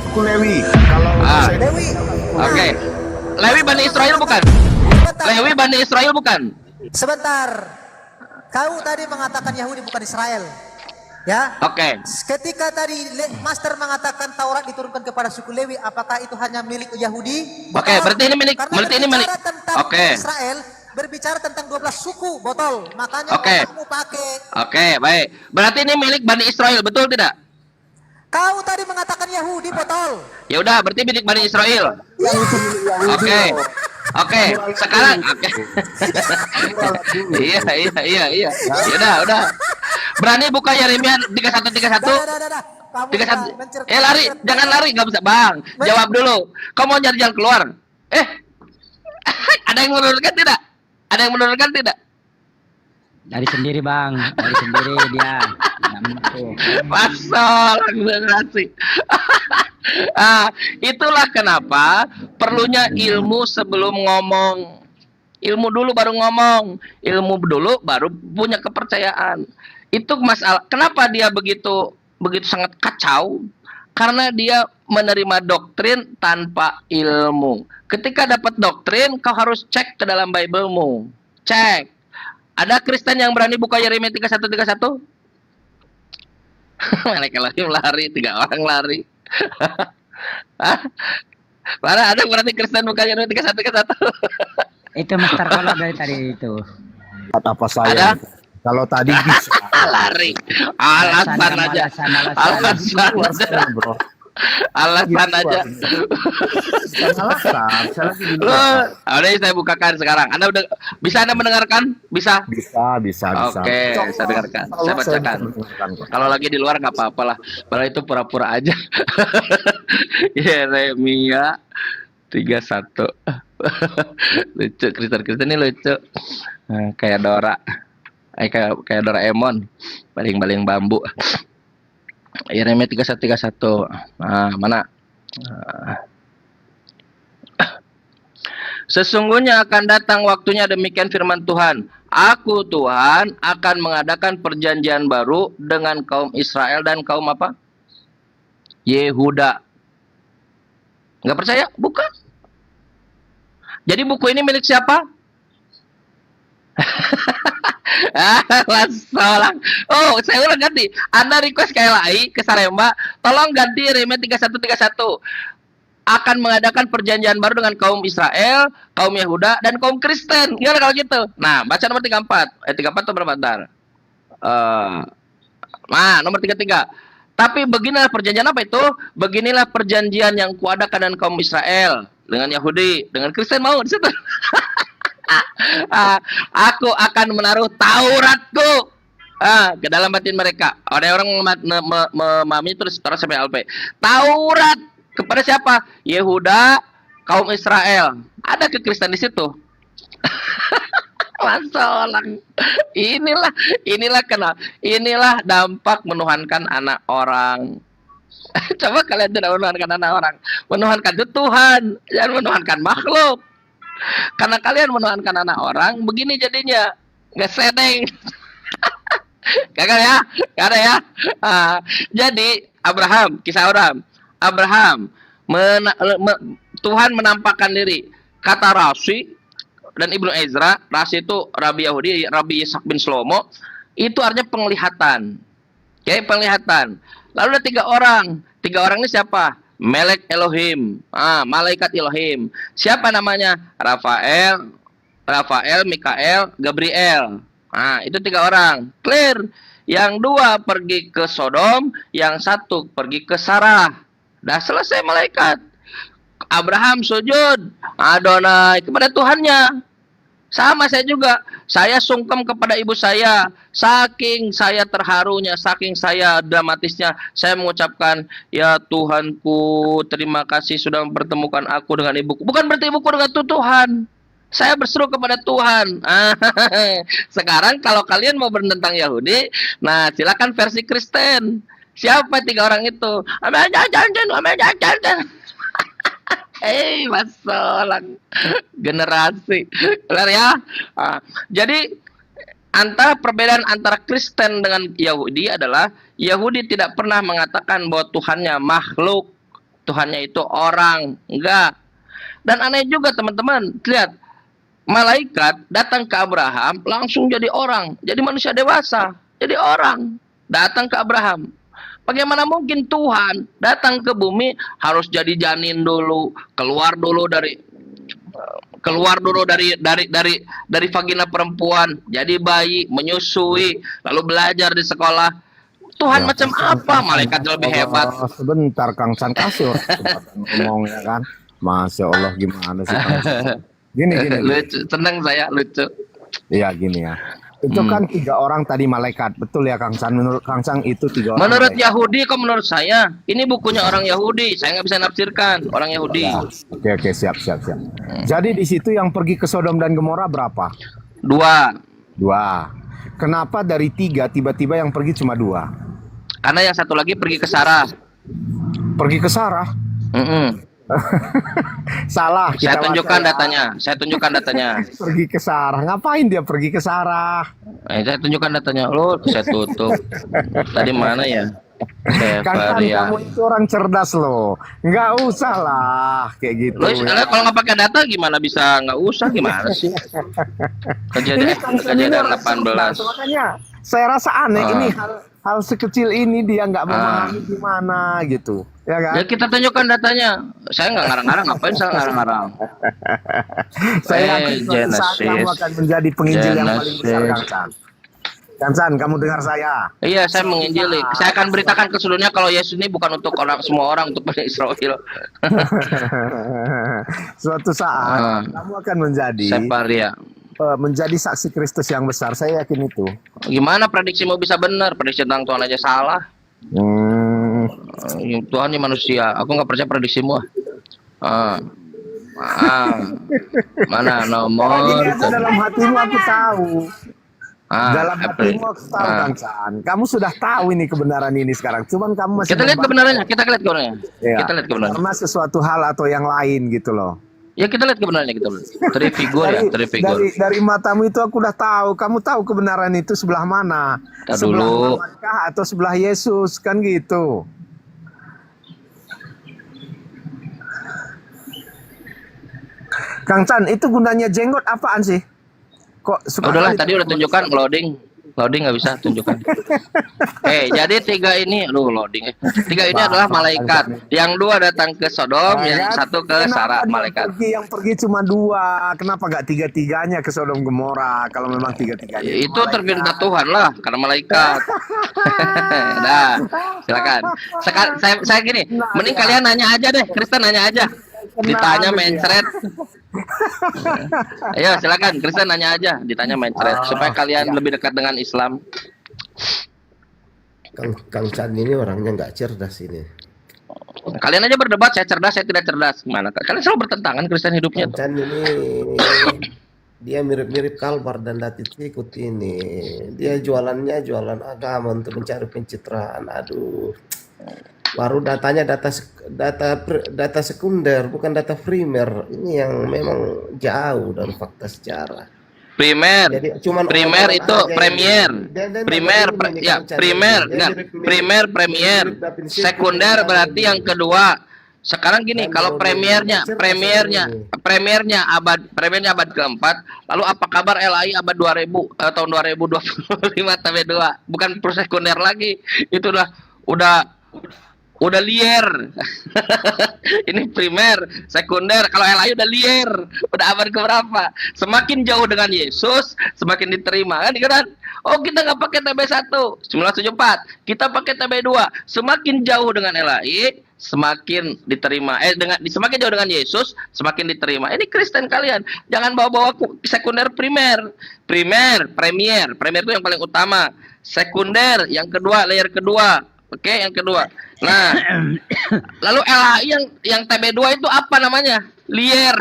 suku Lewi. Kalau saya Lewi. Oke. Lewi Bani Israel bukan? Sebentar. Lewi Bani Israel bukan? Sebentar. Kau tadi mengatakan Yahudi bukan Israel. Ya. Oke. Ketika tadi Master mengatakan Taurat diturunkan kepada suku Lewi, apakah itu hanya milik Yahudi? Oke, berarti ini milik, Karena berarti ini milik. berbicara tentang Oke. Israel, berbicara tentang 12 suku, botol. Makanya Oke. otakmu pakai. Oke, baik. Berarti ini milik Bani Israel, betul tidak? Kau tadi mengatakan Yahudi, botol. Ya udah, berarti milik Bani Israel. Oke. Oke, sekarang oke. Iya. Ya udah. Berani buka Yeremia 31:31? Dah. Kamu 31. menceritakan- Lari, jangan lari, nggak bisa, Bang. Jawab dulu. Kau mau nyari jalan keluar? Ada yang menurunkan tidak? Ada yang menurunkan tidak? Dari sendiri bang, dari sendiri dia. Nggak mampu. Pasal generasi. Itulah kenapa perlunya ilmu sebelum ngomong. Ilmu dulu baru ngomong. Ilmu dulu baru punya kepercayaan. Itu masalah. Kenapa dia begitu sangat kacau? Karena dia menerima doktrin tanpa ilmu. Ketika dapat doktrin, kau harus cek ke dalam Bible-mu. Cek. Ada Kristen yang berani buka Yeremia 31:31? Mereka lari, 3 orang lari. Mana ada berarti Kristen buka Yeremia 31:31? Itu Mister Kolot dari tadi itu. apa saya? Ada? Kalau tadi bisa. Lari. Alasan aja. Alasan, bro. Alasan aja. Bukan alasan. Saya lagi gini. Udah saya bukakan sekarang. Anda udah bisa mendengarkan? Bisa. Bisa. Oke, saya dengarkan. Saya bacakan. Kalau lagi di luar nggak apa-apa lah. Padahal itu pura-pura aja. Yeremia 31. Lucu, Kristen ini lucu. Kayak Dora. Kayak Doraemon. Baling-baling bambu. Yeremia 31:31. Mana? Sesungguhnya akan datang waktunya, demikian firman Tuhan. Aku Tuhan akan mengadakan perjanjian baru dengan kaum Israel dan kaum apa? Yehuda. Nggak percaya? Buka. Jadi buku ini milik siapa? Oh, saya ulang ganti. Anda request KLAI ke Saremba, tolong ganti Yeremia 31:31. Akan mengadakan perjanjian baru dengan kaum Israel, kaum Yehuda, dan kaum Kristen. Gimana kalau gitu? Nah, baca nomor 34. 34 itu berapa? Bentar. Nomor 33. Tapi beginilah perjanjian apa itu? Beginilah perjanjian yang kuadakan dengan kaum Israel, dengan Yahudi, dengan Kristen, mau di situ. Aku akan menaruh Tauratku ke dalam batin mereka. Ada orang memahami terus sampai LP. Taurat kepada siapa? Yehuda, kaum Israel. Ada kekristen di situ. Masalah. Inilah kenal. Inilah dampak menuhankan anak orang. Coba kalian tidak menuhankan anak orang. Menuhankan itu Tuhan, jangan menuhankan makhluk. Karena kalian menuhankan anak orang, begini jadinya. Nggak seneng. Kagak ya? Gak ada ya? Jadi, Abraham, kisah Abraham. Tuhan menampakkan diri. Kata Rashi dan Ibnu Ezra, Rashi itu Rabi Yahudi, Rabi Ishak bin Shlomo, itu artinya penglihatan. Oke, penglihatan. Lalu ada 3 orang. 3 orang ini siapa? Melek Elohim, malaikat Elohim. Siapa namanya? Rafael, Mikael, Gabriel. Itu 3 orang. Clear. Yang 2 pergi ke Sodom, yang 1 pergi ke Sarah. Dah selesai malaikat. Abraham sujud, Adonai kepada Tuhannya. Sama saya juga. Saya sungkem kepada ibu saya. Saking saya terharunya, saking saya dramatisnya, saya mengucapkan, ya Tuhanku, terima kasih sudah mempertemukan aku dengan ibuku. Bukan berarti ibuku dengan Tuhan. Saya berseru kepada Tuhan. Sekarang kalau kalian mau bertentang Yahudi, nah silakan versi Kristen. Siapa 3 orang itu? Masalah generasi. Benar ya? Jadi perbedaan antara Kristen dengan Yahudi adalah Yahudi tidak pernah mengatakan bahwa Tuhannya makhluk, Tuhannya itu orang. Enggak. Dan aneh juga teman-teman, lihat. Malaikat datang ke Abraham langsung jadi orang, jadi manusia dewasa, jadi orang. Datang ke Abraham. Bagaimana mungkin Tuhan datang ke bumi harus jadi janin dulu, keluar dulu dari vagina perempuan, jadi bayi, menyusui, lalu belajar di sekolah. Tuhan Ya, macam apa? Malaikat lebih hebat. Sebentar Kang San kasih kesempatan ngomong ya kan. Masya Allah gimana sih Kang San? Gini. Lucu, senang saya, lucu. Iya gini ya. Itu kan 3 orang tadi malaikat. Betul ya Kang San? Menurut Kang San itu 3 orang Menurut malaikat. Yahudi, kok menurut saya? Ini bukunya orang Yahudi. Saya nggak bisa nafsirkan. Orang Yahudi. Ya, Oke, siap. Jadi di situ yang pergi ke Sodom dan Gomora berapa? 2. 2. Kenapa dari 3 tiba-tiba yang pergi cuma 2? Karena yang satu lagi pergi ke Sarah. Pergi ke Sarah? Salah. Saya kita tunjukkan baca ya. datanya. Saya tunjukkan datanya. Pergi ke Sarah. Ngapain dia pergi ke Sarah? Saya tunjukkan datanya. Loh, saya tutup. Tadi mana ya? Kan Severia. kamu itu orang cerdas loh. Nggak usah lah kayak gitu. Loh, kalau nggak pakai data gimana bisa nggak usah gimana sih? Ini Kang San ini Kejadian orang cerdas, 18. makanya saya rasa aneh ini hal sekecil ini dia nggak memahami gimana gitu, ya kan? Ya kita tunjukkan datanya. Saya nggak ngarang-ngarang, ngapain saya ngarang-ngarang? Saya yakin suatu saat Genesis. kamu akan menjadi penginjil yang paling besar, Genesis. Kang San. Kang San, kamu dengar saya? Iya, saya menginjili. Saya akan beritakan ke seluruhnya kalau Yesus ini bukan untuk orang semua orang, untuk Bani Israel. Suatu saat kamu akan Separia. menjadi saksi Kristus yang besar. Saya yakin itu. Gimana prediksimu bisa benar? Prediksi tentang Tuhan aja salah. Tuhan ini manusia. Aku nggak percaya prediksimu. Mana nomor? Dalam hatimu aku tahu. Dalam hatimu aku tahu, Ah. Kang San. Kamu sudah tahu ini kebenaran ini sekarang. Cuman kamu masih Kita lihat kebenarannya. Kita lihat kebenarannya. Iya. Kita lihat kebenarannya. Karena sesuatu hal atau yang lain gitu loh. Ya kita lihat kebenarannya kita lihat. Trifigur ya, trifigur. Dari matamu itu aku udah tahu. Kamu tahu kebenaran itu sebelah mana? Ntar Sebelah dulu. Muhammadkah atau sebelah Yesus kan gitu. Kang San, itu gunanya jenggot apaan sih? Kok suka Udahlah, kali tadi udah tunjukkan loading nggak bisa tunjukkan. Jadi 3 ini, loading. 3 ini adalah malaikat. Yang 2 datang ke Sodom, yang 1 ke Sarah, malaikat. Yang pergi cuma 2. Kenapa nggak 3-3-nya ke Sodom Gomora? Kalau memang 3-3-nya Itu terpindah Tuhan lah, karena malaikat. Dah, silakan. Saya gini, mending kalian nanya aja deh, Kristen nanya aja. Ditanya mencret. Ayo silakan, Kristen nanya aja, ditanya mencret supaya kalian lebih dekat dengan Islam. Kang San ini orangnya nggak cerdas ini. Kalian aja berdebat, saya cerdas, saya tidak cerdas. Gimana? Kalian selalu bertentangan Kristen hidupnya. Kang San ini dia mirip-mirip Kalbar dan Datit ikut ini. Dia jualannya jualan agama untuk mencari pencitraan. Aduh. Baru datanya data sekunder, bukan data primer. Ini yang memang jauh dari fakta sejarah. Primer, Jadi cuman primer orang itu aja premier, ini. Dan primer, ini ya Kang San primer, ini. Dia enggak, mirip-mirip- primer, premier, mirip David Silva, sekunder dia berarti ini. yang kedua. Sekarang gini, Dan kalau kalau premiernya, dia premiernya abad keempat, lalu apa kabar LAI abad 2000 tahun 2025 sampai 2, bukan proses sekunder lagi, itu udah liar. Ini primer, sekunder. Kalau LAI udah liar, udah abad keberapa? Semakin jauh dengan Yesus, semakin diterima kan? Oh kita nggak pakai TB1 1974, kita pakai TB2. Semakin jauh dengan LAI, semakin diterima. Semakin jauh dengan Yesus, semakin diterima. Ini Kristen kalian, jangan bawa-bawa sekunder, primer, premier itu yang paling utama. Sekunder yang kedua, layer kedua. Oke, yang kedua. Nah, lalu LHI yang TB2 itu apa namanya? Liar.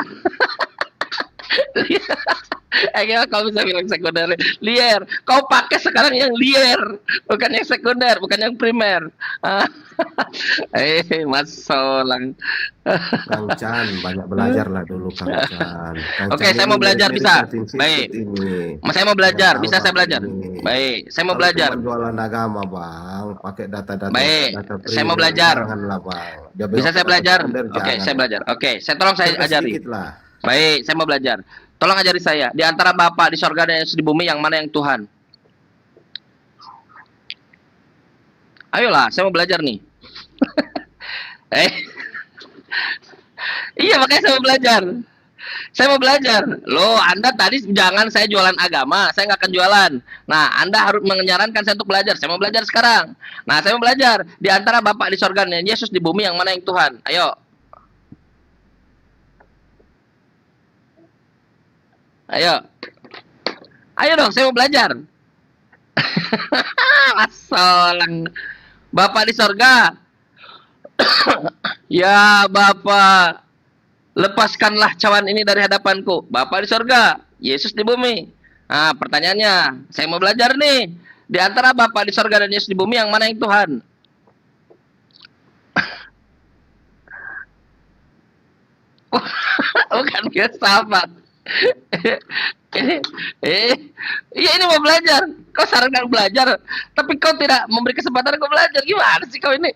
Gimana kau bisa bilang sekunder? Liar. Kau pakai sekarang yang liar, bukan yang sekunder, bukan yang primer. Mas Solang. Kang Chan, banyak belajar lah dulu Kang Chan. Kang Oke, Chan saya ini mau belajar, mirip-mirip bisa. Martin Siskut Baik. ini. Mas saya mau belajar, Tahu bisa saya Bang belajar. ini. Baik, saya mau Kalau belajar. cuma jualan agama Bang, pakai data-data Baik, data saya mau primer, belajar. janganlah Bang. Dia Bisa belok saya ke belajar? sekunder, Oke, jangan. saya belajar. Oke, saya tolong saya Cerdas ajari. sedikit lah. Baik, saya mau belajar. Tolong ajari saya. Di antara Bapa di sorga dan di bumi, yang mana yang Tuhan? Ayolah, saya mau belajar nih. Iya, makanya saya mau belajar. Saya mau belajar. Loh, Anda tadi jangan saya jualan agama. Saya nggak akan jualan. Nah, Anda harus menyarankan saya untuk belajar. Saya mau belajar sekarang. Nah, saya mau belajar. Di antara Bapa di sorga dan Yesus di bumi, yang mana yang Tuhan? Ayo. Ayo. Ayo dong, saya mau belajar. Masalah. Bapak di sorga. Ya Bapak, lepaskanlah cawan ini dari hadapanku. Bapak di sorga, Yesus di bumi. Nah, pertanyaannya, saya mau belajar nih. Di antara Bapak di sorga dan Yesus di bumi, yang mana yang Tuhan? Bukan filsafat. Iya, ini mau belajar. Kau sarankan belajar, tapi kau tidak memberi kesempatan kau belajar. Gimana sih kau ini?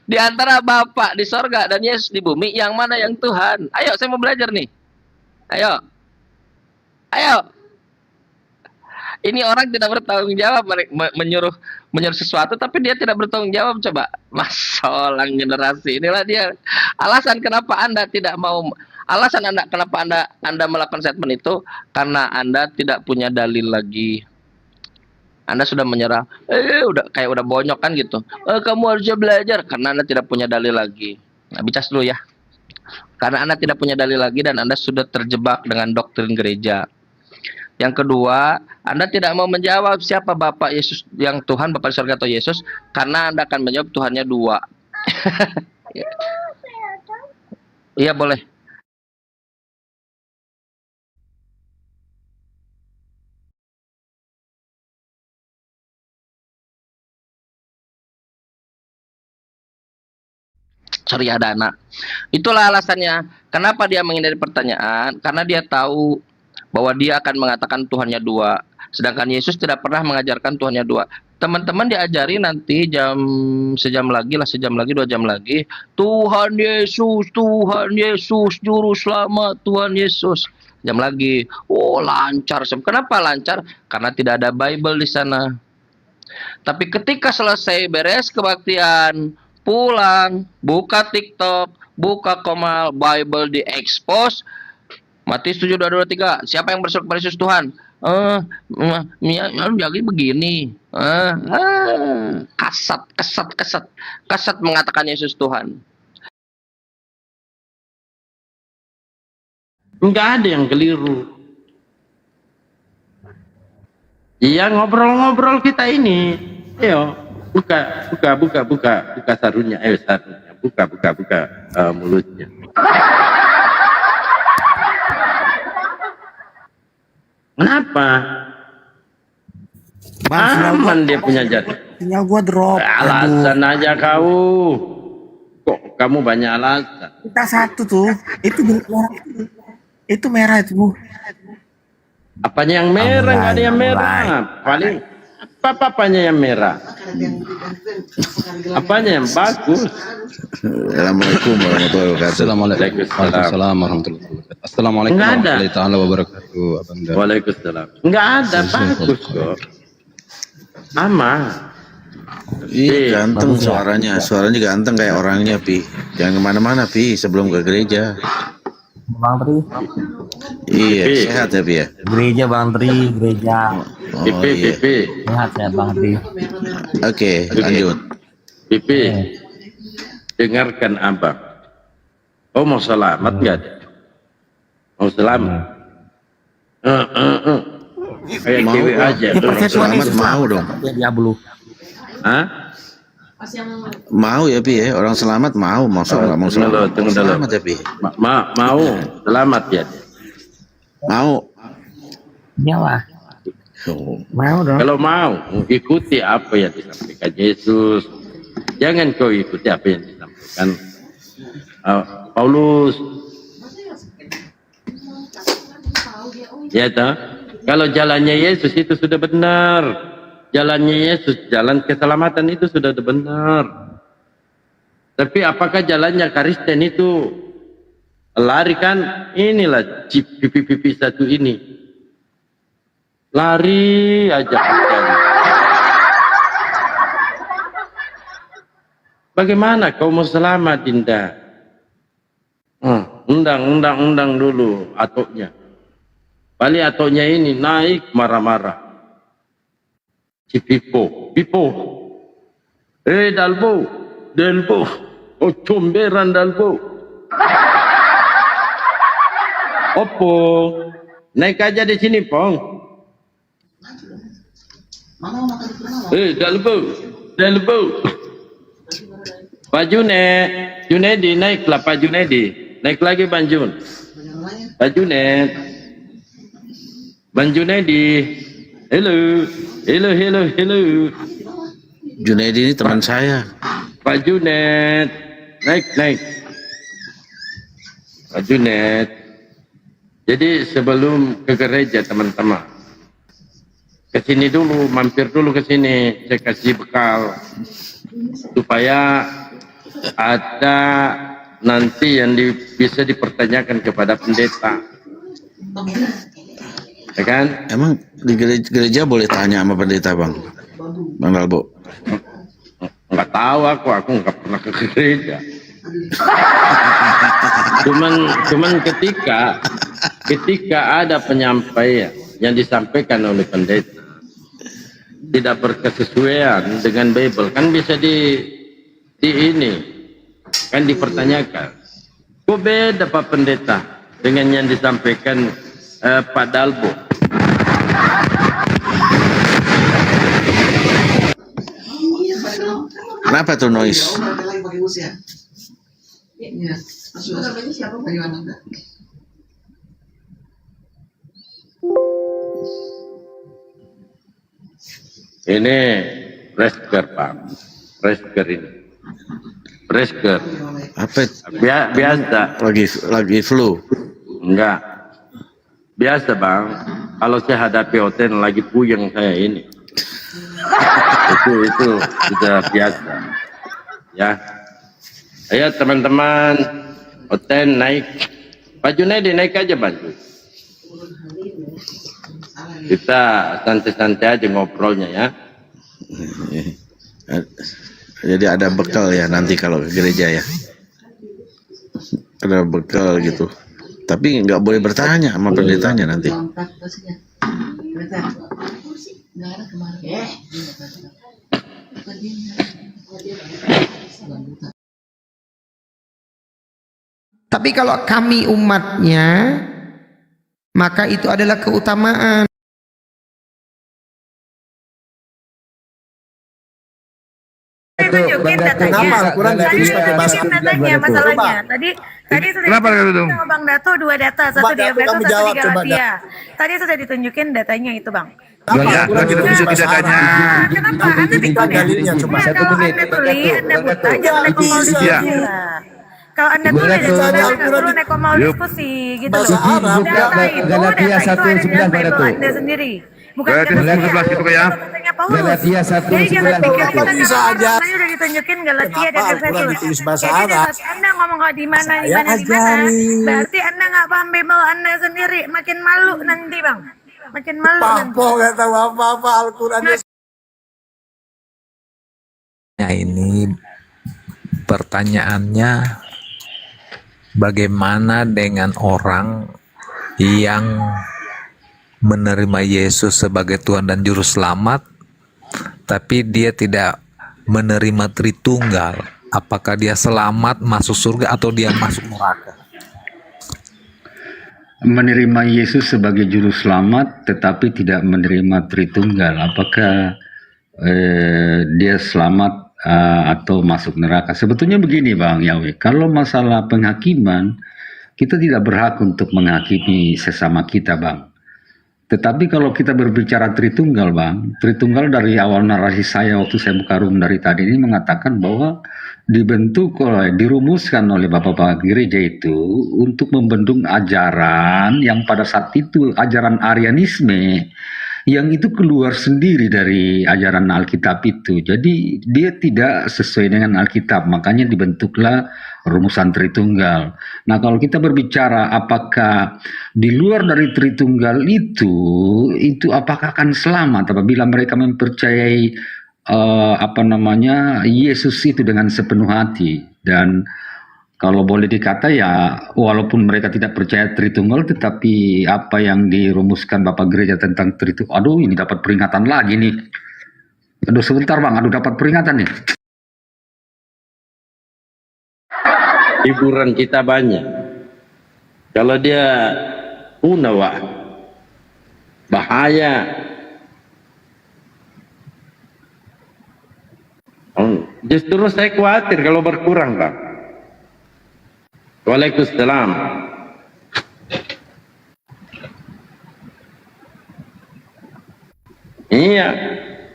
Di antara Bapa di sorga dan Yesus di bumi, yang mana yang Tuhan? Ayo, saya mau belajar nih. Ayo. Ayo. Ini orang tidak bertanggung jawab, menyuruh sesuatu, tapi dia tidak bertanggung jawab. Coba, masalah generasi. Inilah dia alasan kenapa Anda tidak mau. Alasan Anda kenapa Anda melakukan statement itu karena Anda tidak punya dalil lagi. Anda sudah menyerah. Udah bonyok kan gitu. Kamu harusnya belajar karena Anda tidak punya dalil lagi. Nah, bicas dulu ya. Karena Anda tidak punya dalil lagi dan Anda sudah terjebak dengan doktrin gereja. Yang kedua, Anda tidak mau menjawab siapa Bapak Yesus yang Tuhan, Bapak di surga atau Yesus, karena Anda akan menjawab Tuhannya dua. Iya, boleh. Sorry, ada anak. Itulah alasannya. Kenapa dia menghindari pertanyaan? Karena dia tahu bahwa dia akan mengatakan Tuhannya dua. Sedangkan Yesus tidak pernah mengajarkan Tuhannya dua. Teman-teman diajari nanti sejam lagi, 2 jam lagi. Tuhan Yesus, Juru Selamat, Tuhan Yesus. Jam lagi. Oh, lancar. Kenapa lancar? Karena tidak ada Bible di sana. Tapi ketika selesai beres kebaktian, pulang, buka TikTok, buka Komal, Bible di expose. Matius 7:2-3. Siapa yang berseru kepada Yesus Tuhan? Jadi begini. Kasat mengatakan Yesus Tuhan. Enggak ada yang keliru. Iya, ngobrol-ngobrol kita ini. Ayo. Buka sarungnya, sarungnya, buka mulutnya. Kenapa? Aman dia punya jadwal. Sinyal gua drop. Alasan aja kau. Kok kamu banyak alasan? Kita satu tuh. Itu merah itu. Apanya yang merah? Nggak ada yang merah. Paling apa-apanya yang merah? Apanya yang bagus? Assalamualaikum warahmatullahi wabarakatuh. Waalaikumsalam warahmatullahi wabarakatuh. Assalamualaikum Nggak ada. warahmatullahi taala wabarakatuh. Abang Dan. Waalaikumsalam. Enggak ada, bagus kok. Aman. Iya, ganteng suaranya. Suaranya ganteng kayak orangnya, Pi. Jangan kemana-mana, Pi, sebelum ke gereja. Bang Tri. Iya, Pi. sehat ya, Pi ya? Gereja Bang Tri, gereja. Oh, Pipi, iya. pipi, Sehat ya Bang Tri. Oke, lanjut. pipi. Dengarkan abang. Oh, mau selamat nggak ada? Mau selamat? Kayak Mau, cewek aja. orang selamat mau dong. Ya Diablo. Hah? Mau ya, Pi ya? Orang selamat mau. Masa nggak mau Tunggu dulu, selamat? tunggu Mau dulu. selamat ya, Pi? Mau selamat ya. Mau. Iyalah. Oh. Mau dong. Kalau mau, ikuti apa yang disampaikan Yesus. Jangan kau ikuti apa yang disampaikan Paulus. Ya toh? Kalau jalannya Yesus itu sudah benar. Jalannya Yesus, jalan keselamatan itu sudah benar. Tapi apakah jalannya Kristen itu lari kan? Inilah pipi satu ini. Lari aja kerjanya. Bagaimana kau mau selamat, Dinda? Undang dulu atoknya. Balik atoknya ini naik marah-marah. Si Pipo. Dalbo. Oh, comberan Dalbo. Opo, naik aja di sini, Pong. Dalbo. Pak Junedi naiklah Pak Junedi. Naik lagi Bang Jun. Pak Bang Junedi. Hello. Junaidi ini teman saya. Pak Junet. Naik. Pak Junet. Jadi sebelum ke gereja teman-teman, ke sini dulu, mampir dulu ke sini, saya kasih bekal supaya ada nanti yang bisa dipertanyakan kepada pendeta. Ya kan? Emang di gereja boleh tanya sama pendeta, Bang Dalbo? Nggak tahu aku nggak pernah ke gereja. cuman ketika ada penyampaian yang disampaikan oleh pendeta tidak berkesesuaian dengan Bible, kan bisa ini kan dipertanyakan. Kok beda Pak Pendeta dengan yang disampaikan Pak Dalbo? Kenapa tuh noise? Ini Presker, Pak. Presker ini. Presker. Apa? Biasa. Lagi flu. Enggak. Biasa, Bang. Kalau saya hadapi hotel lagi puyeng saya ini. itu sudah biasa. Ya. Ayo teman-teman, hotel naik. Pak Junedi naik aja, Bang. Kita santai-santai aja ngobrolnya ya. Jadi ada bekal ya nanti kalau ke gereja ya. Ada bekal gitu. Tapi nggak boleh bertanya sama pendetanya nanti. Tapi kalau kami umatnya, maka itu adalah keutamaan. Tunjukin datanya. Datanya masalahnya. Tadi sudah ditunjukin sama Bang Dato 2 data, satu di Efesus, satu di Galatia. Tadi sudah ditunjukin datanya itu, Bang. Kenapa? Anda bikin ya? Kalau Anda tuli, Anda buta, jangan nekomal diskusi lah. Kalau Anda tuli, jangan perlu nekomal diskusi gitu loh. Data itu, Galatia 1:9 pada tuh. Anda sendiri. Bukan Galatia 1:11 itu ya. Galatia 1:11. Kenapa bisa aja? Tadi udah ditunjukin Galatia dan Efesus. ditulis bahasa Jadi Arab? Anda ngomong di mana, berarti Anda nggak paham Bible Anda sendiri. Makin malu nanti, Bang. Makin malu nanti. Nggak tahu apa-apa Al-Quran. Nah, ini pertanyaannya, bagaimana dengan orang yang menerima Yesus sebagai Tuhan dan Juru Selamat, tapi dia tidak menerima Tritunggal? Apakah dia selamat masuk surga atau dia masuk neraka? Menerima Yesus sebagai Juru Selamat tetapi tidak menerima Tritunggal, apakah dia selamat atau masuk neraka? Sebetulnya begini Bang Yawe, kalau masalah penghakiman kita tidak berhak untuk menghakimi sesama kita, Bang. Tetapi kalau kita berbicara Tritunggal, Bang, Tritunggal dari awal narasi saya waktu saya buka room dari tadi ini mengatakan bahwa dirumuskan oleh Bapak-Bapak gereja itu untuk membendung ajaran yang pada saat itu ajaran Arianisme yang itu keluar sendiri dari ajaran Alkitab itu. Jadi dia tidak sesuai dengan Alkitab, makanya dibentuklah rumusan Tritunggal. Nah, kalau kita berbicara apakah di luar dari Tritunggal itu apakah akan selamat apabila mereka mempercayai Yesus itu dengan sepenuh hati. Dan kalau boleh dikata ya, walaupun mereka tidak percaya Tritunggal, tetapi apa yang dirumuskan Bapak Gereja tentang Tritunggal, aduh ini dapat peringatan lagi nih. Aduh sebentar Bang, aduh dapat peringatan nih. Hiburan kita banyak. Kalau dia punah, Wak, bahaya. Justru saya khawatir kalau berkurang, Pak. Waalaikumsalam. Iya,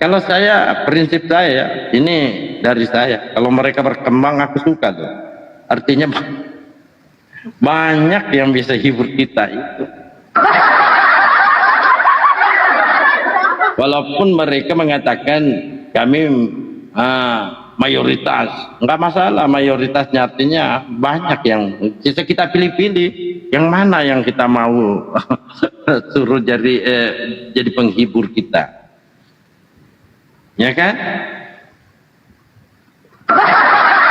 kalau saya, prinsip saya, ini dari saya, kalau mereka berkembang aku suka tuh. Artinya banyak yang bisa hibur kita itu. Walaupun mereka mengatakan kami mayoritas, enggak masalah mayoritasnya, artinya banyak yang bisa kita pilih-pilih yang mana yang kita mau suruh jadi penghibur kita, ya kan?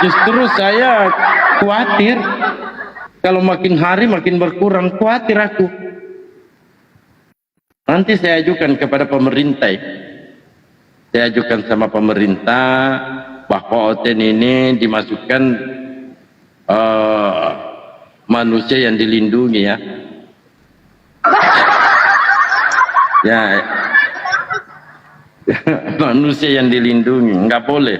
Justru saya khawatir kalau makin hari makin berkurang, khawatir aku. Nanti saya ajukan kepada pemerintah, saya ajukan sama pemerintah bahwa OTN ini dimasukkan manusia yang dilindungi, ya. Ya, manusia yang dilindungi, nggak boleh.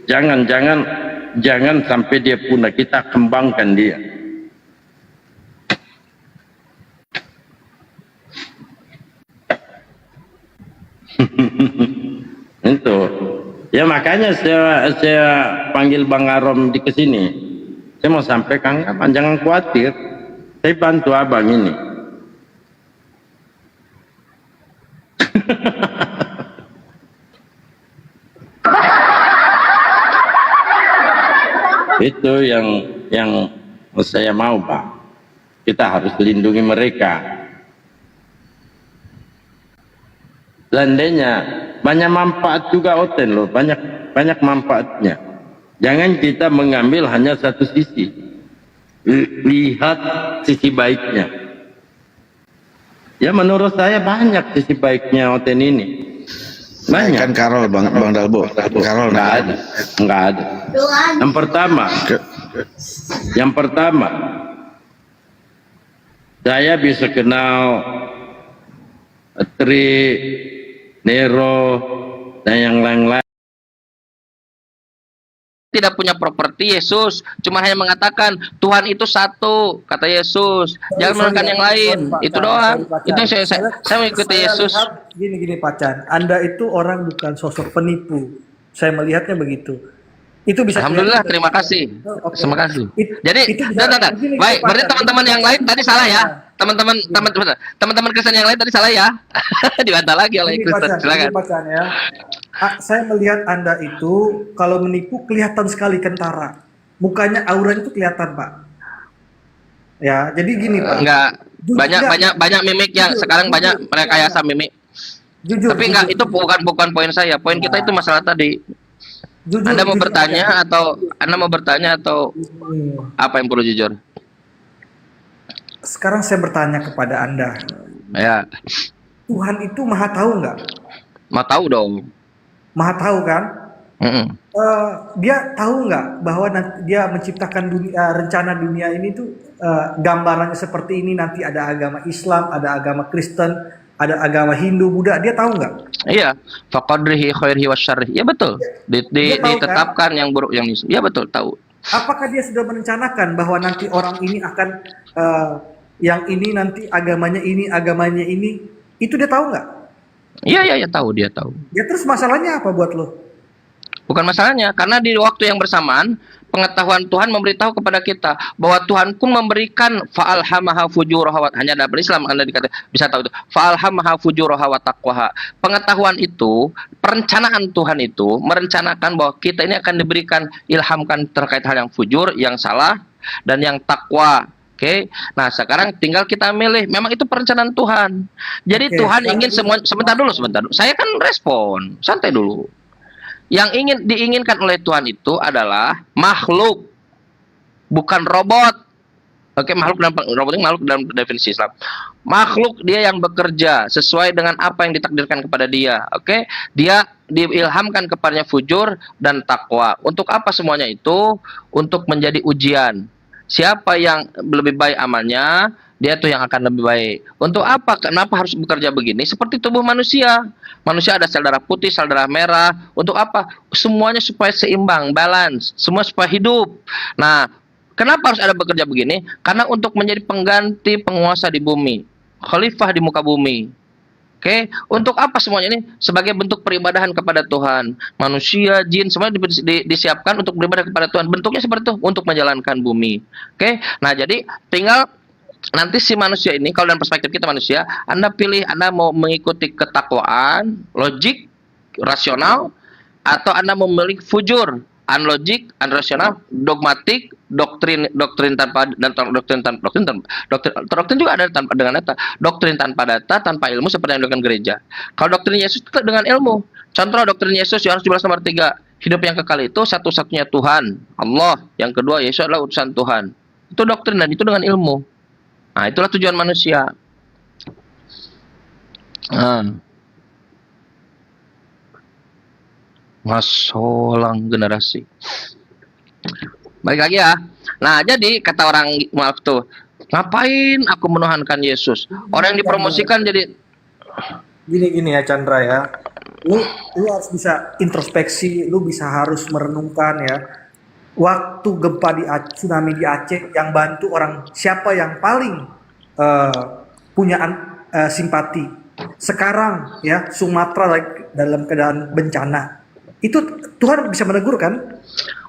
Jangan sampai dia punah, kita kembangkan dia. Itu ya, makanya saya panggil Bang Arom di kesini. Saya mau sampaikan, jangan khawatir, saya bantu abang ini. Itu yang saya mau, Pak. Kita harus lindungi mereka. Seandainya banyak manfaat juga OTN loh, banyak manfaatnya. Jangan kita mengambil hanya satu sisi, lihat sisi baiknya. Ya menurut saya banyak sisi baiknya OTN ini. Banyak. Kan Karol Bang Dalbo. Karol nggak ada. Yang pertama, saya bisa kenal Tri, Nero, dan yang lain-lain. Tidak punya properti Yesus, cuma hanya mengatakan Tuhan itu satu, kata Yesus. Jangan menekan yang lain, itu doang. Itu yang saya mengikuti Yesus. Gini Pak Chan, Anda itu orang bukan sosok penipu. Saya melihatnya begitu. Itu bisa. Alhamdulillah, terima kasih. Terima kasih. Jadi, baik. Berarti teman-teman yang lain tadi salah ya. Teman-teman Kristen yang lain tadi salah ya. Dibantah lagi oleh Kristen. Silakan. Pak Chan, ya. Saya melihat Anda itu kalau menipu kelihatan sekali kentara. Mukanya, auranya itu kelihatan, Pak. Ya, jadi gini, Pak. Enggak, banyak mimik yang sekarang banyak rekayasa mimik. Tapi enggak, itu bukan poin saya. Poin kita itu masalah tadi. Anda mau bertanya atau apa yang perlu jujur? Sekarang saya bertanya kepada Anda. Ya. Tuhan itu maha tahu nggak? Maha tahu dong. Maha tahu kan? Dia tahu nggak bahwa dia menciptakan rencana dunia ini tuh gambarannya seperti ini, nanti ada agama Islam, ada agama Kristen, ada agama Hindu, Buddha, dia tahu nggak? Iya, faqadrihi khairihi wasyarrihi. Ya betul. Ditetapkan kan? Yang buruk yang iya betul, tahu. Apakah dia sudah merencanakan bahwa nanti orang ini akan yang ini nanti agamanya ini, itu dia tahu nggak? Iya, tahu, dia tahu. Ya terus masalahnya apa buat lo? Bukan masalahnya, karena di waktu yang bersamaan pengetahuan Tuhan memberitahu kepada kita bahwa Tuhan pun memberikan fa'alhamaha fujuraha, hanya dalam Islam Anda bisa tahu itu. Fa'alhamaha fujuraha wa taqwaha. Pengetahuan itu, perencanaan Tuhan itu merencanakan bahwa kita ini akan diberikan ilhamkan terkait hal yang fujur, yang salah, dan yang takwa. Oke, nah sekarang tinggal kita milih. Memang itu perencanaan Tuhan. Jadi Tuhan ingin semua. Sebentar dulu. Saya kan respon, santai dulu. Yang diinginkan oleh Tuhan itu adalah makhluk, bukan robot. Oke, makhluk dalam definisi Islam. Makhluk dia yang bekerja sesuai dengan apa yang ditakdirkan kepada dia. Oke, dia diilhamkan kepadanya fujur dan takwa. Untuk apa semuanya itu? Untuk menjadi ujian. Siapa yang lebih baik amalnya, dia tuh yang akan lebih baik. Untuk apa? Kenapa harus bekerja begini? Seperti tubuh manusia. Manusia ada sel darah putih, sel darah merah. Untuk apa? Semuanya supaya seimbang, balance. Semua supaya hidup. Nah, kenapa harus ada bekerja begini? Karena untuk menjadi pengganti penguasa di bumi. Khalifah di muka bumi. Oke, untuk apa semuanya ini? Sebagai bentuk peribadahan kepada Tuhan. Manusia, jin, semuanya disiapkan untuk beribadah kepada Tuhan. Bentuknya seperti itu, untuk menjalankan bumi. Oke, nah jadi tinggal nanti si manusia ini, kalau dalam perspektif kita manusia, Anda pilih Anda mau mengikuti ketakwaan, logik, rasional, atau Anda memilih fujur, unlogik, unrasional, dogmatik, doktrin tanpa doktrin juga ada tanpa dengan data, doktrin tanpa data, tanpa ilmu seperti yang dilakukan gereja. Kalau doktrin Yesus itu dengan ilmu. Contoh doktrin Yesus Yohanes 17 nomor 3, hidup yang kekal itu satu-satunya Tuhan, Allah. Yang kedua, Yesus adalah utusan Tuhan. Itu doktrin dan itu dengan ilmu. Nah, itulah tujuan manusia. Masolang generasi. Balik lagi ya. Nah, jadi kata orang maaf tuh, ngapain aku menuhankan Yesus? Orang yang dipromosikan jadi Gini ya Chandra ya. Lu harus bisa introspeksi, lu harus merenungkan ya. Waktu gempa tsunami di Aceh, yang bantu orang siapa yang paling punya simpati? Sekarang ya Sumatera dalam keadaan bencana, itu Tuhan bisa menegur kan?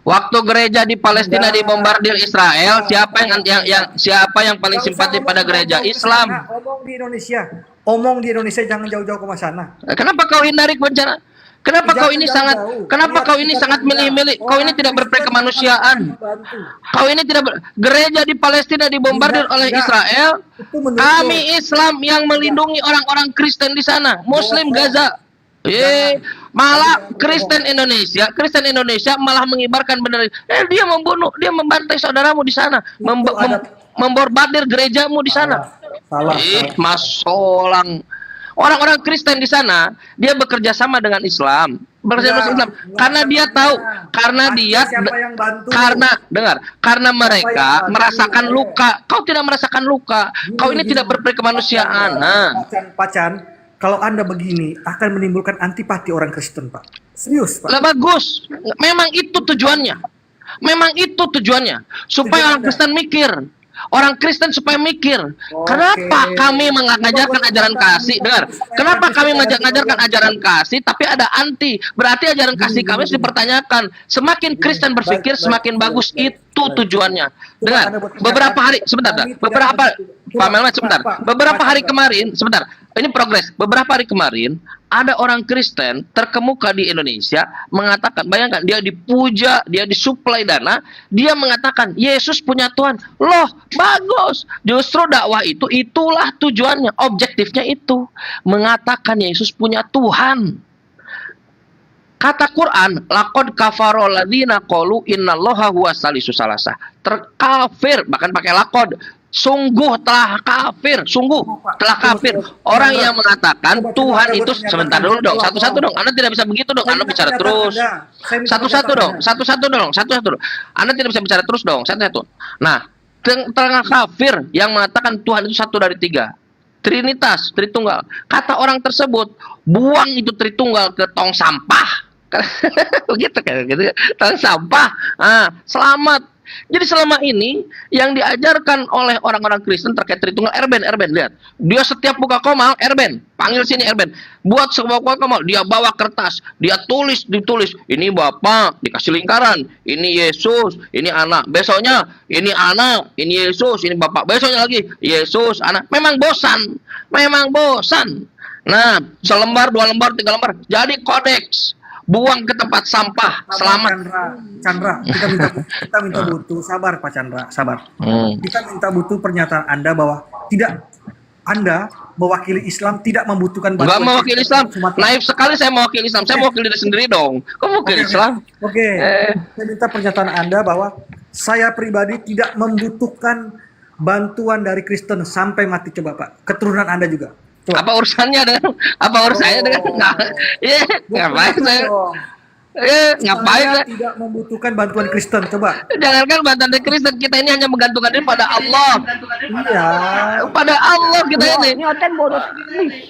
Waktu gereja di Palestina dibombardir Israel, siapa yang paling simpati pada gereja? Islam. Omong di Indonesia, jangan jauh-jauh ke sana. Kenapa kau hindari bencana? Kenapa kau ini sangat milih-milih? Kau ini tidak berkemanusiaan. Kau ini gereja di Palestina dibombardir oleh Israel. Kami Islam yang melindungi orang-orang Kristen di sana, Muslim Gaza. Malah Kristen Indonesia malah mengibarkan bendera. Dia membunuh, dia membantai saudaramu di sana, membombardir gerejamu di sana. Masolang. Orang-orang Kristen di sana, dia bekerja sama dengan Islam, karena dia tahu, karena mereka merasakan luka. Kau tidak merasakan luka. Kau ini tidak berkemanusiaan. Pacan, kalau Anda begini akan menimbulkan antipati orang Kristen, Pak. Serius, Pak. Lah bagus. Memang itu tujuannya. Supaya orang Kristen mikir. Orang Kristen supaya mikir, kenapa kami mengajarkan ajaran kasih? Dengar, kenapa kami mengajarkan ajaran kasih, tapi ada anti? Berarti ajaran kasih kami harus dipertanyakan. Semakin Kristen berpikir, semakin bagus. Itu tujuannya. Dengar, beberapa hari kemarin, ini progres. Beberapa hari kemarin, ada orang Kristen terkemuka di Indonesia mengatakan, bayangkan, dia dipuja, dia disuplai dana, dia mengatakan Yesus punya Tuhan. Loh, bagus. Justru dakwah itulah tujuannya, objektifnya itu mengatakan Yesus punya Tuhan. Kata Quran, laqad kafara alladziina qalu innallaha huwas salisu salasa. Terkafir, bahkan pakai laqad. Sungguh telah kafir orang yang mengatakan Tuhan itu. Sebentar dulu dong, satu-satu dong. Anda tidak bisa begitu dong, Anda bicara terus. Satu-satu dong. Anda tidak bisa bicara terus dong, satu-satu. Nah, tengah kafir yang mengatakan Tuhan itu satu dari tiga. Trinitas, Tritunggal. Kata orang tersebut, buang itu Tritunggal ke tong sampah. Begitu kan gitu. Tong sampah. Selamat. Jadi selama ini yang diajarkan oleh orang-orang Kristen terkait Tritunggal, Erben lihat. Dia setiap buka komal, Erben, panggil sini Erben. Buat sebuah komal, dia bawa kertas, dia ditulis, ini Bapak, dikasih lingkaran, ini Yesus, ini anak. Besoknya ini anak, ini Yesus, ini Bapak. Besoknya lagi Yesus, anak. Memang bosan. Nah, selembar, 2 lembar, 3 lembar. Jadi kodeks. Buang ke tempat sampah. Selamat. Chandra, kita minta butuh sabar Pak Chandra, sabar. Kita minta butuh pernyataan Anda bahwa tidak Anda mewakili Islam tidak membutuhkan bantuan. Enggak mewakili Islam. Naif sekali saya mewakili Islam. Saya mewakili diri sendiri dong. Kok mewakili Islam? Oke. Saya minta pernyataan Anda bahwa saya pribadi tidak membutuhkan bantuan dari Kristen sampai mati. Coba Pak, keturunan Anda juga. Coba. Apa urusannya dengan ngapain saya? Ngapain saya tidak membutuhkan bantuan Kristen, coba. Jangankan bantuan dari Kristen, kita ini hanya menggantungkan diri pada Allah. Iya. Pada Allah kita ini.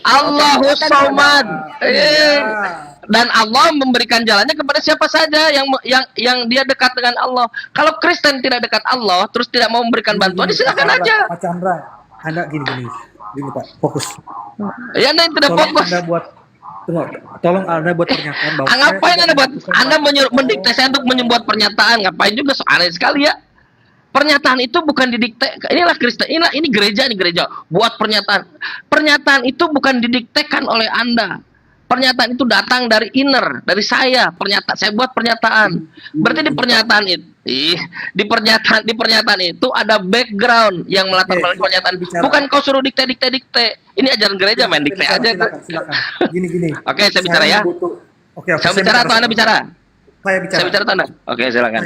Allahus Samad. Dan Allah memberikan jalannya kepada siapa saja yang dia dekat dengan Allah. Kalau Kristen tidak dekat Allah, terus tidak mau memberikan bantuan, silakan aja. Pak Chandra, Anda gini Pak, fokus. Ya, Anda tidak fokus. Tolong Anda buat pernyataan bahwa ngapain Anda mendikte saya untuk membuat pernyataan? Ngapain juga, aneh sekali ya. Pernyataan itu bukan didikte. Inilah Kristen, ini gereja. Buat pernyataan itu bukan didiktekan oleh Anda. Pernyataan itu datang dari inner, dari saya. Saya buat pernyataan. Berarti di pernyataan itu ada background yang melatar belakang pernyataan. Bukan kau suruh dikte. Ini ajaran gereja, main dikte aja. Silakan. Gini. Oke, saya bicara ya. Saya bicara atau Anda bicara? Saya bicara atau Anda? Oke, silakan.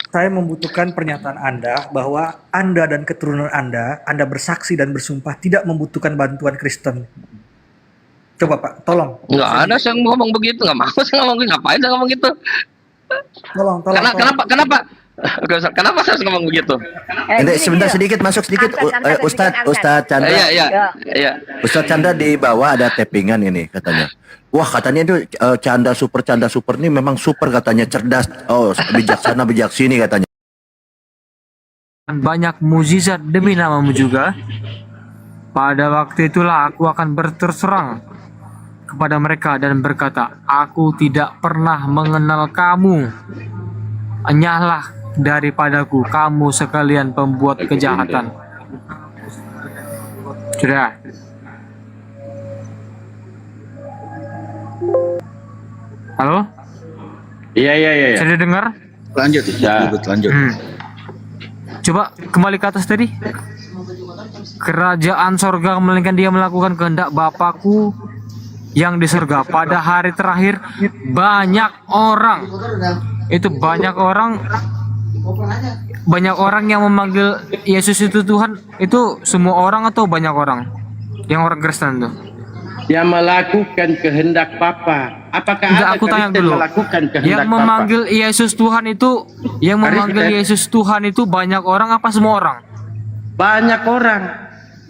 Saya membutuhkan pernyataan Anda bahwa Anda dan keturunan Anda bersaksi dan bersumpah tidak membutuhkan bantuan Kristen. Coba Pak, tolong. Nggak ada saya ngomong begitu, nggak mau saya ngomong gitu. Ngapain saya ngomong gitu? Tolong. Kenapa saya harus ngomong begitu? Sebentar sedikit Ustadz Chandra. Iya. Ustadz Chandra di bawah ada tappingan ini katanya. Wah, katanya itu Chandra super ini memang super katanya, cerdas. Oh, bijaksana bijaksini katanya. Banyak mukjizat demi namamu juga. Pada waktu itulah aku akan berterserang kepada mereka dan berkata, aku tidak pernah mengenal kamu. Enyahlah daripadaku, kamu sekalian pembuat kejahatan. Sudah. Halo? Iya. Saya dengar? Lanjut. Coba kembali ke atas tadi. Kerajaan sorga melainkan dia melakukan kehendak Bapakku yang di surga. Pada hari terakhir banyak orang yang memanggil Yesus itu Tuhan. Itu semua orang atau banyak orang? Yang orang Kristen tuh yang melakukan kehendak Bapa. Apakah enggak, ada aku tanya dulu. melakukan kehendak Yang memanggil Bapa? Yesus Tuhan itu, Yesus Tuhan itu banyak orang apa semua orang? Banyak orang.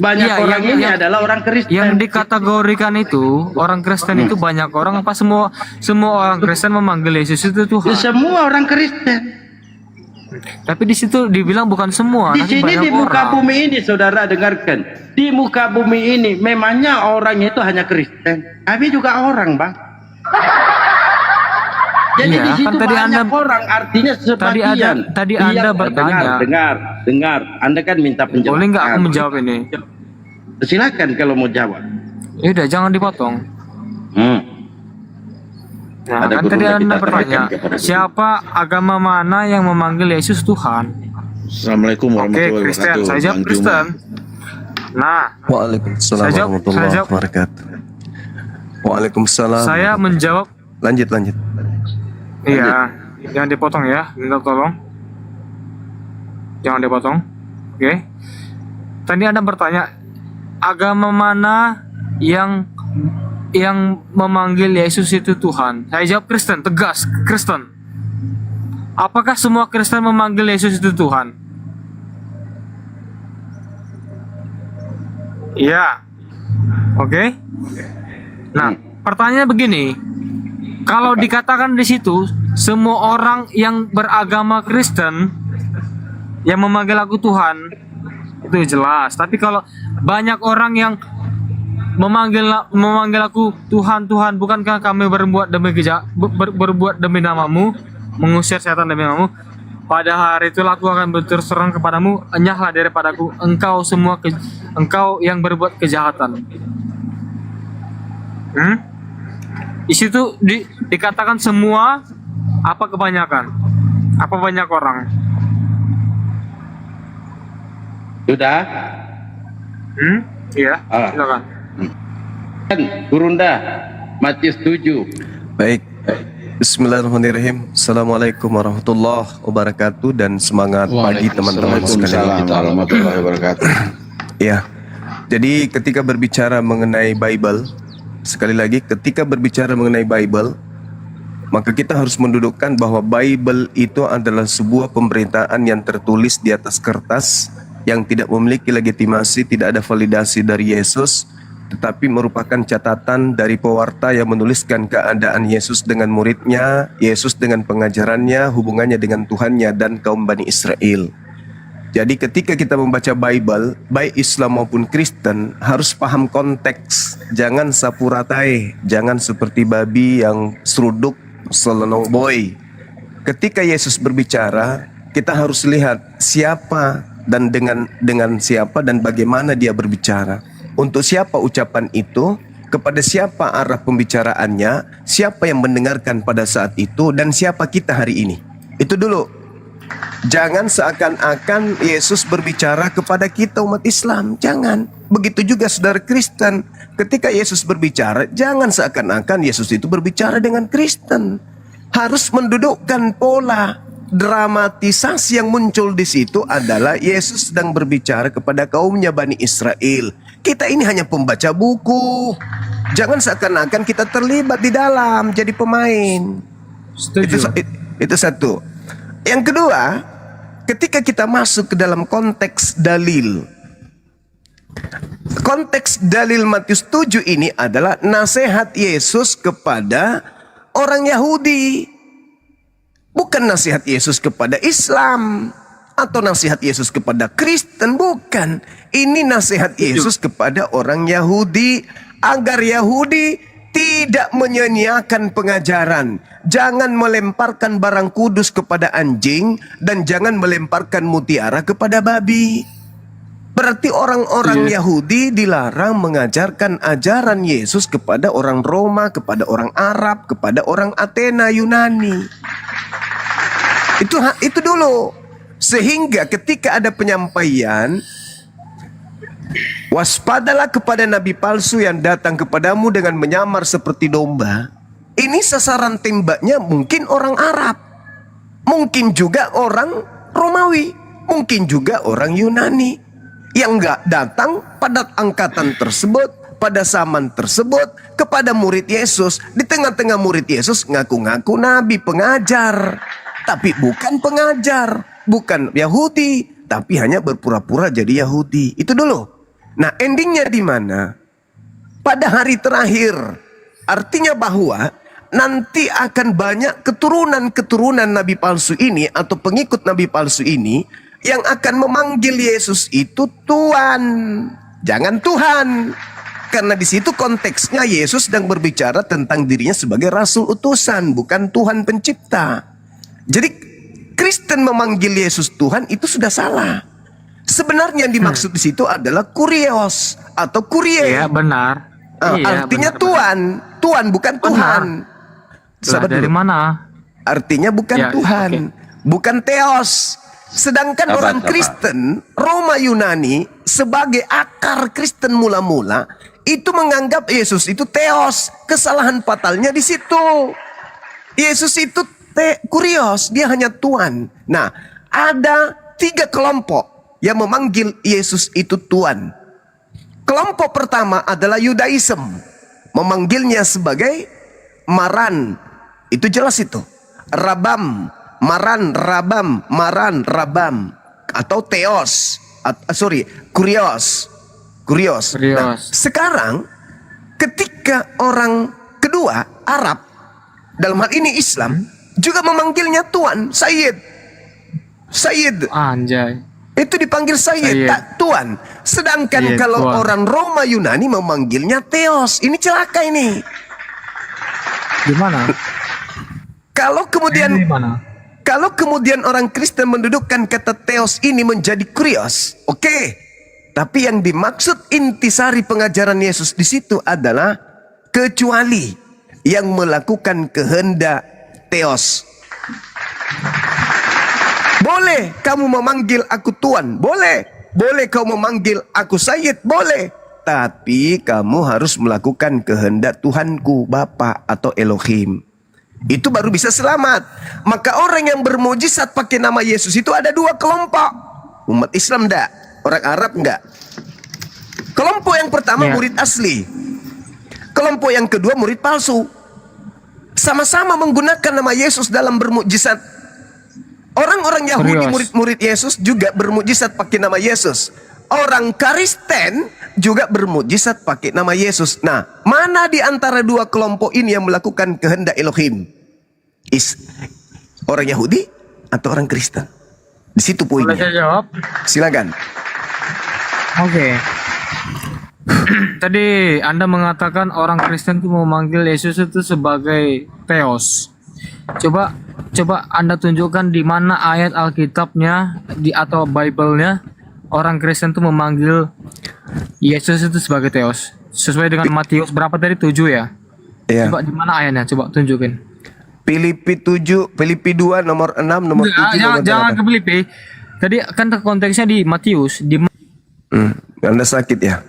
Orang ini adalah orang Kristen. Yang dikategorikan itu orang Kristen itu banyak orang apa semua orang Kristen memanggil Yesus itu Tuhan? Semua orang Kristen. Tapi di situ dibilang bukan semua. Di sini di muka bumi ini, saudara dengarkan. Di muka bumi ini memangnya orangnya itu hanya Kristen. Kami juga orang, Bang. Jadi di situ kan banyak orang, artinya sebagian. Tadi Anda bertanya. Dengar. Anda kan minta penjelasan. Boleh nggak aku menjawab ini? Silakan kalau mau jawab. Ya udah, jangan dipotong. Nah, kan tadi Anda bertanya, siapa agama mana yang memanggil Yesus Tuhan? Assalamualaikum warahmatullahi wabarakatuh. Saya jawab Kristen. Nah, Waalaikumsalam warahmatullahi wabarakatuh. Waalaikumsalam. Saya menjawab. Lanjut. Iya, jangan dipotong ya, minta tolong. Jangan dipotong. Oke. Tadi Anda bertanya, agama mana yang memanggil Yesus itu Tuhan? Saya jawab Kristen, tegas, Kristen. Apakah semua Kristen memanggil Yesus itu Tuhan? Iya. Oke. Nah, pertanyaannya begini. Kalau dikatakan di situ semua orang yang beragama Kristen yang memanggil aku Tuhan itu jelas. Tapi kalau banyak orang yang memanggil aku Tuhan, Tuhan, bukankah kami berbuat demi namamu, mengusir setan demi namamu? Pada hari itulah aku akan berterus terang kepadamu, enyahlah daripadaku, engkau yang berbuat kejahatan. Di situ dikatakan semua, apa kebanyakan? Apa banyak orang? Sudah? Iya, silakan. Gurunda, Matius 7. Baik. Bismillahirrahmanirrahim. Assalamualaikum warahmatullahi wabarakatuh dan semangat pagi teman-teman sekalian. Warahmatullahi wabarakatuh. Ya. Jadi ketika berbicara mengenai Bible, sekali lagi ketika berbicara mengenai Bible, maka kita harus mendudukkan bahwa Bible itu adalah sebuah pemberitaan yang tertulis di atas kertas yang tidak memiliki legitimasi, tidak ada validasi dari Yesus, tetapi merupakan catatan dari pewarta yang menuliskan keadaan Yesus dengan muridnya, Yesus dengan pengajarannya, hubungannya dengan Tuhannya dan kaum Bani Israel. Jadi ketika kita membaca Bible, baik Islam maupun Kristen, harus paham konteks. Jangan sapu ratai, jangan seperti babi yang seruduk selenong boy. Ketika Yesus berbicara, kita harus lihat siapa dan dengan siapa dan bagaimana dia berbicara. Untuk siapa ucapan itu, kepada siapa arah pembicaraannya, siapa yang mendengarkan pada saat itu, dan siapa kita hari ini. Itu dulu. Jangan seakan-akan Yesus berbicara kepada kita umat Islam. Jangan. Begitu juga saudara Kristen. Ketika Yesus berbicara, jangan seakan-akan Yesus itu berbicara dengan Kristen. Harus mendudukkan pola. Dramatisasi yang muncul di situ adalah Yesus sedang berbicara kepada kaumnya Bani Israel. Kita ini hanya pembaca buku. Jangan seakan-akan kita terlibat di dalam jadi pemain. Itu satu. Yang kedua, ketika kita masuk ke dalam konteks dalil. Konteks dalil Matius 7 ini adalah nasihat Yesus kepada orang Yahudi. Bukan nasihat Yesus kepada Islam atau nasihat Yesus kepada Kristen, bukan. Ini nasihat Yesus kepada orang Yahudi agar Yahudi tidak menyia-nyiakan pengajaran. Jangan melemparkan barang kudus kepada anjing dan jangan melemparkan mutiara kepada babi. Berarti orang-orang Yahudi dilarang mengajarkan ajaran Yesus kepada orang Roma, kepada orang Arab, kepada orang Athena, Yunani. Itu dulu. Sehingga ketika ada penyampaian, waspadalah kepada nabi palsu yang datang kepadamu dengan menyamar seperti domba. Ini sasaran tembaknya mungkin orang Arab, mungkin juga orang Romawi, mungkin juga orang Yunani yang enggak datang pada angkatan tersebut, pada zaman tersebut kepada murid Yesus. Di tengah-tengah murid Yesus ngaku-ngaku nabi pengajar, tapi bukan pengajar, bukan Yahudi, tapi hanya berpura-pura jadi Yahudi. Itu dulu. Nah, endingnya di mana? Pada hari terakhir. Artinya bahwa nanti akan banyak keturunan-keturunan nabi palsu ini atau pengikut nabi palsu ini yang akan memanggil Yesus itu Tuhan. Jangan Tuhan. Karena di situ konteksnya Yesus sedang berbicara tentang dirinya sebagai rasul utusan, bukan Tuhan pencipta. Jadi Kristen memanggil Yesus Tuhan itu sudah salah. Sebenarnya yang dimaksud di situ adalah kurios atau kurie. Iya, benar. Artinya benar, Tuhan, benar. Tuhan bukan Tuhan. Dari mana? Artinya bukan Tuhan, bukan Theos. Sedangkan orang Kristen, Roma Yunani sebagai akar Kristen mula-mula itu menganggap Yesus itu Theos. Kesalahan fatalnya di situ. Yesus itu kurios, dia hanya Tuhan. Nah, ada 3 kelompok yang memanggil Yesus itu Tuhan. Kelompok pertama adalah Yudaism, memanggilnya sebagai Maran. Itu jelas itu. Rabam, Maran, Rabam, Maran, Rabam, atau Theos, Kurios. Nah, sekarang ketika orang kedua Arab dalam hal ini Islam, juga memanggilnya Tuan, Sayyid. Sayyid. Anjay. Itu dipanggil Sayyid, tak Tuan. Sedangkan kalau orang Roma Yunani memanggilnya Theos. Ini celaka ini. Gimana? Kalau kemudian orang Kristen mendudukkan kata Theos ini menjadi Kurios, oke. Tapi yang dimaksud intisari pengajaran Yesus di situ adalah kecuali yang melakukan kehendak Theos. Boleh kamu memanggil aku Tuan, boleh. Boleh kamu memanggil aku Sayyid, boleh. Tapi kamu harus melakukan kehendak Tuhanku, Bapa atau Elohim. Itu baru bisa selamat. Maka orang yang bermujizat pakai nama Yesus itu ada dua kelompok. Umat Islam enggak, orang Arab enggak. Kelompok yang pertama murid asli. Kelompok yang kedua murid palsu. Sama-sama menggunakan nama Yesus dalam bermujizat. Orang-orang Yahudi murid-murid Yesus juga bermujizat pakai nama Yesus. Orang Kristen juga bermujizat pakai nama Yesus. Nah, mana di antara dua kelompok ini yang melakukan kehendak Elohim? Orang Yahudi atau orang Kristen? Di situ poinnya. Boleh saya jawab? Silakan. Oke. Tadi Anda mengatakan orang Kristen itu memanggil Yesus itu sebagai Theos. Coba Anda tunjukkan di mana ayat Alkitabnya atau Bible-nya orang Kristen itu memanggil Yesus itu sebagai Theos. Sesuai dengan Matius berapa tadi? 7 ya? Iya. Coba di mana ayatnya? Coba tunjukin. Filipi 7, Filipi 2 nomor 6, nomor 7. Jangan ke Filipi. Tadi kan konteksnya di Matius. Anda sakit ya?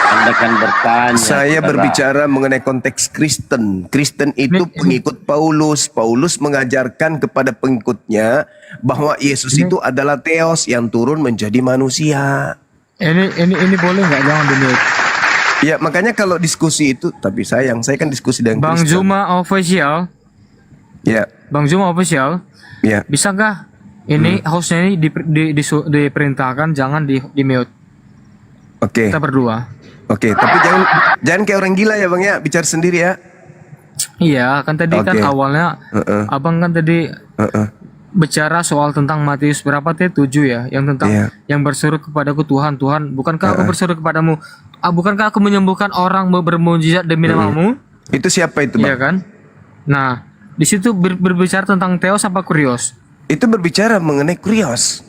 Anda kan bertanya. Saya berbicara mengenai konteks Kristen. Kristen itu pengikut Paulus. Paulus mengajarkan kepada pengikutnya bahwa Yesus itu adalah Theos yang turun menjadi manusia. Ini boleh nggak? Jangan di-mute. Ya, makanya kalau diskusi itu, tapi sayang, saya kan diskusi dengan Bang Kristen. Zuma official. Ya. Bang Zuma official. Ya. Bisakah ini hostnya ini diperintahkan jangan di-mute? Oke. Kita berdua. Oke, tapi jangan kayak orang gila ya Bang ya, bicara sendiri ya. Iya, kan tadi kan awalnya Abang kan tadi bicara soal tentang Matius berapa tadi 7 ya, yang tentang yang berseru kepadaku Tuhan, bukankah aku berseru kepadamu? Bukankah aku menyembuhkan orang bermujizat demi namamu? Itu siapa itu Bang? Iya kan? Nah, di situ berbicara tentang Theos apa Kurios? Itu berbicara mengenai Kurios.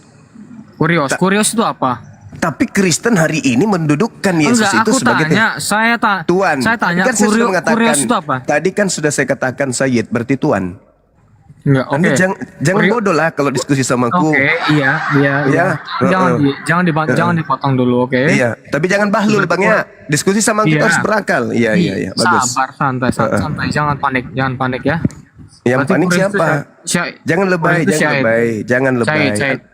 Kurios itu apa? Tapi Kristen hari ini mendudukkan Yesus itu sebagai Tuhan. Saya tanya, kan saya sudah mengatakan, Kurios itu apa? Tadi kan sudah saya katakan Sayyid berarti Tuhan. Enggak, Anda jangan bodoh lah kalau diskusi sama aku. Oke, iya. Jangan dipotong dulu, oke? Iya, tapi jangan bahlul Bang ya. Diskusi sama kita harus berakal. Iya, bagus. Sabar, santai. Jangan panik ya. Yang panik siapa? Jangan lebay. Syahid.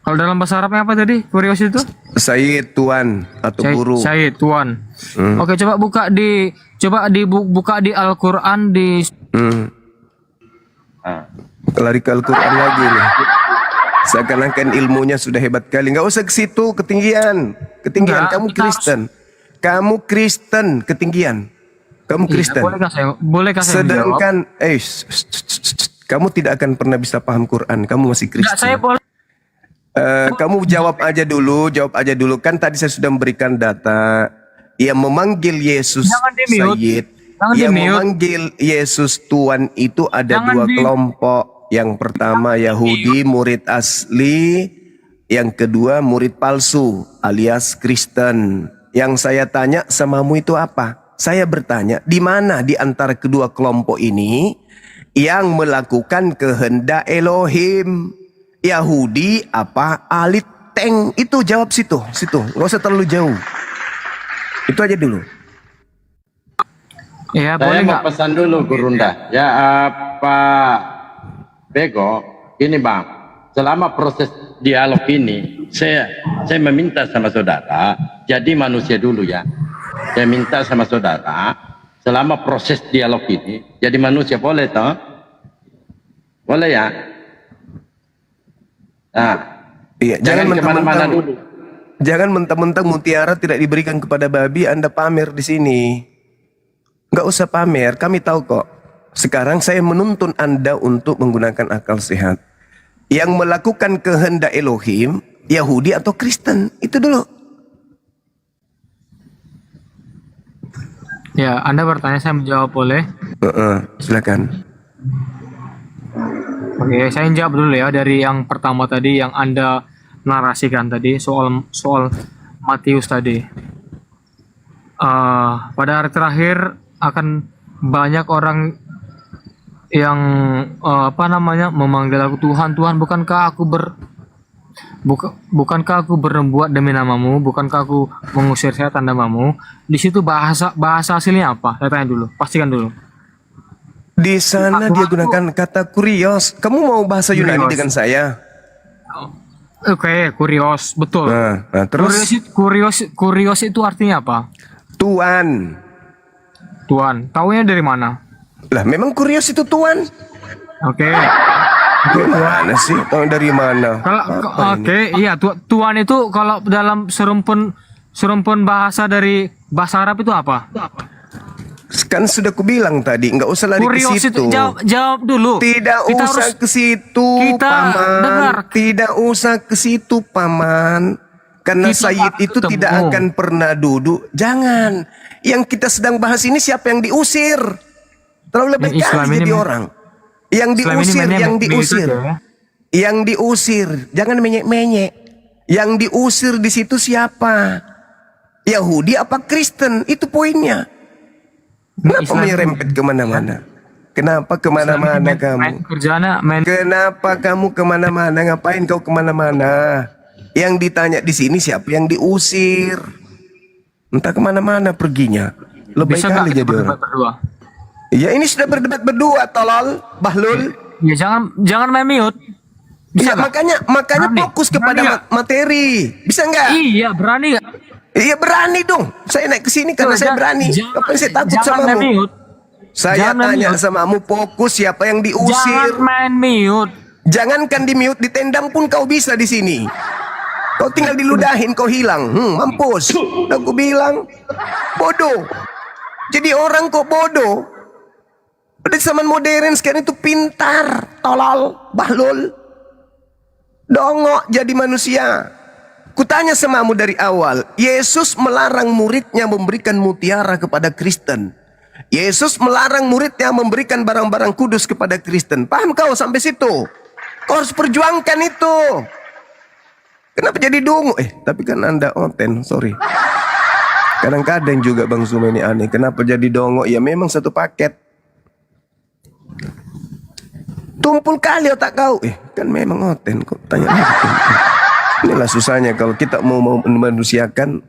Kalau dalam bahasa Arabnya apa tadi? Kurios itu? Sayyid, Tuan atau guru. Sayyid, Tuan. Oke, coba buka di Al-Qur'an di Lari ke Al-Qur'an lagi nih. Seakan-akan ilmunya sudah hebat kali. Nggak usah ke situ, ketinggian. Kamu Kristen, ketinggian. Kamu Kristen. Bolehkah saya Sedangkan kamu tidak akan pernah bisa paham Quran. Kamu masih Kristen. Enggak, saya boleh. Kamu jawab aja dulu. Kan tadi saya sudah memberikan data. Yang memanggil Yesus Sayyid, yang memanggil Yesus Tuhan itu ada dua kelompok. Yang pertama Yahudi murid asli, yang kedua murid palsu alias Kristen. Yang saya tanya samamu itu apa? Saya bertanya, di mana di antara kedua kelompok ini yang melakukan kehendak Elohim? Yahudi apa ahli tank? Itu jawab situ, nggak usah terlalu jauh. Itu aja dulu. Ya, saya mau pesan dulu Gurunda. Ya, Pak Bego, ini Bang, selama proses dialog ini, saya meminta sama saudara, jadi manusia dulu ya. Saya minta sama saudara, selama proses dialog ini, jadi manusia, boleh toh? Boleh ya? Nah, iya, jangan kemana-mana dulu. Jangan mentang-mentang mutiara tidak diberikan kepada babi, Anda pamer di sini. Nggak usah pamer, kami tahu kok. Sekarang saya menuntun Anda untuk menggunakan akal sehat. Yang melakukan kehendak Elohim, Yahudi atau Kristen? Itu dulu. Ya, Anda bertanya, saya menjawab boleh? Silakan. Oke, saya jawab dulu ya dari yang pertama tadi yang Anda narasikan tadi soal Matius tadi. Pada hari terakhir akan banyak orang yang memanggil aku Tuhan, Tuhan, bukankah aku berbuat demi namamu, bukankah aku mengusir setan namamu? Di situ bahasa aslinya apa? Saya tanya dulu, pastikan dulu. Di sana dia gunakan kata kurios. Kamu mau bahasa Yunani dengan saya? Oke, kurios, betul. Nah, terus kurios itu artinya apa? Tuan. Tuan. Taunya dari mana? Lah, memang kurios itu tuan. Oke. Gimana sih? Tahu dari mana? Iya, tuan itu kalau dalam serumpun bahasa dari bahasa Arab itu apa? Kan sudah kubilang tadi, nggak usah lari ke situ. Jawab dulu. Tidak usah ke situ, Paman. Tidak usah ke situ, Paman. Karena Sayyid itu tidak akan pernah duduk. Jangan. Yang kita sedang bahas ini siapa yang diusir? Terlalu lebih kali jadi orang. Yang diusir, yang diusir. Jangan menyek-menyek. Yang diusir di situ siapa? Yahudi apa Kristen? Itu poinnya. Kenapa menyerempet kemana-mana? Kenapa kemana-mana kamu? Kenapa kamu kemana-mana? Ngapain kau kemana-mana? Yang ditanya di sini siapa yang diusir? Entah kemana-mana perginya. Lebih kali jadi orang. Ya ini sudah berdebat berdua, tolol, Bahlul. Ya jangan main mute. Ya, makanya fokus kepada materi. Bisa nggak? Iya, berani nggak? Iya berani dong. Saya naik ke sini karena saya berani. Kapan saya takut samamu? Saya tanya samamu, fokus siapa yang diusir. Jangan main mute. Jangankan di mute, ditendang pun kau bisa di sini. Kau tinggal diludahin, kau hilang. Mampus. Udah aku bilang, bodoh. Jadi orang kok bodoh. Pada zaman modern sekarang itu pintar, tolol, bahlul, dongok jadi manusia. Kutanya samamu dari awal, Yesus melarang muridnya memberikan mutiara kepada Kristen. Yesus melarang muridnya memberikan barang-barang kudus kepada Kristen. Paham kau sampai situ? Kau harus perjuangkan itu. Kenapa jadi dungu? Tapi kan Anda oten, sorry. Kadang-kadang juga Bang Zuma ini aneh. Kenapa jadi dongo? Ya memang satu paket. Tumpul kali otak kau. Kan memang oten. Kok tanya lagi? Inilah susahnya kalau kita mau memanusiakan,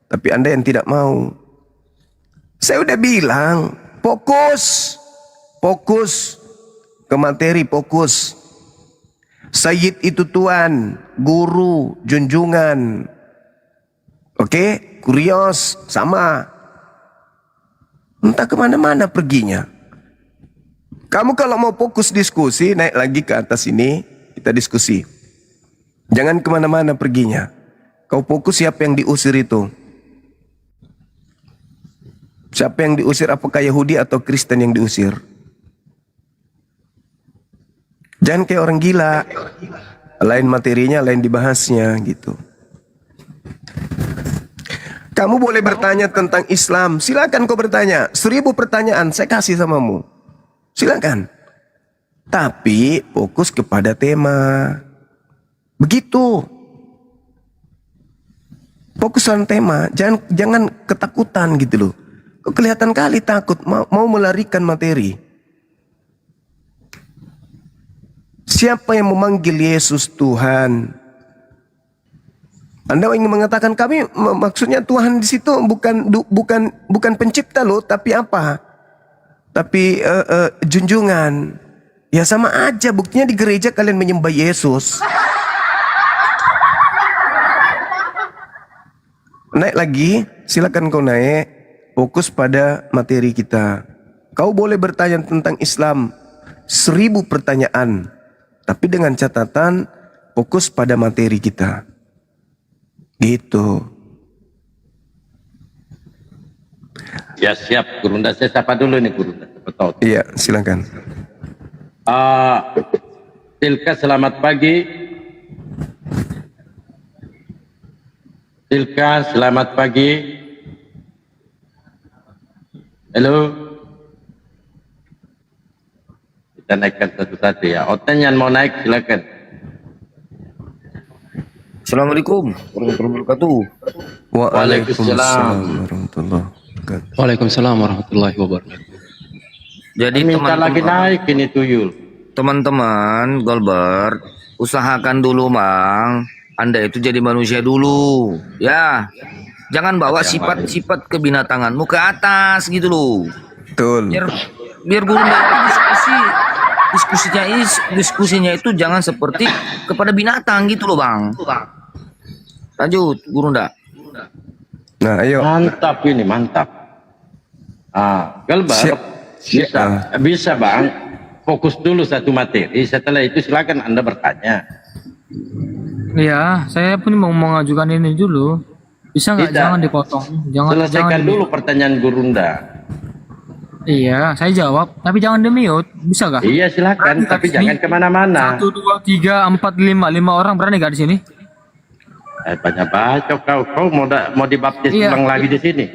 tapi Anda yang tidak mau. Saya udah bilang, fokus ke materi, fokus. Sayyid itu tuan, guru, junjungan. Oke, kurios, sama. Entah kemana-mana perginya. Kamu kalau mau fokus diskusi, naik lagi ke atas ini, kita diskusi. Jangan kemana-mana perginya. Kau fokus siapa yang diusir itu. Siapa yang diusir, apakah Yahudi atau Kristen yang diusir? Jangan kayak orang gila. Lain materinya, lain dibahasnya gitu. Kamu boleh bertanya tentang Islam. Silakan kau bertanya. 1000 pertanyaan saya kasih samamu. Silakan. Tapi fokus kepada tema. Begitu. Fokusan tema, jangan ketakutan gitu loh. Kok kelihatan kali takut mau melarikan materi. Siapa yang memanggil Yesus Tuhan? Anda ingin mengatakan kami maksudnya Tuhan di situ bukan pencipta loh, tapi apa? Tapi junjungan. Ya sama aja, buktinya di gereja kalian menyembah Yesus. Naik lagi, silakan kau naik. Fokus pada materi kita. Kau boleh bertanya tentang Islam 1000 pertanyaan, tapi dengan catatan fokus pada materi kita. Gitu. Ya siap, Gurunda. Saya sapa dulu nih Gurunda. Betul. Iya, silakan. Tilka selamat pagi. Tilka selamat pagi. Halo. Kita naikkan satu-satu ya. Oten yang mau naik silakan. Assalamualaikum warahmatullahi wabarakatuh. Waalaikumsalam warahmatullahi wabarakatuh. Waalaikumsalam warahmatullahi wabarakatuh. Jadi minta lagi naik ini tuyul. Teman-teman Golbert, usahakan dulu Bang, Anda itu jadi manusia dulu, ya. Jangan bawa sifat-sifat kebinatanganmu ke atas gitu loh. Betul. Biar guru diskusinya itu jangan seperti kepada binatang gitu loh Bang. Lanjut, Guru Nda. Nah, ayo. Mantap ini, mantap. Golbert, bisa Bang. Fokus dulu satu materi. Setelah itu silakan Anda bertanya. Iya, saya pun mau mengajukan ini dulu. Bisa nggak? Jangan dipotong. Selesaikan dulu pertanyaan Guru Nda. Iya, saya jawab. Tapi jangan di-mute. Bisa nggak? Iya, silakan. Tapi jangan kemana-mana. 1, 2, 3, 4, 5. 5 orang berani nggak di sini? Banyak bacok kau. Kau mau dibaptis ulang lagi di sini?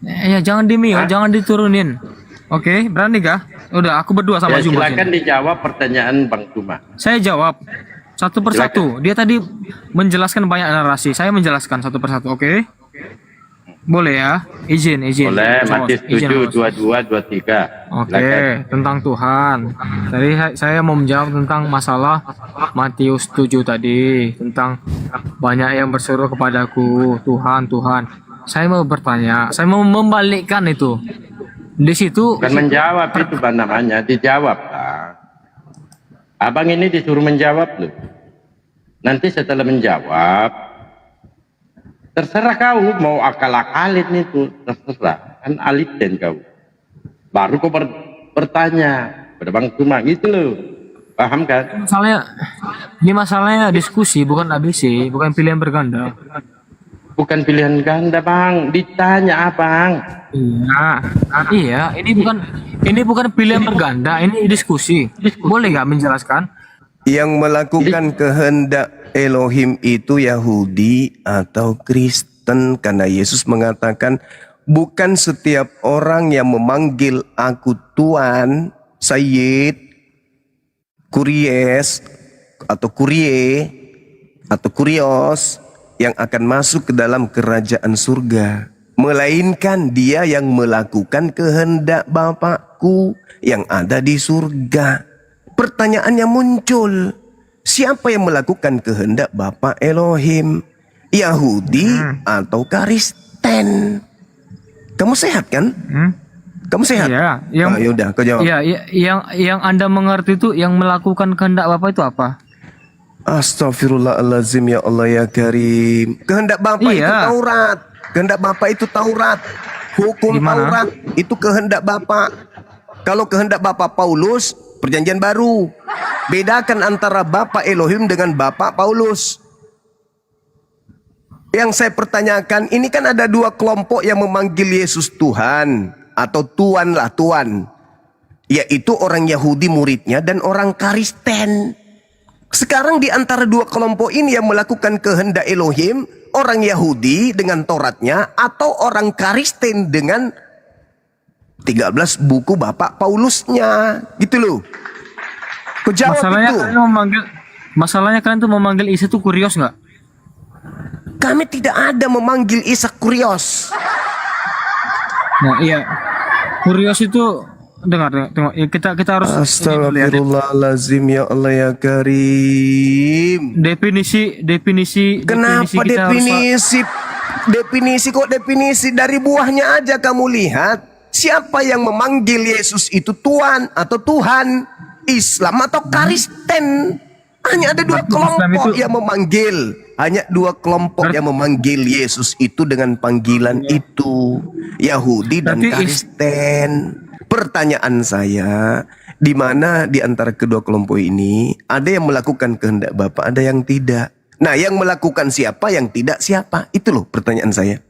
Iya, jangan di-mute. Jangan diturunin. Oke, berani kah? Udah, aku berdua sama Juma. Silakan dijawab pertanyaan Bang Juma. Saya jawab satu persatu. Dia tadi menjelaskan banyak narasi. Saya menjelaskan satu persatu. Oke? Boleh ya? Izin. Boleh, Matius 7, 22, 23. Oke, tentang Tuhan. Tadi saya mau menjawab tentang masalah Matius 7 tadi. Tentang banyak yang berseru kepadaku, Tuhan, Tuhan. Saya mau bertanya, saya mau membalikkan itu. Di situ bukan menjawab itu Bang namanya, dijawab lah. Abang ini disuruh menjawab loh. Nanti setelah menjawab, terserah kau mau akal-akalin itu, terserah. Kan aliten kau. Baru kau bertanya pada Bang Cuma gitu loh. Paham kan? Masalahnya diskusi, bukan ABC, bukan pilihan berganda. Bukan pilihan ganda Bang, ditanya Abang. Iya, ini bukan pilihan berganda, ini diskusi. Boleh nggak menjelaskan? Yang melakukan kehendak Elohim itu Yahudi atau Kristen, karena Yesus mengatakan bukan setiap orang yang memanggil aku Tuan, Sayyid, Kuries atau Kurie atau Kurios yang akan masuk ke dalam kerajaan surga, melainkan dia yang melakukan kehendak Bapakku yang ada di surga. Pertanyaannya muncul, siapa yang melakukan kehendak Bapa Elohim? Yahudi atau Kristen? Kamu sehat kan? Kamu sehat? Iya. Yaudah, kau jawab. Iya, yang Anda mengerti itu yang melakukan kehendak Bapak itu apa? Astagfirullahaladzim, ya Allah ya Karim. Kehendak Bapak itu Taurat. Kehendak Bapak itu Taurat. Hukum Taurat itu kehendak Bapak. Kalau kehendak Bapak Paulus, Perjanjian Baru. Bedakan antara Bapak Elohim dengan Bapak Paulus. Yang saya pertanyakan, ini kan ada dua kelompok yang memanggil Yesus Tuhan atau Tuan lah, Tuan. Yaitu orang Yahudi muridnya dan orang Kristen. Sekarang di antara dua kelompok ini yang melakukan kehendak Elohim, orang Yahudi dengan Tauratnya atau orang Kristen dengan 13 buku Bapak Paulusnya, gitu loh. Kau jawab masalahnya kalian tuh memanggil Isa tuh Kurios nggak? Kami tidak ada memanggil Isa Kurios. Nah iya, Kurios itu dengar ya, kita harus. Astagfirullahaladzim, ya Allah ya Karim. Definisi kenapa definisi kok definisi dari buahnya aja kamu lihat. Siapa yang memanggil Yesus itu Tuhan atau Tuhan? Islam atau Kristen? Hanya ada dua kelompok yang memanggil. Hanya dua kelompok yang memanggil Yesus itu dengan panggilan itu, Yahudi dan Kristen. Pertanyaan saya, di mana di antara kedua kelompok ini ada yang melakukan kehendak Bapa, ada yang tidak. Nah, yang melakukan siapa, yang tidak siapa? Itu loh pertanyaan saya.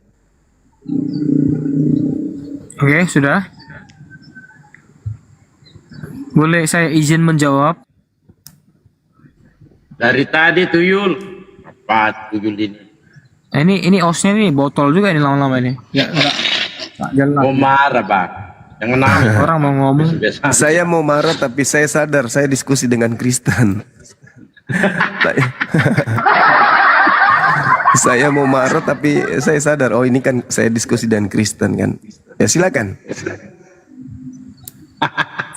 Oke, sudah. Boleh saya izin menjawab? Dari tadi tuyul. Apa tuyul ini? Ini osnya nih botol juga ini lama-lama ini. Ya, enggak jelas. Mau marah, Bang. Jangan nangis. Orang mau ngomong. Saya mau marah tapi saya sadar saya diskusi dengan Kristen. Saya mau marah tapi saya sadar oh ini kan saya diskusi dengan Kristen kan. Ya silakan.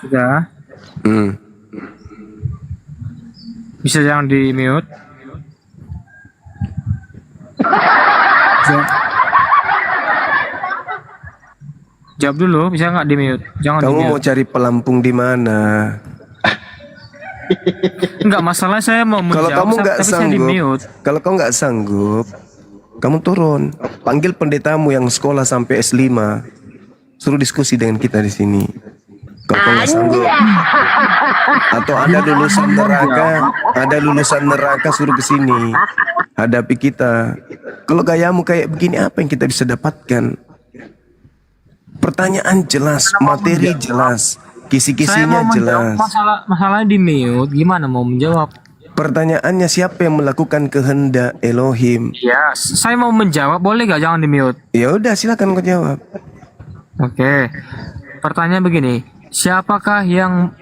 Sudah. Bisa jangan di mute. Jawab dulu, bisa nggak di mute? Jangan Kamu di mute. mau cari pelampung di mana? Enggak, masalah saya mau menjawab. Kalau kamu nggak tapi saya di sanggup, mute. kalau kamu nggak sanggup, kamu turun, panggil pendetamu yang sekolah sampai S5, suruh diskusi dengan kita di sini. Kalau kamu nggak sanggup, atau ada lulusan neraka, suruh ke sini, hadapi kita. Kalau gayamu kayak begini, apa yang kita bisa dapatkan? Pertanyaan jelas, materi jelas, kisi-kisinya jelas. Masalahnya di mute, gimana mau menjawab? Pertanyaannya siapa yang melakukan kehendak Elohim? Ya, saya mau menjawab, boleh gak jangan di mute? Ya udah, silakan kau jawab. Oke. Pertanyaan begini, siapakah yang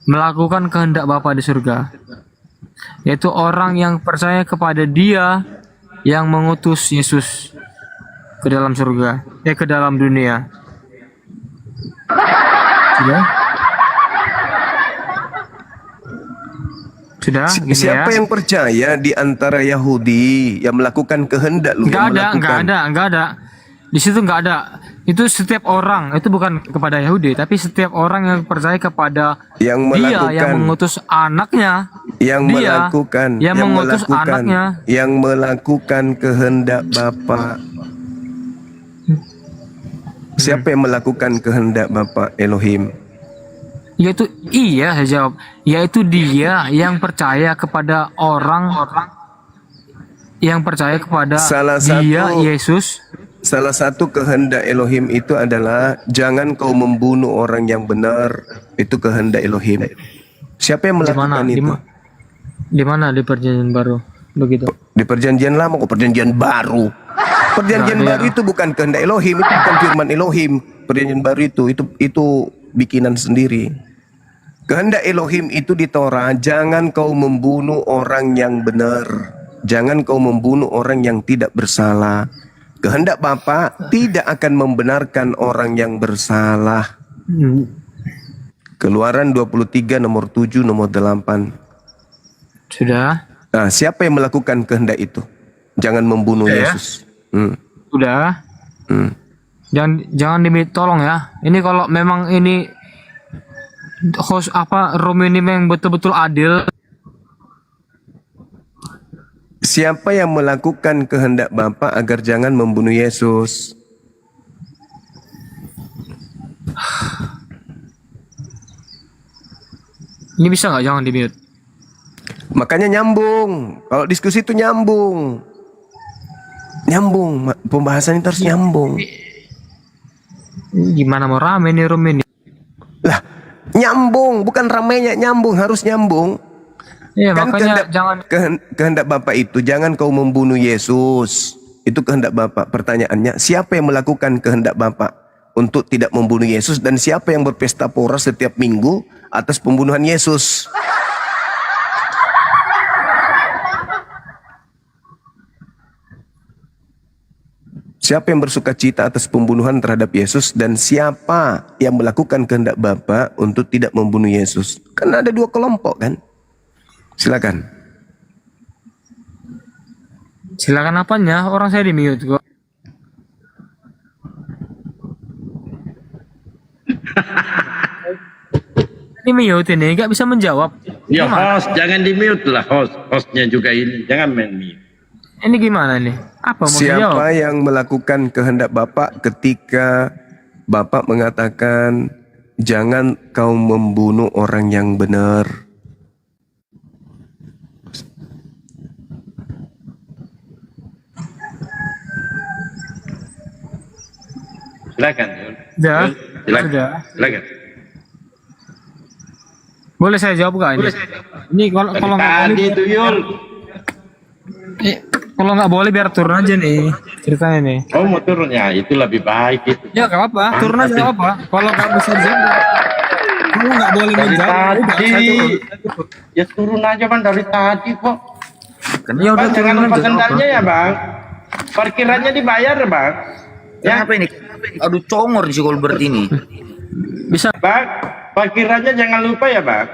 melakukan kehendak Bapa di surga? Yaitu orang yang percaya kepada Dia yang mengutus Yesus ke dalam surga, ke dalam dunia. Sudah? Gini Siapa ya? yang percaya di antara Yahudi yang melakukan kehendak lu? Enggak ada. Di situ enggak ada. Itu setiap orang, itu bukan kepada Yahudi, tapi setiap orang yang percaya kepada yang Dia yang mengutus anaknya, yang mengutus anaknya, yang melakukan kehendak Bapa. Siapa yang melakukan kehendak Bapa Elohim? Yaitu saya jawab, yaitu Dia yang percaya kepada orang-orang yang percaya kepada Dia Yesus. Salah satu kehendak Elohim itu adalah jangan kau membunuh orang yang benar. Itu kehendak Elohim. Siapa yang melakukan itu? Di mana di perjanjian baru? Begitu. Di perjanjian lama kok perjanjian baru. Perjanjian baru itu bukan kehendak Elohim, itu bukan firman Elohim. Perjanjian baru itu bikinan sendiri. Kehendak Elohim itu di Torah, jangan kau membunuh orang yang benar. Jangan kau membunuh orang yang tidak bersalah. Kehendak Bapa tidak akan membenarkan orang yang bersalah. Keluaran 23 nomor 7 nomor 8. Sudah. Nah, siapa yang melakukan kehendak itu? Jangan membunuh Yesus. Sudah. Jangan tolong ya. Ini kalau memang ini host room ini memang betul-betul adil. Siapa yang melakukan kehendak Bapa agar jangan membunuh Yesus? Ini bisa nggak jangan di mute? Makanya nyambung. Kalau diskusi itu nyambung. Pembahasan itu harus nyambung. Gimana mau rame nih room ini? Lah, nyambung, bukan ramainya, nyambung, harus nyambung. Iya, Kan makanya kehendak Bapa itu jangan kau membunuh Yesus. Itu kehendak Bapa. Pertanyaannya, siapa yang melakukan kehendak Bapa untuk tidak membunuh Yesus, dan siapa yang berpesta pora setiap minggu atas pembunuhan Yesus? Siapa yang bersuka cita atas pembunuhan terhadap Yesus, dan siapa yang melakukan kehendak Bapa untuk tidak membunuh Yesus? Kan ada dua kelompok kan? Silakan. Silakan apanya? Orang saya di mute kok. Ini mute ini nggak bisa menjawab. Ya Gimana? host, jangan di mute lah hostnya juga ini, jangan main mute. Ini gimana nih? Apa mau Siapa dijawab? yang melakukan kehendak Bapa ketika Bapa mengatakan jangan kau membunuh orang yang benar? Silakan. Sudah. Silakan. Sudah. Silakan. Boleh saya jawab gak ini? Ini kalau nggak boleh, Tadi itu Yul. kalau nggak boleh biar turun aja nih ceritanya nih. Oh mau turun ya, itu lebih baik itu. Ya nggak apa-apa, turun aja nggak apa. Kalau nggak bisa dijawab, kalau nggak boleh Dari menjawab, udah tadi, saya turun. ya turun aja bang dari tadi kok. Ya udah Bang, jangan turun lupa aja, sendalnya nggak ya bang. Parkirannya dibayar bang. Ya. Kenapa ini? Aduh congor si Golbert ini. Bisa. Bang, parkirannya jangan lupa ya bang.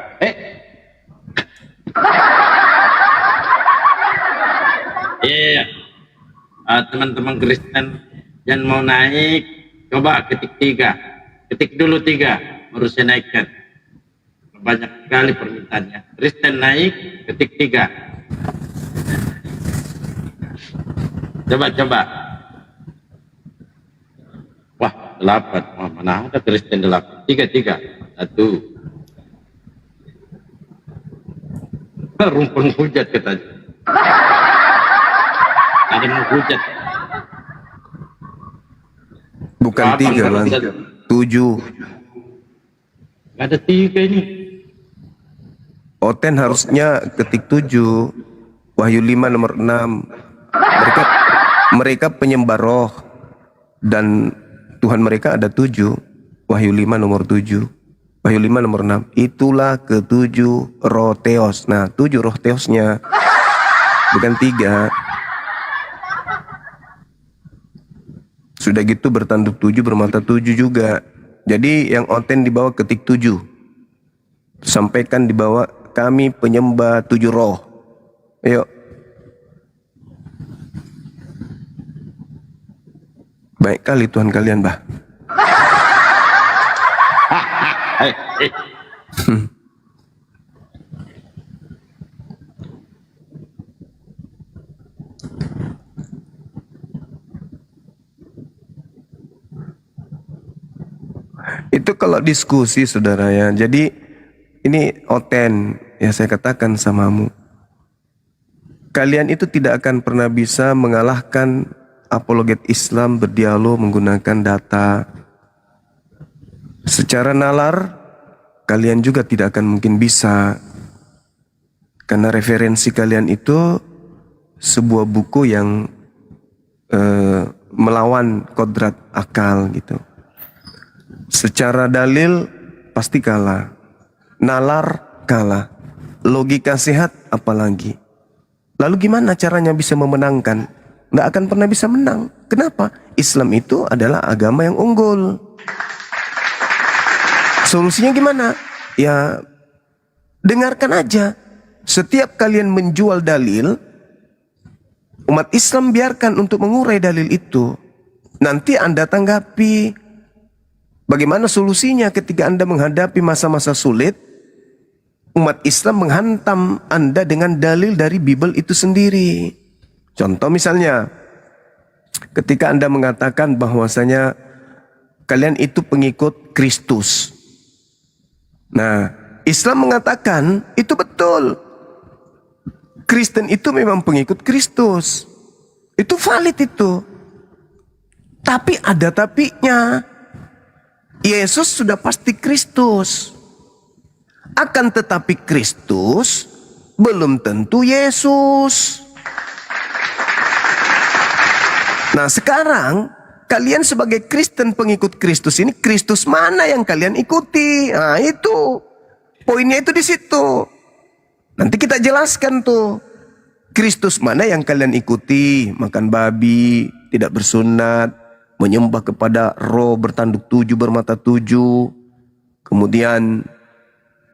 Iya. Teman-teman Kristen yang mau naik, coba ketik 3. Ketik dulu 3, baru saya naikkan. Banyak sekali permintaannya. Kristen naik, ketik 3. Coba. Wah, 8. Wah, mana ada Kristen 8? 3. 1. Rumpun hujat katanya. Ada mau hujat. Bukan 3 bang, 7. Ada 3 ini. Oten harusnya ketik 7. Wahyu 5 nomor 6. Mereka penyembah roh dan Tuhan mereka ada 7. Wahyu 5 nomor 7. Wahyu 5 nomor 6. Itulah ke-7 roh theos. Nah 7 roh theosnya, bukan 3. Sudah gitu bertanduk 7, bermata 7 juga. Jadi yang Oten dibawa ketik 7. Sampaikan dibawa kami penyembah 7 roh. Ayo. Baik kali Tuhan kalian, bah. Itu kalau diskusi saudara ya. Jadi ini Oten ya, saya katakan samamu. Kalian itu tidak akan pernah bisa mengalahkan apologet Islam berdialog menggunakan data. Secara nalar kalian juga tidak akan mungkin bisa, karena referensi kalian itu sebuah buku yang melawan kodrat akal gitu. Secara dalil pasti kalah, nalar kalah, logika sehat apalagi. Lalu gimana caranya bisa memenangkan? Nggak akan pernah bisa menang. Kenapa? Islam itu adalah agama yang unggul. Solusinya gimana? Ya dengarkan aja. Setiap kalian menjual dalil, umat Islam biarkan untuk mengurai dalil itu. Nanti Anda tanggapi bagaimana solusinya ketika Anda menghadapi masa-masa sulit. Umat Islam menghantam Anda dengan dalil dari Bible itu sendiri. Contoh misalnya, ketika Anda mengatakan bahwasanya kalian itu pengikut Kristus. Nah, Islam mengatakan itu betul. Kristen itu memang pengikut Kristus. Itu valid itu. Tapi ada tapinya. Yesus sudah pasti Kristus. Akan tetapi Kristus belum tentu Yesus. Nah sekarang kalian sebagai Kristen pengikut Kristus ini, Kristus mana yang kalian ikuti? Nah itu poinnya, itu di situ. Nanti kita jelaskan tuh Kristus mana yang kalian ikuti. Makan babi, tidak bersunat, menyembah kepada roh bertanduk 7, bermata 7, kemudian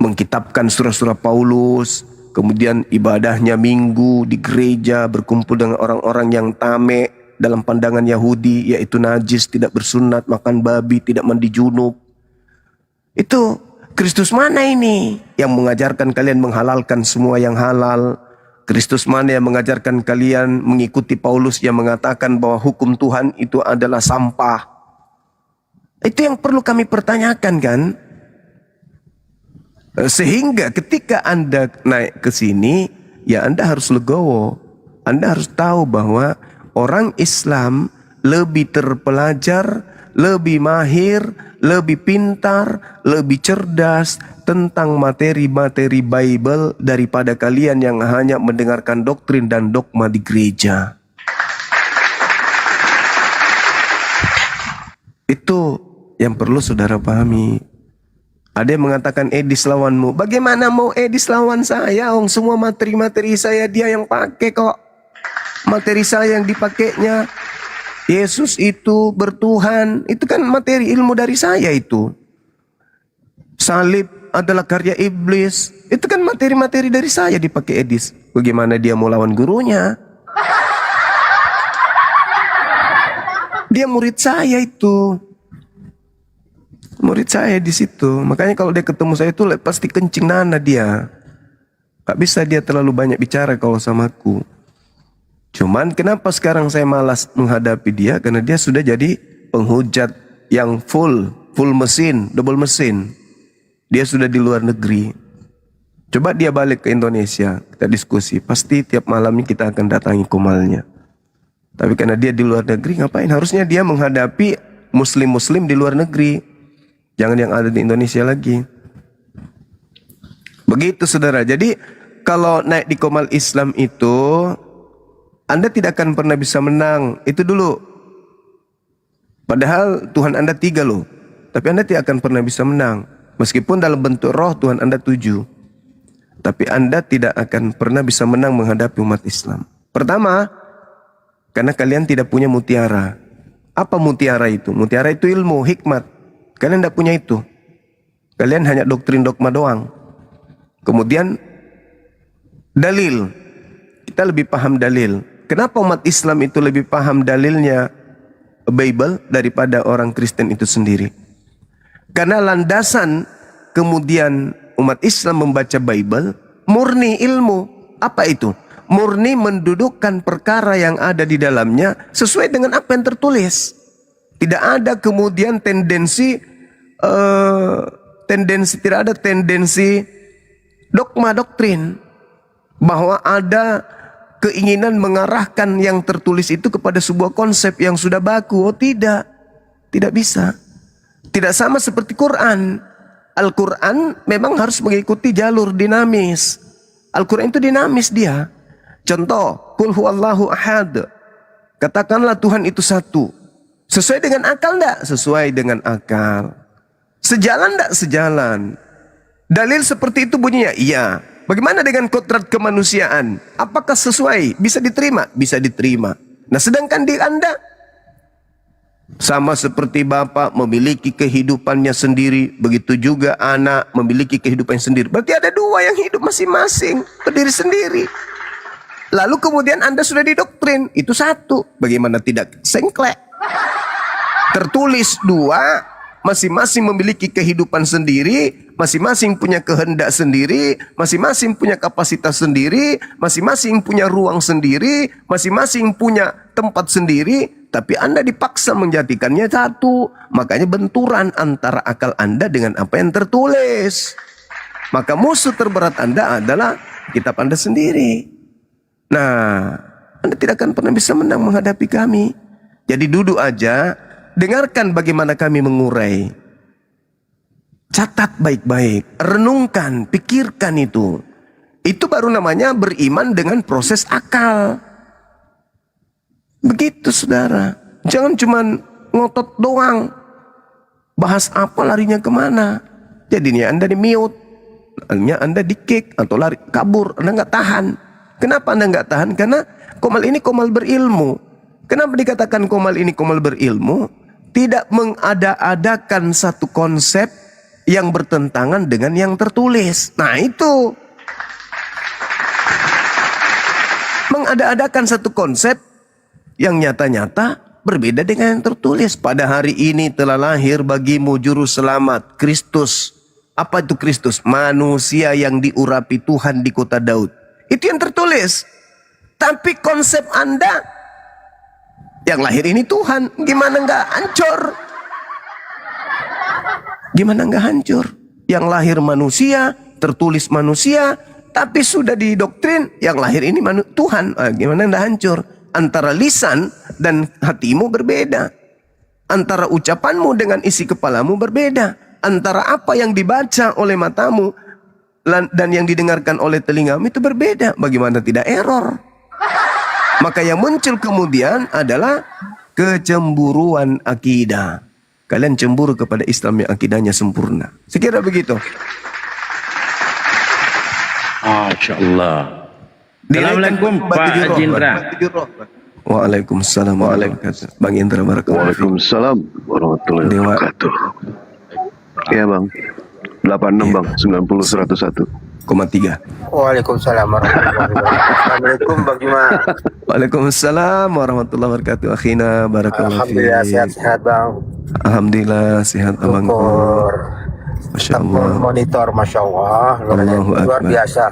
mengkitabkan surah-surah Paulus, kemudian ibadahnya minggu di gereja, berkumpul dengan orang-orang yang tamek dalam pandangan Yahudi, yaitu najis, tidak bersunat, makan babi, tidak mandi junub. Itu Kristus mana ini yang mengajarkan kalian menghalalkan semua yang halal? Kristus mana yang mengajarkan kalian mengikuti Paulus yang mengatakan bahwa hukum Tuhan itu adalah sampah? Itu yang perlu kami pertanyakan kan? Sehingga ketika Anda naik ke sini, ya Anda harus legowo. Anda harus tahu bahwa orang Islam lebih terpelajar, lebih mahir, lebih pintar, lebih cerdas tentang materi-materi Bible daripada kalian yang hanya mendengarkan doktrin dan dogma di gereja. Itu yang perlu saudara pahami. Ada yang mengatakan Edis lawanmu. Bagaimana mau Edis lawan saya? Semua materi-materi saya dia yang pakai kok. Materi saya yang dipakainya. Yesus itu bertuhan. Itu kan materi ilmu dari saya itu. Salib adalah karya iblis. Itu kan materi-materi dari saya dipakai Edis. Bagaimana dia mau lawan gurunya? Dia murid saya itu. Murid saya di situ. Makanya kalau dia ketemu saya itu pasti kencing nana dia. Gak bisa dia terlalu banyak bicara kalau sama aku. Cuman kenapa sekarang saya malas menghadapi dia? Karena dia sudah jadi penghujat yang full mesin, double mesin. Dia sudah di luar negeri. Coba dia balik ke Indonesia, kita diskusi. Pasti tiap malamnya kita akan datangi komalnya. Tapi karena dia di luar negeri, ngapain? Harusnya dia menghadapi muslim-muslim di luar negeri. Jangan yang ada di Indonesia lagi. Begitu saudara. Jadi kalau naik di komal Islam itu, Anda tidak akan pernah bisa menang. Itu dulu. Padahal Tuhan Anda 3 loh. Tapi Anda tidak akan pernah bisa menang. Meskipun dalam bentuk roh Tuhan Anda 7. Tapi Anda tidak akan pernah bisa menang menghadapi umat Islam. Pertama, karena kalian tidak punya mutiara. Apa mutiara itu? Mutiara itu ilmu, hikmat. Kalian tidak punya itu. Kalian hanya doktrin dogma doang. Kemudian dalil. Kita lebih paham dalil. Kenapa umat Islam itu lebih paham dalilnya Bible daripada orang Kristen itu sendiri? Karena landasan kemudian umat Islam membaca Bible murni ilmu. Apa itu? Murni mendudukkan perkara yang ada di dalamnya sesuai dengan apa yang tertulis. Tidak ada kemudian tidak ada tendensi dogma doktrin bahwa ada keinginan mengarahkan yang tertulis itu kepada sebuah konsep yang sudah baku. Oh tidak, tidak bisa. Tidak sama seperti Quran. Al-Quran memang harus mengikuti jalur dinamis. Al-Quran itu dinamis dia. Contoh, Qul huwallahu ahad. Katakanlah Tuhan itu satu. Sesuai dengan akal enggak? Sesuai dengan akal. Sejalan enggak? Sejalan. Dalil seperti itu bunyinya? Iya. Bagaimana dengan kodrat kemanusiaan? Apakah sesuai? Bisa diterima? Bisa diterima. Nah sedangkan di Anda, sama seperti bapak memiliki kehidupannya sendiri, begitu juga anak memiliki kehidupannya sendiri. Berarti ada dua yang hidup masing-masing, berdiri sendiri. Lalu kemudian Anda sudah didoktrin, itu satu. Bagaimana tidak sengklek? Tertulis dua, masing-masing memiliki kehidupan sendiri, masing-masing punya kehendak sendiri, masing-masing punya kapasitas sendiri, masing-masing punya ruang sendiri, masing-masing punya tempat sendiri, tapi Anda dipaksa menjadikannya satu. Makanya benturan antara akal Anda dengan apa yang tertulis. Maka musuh terberat Anda adalah kitab Anda sendiri. Nah, Anda tidak akan pernah bisa menang menghadapi kami. Jadi duduk aja, dengarkan bagaimana kami mengurai. Catat baik-baik, renungkan, pikirkan itu. Itu baru namanya beriman dengan proses akal. Begitu saudara. Jangan cuma ngotot doang. Bahas apa larinya kemana. Jadinya Anda di-mute. Anda di-kick atau lari kabur. Anda nggak tahan. Kenapa Anda nggak tahan? Karena komal ini komal berilmu. Kenapa dikatakan komal ini komal berilmu? Tidak mengada-adakan satu konsep yang bertentangan dengan yang tertulis. Nah itu. Mengada-adakan satu konsep yang nyata-nyata berbeda dengan yang tertulis. Pada hari ini telah lahir bagimu juru selamat, Kristus. Apa itu Kristus? Manusia yang diurapi Tuhan di kota Daud. Itu yang tertulis. Tapi konsep Anda, yang lahir ini Tuhan, gimana nggak hancur? Gimana nggak hancur? Yang lahir manusia, tertulis manusia, tapi sudah didoktrin yang lahir ini Tuhan. Gimana nggak hancur? Antara lisan dan hatimu berbeda. Antara ucapanmu dengan isi kepalamu berbeda. Antara apa yang dibaca oleh matamu dan yang didengarkan oleh telingamu itu berbeda. Bagaimana tidak error? Maka yang muncul kemudian adalah kecemburuan akidah. Kalian cemburu kepada Islam yang akidahnya sempurna. Sekira begitu. Masya Allah. Assalamualaikum Pak Haji Indra. Waalaikumsalam warahmatullahi wabarakatuh. Bang Indra barakallahu. Waalaikumsalam warahmatullahi wabarakatuh. Iya Bang. 86 Bang, 90 101. 3. Waalaikumsalam warahmatullahi wabarakatuh. Assalamualaikum Bang Juma. Waalaikumsalam warahmatullahi wabarakatuh. Akhina barakallahu. Alhamdulillah sehat-sehat Bang. Alhamdulillah sehat Abang. Masya Allah. Monitor Masya Allah. Luar biasa.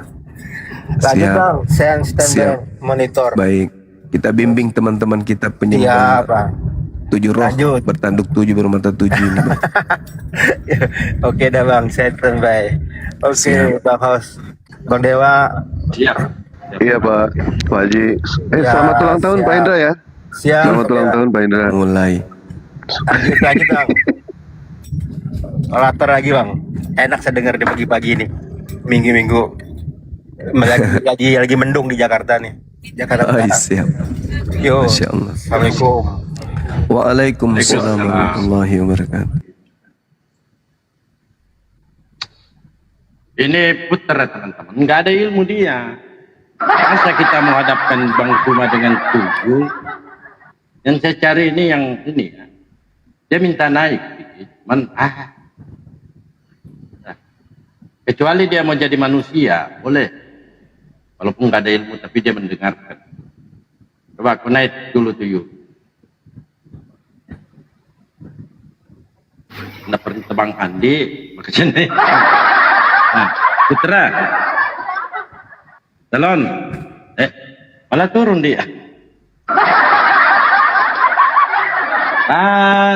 Lagi Siap. Bang, saya yang standby monitor. Baik. Kita bimbing teman-teman kita Iya penyembah Bang. 7 roh bertanduk 7 bermata 7 ini. Bang. Oke dah Bang, saya standby. Oke Bang Hos. Bang Dewa. Siap. Iya Pak Haji. Ya, Selamat ulang tahun Pak siap. Indra ya. Siap. Selamat ulang tahun Pak Indra. Mulai. Lanjut Bang. Latar lagi Bang. Enak saya dengar di pagi-pagi ini. Minggu-minggu. Lagi mendung di Jakarta nih. Jakarta Utara. Siap. Yo. Masya Allah. Assalamualaikum. Waalaikumsalam warahmatullahi wabarakatuh. Ini putra teman-teman, nggak ada ilmu dia. Masa kita menghadapkan Bang Kuma dengan 7? Yang saya cari ini yang ini ya. Dia minta naik sedikit. Kecuali dia mau jadi manusia, boleh. Walaupun nggak ada ilmu, tapi dia mendengarkan. Coba aku naik dulu tuh. Nggak pernah tebang Andi, makanya nah, putra. Salon. Malah turun dia.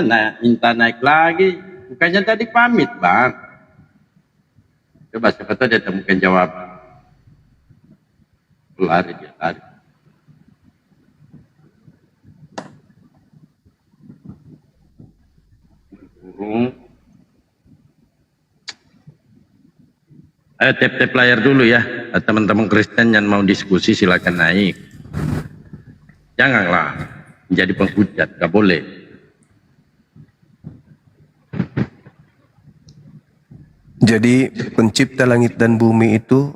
Nah, minta naik lagi. Bukannya tadi pamit, Bang. Coba siapa tahu dia temukan jawaban. Lari dia, lari. Burung. Ayo tap-tap layar dulu ya. Teman-teman Kristen yang mau diskusi silakan naik. Janganlah menjadi penghujat, gak boleh. Jadi pencipta langit dan bumi itu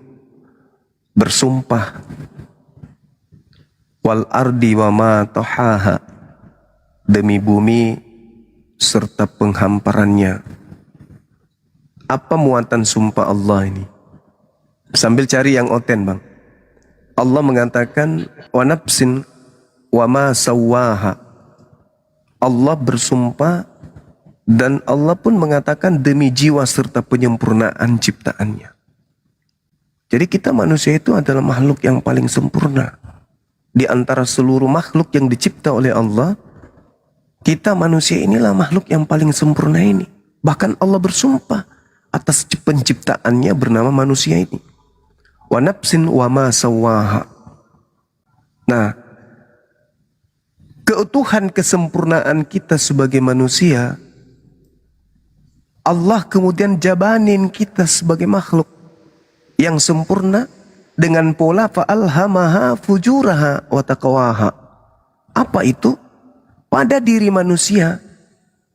bersumpah wal ardi wa ma tahaha, demi bumi serta penghamparannya. Apa muatan sumpah Allah ini? Sambil cari yang oten Bang. Allah mengatakan wa nafsin wa ma sawwaha. Allah bersumpah dan Allah pun mengatakan demi jiwa serta penyempurnaan ciptaannya. Jadi kita manusia itu adalah makhluk yang paling sempurna. Di antara seluruh makhluk yang dicipta oleh Allah, kita manusia inilah makhluk yang paling sempurna ini. Bahkan Allah bersumpah atas penciptaannya bernama manusia ini. Wa nafsin wa ma sawwaha. Nah, keutuhan kesempurnaan kita sebagai manusia, Allah kemudian jabanin kita sebagai makhluk yang sempurna dengan pola fa'alhamaha fujuraha wa taqwaha. Apa itu? Pada diri manusia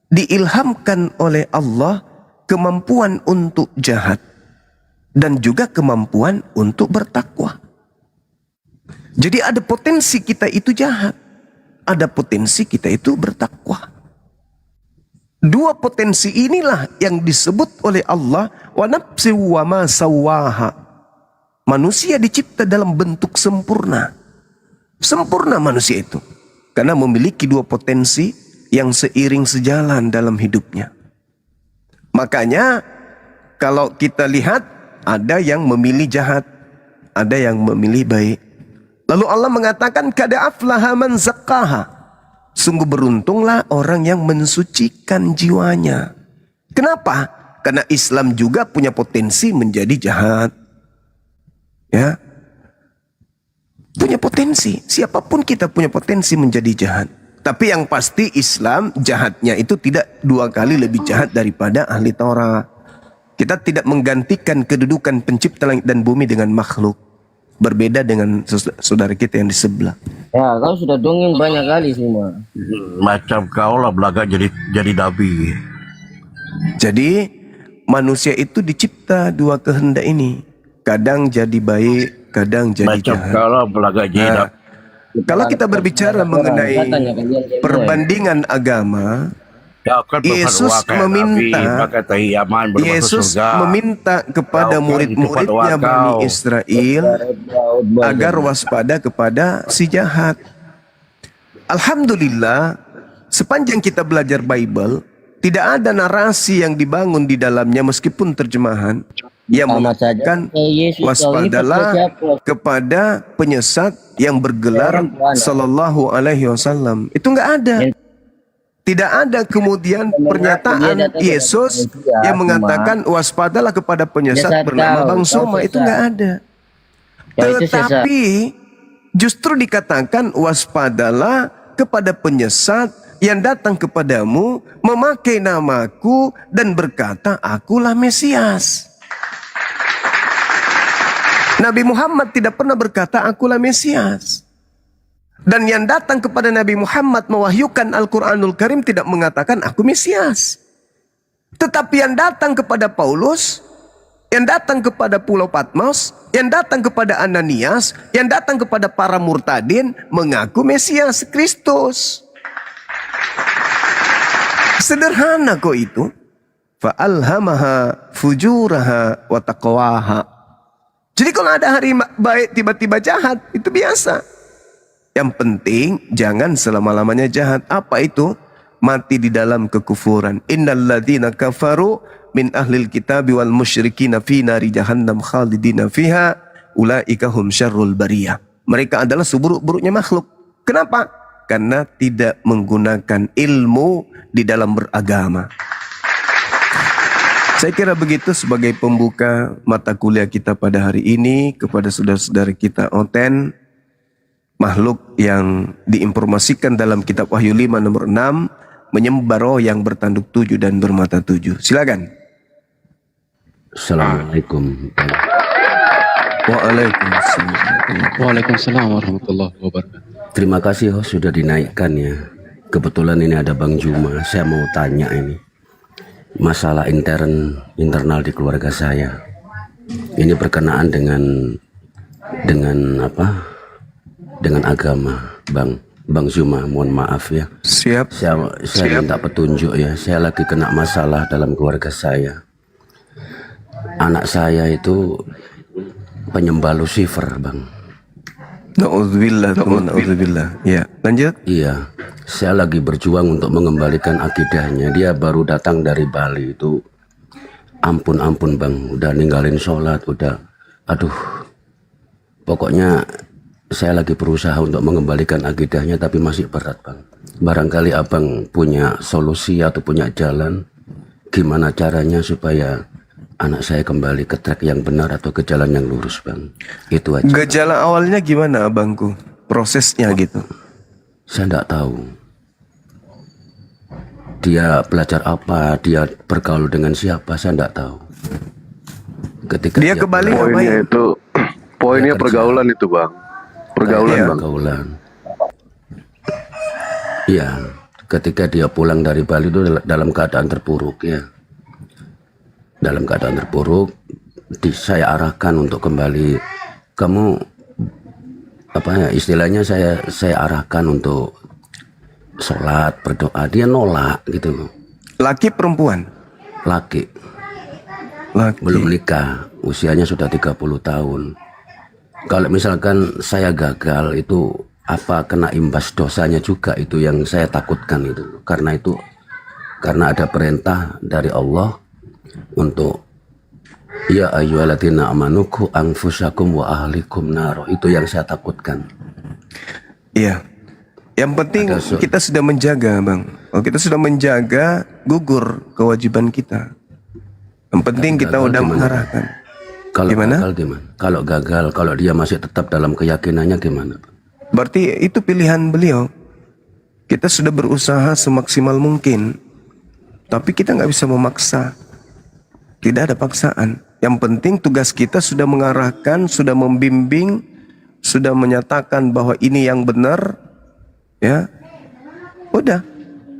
diilhamkan oleh Allah kemampuan untuk jahat dan juga kemampuan untuk bertakwa. Jadi ada potensi kita itu jahat, ada potensi kita itu bertakwa. Dua potensi inilah yang disebut oleh Allah wa nafsi wa ma sawwaha. Manusia dicipta dalam bentuk sempurna. Sempurna manusia itu karena memiliki dua potensi yang seiring sejalan dalam hidupnya. Makanya kalau kita lihat ada yang memilih jahat, ada yang memilih baik. Lalu Allah mengatakan kada aflaha man zakkaha. Sungguh beruntunglah orang yang mensucikan jiwanya. Kenapa? Karena Islam juga punya potensi menjadi jahat. Ya. Punya potensi. Siapapun kita punya potensi menjadi jahat. Tapi yang pasti Islam jahatnya itu tidak 2 kali lebih jahat daripada ahli Taurat. Kita tidak menggantikan kedudukan pencipta langit dan bumi dengan makhluk. Berbeda dengan saudara kita yang di sebelah. Ya, kau sudah dongeng banyak kali semua. Macam kau lah belagak jadi nabi. Jadi manusia itu dicipta 2 kehendak ini. Kadang jadi baik, kadang jadi Macam jahat. kau lah belagak jadi nabi. Kalau kita berbicara mengenai perbandingan agama, Yesus meminta kepada murid-muridnya Bani Israel agar waspada kepada si jahat. Alhamdulillah, sepanjang kita belajar Bible, tidak ada narasi yang dibangun di dalamnya meskipun terjemahan yang mengatakan waspadalah kepada penyesat yang bergelar sallallahu alaihi wasallam. Itu enggak ada. Tidak ada kemudian pernyataan Yesus yang mengatakan waspadalah kepada penyesat bernama Bang Soma. Itu enggak ada. Tetapi justru dikatakan waspadalah kepada penyesat yang datang kepadamu memakai namaku dan berkata akulah Mesias. Nabi Muhammad tidak pernah berkata akulah Mesias. Dan yang datang kepada Nabi Muhammad mewahyukan Al-Quranul Karim tidak mengatakan aku Mesias. Tetapi yang datang kepada Paulus, yang datang kepada Pulau Patmos, yang datang kepada Ananias, yang datang kepada para murtadin mengaku Mesias Kristus. Sederhana kok itu. Fa'alhamaha fujuraha wa taqwaha. Jadi kalau ada hari baik tiba-tiba jahat, itu biasa. Yang penting jangan selama-lamanya jahat. Apa itu? Mati di dalam kekufuran. Innal ladzina kafaru min ahlil kitabi wal musyrikina fi nari jahannam khalidina fiha ulaika hum syarrul bariyah. Mereka adalah seburuk-buruknya makhluk. Kenapa? Karena tidak menggunakan ilmu di dalam beragama. Saya kira begitu sebagai pembuka mata kuliah kita pada hari ini kepada saudara-saudara kita Oten, makhluk yang diinformasikan dalam kitab Wahyu 5 nomor 6, menyembah roh yang bertanduk 7 dan bermata 7. Silakan. Assalamualaikum. Waalaikumsalam warahmatullahi wabarakatuh. Terima kasih sudah dinaikkan ya. Kebetulan ini ada Bang Juma. Saya mau tanya ini. Masalah internal di keluarga saya. Ini berkenaan dengan apa? Dengan agama, Bang Zuma, mohon maaf ya. Siap. Saya minta petunjuk ya. Saya lagi kena masalah dalam keluarga saya. Anak saya itu penyembah Lucifer, Bang. Na'udzubillah. Ya, lanjut. Iya. Saya lagi berjuang untuk mengembalikan akidahnya. Dia baru datang dari Bali itu. Ampun Bang, udah ninggalin sholat, udah. Aduh. Pokoknya saya lagi berusaha untuk mengembalikan akidahnya tapi masih berat, Bang. Barangkali Abang punya solusi atau punya jalan. Gimana caranya supaya anak saya kembali ke track yang benar atau ke jalan yang lurus, Bang. Itu aja. Gejala awalnya gimana, Abangku? Prosesnya gitu. Saya enggak tahu. Dia belajar apa, dia bergaul dengan siapa, saya enggak tahu. Ketika dia ke Bali poinnya itu, poinnya pergaulan itu, Bang. Pergaulan, Bang. Pergaulan. Iya, ketika dia pulang dari Bali itu dalam keadaan terpuruk ya. Dalam keadaan terpuruk, saya arahkan untuk kembali. Kamu apa ya istilahnya saya arahkan untuk sholat, berdoa. Dia nolak gitu loh. Laki perempuan? Laki. Belum nikah, usianya sudah 30 tahun. Kalau misalkan saya gagal itu apa kena imbas dosanya juga, itu yang saya takutkan itu. Karena ada perintah dari Allah untuk ya ayyuhalladzina amanu qu anfusakum wa ahlikum nar. Itu yang saya takutkan. Iya. Yang penting kita sudah menjaga, Bang. Kalau kita sudah menjaga, gugur kewajiban kita. Yang penting kita udah mengarahkan. Kalau gimana? Gagal gimana? Kalau gagal, kalau dia masih tetap dalam keyakinannya gimana? Berarti itu pilihan beliau. Kita sudah berusaha semaksimal mungkin, tapi kita nggak bisa memaksa. Tidak ada paksaan. Yang penting tugas kita sudah mengarahkan, sudah membimbing, sudah menyatakan bahwa ini yang benar, ya. Udah.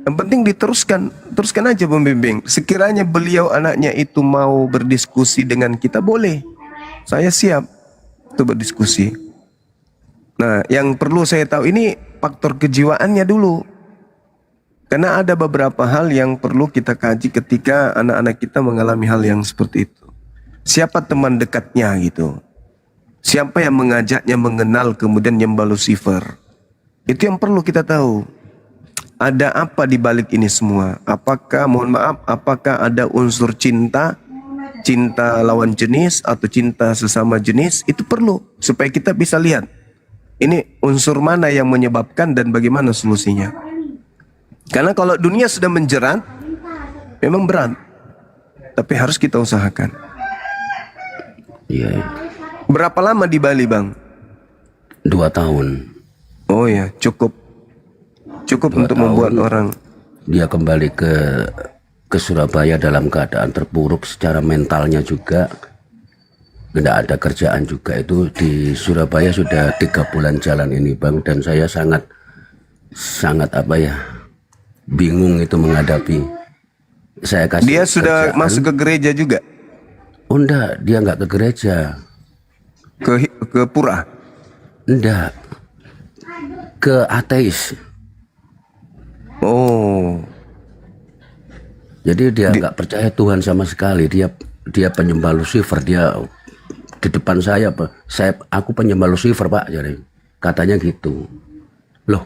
Yang penting diteruskan, teruskan aja membimbing. Sekiranya beliau anaknya itu mau berdiskusi dengan kita, boleh. Saya siap untuk berdiskusi. Nah, yang perlu saya tahu ini faktor kejiwaannya dulu. Karena ada beberapa hal yang perlu kita kaji ketika anak-anak kita mengalami hal yang seperti itu. Siapa teman dekatnya gitu? Siapa yang mengajaknya mengenal kemudian nyembah Lucifer? Itu yang perlu kita tahu. Ada apa di balik ini semua? Apakah, mohon maaf, apakah ada unsur cinta? Cinta lawan jenis atau cinta sesama jenis? Itu perlu supaya kita bisa lihat. Ini unsur mana yang menyebabkan dan bagaimana solusinya. Karena kalau dunia sudah menjerat, memang berat. Tapi harus kita usahakan. Iya. Berapa lama di Bali, Bang? 2 tahun. Oh ya, cukup 2 untuk tahun, membuat orang. Dia kembali ke Surabaya dalam keadaan terpuruk secara mentalnya juga. Tidak ada kerjaan juga. Itu di Surabaya sudah 3 bulan jalan ini, Bang, dan saya sangat apa ya, bingung itu menghadapi. Saya kasih Dia sudah kerjaan. masuk ke gereja juga? Oh enggak, dia enggak ke gereja. Ke pura? Enggak. Ke ateis. Oh. Jadi dia enggak percaya Tuhan sama sekali. Dia penyembah Lucifer. Dia di depan saya, aku penyembah Lucifer, Pak, jadi katanya gitu. Loh.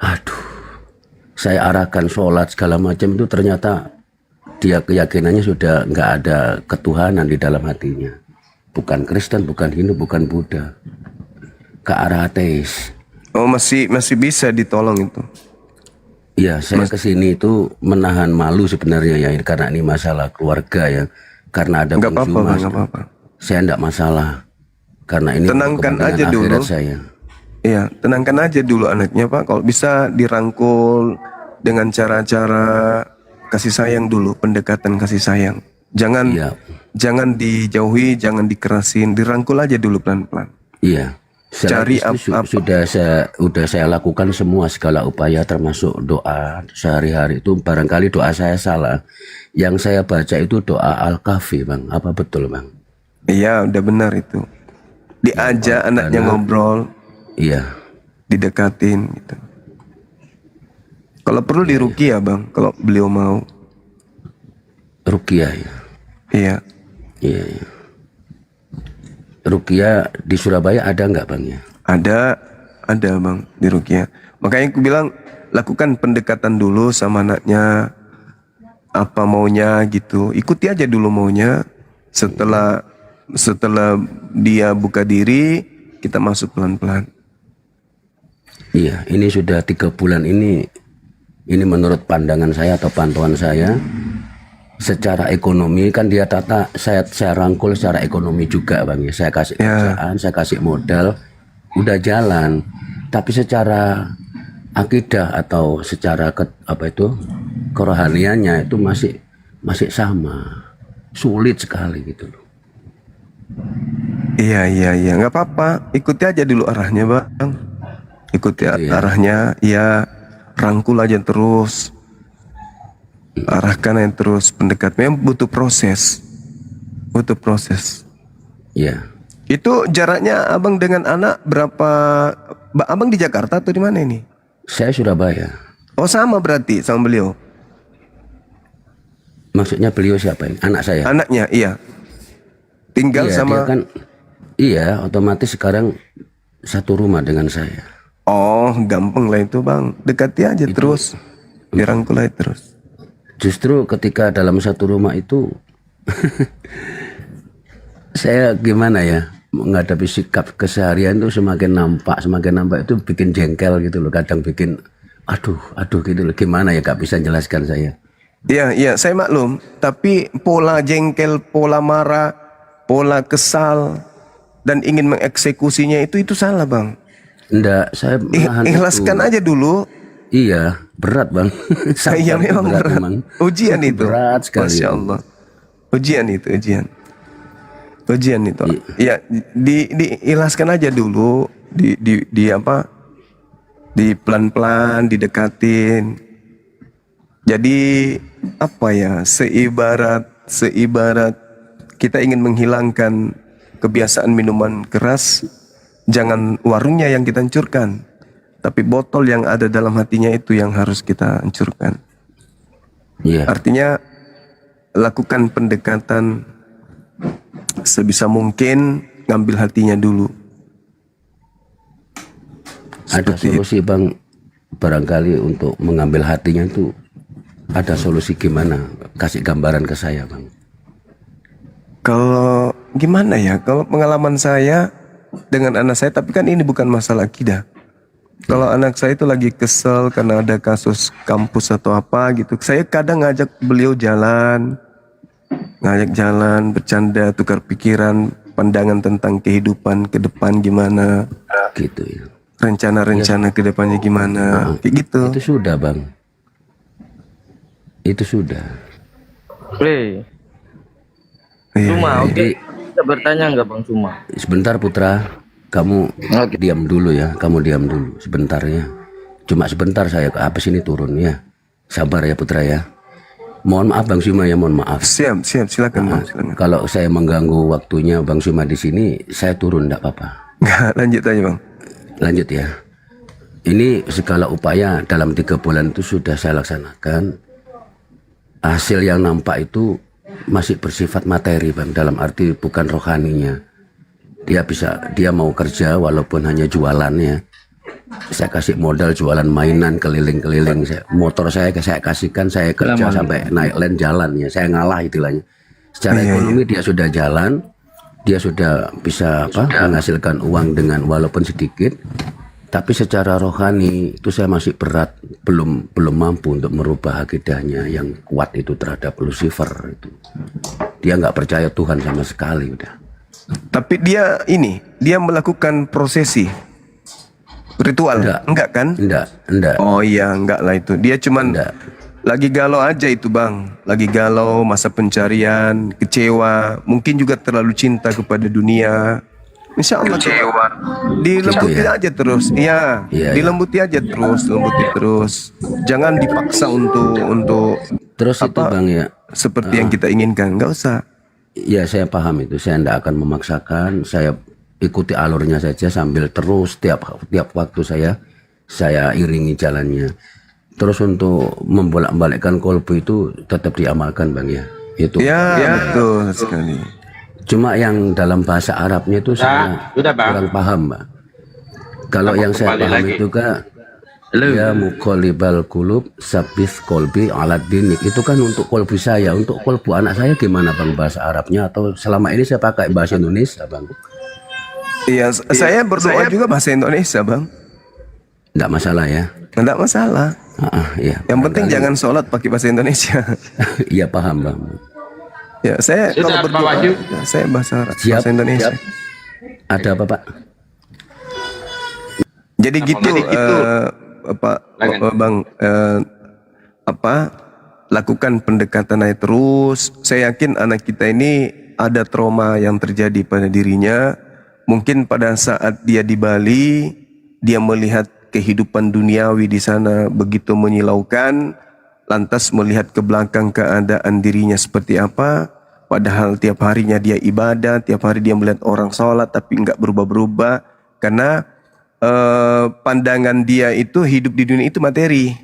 Aduh. Saya arahkan sholat segala macam itu, ternyata dia keyakinannya sudah nggak ada ketuhanan di dalam hatinya. Bukan Kristen, bukan Hindu, bukan Buddha. Ke arah ateis. Oh, masih bisa ditolong itu. Iya, saya kesini itu menahan malu sebenarnya ya, karena ini masalah keluarga ya. Karena ada nggak bungsu apa-apa, mas. nggak apa-apa. Saya enggak masalah. Karena ini tenangkan aja kepentingan dulu. akhirat saya. Iya, tenangkan aja dulu anaknya, Pak. Kalau bisa dirangkul dengan cara-cara kasih sayang dulu, pendekatan kasih sayang. Jangan dijauhi, jangan dikerasin, dirangkul aja dulu pelan-pelan. Iya. Cari sudah saya lakukan semua segala upaya termasuk doa sehari-hari itu. Barangkali doa saya salah. Yang saya baca itu doa Al-Kahfi, Bang. Apa betul, Bang? Iya, udah benar itu. Diajak anaknya ngobrol. Iya. Didekatin gitu. Kalau perlu diruqyah, Bang, kalau beliau mau. Ruqyah ya. Iya. Iya. Ruqyah di Surabaya ada nggak, Bang ya? Ada Bang di ruqyah. Makanya aku bilang lakukan pendekatan dulu sama anaknya, apa maunya gitu. Ikuti aja dulu maunya. Setelah dia buka diri, kita masuk pelan-pelan. Iya, ini sudah 3 bulan ini menurut pandangan saya atau pantauan saya, secara ekonomi kan dia saya rangkul secara ekonomi juga, Bang ya. Saya kasih kerjaan, saya kasih modal, udah jalan. Tapi secara akidah atau secara kerohaniannya itu masih sama, sulit sekali gitu loh. Iya, nggak apa-apa. Ikuti aja dulu arahnya, Bang. Ikuti arahnya, ya rangkul aja terus. Arahkan aja terus, pendekatnya butuh proses. Iya. Itu jaraknya Abang dengan anak berapa? Abang di Jakarta atau di mana ini? Saya Surabaya. Oh, sama berarti sama beliau. Maksudnya beliau siapa ini? Anak saya? Anaknya, iya. Tinggal sama... Dia kan, iya, otomatis sekarang satu rumah dengan saya. Oh, gampang lah itu, Bang. Dekati aja terus. Dirangkul aja terus. Justru ketika dalam satu rumah itu saya gimana ya, menghadapi sikap keseharian itu semakin nampak itu bikin jengkel gitu loh. Kadang bikin aduh gitu loh. Gimana ya, gak bisa jelaskan saya. Iya, saya maklum. Tapi pola jengkel, pola marah, pola kesal dan ingin mengeksekusinya itu salah, Bang. Enggak, saya menahan ikhlaskan itu. aja dulu. Iya, berat bang. Sabar Iya itu memang berat. memang. Ujian itu. Berat sekali. Masya Allah. Ujian itu, ujian. Ujian itu. Ya, diikhlaskan aja dulu, di apa? Di pelan-pelan, didekatin. Jadi apa ya? Seibarat kita ingin menghilangkan kebiasaan minuman keras, jangan warungnya yang kita hancurkan, tapi botol yang ada dalam hatinya itu yang harus kita hancurkan. Artinya lakukan pendekatan sebisa mungkin, ngambil hatinya dulu. Ada solusi bang, barangkali untuk mengambil hatinya itu ada solusi gimana? Kasih gambaran ke saya bang. Kalau gimana ya, kalau pengalaman saya dengan anak saya, tapi kan ini bukan masalah akidah. Kalau anak saya itu lagi kesel karena ada kasus kampus atau apa gitu, saya kadang ngajak beliau jalan, bercanda, tukar pikiran, pandangan tentang kehidupan ke depan gimana, gitu ya. Rencana-rencana ke depannya gimana, kayak gitu. Itu sudah bang. Itu sudah. Cuma, Jadi, bisa bertanya nggak Bang Cuma? sebentar Putra, kamu diam dulu ya, kamu diam dulu sebentar ya. Cuma sebentar saya ke apa sini turun ya. Sabar ya Putra ya. Mohon maaf Bang Suma ya, mohon maaf. Siap, silakan Bang. Silakan. Kalau saya mengganggu waktunya Bang Suma di sini, saya turun enggak apa-apa. Nggak, lanjut aja Bang. Lanjut ya. Ini segala upaya dalam 3 bulan itu sudah saya laksanakan. Hasil yang nampak itu masih bersifat materi bang, dalam arti bukan rohaninya. Dia mau kerja walaupun hanya jualannya. Saya kasih modal jualan mainan keliling-keliling. Motor saya kasihkan, saya kerja sampai naik land jalan ya. Saya ngalah istilahnya. Secara ekonomi dia sudah jalan, dia sudah bisa menghasilkan uang dengan walaupun sedikit. Tapi secara rohani itu saya masih berat, belum mampu untuk merubah akidahnya yang kuat itu terhadap Lucifer itu. Dia nggak percaya Tuhan sama sekali udah. Tapi dia melakukan prosesi ritual, enggak kan? Enggak. Oh iya, enggak lah itu. Dia cuman lagi galau aja itu bang, lagi galau, masa pencarian, kecewa, mungkin juga terlalu cinta kepada dunia. Insya Allah kecewa, dilembuti aja terus, dilembuti aja terus, jangan dipaksa untuk terus itu bang ya, seperti yang kita inginkan, nggak usah. Ya saya paham itu, saya tidak akan memaksakan, saya ikuti alurnya saja sambil terus tiap waktu saya iringi jalannya. Terus untuk membolak-balikkan kolbu itu tetap diamalkan bang ya, itu. Ya betul sekali. Cuma yang dalam bahasa Arabnya itu saya kurang paham, Mbak. Kalau yang saya paham itu kan ya muqallibal qulub sabith qalbi ala dinik. Itu kan untuk kolbu saya, untuk kolbu anak saya gimana Bang bahasa Arabnya, atau selama ini saya pakai bahasa Indonesia, Bang? Iya, saya berdoa juga bahasa Indonesia, Bang. Enggak masalah ya. Enggak masalah. Iya. Yang penting jangan sholat pakai bahasa Indonesia. Iya paham, Bang. Ya, saya kalau berdoa, saya bahasa Indonesia. Siap. Ada apa, Pak? Jadi gitu, Bang, lakukan pendekatan aja terus. Saya yakin anak kita ini ada trauma yang terjadi pada dirinya. Mungkin pada saat dia di Bali, dia melihat kehidupan duniawi di sana begitu menyilaukan. Lantas melihat ke belakang keadaan dirinya seperti apa, padahal tiap harinya dia ibadah, tiap hari dia melihat orang sholat tapi enggak berubah-berubah, karena pandangan dia itu hidup di dunia itu materi.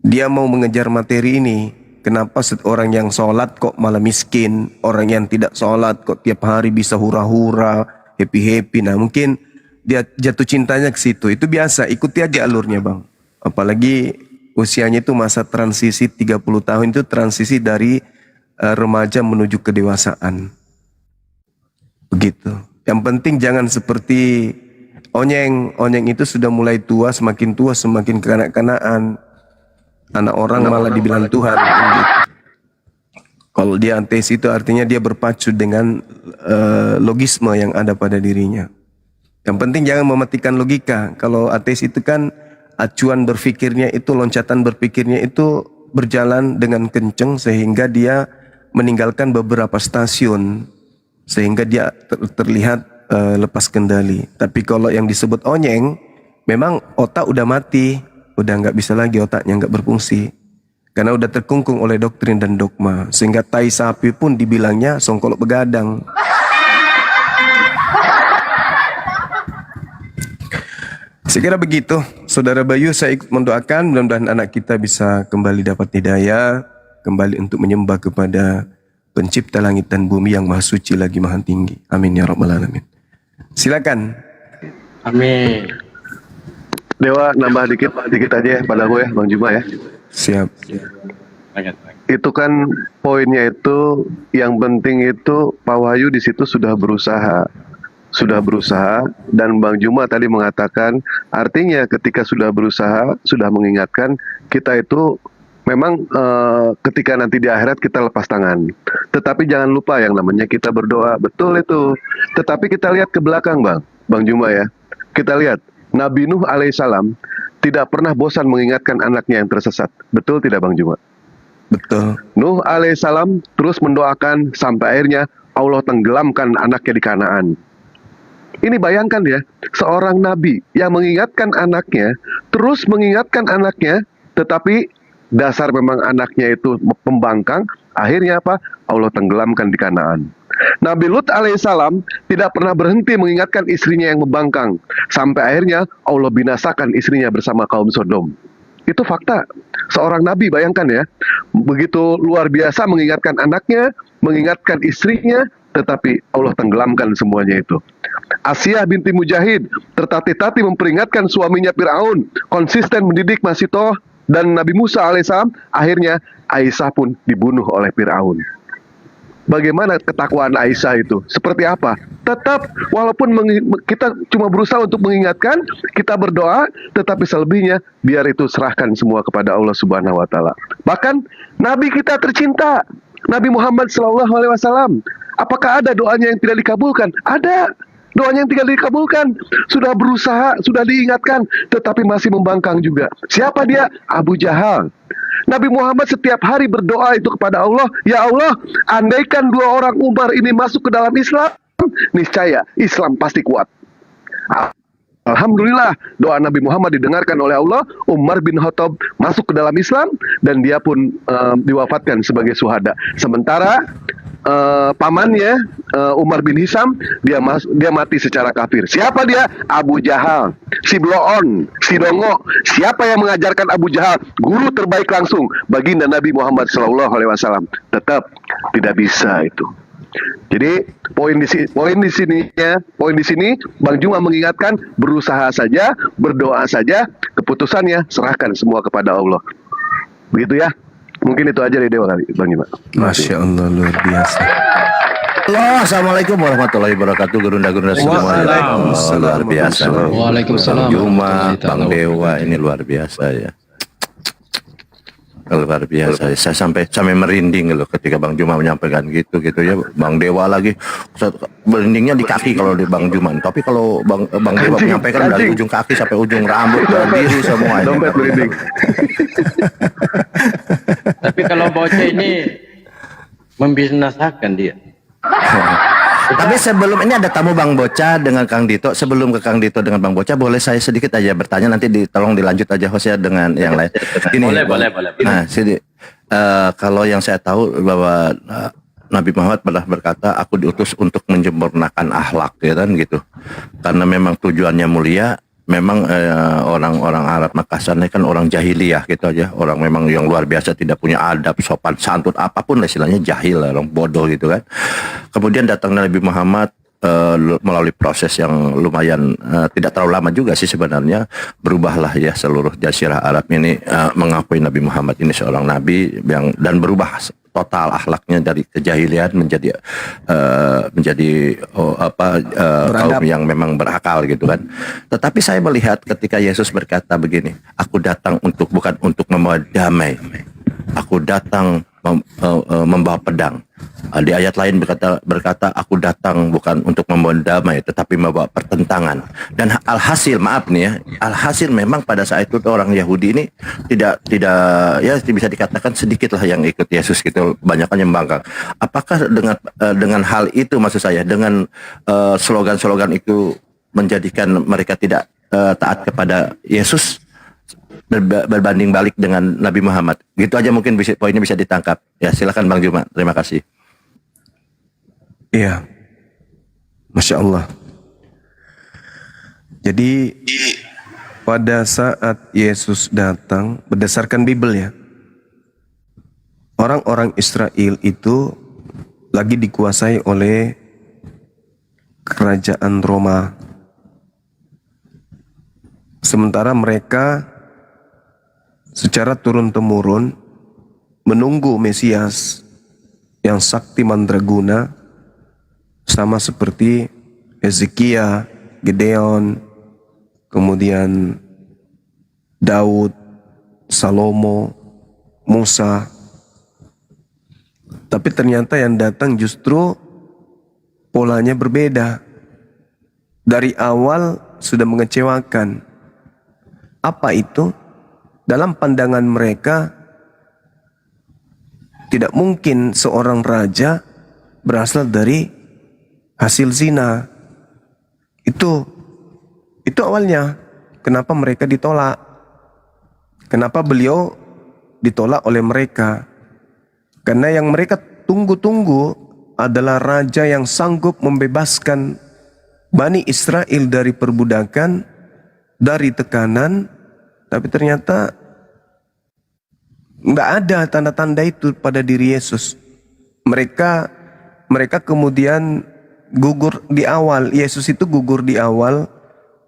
Dia mau mengejar materi ini. Kenapa orang yang sholat kok malah miskin, orang yang tidak sholat kok tiap hari bisa hura-hura, happy-happy. Nah mungkin dia jatuh cintanya ke situ, itu biasa, ikuti aja alurnya Bang. Apalagi usianya itu masa transisi 30 tahun, itu transisi dari remaja menuju kedewasaan. Begitu. Yang penting jangan seperti Onyeng. Onyeng itu sudah mulai tua, semakin kekanak-kanaan. Anak orang malah dibilang Tuhan. Kalau dia ateis itu artinya dia berpacu dengan logisme yang ada pada dirinya. Yang penting jangan mematikan logika. Kalau ateis itu kan acuan berpikirnya itu, loncatan berpikirnya itu berjalan dengan kenceng sehingga dia meninggalkan beberapa stasiun sehingga dia terlihat lepas kendali. Tapi kalau yang disebut onyeng, memang otak udah mati, udah nggak bisa lagi, otaknya nggak berfungsi karena udah terkungkung oleh doktrin dan dogma, sehingga tai sapi pun dibilangnya songkolok begadang. Sekira begitu, Saudara Bayu, saya ikut mendoakan mudah-mudahan anak kita bisa kembali dapat hidayah, kembali untuk menyembah kepada Pencipta langit dan bumi yang maha suci lagi maha tinggi. Amin ya rabbal alamin. Silakan. Amin. Dewa, nambah dikit aja ya pada gue ya, Bang Juma ya. Siap. Itu kan poinnya itu, yang penting itu Pak Wahyu di situ sudah berusaha dan Bang Juma tadi mengatakan artinya ketika sudah berusaha, sudah mengingatkan kita itu memang ketika nanti di akhirat kita lepas tangan. Tetapi jangan lupa yang namanya kita berdoa. Betul itu. Tetapi kita lihat ke belakang Bang Juma ya. Kita lihat Nabi Nuh alaihissalam tidak pernah bosan mengingatkan anaknya yang tersesat. Betul tidak Bang Juma? Betul. Nuh alaihissalam terus mendoakan sampai akhirnya Allah tenggelamkan anaknya di Kanaan. Ini bayangkan ya, seorang nabi yang mengingatkan anaknya, terus mengingatkan anaknya, tetapi dasar memang anaknya itu pembangkang, akhirnya apa? Allah tenggelamkan di Kanaan. Nabi Lut alaihissalam tidak pernah berhenti mengingatkan istrinya yang membangkang, sampai akhirnya Allah binasakan istrinya bersama kaum Sodom. Itu fakta. Seorang nabi, bayangkan ya, begitu luar biasa mengingatkan anaknya, mengingatkan istrinya, tetapi Allah tenggelamkan semuanya itu. Asiyah binti Mujahid tertatih-tatih memperingatkan suaminya Fir'aun, konsisten mendidik Masitoh dan Nabi Musa alaihissalam, akhirnya Aisyah pun dibunuh oleh Fir'aun. Bagaimana ketakwaan Aisyah itu? Seperti apa? Tetap, walaupun kita cuma berusaha untuk mengingatkan, kita berdoa, tetapi selebihnya biar itu serahkan semua kepada Allah Subhanahu wa Ta'ala. Bahkan Nabi kita tercinta, Nabi Muhammad SAW, apakah ada doanya yang tidak dikabulkan? Ada. Doanya yang tidak dikabulkan, sudah berusaha, sudah diingatkan, tetapi masih membangkang juga. Siapa dia? Abu Jahal. Nabi Muhammad setiap hari berdoa itu kepada Allah, ya Allah, andaikan 2 orang Umar ini masuk ke dalam Islam, niscaya Islam pasti kuat. Alhamdulillah, doa Nabi Muhammad didengarkan oleh Allah. Umar bin Khattab masuk ke dalam Islam dan dia pun diwafatkan sebagai syuhada. Sementara pamannya Umar bin Hisam dia mati secara kafir. Siapa dia? Abu Jahal, si Bloon, si Dongo. Siapa yang mengajarkan Abu Jahal? Guru terbaik langsung, baginda Nabi Muhammad SAW. Tetap tidak bisa itu. Jadi poin di sini Bang Juma mengingatkan, berusaha saja, berdoa saja, keputusannya serahkan semua kepada Allah. Begitu ya. Mungkin itu aja dari Dewa kali, Bang Juma. Masya Allah, luar biasa. Halo, assalamualaikum warahmatullahi wabarakatuh. Gerunda-gerunda semua. Luar biasa. Waalaikumsalam. Bang Juma, Bang Dewa, ini luar biasa ya. Luar biasa. Saya sampai merinding loh ketika Bang Juma menyampaikan gitu ya. Bang Dewa lagi merindingnya di kaki kalau di Bang Juma. Tapi kalau Bang Dewa menyampaikan dari ujung kaki sampai ujung rambut berdiri semua. Dompet merinding. Tapi kalau bocah ini membinasakan dia. Tapi sebelum ini ada tamu Bang Boca dengan Kang Dito. Sebelum ke Kang Dito dengan Bang Boca, boleh saya sedikit aja bertanya, nanti tolong dilanjut aja host ya dengan yang lain. Ini, boleh. Nah, kalau yang saya tahu bahwa Nabi Muhammad pernah berkata, aku diutus untuk menyempurnakan akhlak, ya kan gitu. Karena memang tujuannya mulia. Memang orang-orang Arab Makassar ini kan orang jahiliyah gitu aja, orang memang yang luar biasa, tidak punya adab, sopan santun apapun istilahnya, jahil, orang bodoh gitu kan. Kemudian datang Nabi Muhammad melalui proses yang lumayan tidak terlalu lama juga sih sebenarnya, berubahlah ya seluruh jazirah Arab ini mengakui Nabi Muhammad ini seorang nabi yang dan berubah total akhlaknya dari kejahilian menjadi kaum yang memang berakal gitu kan. Tetapi saya melihat ketika Yesus berkata begini, aku datang bukan untuk membawa damai, aku datang membawa pedang. Di ayat lain berkata aku datang bukan untuk membawa damai tetapi membawa pertentangan. Dan alhasil maaf nih ya, alhasil memang pada saat itu orang Yahudi ini tidak ya bisa dikatakan sedikit lah yang ikut Yesus gitu, banyaknya yang bangkang. Apakah dengan hal itu maksud saya dengan slogan-slogan itu menjadikan mereka tidak taat kepada Yesus berbanding balik dengan Nabi Muhammad? Gitu aja mungkin poinnya bisa ditangkap. Ya silakan Bang Juma. Terima kasih. Iya, Masya Allah. Jadi pada saat Yesus datang, berdasarkan Bible ya, orang-orang Israel itu lagi dikuasai oleh kerajaan Roma. Sementara mereka secara turun-temurun menunggu Mesias yang sakti mandraguna, sama seperti Hezekia, Gideon, kemudian Daud, Salomo, Musa. Tapi ternyata yang datang justru polanya berbeda. Dari awal sudah mengecewakan. Apa itu? Dalam pandangan mereka, tidak mungkin seorang raja berasal dari hasil zina. Itu awalnya. Kenapa mereka ditolak? Kenapa beliau ditolak oleh mereka? Karena yang mereka tunggu-tunggu adalah raja yang sanggup membebaskan Bani Israel dari perbudakan, dari tekanan. Tapi ternyata nggak ada tanda-tanda itu pada diri Yesus. Mereka kemudian gugur di awal. Yesus itu gugur di awal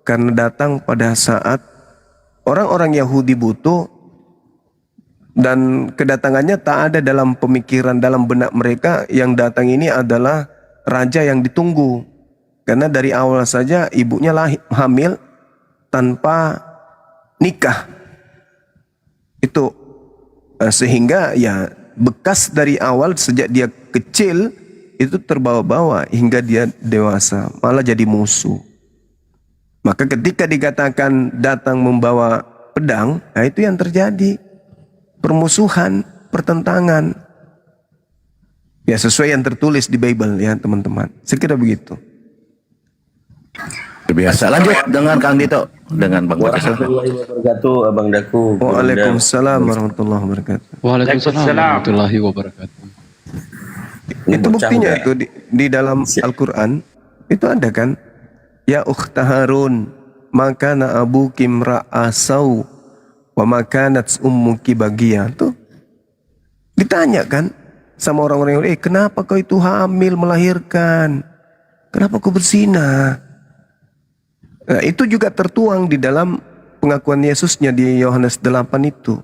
karena datang pada saat orang-orang Yahudi butuh, dan kedatangannya tak ada dalam pemikiran, dalam benak mereka yang datang ini adalah raja yang ditunggu. Karena dari awal saja ibunya hamil tanpa nikah. Itu sehingga ya bekas dari awal sejak dia kecil itu terbawa-bawa hingga dia dewasa, malah jadi musuh. Maka ketika dikatakan datang membawa pedang, nah itu yang terjadi. Permusuhan, pertentangan. Ya sesuai yang tertulis di Bible ya teman-teman. Sekira begitu. Biasa. Lanjut dengan Kang Dito, dengan Bang Bocah. Warahmatullahi wabarakatuh, Abang Daku. Waalaikumsalam warahmatullahi wabarakatuh. Waalaikumsalam warahmatullahi wabarakatuh. Itu buktinya itu di dalam Al-Quran itu ada kan? Ya ukhta Harun, makana abuki mra'asau wa makanat ummuki bagiya. Tuh ditanya kan sama orang-orang yang kenapa kau itu hamil melahirkan? Kenapa kau berzina? Nah, itu juga tertuang di dalam pengakuan Yesusnya di Yohanes 8 itu.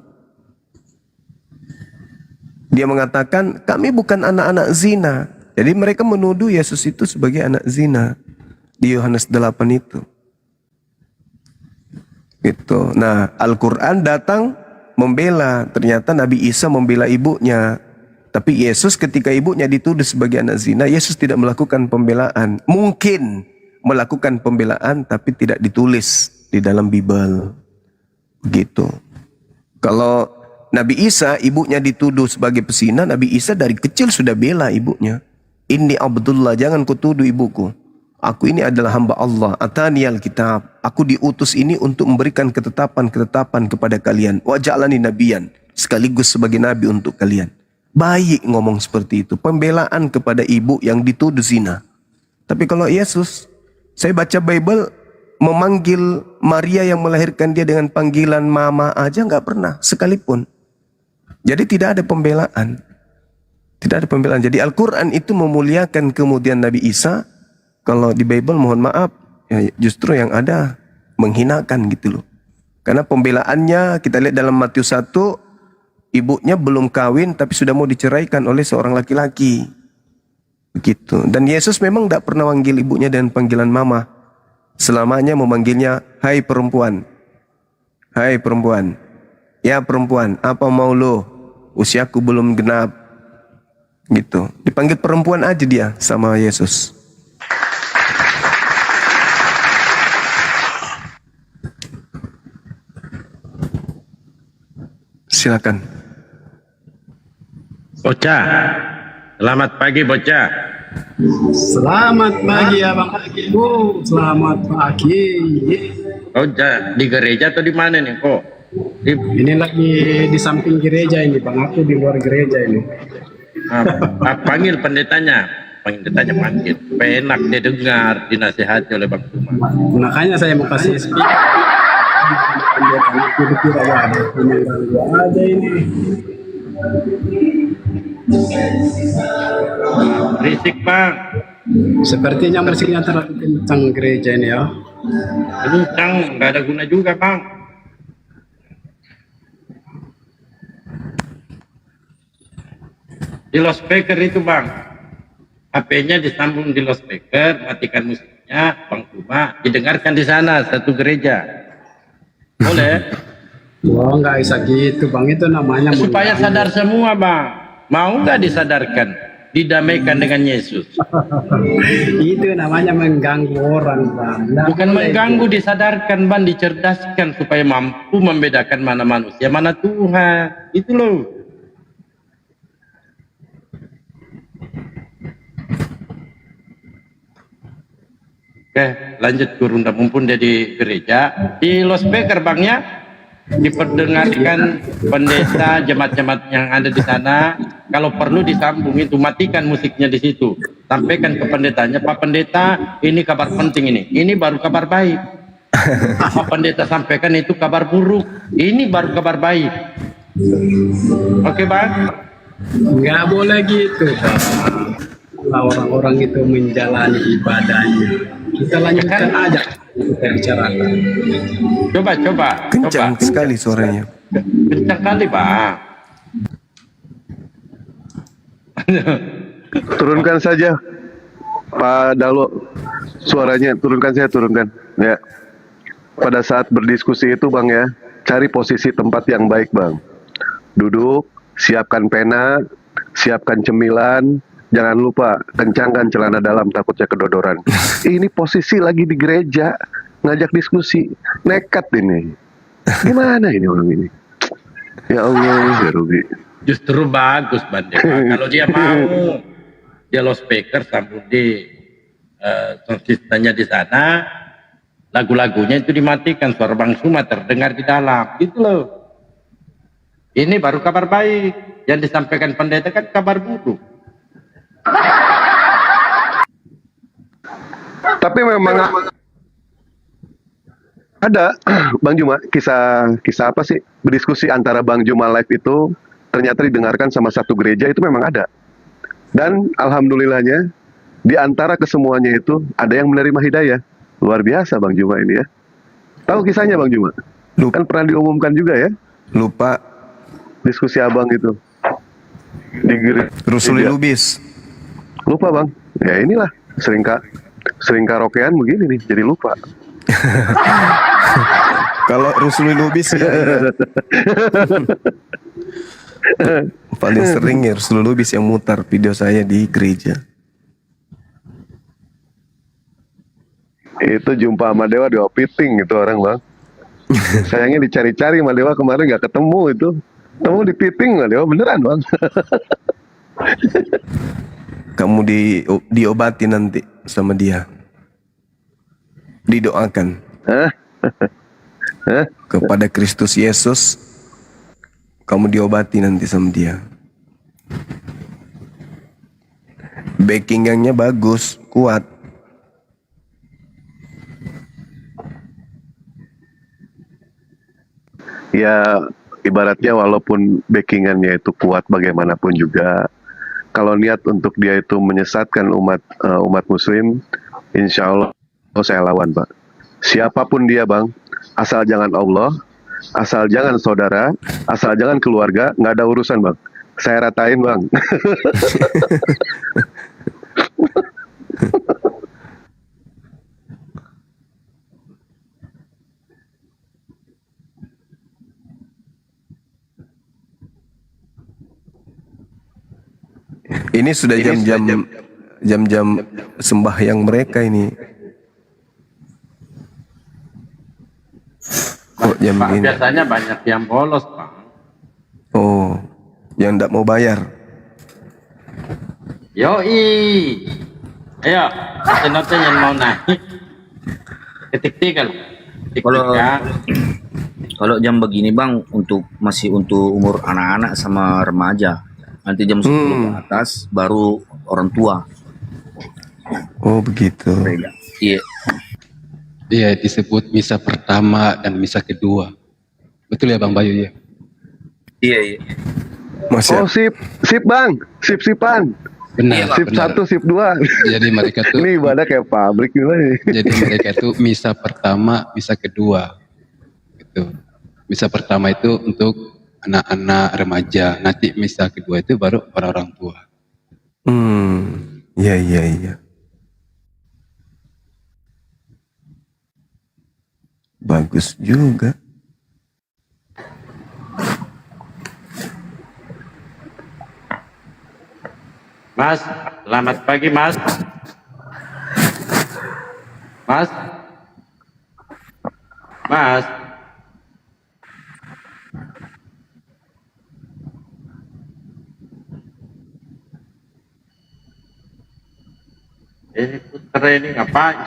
Dia mengatakan, kami bukan anak-anak zina. Jadi mereka menuduh Yesus itu sebagai anak zina di Yohanes 8 itu. Gitu. Nah, Al-Quran datang membela. Ternyata Nabi Isa membela ibunya. Tapi Yesus ketika ibunya dituduh sebagai anak zina, Yesus tidak melakukan pembelaan. Mungkin melakukan pembelaan tapi tidak ditulis di dalam Bible. Begitu. Kalau Nabi Isa ibunya dituduh sebagai pesina, Nabi Isa dari kecil sudah bela ibunya. Inni Abdullah, jangan kau tuduh ibuku. Aku ini adalah hamba Allah. Ataniyal kitab. Aku diutus ini untuk memberikan ketetapan-ketetapan kepada kalian. Wa ja'alani nabiyan, sekaligus sebagai nabi untuk kalian. Baik ngomong seperti itu. Pembelaan kepada ibu yang dituduh zina. Tapi kalau Yesus, saya baca Bible, memanggil Maria yang melahirkan dia dengan panggilan mama aja nggak pernah sekalipun. Jadi tidak ada pembelaan. Tidak ada pembelaan. Jadi Al-Quran itu memuliakan kemudian Nabi Isa. Kalau di Bible mohon maaf, ya justru yang ada menghinakan gitu loh. Karena pembelaannya kita lihat dalam Matius 1, ibunya belum kawin tapi sudah mau diceraikan oleh seorang laki-laki. Begitu. Dan Yesus memang tidak pernah manggil ibunya dengan panggilan mama. Selamanya memanggilnya, hai perempuan. Hai perempuan. Ya perempuan, apa mau lo? usiaku belum genap. Gitu. Dipanggil perempuan aja dia sama Yesus. Silakan. Bocah. Selamat pagi bocah. Selamat pagi Abang Ibu. Selamat pagi. Oh, di gereja atau di mana nih kok? Ini lagi di samping gereja ini, Bang. Aku di luar gereja ini. Panggil pendetanya. Panggil. Supaya enak dia dengar, dinasihati oleh Bang Tuma. Makanya saya mau kasih speaker. Kira-kira ada pengganggu aja ini. Berisik Bang. Sepertinya musiknya terlalu kencang gereja ini ya. Kencang, nggak ada guna juga Bang. Di loudspeaker itu Bang, HP-nya disambung di loudspeaker, matikan musiknya, Bang Tuma, didengarkan di sana satu gereja. Boleh? Oh, nggak bisa gitu Bang, itu namanya supaya sadar semua Bang. Mau nggak disadarkan? Didamaikan dengan Yesus. Itu namanya mengganggu orang Bang. Bukan mengganggu, disadarkan Bang, dicerdaskan supaya mampu membedakan mana manusia, mana Tuhan. Itu loh. Oke, lanjut turun. Mumpun dia di gereja, di loudspeaker Bang ya, diperdengarkan pendeta, jemaat-jemaat yang ada di sana. Kalau perlu disambung itu, matikan musiknya di situ. Sampaikan ke pendetanya, Pak Pendeta, ini kabar penting ini baru kabar baik. Pak Pendeta sampaikan itu kabar buruk, ini baru kabar baik. Oke Bang? Nggak boleh gitu Bang. Kalau orang-orang itu menjalani ibadahnya, kita lanjutkan aja, kita bicarakan. Coba. Kencang sekali suaranya. Kencang kali Bang. Turunkan saja Pak Dalo suaranya, turunkan ya. Pada saat berdiskusi itu Bang ya, cari posisi tempat yang baik Bang. Duduk, siapkan pena, siapkan cemilan, jangan lupa kencangkan celana dalam, takutnya kedodoran. Ini posisi lagi di gereja ngajak diskusi, nekat ini. Gimana ini orang ini? Ya Allah, ya Rugi. Justru bagus Bang Dewa. Kalau dia mau, dia loudspeaker sambung di sound systemnya di sana, lagu-lagunya itu dimatikan, suara Bang Tuma terdengar di dalam, gitu loh. Ini baru kabar baik. Yang disampaikan pendeta kan kabar buruk. Tapi memang ada Bang Juma, kisah apa sih berdiskusi antara Bang Juma live itu ternyata didengarkan sama satu gereja, itu memang ada. Dan alhamdulillahnya di antara kesemuanya itu ada yang menerima hidayah. Luar biasa Bang Juma ini ya. Tahu kisahnya Bang Juma? Kan pernah diumumkan juga ya. Lupa. Diskusi abang itu di Rusuli Lubis. Lupa Bang. Ya inilah sering karaokean begini nih, jadi lupa. Kalau Rusuli Lubis ya. Paling sering ya Rusuli Lubis yang mutar video saya di gereja. Itu jumpa sama Dewa Piting itu orang Bang. Sayangnya dicari-cari sama Dewa, kemarin nggak ketemu itu. Ketemu di Piting sama Dewa beneran Bang. Kamu diobati nanti sama dia. Didoakan. Kepada Kristus Yesus, kamu diobati nanti sama dia. Backingnya bagus, kuat. Ya ibaratnya walaupun backingannya itu kuat bagaimanapun juga, kalau niat untuk dia itu menyesatkan umat muslim, insya Allah saya lawan Pak. Siapapun dia Bang, asal jangan Allah, asal jangan saudara, asal jangan keluarga, nggak ada urusan Bang. Saya ratain Bang. Ini sudah jam-jam sembahyang mereka ini. Kok jam Pak, ini? biasanya banyak yang bolos, Pak. Oh, yang tidak mau bayar. Yoi. Ayo, nonton yang mau naik. Ketik tiga. Kalau jam begini Bang, masih untuk umur anak-anak sama remaja. Nanti jam 10 ke atas baru orang tua. Oh begitu. Iya. Iya, disebut misa pertama dan misa kedua. Betul ya Bang Bayu ya? Iya. Oh sip Bang, sip-sipan. Benar. Sip 1, sip 2. Jadi mereka tuh ini ibadah kayak pabrik nih. Jadi mereka tuh misa pertama, misa kedua. Gitu. Misa pertama itu untuk anak-anak remaja. Nanti misa kedua itu baru orang-orang tua. Iya. Bagus juga. Mas, selamat pagi Mas. Mas. Puter ini ngapain?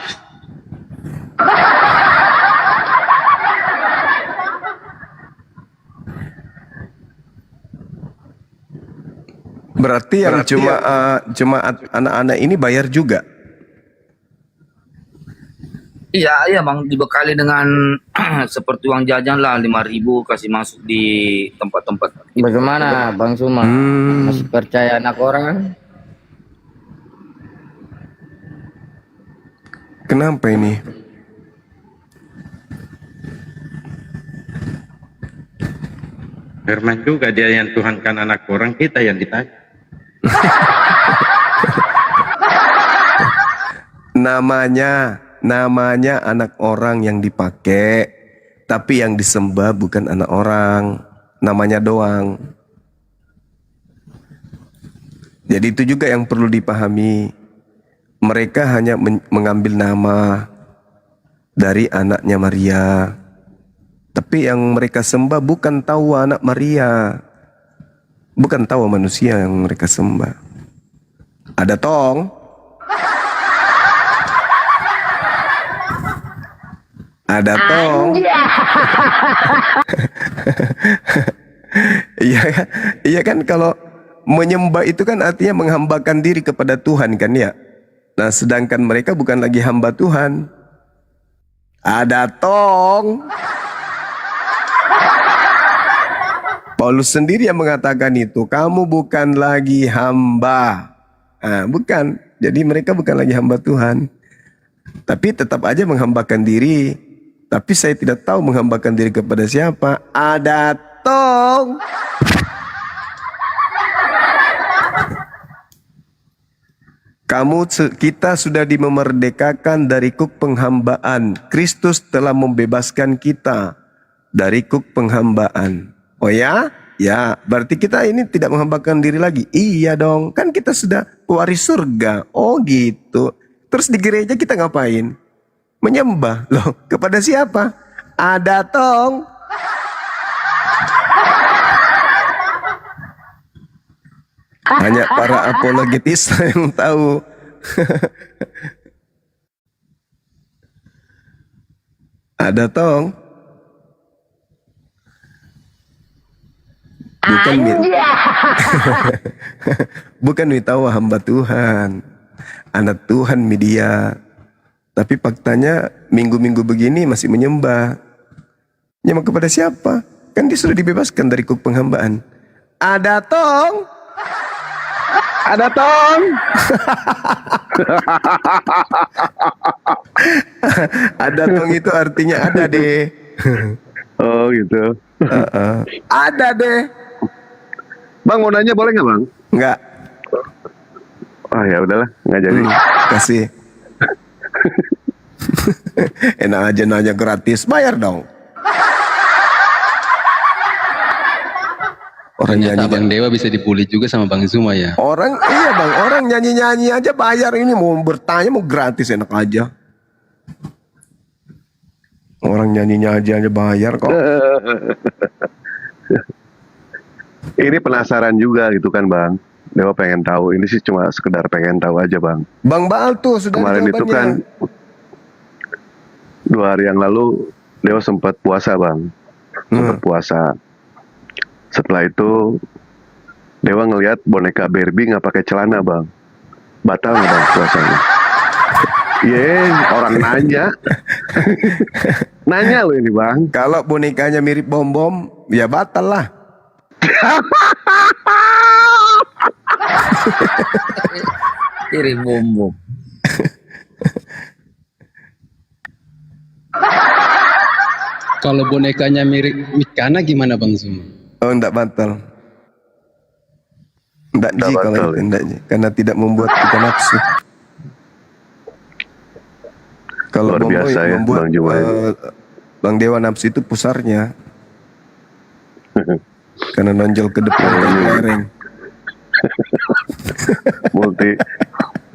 Berarti yang jemaat anak-anak ini bayar juga? Iya Bang, dibekali dengan seperti uang jajan lah 5.000 kasih masuk di tempat-tempat. Bagaimana Bang Suma? Masih percaya anak orang? Kenapa ini? Firman juga dia yang Tuhankan anak orang, kita yang ditanya. Namanya anak orang yang dipakai, tapi yang disembah bukan anak orang, namanya doang. Jadi itu juga yang perlu dipahami. Mereka hanya mengambil nama dari anaknya Maria, tapi yang mereka sembah bukan tahu anak Maria, bukan tahu manusia yang mereka sembah. Ada tong? Ada tong? Iya kan kalau menyembah itu kan artinya menghambakan diri kepada Tuhan kan ya. Nah sedangkan mereka bukan lagi hamba Tuhan. Ada tong? Paulus sendiri yang mengatakan itu, kamu bukan lagi hamba. Bukan. Jadi mereka bukan lagi hamba Tuhan. Tapi tetap aja menghambakan diri. Tapi saya tidak tahu menghambakan diri kepada siapa. Ada tong? Kita sudah dimerdekakan dari kuk penghambaan. Kristus telah membebaskan kita dari kuk penghambaan. Oh ya? Ya, berarti kita ini tidak menghambakan diri lagi. Iya dong, kan kita sudah pewaris surga. Oh gitu. Terus di gereja kita ngapain? Menyembah. Loh, kepada siapa? Ada tong? Hanya para apologetis yang tahu. Ada tong? Bukan tahu hamba Tuhan, anak Tuhan media. Tapi faktanya minggu-minggu begini masih menyembah. Menyembah kepada siapa? Kan dia sudah dibebaskan dari kuk penghambaan. Ada tong? Ada tong? Ada tong itu artinya ada deh. Oh gitu. Ada deh. Bang mau nanya boleh nggak Bang? Nggak. Oh ya udahlah, nggak jadi. Kasih. Enak aja nanya gratis, bayar dong. Ternyata nyanyi. Bang Dewa bisa dibully juga sama Bang Zuma ya. Orang iya bang, orang nyanyi aja bayar, ini mau bertanya mau gratis enak aja. Orang nyanyi aja bayar kok. Ini penasaran juga gitu kan Bang. Dewa pengen tahu. Ini sih cuma sekedar pengen tahu aja Bang. Bang Baal tuh sudah Kemarin itu kan 2 hari yang lalu Dewa sempat puasa Bang. Sempat puasa. Setelah itu Dewa ngelihat boneka Barbie nggak pakai celana Bang. Batal nggak Bang puasanya? Orang nanya. Nanya lo ini Bang. Kalau bonekanya mirip bom-bom, ya batal lah. Mirip bom-bom. Kalau bonekanya mirip Mikana gimana Bang Zuma? Oh, enggak batal. Enggak ji kalau itu enggak ji, karena tidak membuat kita nafsu. Kalau Luar biasa ya, membuat Bang Zuma. Bang Dewa nafsu itu pusarnya. Karena nonjol ke depan lereng. Multi.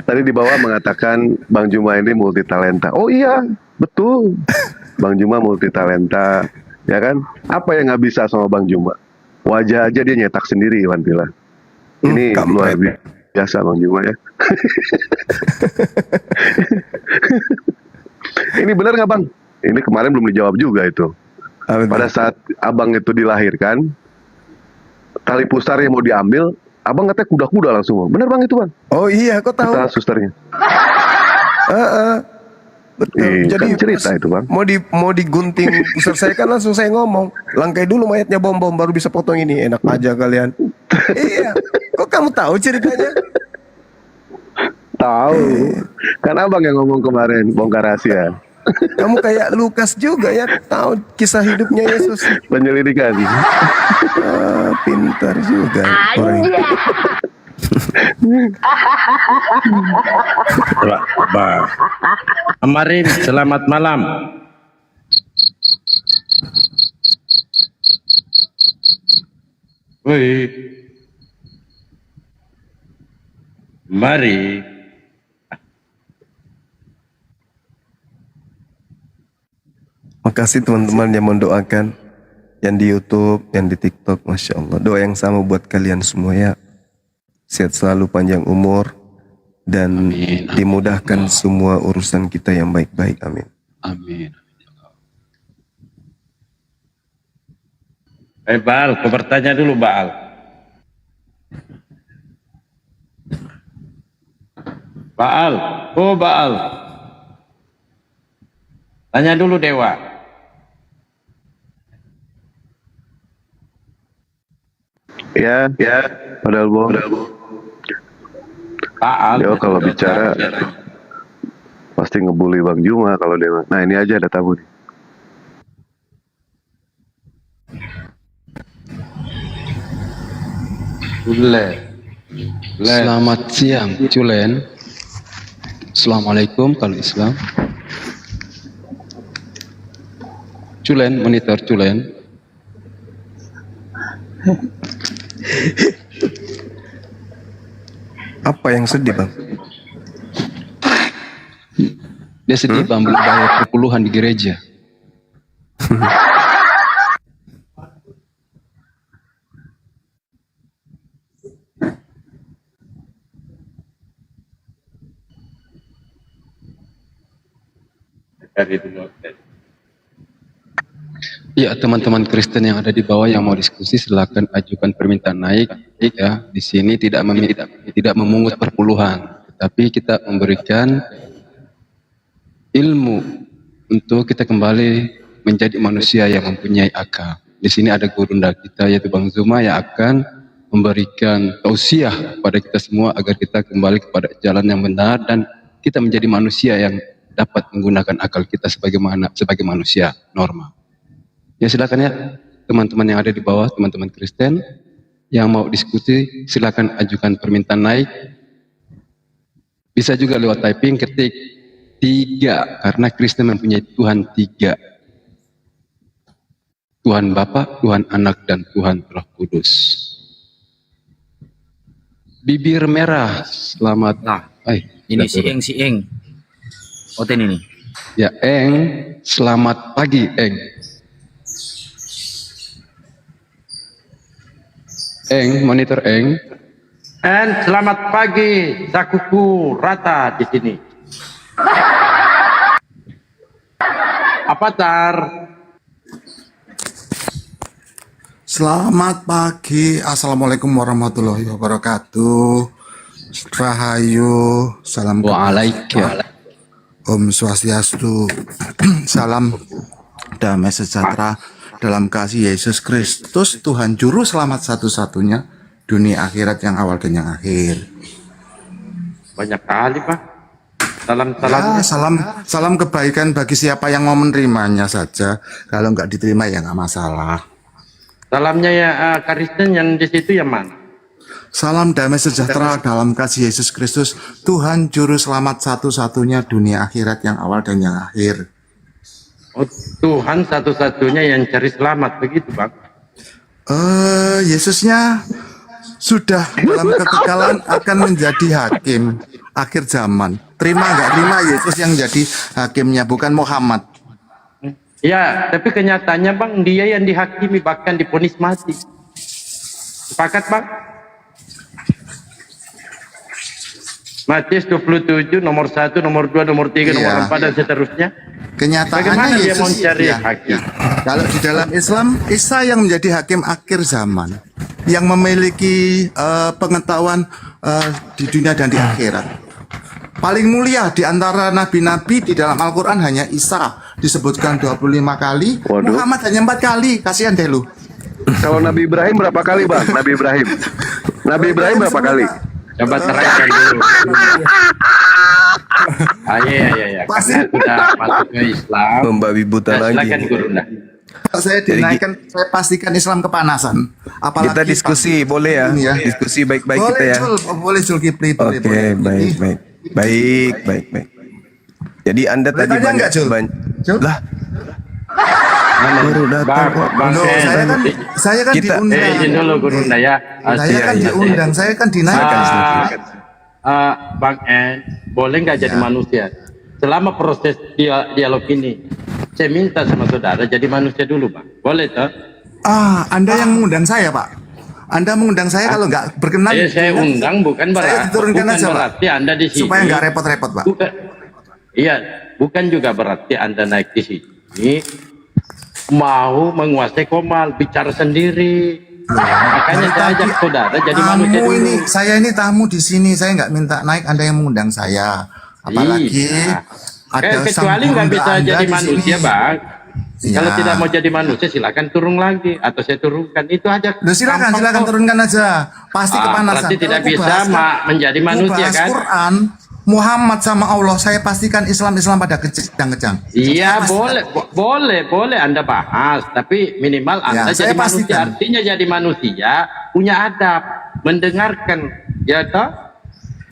Tadi di bawah mengatakan Bang Zuma ini multi talenta. Oh iya, betul. Bang Zuma multi talenta, ya kan? Apa yang nggak bisa sama Bang Zuma? Wajah aja dia nyetak sendiri, Iwan Tila. Ini luar biasa Bang Zuma ya. Ini benar nggak Bang? Ini kemarin belum dijawab juga itu. Pada saat Abang itu dilahirkan, tali pusar yang mau diambil, Abang katanya kuda-kuda langsung. Bener Bang itu Bang? Oh iya, kok tahu? Kata susternya. Betul. Jadi kan cerita itu Bang. Mau digunting pusar saya kan langsung saya ngomong, langkai dulu mayatnya bom-bom baru bisa potong ini. Enak aja kalian. Iya. Kok kamu tahu ceritanya? Tahu. Kan Abang yang ngomong kemarin, bongkar rahasia. Kamu kayak Lukas juga ya, tahu kisah hidupnya Yesus. Penyelidikan. Pintar juga orang ini. Kemarin selamat malam. Woi. Mari. Makasih teman-teman yang mendoakan, yang di YouTube, yang di TikTok, Masya Allah. Doa yang sama buat kalian semua ya. Sehat selalu, panjang umur, dan dimudahkan semua urusan kita yang baik-baik. Amin. Amin. Baal, kau bertanya dulu Baal. Baal, oh Baal. Tanya dulu Dewa. Ya, padahal bohong. Dewa kalau bicara pasti ngebully Bang Zuma kalau Dewa. Nah ini aja ada tamu nih. Selamat siang Culen. Assalamualaikum kalau Islam. Culen, monitor Culen. Apa yang sedih Bang? Dia sedih Bang, belum bayar perpuluhan di gereja. Ya, teman-teman Kristen yang ada di bawah yang mau diskusi silakan ajukan permintaan naik ya. Di sini tidak memungut perpuluhan, tapi kita memberikan ilmu untuk kita kembali menjadi manusia yang mempunyai akal. Di sini ada gurunda kita yaitu Bang Zuma yang akan memberikan tausiah kepada kita semua agar kita kembali kepada jalan yang benar dan kita menjadi manusia yang dapat menggunakan akal kita sebagai manusia normal. Ya silakan ya teman-teman yang ada di bawah, teman-teman Kristen yang mau diskusi silakan ajukan permintaan naik. Bisa juga lewat typing ketik 3 karena Kristen mempunyai Tuhan 3. Tuhan Bapa, Tuhan Anak dan Tuhan Roh Kudus. bibir merah. Selamat. Nah, ini si Eng. Oten ini. Ya, Eng. Selamat pagi, Eng. Eng, monitor Eng. Selamat pagi, sakuku rata di sini. Apa Tar? Selamat pagi, Assalamualaikum warahmatullahi wabarakatuh. Rahayu, salam Waalaikumsalam. Om Swastiastu. Salam damai sejahtera dalam kasih Yesus Kristus, Tuhan Juru Selamat satu-satunya, dunia akhirat yang awal dan yang akhir. Banyak kali Pak. Ya, salam kebaikan bagi siapa yang mau menerimanya saja. Kalau nggak diterima ya nggak masalah. Salamnya ya Kristen yang di situ yang mana? Salam damai sejahtera dalam kasih Yesus Kristus, Tuhan Juru Selamat satu-satunya, dunia akhirat yang awal dan yang akhir. Oh, Tuhan satu-satunya yang cari selamat, begitu Bang? Yesusnya sudah dalam kekekalan akan menjadi hakim akhir zaman. Terima nggak terima, Yesus yang jadi hakimnya, bukan Muhammad. Ya, tapi kenyataannya Bang, dia yang dihakimi, bahkan divonis mati. Sepakat Bang? Matius 27, nomor 1, nomor 2, nomor 3, nomor 4, dan seterusnya. Kenyataannya dia mau Yesus mencari ya, hakim? Kalau di dalam Islam, Isa yang menjadi hakim akhir zaman, yang memiliki pengetahuan di dunia dan di akhirat. Paling mulia di antara nabi-nabi di dalam Al-Quran hanya Isa, disebutkan 25 kali. Muhammad hanya 4 kali. Kasihan deh lu. Kalau Nabi Ibrahim berapa kali Bang? Nabi Ibrahim berapa kali? Coba terangkan dulu. Iya. Karena sudah masuk ke Islam. Membabi buta lagi. Silakan Guru. Saya dinaikkan, saya pastikan Islam kepanasan. Apalagi kita diskusi boleh ya? Diskusi baik-baik kita ya. Boleh Zulkifli. Oke, baik. Jadi Anda boleh tadi banyak lah. Baru datang kok. Saya kan diundang. Izin dulu Guru ya. Saya kan diundang, saya kan dinaikkan. Bang En, boleh nggak jadi manusia? Selama proses dialog ini, saya minta sama saudara jadi manusia dulu, Bang. Boleh toh? Anda yang mengundang saya, Pak. Anda mengundang saya kalau nggak berkenan. Saya undang bukan berarti. Saya diturunkan aja, Pak. Berarti Anda di sini. Supaya nggak repot-repot, Pak. Bukan juga berarti Anda naik di sini mau menguasai Komal, bicara sendiri. Makanya saya ajak saudara jadi manusia dulu. Saya ini tamu di sini, saya nggak minta naik, Anda yang mengundang saya. Apalagi ada kecuali nggak bisa jadi manusia, Bang. Iya. Kalau tidak mau jadi manusia silakan turun lagi atau saya turunkan. Itu aja. Silakan turunkan aja. Pasti kepanasan. Berarti tidak bisa menjadi manusia kan? Quran, Muhammad sama Allah, saya pastikan Islam pada kejang-kejang. Iya, boleh Anda bahas, tapi minimal Anda jadi manusia. Artinya jadi manusia punya adab, mendengarkan, ya toh?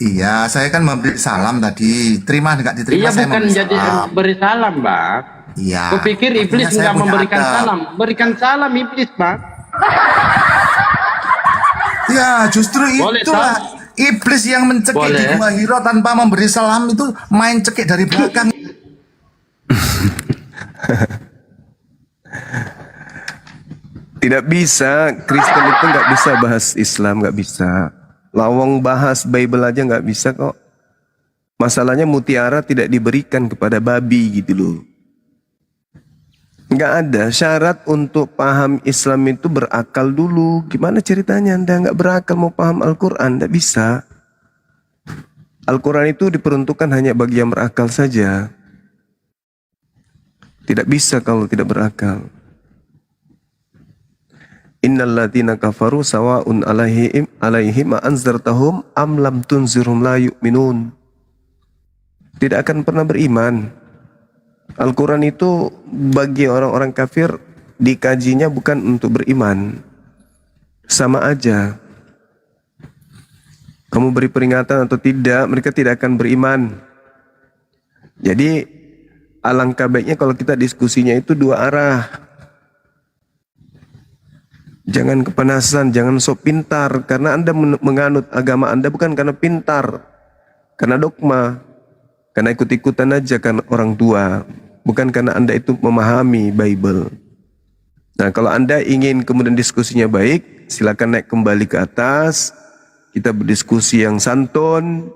Iya, saya kan memberi salam tadi. Terima nggak diterima? Iya, saya bukan jadi beri salam, Bang. Iya. Kupikir iblis nggak memberikan salam. Berikan salam iblis, Bang. Ya, justru itulah iblis yang mencekik di Gua Hiro tanpa memberi salam, itu main cekik dari belakang. Tidak bisa, Kristen itu nggak bisa bahas Islam, nggak bisa. Lawang bahas Bible aja nggak bisa kok. Masalahnya mutiara tidak diberikan kepada babi gitu loh. Nggak ada syarat untuk paham Islam itu berakal dulu. Gimana ceritanya Anda nggak berakal mau paham Al-Quran? Nggak bisa. Al-Quran itu diperuntukkan hanya bagi yang berakal saja. Tidak bisa kalau tidak berakal. Innal ladzina kafaru sawa'un alaihim anzartahum am lam tunzirhum la yu'minun. Tidak akan pernah beriman. Al-Quran itu bagi orang-orang kafir dikajinya bukan untuk beriman. Sama aja. Kamu beri peringatan atau tidak, mereka tidak akan beriman. Jadi alangkah baiknya kalau kita diskusinya itu dua arah. Jangan kepanasan, jangan sok pintar, karena Anda menganut agama Anda bukan karena pintar, karena dogma, karena ikut-ikutan aja kan orang tua, bukan karena Anda itu memahami Bible. Nah, kalau Anda ingin kemudian diskusinya baik, silakan naik kembali ke atas, kita berdiskusi yang santun.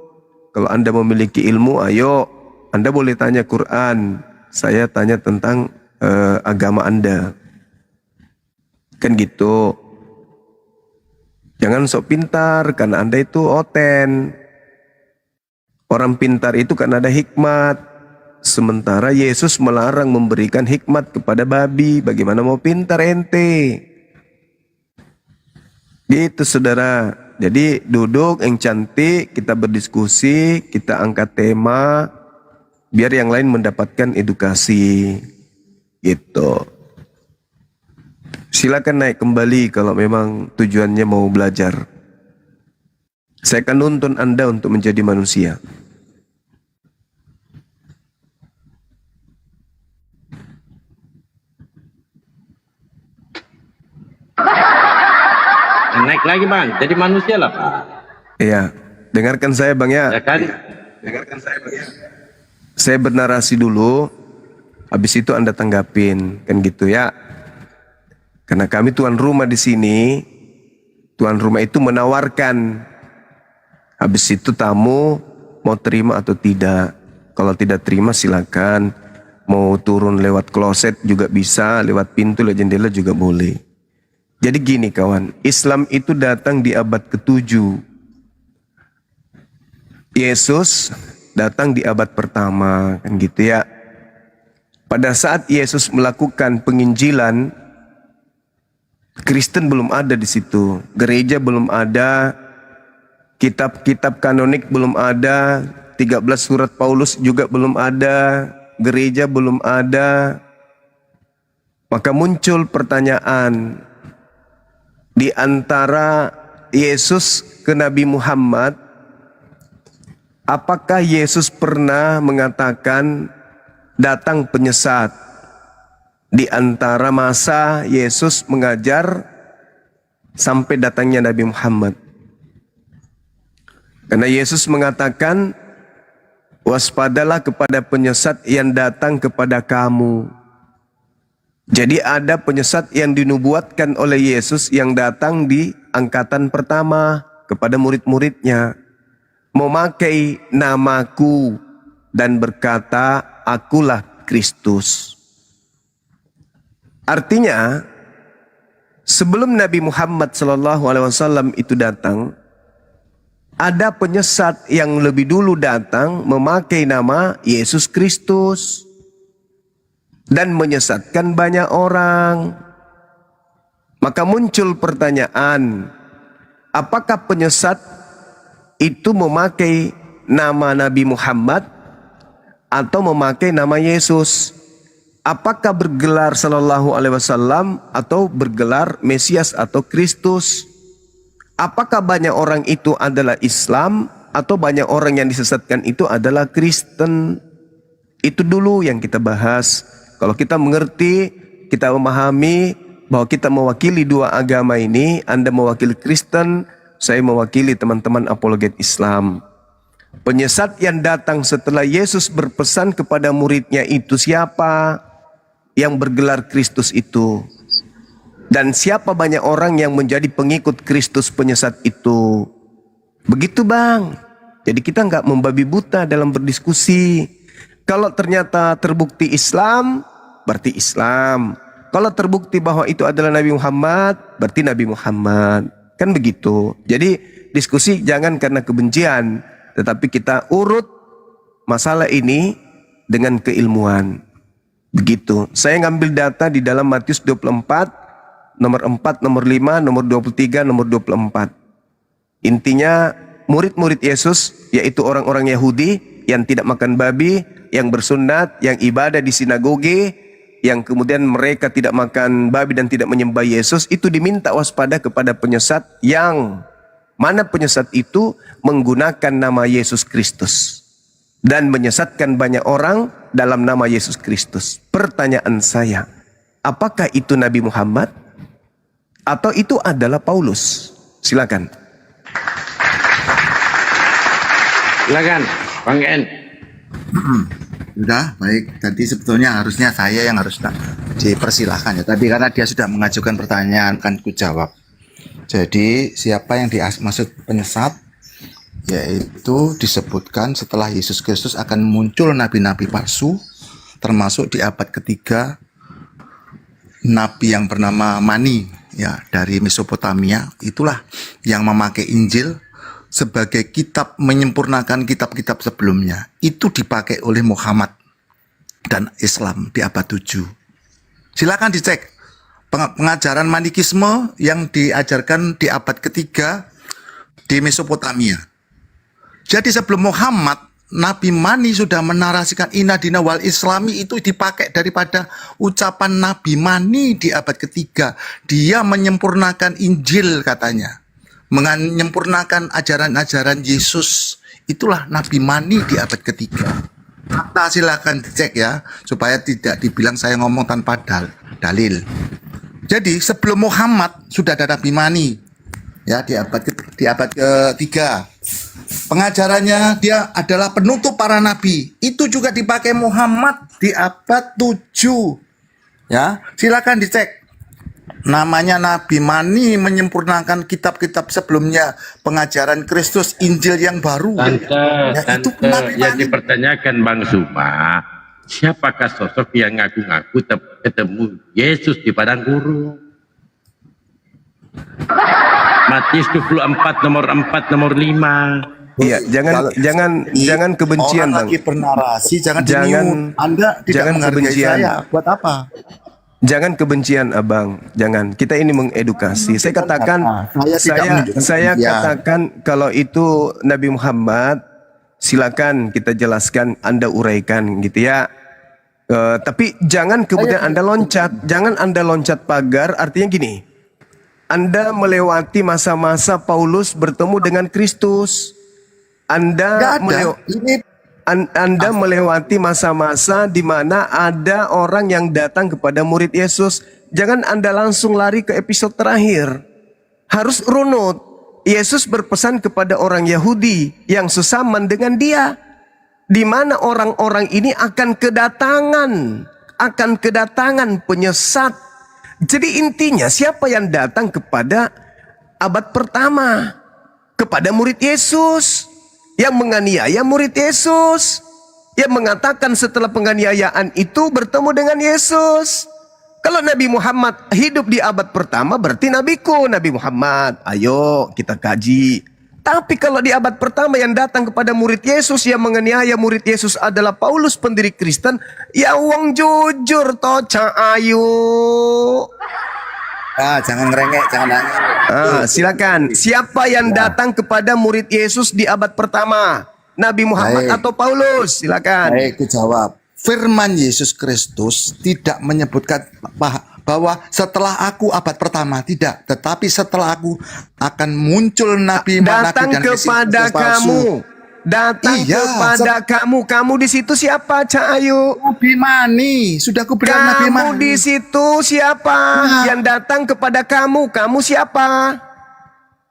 Kalau Anda memiliki ilmu, ayo, Anda boleh tanya Quran, saya tanya tentang agama Anda. Kan gitu. Jangan sok pintar karena Anda itu oten. Orang pintar itu kan ada hikmat. Sementara Yesus melarang memberikan hikmat kepada babi. Bagaimana mau pintar ente? Gitu saudara. Jadi duduk yang cantik, kita berdiskusi, kita angkat tema, biar yang lain mendapatkan edukasi. Gitu. Silakan naik kembali kalau memang tujuannya mau belajar. Saya akan nuntun Anda untuk menjadi manusia. Naik lagi bang, jadi manusia lah Pak. Iya, dengarkan saya bang ya. Ya kan? Dengarkan saya bang ya. Saya bernarasi dulu, habis itu Anda tanggapin, kan gitu ya. Karena kami tuan rumah di sini, tuan rumah itu menawarkan. Habis itu tamu mau terima atau tidak. Kalau tidak terima silakan. Mau turun lewat kloset juga bisa, lewat pintu, lewat jendela juga boleh. Jadi gini kawan, Islam itu datang di abad ke-7. Yesus datang di abad pertama, kan gitu ya. Pada saat Yesus melakukan penginjilan, Kristen belum ada di situ, gereja belum ada, kitab-kitab kanonik belum ada, 13 surat Paulus juga belum ada, gereja belum ada. Maka muncul pertanyaan di antara Yesus ke Nabi Muhammad, apakah Yesus pernah mengatakan datang penyesat? Di antara masa Yesus mengajar sampai datangnya Nabi Muhammad. Karena Yesus mengatakan, waspadalah kepada penyesat yang datang kepada kamu. Jadi ada penyesat yang dinubuatkan oleh Yesus yang datang di angkatan pertama kepada murid-muridnya. Memakai namaku dan berkata, akulah Kristus. Artinya, sebelum Nabi Muhammad SAW itu datang, ada penyesat yang lebih dulu datang memakai nama Yesus Kristus dan menyesatkan banyak orang. Maka muncul pertanyaan, apakah penyesat itu memakai nama Nabi Muhammad atau memakai nama Yesus? Apakah bergelar Sallallahu Alaihi Wasallam atau bergelar Mesias atau Kristus? Apakah banyak orang itu adalah Islam atau banyak orang yang disesatkan itu adalah Kristen? Itu dulu yang kita bahas. Kalau kita mengerti, kita memahami bahwa kita mewakili dua agama ini, Anda mewakili Kristen, saya mewakili teman-teman apologet Islam. Penyesat yang datang setelah Yesus berpesan kepada muridnya itu siapa? Yang bergelar Kristus itu. Dan siapa banyak orang yang menjadi pengikut Kristus penyesat itu. Begitu bang. Jadi kita nggak membabi buta dalam berdiskusi. Kalau ternyata terbukti Islam, berarti Islam. Kalau terbukti bahwa itu adalah Nabi Muhammad, berarti Nabi Muhammad. Kan begitu. Jadi diskusi jangan karena kebencian, tetapi kita urut masalah ini dengan keilmuan. Begitu. Saya ngambil data di dalam Matius 24, nomor 4, nomor 5, nomor 23, nomor 24. Intinya murid-murid Yesus, yaitu orang-orang Yahudi yang tidak makan babi, yang bersunat, yang ibadah di sinagoge, yang kemudian mereka tidak makan babi dan tidak menyembah Yesus, itu diminta waspada kepada penyesat yang mana penyesat itu menggunakan nama Yesus Kristus dan menyesatkan banyak orang dalam nama Yesus Kristus. Pertanyaan saya, apakah itu Nabi Muhammad atau itu adalah Paulus? Silakan. Silakan, Bang En. Sudah, baik. Tadi sebetulnya harusnya saya yang harus dipersilahkan ya. Tapi karena dia sudah mengajukan pertanyaan, kan ku jawab. Jadi siapa yang dimaksud penyesat? Yaitu disebutkan setelah Yesus Kristus akan muncul nabi-nabi palsu, termasuk di abad ketiga nabi yang bernama Mani ya dari Mesopotamia. Itulah yang memakai Injil sebagai kitab menyempurnakan kitab-kitab sebelumnya. Itu dipakai oleh Muhammad dan Islam di abad 7. Silakan dicek pengajaran Manikisme yang diajarkan di abad ketiga di Mesopotamia. Jadi sebelum Muhammad, Nabi Mani sudah menarasikan Inna Dina wal Islami, itu dipakai daripada ucapan Nabi Mani di abad ketiga. Dia menyempurnakan Injil katanya, menyempurnakan ajaran-ajaran Yesus. Itulah Nabi Mani di abad ketiga. Kita silakan cek ya, supaya tidak dibilang saya ngomong tanpa dalil. Jadi sebelum Muhammad sudah ada Nabi Mani ya di abad ketiga. Pengajarannya dia adalah penutup para nabi. Itu juga dipakai Muhammad di abad 7. Ya, silakan dicek. Namanya Nabi Mani menyempurnakan kitab-kitab sebelumnya, pengajaran Kristus, Injil yang baru. Tante, yang dipertanyakan Bang Zuma, siapakah sosok yang ngaku-ngaku ketemu Yesus di padang gurun? Matius 24 nomor 4 nomor 5. Iya, jangan kebencian, Bang. Orang lagi bernarasi, jangan Anda tidak jangan menghargai kebencian. saya. Buat apa? Jangan kebencian, Abang. Jangan. Kita ini mengedukasi. Saya katakan, saya katakan kalau itu Nabi Muhammad, silakan kita jelaskan, Anda uraikan gitu ya. Tapi jangan kemudian Anda loncat. Jangan Anda loncat pagar. Artinya gini, Anda melewati masa-masa Paulus bertemu dengan Kristus. Anda melewati masa-masa di mana ada orang yang datang kepada murid Yesus. Jangan Anda langsung lari ke episode terakhir. Harus runut. Yesus berpesan kepada orang Yahudi yang sesaman dengan dia, di mana orang-orang ini akan kedatangan penyesat. Jadi intinya siapa yang datang kepada abad pertama? Kepada murid Yesus. Yang menganiaya murid Yesus. Yang mengatakan setelah penganiayaan itu bertemu dengan Yesus. Kalau Nabi Muhammad hidup di abad pertama, berarti nabiku Nabi Muhammad. Ayo kita kaji. Tapi kalau di abad pertama yang datang kepada murid Yesus, yang menganiaya murid Yesus adalah Paulus pendiri Kristen, ya wong jujur toh ayu. Jangan ngerengek, jangan nangis. Silakan. Siapa yang datang kepada murid Yesus di abad pertama? Nabi Muhammad atau Paulus? Silakan. Baik, jawab. Firman Yesus Kristus tidak menyebutkan bahwa setelah aku abad pertama, tidak. Tetapi setelah aku akan muncul Nabi datang dan kepada kamu. Datang kepada kamu. Kamu di situ siapa, Cak Ayu? Nabi Mani. Sudah aku bilang Nabi Mani. Kamu di situ siapa? Yang datang kepada kamu. Kamu siapa?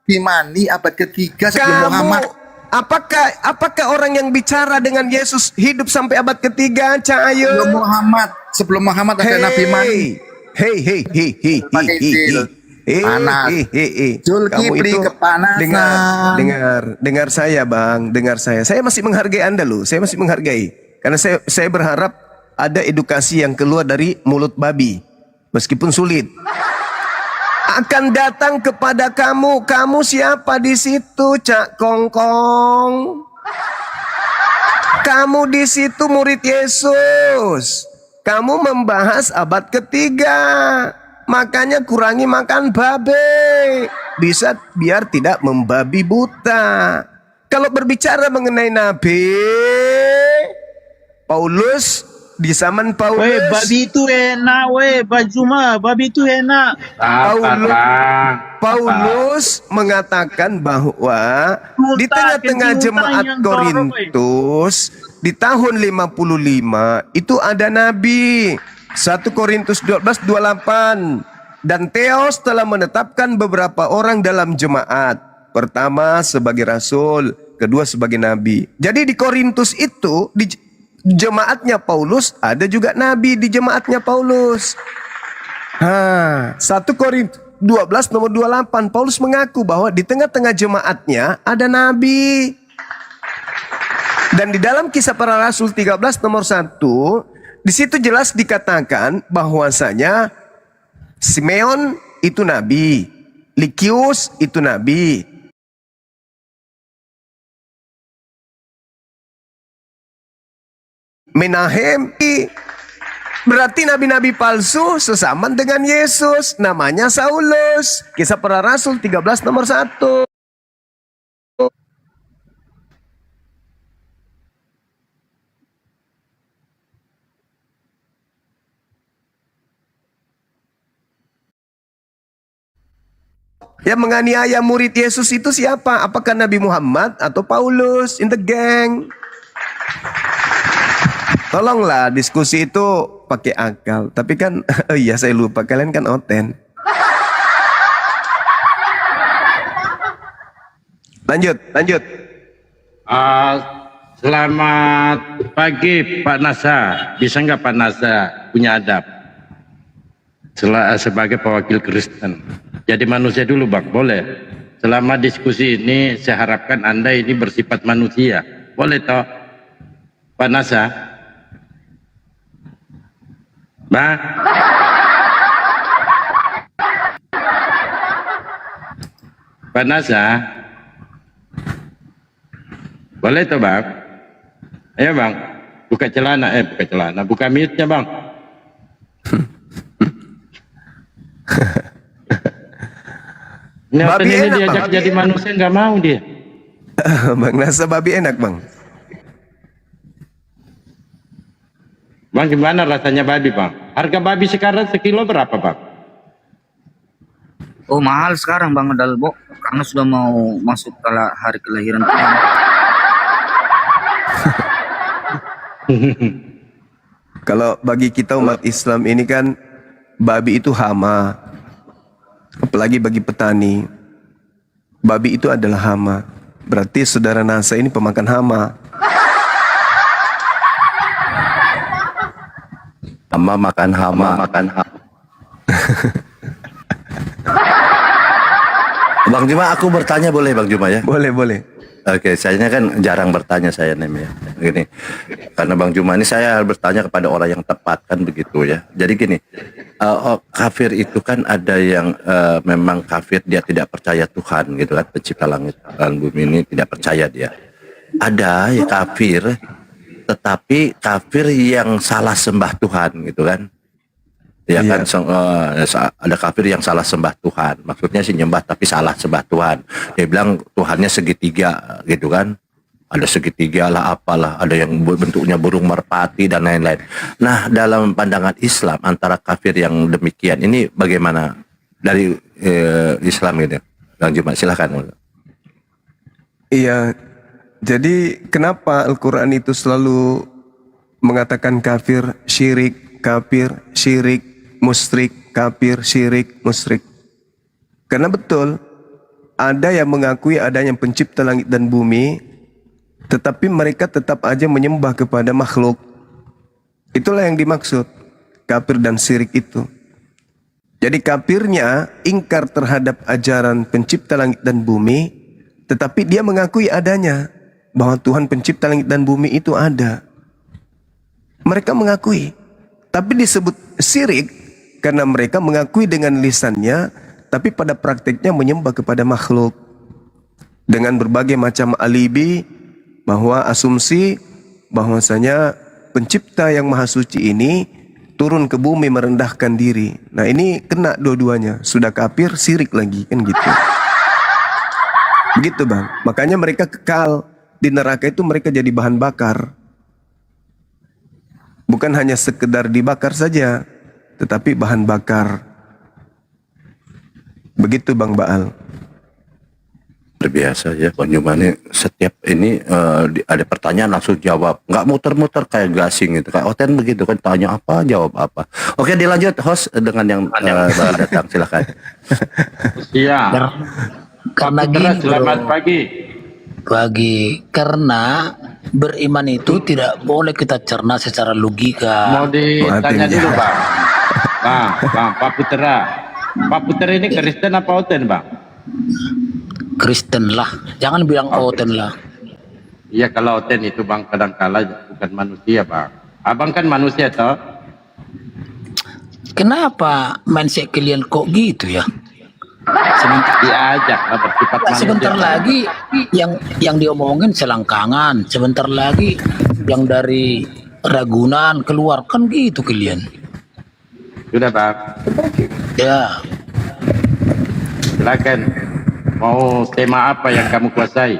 Nabi Mani abad ketiga sebelum Muhammad. Apakah orang yang bicara dengan Yesus hidup sampai abad ketiga, Cak Ayu? Sebelum Muhammad ada Nabi Mani. Kamu itu dengar saya, Bang, dengar saya. Saya masih menghargai Anda loh. Saya masih menghargai. Karena saya berharap ada edukasi yang keluar dari mulut babi, meskipun sulit. Akan datang kepada kamu. Kamu siapa di situ, Cak Kongkong? Kamu di situ murid Yesus. Kamu membahas abad ketiga. Makanya kurangi makan babe. Bisa biar tidak membabi buta. Kalau berbicara mengenai Nabi Paulus, di zaman Paulus, babi itu enak, Pak Zuma, babi itu enak. Paulus mengatakan bahwa di tengah-tengah jemaat Korintus di tahun 55 itu ada nabi. 1 Korintus 12:28. Dan Theos telah menetapkan beberapa orang dalam jemaat. Pertama sebagai rasul, kedua sebagai nabi. Jadi di Korintus itu, di jemaatnya Paulus, ada juga nabi di jemaatnya Paulus. 1 Korintus 12 nomor 28, Paulus mengaku bahwa di tengah-tengah jemaatnya ada nabi. Dan di dalam Kisah Para Rasul 13 nomor 1, di situ jelas dikatakan bahwasanya Simeon itu nabi, Likius itu nabi, Menahem berarti nabi-nabi palsu sesaman dengan Yesus, namanya Saulus. Kisah Para Rasul 13 nomor 1. Yang menganiaya murid Yesus itu siapa? Apakah Nabi Muhammad atau Paulus in the gang? Tolonglah diskusi itu pakai akal. Tapi kan, oh iya saya lupa, kalian kan oten. Lanjut. Selamat pagi Pak Nasa. Bisa nggak Pak Nasa punya adab? Sebagai pewakil Kristen. Jadi manusia dulu Bang, boleh? Selama diskusi ini saya harapkan Anda ini bersifat manusia. Boleh toh? Pak Nasa? Bang? Pak Nasa? Boleh toh Bang? Ayo Bang, buka celana, buka mute-nya Bang. Ini Babi ini enak, diajak Bang. jadi manusia nggak mau dia. Bang Nasa babi enak Bang. Bang gimana rasanya babi Bang? Harga babi sekarang sekilo berapa Bang? Oh mahal sekarang Bang Dalbo, karena sudah mau masuk hari kelahiran Tuhan. Kalau bagi kita umat Islam ini kan babi itu hama. Apalagi bagi petani, babi itu adalah hama. Berarti saudara Nasa ini pemakan hama. Hama makan hama. Bang Juma, aku bertanya boleh Bang Juma ya? Boleh. Oke, saya kan jarang bertanya saya Nem ya. Gini, karena Bang Juma ini saya bertanya kepada orang yang tepat kan begitu ya. Jadi gini, kafir itu kan ada yang memang kafir dia tidak percaya Tuhan gitu kan, pencipta langit dan bumi ini tidak percaya dia. Ada ya kafir, tetapi kafir yang salah sembah Tuhan gitu kan. Ya kan, ada kafir yang salah sembah Tuhan. Maksudnya sih nyembah tapi salah sembah Tuhan. Dia bilang Tuhannya segitiga gitu kan. Ada segitiga lah apalah. Ada yang bentuknya burung merpati dan lain-lain. Nah dalam pandangan Islam antara kafir yang demikian ini bagaimana dari Islam gitu? Bang Juma silahkan. Iya, jadi kenapa Al-Quran itu selalu mengatakan kafir, syirik, musyrik, kafir, syirik, musyrik? Karena betul, ada yang mengakui adanya pencipta langit dan bumi, tetapi mereka tetap aja menyembah kepada makhluk. Itulah yang dimaksud, kafir dan syirik itu. Jadi kafirnya ingkar terhadap ajaran pencipta langit dan bumi, tetapi dia mengakui adanya, bahwa Tuhan pencipta langit dan bumi itu ada. Mereka mengakui, tapi disebut syirik karena mereka mengakui dengan lisannya, tapi pada prakteknya menyembah kepada makhluk. Dengan berbagai macam alibi, bahwa asumsi bahwasanya pencipta yang maha suci ini turun ke bumi merendahkan diri. Nah ini kena dua-duanya, sudah kafir, syirik lagi, kan gitu. Begitu Bang, makanya mereka kekal di neraka itu, mereka jadi bahan bakar. Bukan hanya sekedar dibakar saja, tetapi bahan bakar. Begitu Bang Baal. luar biasa ya Bang Juma ini, setiap ini ada pertanyaan langsung jawab, nggak muter-muter kayak gasing gitu, kayak Oten begitu kan, tanya apa jawab apa. Oke, dilanjut host dengan yang baru datang, silakan. Iya. Karena Pak Putra, gini, selamat bro. pagi. Karena beriman itu tidak boleh kita cerna secara logika. Mau ditanya dulu Bang. Bang, Pak Putra. Pak Putra ini Kristen apa Oten Bang? Kristen lah, jangan bilang Oten lah. Iya, kalau Oten itu Bang kadang-kala bukan manusia Bang. Abang kan manusia toh? Kenapa mindset kalian kok gitu ya? Diajak lah bersifat manusia. Sebentar lagi yang diomongin selangkangan, sebentar lagi yang dari Ragunan keluar, kan gitu kalian. Sudah Bang. Ya. Silakan. Mau tema apa yang kamu kuasai?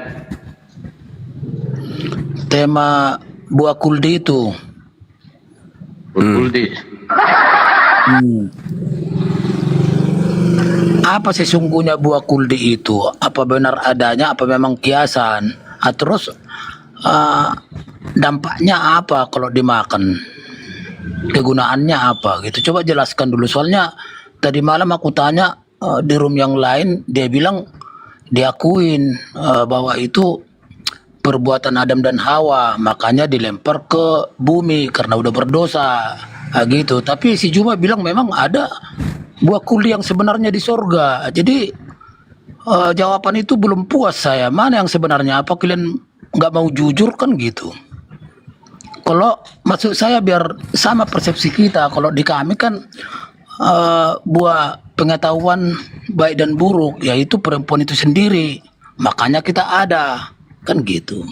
Tema buah kuldi itu. Kuldi. Apa sesungguhnya buah kuldi itu? Apa benar adanya? Apa memang kiasan? Terus dampaknya apa kalau dimakan? Kegunaannya apa? Gitu. Coba jelaskan dulu. Soalnya tadi malam aku tanya di room yang lain, dia bilang diakuin bahwa itu perbuatan Adam dan Hawa, makanya dilempar ke bumi karena udah berdosa. Gitu. Tapi si Juma bilang memang ada buah kuldi yang sebenarnya di sorga. Jadi jawaban itu belum puas saya. Mana yang sebenarnya? Apa kalian nggak mau jujur kan gitu? Kalau maksud saya biar sama persepsi kita. Kalau di kami kan buah pengetahuan baik dan buruk, yaitu perempuan itu sendiri. Makanya kita ada kan gitu.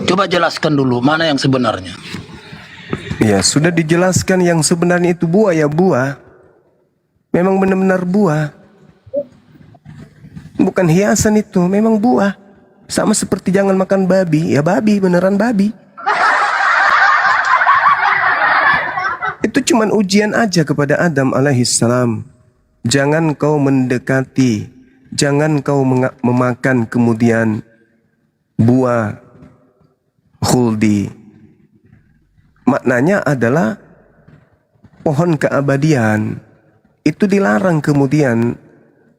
Coba jelaskan dulu mana yang sebenarnya. Ya, sudah dijelaskan yang sebenarnya itu buah ya buah. Memang benar-benar buah. Bukan hiasan itu, memang buah. Sama seperti jangan makan babi, ya babi, beneran babi. Itu cuman ujian aja kepada Adam alaihissalam. Jangan kau mendekati, jangan kau memakan kemudian buah khuldi. Maknanya adalah pohon keabadian. Itu dilarang kemudian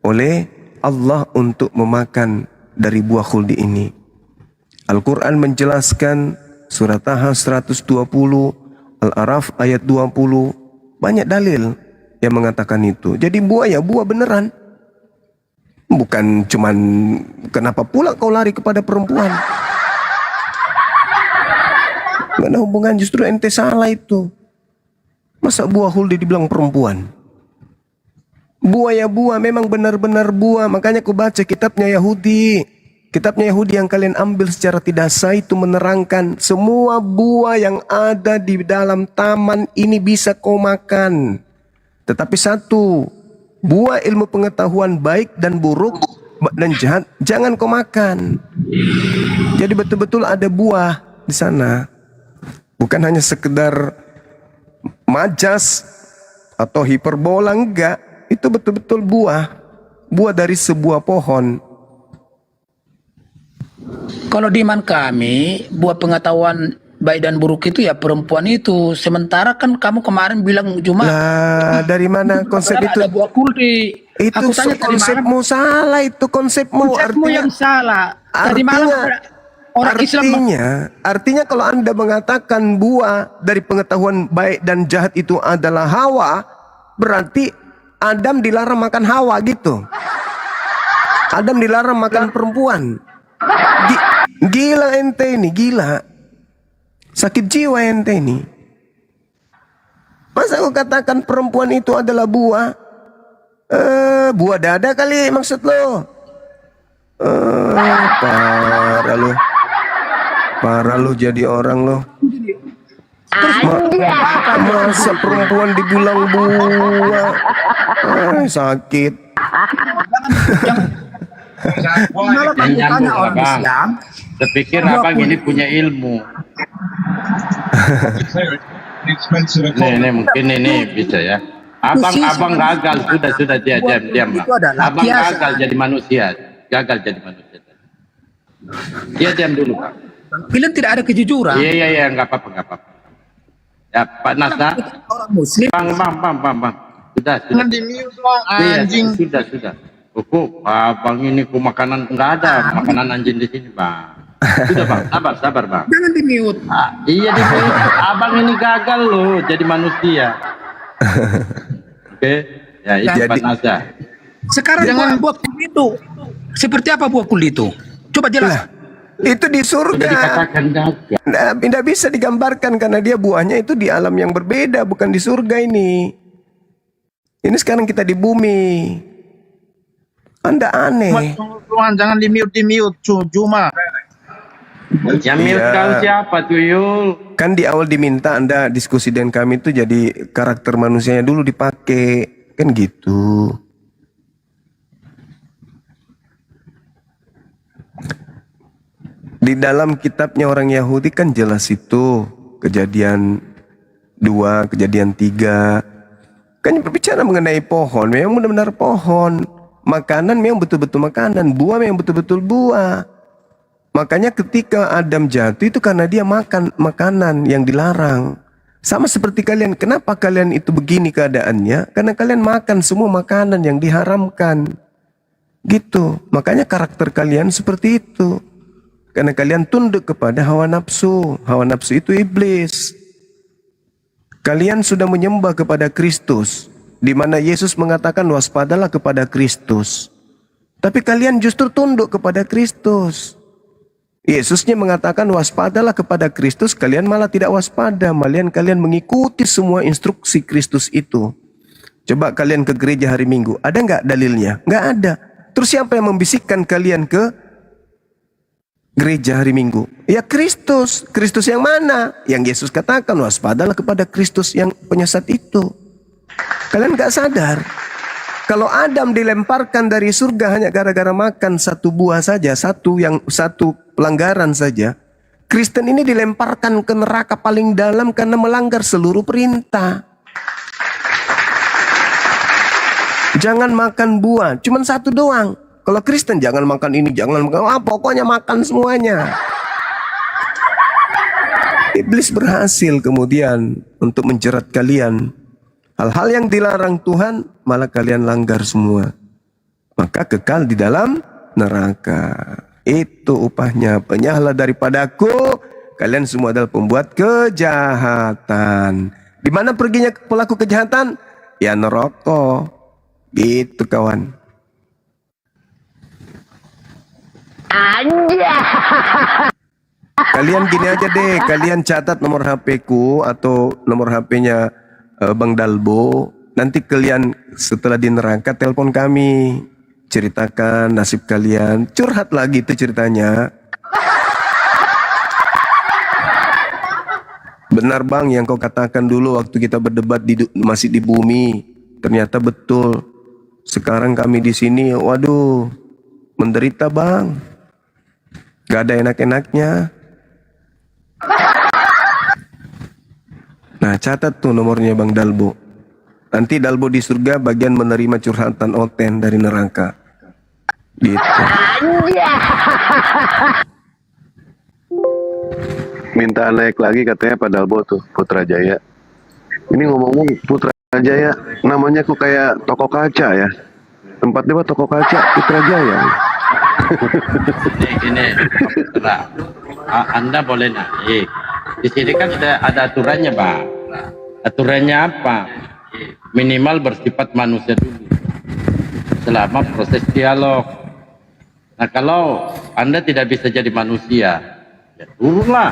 oleh Allah untuk memakan dari buah khuldi ini. Al-Quran menjelaskan surat Taha 120, Al-Araf ayat 20. Banyak dalil yang mengatakan itu. Jadi buah ya buah beneran. Bukan cuman kenapa pula kau lari kepada perempuan. Gak ada hubungan, justru ente salah itu. Masa buah khuldi dibilang perempuan? Buah ya buah, memang benar-benar buah. Makanya aku baca kitabnya Yahudi. Kitabnya Yahudi yang kalian ambil secara tidak sah itu menerangkan semua buah yang ada di dalam taman ini bisa kau makan. Tetapi satu, buah ilmu pengetahuan baik dan buruk dan jahat jangan kau makan. Jadi betul-betul ada buah di sana. Bukan hanya sekedar majas atau hiperbola, enggak. Itu betul-betul buah. Buah dari sebuah pohon. Kalau di iman kami, buah pengetahuan baik dan buruk itu ya perempuan itu. Sementara kan kamu kemarin bilang cuma dari mana konsep itu? Ada buah kuldi. Itu Aku tanya konsepmu salah, itu konsepmu. Konsepmu yang salah. Tadi malam orang artinya kalau Anda mengatakan buah dari pengetahuan baik dan jahat itu adalah Hawa, berarti Adam dilarang makan Hawa gitu. Adam dilarang makan perempuan. Gila ente ini, gila. Sakit jiwa ente ini. Masa aku katakan perempuan itu adalah buah? Buah dada kali maksud lo. Parah lo. Parah lo jadi orang lo. Masa perempuan dibilang buah? Sakit. Tanya orang Islam. Sepikir abang ini punya ilmu. Ini mungkin ini bisa ya. Abang gagal, sudah diam, Bang. Itu adalah Abang biasa. gagal jadi manusia. Dia diam dulu, Pak. Bilang tidak ada kejujuran. Iya, nggak apa-apa. Ya, Pak Nasa. Orang Muslim. Bang. Sudah. Jangan di mute dong, Iya, anjing. sudah. Abang ini makanan nggak ada makanan anjing di sini, Bang. Sudah, Bang. Sabar, Bang. Jangan di mute. Iya di mute. Abang ini gagal loh jadi manusia. Oke, ya itu Pak Nasa. Sekarang buah kulit itu seperti apa buah kulit itu? Coba jelas. Itu di surga. Dikatakan gagal. Nah, tidak bisa digambarkan karena dia buahnya itu di alam yang berbeda, bukan di surga ini. Ini sekarang kita di bumi. Anda aneh. Tuhan, jangan di mute, Juma. Yang mute kau siapa tuh, Yul? Kan di awal diminta Anda diskusi dengan kami itu jadi karakter manusianya dulu dipakai. Kan gitu. Di dalam kitabnya orang Yahudi kan jelas itu. Kejadian 2, kejadian 3. Kan berbicara mengenai pohon. Memang benar-benar pohon. Makanan memang betul-betul makanan. Buah memang betul-betul buah. Makanya ketika Adam jatuh itu karena dia makan makanan yang dilarang. Sama seperti kalian. Kenapa kalian itu begini keadaannya? Karena kalian makan semua makanan yang diharamkan. Gitu. Makanya karakter kalian seperti itu. Karena kalian tunduk kepada hawa nafsu. Hawa nafsu itu iblis. Kalian sudah menyembah kepada Kristus. Di mana Yesus mengatakan waspadalah kepada Kristus. Tapi kalian justru tunduk kepada Kristus. Yesusnya mengatakan waspadalah kepada Kristus, kalian malah tidak waspada, malahan kalian mengikuti semua instruksi Kristus itu. Coba kalian ke gereja hari Minggu, ada nggak dalilnya? Nggak ada. Terus siapa yang membisikkan kalian ke gereja hari Minggu? Ya Kristus. Kristus yang mana? Yang Yesus katakan waspadalah kepada Kristus yang penyesat itu. Kalian nggak sadar. Kalau Adam dilemparkan dari surga hanya gara-gara makan satu buah saja, satu pelanggaran saja, Kristen ini dilemparkan ke neraka paling dalam karena melanggar seluruh perintah. Jangan makan buah, cuman satu doang. Kalau Kristen jangan makan ini, jangan makan, pokoknya makan semuanya. Iblis berhasil kemudian untuk menjerat kalian. Hal-hal yang dilarang Tuhan malah kalian langgar semua. Maka kekal di dalam neraka. Itu upahnya. Penyahlah daripadaku. Kalian semua adalah pembuat kejahatan. Di mana perginya pelaku kejahatan? Ya neraka. Gitu kawan. Kalian gini aja deh. Kalian catat nomor HP ku atau nomor HP-nya Bang Dalbo, nanti kalian setelah di neraka telepon kami, ceritakan nasib kalian, curhat lagi itu ceritanya. Benar Bang yang kau katakan dulu waktu kita berdebat masih di bumi, ternyata betul. Sekarang kami di sini, waduh, menderita Bang, gak ada enak-enaknya. Nah catat tuh nomornya Bang Dalbo. Nanti Dalbo di surga bagian menerima curhatan Oten dari neraka. Gitu. Minta naik lagi katanya Pak Dalbo tuh, Putrajaya. Ini ngomong-ngomong Putrajaya, namanya kok kayak toko kaca ya. Tempat dia toko kaca, Putrajaya. Ini Putra, Anda boleh naik. Di sini kan ada aturannya, Bang. Aturannya apa? Minimal bersifat manusia dulu selama proses dialog. Nah kalau Anda tidak bisa jadi manusia, ya turunlah,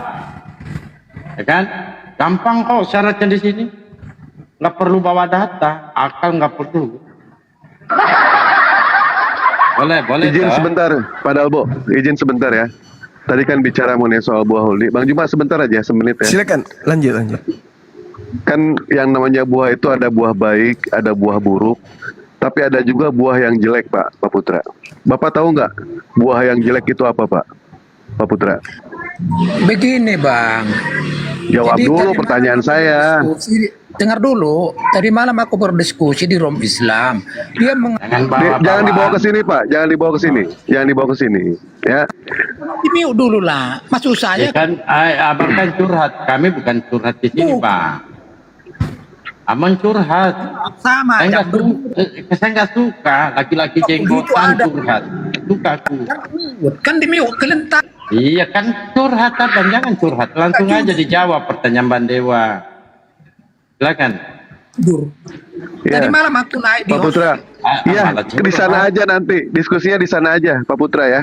ya kan? Gampang kok syaratnya di sini. Nggak perlu bawa data, akal nggak perlu. Boleh. Izin sebentar, Pak Dalbo. Izin sebentar ya. Tadi kan bicara mengenai soal buah holi. Bang Juma sebentar aja, semenit ya. Silakan, lanjut. Kan yang namanya buah itu ada buah baik, ada buah buruk. Tapi ada juga buah yang jelek, Pak Putra. Bapak tahu nggak buah yang jelek itu apa, Pak Putra? Begini Bang, Jawab Jadi dulu tadi pertanyaan malam aku saya. berdiskusi, dengar dulu. Tadi malam aku berdiskusi di Room Islam. Dia Jangan dibawa ke sini, Pak. Jangan dibawa ke sini. Jangan dibawa ke sini. Ya. di mute dulu lah. Maksud saya Ya kan, abang kan curhat. Kami bukan curhat di sini, Pak. Abang curhat. sama. Saya nggak suka laki-laki jenggotan curhat. Suka aku. Kan di mute kelentar. Iya kan curhat abang, jangan curhat. Langsung aja dijawab pertanyaan Bang Dewa. Silakan. Tadi malam aku naik di Pak Putra. Iya, di sana aja nanti. Diskusinya di sana aja, Pak Putra ya.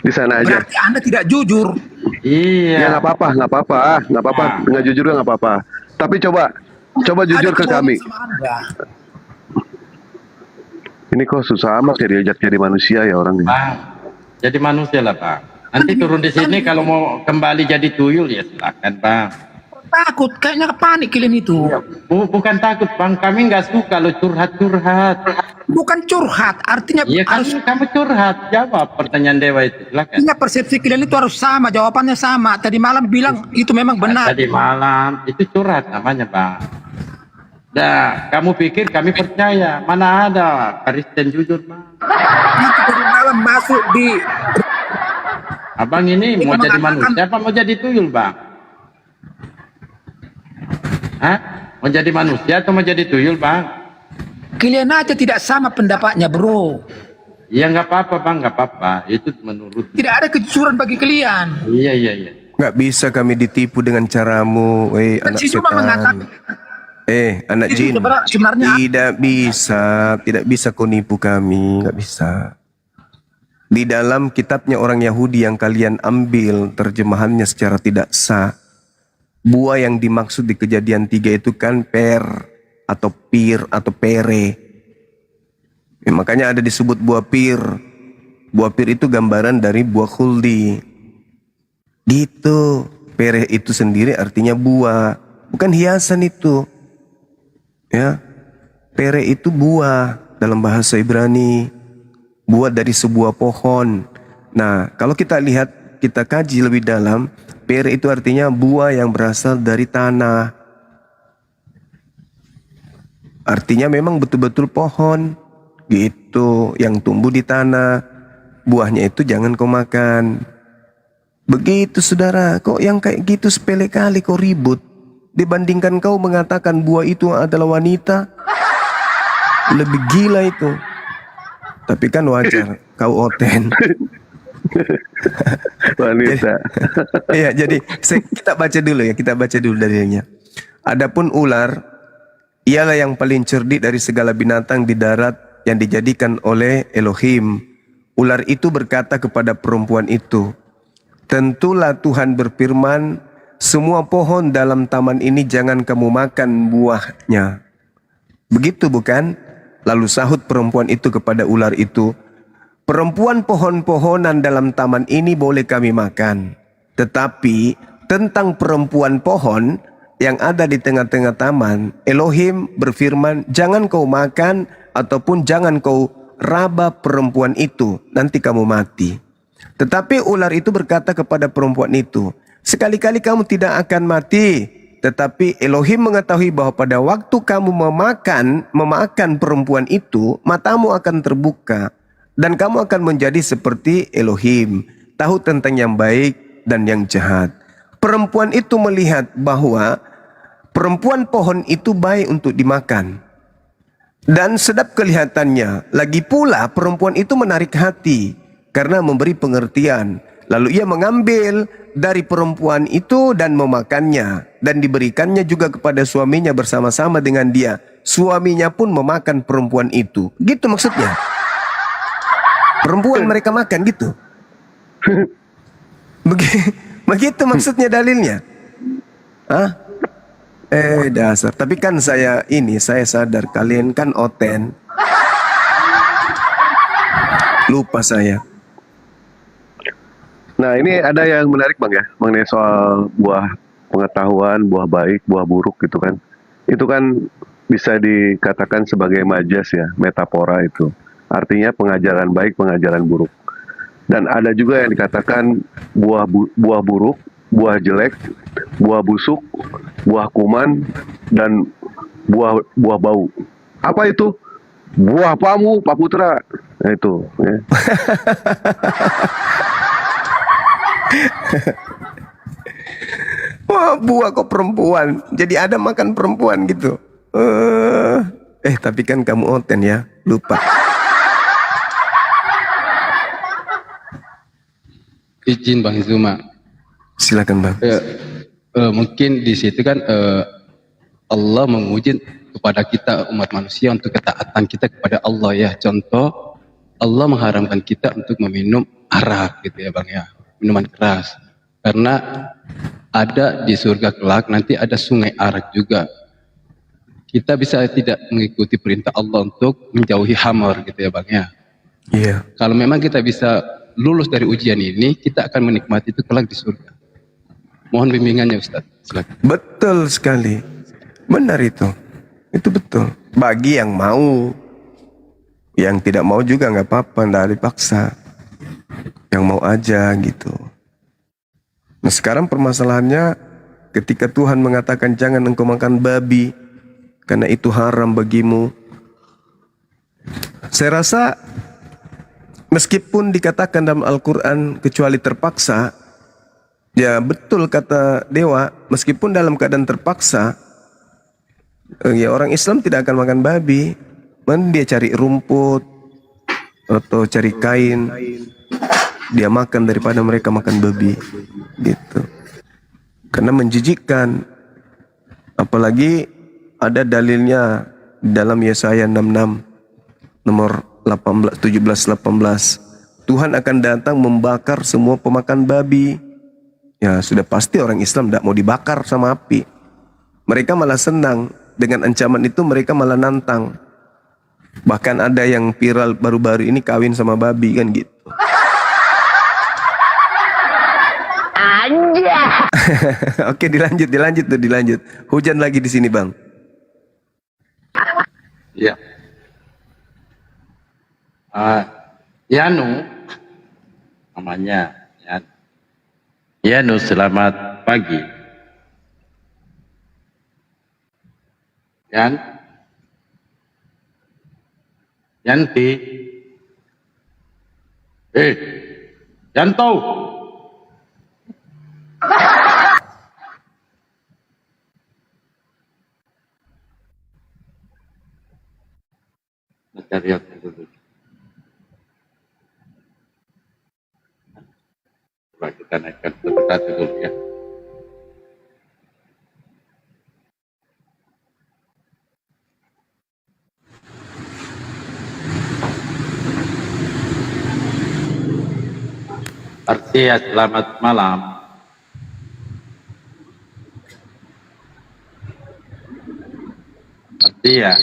Di sana aja. Berarti Anda tidak jujur. Iya. Ya nggak apa-apa, nggak apa-apa, nggak apa-apa. Nggak jujur nggak apa-apa. Tapi coba jujur ke kami. Ini kok susah amat ya diajak jadi manusia ya orang ini. Pak, jadi manusia lah Pak. Nanti turun di sini kalau mau kembali jadi tuyul ya silakan Pak. Takut, kayaknya panik kalian itu. Bukan takut Bang, kami nggak suka lo curhat-curhat. Bukan curhat, artinya Iya kan harus kamu curhat, jawab pertanyaan Dewa itu. Silakan. artinya persepsi kalian itu harus sama, jawabannya sama. Tadi malam bilang itu memang benar. Tadi malam itu curhat namanya Bang. Dah, kamu pikir kami percaya? Mana ada Kristen jujur Bang. Itu tadi malam masuk di Abang ini mau jadi manusia apa mau jadi tuyul Bang? Hah? Mau jadi manusia atau mau jadi tuyul Bang? kalian aja tidak sama pendapatnya, bro. Iya nggak apa-apa Bang, nggak apa-apa. Itu menurut. Tidak ada kejujuran bagi kalian. Iya. Nggak bisa kami ditipu dengan caramu, anak Si Zuma setan. mengatakan Anak itu jin. sebenarnya Tidak bisa kau nipu kami, nggak bisa. Di dalam kitabnya orang Yahudi yang kalian ambil terjemahannya secara tidak sah, buah yang dimaksud di Kejadian 3 itu kan per atau pir atau pere. Makanya ada disebut buah pir. Buah pir itu gambaran dari buah khuldi. Gitu. Pere itu sendiri artinya buah, bukan hiasan itu. Ya. Pere itu buah dalam bahasa Ibrani. Buah dari sebuah pohon. Nah, kalau kita lihat, kita kaji lebih dalam, pere itu artinya buah yang berasal dari tanah. Artinya memang betul-betul pohon gitu yang tumbuh di tanah. Buahnya itu jangan kau makan. Begitu saudara, kok yang kayak gitu sepele kali kau ribut. Dibandingkan kau mengatakan buah itu adalah wanita. Lebih gila itu. Tapi kan wajar, kau oten. Wanita. Iya, jadi kita baca dulu dalilnya. Adapun ular, ialah yang paling cerdik dari segala binatang di darat yang dijadikan oleh Elohim. Ular itu berkata kepada perempuan itu, tentulah Tuhan berfirman, semua pohon dalam taman ini jangan kamu makan buahnya. Begitu bukan? Lalu sahut perempuan itu kepada ular itu, perempuan pohon-pohonan dalam taman ini boleh kami makan. Tetapi tentang perempuan pohon yang ada di tengah-tengah taman, Elohim berfirman, jangan kau makan ataupun jangan kau raba perempuan itu, nanti kamu mati. Tetapi ular itu berkata kepada perempuan itu, sekali-kali kamu tidak akan mati. Tetapi Elohim mengetahui bahwa pada waktu kamu memakan perempuan itu, matamu akan terbuka dan kamu akan menjadi seperti Elohim, tahu tentang yang baik dan yang jahat. Perempuan itu melihat bahwa perempuan pohon itu baik untuk dimakan dan sedap kelihatannya. Lagi pula perempuan itu menarik hati karena memberi pengertian. Lalu ia mengambil dari perempuan itu dan memakannya. Dan diberikannya juga kepada suaminya bersama-sama dengan dia. Suaminya pun memakan perempuan itu. Gitu maksudnya. Perempuan mereka makan gitu. Begitu maksudnya dalilnya. Hah? Dasar. Tapi kan saya sadar kalian kan oten. Lupa saya. Nah ini ada yang menarik Bang ya, mengenai soal buah pengetahuan, buah baik, buah buruk gitu kan. Itu kan bisa dikatakan sebagai majas ya, metafora itu. Artinya pengajaran baik, pengajaran buruk. Dan ada juga yang dikatakan buah buruk buah jelek, buah busuk, buah kuman, dan buah bau. Apa itu? Buah pamu, Pak Putra. Nah, itu. Ya. Wah, buah kok perempuan. Jadi ada makan perempuan gitu. Tapi kan kamu oten ya, lupa. Izin Bang Zuma. Silakan Bang. Mungkin di situ kan Allah menguji kepada kita umat manusia untuk ketaatan kita kepada Allah ya. Contoh, Allah mengharamkan kita untuk meminum arak gitu ya Bang ya, minuman keras. Karena ada di surga kelak nanti ada sungai arak juga. Kita bisa tidak mengikuti perintah Allah untuk menjauhi khamar gitu ya Bang ya. Iya. Kalau memang kita bisa lulus dari ujian ini, kita akan menikmati itu kelak di surga. Mohon bimbingannya Ustaz. Silakan. Betul sekali. Benar itu. Itu betul. Bagi yang mau. Yang tidak mau juga nggak apa-apa, nggak dipaksa. Yang mau aja gitu. Nah sekarang permasalahannya ketika Tuhan mengatakan jangan engkau makan babi karena itu haram bagimu. Saya rasa meskipun dikatakan dalam Al-Quran kecuali terpaksa, ya betul kata Dewa, meskipun dalam keadaan terpaksa, ya orang Islam tidak akan makan babi. Man dia cari rumput atau cari kain, dia makan daripada mereka makan babi, gitu. Karena menjijikkan. Apalagi ada dalilnya dalam Yesaya 66 nomor 17-18. Tuhan akan datang membakar semua pemakan babi. Ya sudah pasti orang Islam tidak mau dibakar sama api. Mereka malah senang. Dengan ancaman itu mereka malah nantang. Bahkan ada yang viral baru-baru ini kawin sama babi kan gitu. Oke dilanjut. Hujan lagi di sini Bang. Ya. Yanu namanya. Yanu selamat pagi. Yanti. Yanto. Cari dulu. Coba kita naikkan satu dulu ya. Artia, selamat malam. Artia.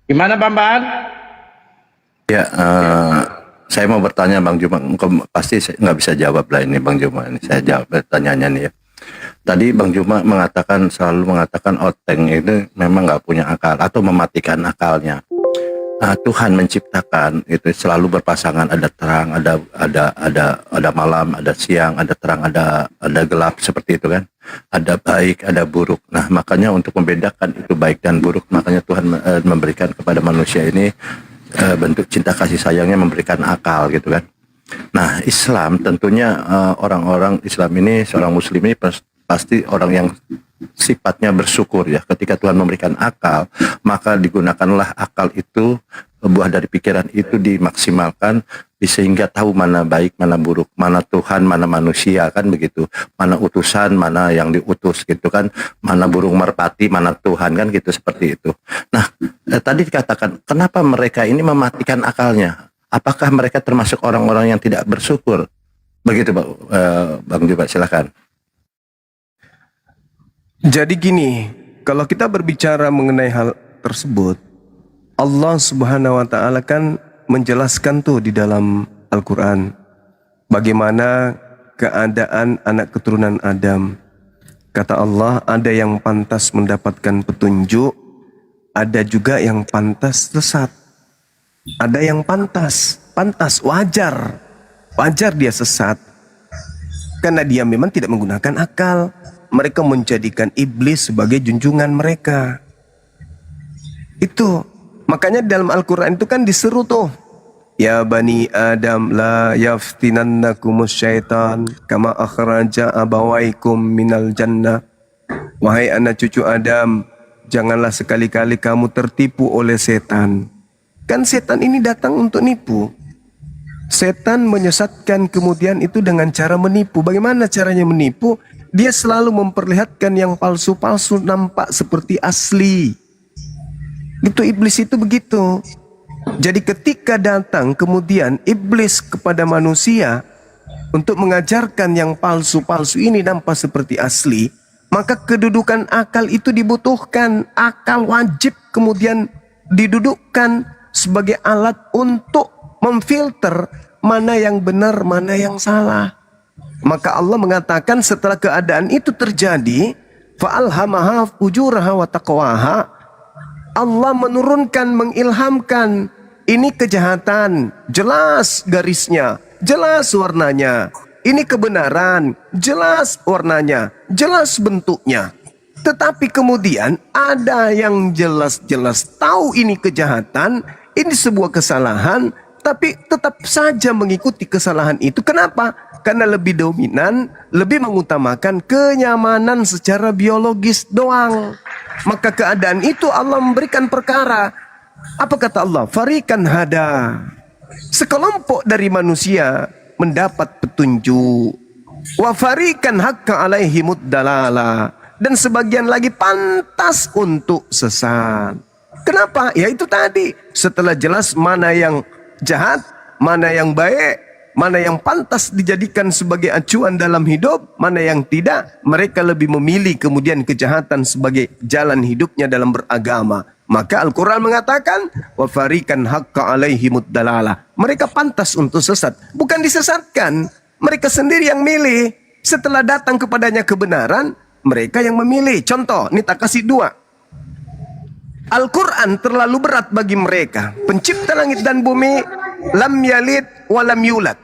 Gimana Bambaan? Ya, saya mau bertanya Bang Juma, pasti nggak bisa jawab lah ini Bang Juma. Ini saya jawab pertanyaannya nih ya. Tadi Bang Juma selalu mengatakan oteng itu memang nggak punya akal atau mematikan akalnya. Tuhan menciptakan itu selalu berpasangan, ada terang, ada malam, ada siang, ada terang, ada gelap seperti itu kan. Ada baik, ada buruk. Nah makanya untuk membedakan itu baik dan buruk, makanya Tuhan memberikan kepada manusia ini bentuk cinta kasih sayangnya, memberikan akal gitu kan. Nah Islam tentunya orang-orang Islam ini, seorang Muslim ini pasti orang yang sifatnya bersyukur ya. Ketika Tuhan memberikan akal, maka digunakanlah akal itu, buah dari pikiran itu dimaksimalkan sehingga tahu mana baik, mana buruk, mana Tuhan, mana manusia kan begitu, mana utusan, mana yang diutus gitu kan, mana burung merpati, mana Tuhan kan gitu, seperti itu. Nah tadi dikatakan kenapa mereka ini mematikan akalnya? Apakah mereka termasuk orang-orang yang tidak bersyukur? Begitu Bang Juba, silakan. Jadi gini, kalau kita berbicara mengenai hal tersebut, Allah Subhanahu wa Ta'ala kan menjelaskan tuh di dalam Al-Quran bagaimana keadaan anak keturunan Adam. Kata Allah, ada yang pantas mendapatkan petunjuk, ada juga yang pantas sesat. Ada yang pantas, wajar dia sesat. Karena dia memang tidak menggunakan akal. Mereka menjadikan iblis sebagai junjungan mereka. Itu. Makanya dalam Al-Quran itu kan diseru tuh. Ya Bani Adam la yaftinannakumus syaitan kama akhraja abawaikum minal jannah. Wahai anak cucu Adam, janganlah sekali-kali kamu tertipu oleh setan. Kan setan ini datang untuk nipu. Setan menyesatkan kemudian itu dengan cara menipu. Bagaimana caranya menipu? Dia selalu memperlihatkan yang palsu-palsu nampak seperti asli. Itu iblis itu begitu. Jadi ketika datang kemudian iblis kepada manusia untuk mengajarkan yang palsu-palsu ini nampak seperti asli, maka kedudukan akal itu dibutuhkan. Akal wajib kemudian didudukkan sebagai alat untuk memfilter mana yang benar, mana yang salah. Maka Allah mengatakan setelah keadaan itu terjadi, fa'alhamaha fujuraha wa taqwaha. Allah menurunkan, mengilhamkan, ini kejahatan, jelas garisnya, jelas warnanya. Ini kebenaran, jelas warnanya, jelas bentuknya. Tetapi kemudian ada yang jelas-jelas tahu ini kejahatan, ini sebuah kesalahan, tapi tetap saja mengikuti kesalahan itu. Kenapa? Karena lebih dominan, lebih mengutamakan kenyamanan secara biologis doang. Maka keadaan itu Allah memberikan perkara. Apa kata Allah? Farikan hada. Sekelompok dari manusia mendapat petunjuk. Wa farikan hakka alaihimud dalala. Dan sebagian lagi pantas untuk sesat. Kenapa? Ya itu tadi. Setelah jelas mana yang jahat, mana yang baik, mana yang pantas dijadikan sebagai acuan dalam hidup, mana yang tidak, mereka lebih memilih kemudian kejahatan sebagai jalan hidupnya dalam beragama. Maka Al-Quran mengatakan, wa farikan haqqa alaihimud dalalah. Mereka pantas untuk sesat, bukan disesatkan. Mereka sendiri yang milih. Setelah datang kepadanya kebenaran, mereka yang memilih. Contoh, ini tak kasih dua. Al-Quran terlalu berat bagi mereka. Pencipta langit dan bumi, lam yalid wa lam yulad.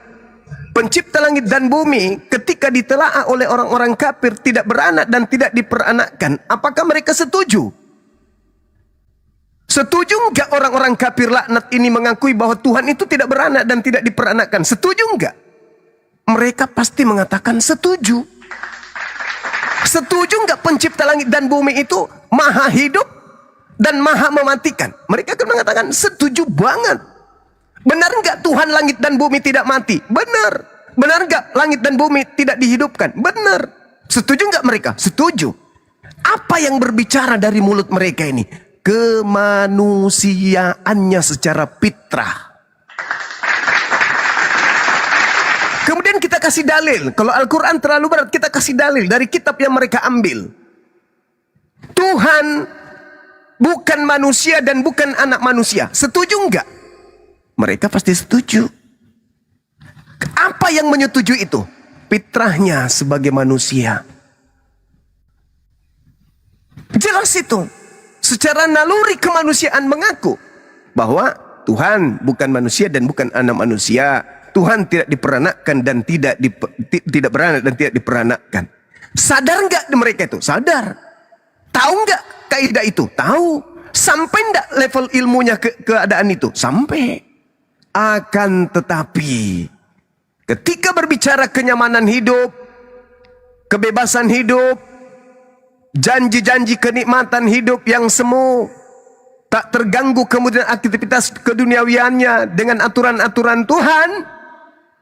Pencipta langit dan bumi ketika ditelaah oleh orang-orang kafir tidak beranak dan tidak diperanakkan. Apakah mereka setuju? Setuju enggak orang-orang kafir laknat ini mengakui bahwa Tuhan itu tidak beranak dan tidak diperanakkan? Setuju enggak? Mereka pasti mengatakan setuju. Setuju enggak pencipta langit dan bumi itu maha hidup dan maha mematikan? Mereka akan mengatakan setuju banget. Benar enggak Tuhan langit dan bumi tidak mati? Benar. Benar enggak langit dan bumi tidak dihidupkan? Benar. Setuju enggak mereka? Setuju. Apa yang berbicara dari mulut mereka ini? Kemanusiaannya secara fitrah. Kemudian kita kasih dalil. Kalau Al-Quran terlalu berat, kita kasih dalil dari kitab yang mereka ambil. Tuhan bukan manusia dan bukan anak manusia. Setuju enggak? Mereka pasti setuju. Apa yang menyetujui itu? Fitrahnya sebagai manusia. Jelas itu. Secara naluri kemanusiaan mengaku bahwa Tuhan bukan manusia dan bukan anak manusia. Tuhan tidak diperanakkan dan tidak beranak dan tidak diperanakkan. Sadar enggak mereka itu? Sadar. Tahu enggak kaidah itu? Tahu. Sampai enggak level ilmunya keadaan itu? Sampai. Akan tetapi ketika berbicara kenyamanan hidup, kebebasan hidup, janji-janji kenikmatan hidup yang semu, tak terganggu kemudian aktivitas keduniawiannya dengan aturan-aturan Tuhan,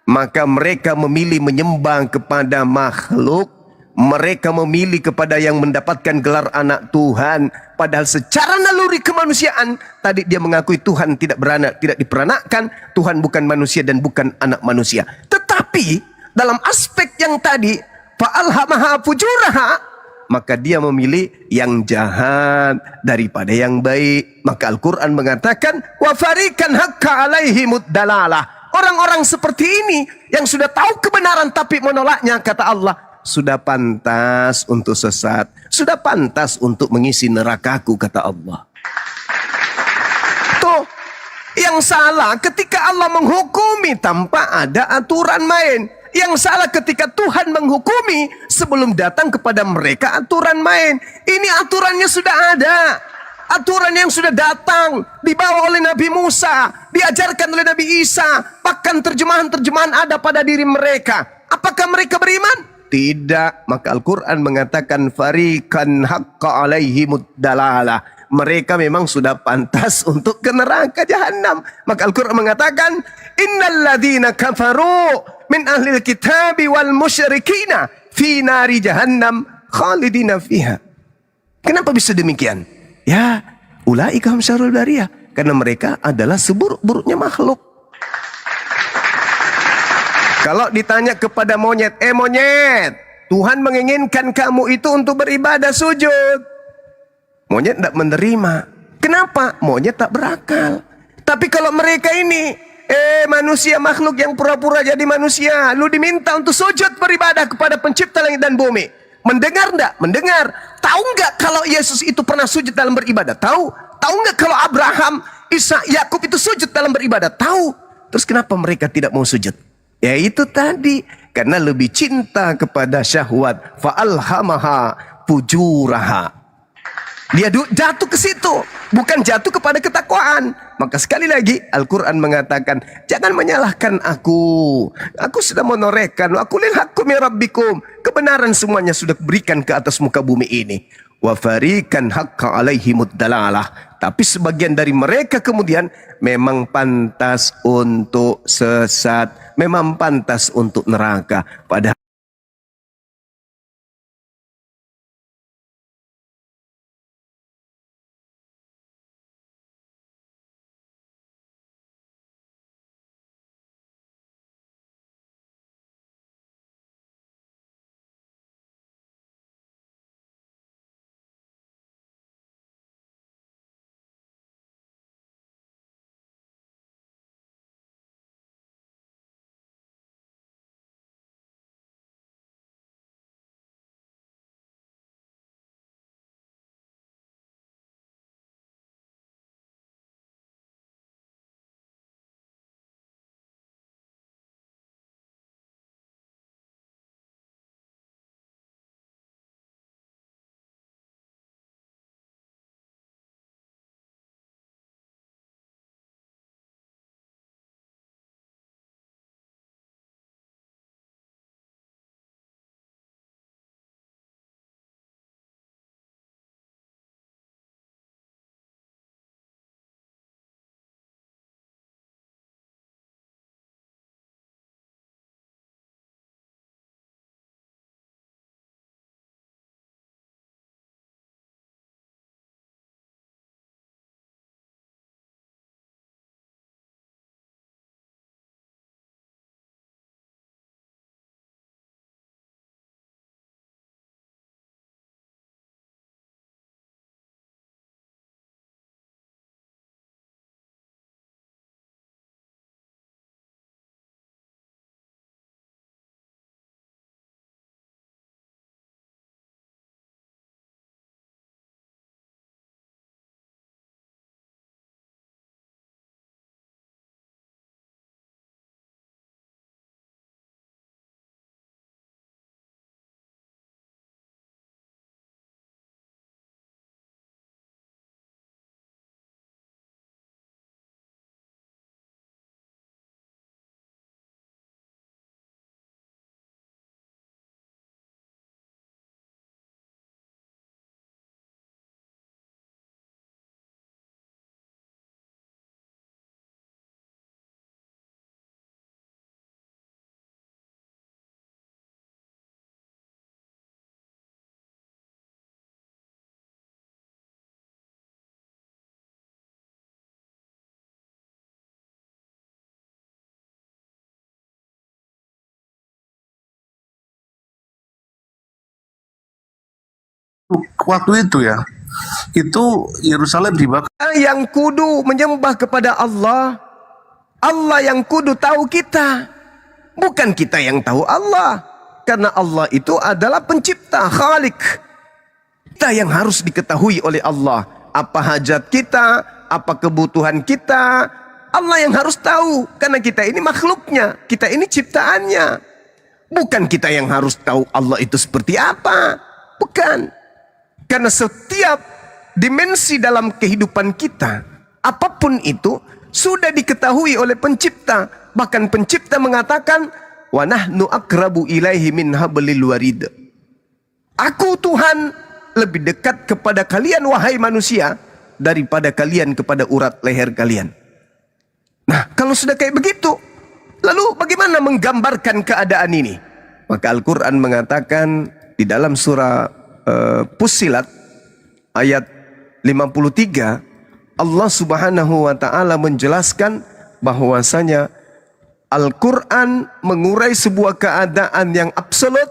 maka mereka memilih menyembah kepada makhluk. Mereka memilih kepada yang mendapatkan gelar anak Tuhan. Padahal secara naluri kemanusiaan, tadi dia mengakui Tuhan tidak beranak, tidak diperanakkan. Tuhan bukan manusia dan bukan anak manusia. Tetapi dalam aspek yang tadi, fa'alhamaha fujuraha, maka dia memilih yang jahat daripada yang baik. Maka Al-Quran mengatakan, wa farikan hakka alaihimud dalalah. Orang-orang seperti ini yang sudah tahu kebenaran tapi menolaknya, kata Allah, sudah pantas untuk sesat, sudah pantas untuk mengisi nerakaku, kata Allah. Tuh, Yang salah ketika Allah menghukumi tanpa ada aturan main. Yang salah ketika Tuhan menghukumi sebelum datang kepada mereka aturan main. Ini aturannya sudah ada. Aturan yang sudah datang, dibawa oleh Nabi Musa, diajarkan oleh Nabi Isa, bahkan terjemahan-terjemahan ada pada diri mereka. Apakah mereka beriman? Tidak. Maka Al-Quran mengatakan fariqan haqqa alaihimud dalalah. Mereka memang sudah pantas untuk ke neraka jahanam. Maka Al-Quran mengatakan innal ladzina kafaru min ahlil kitabi wal musyrikina fi nari jahannam khalidina fiha. Kenapa bisa demikian? Ya, ulaika hum syarrul bariyah, karena mereka adalah seburuk-buruknya makhluk. Kalau ditanya kepada monyet, monyet, Tuhan menginginkan kamu itu untuk beribadah sujud. Monyet tidak menerima. Kenapa? Monyet tak berakal. Tapi kalau mereka ini, manusia makhluk yang pura-pura jadi manusia, lu diminta untuk sujud beribadah kepada pencipta langit dan bumi. Mendengar enggak? Mendengar. Tahu enggak kalau Yesus itu pernah sujud dalam beribadah? Tahu. Tahu enggak kalau Abraham, Ishak, Yakub itu sujud dalam beribadah? Tahu. Terus kenapa mereka tidak mau sujud? Ya itu tadi. Karena lebih cinta kepada syahwat. Fa'alhamaha fujuraha. Dia jatuh ke situ, bukan jatuh kepada ketakwaan. Maka sekali lagi Al-Quran mengatakan, jangan menyalahkan aku. Aku sudah menorehkan, wa qulil haqqu min rabbikum. Kebenaran semuanya sudah berikan ke atas muka bumi ini. Wa fariqan haqqa alaihimud dalalah. Tapi sebagian dari mereka kemudian memang pantas untuk sesat, memang pantas untuk neraka. Padahal waktu itu ya, itu Yerusalem dibakar. Yang kudu menyembah kepada Allah. Allah yang kudu tahu kita, bukan kita yang tahu Allah. Karena Allah itu adalah pencipta, Khalik. Kita yang harus diketahui oleh Allah. Apa hajat kita, apa kebutuhan kita, Allah yang harus tahu, karena kita ini makhluknya, kita ini ciptaannya. Bukan kita yang harus tahu Allah itu seperti apa. Bukan. Karena setiap dimensi dalam kehidupan kita, apapun itu, sudah diketahui oleh pencipta. Bahkan pencipta mengatakan, wa nahnu akrabu ilaihi min hablil warid. Aku Tuhan lebih dekat kepada kalian wahai manusia daripada kalian kepada urat leher kalian. Nah, kalau sudah kayak begitu, lalu bagaimana menggambarkan keadaan ini? Maka Al-Quran mengatakan di dalam surah Fussilat ayat 53, Allah Subhanahu wa taala menjelaskan bahwasanya Al-Quran mengurai sebuah keadaan yang absolut.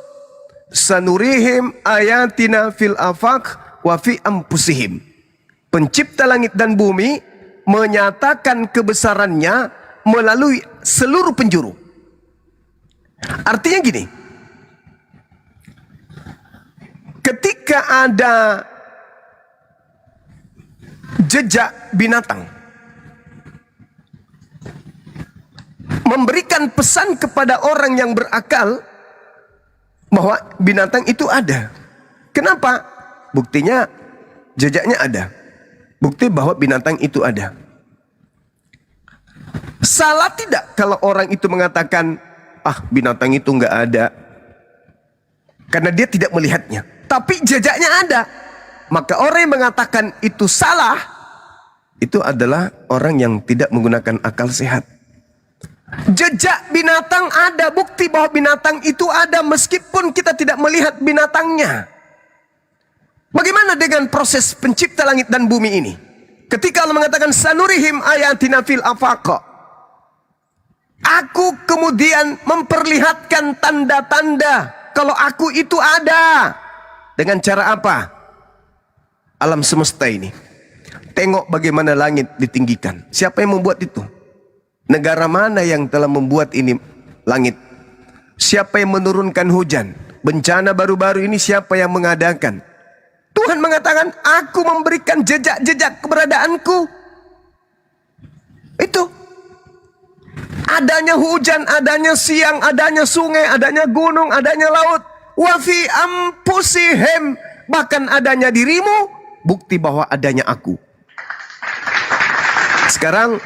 Sanurihim ayatina fil afaq wa fi anfusihim. Pencipta langit dan bumi menyatakan kebesarannya melalui seluruh penjuru. Artinya gini, ketika ada jejak binatang memberikan pesan kepada orang yang berakal bahwa binatang itu ada. Kenapa? Buktinya jejaknya ada. Bukti bahwa binatang itu ada. Salah tidak kalau orang itu mengatakan, ah binatang itu nggak ada, karena dia tidak melihatnya. Tapi jejaknya ada. Maka orang yang mengatakan itu salah, itu adalah orang yang tidak menggunakan akal sehat. Jejak binatang ada, bukti bahwa binatang itu ada meskipun kita tidak melihat binatangnya. Bagaimana dengan proses pencipta langit dan bumi ini? Ketika Allah mengatakan sanurihim ayatina fil afaq, aku kemudian memperlihatkan tanda-tanda kalau aku itu ada. Dengan cara apa? Alam semesta ini. Tengok bagaimana langit ditinggikan. Siapa yang membuat itu? Negara mana yang telah membuat ini langit? Siapa yang menurunkan hujan? Bencana baru-baru ini siapa yang mengadakan? Tuhan mengatakan, aku memberikan jejak-jejak keberadaanku. Itu. Adanya hujan, adanya siang, adanya sungai, adanya gunung, adanya laut. Wa fi anfusihim, bahkan adanya dirimu, bukti bahwa adanya aku. Sekarang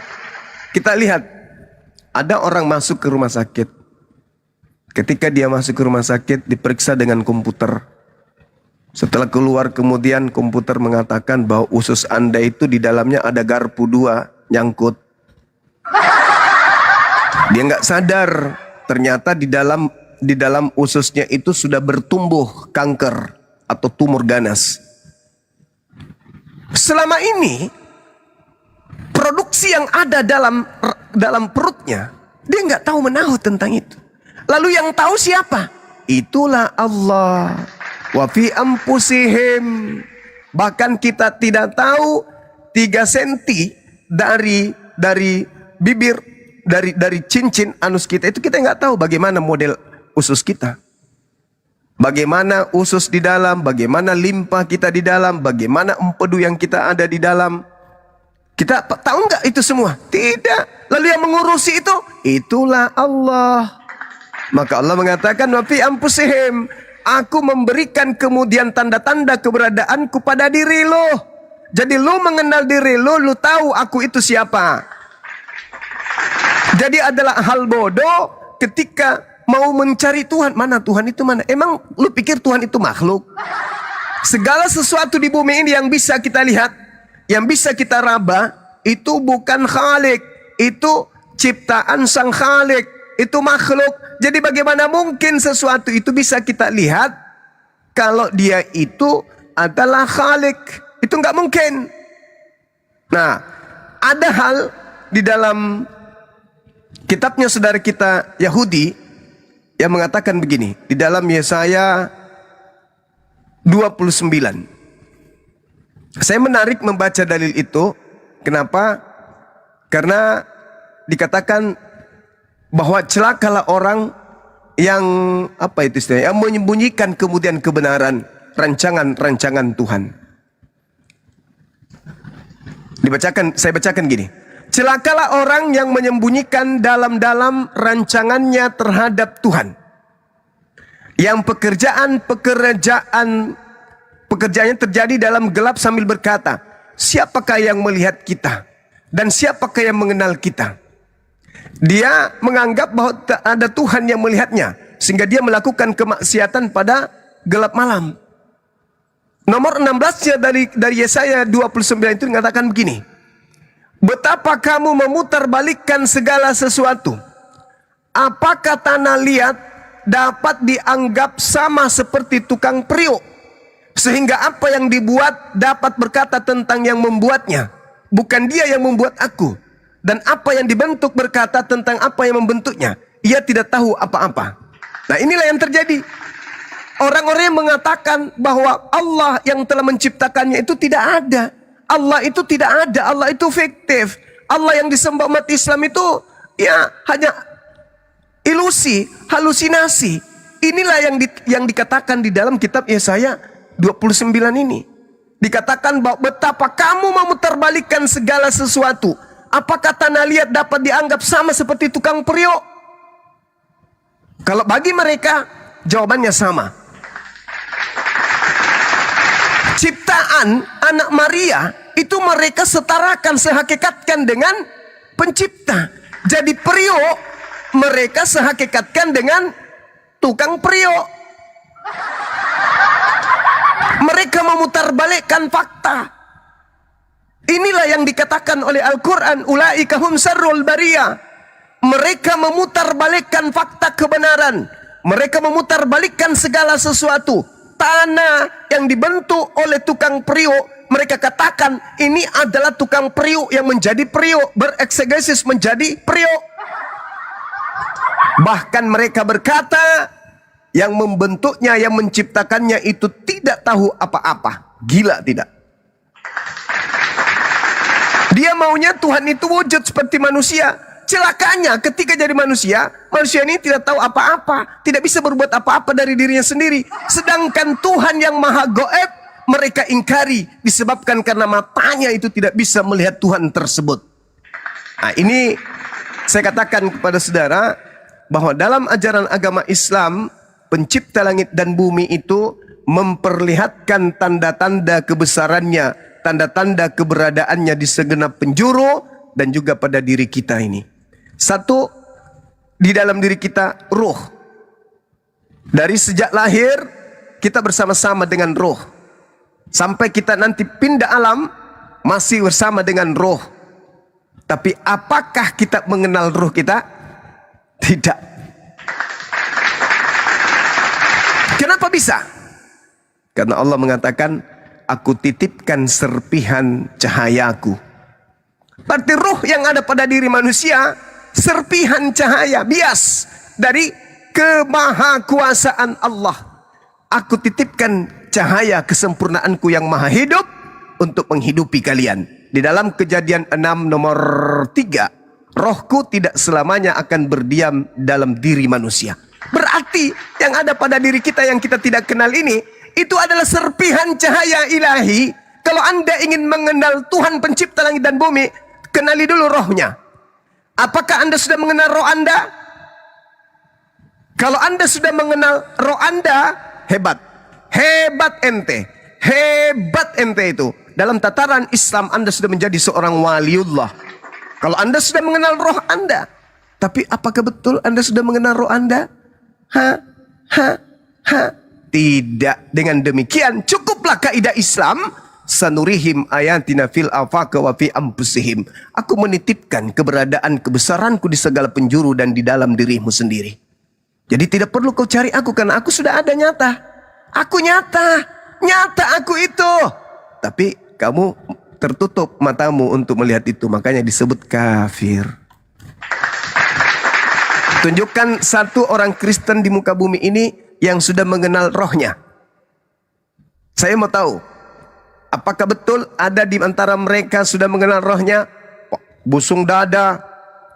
kita lihat, ada orang masuk ke rumah sakit. Ketika dia masuk ke rumah sakit, diperiksa dengan komputer. Setelah keluar kemudian komputer mengatakan bahwa usus Anda itu di dalamnya ada garpu 2 nyangkut. Dia nggak sadar, ternyata di dalam ususnya itu sudah bertumbuh kanker atau tumor ganas. Selama ini produksi yang ada dalam perutnya, dia nggak tahu menahu tentang itu. Lalu yang tahu siapa? Itulah Allah. Wa fi anfusihim. Bahkan kita tidak tahu 3 senti dari bibir, dari cincin anus kita itu kita nggak tahu bagaimana model usus kita. Bagaimana usus di dalam, bagaimana limpa kita di dalam, bagaimana empedu yang kita ada di dalam. Kita tahu nggak itu semua? Tidak. Lalu yang mengurusi itu, itulah Allah. Maka Allah mengatakan, wa fi anfusihim, aku memberikan kemudian tanda-tanda keberadaanku pada diri lo. Jadi lo mengenal diri lo tahu aku itu siapa. Jadi adalah hal bodoh ketika mau mencari Tuhan. Mana Tuhan itu mana? Emang lu pikir Tuhan itu makhluk? Segala sesuatu di bumi ini yang bisa kita lihat, yang bisa kita raba, itu bukan Khalik. Itu ciptaan sang Khalik. Itu makhluk. Jadi bagaimana mungkin sesuatu itu bisa kita lihat kalau dia itu adalah Khalik? Itu nggak mungkin. Nah, ada hal di dalam kitabnya saudara kita Yahudi yang mengatakan begini, di dalam Yesaya 29. Saya menarik membaca dalil itu. Kenapa? Karena dikatakan bahwa celakalah orang yang apa itu istilahnya, yang menyembunyikan kemudian kebenaran rancangan-rancangan Tuhan. Saya bacakan gini. Celakalah orang yang menyembunyikan dalam-dalam rancangannya terhadap Tuhan. Yang pekerjaannya terjadi dalam gelap sambil berkata, siapakah yang melihat kita? Dan siapakah yang mengenal kita? Dia menganggap bahwa ada Tuhan yang melihatnya, sehingga dia melakukan kemaksiatan pada gelap malam. Nomor 16-nya dari Yesaya 29 itu mengatakan begini. Betapa kamu memutarbalikkan segala sesuatu. Apakah tanah liat dapat dianggap sama seperti tukang periuk? Sehingga apa yang dibuat dapat berkata tentang yang membuatnya. Bukan dia yang membuat aku. Dan apa yang dibentuk berkata tentang apa yang membentuknya. Ia tidak tahu apa-apa. Nah, inilah yang terjadi. Orang-orang yang mengatakan bahwa Allah yang telah menciptakannya itu tidak ada. Allah itu tidak ada. Allah itu fiktif. Allah yang disembah umat Islam itu ya hanya ilusi, halusinasi. Inilah yang dikatakan di dalam kitab Yesaya 29 ini. Dikatakan bahwa betapa kamu memutarbalikkan segala sesuatu. Apakah tanah liat dapat dianggap sama seperti tukang periuk? Kalau bagi mereka, jawabannya sama. Ciptaan anak Maria itu mereka setarakan, sehakikatkan dengan pencipta. Jadi periuk mereka sehakikatkan dengan tukang periuk. Mereka memutarbalikkan fakta. Inilah yang dikatakan oleh Al-Quran, ulaika hum syarrul bariyah. Mereka memutarbalikkan fakta kebenaran. Mereka memutarbalikkan segala sesuatu. Tanah yang dibentuk oleh tukang periuk, mereka katakan ini adalah tukang periuk yang menjadi periuk, bereksegesis menjadi periuk. Bahkan mereka berkata, yang membentuknya, yang menciptakannya itu tidak tahu apa-apa. Gila tidak? Dia maunya Tuhan itu wujud seperti manusia. Celakanya ketika jadi manusia, manusia ini tidak tahu apa-apa, tidak bisa berbuat apa-apa dari dirinya sendiri. Sedangkan Tuhan yang maha goib, mereka ingkari disebabkan karena matanya itu tidak bisa melihat Tuhan tersebut. Nah, ini saya katakan kepada saudara bahwa dalam ajaran agama Islam, pencipta langit dan bumi itu memperlihatkan tanda-tanda kebesarannya, tanda-tanda keberadaannya di segenap penjuru dan juga pada diri kita ini. Satu, di dalam diri kita ruh. Dari sejak lahir kita bersama-sama dengan ruh. Sampai kita nanti pindah alam masih bersama dengan ruh. Tapi apakah kita mengenal ruh kita? Tidak. Kenapa bisa? Karena Allah mengatakan, aku titipkan serpihan cahayaku. Berarti ruh yang ada pada diri manusia, serpihan cahaya, bias dari kemahakuasaan Allah. Aku titipkan cahaya kesempurnaanku yang maha hidup untuk menghidupi kalian. Di dalam Kejadian 6 nomor 3, rohku tidak selamanya akan berdiam dalam diri manusia. Berarti yang ada pada diri kita yang kita tidak kenal ini, itu adalah serpihan cahaya ilahi. Kalau Anda ingin mengenal Tuhan pencipta langit dan bumi, kenali dulu rohnya. Apakah Anda sudah mengenal roh Anda? Kalau Anda sudah mengenal roh Anda, hebat. Hebat ente. Hebat ente itu. Dalam tataran Islam Anda sudah menjadi seorang waliullah. Kalau Anda sudah mengenal roh Anda. Tapi apakah betul Anda sudah mengenal roh Anda? Tidak. Dengan demikian cukuplah kaidah Islam, sanurihim ayatina fil afaq wa fi anfusihim. Aku menitipkan keberadaan kebesaranku di segala penjuru dan di dalam dirimu sendiri. Jadi tidak perlu kau cari aku karena aku sudah ada nyata. Aku nyata, nyata aku itu. Tapi kamu tertutup matamu untuk melihat itu, makanya disebut kafir. Tunjukkan satu orang Kristen di muka bumi ini yang sudah mengenal rohnya. Saya mau tahu, apakah betul ada di antara mereka sudah mengenal rohnya? Busung dada,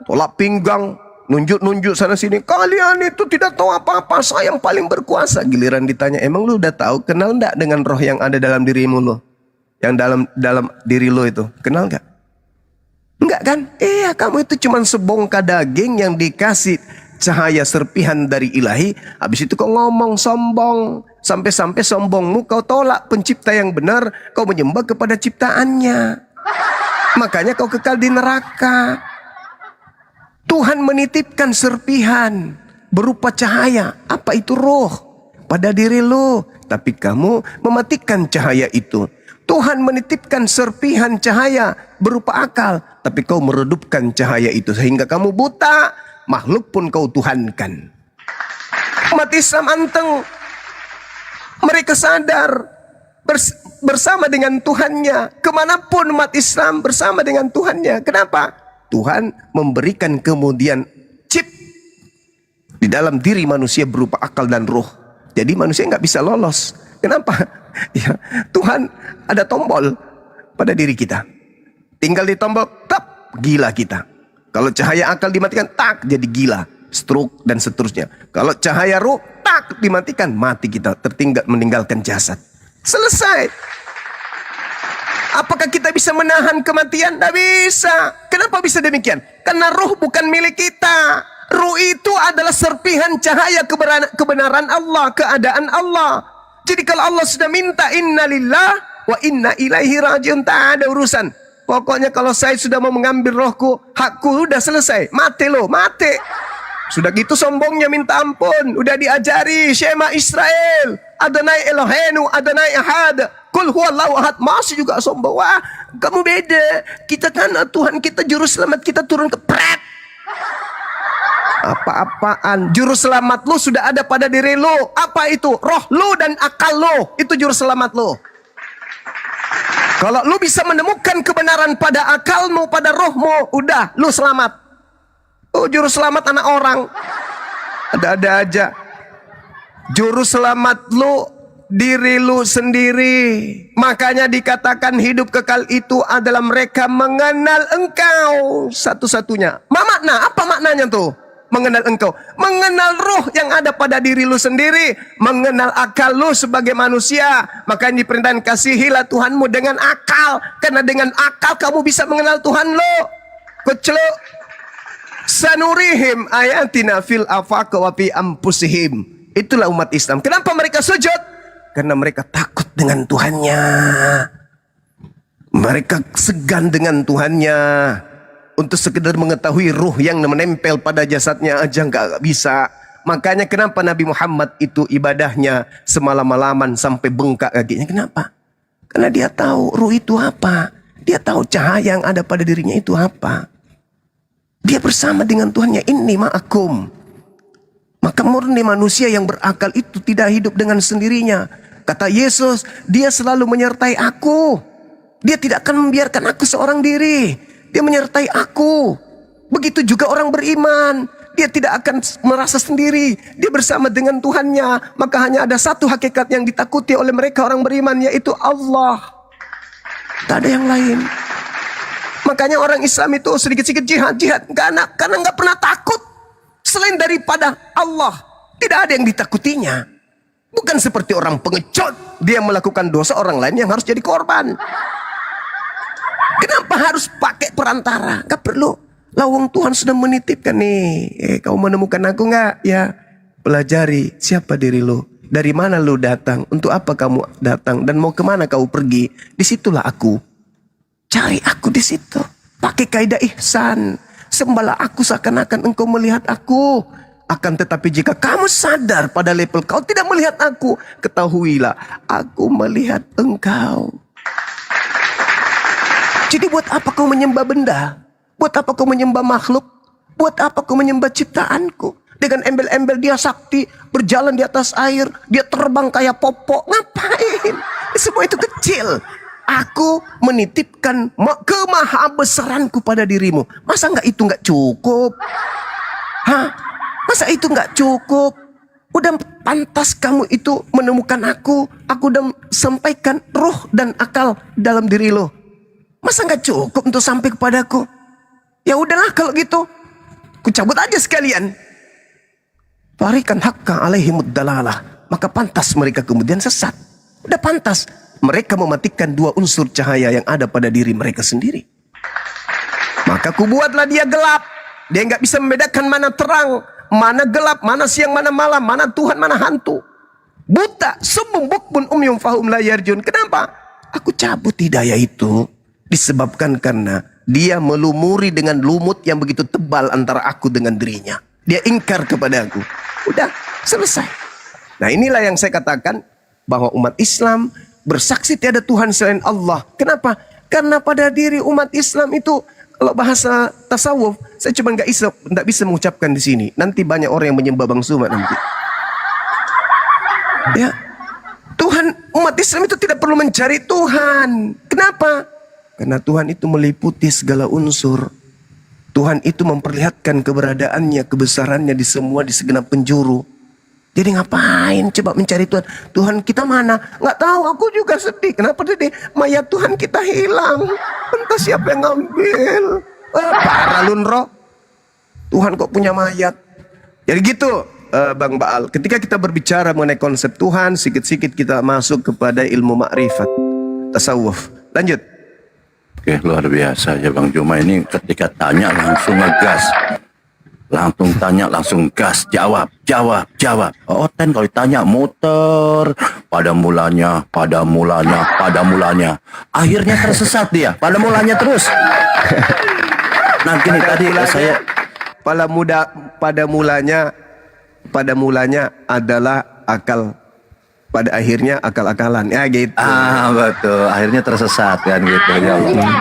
tolak pinggang, nunjuk-nunjuk sana sini. Kalian itu tidak tahu apa-apa, saya yang paling berkuasa. Giliran ditanya, emang lu udah tahu, kenal enggak dengan roh yang ada dalam dirimu lo? Yang dalam diri lo itu, kenal enggak? Enggak kan? Iya, kamu itu cuma sebongkah daging yang dikasih cahaya serpihan dari ilahi. Habis itu kau ngomong sombong. Sampai-sampai sombongmu kau tolak pencipta yang benar. Kau menyembah kepada ciptaannya. Makanya kau kekal di neraka. Tuhan menitipkan serpihan berupa cahaya. Apa itu? Roh pada diri lo. Tapi kamu mematikan cahaya itu. Tuhan menitipkan serpihan cahaya berupa akal. Tapi kau meredupkan cahaya itu sehingga kamu buta. Makhluk pun kau tuhankan. Umat Islam anteng. Mereka sadar bersama dengan Tuhannya. Kemanapun umat Islam bersama dengan Tuhannya. Kenapa? Tuhan memberikan kemudian chip di dalam diri manusia berupa akal dan roh. Jadi manusia nggak bisa lolos. Kenapa? Ya, Tuhan ada tombol pada diri kita. Tinggal di tombol, tap, gila kita. Kalau cahaya akal dimatikan, tak, jadi gila, stroke dan seterusnya. Kalau cahaya roh, tak, dimatikan, mati kita, tertinggal meninggalkan jasad. Selesai. Apakah kita bisa menahan kematian? Tidak bisa. Kenapa bisa demikian? Karena roh bukan milik kita. Roh itu adalah serpihan cahaya kebenaran Allah, keadaan Allah. Jadi kalau Allah sudah minta inna lillah wa inna ilaihi rajiun, tak ada urusan. Pokoknya kalau saya sudah mau mengambil rohku, hakku udah selesai. Mati lo, mati. Sudah gitu sombongnya minta ampun. Udah diajari Shema Israel, Adonai Elohenu, Adonai Ahad, Kul huwallahu ahad. Masih juga sombong. Wah, kamu beda. Kita kan Tuhan kita juru selamat kita turun ke pret. Apa-apaan? Juru selamat lu sudah ada pada diri lu. Apa itu? Roh lu dan akal lu. Itu juru selamat lu. Kalau lu bisa menemukan kebenaran pada akalmu, pada rohmu, udah, lu selamat. Oh, juru selamat anak orang. Ada-ada aja. Juru selamat lu, diri lu sendiri. Makanya dikatakan hidup kekal itu adalah mereka mengenal engkau satu-satunya. Makna, apa maknanya tuh? Mengenal engkau, mengenal roh yang ada pada diri lu sendiri, mengenal akal lu sebagai manusia. Makanya diperintahkan kasihilah Tuhanmu dengan akal, karena dengan akal kamu bisa mengenal Tuhan lu. Kecelo sanurihim ayatina fil afaq wa fi anfusihim. Itulah umat Islam. Kenapa mereka sujud? Karena mereka takut dengan Tuhannya. Mereka segan dengan Tuhannya. Untuk sekedar mengetahui ruh yang menempel pada jasadnya aja nggak bisa. Makanya kenapa Nabi Muhammad itu ibadahnya semalam-malaman sampai bengkak kakinya. Kenapa? Karena dia tahu ruh itu apa. Dia tahu cahaya yang ada pada dirinya itu apa. Dia bersama dengan Tuhannya. Inni ma'akum. Maka murni manusia yang berakal itu tidak hidup dengan sendirinya. Kata Yesus, dia selalu menyertai aku. Dia tidak akan membiarkan aku seorang diri. Dia menyertai aku. Begitu juga orang beriman. Dia tidak akan merasa sendiri. Dia bersama dengan Tuhannya. Maka hanya ada satu hakikat yang ditakuti oleh mereka orang beriman, yaitu Allah. Tak ada yang lain. Makanya orang Islam itu sedikit-sedikit jihad. Karena nggak pernah takut. Selain daripada Allah. Tidak ada yang ditakutinya. Bukan seperti orang pengecut. Dia melakukan dosa, orang lain yang harus jadi korban. Kenapa harus pakai perantara? Gak perlu. Lawang Tuhan sudah menitipkan nih. Kau menemukan aku gak? Ya, pelajari siapa diri lu. Dari mana lu datang? Untuk apa kamu datang? Dan mau kemana kau pergi? Disitulah aku. Cari aku di situ. Pakai kaidah ihsan. Sembahlah aku seakan-akan engkau melihat aku. Akan tetapi jika kamu sadar pada level kau tidak melihat aku, ketahuilah aku melihat engkau. Jadi buat apa kau menyembah benda? Buat apa kau menyembah makhluk? Buat apa kau menyembah ciptaanku? Dengan embel-embel dia sakti, berjalan di atas air, dia terbang kayak popok. Ngapain? Semua itu kecil. Aku menitipkan kemahabesaranku pada dirimu. Masa itu nggak cukup? Hah? Masa itu nggak cukup? Udah pantas kamu itu menemukan aku. Aku udah sampaikan roh dan akal dalam diri lo. Masa nggak cukup untuk sampai kepadaku? Ya udahlah kalau gitu, ku cabut aja sekalian. Farikan hakka alaihimud dalalah. Maka pantas mereka kemudian sesat. Udah pantas. Mereka mematikan dua unsur cahaya yang ada pada diri mereka sendiri. Maka kubuatlah dia gelap. Dia nggak bisa membedakan mana terang, mana gelap, mana siang, mana malam, mana Tuhan, mana hantu. Buta, sumbung, bukmun, umyum, fahum, la yarjun. Kenapa? Aku cabut hidayah itu disebabkan karena dia melumuri dengan lumut yang begitu tebal antara aku dengan dirinya. Dia ingkar kepada aku. Udah, selesai. Nah, inilah yang saya katakan bahwa umat Islam bersaksi tiada Tuhan selain Allah. Kenapa? Karena pada diri umat Islam itu, kalau bahasa tasawuf, saya cuma nggak bisa mengucapkan di sini. Nanti banyak orang yang menyembah Bang Zuma nanti. Ya, Tuhan, umat Islam itu tidak perlu mencari Tuhan. Kenapa? Karena Tuhan itu meliputi segala unsur. Tuhan itu memperlihatkan keberadaannya, kebesarannya di segenap penjuru. Jadi ngapain coba mencari Tuhan? Tuhan kita mana? Nggak tahu, aku juga sedih. Kenapa sedih? Mayat Tuhan kita hilang. Entah siapa yang ngambil. Parah lunro. Tuhan kok punya mayat? Jadi gitu, Bang Baal. Ketika kita berbicara mengenai konsep Tuhan, sikit-sikit kita masuk kepada ilmu makrifat, tasawuf. Lanjut. Oke, luar biasa ya Bang Juma ini, ketika tanya langsung ngegas. Langsung tanya, langsung gas, jawab. Ten kalau ditanya muter, pada mulanya. Akhirnya tersesat dia, pada mulanya terus. Nah gini tadi saya pada mulanya adalah akal, pada akhirnya akal-akalan, ya gitu. Betul, akhirnya tersesat kan gitu ya Allah.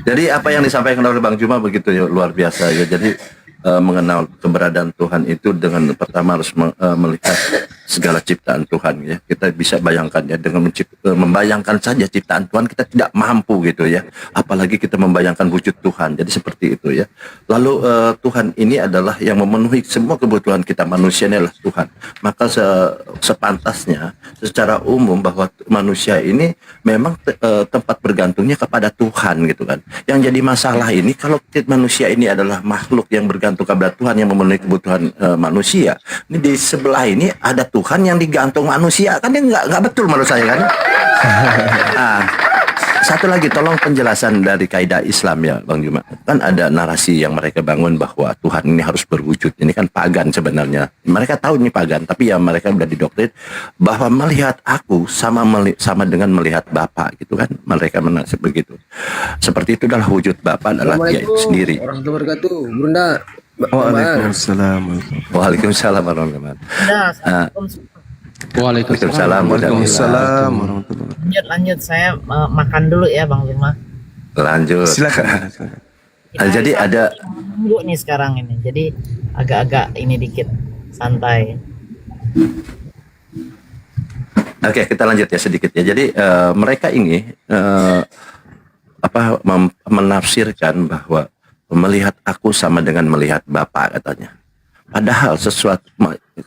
Jadi apa yang disampaikan oleh Bang Juma begitu ya, luar biasa ya. Jadi mengenal keberadaan Tuhan itu dengan pertama harus melihat segala ciptaan Tuhan ya. Kita bisa bayangkan ya, dengan membayangkan saja ciptaan Tuhan kita tidak mampu gitu ya. Apalagi kita membayangkan wujud Tuhan. Jadi seperti itu ya. Lalu Tuhan ini adalah yang memenuhi semua kebutuhan kita, manusia ini adalah Tuhan. Maka sepantasnya secara umum bahwa manusia ini memang tempat bergantungnya kepada Tuhan gitu kan. Yang jadi masalah ini kalau manusia ini adalah makhluk yang bergantung kepada Tuhan yang memenuhi kebutuhan manusia. Ini di sebelah ini ada Tuhan yang digantung manusia, kan dia nggak betul menurut saya kan. Satu lagi, tolong penjelasan dari kaidah Islam ya Bang Juma. Kan ada narasi yang mereka bangun bahwa Tuhan ini harus berwujud. Ini kan pagan sebenarnya. Mereka tahu ini pagan, tapi ya mereka udah didoktrin bahwa melihat aku sama dengan melihat Bapa gitu kan. Mereka menasib begitu. Seperti itu adalah wujud Bapa adalah dia itu sendiri. Warahmatullahi wabarakatuh. Bunda. Waalaikumsalam. Waalaikumsalam warahmatullahi wabarakatuh. Waalaikumsalam warahmatullahi wabarakatuh. Lanjut, saya makan dulu ya Bang Zuma. Lanjut. Silakan. Jadi ada nunggu nih sekarang ini. Jadi agak-agak ini dikit santai. Oke, kita lanjut ya sedikit ya. Jadi mereka ini menafsirkan bahwa melihat aku sama dengan melihat Bapa katanya. Padahal sesuatu,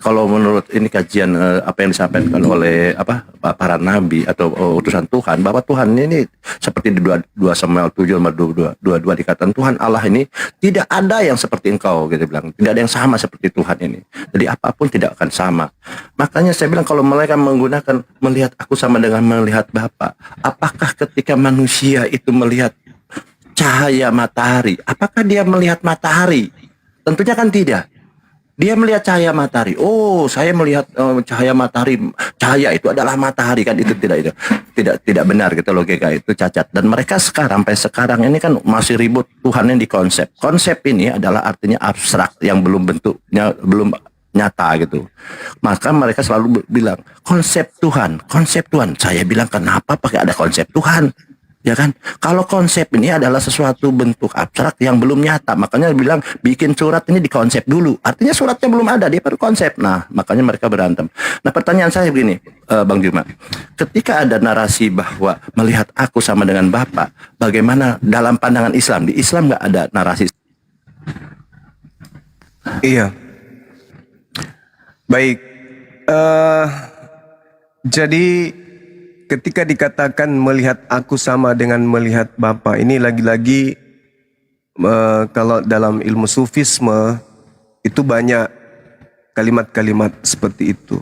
kalau menurut ini kajian apa yang disampaikan oleh para nabi atau utusan Tuhan, bahwa Tuhan ini seperti di 2 Samuel 7:22 dikatakan Tuhan Allah ini tidak ada yang seperti engkau gitu bilang, tidak ada yang sama seperti Tuhan ini. Jadi apapun tidak akan sama. Makanya saya bilang kalau mereka menggunakan melihat aku sama dengan melihat Bapa, apakah ketika manusia itu melihat cahaya matahari, apakah dia melihat matahari? Tentunya kan tidak. Dia melihat cahaya matahari. Oh, saya melihat cahaya matahari. Cahaya itu adalah matahari kan, itu tidak benar gitu, logika itu cacat. Dan mereka sampai sekarang ini kan masih ribut Tuhan yang di konsep. Konsep ini adalah artinya abstrak yang belum bentuknya belum nyata gitu. Maka mereka selalu bilang konsep Tuhan. Saya bilang kenapa pakai ada konsep Tuhan? Ya kan, kalau konsep ini adalah sesuatu bentuk abstrak yang belum nyata, makanya bilang bikin surat ini dikonsep dulu. Artinya suratnya belum ada, dia baru konsep. Nah, makanya mereka berantem. Nah, pertanyaan saya begini, Bang Juma, ketika ada narasi bahwa melihat aku sama dengan Bapa, bagaimana dalam pandangan Islam? Di Islam nggak ada narasi. Iya. Baik. Jadi ketika dikatakan melihat aku sama dengan melihat Bapa, ini lagi-lagi kalau dalam ilmu sufisme itu banyak kalimat-kalimat seperti itu.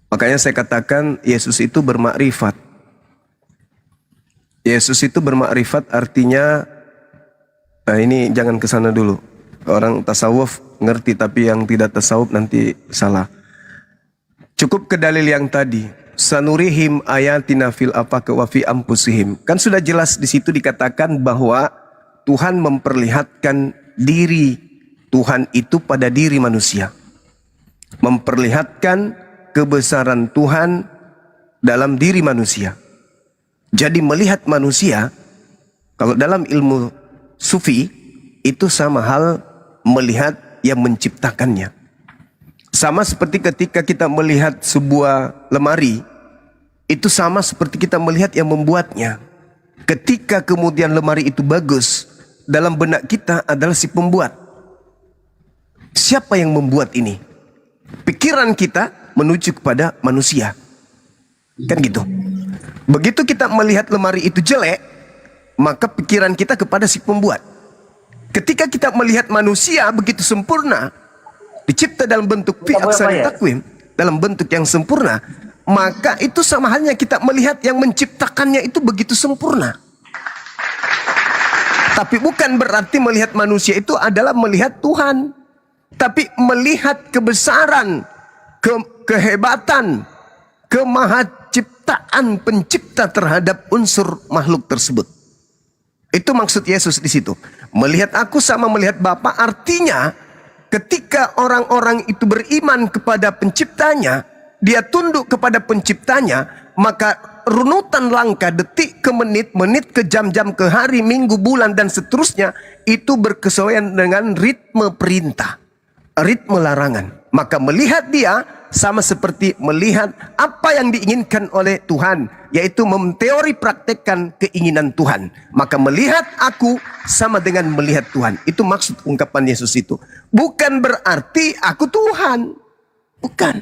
Makanya saya katakan Yesus itu bermakrifat. Yesus itu bermakrifat artinya Nah, ini jangan ke sana dulu. Orang tasawuf ngerti, tapi yang tidak tasawuf nanti salah. Cukup ke dalil yang tadi. Sanurihim ayatina fil afaqi wa fi anfusihim. Kan sudah jelas di situ dikatakan bahwa Tuhan memperlihatkan diri Tuhan itu pada diri manusia. Memperlihatkan kebesaran Tuhan dalam diri manusia. Jadi melihat manusia, kalau dalam ilmu sufi, itu sama hal melihat yang menciptakannya. Sama seperti ketika kita melihat sebuah lemari, itu sama seperti kita melihat yang membuatnya. Ketika kemudian lemari itu bagus, dalam benak kita adalah si pembuat. Siapa yang membuat ini? Pikiran kita menuju kepada manusia. Kan gitu. Begitu kita melihat lemari itu jelek, maka pikiran kita kepada si pembuat. Ketika kita melihat manusia begitu sempurna, dicipta dalam bentuk fi aksari takwim, dalam bentuk yang sempurna, maka itu sama halnya kita melihat yang menciptakannya itu begitu sempurna. Tapi bukan berarti melihat manusia itu adalah melihat Tuhan, tapi melihat kebesaran, kehebatan, kemahaciptaan pencipta terhadap unsur makhluk tersebut. Itu maksud Yesus di situ. Melihat aku sama melihat Bapa, artinya ketika orang-orang itu beriman kepada penciptanya, dia tunduk kepada penciptanya, maka runutan langkah detik ke menit, menit ke jam-jam ke hari, minggu, bulan dan seterusnya itu berkesesuaian dengan ritme perintah, ritme larangan. Maka melihat dia sama seperti melihat apa yang diinginkan oleh Tuhan, yaitu memteori praktekkan keinginan Tuhan. Maka melihat aku sama dengan melihat Tuhan. Itu maksud ungkapan Yesus itu. Bukan berarti aku Tuhan. Bukan.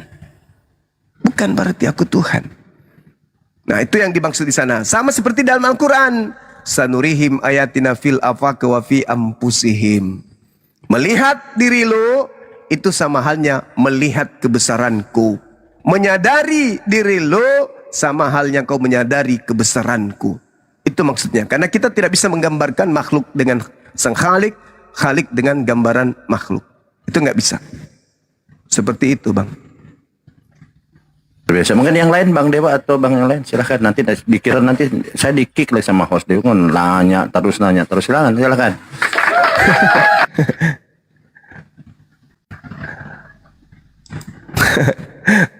Bukan berarti aku Tuhan. Nah, itu yang dimaksud di sana. Sama seperti dalam Al-Quran. Sanurihim ayatina fil afaqi wa fi anfusihim. Melihat diri lo itu sama halnya melihat kebesaranku. Menyadari diri lo sama halnya kau menyadari kebesaranku. Itu maksudnya. Karena kita tidak bisa menggambarkan makhluk dengan sang Khalik, Khalik dengan gambaran makhluk. Itu nggak bisa. Seperti itu, Bang. Biasa. Mungkin yang lain, Bang Dewa atau Bang yang lain, silahkan. Nanti dikira nanti saya di-kick lah sama host Dewa, nanya terus. Silakan.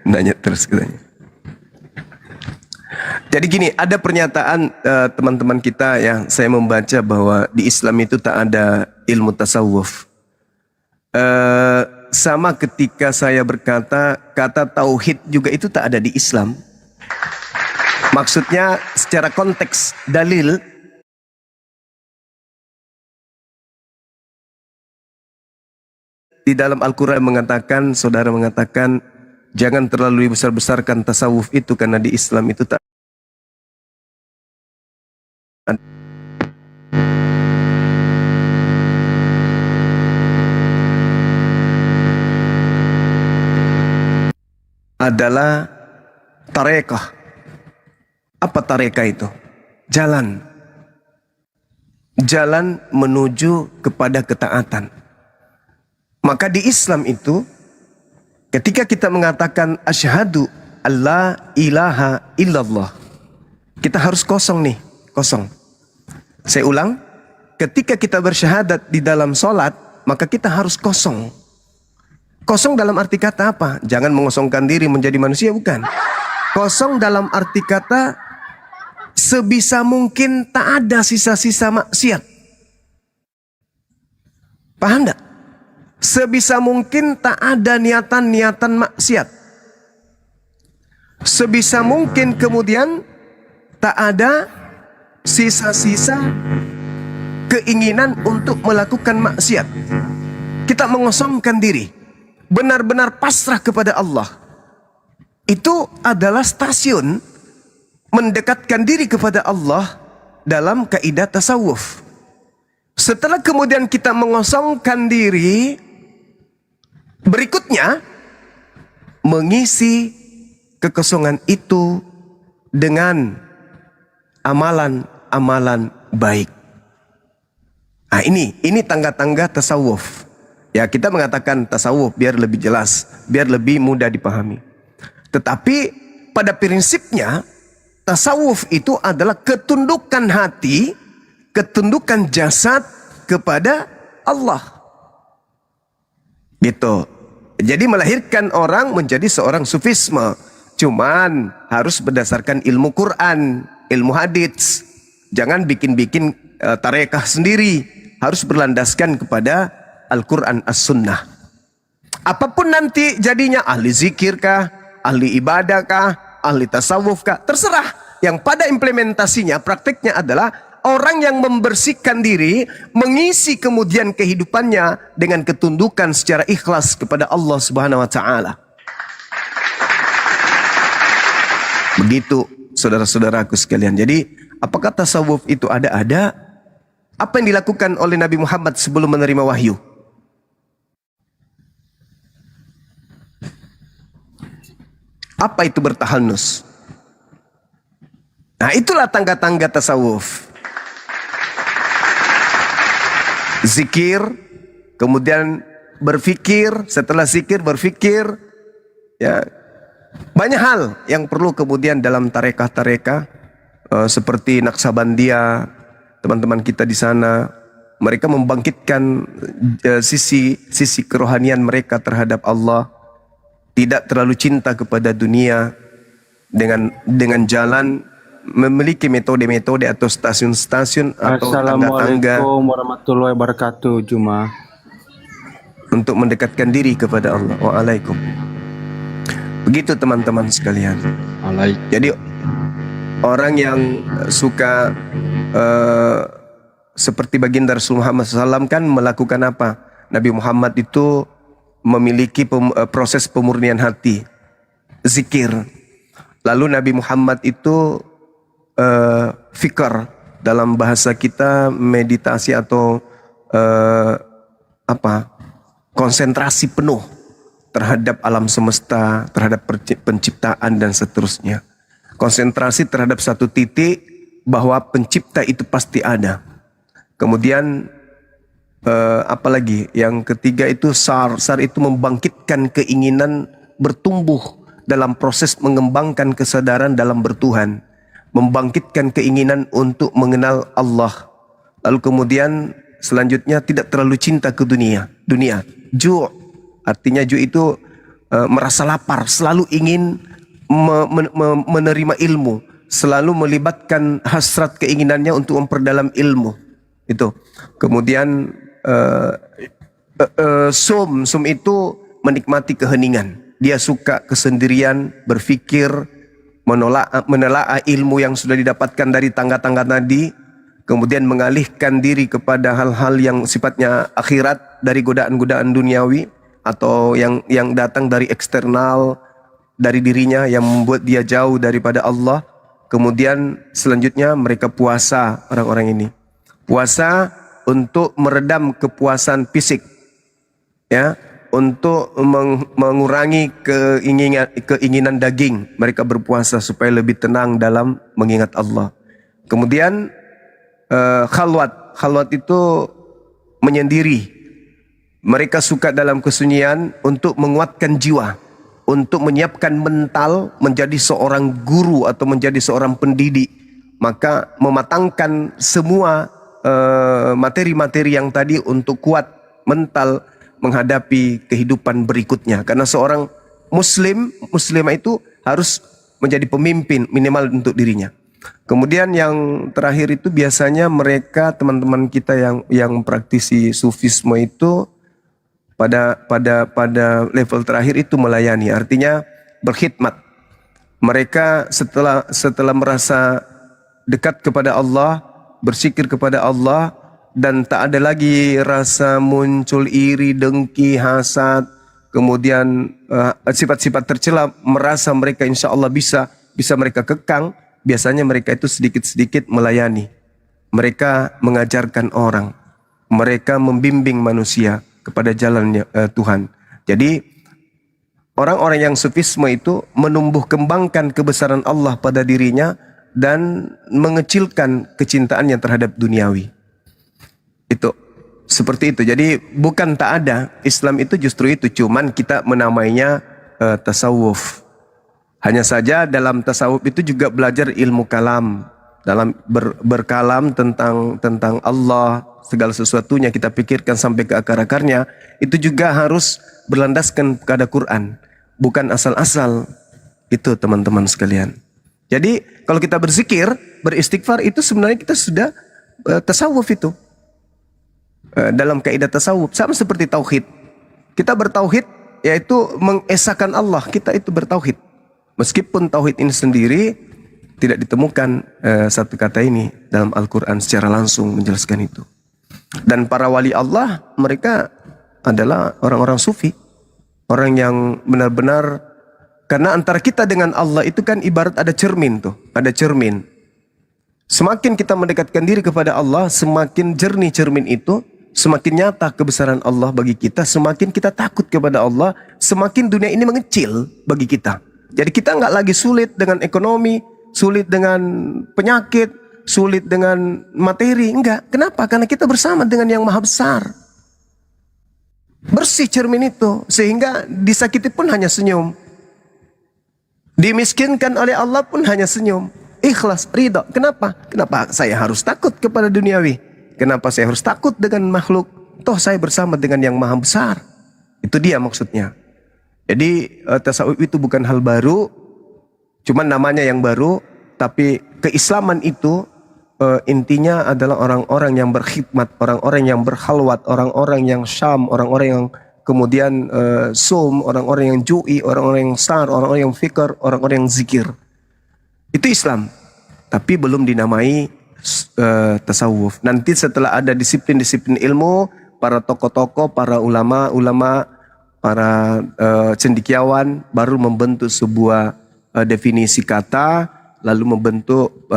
Nanya terus katanya. Jadi gini, ada pernyataan teman-teman kita yang saya membaca bahwa di Islam itu tak ada ilmu tasawuf. Sama ketika saya berkata, kata tauhid juga itu tak ada di Islam. Maksudnya secara konteks dalil, di dalam Al-Quran mengatakan, saudara mengatakan, jangan terlalu besar-besarkan tasawuf itu karena di Islam itu tak adalah tarekah. Apa tarekah itu? Jalan. Jalan menuju kepada ketaatan. Maka di Islam itu, ketika kita mengatakan asyhadu alla ilaha illallah, kita harus kosong nih, kosong. Saya ulang, ketika kita bersyahadat di dalam sholat, maka kita harus kosong. Kosong dalam arti kata apa? Jangan mengosongkan diri menjadi manusia, bukan. Kosong dalam arti kata sebisa mungkin tak ada sisa-sisa maksiat. Paham enggak? Sebisa mungkin tak ada niatan-niatan maksiat. Sebisa mungkin kemudian tak ada sisa-sisa keinginan untuk melakukan maksiat. Kita mengosongkan diri. Benar-benar pasrah kepada Allah. Itu adalah stasiun mendekatkan diri kepada Allah dalam kaidah tasawuf. Setelah kemudian kita mengosongkan diri, berikutnya mengisi kekosongan itu dengan amalan-amalan baik. Nah, ini tangga-tangga tasawuf. Ya, kita mengatakan tasawuf biar lebih jelas, biar lebih mudah dipahami. Tetapi pada prinsipnya tasawuf itu adalah ketundukan hati, ketundukan jasad kepada Allah. Gitu. Jadi melahirkan orang menjadi seorang sufisme. Cuman harus berdasarkan ilmu Quran, ilmu hadits. Jangan bikin-bikin tarekah sendiri. Harus berlandaskan kepada Al-Quran As-Sunnah. Apapun nanti jadinya, ahli zikir kah, ahli ibadah kah, ahli tasawuf kah, terserah. Yang pada implementasinya, prakteknya adalah orang yang membersihkan diri, mengisi kemudian kehidupannya dengan ketundukan secara ikhlas kepada Allah Subhanahu wa taala. Begitu saudara-saudaraku sekalian. Jadi, apakah tasawuf itu ada? Ada. Apa yang dilakukan oleh Nabi Muhammad sebelum menerima wahyu? Apa itu bertahalus? Nah, itulah tangga-tangga tasawuf. Zikir, kemudian berfikir, setelah zikir berfikir, ya banyak hal yang perlu kemudian dalam tarekah-tarekah seperti Naksabandia, teman-teman kita di sana, mereka membangkitkan sisi kerohanian mereka terhadap Allah, tidak terlalu cinta kepada dunia dengan jalan memiliki metode-metode atau stasiun-stasiun atau tangga-tangga Assalamualaikum warahmatullahi wabarakatuh. Juma untuk mendekatkan diri kepada Allah. Waalaikum. Begitu teman-teman sekalian. Jadi orang yang suka seperti baginda Rasul Muhammad SAW kan melakukan apa? Nabi Muhammad itu memiliki proses pemurnian hati, zikir. Lalu Nabi Muhammad itu fikr, dalam bahasa kita meditasi atau konsentrasi penuh terhadap alam semesta, terhadap penciptaan dan seterusnya. Konsentrasi terhadap satu titik bahwa pencipta itu pasti ada. Kemudian apalagi yang ketiga itu sar itu membangkitkan keinginan bertumbuh dalam proses mengembangkan kesadaran dalam bertuhan, membangkitkan keinginan untuk mengenal Allah. Lalu kemudian selanjutnya tidak terlalu cinta ke dunia. Ju' artinya ju' itu merasa lapar, selalu ingin menerima ilmu, selalu melibatkan hasrat keinginannya untuk memperdalam ilmu. Itu. Kemudian sum itu menikmati keheningan. Dia suka kesendirian, berfikir, menelaah ilmu yang sudah didapatkan dari tangga-tangga tadi, kemudian mengalihkan diri kepada hal-hal yang sifatnya akhirat dari godaan-godaan duniawi atau yang datang dari eksternal dari dirinya yang membuat dia jauh daripada Allah. Kemudian selanjutnya mereka puasa, orang-orang ini. Puasa untuk meredam kepuasan fisik, ya, untuk mengurangi keinginan daging. Mereka berpuasa supaya lebih tenang dalam mengingat Allah. Kemudian khalwat itu menyendiri. Mereka suka dalam kesunyian untuk menguatkan jiwa, untuk menyiapkan mental menjadi seorang guru atau menjadi seorang pendidik. Maka mematangkan semua materi-materi yang tadi untuk kuat mental menghadapi kehidupan berikutnya. Karena seorang muslimah itu harus menjadi pemimpin minimal untuk dirinya. Kemudian yang terakhir itu biasanya mereka, teman-teman kita yang praktisi sufisme itu pada level terakhir itu melayani, artinya berkhidmat. Mereka setelah merasa dekat kepada Allah, berzikir kepada Allah, dan tak ada lagi rasa muncul iri, dengki, hasad, kemudian sifat-sifat tercela, merasa mereka insya Allah bisa mereka kekang. Biasanya mereka itu sedikit-sedikit melayani. Mereka mengajarkan orang, mereka membimbing manusia kepada jalan Tuhan. Jadi orang-orang yang sufisme itu menumbuh kembangkan kebesaran Allah pada dirinya dan mengecilkan kecintaannya terhadap duniawi. Itu seperti itu. Jadi bukan tak ada. Islam itu justru itu. Cuman kita menamainya tasawuf. Hanya saja dalam tasawuf itu juga belajar ilmu kalam. Dalam berkalam tentang Allah, segala sesuatunya kita pikirkan sampai ke akar-akarnya. Itu juga harus berlandaskan pada Quran. Bukan asal-asal. Itu teman-teman sekalian. Jadi kalau kita berzikir, beristighfar itu sebenarnya kita sudah tasawuf itu. Dalam kaidah tasawuf sama seperti tauhid. Kita bertauhid yaitu mengesahkan Allah, kita itu bertauhid. Meskipun tauhid ini sendiri tidak ditemukan satu kata ini dalam Al-Qur'an secara langsung menjelaskan itu. Dan para wali Allah mereka adalah orang-orang sufi, orang yang benar-benar, karena antara kita dengan Allah itu kan ibarat ada cermin tuh, ada cermin. Semakin kita mendekatkan diri kepada Allah, semakin jernih cermin itu, semakin nyata kebesaran Allah bagi kita, semakin kita takut kepada Allah, semakin dunia ini mengecil bagi kita. Jadi kita nggak lagi sulit dengan ekonomi, sulit dengan penyakit, sulit dengan materi, enggak. Kenapa? Karena kita bersama dengan yang maha besar. Bersih cermin itu, sehingga disakiti pun hanya senyum. Dimiskinkan oleh Allah pun hanya senyum. Ikhlas, ridha. Kenapa? Kenapa saya harus takut kepada duniawi? Kenapa saya harus takut dengan makhluk? Toh saya bersama dengan yang maha besar. Itu dia maksudnya. Jadi tasawuf itu bukan hal baru, cuman namanya yang baru. Tapi keislaman itu intinya adalah orang-orang yang berkhidmat, orang-orang yang berkhalwat, orang-orang yang syam, orang-orang yang kemudian sum, orang-orang yang ju'i, orang-orang yang sar, orang-orang yang fikr, orang-orang yang zikir. Itu Islam. Tapi belum dinamai tasawuf. Nanti setelah ada disiplin-disiplin ilmu, para tokoh-tokoh, para ulama-ulama, para cendekiawan baru membentuk sebuah definisi kata, lalu membentuk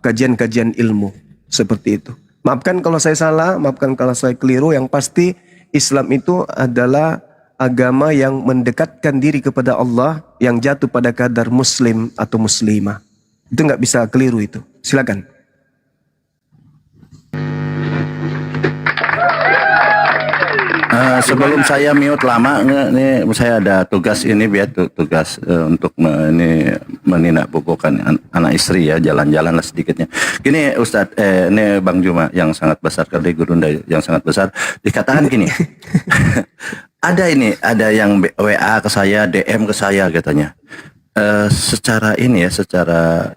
kajian-kajian ilmu seperti itu. Maafkan kalau saya salah, maafkan kalau saya keliru. Yang pasti Islam itu adalah agama yang mendekatkan diri kepada Allah, yang jatuh pada kadar muslim atau muslimah. Itu nggak bisa keliru itu. Silakan. Sebelum saya mute lama, ini saya ada tugas ini biar tugas untuk menindakbukukan anak istri ya, jalan-jalan lah sedikitnya. Gini Ustadz, ini Bang Juma yang sangat besar, kali Gurunda yang sangat besar, dikatakan gini, ada yang WA ke saya, DM ke saya katanya, secara ini ya, secara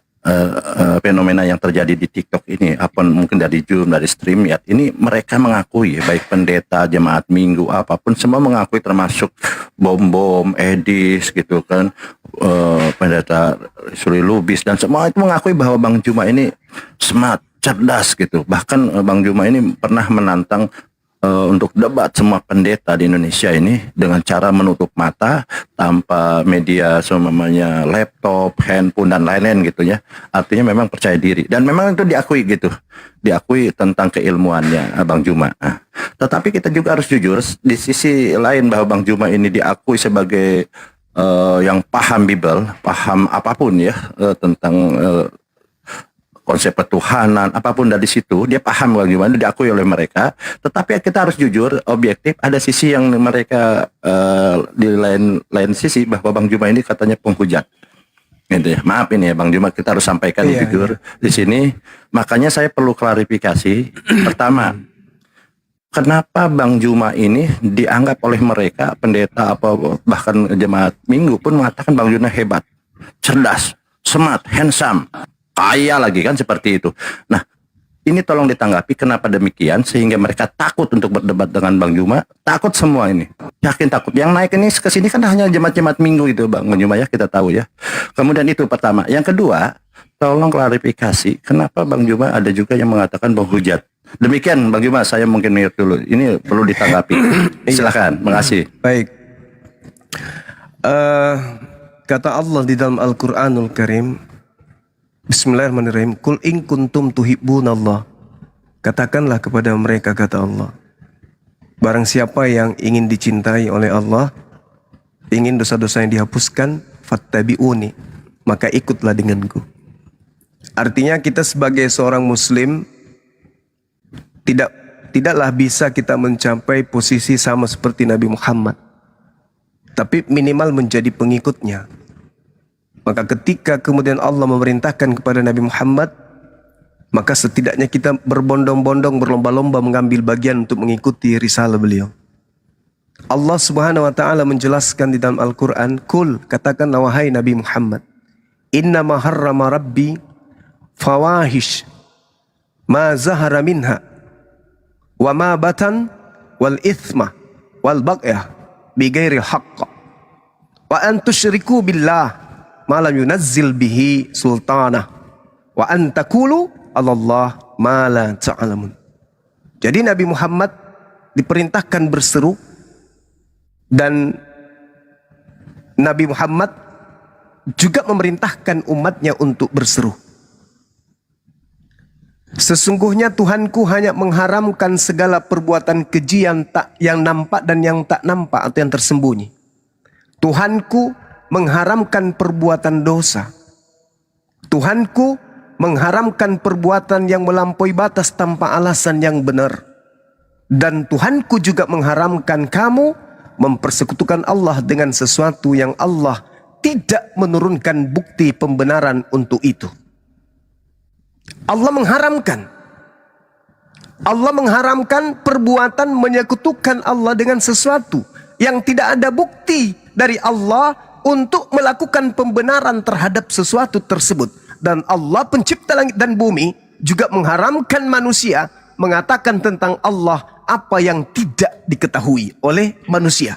fenomena yang terjadi di TikTok ini, apa mungkin dari Zoom, dari stream ya, ini mereka mengakui, baik pendeta, jemaat minggu, apapun semua mengakui, termasuk bom edis gitu kan, pendeta Suri Lubis dan semua itu mengakui bahwa Bang Juma ini smart, cerdas gitu. Bahkan Bang Juma ini pernah menantang untuk debat semua pendeta di Indonesia ini dengan cara menutup mata tanpa media semuanya, laptop, handphone dan lain-lain gitu ya. Artinya memang percaya diri dan memang itu diakui gitu, diakui tentang keilmuannya Bang Juma. Tetapi kita juga harus jujur di sisi lain bahwa Bang Juma ini diakui sebagai yang paham Bible, paham apapun ya tentang konsep ketuhanan, apapun dari situ, dia paham bagaimana, diakui oleh mereka. Tetapi kita harus jujur, objektif, ada sisi yang mereka di lain sisi bahwa Bang Juma ini katanya penghujat. Gitu ya. Maaf ini ya Bang Juma, kita harus sampaikan jujur di sini. Makanya saya perlu klarifikasi. Pertama, kenapa Bang Juma ini dianggap oleh mereka, pendeta apa bahkan jemaat minggu pun mengatakan Bang Juma hebat, cerdas, smart, handsome, kaya lagi kan seperti itu. Nah, ini tolong ditanggapi kenapa demikian sehingga mereka takut untuk berdebat dengan Bang Juma. Takut semua ini. Yakin takut. Yang naik ini ke sini kan hanya jemaat-jemaat minggu itu Bang Juma ya, kita tahu ya. Kemudian itu pertama. Yang kedua, tolong klarifikasi kenapa Bang Juma ada juga yang mengatakan penghujat. Demikian Bang Juma, saya mungkin mute dulu. Ini perlu ditanggapi. Silakan. Makasih. Baik. Kata Allah di dalam Al-Qur'anul Karim, Bismillahirrahmanirrahim. Kul in kuntum tuhibbunallah. Katakanlah kepada mereka, kata Allah, barang siapa yang ingin dicintai oleh Allah, ingin dosa-dosa yang dihapuskan, fattabi'uni, maka ikutlah denganku. Artinya kita sebagai seorang muslim Tidaklah bisa kita mencapai posisi sama seperti Nabi Muhammad, tapi minimal menjadi pengikutnya. Maka ketika kemudian Allah memerintahkan kepada Nabi Muhammad, maka setidaknya kita berbondong-bondong, berlomba-lomba mengambil bagian untuk mengikuti risalah beliau. Allah Subhanahu wa taala menjelaskan di dalam Al-Qur'an, "Qul," katakanlah wahai Nabi Muhammad, "Innama harrama rabbi fawahish ma zahara minha wa ma batan wal ithma wal baghya bighairi haqq wa an tusyriku billah ma lam yunazzil bihi sultana wa an taqulu 'alallah ma la ta'lamun." Jadi Nabi Muhammad diperintahkan berseru, dan Nabi Muhammad juga memerintahkan umatnya untuk berseru. Sesungguhnya Tuhanku hanya mengharamkan segala perbuatan keji yang nampak dan yang tak nampak atau yang tersembunyi. Tuhanku mengharamkan perbuatan dosa. Tuhanku mengharamkan perbuatan yang melampaui batas tanpa alasan yang benar. Dan Tuhanku juga mengharamkan kamu mempersekutukan Allah dengan sesuatu yang Allah tidak menurunkan bukti pembenaran untuk itu. Allah mengharamkan perbuatan menyekutukan Allah dengan sesuatu yang tidak ada bukti dari Allah untuk melakukan pembenaran terhadap sesuatu tersebut. Dan Allah pencipta langit dan bumi juga mengharamkan manusia mengatakan tentang Allah apa yang tidak diketahui oleh manusia.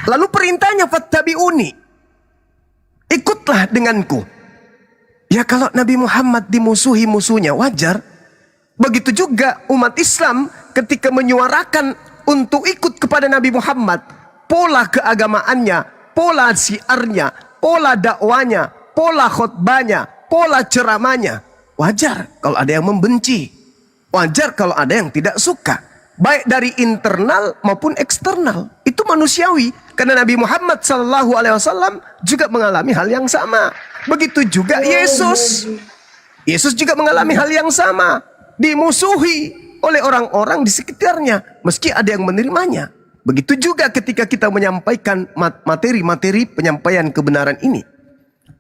Lalu perintahnya, fattabi'uni, ikutlah denganku. Ya kalau Nabi Muhammad dimusuhi musuhnya wajar. Begitu juga umat Islam ketika menyuarakan untuk ikut kepada Nabi Muhammad, pola keagamaannya, pola syiarnya, pola dakwanya, pola khutbahnya, pola ceramahnya, wajar kalau ada yang membenci. Wajar kalau ada yang tidak suka, baik dari internal maupun eksternal. Itu manusiawi, karena Nabi Muhammad SAW juga mengalami hal yang sama. Begitu juga Yesus. Yesus juga mengalami hal yang sama, dimusuhi oleh orang-orang di sekitarnya, meski ada yang menerimanya. Begitu juga ketika kita menyampaikan materi-materi penyampaian kebenaran ini,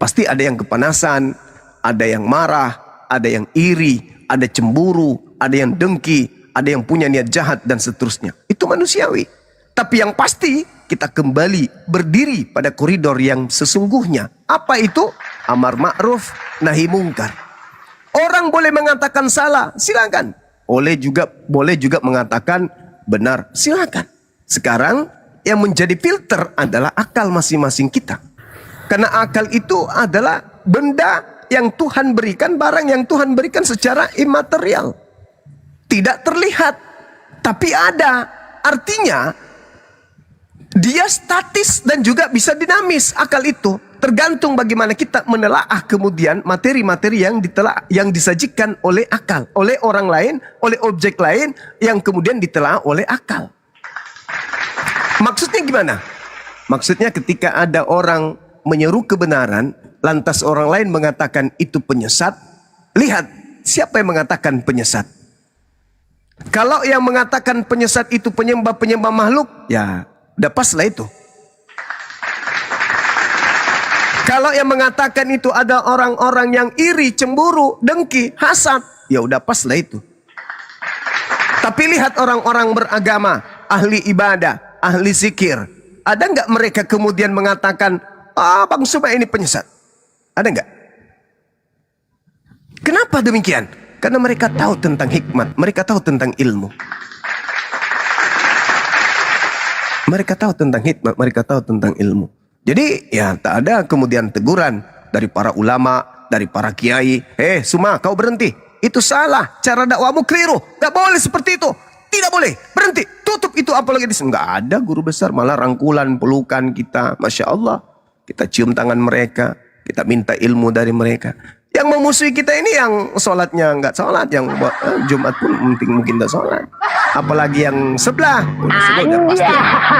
pasti ada yang kepanasan, ada yang marah, ada yang iri, ada cemburu, ada yang dengki, ada yang punya niat jahat, dan seterusnya. Itu manusiawi. Tapi yang pasti kita kembali berdiri pada koridor yang sesungguhnya. Apa itu? Amar ma'ruf, nahi mungkar. Orang boleh mengatakan salah, silakan. Boleh juga mengatakan benar, silakan. Sekarang yang menjadi filter adalah akal masing-masing kita. Karena akal itu adalah benda yang Tuhan berikan, barang yang Tuhan berikan secara imaterial. Tidak terlihat, tapi ada. Artinya, dia statis dan juga bisa dinamis akal itu. Tergantung bagaimana kita menelaah kemudian materi-materi yang disajikan oleh akal, oleh orang lain, oleh objek lain yang kemudian ditelaah oleh akal. Maksudnya gimana? Maksudnya ketika ada orang menyeru kebenaran, lantas orang lain mengatakan itu penyesat, lihat siapa yang mengatakan penyesat. Kalau yang mengatakan penyesat itu penyembah-penyembah makhluk, ya udah pas lah itu. Kalau yang mengatakan itu ada orang-orang yang iri, cemburu, dengki, hasad, ya udah pas lah itu. Tapi lihat orang-orang beragama, ahli ibadah, ahli zikir, ada nggak mereka kemudian mengatakan, Bang Suma ini penyesat? Ada nggak? Kenapa demikian? Karena mereka tahu tentang hikmat, mereka tahu tentang ilmu. Mereka tahu tentang hikmat, mereka tahu tentang ilmu. Jadi ya tak ada kemudian teguran dari para ulama, dari para kiai. Suma, kau berhenti. Itu salah, cara dakwamu keliru. Gak boleh seperti itu. Tidak boleh, berhenti, tutup itu apalagi di sini. Gak ada guru besar, malah rangkulan, pelukan kita. Masya Allah, kita cium tangan mereka, kita minta ilmu dari mereka. Yang memusuhi kita ini yang sholatnya nggak sholat, yang Jumat pun mungkin nggak sholat. Apalagi yang sebelah, udah pasti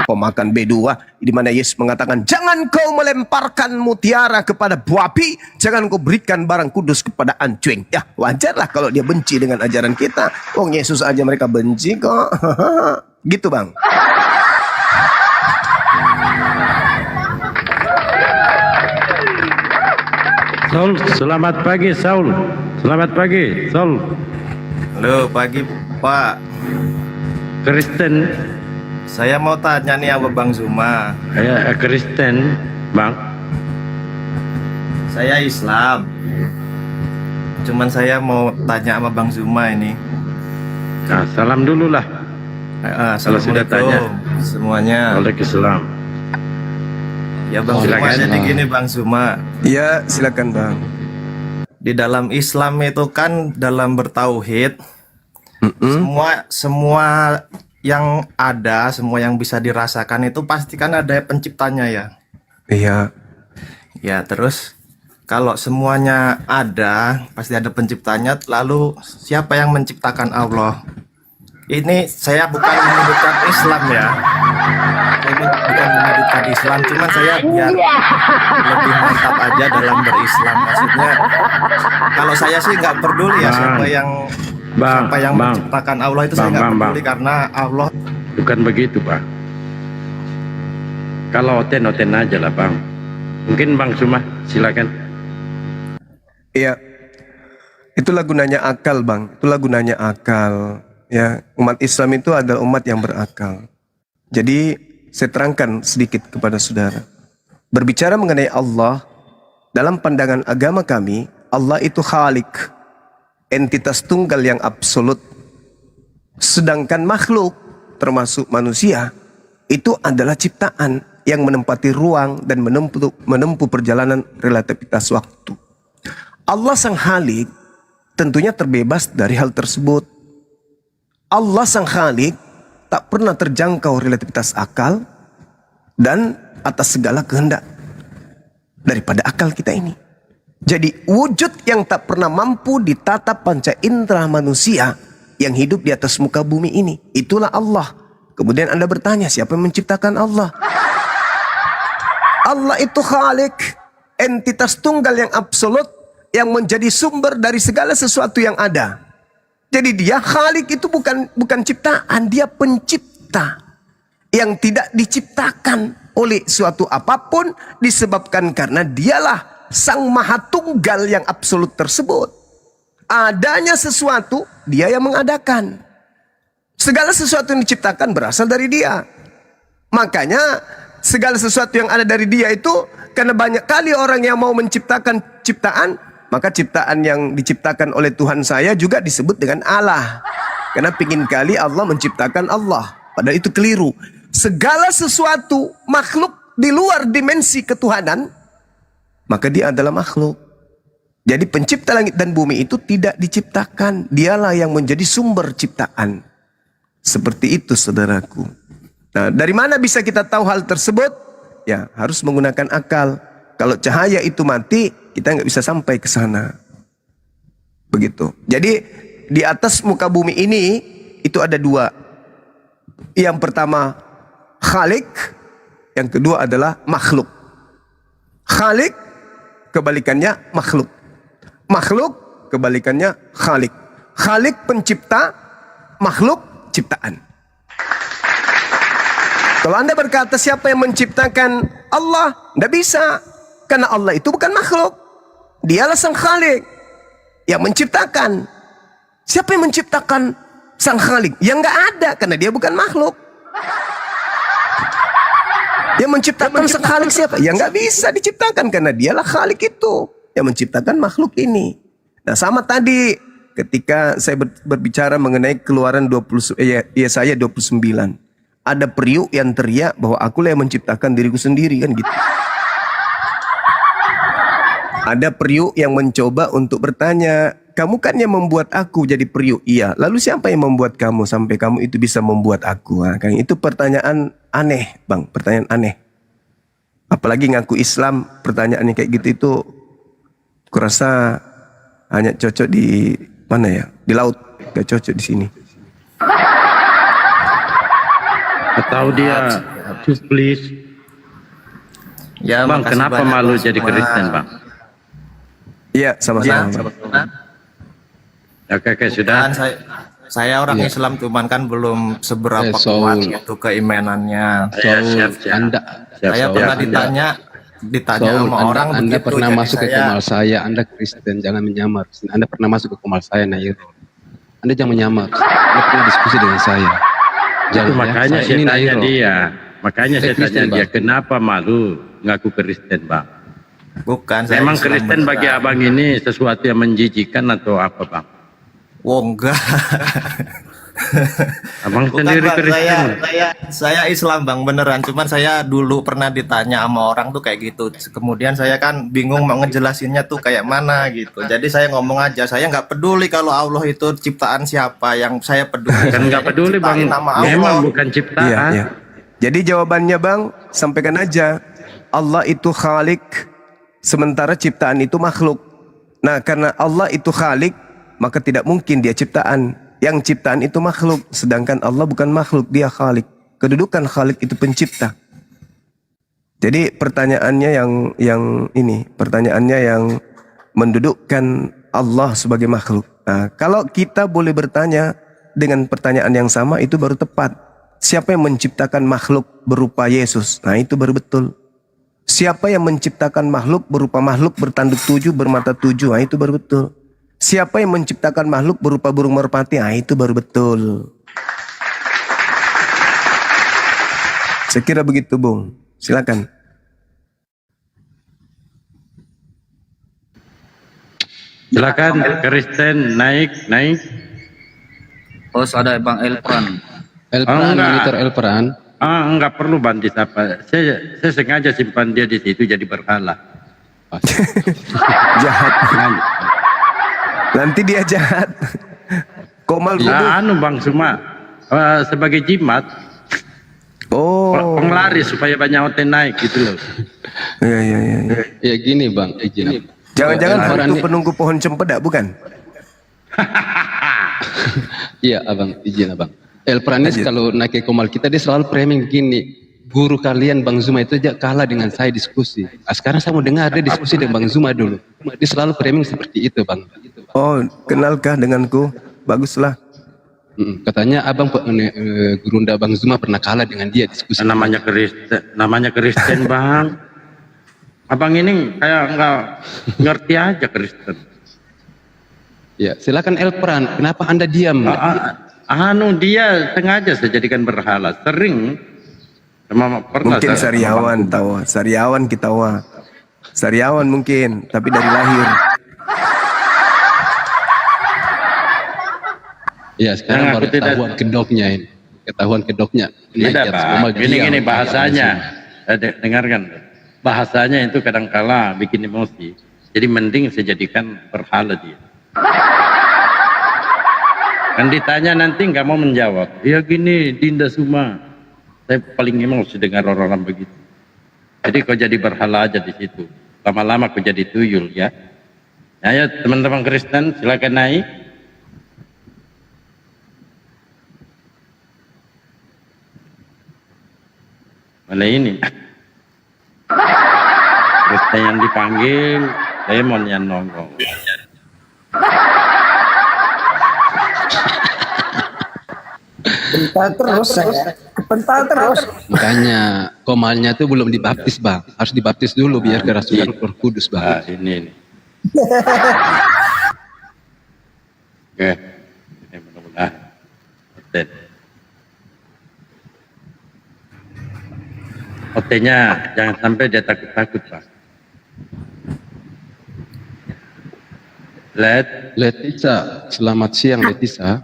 pemakan B2, di mana Yesus mengatakan, jangan kau melemparkan mutiara kepada buah api, jangan kau berikan barang kudus kepada anjing. Ya wajarlah kalau dia benci dengan ajaran kita. Oh Yesus aja mereka benci kok. Gitu bang. Saul, selamat pagi Saul. Selamat pagi Saul. Halo, pagi Pak. Kristen. Saya mau tanya nih sama Bang Zuma. Saya Kristen, Bang. Saya Islam. Cuman saya mau tanya sama Bang Zuma ini. Nah, salam dulu lah. Kalau sudah tanya semuanya. Waalaikumsalam. Ya Bang Zuma, jadi gini Bang Zuma. Ya silakan Bang. Di dalam Islam itu kan dalam bertauhid, semua yang ada, semua yang bisa dirasakan itu pasti kan ada penciptanya ya. Iya. Ya terus kalau semuanya ada, pasti ada penciptanya. Lalu siapa yang menciptakan Allah? Ini saya bukan menyebutkan Islam ya. Ini bukan menyebutkan Islam, cuman saya biar lebih mantap aja dalam berislam. Maksudnya kalau saya sih nggak peduli ya siapa yang menciptakan Allah itu, saya nggak peduli karena Allah. Bukan begitu Bang. Kalau oten aja lah Bang. Mungkin Bang Zuma silakan. Iya. Itulah gunanya akal Bang. Itulah gunanya akal. Ya, umat Islam itu adalah umat yang berakal. Jadi saya terangkan sedikit kepada saudara. Berbicara mengenai Allah, dalam pandangan agama kami, Allah itu Khalik, entitas tunggal yang absolut. Sedangkan makhluk, termasuk manusia, itu adalah ciptaan yang menempati ruang dan menempuh perjalanan relativitas waktu. Allah sang Khalik tentunya terbebas dari hal tersebut. Allah sang Khalik tak pernah terjangkau relativitas akal dan atas segala kehendak daripada akal kita ini. Jadi wujud yang tak pernah mampu ditata panca indera manusia yang hidup di atas muka bumi ini, itulah Allah. Kemudian Anda bertanya, siapa yang menciptakan Allah? Allah itu Khalik, entitas tunggal yang absolut yang menjadi sumber dari segala sesuatu yang ada. Jadi dia Khalik itu bukan ciptaan, dia pencipta yang tidak diciptakan oleh suatu apapun, disebabkan karena dialah sang maha tunggal yang absolut tersebut. Adanya sesuatu, dia yang mengadakan. Segala sesuatu yang diciptakan berasal dari dia. Makanya segala sesuatu yang ada dari dia itu, karena banyak kali orang yang mau menciptakan ciptaan, maka ciptaan yang diciptakan oleh Tuhan saya juga disebut dengan Allah. Karena pingin kali Allah menciptakan Allah. Padahal itu keliru. Segala sesuatu makhluk di luar dimensi ketuhanan, maka dia adalah makhluk. Jadi pencipta langit dan bumi itu tidak diciptakan. Dialah yang menjadi sumber ciptaan. Seperti itu saudaraku. Nah, dari mana bisa kita tahu hal tersebut? Ya, harus menggunakan akal. Kalau cahaya itu mati, kita nggak bisa sampai ke sana. Begitu. Jadi di atas muka bumi ini itu ada dua. Yang pertama Khalik, yang kedua adalah makhluk. Khalik kebalikannya makhluk. Makhluk kebalikannya Khalik. Khalik pencipta, makhluk ciptaan. Kalau Anda berkata siapa yang menciptakan Allah, tidak bisa. Karena Allah itu bukan makhluk. Dialah sang Khalik yang menciptakan. Siapa yang menciptakan sang Khalik? Yang nggak ada, karena dia bukan makhluk. Yang menciptakan sang Khalik siapa? Yang nggak bisa diciptakan, karena dialah Khalik itu yang menciptakan makhluk ini. Nah, sama tadi ketika saya berbicara mengenai Keluaran Yesaya 29. Ada periuk yang teriak bahwa akulah yang menciptakan diriku sendiri, kan gitu. Ada periuk yang mencoba untuk bertanya, kamu kan yang membuat aku jadi periuk. Iya, lalu siapa yang membuat kamu sampai kamu itu bisa membuat aku? Nah, kan itu pertanyaan aneh, Bang, pertanyaan aneh. Apalagi ngaku Islam, pertanyaannya kayak gitu itu kurasa hanya cocok di mana ya? Di laut, gak cocok di sini. Atau dia please. Ya, Bang, makasih kenapa banyak, malu Bang jadi Zuma. Kristen, Bang? Iya, sama-sama. Oke, sudah. Kan saya orang Iya. Islam cuman kan belum seberapa Saul. kuat itu keimanannya. Saul, Anda Saya pernah ditanya Saul, sama orang Anda begitu, pernah jadi masuk ke komal saya, Anda Kristen, jangan menyamar. Anda pernah masuk ke komal saya, Nairo. Anda jangan menyamar. Anda pernah diskusi dengan saya. Jangan Itu makanya ya. saya tanya Nairo. dia. Makanya Saya saya tanya Kristen, dia, Bang. kenapa malu ngaku Kristen, Bang? Bukan, saya Memang Islam Kristen beneran. bagi abang ini sesuatu yang menjijikan atau apa, Bang? Oh enggak. Abang Bukan, sendiri Bang, Kristen. saya Islam Bang beneran. Cuman saya dulu pernah ditanya sama orang tuh kayak gitu. Kemudian saya kan bingung mau ngejelasinnya tuh kayak mana gitu. Jadi saya ngomong aja, saya nggak peduli kalau Allah itu ciptaan siapa. Yang saya peduli Kan nggak peduli, Bang. ciptain nama Allah. Memang bukan ciptaan. Iya, iya. Jadi jawabannya Bang, sampaikan aja. Allah itu Khalik, sementara ciptaan itu makhluk. Nah, karena Allah itu Khalik, maka tidak mungkin dia ciptaan. Yang ciptaan itu makhluk, sedangkan Allah bukan makhluk, dia Khalik. Kedudukan Khalik itu pencipta. Jadi pertanyaannya pertanyaannya yang mendudukkan Allah sebagai makhluk. Nah, kalau kita boleh bertanya dengan pertanyaan yang sama, itu baru tepat. Siapa yang menciptakan makhluk berupa Yesus? Nah, itu baru betul. Siapa yang menciptakan makhluk berupa makhluk bertanduk 7, bermata 7? Nah, itu baru betul. Siapa yang menciptakan makhluk berupa burung merpati? Nah, itu baru betul. Saya kira begitu, Bung. Silakan. Silakan Kristen naik. Terus ada Bang Elpran. Elpran, monitor Elpran. Enggak perlu bantu apa. Saya sengaja simpan dia di situ jadi berhala. Jahat. Nanti dia jahat. Komal dulu. Ya, Bang Zuma. Sebagai jimat. Oh. Penglaris supaya banyak hotel naik gitu loh. Iya. Ya gini Bang, izin. Jangan-jangan Elpran hantu ini- penunggu pohon cempedak, bukan? Iya abang, izin abang. Elpranis kalau naik ke komal kita dia selalu framing gini, guru kalian Bang Zuma itu aja kalah dengan saya diskusi. Sekarang saya mau dengar dia diskusi dengan Bang Zuma dulu. Dia selalu framing seperti itu Bang. Oh, kenalkah denganku? Baguslah. Katanya abang gurunda Bang Zuma pernah kalah dengan dia diskusi. Namanya Kristen Bang. Abang ini kayak nggak ngerti aja Kristen. Ya, silakan Elpran. Kenapa Anda diam? Dia sengaja saya jadikan berhala. Sering pernah Mungkin saya- Sariawan tahu. Sariawan kita wah. Sariawan mungkin, tapi dari lahir. Ya, sekarang Yang baru aku tidak- ketahuan kedoknya ini. Ketahuan kedoknya. Tidak, Naik ke atas Pak. komal, Gini diam. bahasanya. Dengarkan. Bahasanya itu kadang-kala bikin emosi. Jadi mending saya jadikan berhala dia. Kan ditanya nanti nggak mau menjawab. Ya gini, Dinda Zuma. Saya paling emosi dengar orang-orang begitu. Jadi kau jadi berhala aja di situ. Lama-lama kau jadi tuyul ya. Ayo teman-teman Kristen silakan naik. Mana ini? Kristen yang dipanggil, Demon yang nongol. Bentar terus. Makanya komalnya tuh belum dibaptis Bang. Harus dibaptis dulu biar kerasukan Roh Kudus Bang. Ini. Oke. Ini mudah-mudahan. Hotelnya jangan sampai dia takut-takut Pak. Letisa, selamat siang Letisa.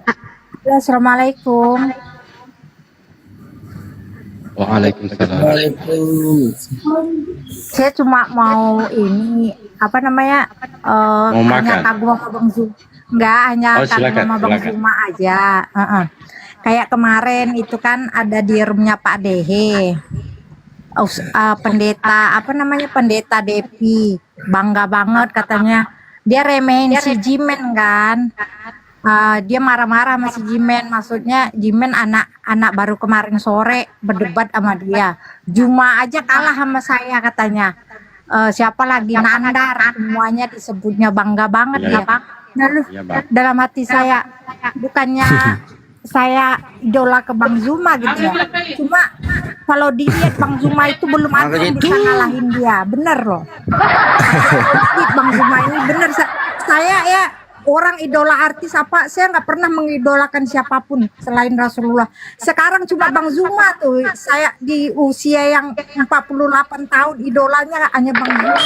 Assalamualaikum. Waalaikumsalam. Saya cuma mau ini apa namanya Mau hanya makan? kagum sama Bang Zuma. Enggak, hanya Oh, kagum silakan, sama Bang silakan. Zuma aja. Kayak kemarin itu kan ada di roomnya Pak Dehe. Pendeta apa namanya Pendeta Depi bangga banget katanya dia remehin si Jimen kan. Dia marah-marah sama si Jimen, maksudnya Jimen anak baru kemarin sore berdebat sama dia. Juma aja kalah sama saya katanya. Siapa lagi Nandar, semuanya disebutnya bangga banget ya. Lalu dalam hati saya, bukannya saya idola ke Bang Zuma gitu ya. Cuma kalau dilihat Bang Zuma itu belum ada yang bisa ngalahin dia, bener loh. Bang Zuma ini bener, saya ya orang idola artis apa, saya nggak pernah mengidolakan siapapun selain Rasulullah. Sekarang cuma Bang Zuma tuh, saya di usia yang 48 tahun idolanya hanya Bang Zuma.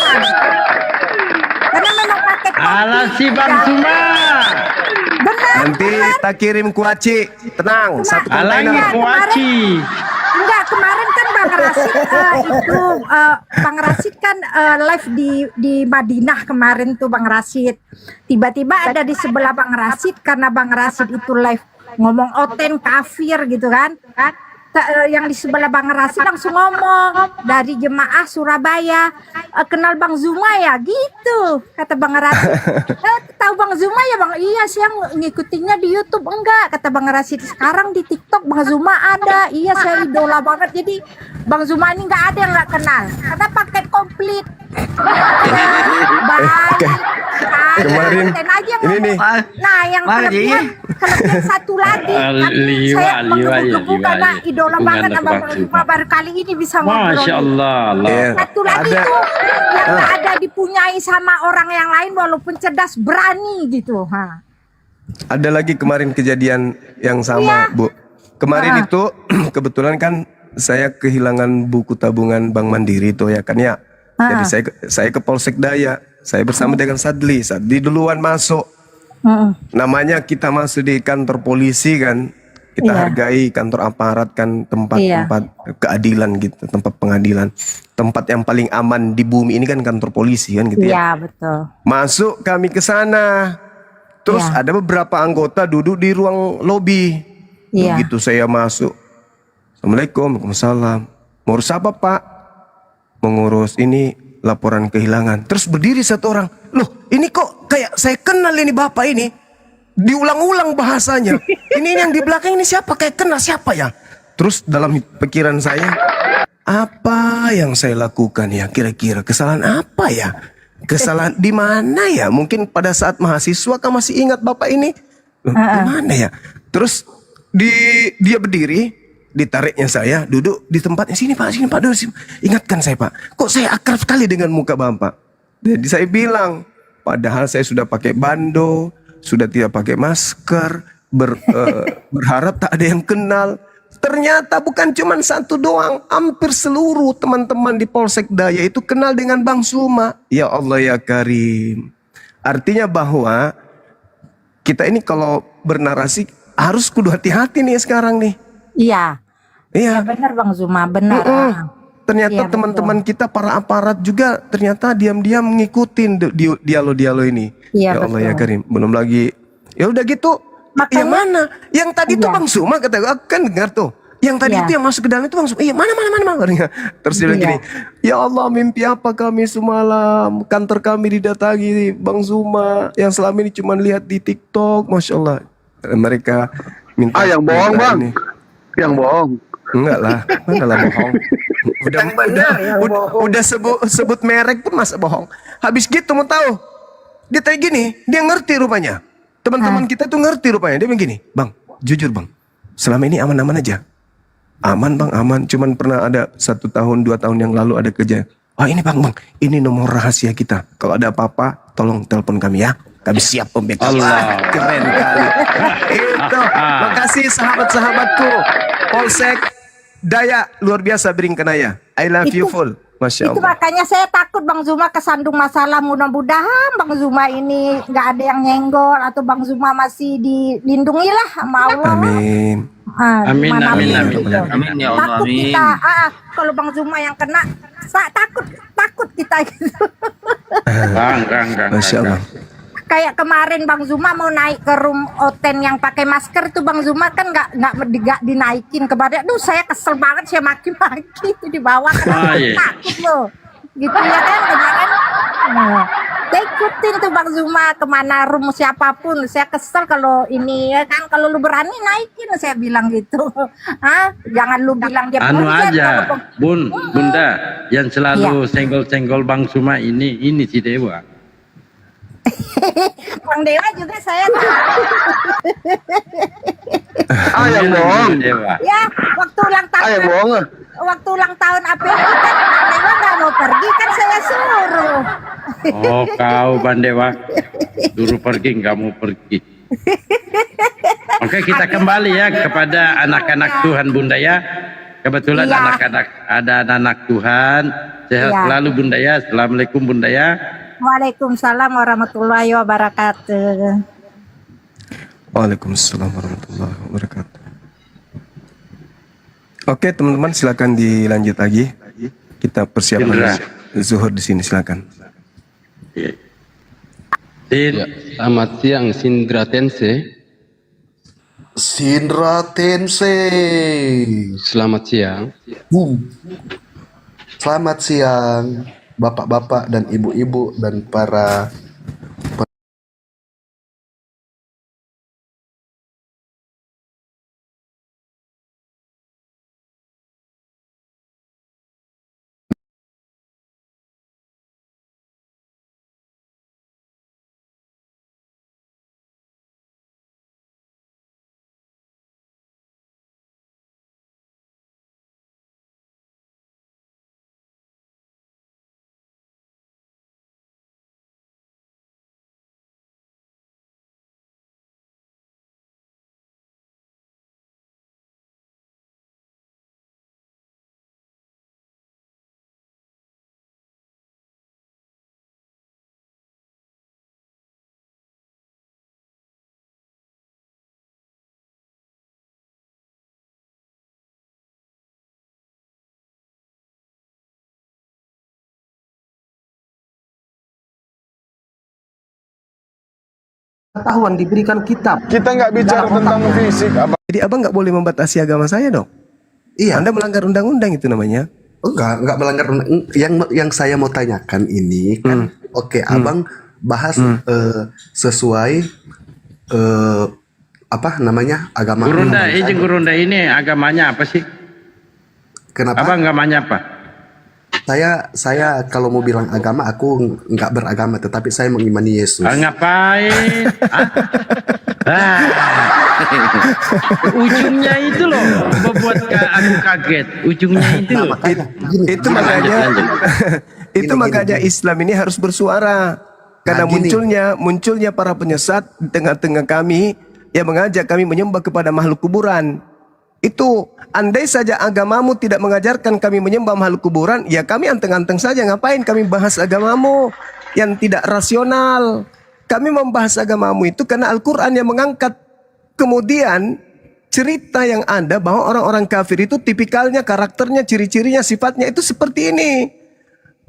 Karena memang paket si Bang Zuma. Benar. Nanti kita kirim kuaci, tenang. Satu kontainer. Enggak, kemarin kan Bang Rasid Bang Rasid kan live di Madinah kemarin tuh Bang Rasid. Tiba-tiba ada di sebelah Bang Rasid, karena Bang Rasid itu live ngomong oten kafir gitu kan. Yang di sebelah Bang Rasid langsung ngomong, dari jemaah Surabaya, kenal Bang Zuma ya gitu, kata Bang Rasid. Tahu Bang Zuma ya Bang? Iya, saya ngikutinnya di YouTube. Enggak, kata Bang Rasid. Sekarang di TikTok Bang Zuma ada. Iya, saya idola banget. Jadi Bang Zuma ini nggak ada yang nggak kenal, karena paket komplit. Kemarin ini nih. Nah, yang kelebihan satu lagi, saya menggebu-gebu karena idola banget sama Bang Zuma, baru kali ini bisa ngobrol. Masya Allah. Satu lagi tuh yang nggak ada dipunyai sama orang yang lain, walaupun cerdas, berani gitu. Ada lagi kemarin kejadian yang sama, Bu. Kemarin itu kebetulan kan saya kehilangan buku tabungan Bank Mandiri itu ya kan ya. Jadi saya ke Polsek Daya. Saya bersama dengan Sadli. Sadli duluan masuk. Namanya kita masuk di kantor polisi kan. Kita hargai kantor aparat kan, tempat-tempat keadilan gitu, tempat pengadilan. Tempat yang paling aman di bumi ini kan kantor polisi kan gitu ya. Iya, betul. Masuk kami ke sana. Terus ada beberapa anggota duduk di ruang lobi. Begitu saya masuk. Assalamualaikum, waalaikumsalam. Ngurus apa Pak? Mengurus ini laporan kehilangan. Terus berdiri satu orang. Loh, ini kok kayak saya kenal ini Bapak ini. Diulang-ulang bahasanya. Ini yang di belakang ini siapa? Kayak kenal siapa ya? Terus dalam pikiran saya, apa yang saya lakukan ya? Kira-kira kesalahan apa ya? Kesalahan di mana ya? Mungkin pada saat mahasiswa kan masih ingat Bapak ini. Di mana ya? Terus dia berdiri. Ditariknya saya duduk di tempatnya, sini Pak duduk sini. Ingatkan saya Pak, kok saya akrab sekali dengan muka Bapak. Jadi saya bilang, padahal saya sudah pakai bando, sudah tidak pakai masker, berharap tak ada yang kenal. Ternyata bukan cuma satu doang, hampir seluruh teman-teman di Polsek Daya itu kenal dengan Bang Zuma. Ya Allah ya Karim. Artinya bahwa kita ini kalau bernarasi harus kudu hati-hati nih sekarang nih. Iya, benar Bang Zuma, benar. Ternyata teman-teman kita para aparat juga ternyata diam-diam ngikutin dialog-dialog ini. Ya Allah ya Karim. Belum lagi, ya udah gitu. Yang mana? Yang tadi tuh Bang Zuma kata gue kan dengar tuh. Yang tadi itu yang masuk ke dalam itu Bang Zuma. Iya mana. Terus dia bilang gini, ya Allah mimpi apa kami semalam, kantor kami didatangi Bang Zuma yang selama ini cuma lihat di TikTok. Masya Allah. Mereka minta. Yang bohong Bang. Yang bohong. Enggak lah, bohong. Udah sebut merek pun masa bohong. Habis gitu mau tahu. Dia kayak gini, dia ngerti rupanya. Teman-teman kita tuh ngerti rupanya. Dia begini, Bang, jujur Bang, selama ini aman-aman aja. Aman Bang, aman. Cuman pernah ada 1 tahun, 2 tahun yang lalu ada kejadian. Ini Bang, ini nomor rahasia kita. Kalau ada apa-apa, tolong telepon kami ya. Kami siap pembackup. Allah, keren kali. Itu, makasih sahabat-sahabatku. Polsek Daya luar biasa Beringkenaya. I love you full. Masya Allah. Itu makanya saya takut Bang Zuma kesandung masalah. Mudah-mudahan Bang Zuma ini nggak ada yang nyenggol atau Bang Zuma masih dilindungi lah sama Allah. Amin. Amin ya Allah. Takut Amin. kita. Kalau Bang Zuma yang kena, takut kita gitu. Masya Allah. Kayak kemarin Bang Zuma mau naik ke room Oten yang pakai masker tuh Bang Zuma kan nggak dinaikin ke badan. Aduh saya kesel banget, saya maki-maki itu di bawah. Takut loh gitu ya kan kemarin. Saya ikutin tuh Bang Zuma kemana room siapapun. Saya kesel kalau ini ya kan, kalau lu berani naikin, saya bilang gitu. Hah? Jangan lu bilang dia Anu pengkhianat, aja, kalau Bunda, yang selalu Iya. senggol-senggol Bang Suma ini si Dewa. Bang Dewa juga saya tahu. Yang bohong. Dewa. Ya, waktu ulang tahun. yang bohong. Waktu ulang tahun API kan Bang Dewa nggak mau pergi kan saya suruh. Oh, kau Bang Dewa. Suruh pergi, nggak mau pergi. Oke, kita kembali ya kepada anak-anak Tuhan Bunda ya. Kebetulan Iya. anak-anak ada anak Tuhan. Sehat Iya. selalu Bunda ya. Assalamualaikum Bunda ya. Waalaikumsalam warahmatullahi wabarakatuh. Waalaikumsalam warahmatullahi wabarakatuh. Oke teman-teman, silakan dilanjut lagi. Kita persiapan zuhur di sini, silakan. Ya, selamat siang Sindra Tense. Sindra Tense. Selamat siang. Selamat siang, bapak-bapak dan ibu-ibu dan para Pengetahuan diberikan kitab. Kita nggak bicara tentang fisik. Jadi abang nggak boleh membatasi agama saya dong. Iya. Anda melanggar undang-undang itu namanya. enggak melanggar yang saya mau tanyakan ini kan oke, abang bahas sesuai apa namanya agama. Gurunda, izin Gurunda ini agamanya apa sih? Kenapa? Abang agamanya apa? Saya kalau mau bilang agama, aku nggak beragama, tetapi saya mengimani Yesus. Ngapain? Ujungnya itu loh membuat aku kaget. Ujungnya itu loh. Itu makanya itu makanya Islam ini harus bersuara karena munculnya para penyesat di tengah-tengah kami yang mengajak kami menyembah kepada makhluk kuburan. Itu andai saja agamamu tidak mengajarkan kami menyembah makhluk kuburan, ya kami anteng-anteng saja. Ngapain kami bahas agamamu yang tidak rasional? Kami membahas agamamu itu karena Al-Quran yang mengangkat. Kemudian cerita yang ada bahwa orang-orang kafir itu tipikalnya, karakternya, ciri-cirinya, sifatnya itu seperti ini.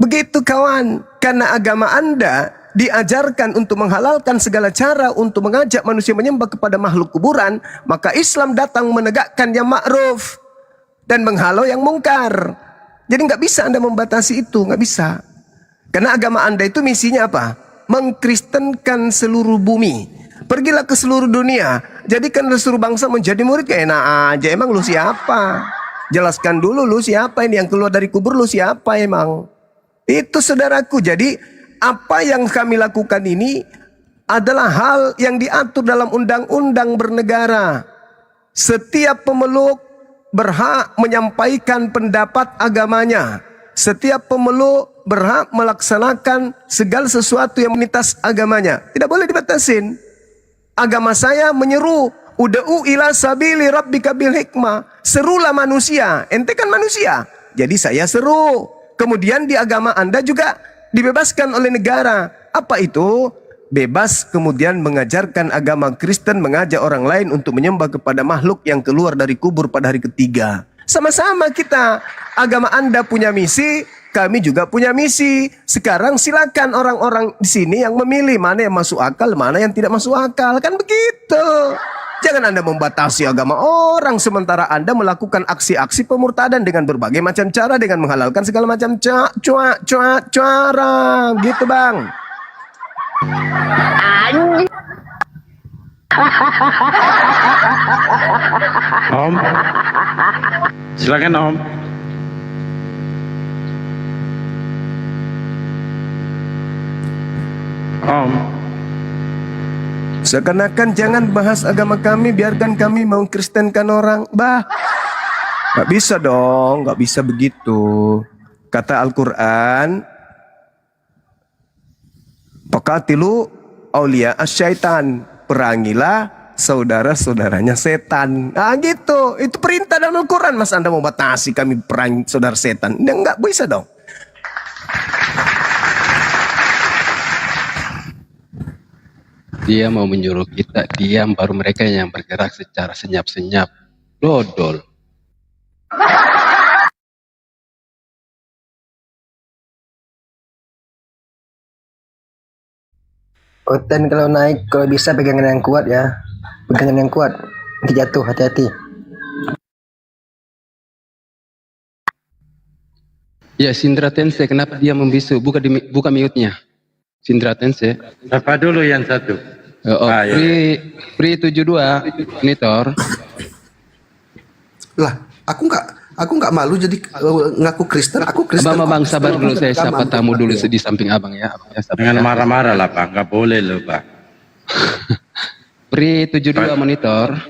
Begitu kawan, karena agama Anda diajarkan untuk menghalalkan segala cara untuk mengajak manusia menyembah kepada makhluk kuburan, maka Islam datang menegakkan yang ma'ruf dan menghalau yang mungkar. Jadi nggak bisa Anda membatasi itu, nggak bisa. Karena agama Anda itu misinya apa? Mengkristenkan seluruh bumi. Pergilah ke seluruh dunia, jadikan seluruh bangsa menjadi murid. Kayak enak aja, emang lu siapa? Jelaskan dulu lu siapa, ini yang keluar dari kubur lu siapa emang? Itu saudaraku. Jadi apa yang kami lakukan ini adalah hal yang diatur dalam undang-undang bernegara. Setiap pemeluk berhak menyampaikan pendapat agamanya. Setiap pemeluk berhak melaksanakan segala sesuatu yang menitas agamanya. Tidak boleh dibatasin. Agama saya menyeru, ud'u ila sabili rabbika bil hikmah. Serulah manusia. Ente kan manusia. Jadi saya seru. Kemudian di agama Anda juga dibebaskan oleh negara. Apa itu? Bebas kemudian mengajarkan agama Kristen, mengajak orang lain untuk menyembah kepada makhluk yang keluar dari kubur pada hari ketiga. Sama-sama kita. Agama Anda punya misi, kami juga punya misi. Sekarang silakan orang-orang di sini yang memilih mana yang masuk akal, mana yang tidak masuk akal. Kan begitu. Jangan Anda membatasi agama orang sementara Anda melakukan aksi-aksi pemurtadan dengan berbagai macam cara, dengan menghalalkan segala macam cara. Gitu Bang. Anjing. Om, silakan Om. Om, Seakan-akan jangan bahas agama kami, biarkan kami mau kristenkan orang. Bah, nggak bisa dong, nggak bisa begitu. Kata Al-Quran, Pakatilu aulia asyaitan, perangilah saudara-saudaranya setan. Nah gitu, itu perintah dalam Al-Quran. Mas Anda mau batasi kami perang saudara setan? Nggak bisa dong. Dia mau menyuruh kita diam, baru mereka yang bergerak secara senyap-senyap. Dodol. Oten kalau naik, kalau bisa pegangan yang kuat ya. Pegangan yang kuat. Nanti jatuh, hati-hati. Ya, Sindra Tense, kenapa dia membisu? Buka mute-nya. Sindra Tense. Siapa dulu yang satu? Free 72 monitor. Lah, aku nggak malu jadi ngaku Kristen. Aku Kristen. Bang, sabar dulu, saya sapa tamu dulu di samping abang ya. Jangan marah-marah lah Pak, nggak boleh loh Pak. Free 72 monitor.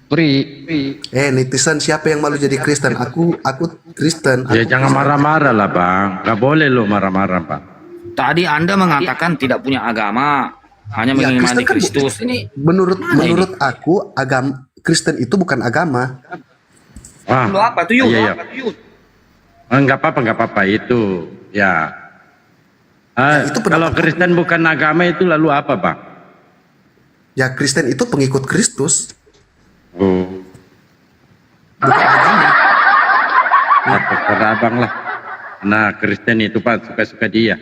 Free. Netizen siapa yang malu jadi Kristen? Aku Kristen. Ya jangan marah-marah lah Bang, nggak boleh lo marah-marah Pak. Tadi Anda mengatakan tidak punya agama, hanya Ya, mengimani Kristen kan Kristus. Ini menurut aku agama Kristen itu bukan agama. Wah, lu apa tuh, Yud? iya. Nggak apa-apa itu ya. Kalau Kristen bukan agama itu lalu apa Bang? Ya Kristen itu pengikut Kristus. Oh. Ya, terserah Abang lah. Nah Kristen itu Pak suka-suka dia.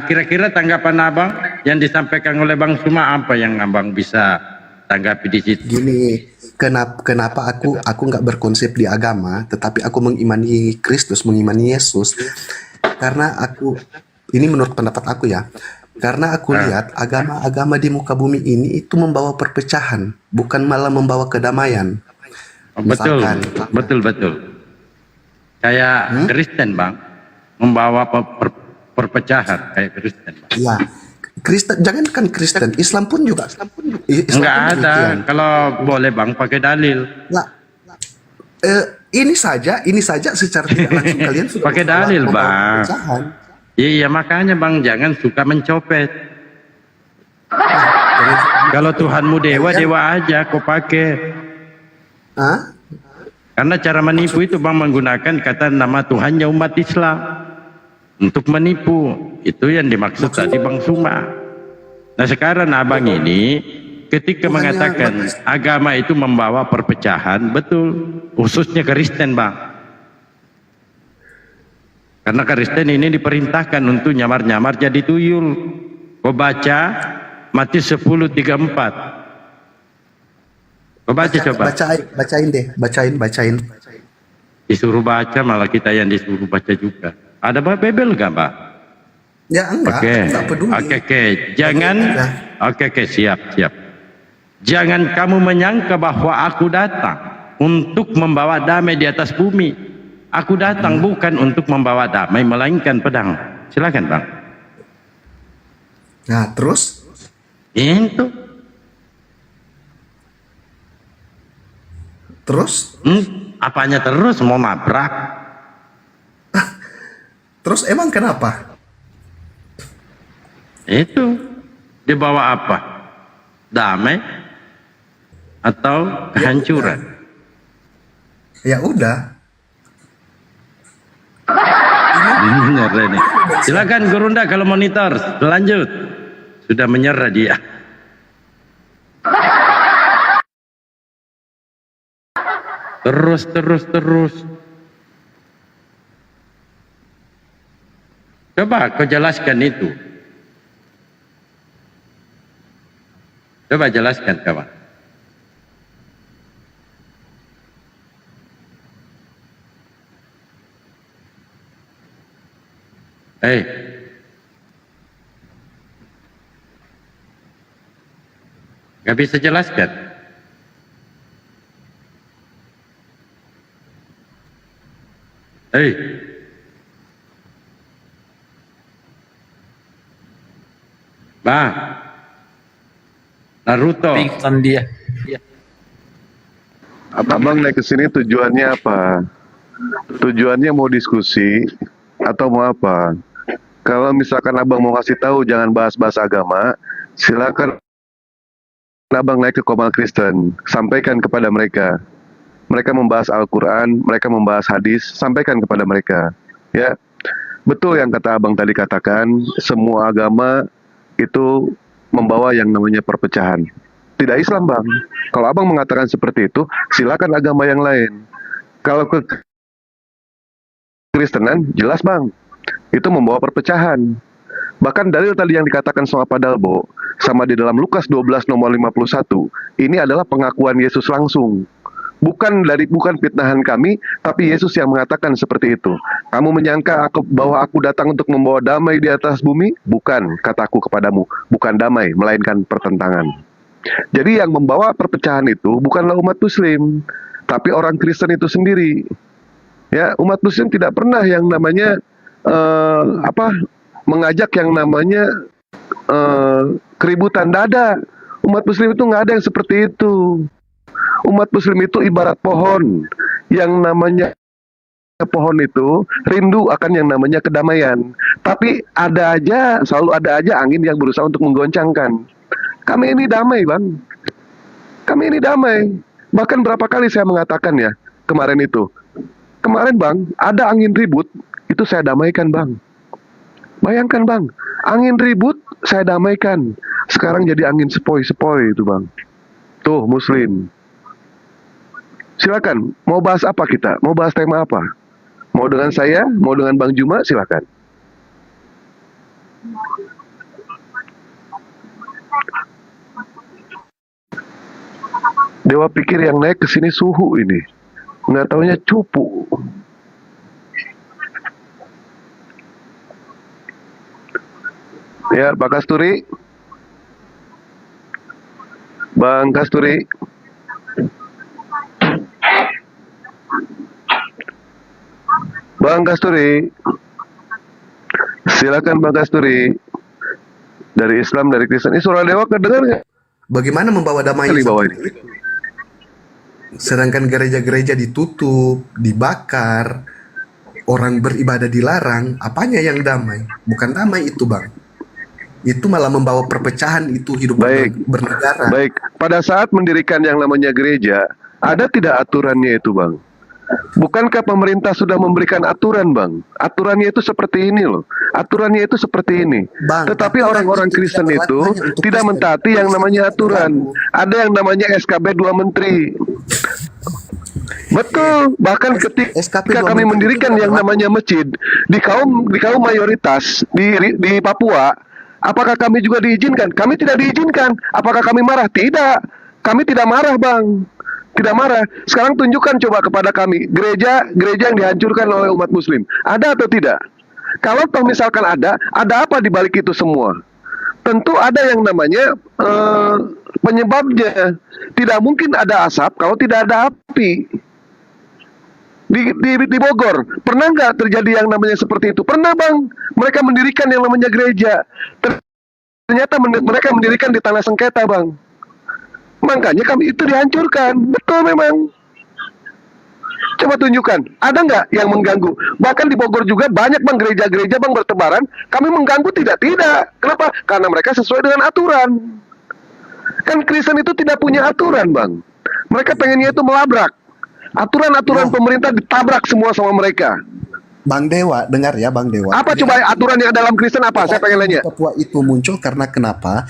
Kira-kira tanggapan Abang yang disampaikan oleh Bang Suma apa yang Abang bisa tanggapi di situ? Gini, kenapa aku nggak berkonsep di agama, tetapi aku mengimani Kristus, mengimani Yesus, karena ini menurut pendapat aku ya, karena aku lihat agama-agama di muka bumi ini itu membawa perpecahan, bukan malah membawa kedamaian. Betul. Kayak Kristen Bang, membawa perpecahan kayak Kristen. Ya, Kristen, jangankan Kristen, Islam pun juga. Enggak ada. Kalau boleh Bang pakai dalil. Nah, ini saja secara tidak langsung kalian sudah pakai dalil Bang. perpecahan. Iya makanya Bang jangan suka mencopet. Kalau Tuhanmu dewa aja kau pakai. Karena cara menipu itu Bang menggunakan kata nama Tuhannya umat Islam untuk menipu. Itu yang dimaksud tadi Bang Suma. Nah sekarang Abang ini ketika mengatakan agama itu membawa perpecahan, betul, khususnya Kristen Bang. Karena Kristen ini diperintahkan untuk nyamar-nyamar jadi tuyul. Kau baca Matius 10:34. Kau baca coba. Bacain. Disuruh baca malah kita yang disuruh baca juga. Ada Bible gak Pak? Ya enggak, enggak peduli. Oke. Jangan, oke, siap. Jangan kamu menyangka bahwa aku datang untuk membawa damai di atas bumi. Aku datang bukan untuk membawa damai, melainkan pedang. Silakan Bang. Nah, terus? Itu. Terus? Apanya terus mau nabrak? Terus emang kenapa? Itu dibawa apa? Damai atau kehancuran? Ya udah. Benar ini. Silakan Gurunda kalau monitor. Lanjut. Sudah menyerah dia. Terus. Coba kau jelaskan itu. Coba jelaskan kawan. Hei, nggak bisa jelaskan? Hei, Bang, Naruto. Pingsan dia. Abang naik ke sini tujuannya apa? Tujuannya mau diskusi atau mau apa? Kalau misalkan abang mau kasih tahu jangan bahas-bahas agama, silakan abang naik ke Komal Kristen, sampaikan kepada mereka. Mereka membahas Al-Quran, mereka membahas hadis, sampaikan kepada mereka. Ya, betul yang kata abang tadi katakan, semua agama itu membawa yang namanya perpecahan. Tidak Islam, Bang. Kalau abang mengatakan seperti itu, silakan agama yang lain. Kalau ke Kristenan, jelas Bang, itu membawa perpecahan. Bahkan dalil tadi yang dikatakan sama Pak Dalbo, sama di dalam Lukas 12 nomor 51, ini adalah pengakuan Yesus langsung. Bukan fitnahan kami, tapi Yesus yang mengatakan seperti itu. Kamu menyangka bahwa aku datang untuk membawa damai di atas bumi? Bukan, kataku kepadamu, bukan damai, melainkan pertentangan. Jadi yang membawa perpecahan itu bukanlah umat Muslim, tapi orang Kristen itu sendiri. Ya, umat Muslim tidak pernah yang namanya mengajak yang namanya keributan dada. Umat Muslim itu nggak ada yang seperti itu. Umat Muslim itu ibarat pohon, yang namanya pohon itu rindu akan yang namanya kedamaian. Tapi selalu ada aja angin yang berusaha untuk menggoncangkan. Kami ini damai, Bang. Kami ini damai. Bahkan berapa kali saya mengatakan ya kemarin itu. Kemarin Bang, ada angin ribut, itu saya damaikan Bang. Bayangkan Bang, angin ribut saya damaikan. Sekarang jadi angin sepoi-sepoi itu Bang. Tuh Muslim. Silakan, mau bahas apa kita? Mau bahas tema apa? Mau dengan saya, mau dengan Bang Juma, silakan. Dewa pikir yang naik ke sini suhu ini. Nggak taunya cupu. Ya, Pak Kasturi. Bang Kasturi. Bang Kasturi. Silakan Bang Kasturi. Dari Islam, dari Kristen. Ini suara Dewa kedengar nggak? Bagaimana membawa damai Di bawah ini. sedangkan gereja-gereja ditutup, dibakar, orang beribadah dilarang, apanya yang damai? Bukan damai itu Bang. Itu malah membawa perpecahan, itu hidup bernegara. Baik, pada saat mendirikan yang namanya gereja, ada tidak aturannya itu Bang? Bukankah pemerintah sudah memberikan aturan Bang? Aturannya itu seperti ini loh. Aturannya itu seperti ini. Bang, tetapi orang-orang Kristen itu tidak mentaati yang namanya aturan. Ada yang namanya SKB 2 Menteri. Betul. Bahkan ketika kami mendirikan yang namanya masjid di kaum mayoritas di Papua, apakah kami juga diizinkan? Kami tidak diizinkan. Apakah kami marah? Tidak. Kami tidak marah Bang. Tidak marah. Sekarang tunjukkan coba kepada kami gereja yang dihancurkan oleh umat Muslim. Ada atau tidak? Kalau toh misalkan ada apa di balik itu semua? Tentu ada yang namanya penyebabnya. Tidak mungkin ada asap kalau tidak ada api. Di Bogor, pernah nggak terjadi yang namanya seperti itu? Pernah Bang. Mereka mendirikan yang namanya gereja. Ternyata mereka mendirikan di tanah sengketa Bang. Makanya kami itu dihancurkan. Betul memang. Coba tunjukkan, ada nggak yang mengganggu? Bahkan di Bogor juga banyak Bang gereja-gereja Bang bertebaran. Kami mengganggu tidak? Kenapa? Karena mereka sesuai dengan aturan. Kan Kristen itu tidak punya aturan Bang. Mereka pengennya itu melabrak. Aturan-aturan pemerintah ditabrak semua sama mereka. Bang Dewa, dengar ya Bang Dewa. Apa coba aturan yang dalam Kristen apa? Saya pengen nanya. Papua itu muncul karena kenapa?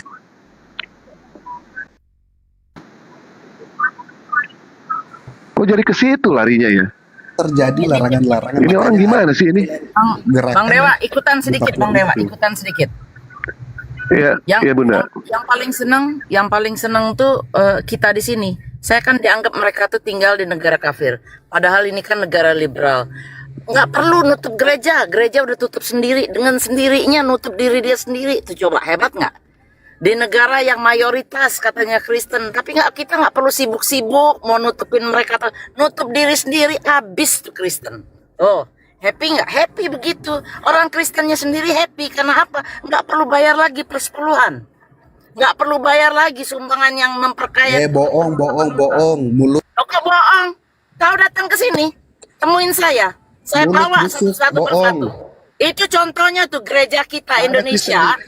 Kok jadi ke situ larinya ya? Terjadi larangan-larangan. Ini orang gimana sih ini? Bang Dewa, ikutan sedikit Bang Dewa, ikutan sedikit. Iya, iya Bunda. Yang paling senang tuh kita di sini. Saya kan dianggap mereka tuh tinggal di negara kafir. Padahal ini kan negara liberal. Nggak perlu nutup gereja. Gereja udah tutup sendiri. Dengan sendirinya nutup diri dia sendiri. Itu coba hebat nggak? Di negara yang mayoritas katanya Kristen. Tapi kita nggak perlu sibuk-sibuk mau nutupin mereka. Nutup diri sendiri. Habis tuh Kristen. Oh, happy nggak? Happy begitu. Orang Kristennya sendiri happy. Karena apa? Nggak perlu bayar lagi persepuluhan. Nggak perlu bayar lagi sumbangan yang memperkaya. Bohong. Mulut. Oke, bohong. Kau datang ke sini. Temuin saya. Saya Mulut bawa busuk, satu-satu bohong. persatu. Itu contohnya tuh gereja kita Indonesia.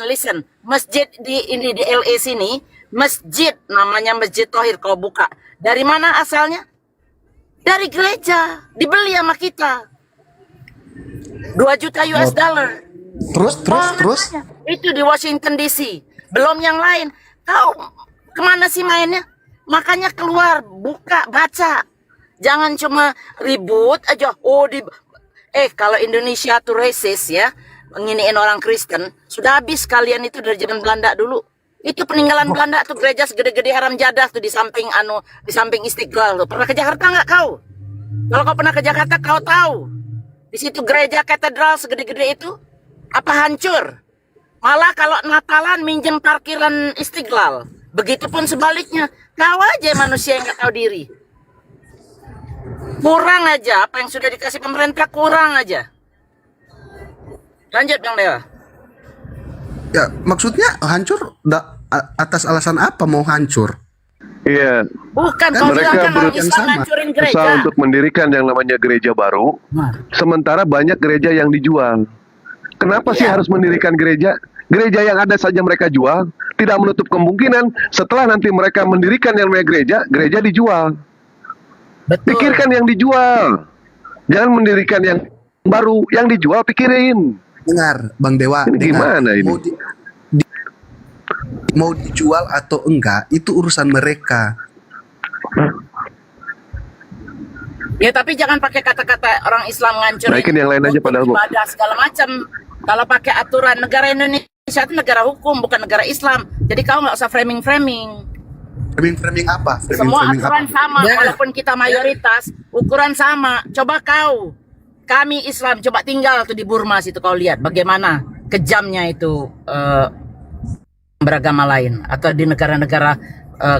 Listen. Masjid di LA sini, masjid namanya Masjid Thohir kau buka. Dari mana asalnya? Dari gereja, dibeli sama kita. 2 juta US dollar. Terus. Itu di Washington DC. Belum yang lain. Kau kemana sih mainnya? Makanya keluar, buka, baca. Jangan cuma ribut aja. Kalau Indonesia tuh racist ya, nginiin orang Kristen, sudah habis kalian itu dari zaman Belanda dulu. Itu peninggalan Belanda tuh gereja segede-gede Haram Jadah tuh di samping Istiqlal tuh. Pernah ke Jakarta nggak kau? Kalau kau pernah ke Jakarta kau tahu. Di situ gereja katedral segede-gede itu apa hancur? Malah kalau Natalan minjem parkiran Istiqlal. Begitupun sebaliknya. Kau aja manusia yang nggak tahu diri. Kurang aja apa yang sudah dikasih pemerintah, kurang aja. Lanjut Bang Dewa. Ya, maksudnya hancur atas alasan apa mau hancur? Iya. Bukan, Kan kau mereka bilang kan orang berusaha Islam hancurin gereja. untuk mendirikan yang namanya gereja baru. Sementara banyak gereja yang dijual. Kenapa sih harus mendirikan gereja? Gereja yang ada saja mereka jual. Tidak menutup kemungkinan setelah nanti mereka mendirikan yang namanya gereja, gereja dijual. Betul. Pikirkan yang dijual. Jangan mendirikan yang baru. Yang dijual pikirin. Dengar, Bang Dewa. Gimana ini? Mau dijual atau enggak, itu urusan mereka. Ya tapi jangan pakai kata-kata orang Islam ngancurin. Naikin yang lain aja padahal, Bu. Ibadah segala macam. Kalau pakai aturan negara Indonesia itu negara hukum, bukan negara Islam. Jadi kau nggak usah framing-framing. Framing apa? Semua aturan sama, walaupun kita mayoritas, ukuran sama. Coba kami Islam, coba tinggal tuh di Burma situ kau lihat bagaimana kejamnya itu beragama lain atau di negara-negara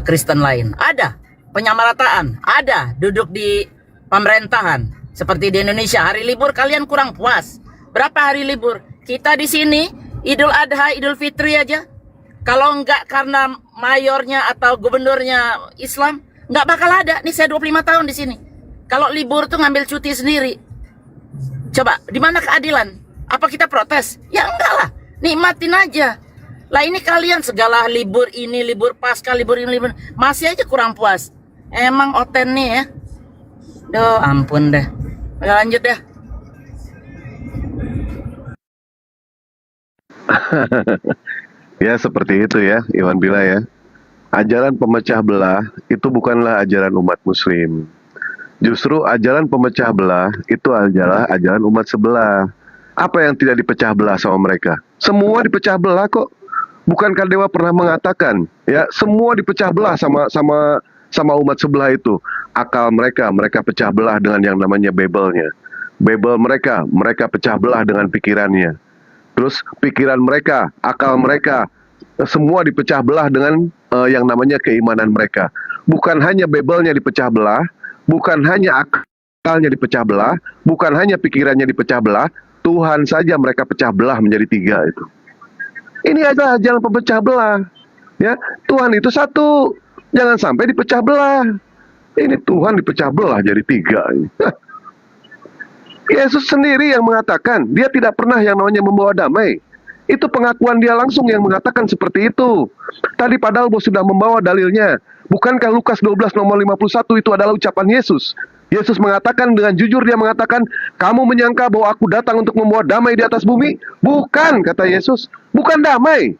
Kristen lain. Ada penyamarataan, ada duduk di pemerintahan seperti di Indonesia. Hari libur kalian kurang puas. Berapa hari libur? Kita di sini Idul Adha, Idul Fitri aja. Kalau enggak karena mayornya atau gubernurnya Islam, enggak bakal ada. Nih saya 25 tahun di sini. Kalau libur tuh ngambil cuti sendiri. Coba, di mana keadilan? Apa kita protes? Ya enggak lah. Nikmatin aja. Lah ini kalian segala libur ini, libur pasca, libur ini, libur masih aja kurang puas. Emang oten nih ya. Duh, ampun deh. Lanjut deh. Ya seperti itu ya Iwan Bila ya. Ajaran pemecah belah itu bukanlah ajaran umat muslim. Justru ajaran pemecah belah itu adalah ajaran umat sebelah. Apa yang tidak dipecah belah sama mereka? Semua dipecah belah kok. Bukankah Dewa pernah mengatakan ya semua dipecah belah sama umat sebelah itu. Akal mereka pecah belah dengan yang namanya Babelnya. Babel mereka pecah belah dengan pikirannya. Terus pikiran mereka, akal mereka, semua dipecah belah dengan yang namanya keimanan mereka. Bukan hanya Babelnya dipecah belah, bukan hanya akalnya dipecah belah, bukan hanya pikirannya dipecah belah, Tuhan saja mereka pecah belah menjadi 3 itu. Ini adalah jalan pemecah belah. Ya, Tuhan itu satu, jangan sampai dipecah belah. Ini Tuhan dipecah belah jadi 3 ini. Yesus sendiri yang mengatakan dia tidak pernah yang namanya membawa damai. Itu pengakuan dia langsung yang mengatakan seperti itu. Tadi padahal bos sudah membawa dalilnya. Bukankah Lukas 12 nomor 51 itu adalah ucapan Yesus? Yesus mengatakan dengan jujur, dia mengatakan, kamu menyangka bahwa aku datang untuk membawa damai di atas bumi? Bukan, kata Yesus. Bukan damai.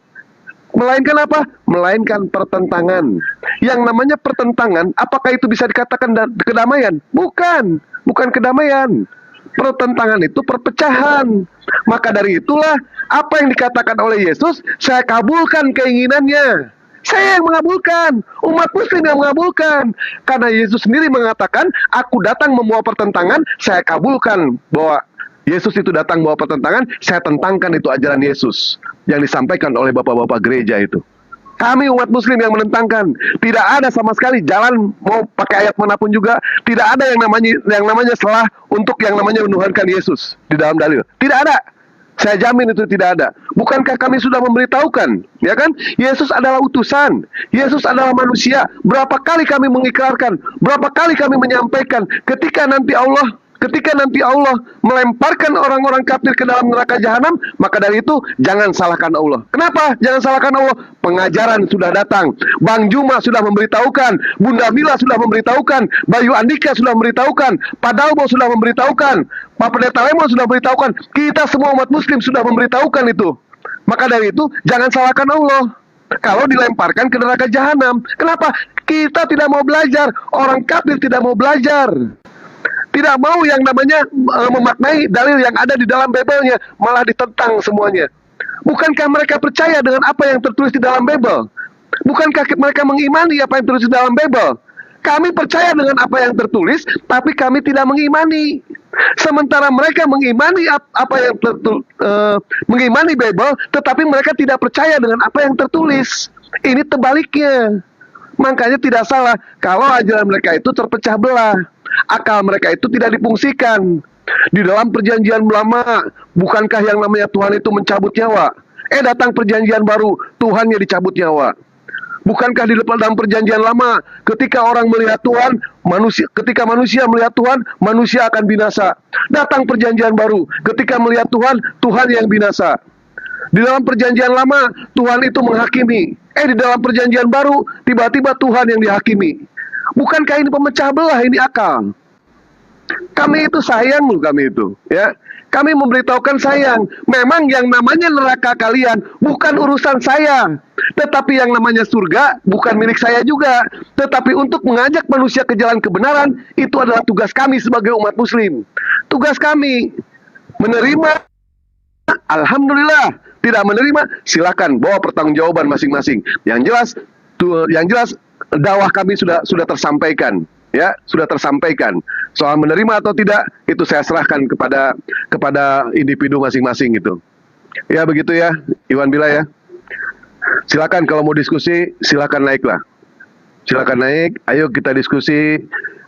Melainkan apa? Melainkan pertentangan. Yang namanya pertentangan, apakah itu bisa dikatakan kedamaian? Bukan. Bukan kedamaian. Pertentangan itu perpecahan. Maka dari itulah apa yang dikatakan oleh Yesus, saya kabulkan keinginannya. Saya yang mengabulkan, umat muslim yang mengabulkan. Karena Yesus sendiri mengatakan, aku datang membawa pertentangan, saya kabulkan bahwa Yesus itu datang membawa pertentangan, saya tentangkan itu ajaran Yesus yang disampaikan oleh bapak-bapak gereja itu. Kami umat muslim yang menentangkan. Tidak ada sama sekali jalan mau pakai ayat manapun juga. Tidak ada yang namanya salah untuk yang namanya menuhankan Yesus di dalam dalil. Tidak ada. Saya jamin itu tidak ada. Bukankah kami sudah memberitahukan, ya kan? Yesus adalah utusan. Yesus adalah manusia. Berapa kali kami mengikrarkan, berapa kali kami menyampaikan ketika nanti Allah melemparkan orang-orang kafir ke dalam neraka jahanam, maka dari itu jangan salahkan Allah. Kenapa? Jangan salahkan Allah. Pengajaran sudah datang. Bang Juma sudah memberitahukan, Bunda Mila sudah memberitahukan, Bayu Andika sudah memberitahukan, Pak Dalbo sudah memberitahukan, Pak Pendeta Lemon sudah memberitahukan. Kita semua umat muslim sudah memberitahukan itu. Maka dari itu jangan salahkan Allah kalau dilemparkan ke neraka jahanam. Kenapa? Kita tidak mau belajar. Orang kafir tidak mau belajar. Tidak mau yang namanya memaknai dalil yang ada di dalam Bible-nya, malah ditentang semuanya. Bukankah mereka percaya dengan apa yang tertulis di dalam Bible? Bukankah mereka mengimani apa yang tertulis di dalam Bible? Kami percaya dengan apa yang tertulis, tapi kami tidak mengimani. Sementara mereka mengimani mengimani Bible, tetapi mereka tidak percaya dengan apa yang tertulis. Ini tebaliknya. Makanya tidak salah kalau ajaran mereka itu terpecah belah. Akal mereka itu tidak difungsikan. Di dalam perjanjian lama, bukankah yang namanya Tuhan itu mencabut nyawa? Datang perjanjian baru, Tuhannya dicabut nyawa. Bukankah di dalam perjanjian lama, ketika orang melihat Tuhan, ketika manusia melihat Tuhan, manusia akan binasa. Datang perjanjian baru, ketika melihat Tuhan, Tuhan yang binasa. Di dalam perjanjian lama, Tuhan itu menghakimi. Di dalam perjanjian baru, tiba-tiba Tuhan yang dihakimi. Bukankah ini pemecah belah, ini akal? Kami itu sayang loh, kami itu, ya. Kami memberitahukan sayang. Memang yang namanya neraka kalian bukan urusan saya, tetapi yang namanya surga bukan milik saya juga. Tetapi untuk mengajak manusia ke jalan kebenaran, itu adalah tugas kami sebagai umat muslim. Tugas kami menerima, alhamdulillah. Tidak menerima, silakan bawa pertanggungjawaban masing-masing. Yang jelas dakwah kami sudah tersampaikan, ya, sudah tersampaikan. Soal menerima atau tidak itu saya serahkan kepada individu masing-masing gitu. Ya begitu ya, Iwan Bila ya. Silakan kalau mau diskusi, silakan naiklah. Silakan naik, ayo kita diskusi.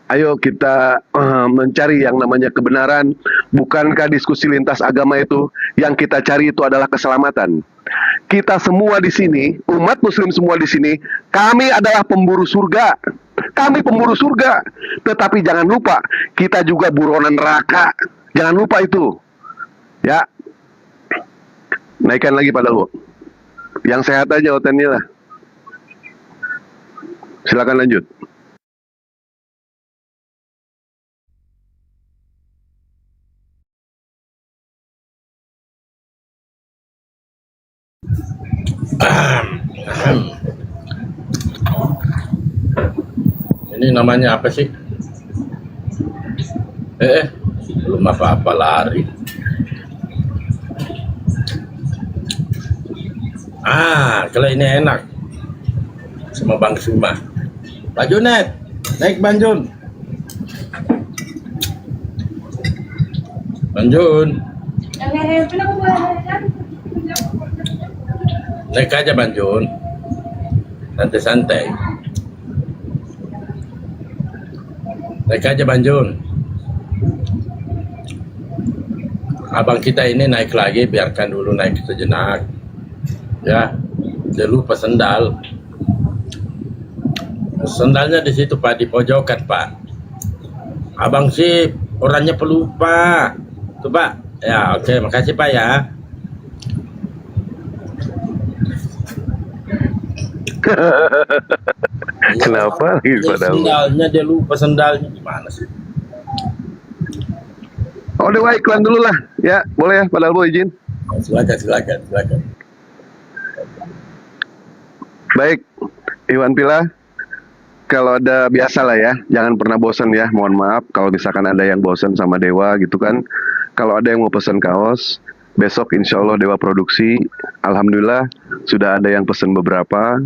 Ayo kita mencari yang namanya kebenaran. Bukankah diskusi lintas agama itu yang kita cari itu adalah keselamatan? Kita semua di sini, umat muslim semua di sini, kami adalah pemburu surga. Kami pemburu surga. Tetapi jangan lupa, kita juga buronan neraka. Jangan lupa itu. Ya. Naikkan lagi pada lu. Yang sehat aja hotelnya lah. Silakan lanjut. Ini namanya apa sih? Belum apa-apa lari. Kalau ini enak sama Bang Suma. Pak Junet, naik Bang Jun. Bang Jun. Naik aja Bang Jun. Santai-santai. Naik aja Bang Jun. Abang kita ini naik lagi, biarkan dulu naik sejenak. Ya, jangan lupa sendal. Sendalnya di situ Pak, di pojokan Pak. Abang sih orangnya pelupa. Tuh Pak. Ya, oke, makasih Pak ya. Kenapa? Sendalnya dia lupa sendalnya gimana sih? Oh, dewa iklan dulu lah. Ya, boleh ya, Pak Dalbo izin. Silakan. Baik, Iwan Pila. Kalau ada biasa lah ya, jangan pernah bosan ya. Mohon maaf kalau misalkan ada yang bosan sama Dewa gitu kan. Kalau ada yang mau pesan kaos, besok insya Allah Dewa produksi. Alhamdulillah sudah ada yang pesan beberapa.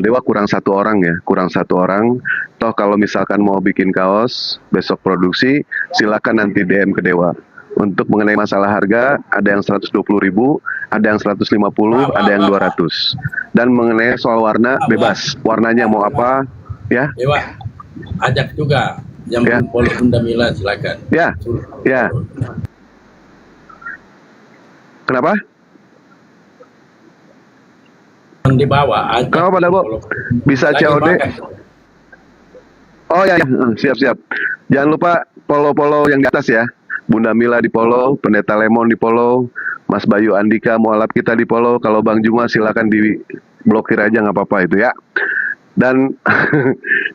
Dewa kurang satu orang ya, kurang satu orang. Toh kalau misalkan mau bikin kaos besok produksi, silakan nanti DM ke Dewa. Untuk mengenai masalah harga, ada yang 120.000, ada yang 150, ada yang 200. Dan mengenai soal warna, bebas. Warnanya mau apa, ya? Dewa, ajak juga yang polo Bunda Mila, silakan. Ya, ya. Kenapa? Di bawah aja. Kenapa pada Bu? Bisa Lagi COD? makan. Oh ya, siap-siap. Jangan lupa polo-polo yang di atas ya. Bunda Mila di polo, Pendeta Lemon di polo, Mas Bayu Andika mualaf kita di polo. Kalau Bang Juma silakan di blokir aja, nggak apa-apa itu ya. Dan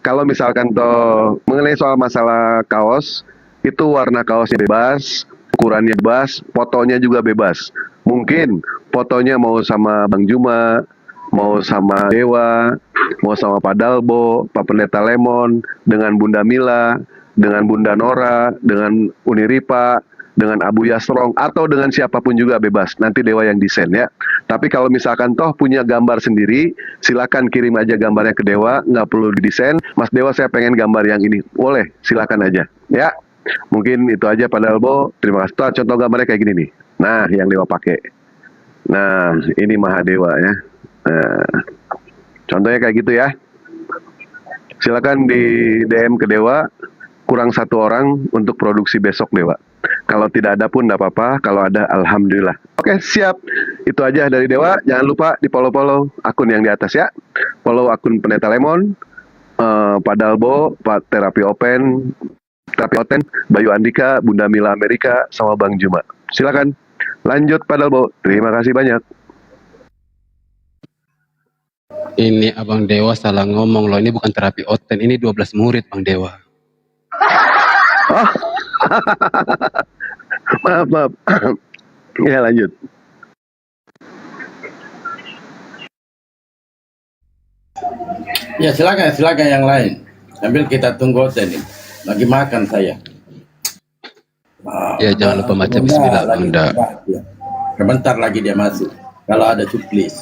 kalau misalkan toh mengenai soal masalah kaos, itu warna kaosnya bebas, ukurannya bebas, fotonya juga bebas. Mungkin fotonya mau sama Bang Juma, mau sama Dewa, mau sama Pak Dalbo, Pak Pendeta Lemon, dengan Bunda Mila, dengan Bunda Nora, dengan Uniripa, dengan Abu Yasrong, atau dengan siapapun juga bebas. Nanti Dewa yang desain ya. Tapi kalau misalkan toh punya gambar sendiri, silakan kirim aja gambarnya ke Dewa, nggak perlu didesain. Mas Dewa saya pengen gambar yang ini, boleh, silakan aja ya. Mungkin itu aja Pak Dalbo. Terima kasih. Tuh, contoh gambarnya kayak gini nih. Nah, yang Dewa pakai. Nah, ini Mahadewa ya. Nah, contohnya kayak gitu ya. Silakan di DM ke Dewa. Kurang satu orang untuk produksi besok Dewa. Kalau tidak ada pun tidak apa-apa. Kalau ada, alhamdulillah. Oke, siap. Itu aja dari Dewa. Jangan lupa di follow akun yang di atas ya. Follow akun Pendeta Lemon, Pak Dalbo, Pak Terapi Open, Bayu Andika, Bunda Mila Amerika, sama Bang Juma. Silakan. Lanjut Pak Dalbo. Terima kasih banyak. Ini Abang Dewa salah ngomong loh. Ini bukan terapi oten. Ini 12 murid Bang Dewa. Oh. maaf. Ya lanjut. Ya silakan yang lain. Sambil kita tunggu hotel ini. Lagi makan saya. Ya jangan lupa baca bismillah Bunda. Ya. Sebentar lagi dia masuk. Kalau ada please.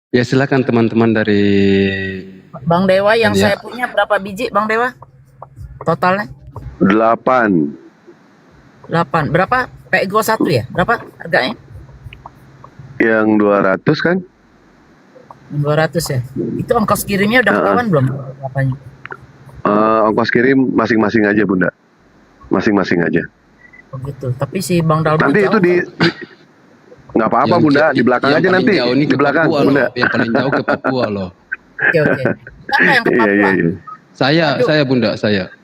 Ya silakan teman-teman dari Bang Dewa yang Ya. saya punya berapa biji Bang Dewa? Totalnya? 8. 8. Berapa? Pego 1 ya? Berapa harganya? Yang 200 kan? 200 ya? Itu ongkos kirimnya udah ketahuan belum? Berapanya? Ongkos kirim masing-masing aja Bunda. Masing-masing aja. Oh gitu. Tapi si Bang Dalbo Nanti itu di nggak apa-apa Bunda, di belakang aja nanti. Di belakang Bunda. Yang paling jauh ke Papua loh. Oke. Siapa yang ke Papua? Saya Bunda, saya.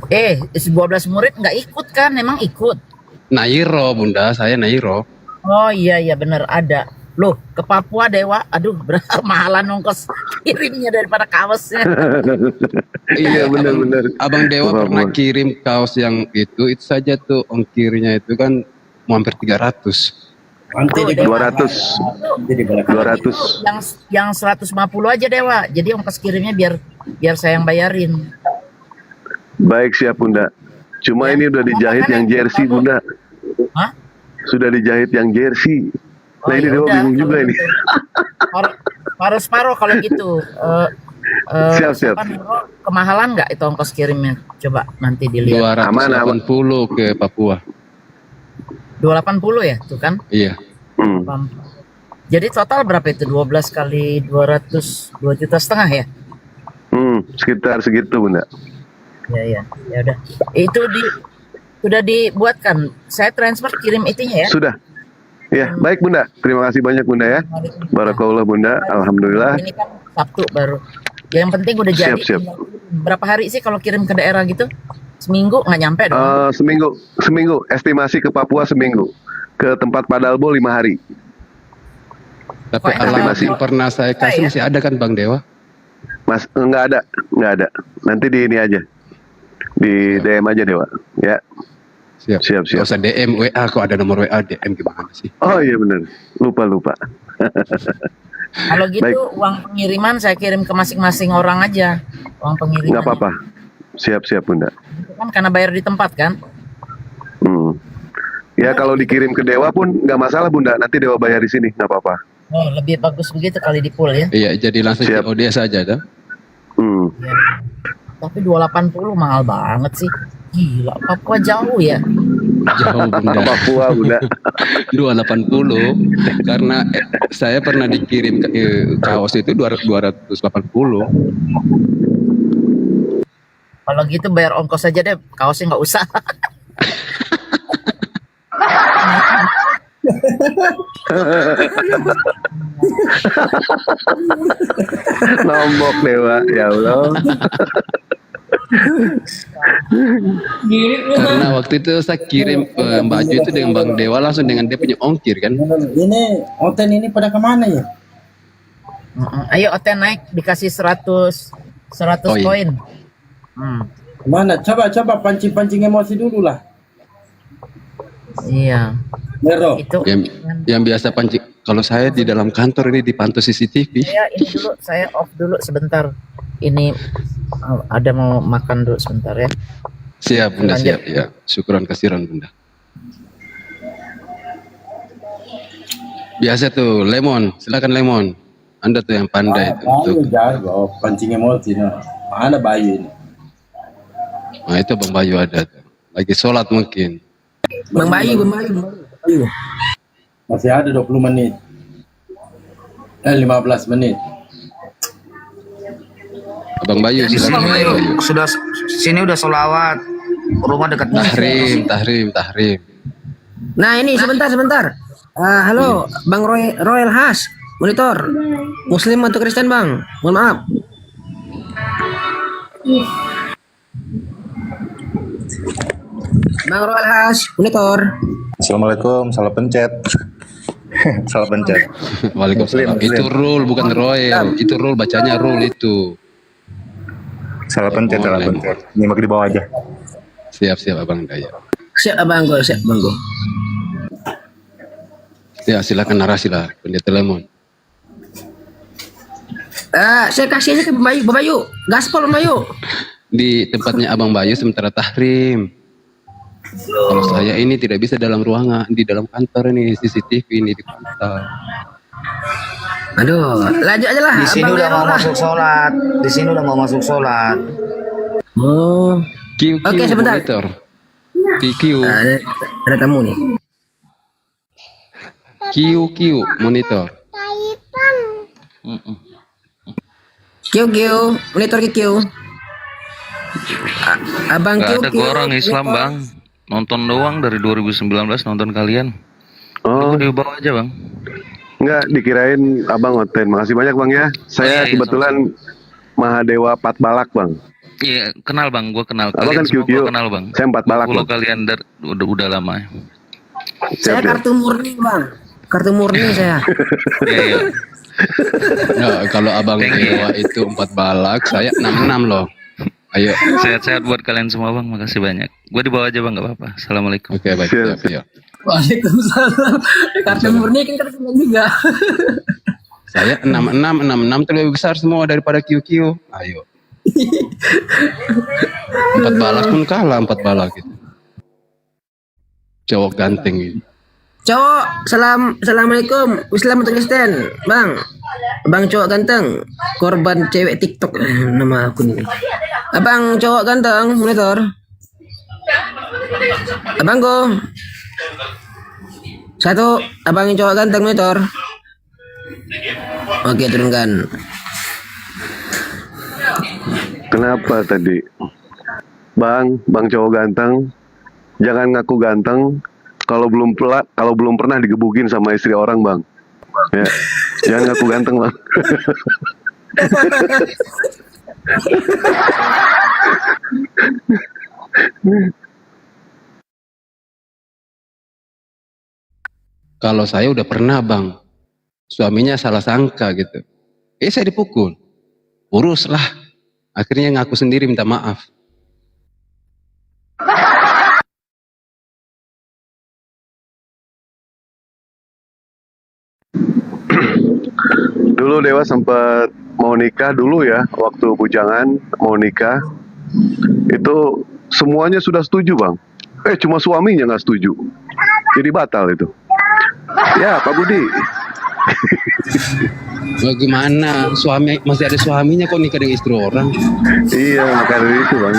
12 murid nggak ikut kan? Emang ikut? Nairo Bunda, saya Nairo. Oh iya bener ada. Loh ke Papua Dewa, aduh mahalan ongkos kirimnya daripada kaosnya. Iya benar-benar. Abang Dewa pernah kirim kaos yang itu saja tuh ongkirnya itu kan hampir 300. Nanti di 200. Yang 150 aja Dewa. Jadi ongkos kirimnya biar saya yang bayarin. Baik siap Bunda. Cuma ini udah dijahit yang jersey Bunda. Hah? Sudah dijahit yang jersey. Nah ini Dewa bingung juga ini. Paruh-paruh kalau gitu. Siap. Kemahalan nggak itu ongkos kirimnya? Coba nanti dilihat. 280 ke Papua. 280 ya, tuh kan? Iya. Jadi total berapa itu? 12 kali 200, 2,5 juta ya? Sekitar segitu Bunda. Ya udah. Itu sudah dibuatkan. Saya transfer kirim itunya ya. Sudah. Ya, baik Bunda. Terima kasih banyak Bunda ya. Barakallah Bunda. Alhamdulillah. Ini kan Sabtu baru. Yang penting udah jadi. Siap. Berapa hari sih kalau kirim ke daerah gitu? Seminggu nggak nyampe dong? Seminggu. Estimasi ke Papua seminggu. Ke tempat Pak Dalbo 5 hari. Tapi alamat yang pernah saya kasih masih ada kan Bang Dewa? Mas, nggak ada. Nanti di ini aja. Di DM aja Dewa. Ya. Siap. Gak usah DM, WA kok ada nomor WA, DM gimana sih? Oh iya benar. Lupa. Kalau gitu Baik. uang pengiriman saya kirim ke masing-masing orang aja. Uang pengiriman. Nggak apa-apa. Siap Bunda. Kan karena bayar di tempat kan? Ya kalau dikirim ke Dewa pun nggak masalah Bunda. Nanti Dewa bayar di sini, nggak apa-apa. Oh, lebih bagus begitu kali di pool ya. Iya, jadi langsung COD saja dah. Ya. Tapi 280 mahal banget sih. Gila, Papua jauh ya. Jauh Bunda. Papua Bunda. 280 karena saya pernah dikirim kaos itu 280. Kalau gitu bayar ongkos aja deh, kaosnya nggak usah. Nombok Dewa, ya Allah. Karena waktu itu saya kirim baju itu dengan Bang Dewa langsung dengan dia punya ongkir kan. Ini Oten ini pada kemana ya? Ayo Oten naik dikasih 100 Oh, iya. koin. Mana? Coba pancing emosi dulu lah. Iya. Nero. Itu Yang biasa pancing. Kalau saya di dalam kantor ini dipantau CCTV. saya ini dulu, saya off dulu sebentar. Ini ada mau makan dulu sebentar ya. Siap Bunda, Lanjut. siap ya. Syukuran kasiran Bunda. Biasa tuh lemon, silakan lemon. Anda tuh yang pandai itu. Bayu jago pancing emosi. Nah. Mana Bayu ini? Nah itu Bang Bayu ada tuh. Lagi sholat mungkin. Bang Bayu. Masih ada 20 menit. 15 menit. Abang Bayu Di sini silakan. Bang Bayu. sudah sini udah solawat. Rumah dekat Tahrim. Nah ini sebentar. Halo, Bang Royal Has, monitor. Muslim atau Kristen Bang? Mohon maaf. Bang Royal Has, monitor. Assalamualaikum, salah pencet. Salah pencet. Waalaikumsalam. Itu rule bukan royal. Itu rule bacanya rule itu. Salah pencet. Nyimak di bawah aja. Siap Abang Daya. Siap Bang Go. Ya silakan narasi lah Pendeta Lemon. Saya kasih aja ke Bang Bayu. Gaspol Bang Bayu. Di tempatnya Abang Bayu sementara tahrim. Kalau saya ini tidak bisa dalam ruangan, di dalam kantor ini CCTV ini dipantau. Aduh, lanjut aja lah. Di sini Abang udah Lero mau lah. masuk sholat. Oh. QQ Oke, sebentar. monitor. QQ. Ada tamu nih. QQ monitor. QQ, monitor QQ. Abang Gak ada QQ. gua orang Islam bang, nonton doang dari 2019 nonton kalian. Oh, Di bawah aja bang. enggak dikirain Abang Oten. Makasih banyak Bang ya. Saya iya, kebetulan Mahadewa Pat Balak Bang. Iya kenal bang, gua kenal. Abang Kalian kan semua QQ. gua kenal bang. Saya 4 balak Follow Bang. kalian udah lama. Saya kartu murni Bang. Kartu murni saya. Iya. Nah, kalau Abang Dewa itu 4 balak, saya 66 loh. Ayo. Sehat-sehat buat kalian semua bang, makasih banyak. Gua di bawah aja bang, nggak apa-apa. Assalamualaikum. Oke baik. Siap. Waalaikumsalam. Kartu murni kan kartu juga. Saya 66 itu lebih besar semua daripada QQ. Ayo. 4 balak pun kalah 4 balak gitu. Cowok ganteng ini. Cowok, assalamualaikum. Islam atau Kristen, Bang? Bang cowok ganteng, korban cewek TikTok. Nama akun ini. Abang cowok ganteng, monitor. Abang Go. 1, abang yang cowok ganteng, monitor. Oke, turunkan. Kenapa tadi? Bang cowok ganteng, jangan ngaku ganteng kalau belum pernah digebukin sama istri orang, Bang. Ya, jangan ngaku ganteng, Bang. Kalau saya udah pernah bang, suaminya salah sangka gitu. Saya dipukul, uruslah. Akhirnya ngaku sendiri minta maaf. Dulu Dewa sempat mau nikah dulu ya, waktu bujangan mau nikah. Itu semuanya sudah setuju, Bang. Cuma suaminya nggak setuju. Jadi batal itu. Ya, Pak Budi. Bagaimana? Suami masih ada suaminya kok nikah dengan istri orang? Iya, maka dari itu bang.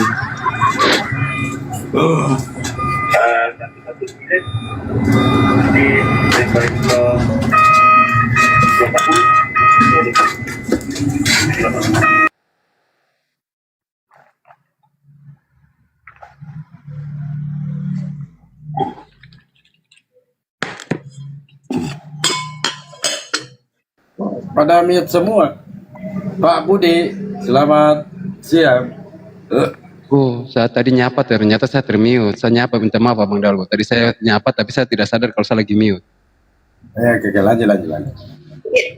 Pada mute semua. Pak Budi, selamat siang. Oh, saya tadi nyapa ternyata saya termute. Saya nyapa, minta maaf Bang Dalgo. Tadi saya nyapa tapi saya tidak sadar kalau saya lagi mute. Oke, lanjut.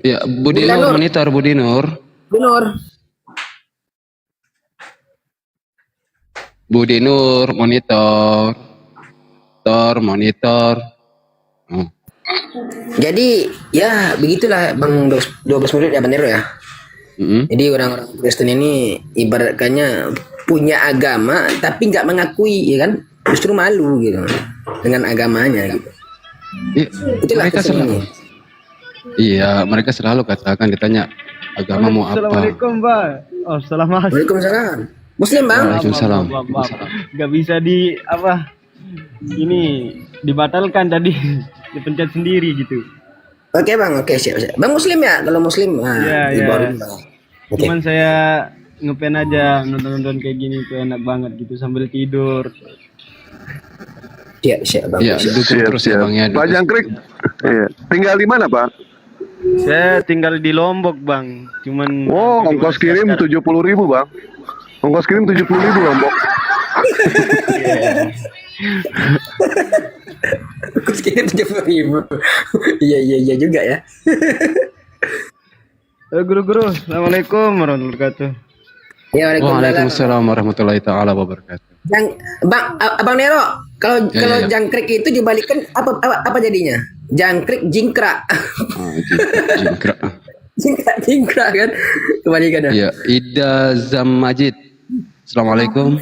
Ya, Budi Nur, monitor Budi Nur. Budi Nur, monitor. Monitor. Oh. Jadi ya begitulah Bang 12 menit ya Bang Nero ya. Jadi orang-orang Kristen ini ibaratkannya punya agama tapi nggak mengakui ya kan, justru malu gitu dengan agamanya gitu. Itulah Mereka selalu, mereka selalu katakan ditanya agamamu apa? Assalamualaikum Bang. Oh, assalamualaikum. Waalaikumsalam. Muslim Bang. Waalaikumsalam. Maaf. Gak bisa ini dibatalkan tadi. Dipencet sendiri gitu. Oke Bang, oke siap. Bang Muslim ya? Kalau Muslim, Iya. Cuman saya ngepen aja nonton kayak gini tuh enak banget gitu sambil tidur. Siap Bang. Ya, dukung terus ya Bang ya. Pak Jangkrik, tinggal di mana Pak? Saya tinggal di Lombok Bang. Cuman ongkos kirim 70.000 Bang. Ongkos kirim 70.000 Lombok. Ongkos kirim 70.000. Iya juga ya. Guru-guru, assalamualaikum warahmatullahi wabarakatuh. Ya, Waalaikumsalam warahmatullahi taala wabarakatuh. Abang Nero, kalau jangkrik itu dibalikan apa jadinya? Jangkrik jingkrak. Jingkrak kan? Kebalikan ya. Ida Zamajid. Assalamualaikum.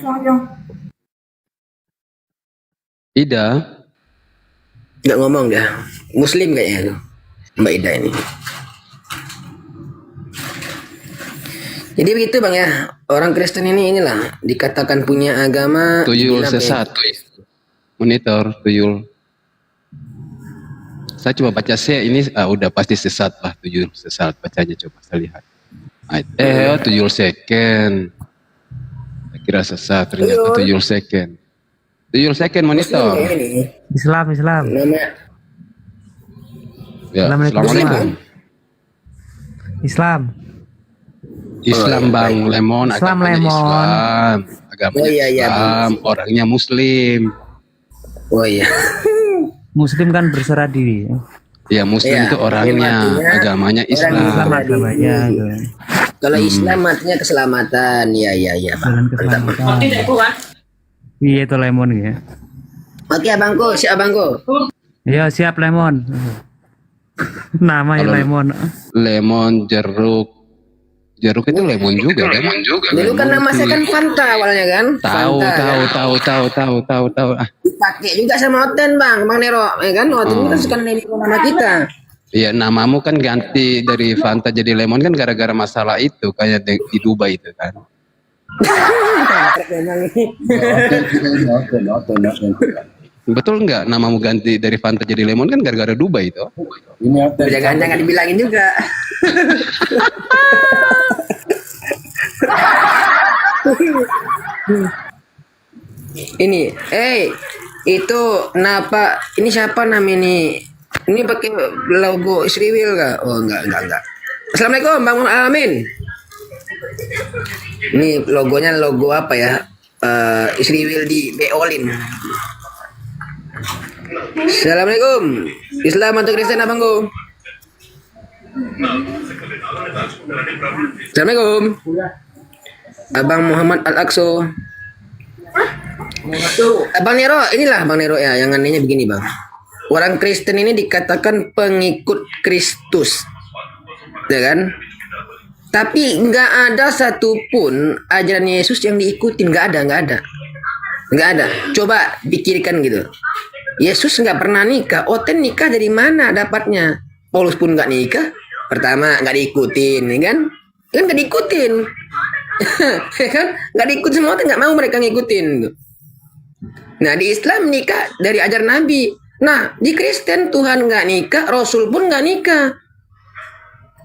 Ida. Nggak ngomong dia. Muslim kayaknya tuh. Mbak Ida ini. Jadi begitu Bang ya. Orang Kristen inilah dikatakan punya agama. Tuyul sesat. Monitor tuyul. Saya coba baca ini udah pasti sesat lah, tuyul sesat, bacanya coba saya lihat. Tuyul second. Saya kira sesat, ternyata tuyul second. Tuyul second monitor. Islam. Ya, Assalamualaikum. Islam Bang Lemon, agamanya Islam, agamanya Islam, orangnya Muslim. Oh iya. Muslim kan berserah diri. Ya, Muslim itu orangnya, agamanya Islam. Kalau Islam artinya keselamatan. Iya, Pak. Iya itu Lemon ya. Oke Abangku, siap Abangku. Ya siap Lemon. Namanya Lemon. Lemon, jeruk itu lemon juga kan? Dulu kan nama saya kan Fanta awalnya kan? Tahu. Dipakai juga sama Oten Bang Nero, ya kan? Oten itu kan suka nama kita. Iya, namamu kan ganti dari Fanta jadi lemon kan gara-gara masalah itu kayak di Dubai itu kan. Betul nggak namamu ganti dari Fanta jadi lemon kan gara-gara Dubai itu? Jangan dibilangin juga. Ini, itu kenapa? Ini siapa namanya ini? Ini pakai logo Isriwil kah? Oh enggak. Assalamualaikum Bang Amin. Ini logonya logo apa ya? Isriwil di Beolin. Assalamualaikum. Islam atau Kristen abangku? Assalamualaikum. Abang Muhammad Al-Aqso. Bang Nero, inilah Bang Nero ya, yang anehnya begini Bang. Orang Kristen ini dikatakan pengikut Kristus, ya kan? Tapi nggak ada satupun ajaran Yesus yang diikutin, nggak ada. Coba pikirkan gitu. Yesus nggak pernah nikah. Oten nikah dari mana dapatnya? Paulus pun nggak nikah. Pertama nggak diikutin, ya kan? Kan nggak diikutin, ya kan? Nggak diikut semua, nggak mau mereka ngikutin. Nah di Islam nikah dari ajar Nabi. Nah di Kristen Tuhan nggak nikah, Rasul pun nggak nikah.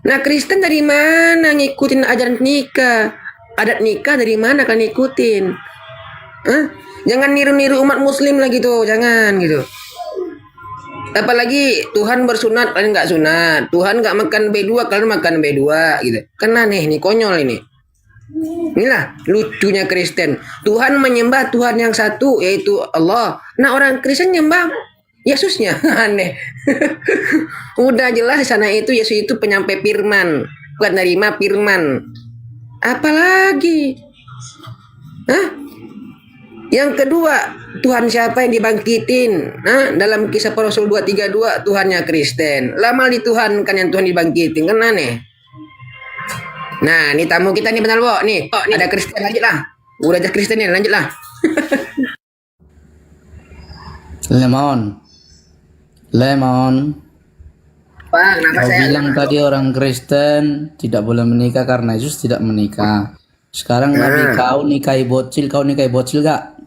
Nah Kristen dari mana ngikutin ajaran nikah? Adat nikah dari mana kalian ikutin? Hah? Jangan niru-niru umat Muslim lah gitu, jangan gitu. Apalagi Tuhan bersunat, kalian nggak sunat. Tuhan nggak makan B2, kalian makan B2 gitu. Kan aneh nih, konyol ini. Inilah lucunya Kristen. Tuhan menyembah Tuhan yang satu, yaitu Allah. Nah orang Kristen nyembah Yesusnya. Aneh. Udah jelas sana itu Yesus itu penyampai firman, bukan nerima firman. Apalagi? Hah? Yang kedua, Tuhan siapa yang dibangkitin? Nah, dalam Kisah Para Rasul 2:32 Tuhannya Kristen. Lama dituhankan yang Tuhan dibangkitin, kan aneh. Nah, ini tamu kita nih benar, Bo. Nih, ada Kristen, lanjut lah. Udah aja Kristen nih, lanjut lah. Lemon. Pak, kenapa Kau saya bilang tadi orang Kristen tidak boleh menikah karena Yesus tidak menikah. Sekarang Nabi kau nikahi bocil gak?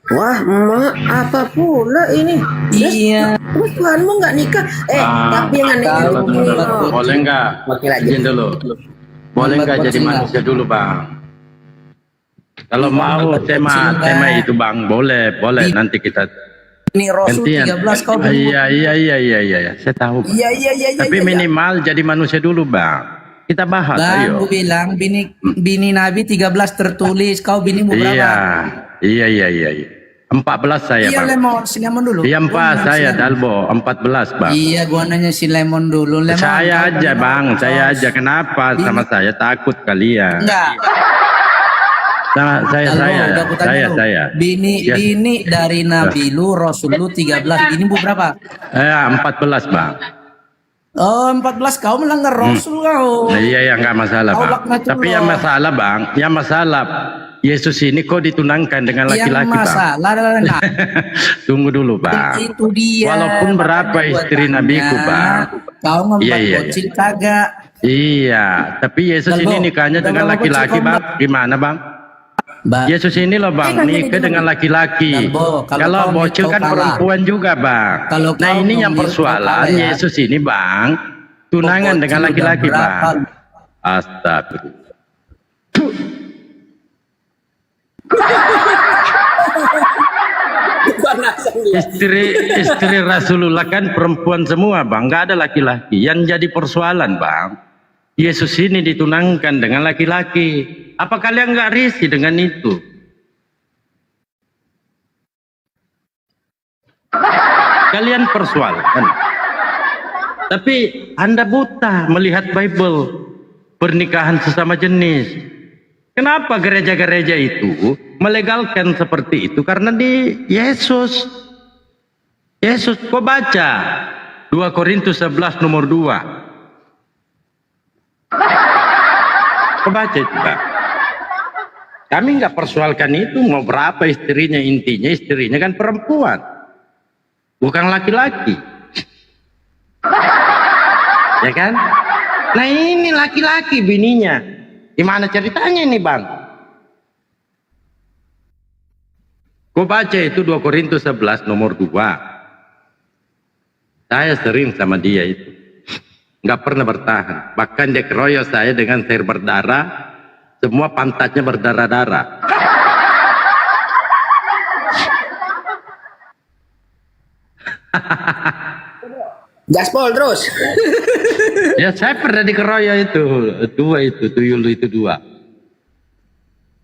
Wah, emak, apa pula ini? Iya. Terus Tuhanmu nggak nikah? Tapi yang anehnya begini, loh. Boleh nggak? Izin dulu. Boleh nggak jadi manusia dulu, Bang? Kalau mau tema itu, Bang, boleh. Nanti kita Ini Rasul 13 kau Iya. Saya tahu, Bang. Iya. Tapi minimal jadi manusia dulu, Bang. Kita bahas, Bang, ayo. aku bilang bini Nabi 13 tertulis. Kau binimu berapa? Iya. 14 saya, Iya, Bang. si Lemon dulu. Iya, 4 saya, Dalbo. 14, Bang. Iya, gua nanya si Lemon dulu. Saya aja, Bang. Saya aja. Kenapa sama saya? Takut kalian. Enggak. Saya. Bini dari Nabi lu, Rasul lu 13. Bini bu berapa? 14, Bang. Oh, 14 kau melanggar Rasul kau. Iya, enggak masalah, Bang. Tapi yang masalah, Bang, Yesus ini kok ditunangkan dengan laki-laki, Bang? Masalah. Tunggu dulu, Bang. Itu dia. Walaupun berapa istri nabiku, Bang. Kau ngembat bocil kagak. Iya, tapi Yesus ini nikahnya dengan laki-laki, Bang. Gimana, Bang? Yesus ini loh, Bang, nikah dengan laki-laki. Kalau bocil kan perempuan juga, Bang. Nah ini yang persoalan Yesus ini, Bang, tunangan dengan laki-laki, Bang. Astagfirullah. Istri Rasulullah kan perempuan semua, Bang, nggak ada laki-laki. Yang jadi persoalan, Bang, Yesus ini ditunangkan dengan laki-laki. Apa kalian nggak risih dengan itu? Kalian persoalkan. Tapi Anda buta melihat Bible pernikahan sesama jenis. Kenapa gereja-gereja itu melegalkan seperti itu? Karena di Yesus, kau baca 2 Korintus 11 nomor 2. Kau baca itu, Pak. Kami nggak persoalkan itu mau berapa istrinya, intinya istrinya kan perempuan, bukan laki-laki. Ya kan? Nah ini laki-laki bininya. Gimana ceritanya ini, Bang? Kau baca itu 2 Korintus 11 nomor 2. Saya sering sama dia itu. Nggak pernah bertahan. Bahkan dia keroyok saya dengan air berdarah. Semua pantatnya berdarah-darah. Gaspol terus. Ya saya pernah dikeroyok itu. Tuyul itu 2.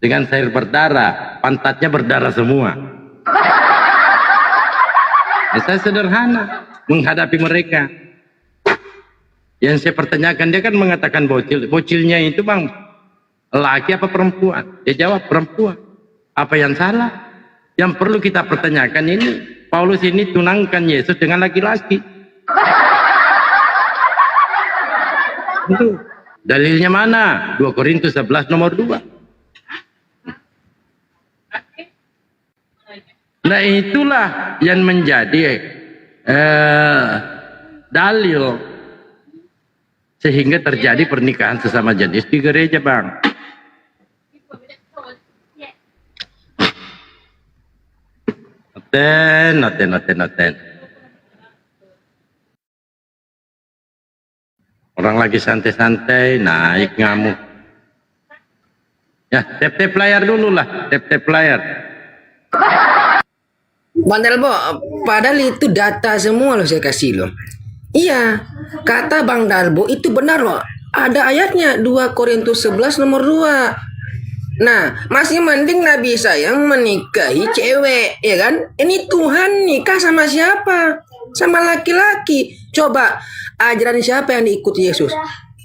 Dengan air berdarah. Pantatnya berdarah semua. Ya, saya sederhana menghadapi mereka. Yang saya pertanyakan, dia kan mengatakan bocil. Bocilnya itu, Bang, laki apa perempuan? Dia jawab perempuan. Apa yang salah? Yang perlu kita pertanyakan ini, Paulus ini tunangkan Yesus dengan laki-laki. Itu dalilnya mana? 2 Korintus 11 nomor 2. Nah itulah yang menjadi dalil sehingga terjadi pernikahan sesama jenis di gereja, Bang. Noten. Orang lagi santai-santai, naik ngamuk. Ya, tap-tap layar dulu lah, tap-tap layar. Bang Dalbo, padahal itu data semua loh saya kasih loh. Iya, kata Bang Dalbo itu benar loh. Ada ayatnya 2 Korintus 11 nomor 2. Nah, masih mending Nabi sayang menikahi cewek, ya kan? Ini Tuhan nikah sama siapa? Sama laki-laki. Coba, ajaran siapa yang diikuti Yesus?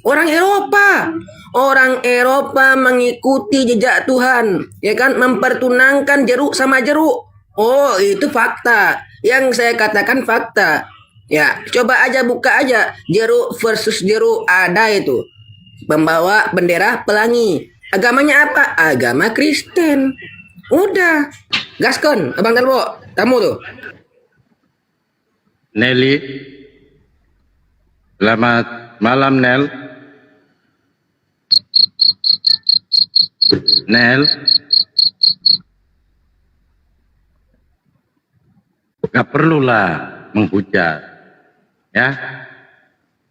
Orang Eropa. Orang Eropa mengikuti jejak Tuhan, ya kan? Mempertunangkan jeruk sama jeruk. Oh, itu fakta. Yang saya katakan fakta. Ya, coba aja buka aja jeruk versus jeruk, ada itu. Membawa bendera pelangi. Agamanya apa? Agama Kristen. Udah. Gaskon, Abang Dalbo, tamu tuh. Nelly. Selamat malam, Nel. Nel. Gak perlulah menghujat. Ya.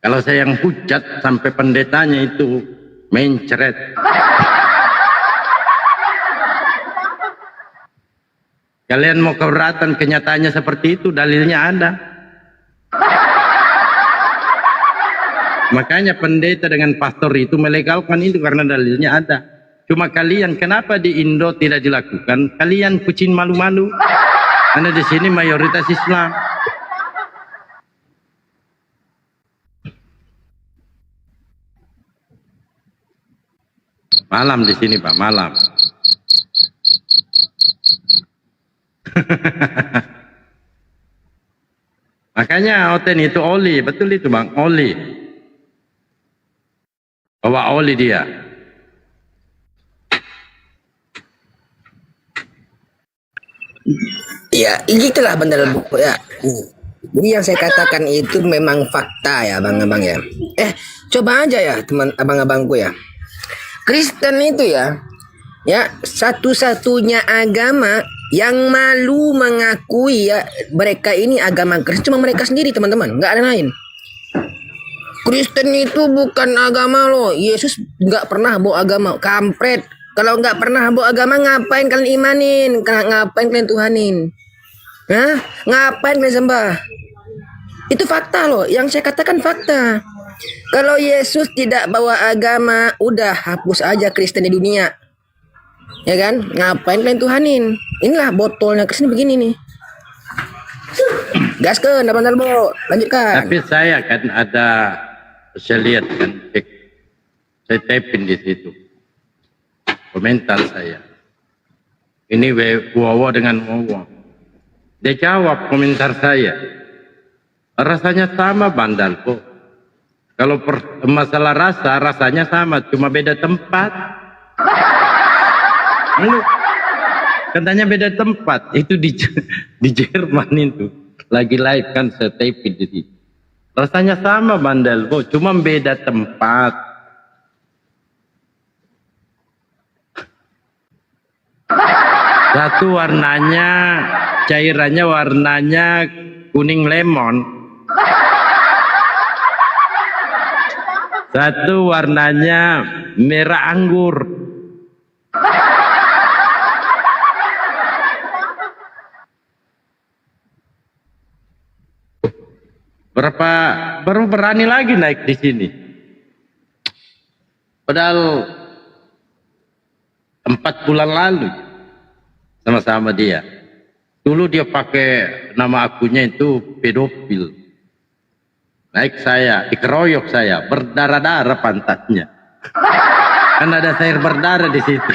Kalau saya yang hujat sampai pendetanya itu mencret. Kalian mau keberatan, kenyataannya seperti itu, dalilnya ada. Makanya pendeta dengan pastor itu melegalkan itu karena dalilnya ada. Cuma kalian kenapa di Indo tidak dilakukan? Kalian kucing malu-malu. Karena di sini mayoritas Islam. Malam di sini, Pak, malam. Makanya Oten itu oli, betul itu, Bang, oli. Bawa oli dia. Ya, gitulah benar Bu ya. Jadi yang saya katakan itu memang fakta ya, abang-abang ya. Coba aja ya, teman abang-abangku ya. Kristen itu ya, satu-satunya agama yang malu mengakui ya mereka ini agama Kristen, cuma mereka sendiri teman-teman, nggak ada lain. Kristen itu bukan agama loh. Yesus nggak pernah bawa agama, kampret. Kalau nggak pernah bawa agama, ngapain kalian imanin? Ngapain kalian tuhanin? Hah? Ngapain kalian sembah? Itu fakta loh. Yang saya katakan fakta. Kalau Yesus tidak bawa agama, udah hapus aja Kristen di dunia. Ya kan? Ngapain kalian tuhanin? Inilah botolnya Kristen begini nih. Gaskeun, Abang Dalbo. Lanjutkan. Tapi saya kan ada, saya lihat kan, saya typing di situ. Komentar saya. Ini Wawa dengan Wawa. Dia jawab komentar saya. Rasanya sama, Bang Dalbo. Kalau masalah rasa, rasanya sama, cuma beda tempat. Lalu, katanya beda tempat. Itu di Jerman itu. Lagi live kan saya typing di situ. Rasanya sama, Bang Dalbo, cuma beda tempat. Satu warnanya, cairannya warnanya kuning lemon. Satu warnanya merah anggur. Baru berani lagi naik di sini. Padahal 4 bulan lalu sama-sama dia. Dulu dia pakai nama akunnya itu pedofil. Naik saya, dikeroyok saya, berdarah-darah pantatnya. Kan ada air berdarah di situ.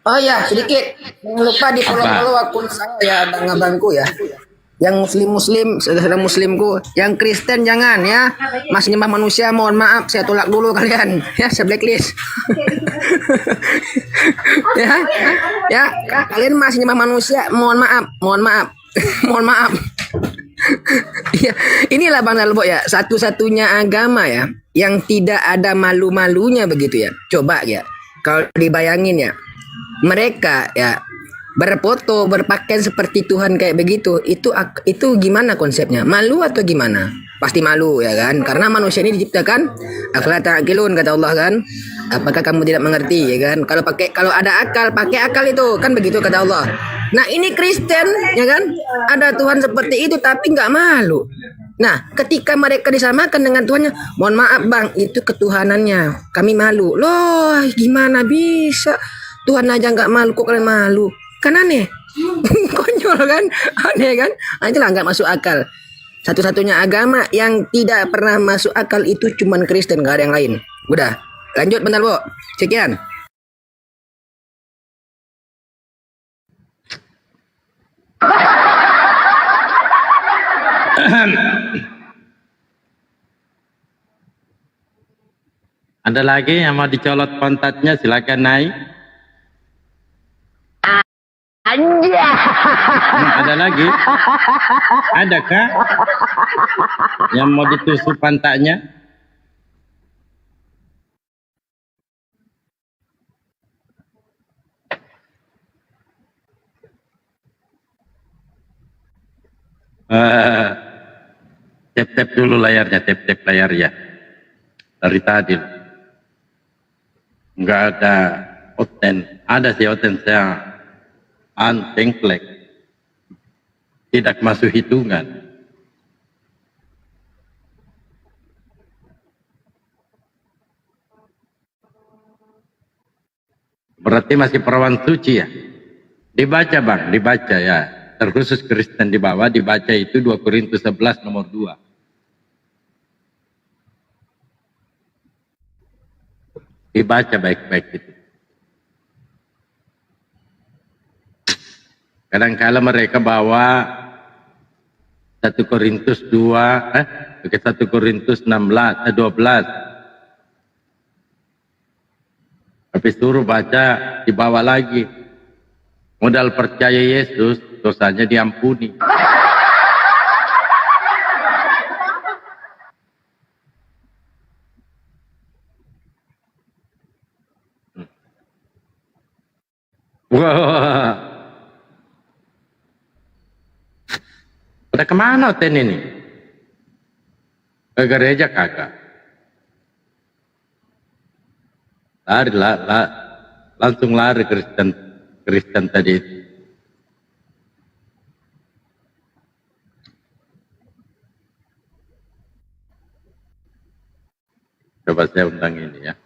Oh ya, sedikit. Jangan lupa di follow akun saya ya, abang-abangku ya. Yang muslim saudara muslimku, yang Kristen jangan ya, masih nyembah manusia, mohon maaf saya tolak dulu kalian ya, saya blacklist. ya kalian masih nyembah manusia, mohon maaf mohon maaf. Ya, inilah Bang Dalbo ya, satu-satunya agama ya yang tidak ada malu-malunya begitu ya. Coba ya, kalau dibayangin ya, mereka ya berfoto, berpakaian seperti Tuhan kayak begitu, itu gimana konsepnya? Malu atau gimana? Pasti malu ya kan? Karena manusia ini diciptakan akal ta'qilun kata Allah kan. Apakah kamu tidak mengerti ya kan? Kalau ada akal, pakai akal itu kan begitu kata Allah. Nah, ini Kristen ya kan? Ada Tuhan seperti itu tapi nggak malu. Nah, ketika mereka disamakan dengan Tuhannya, mohon maaf Bang, itu ketuhanannya. Kami malu. Loh, gimana bisa? Tuhan aja nggak malu, kok kalian malu? Kan aneh. Konyol kan? Aneh kan? Nah, itulah nggak masuk akal. Satu-satunya agama yang tidak pernah masuk akal itu cuman Kristen, nggak ada yang lain. Udah, lanjut bentar, Bu. Sekian. Ada lagi yang mau dicolot kontaknya, silakan naik. Ada lagi? Adakah yang mau ditusuk pantatnya? Tap-tap dulu layarnya, tap-tap layarnya. Dari tadi. Enggak ada oten. Ada sih oten saya tengklek. Tidak masuk hitungan. Berarti masih perawan suci ya? Dibaca Bang, dibaca ya. Terkhusus Kristen di bawah, dibaca itu 2 Korintus 11 nomor 2. Dibaca baik-baik itu. Kadang-kala mereka bawa 1 Korintus 2, 1 Korintus 12. Tapi suruh baca, dibawa lagi. Modal percaya Yesus, dosanya diampuni. Wah. Udah kemana Oten ini? Ke gereja kagak? Langsung lari Kristen tadi itu. Coba saya undang ini ya.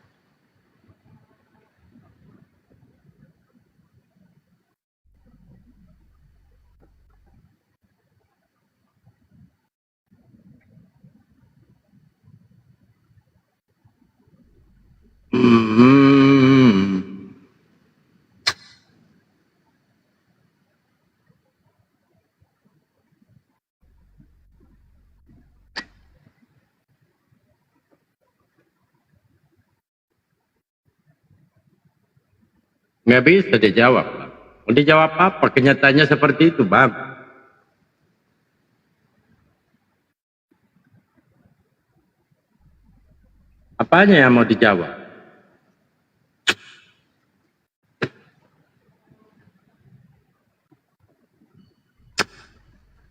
Nggak bisa dijawab. Mau dijawab apa? Kenyataannya seperti itu, Bang. Apanya yang mau dijawab?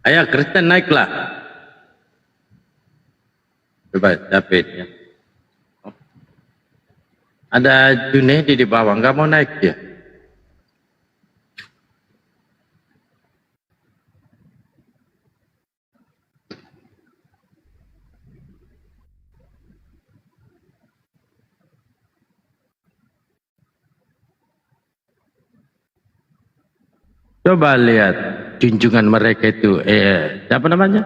Ayo Kristen naiklah. Coba David ya. Ada Junedi di bawah, nggak mau naik dia. Coba lihat junjungan mereka itu, siapa namanya?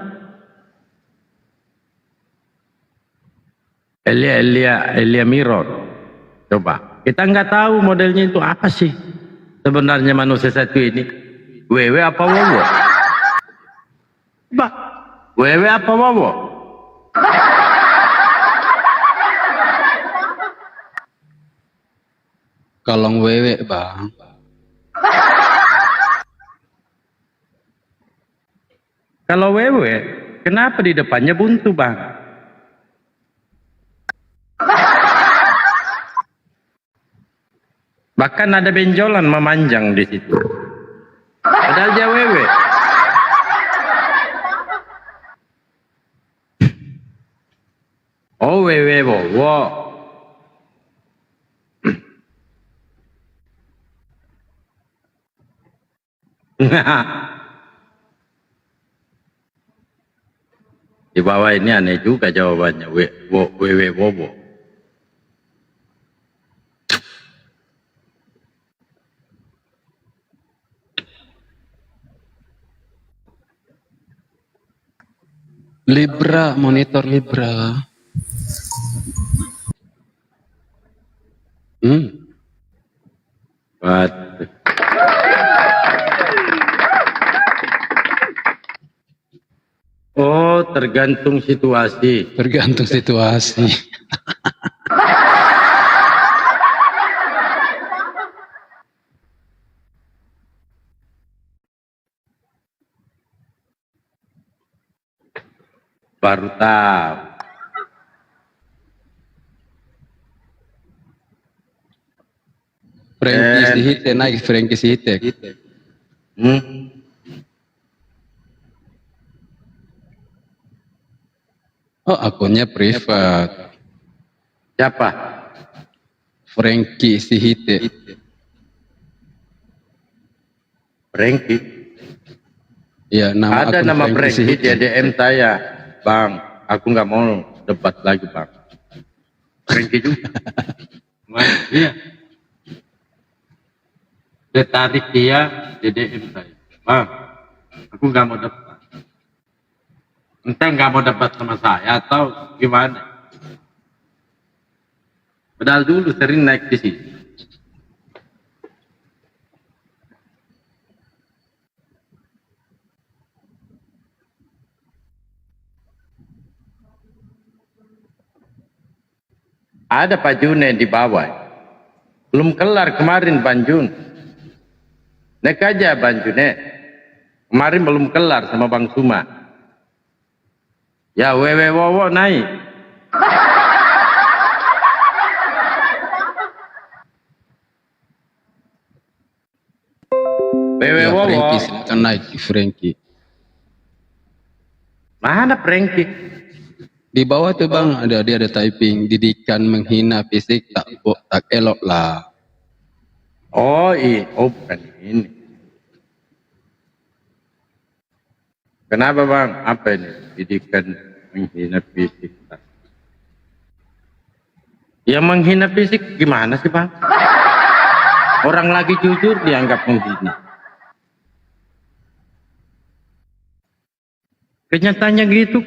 Elia Miron. Coba, kita nggak tahu modelnya itu apa sih sebenarnya manusia satu ini. Wewe apa wowo? Bah, wewe apa wowo? Kalong wewe bang. Kalau wewe, kenapa di depannya buntu bang? Bahkan ada benjolan memanjang di situ. Padahal dia wewe. Oh wewe wowo. Di bawah ini aneh juga jawabannya. Wewe wowo. Libra, monitor Libra. Waduh. Oh, tergantung situasi. Tergantung situasi. Baru tahu. Frankie Sihite naik, Frankie Sihite. Oh, akunnya privat. Siapa? Frankie Sihite. Frankie? Ya, nama ada akun nama Frankie Frankie, Sihite. dia DM saya. Bang, aku nggak mau debat lagi bang. Frankie juga. Iya. Dia tarik dia DM saya. Bang, aku nggak mau debat. Entah nggak mau debat sama saya atau gimana. Padahal dulu sering naik di sini. Ada Pak June di bawah. Belum kelar kemarin Bang Jun. Naik aja Bang June. Kemarin belum kelar sama Bang Suma. Ya wewe wowo naik. Wewe Ya, wowo. Frankie silakan naik, Frankie. Mana Frankie? Di bawah tuh bang, dia ada typing. Didikan menghina fisik tak elok lah. Oh iya, oh bukan ini. Kenapa bang? Apa ini? Didikan menghina fisik. Ya menghina fisik gimana sih bang? Orang lagi jujur dianggap menghina. Kenyataannya gitu.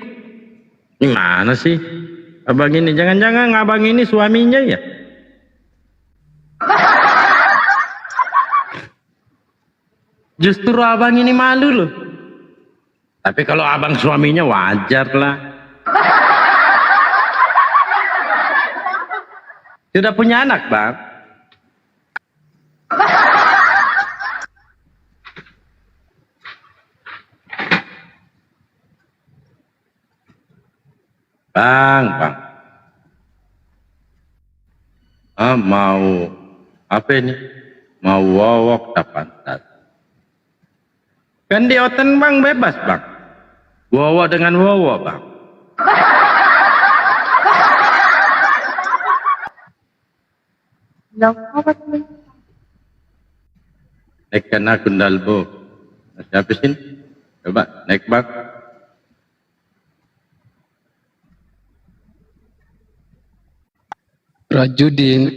Gimana sih? Abang ini, jangan-jangan abang ini suaminya ya? Justru abang ini malu loh. Tapi kalau abang suaminya wajar lah. Sudah punya anak bang? Bang. Mau apa ini? Mau wowok tak pantas. Kan di oten bang bebas bang. Wowo dengan wowo bang. Naikkan akun Dalbo. Siapa sih? Coba naik bang. Rajudin,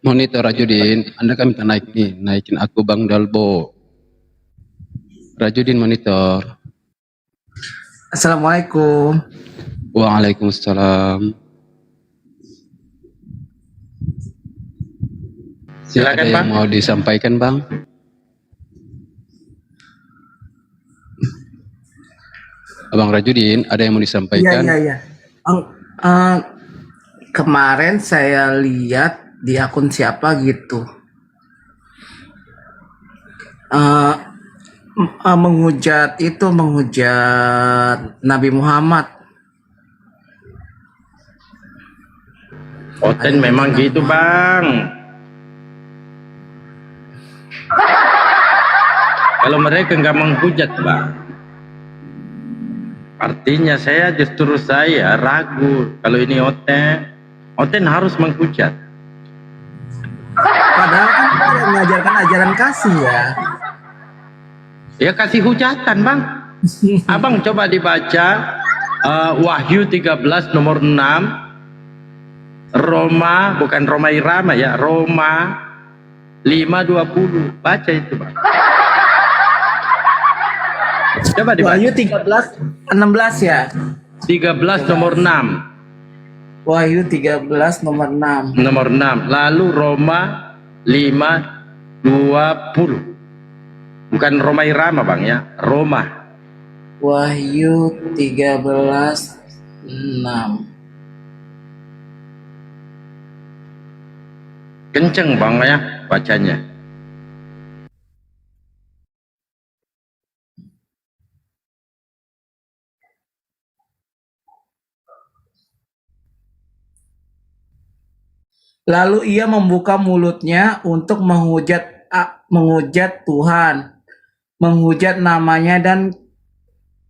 monitor Rajudin, Anda kan minta naik nih, naikin aku Bang Dalbo. Rajudin monitor. Assalamualaikum. Waalaikumsalam. Silakan Bang. Mau disampaikan Bang? Abang Rajudin, ada yang mau disampaikan? Iya. Kemarin saya lihat di akun siapa gitu, menghujat Nabi Muhammad. Oten memang gitu bang. Kalau mereka nggak menghujat bang, artinya saya ragu kalau ini Oten harus menghujat. Padahal kan dia mengajarkan ajaran kasih ya. Ya kasih hujatan bang. Abang coba dibaca Wahyu 13 nomor 6. Roma, bukan Roma Irama ya, Roma 5:20. Baca itu bang. Coba dibaca. Wahyu 13:16 ya. 13 nomor 6. Wahyu 13 nomor 6. Nomor 6. Lalu Roma 5:20. Bukan Roma Irama bang ya, Roma. Wahyu 13:6. Kenceng bang ya bacanya. Lalu ia membuka mulutnya untuk menghujat Tuhan, menghujat namanya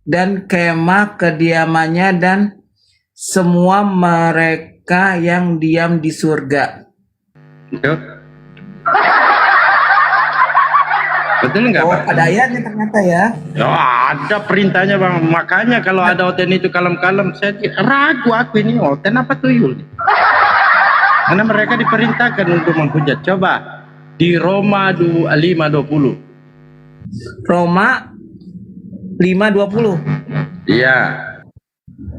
dan kemah kediamannya dan semua mereka yang diam di surga. Betul nggak Pak? Ada ayatnya ternyata ya. Ya ada perintahnya bang. Makanya kalau ada Oten itu kalem-kalem, saya ragu aku ini Oten apa tuyul. Karena mereka diperintahkan untuk menghujat. Coba di Roma 5:20. Roma 5:20. Iya.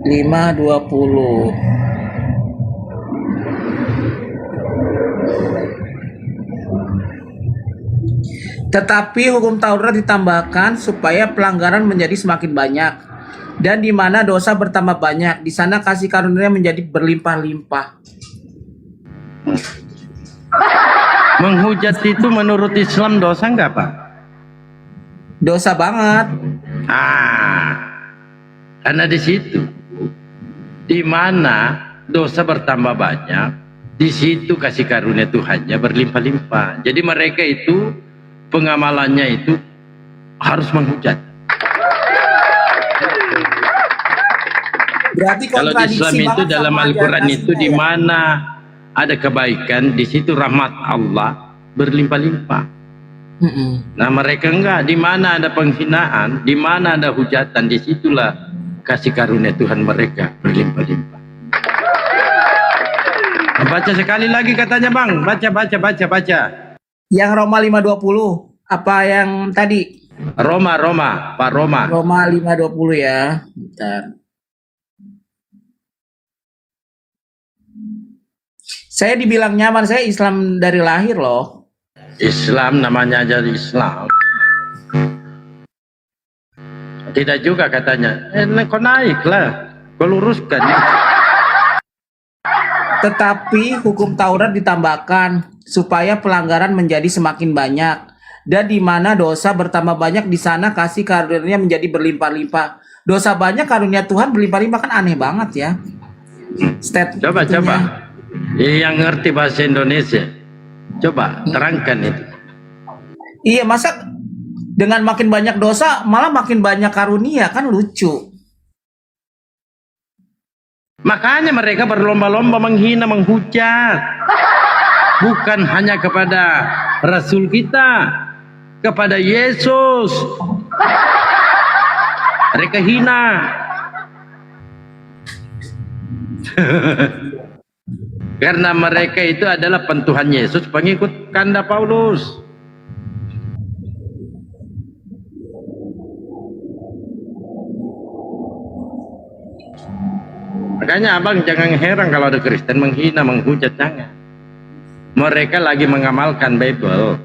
5:20. Tetapi hukum Taurat ditambahkan supaya pelanggaran menjadi semakin banyak, dan di mana dosa bertambah banyak, di sana kasih karunia menjadi berlimpah-limpah. Menghujat itu menurut Islam dosa nggak Pak? Dosa banget. Karena di situ, di mana dosa bertambah banyak, di situ kasih karunia Tuhannya berlimpah-limpah. Jadi mereka itu pengamalannya itu harus menghujat. Berarti kalau di Islam itu dalam Al-Quran itu di mana ada kebaikan, di situ rahmat Allah berlimpah-limpah. Nah mereka enggak, di mana ada penghinaan, di mana ada hujatan, disitulah kasih karunia Tuhan mereka berlimpah-limpah. Baca sekali lagi katanya bang, baca. Yang Roma 5:20 apa yang tadi? Roma, Pak Roma. Roma 5:20 ya. Bentar. Saya dibilang nyaman, saya Islam dari lahir loh. Islam namanya aja Islam. Tidak juga katanya. Kau naiklah, kau luruskan. Tetapi hukum Taurat ditambahkan supaya pelanggaran menjadi semakin banyak, dan di mana dosa bertambah banyak, di sana kasih karunia menjadi berlimpah-limpah. Dosa banyak, karunia Tuhan berlimpah-limpah, kan aneh banget ya. Coba. Yang ngerti bahasa Indonesia, coba terangkan itu. Iya, masa dengan makin banyak dosa malah makin banyak karunia, kan lucu. Makanya mereka berlomba-lomba menghina, menghujat. Bukan hanya kepada Rasul kita, kepada Yesus. Mereka hina. Karena mereka itu adalah pentuhan Yesus, pengikut kanda Paulus. Makanya abang jangan heran kalau ada Kristen menghina, menghujat, jangan. Mereka lagi mengamalkan Bible.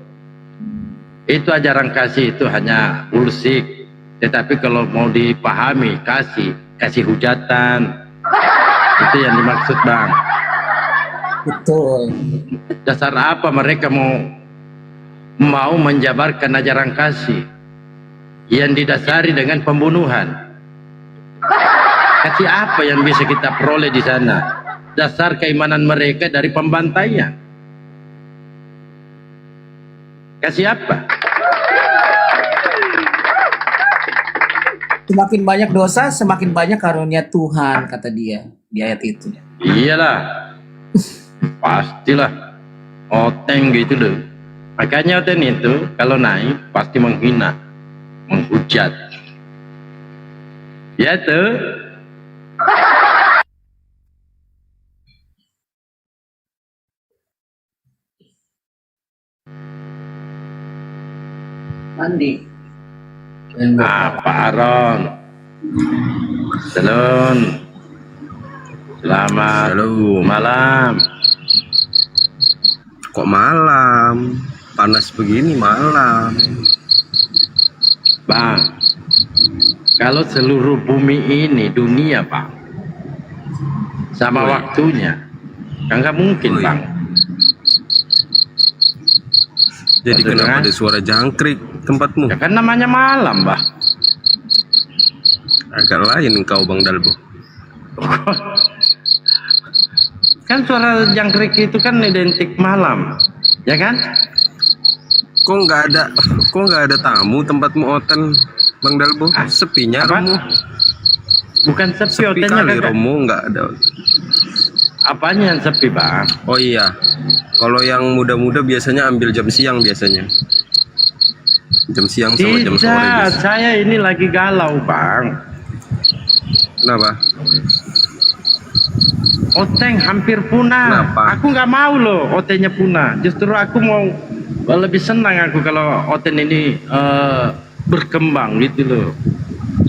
Itu ajaran kasih itu hanya bullshit, Tetapi kalau mau dipahami, kasih hujatan. Itu yang dimaksud, Bang. Betul. Dasar apa mereka mau menjabarkan ajaran kasih yang didasari dengan pembunuhan? Kasih apa yang bisa kita peroleh di sana? Dasar keimanan mereka dari pembantaian. Kasih apa? Semakin banyak dosa, semakin banyak karunia Tuhan, kata dia di ayat itu. Iyalah, pastilah. Oteng gitu loh. Makanya Oteng itu kalau naik pasti menghina, menghujat. Ya tuh. Mandi. Pak Aron. Shalom. Selamat malam. Kok malam? Panas begini malam. Bang, kalau seluruh bumi ini dunia, Bang, sama waktunya, kan nggak mungkin, Bang. Jadi kenapa ada suara jangkrik tempatmu? Ya kan namanya malam, Bah. Agak lain kau, Bang Dalbo. Kan suara jangkrik itu kan identik malam, ya kan? Kok nggak ada tamu tempatmu Oten, Bang Dalbo? Sepinya Romo. Bukan sepi, Sepi Otennya kali kagak. Romo, nggak ada. Apanya yang sepi, Bang? Oh iya, kalau yang muda-muda biasanya ambil jam siang biasanya. Jam siang sama jam sore. Tidak, biasa. saya ini lagi galau, Bang. Kenapa? Oteng hampir punah. Kenapa? Aku nggak mau loh otenya punah. Justru aku mau lebih senang aku kalau oten ini berkembang gitu loh.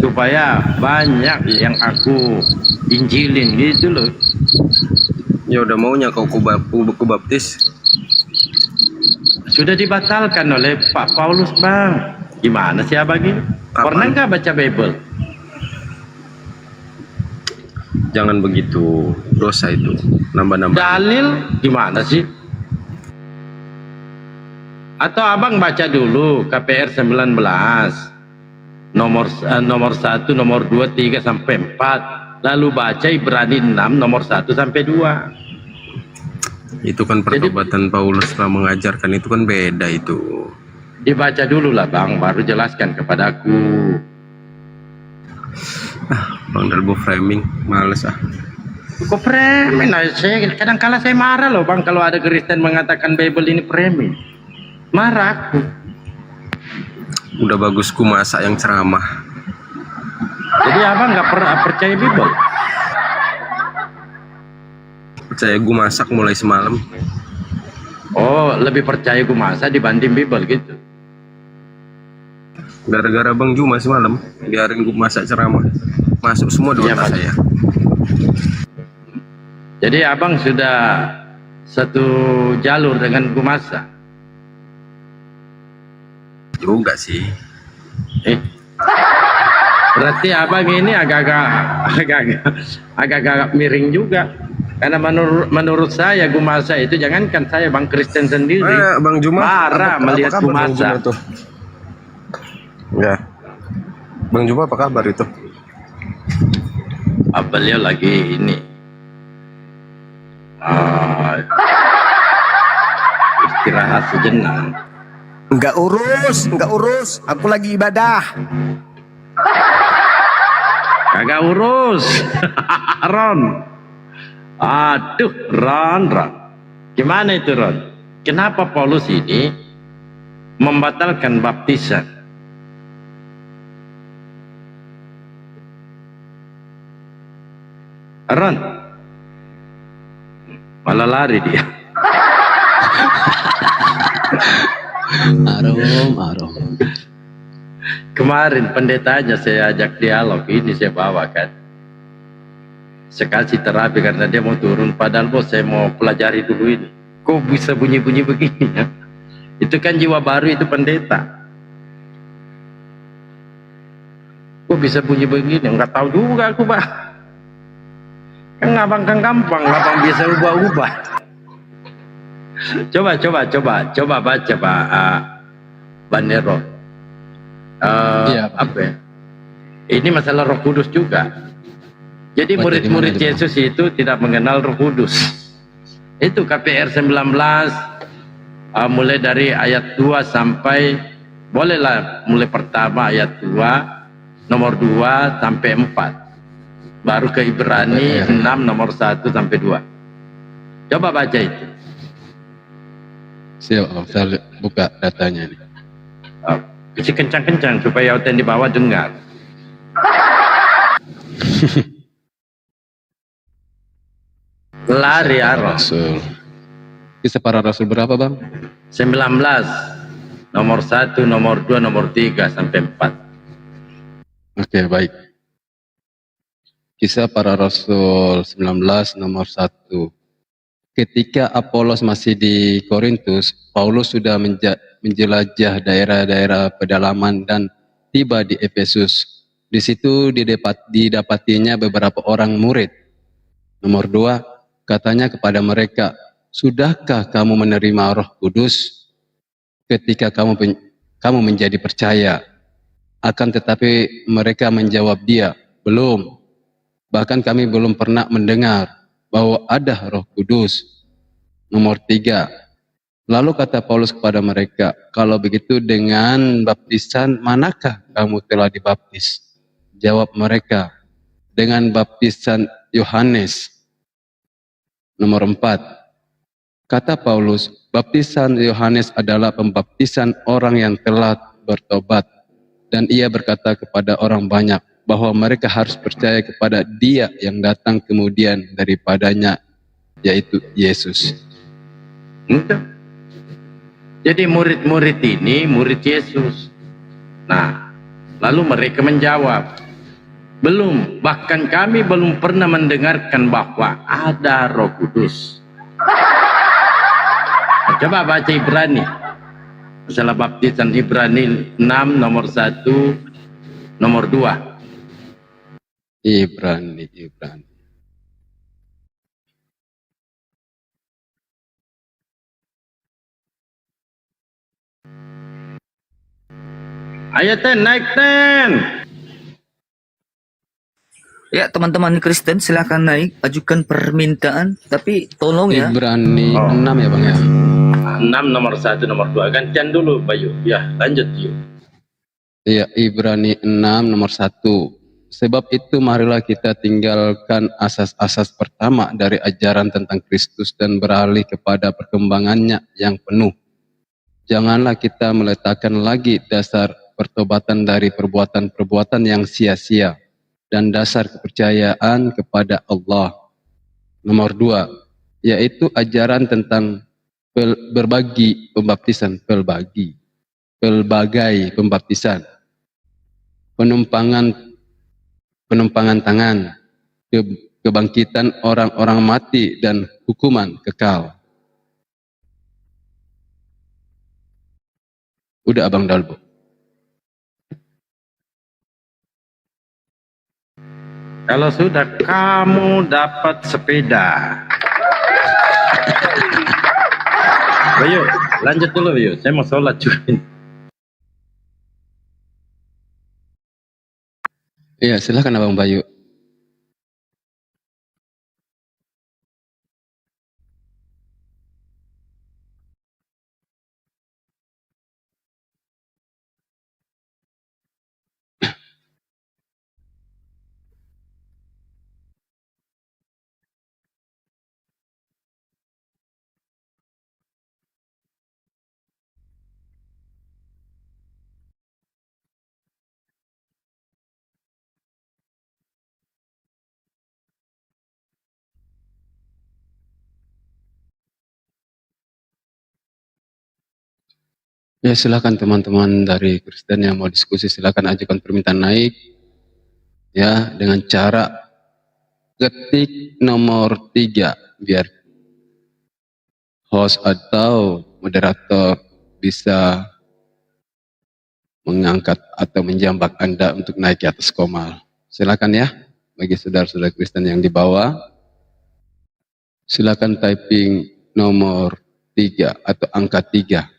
Supaya banyak yang aku injilin gitu loh. Ya udah maunya kau kubaptis. Sudah dibatalkan oleh Pak Paulus, Bang. Gimana sih abang ini? Pernah nggak baca Bible? Jangan begitu, dosa itu nambah-nambah. Dalil gimana sih? Atau abang baca dulu KPR 19 nomor 1, nomor 2, 3 sampai 4, lalu baca Ibrani 6 nomor 1 sampai 2. Itu kan pertobatan Paulus telah mengajarkan, itu kan beda itu. Dibaca dulu lah, Bang, baru jelaskan kepadaku. Bang Dalbo framing, males ah. Kok framing? Kadang-kala saya marah loh, Bang, kalau ada Kristen mengatakan Bible ini framing. Marah aku. Udah bagus ku masak yang ceramah. Jadi abang nggak pernah percaya Bible? Percaya gue masak mulai semalam. Oh, lebih percaya gue masak dibanding Bible gitu. Gara-gara Bang Juma semalam, biarin gue masak ceramah. Masuk semua di otak saya. Jadi abang sudah satu jalur dengan gue masak? Juga sih. Berarti abang ini agak-agak miring juga. Karena menurut saya Gumasa itu, jangankan saya, Bang Kristen sendiri, Bang Juma marah melihat apa kabar Bang Gumasa. Juma tuh? Ya, Bang Juma apa kabar itu? Beliau lagi ini istirahat sejenak. Enggak urus. Aku lagi ibadah. Kagak urus. Ron. Aduh, Ron. Gimana itu, Ron? Kenapa Paulus ini membatalkan baptisan? Ron. Malah lari dia. Arom. Kemarin pendetanya saya ajak dialog, ini saya bawakan. Saya kasih terapi karena dia mau turun, padahal bos saya mau pelajari dulu ini. Kok bisa bunyi-bunyi begini ya? Itu kan jiwa baru, itu pendeta. Kok bisa bunyi begini? Enggak tahu juga aku, Bang. Kan abang kan gampang, abang bisa ubah-ubah. Coba baca Pak Banero. Apa ya? Ini masalah Roh Kudus juga. Jadi murid-murid Yesus itu tidak mengenal Roh Kudus. Itu KPR 19 mulai dari ayat 2 sampai bolehlah mulai pertama ayat 2, nomor 2 sampai 4. Baru ke Ibrani 6 nomor 1 sampai 2. Coba baca itu. Siap, saya buka datanya nih. Kecil kencang-kencang supaya yang di bawah dengar. Lari Rasul. Kisah para Rasul berapa, Bang? 19. Nomor 1, nomor 2, nomor 3 sampai 4. Oke, baik. Kisah para Rasul 19 nomor 1. Ketika Apolos masih di Korintus, Paulus sudah menjelajah daerah-daerah pedalaman dan tiba di Efesus. Di situ didapatinya beberapa orang murid. Nomor 2, katanya kepada mereka, "Sudahkah kamu menerima Roh Kudus ketika kamu menjadi percaya?" Akan tetapi mereka menjawab dia, "Belum. Bahkan kami belum pernah mendengar bahwa ada Roh Kudus." Nomor 3, lalu kata Paulus kepada mereka, "Kalau begitu dengan baptisan manakah kamu telah dibaptis?" Jawab mereka, "Dengan baptisan Yohanes." Nomor 4, kata Paulus, baptisan Yohanes adalah pembaptisan orang yang telah bertobat. Dan ia berkata kepada orang banyak bahwa mereka harus percaya kepada Dia yang datang kemudian daripadanya, yaitu Yesus. Jadi murid-murid ini murid Yesus. Nah, lalu mereka menjawab, "Belum, bahkan kami belum pernah mendengarkan bahwa ada Roh Kudus." Coba baca Ibrani. Masalah baptisan Ibrani 6 nomor 1, nomor 2. Ibrani. Ayo naik ten. Ya teman-teman Kristen silakan naik, ajukan permintaan, tapi tolong ya. Ibrani 6 ya Bang ya. 6 nomor 1 nomor 2 gantian dulu Bayu. Ya lanjut yuk. Iya, Ibrani 6 nomor 1. Sebab itu marilah kita tinggalkan asas-asas pertama dari ajaran tentang Kristus dan beralih kepada perkembangannya yang penuh. Janganlah kita meletakkan lagi dasar pertobatan dari perbuatan-perbuatan yang sia-sia dan dasar kepercayaan kepada Allah. Nomor 2, yaitu ajaran tentang pelbagai pembaptisan, penumpangan tangan, kebangkitan orang-orang mati dan hukuman kekal. Udah Abang Dalbo. Kalau sudah kamu dapat sepeda. Bayu, lanjut dulu Bayu. Saya mau sholat juga. Iya, silakan Abang Bayu. Ya silakan teman-teman dari Kristen yang mau diskusi, silakan ajukan permintaan naik ya dengan cara ketik nomor 3 biar host atau moderator bisa mengangkat atau menjambak Anda untuk naik ke atas komal. Silakan ya, bagi saudara-saudara Kristen yang di bawah, silakan typing nomor 3 atau angka 3.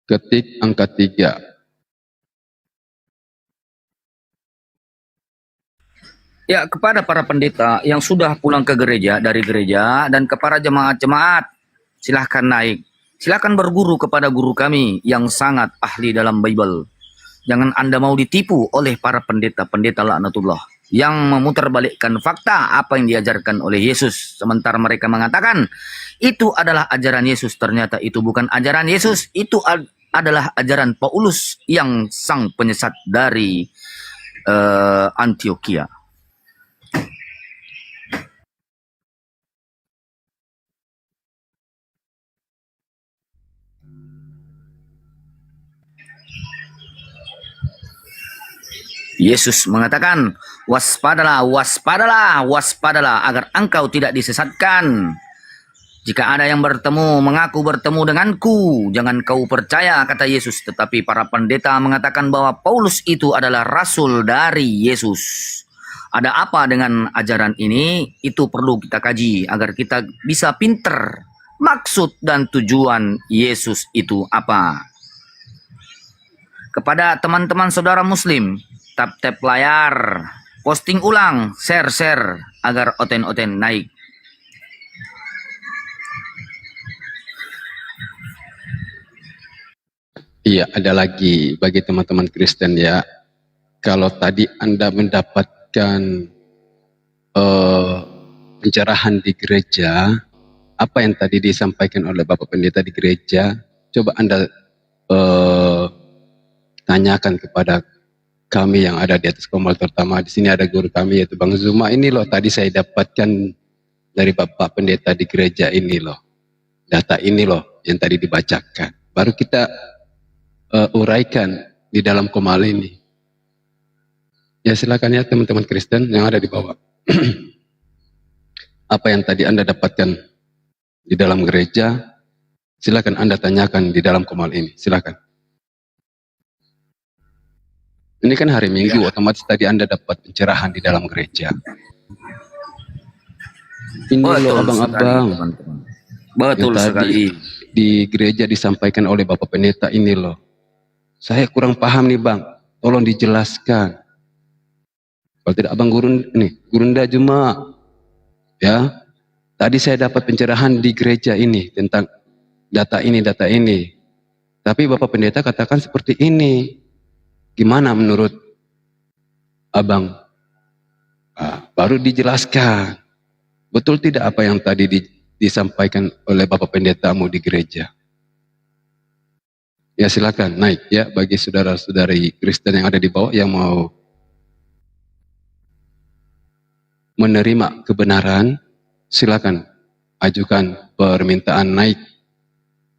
Ketik angka 3. Ya, kepada para pendeta yang sudah pulang ke gereja, dari gereja, dan kepada jemaat-jemaat, silahkan naik. Silahkan berguru kepada guru kami yang sangat ahli dalam Bible. Jangan Anda mau ditipu oleh para pendeta-pendeta laknatullah yang memutarbalikkan fakta apa yang diajarkan oleh Yesus. Sementara mereka mengatakan, itu adalah ajaran Yesus. Ternyata itu bukan ajaran Yesus, itu adalah ajaran Paulus yang sang penyesat dari Antioquia. Yesus mengatakan, waspadalah, waspadalah, waspadalah, agar engkau tidak disesatkan. Jika ada yang mengaku bertemu denganku, jangan kau percaya, kata Yesus. Tetapi para pendeta mengatakan bahwa Paulus itu adalah rasul dari Yesus. Ada apa dengan ajaran ini? Itu perlu kita kaji agar kita bisa pinter. Maksud dan tujuan Yesus itu apa? Kepada teman-teman saudara muslim, tap-tap layar, posting ulang, share agar oten-oten naik. Iya, ada lagi bagi teman-teman Kristen ya. Kalau tadi Anda mendapatkan pencerahan di gereja, apa yang tadi disampaikan oleh Bapak Pendeta di gereja, coba Anda tanyakan kepada kami yang ada di atas komal, terutama di sini ada guru kami yaitu Bang Zuma. Ini loh tadi saya dapatkan dari Bapak Pendeta di gereja ini loh, data ini loh yang tadi dibacakan. Baru kita uraikan di dalam komal ini. Ya silakan ya teman-teman Kristen yang ada di bawah. Apa yang tadi Anda dapatkan di dalam gereja, silakan Anda tanyakan di dalam komal ini. Silakan. Ini kan hari Minggu, otomatis tadi Anda dapat pencerahan di dalam gereja. Ini loh abang-abang. Betul sekali. Di gereja disampaikan oleh Bapak Pendeta ini loh. Saya kurang paham nih Bang, tolong dijelaskan. Kalau tidak Abang Gurunda Juma, ya. Tadi saya dapat pencerahan di gereja ini tentang data ini. Tapi Bapak Pendeta katakan seperti ini. Gimana menurut Abang? Baru dijelaskan. Betul tidak apa yang tadi disampaikan oleh Bapak Pendetamu di gereja? Ya silakan naik ya bagi saudara-saudari Kristen yang ada di bawah yang mau menerima kebenaran, silakan ajukan permintaan naik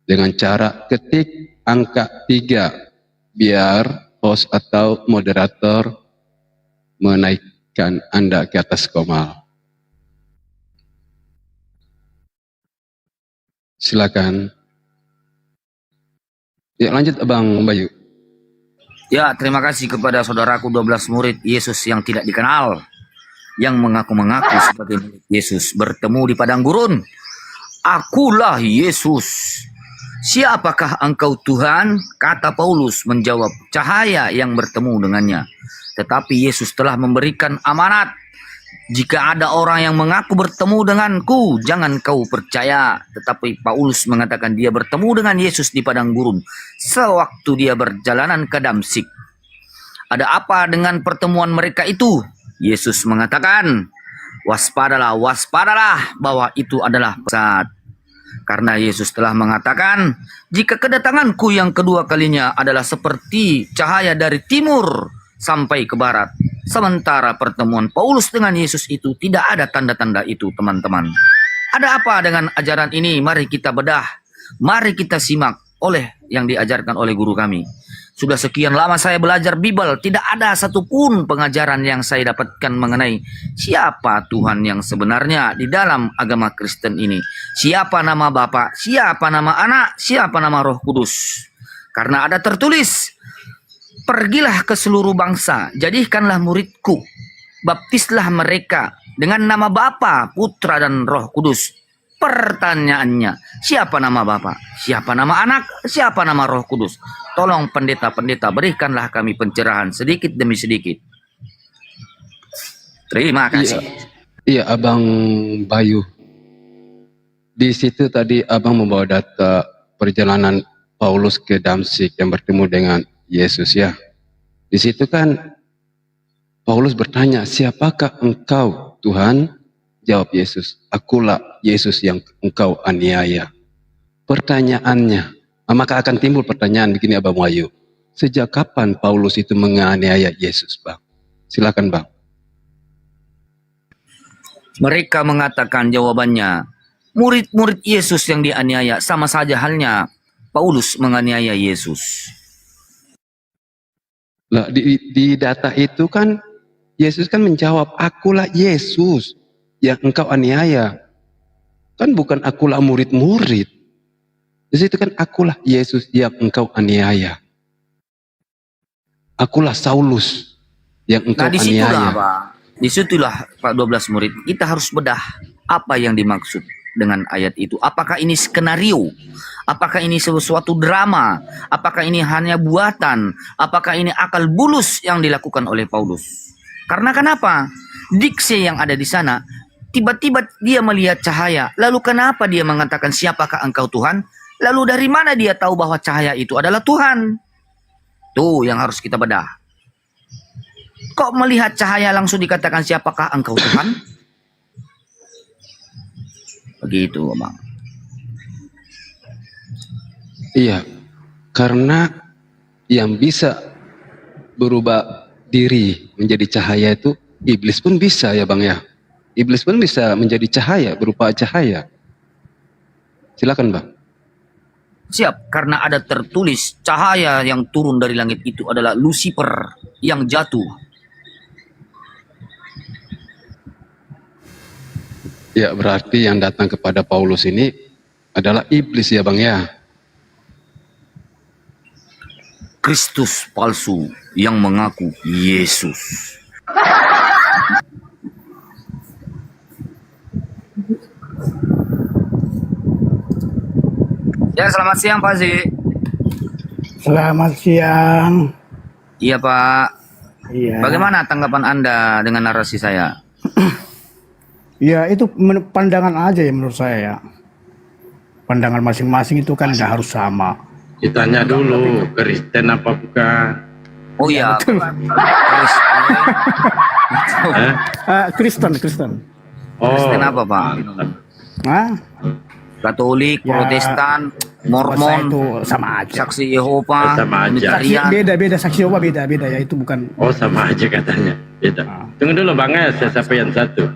dengan cara ketik angka 3 biar host atau moderator menaikkan Anda ke atas komal. Silakan. Ya lanjut Abang Bayu. Ya, terima kasih kepada saudaraku 12 murid Yesus yang tidak dikenal, yang mengaku-mengaku sebagai murid Yesus, bertemu di padang gurun. Akulah Yesus. Siapakah engkau Tuhan? Kata Paulus menjawab, cahaya yang bertemu dengannya. Tetapi Yesus telah memberikan amanat. Jika ada orang yang mengaku bertemu denganku, jangan kau percaya. Tetapi Paulus mengatakan dia bertemu dengan Yesus di padang gurun sewaktu dia berjalanan ke Damsik. Ada apa dengan pertemuan mereka itu? Yesus mengatakan, waspadalah, waspadalah, bahwa itu adalah pesat. Karena Yesus telah mengatakan, jika kedatanganku yang kedua kalinya adalah seperti cahaya dari timur sampai ke barat. Sementara pertemuan Paulus dengan Yesus itu tidak ada tanda-tanda itu, teman-teman. Ada apa dengan ajaran ini? Mari kita bedah. Mari kita simak oleh yang diajarkan oleh guru kami. Sudah sekian lama saya belajar Bible, tidak ada satupun pengajaran yang saya dapatkan mengenai siapa Tuhan yang sebenarnya di dalam agama Kristen ini. Siapa nama Bapa, siapa nama Anak, siapa nama Roh Kudus. Karena ada tertulis, pergilah ke seluruh bangsa, jadikanlah muridku, baptislah mereka dengan nama Bapa, Putra, dan Roh Kudus. Pertanyaannya, siapa nama Bapa? Siapa nama Anak? Siapa nama Roh Kudus? Tolong pendeta-pendeta, berikanlah kami pencerahan sedikit demi sedikit. Terima kasih. Iya, Abang Bayu. Di situ tadi Abang membawa data perjalanan Paulus ke Damsyik yang bertemu dengan Yesus ya. Di situ kan Paulus bertanya, siapakah engkau Tuhan? Jawab Yesus, akulah Yesus yang engkau aniaya. Pertanyaannya, maka akan timbul pertanyaan begini Abang Wahyu. Sejak kapan Paulus itu menganiaya Yesus, Bang? Silakan, Bang. Mereka mengatakan jawabannya, murid-murid Yesus yang dianiaya, sama saja halnya Paulus menganiaya Yesus. Lah, di data itu kan Yesus kan menjawab, akulah Yesus yang engkau aniaya. Kan bukan akulah murid-murid. Di situ kan akulah Yesus yang engkau aniaya. Akulah Saulus yang engkau aniaya. Disitulah Pak 12 murid, kita harus bedah apa yang dimaksud dengan ayat itu. Apakah ini skenario? Apakah ini sesuatu drama? Apakah ini hanya buatan? Apakah ini akal bulus yang dilakukan oleh Paulus? Karena kenapa? Diksi yang ada di sana, tiba-tiba dia melihat cahaya. Lalu kenapa dia mengatakan siapakah engkau Tuhan? Lalu dari mana dia tahu bahwa cahaya itu adalah Tuhan? Tuh yang harus kita bedah. Kok melihat cahaya langsung dikatakan siapakah engkau Tuhan? Begitu, Bang. Iya, karena yang bisa berubah diri menjadi cahaya itu iblis pun bisa ya Bang ya. Iblis pun bisa menjadi cahaya, berupa cahaya. Silakan Bang. Siap, karena ada tertulis cahaya yang turun dari langit itu adalah Lucifer yang jatuh. Ya, berarti yang datang kepada Paulus ini adalah iblis ya Bang ya. Kristus palsu yang mengaku Yesus. Ya, selamat siang Pak Zi. Selamat siang. Iya Pak. Iya. Bagaimana tanggapan Anda dengan narasi saya? Ya itu pandangan aja ya menurut saya ya. Pandangan masing-masing itu kan nggak harus sama. Ditanya dulu, Kristen apa bukan? Oh iya. Kristen. Kristen apa Pak? Hah? Katolik, Ya, Protestan, Mormon Mormon, itu sama aja. Saksi Yehova, Sama aja. Unitarian. Beda saksi Yehova beda ya itu bukan. Oh sama aja katanya. Beda. Tunggu dulu Bang ya, saya sapa yang satu.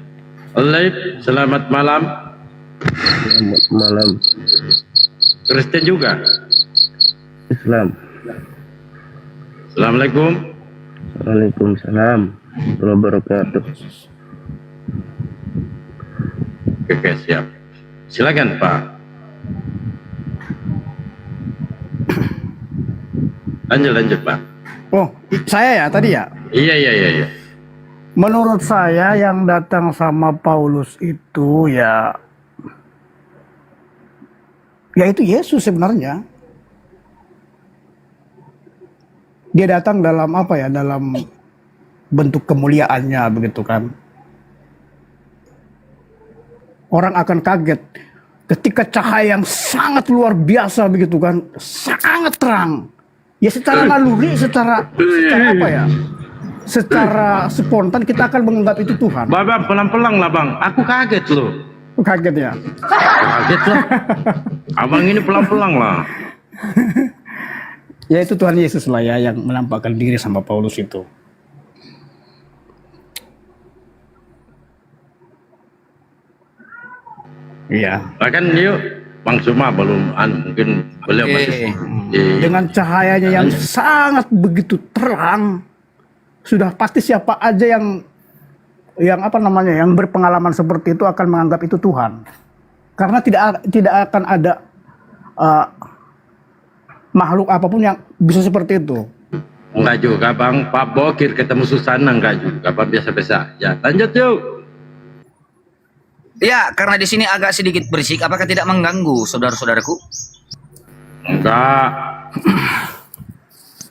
Oleh, selamat malam. Selamat malam. Kristen juga? Islam. Assalamualaikum. Waalaikumsalam warahmatullahi wabarakatuh. Oke, siap. Silakan Pak. Lanjut Pak. Oh, saya ya tadi ya. Iya. Menurut saya yang datang sama Paulus itu ya itu Yesus sebenarnya. Dia datang dalam apa ya? Dalam bentuk kemuliaannya begitu kan. Orang akan kaget ketika cahaya yang sangat luar biasa begitu kan, sangat terang. Ya secara naluri, secara apa ya? Secara spontan kita akan menganggap itu Tuhan. Bang, pelan-pelan lah Bang. Aku kaget loh. Kaget ya? Kaget lah. Abang ini pelan-pelan lah. Ya itu Tuhan Yesus lah ya yang menampakkan diri sama Paulus itu. Iya. Bahkan yuk Bang Suma belum mungkin beliau masih Dengan cahayanya yang sangat begitu terang, sudah pasti siapa aja yang apa namanya, yang berpengalaman seperti itu akan menganggap itu Tuhan. Karena tidak akan ada makhluk apapun yang bisa seperti itu. Enggak juga Bang, Pak Bokir ketemu Susana enggak juga, Bang biasa-biasa. Ya, lanjut yuk. Ya, karena di sini agak sedikit berisik, apakah tidak mengganggu saudara-saudaraku? Enggak.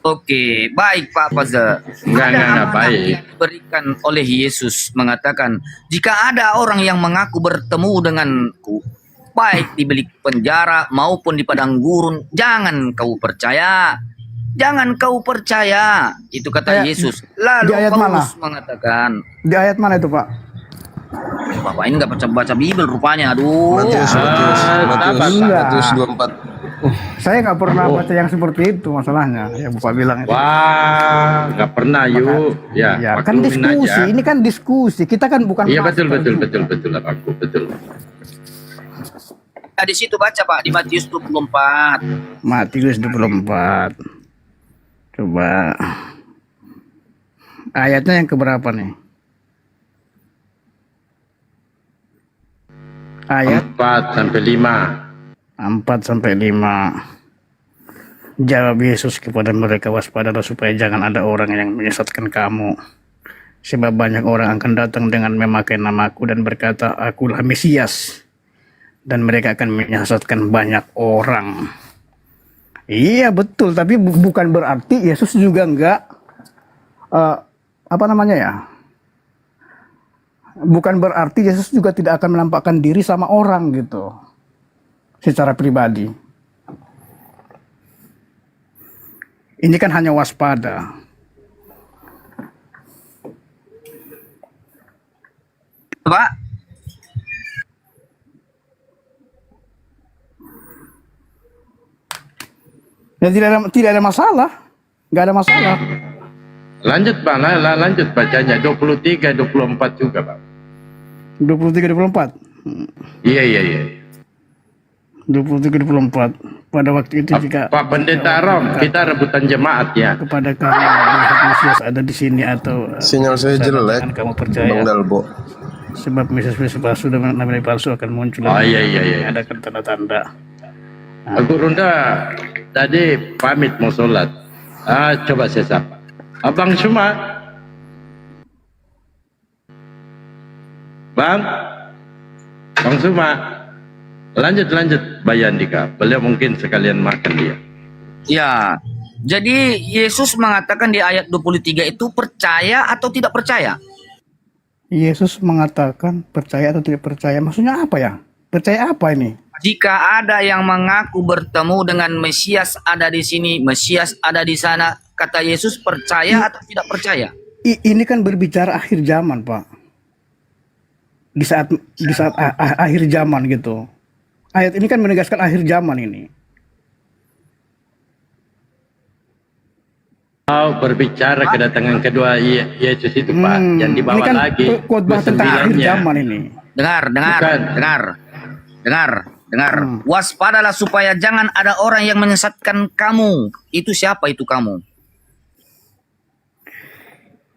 Oke, baik Pak Fazal. Enggak baik. Yang diberikan oleh Yesus mengatakan, jika ada orang yang mengaku bertemu denganku, baik di bilik penjara maupun di padang gurun, jangan kau percaya. Jangan kau percaya. Itu kata Yesus. Lalu Di ayat Paulus mana? mengatakan, Di ayat mana itu, Pak? Bapak ini nggak baca Bible rupanya. Aduh. Matius 24. Saya nggak pernah baca yang seperti itu masalahnya, yang Bapak bilang itu. Wah, nggak pernah yuk. Ya, Ya, kan maklumin diskusi. aja. Ini kan diskusi. Kita kan bukan Iya betul pastor betul juga. betul aku betul. Di situ baca Pak di Matius 24. Matius 24. Coba. Ayatnya yang keberapa nih? Ayat 4 sampai 5. 4 sampai 5. Jawab Yesus kepada mereka, waspadalah supaya jangan ada orang yang menyesatkan kamu. Sebab banyak orang akan datang dengan memakai namaku dan berkata, akulah Mesias. Dan mereka akan menyesatkan banyak orang. Iya betul, tapi bukan berarti Yesus juga enggak apa namanya ya? Bukan berarti Yesus juga tidak akan menampakkan diri sama orang gitu. Secara pribadi. Ini kan hanya waspada. Pak, Ya tidak ada masalah. Nggak ada masalah. Lanjut Bang, lanjut bacanya 23 24 juga Bang. 23 24. Iya. 23 24. Pada waktu itu jika Pak Pendeta Rom, kita rebutan jemaat ya. kepada kamu melihat Mesias ada di sini atau Sinyal saya jelek, kamu percaya. Bang Dalbo. Sebab Mesias palsu dan nabi palsu akan muncul. Oh iya. Ada tanda-tanda. Aku Runda tadi pamit mau sholat. Coba saya sapa. Abang Suma. Bang Suma. Lanjut Bayan Dika. Beliau mungkin sekalian makan dia. ya. Jadi Yesus mengatakan di ayat 23 itu percaya atau tidak percaya? Yesus mengatakan percaya atau tidak percaya. Maksudnya apa ya? Percaya apa ini? Jika ada yang mengaku bertemu dengan Mesias ada di sini, Mesias ada di sana, kata Yesus percaya atau tidak percaya? Ini kan berbicara akhir zaman, Pak. Di saat akhir zaman gitu. Ayat ini kan menegaskan akhir zaman ini. Berbicara kedatangan kedua Yesus itu Pak, yang Ini dibawa kan lagi khotbah tentang akhir kesembilannya. zaman ini. Dengar. Waspadalah supaya jangan ada orang yang menyesatkan kamu. Itu siapa itu kamu?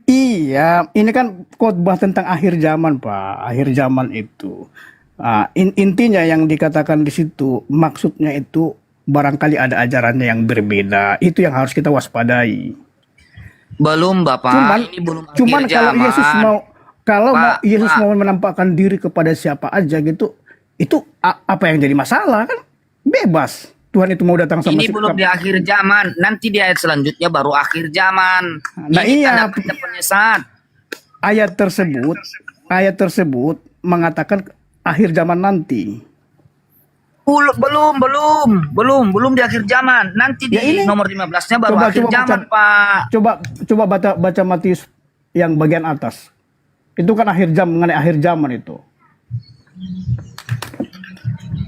Iya, ini kan khotbah tentang akhir zaman, Pak. Akhir zaman itu. Intinya yang dikatakan di situ, maksudnya itu barangkali ada ajarannya yang berbeda. Itu yang harus kita waspadai. Belum Bapak, ini belum Cuman akhir kalau zaman. Yesus Pak. mau menampakkan diri kepada siapa aja gitu, itu apa yang jadi masalah kan? Bebas. Tuhan itu mau datang sama Ini belum di akhir zaman. Nanti di ayat selanjutnya baru akhir zaman. Nah, ini iya. tanda penyesat. Ayat tersebut mengatakan akhir zaman nanti. Belum di akhir zaman. Nanti Ya, di ini. nomor 15-nya baru akhir zaman, Pak. Coba baca Matius yang bagian atas. Itu kan akhir zaman, mengenai akhir zaman itu.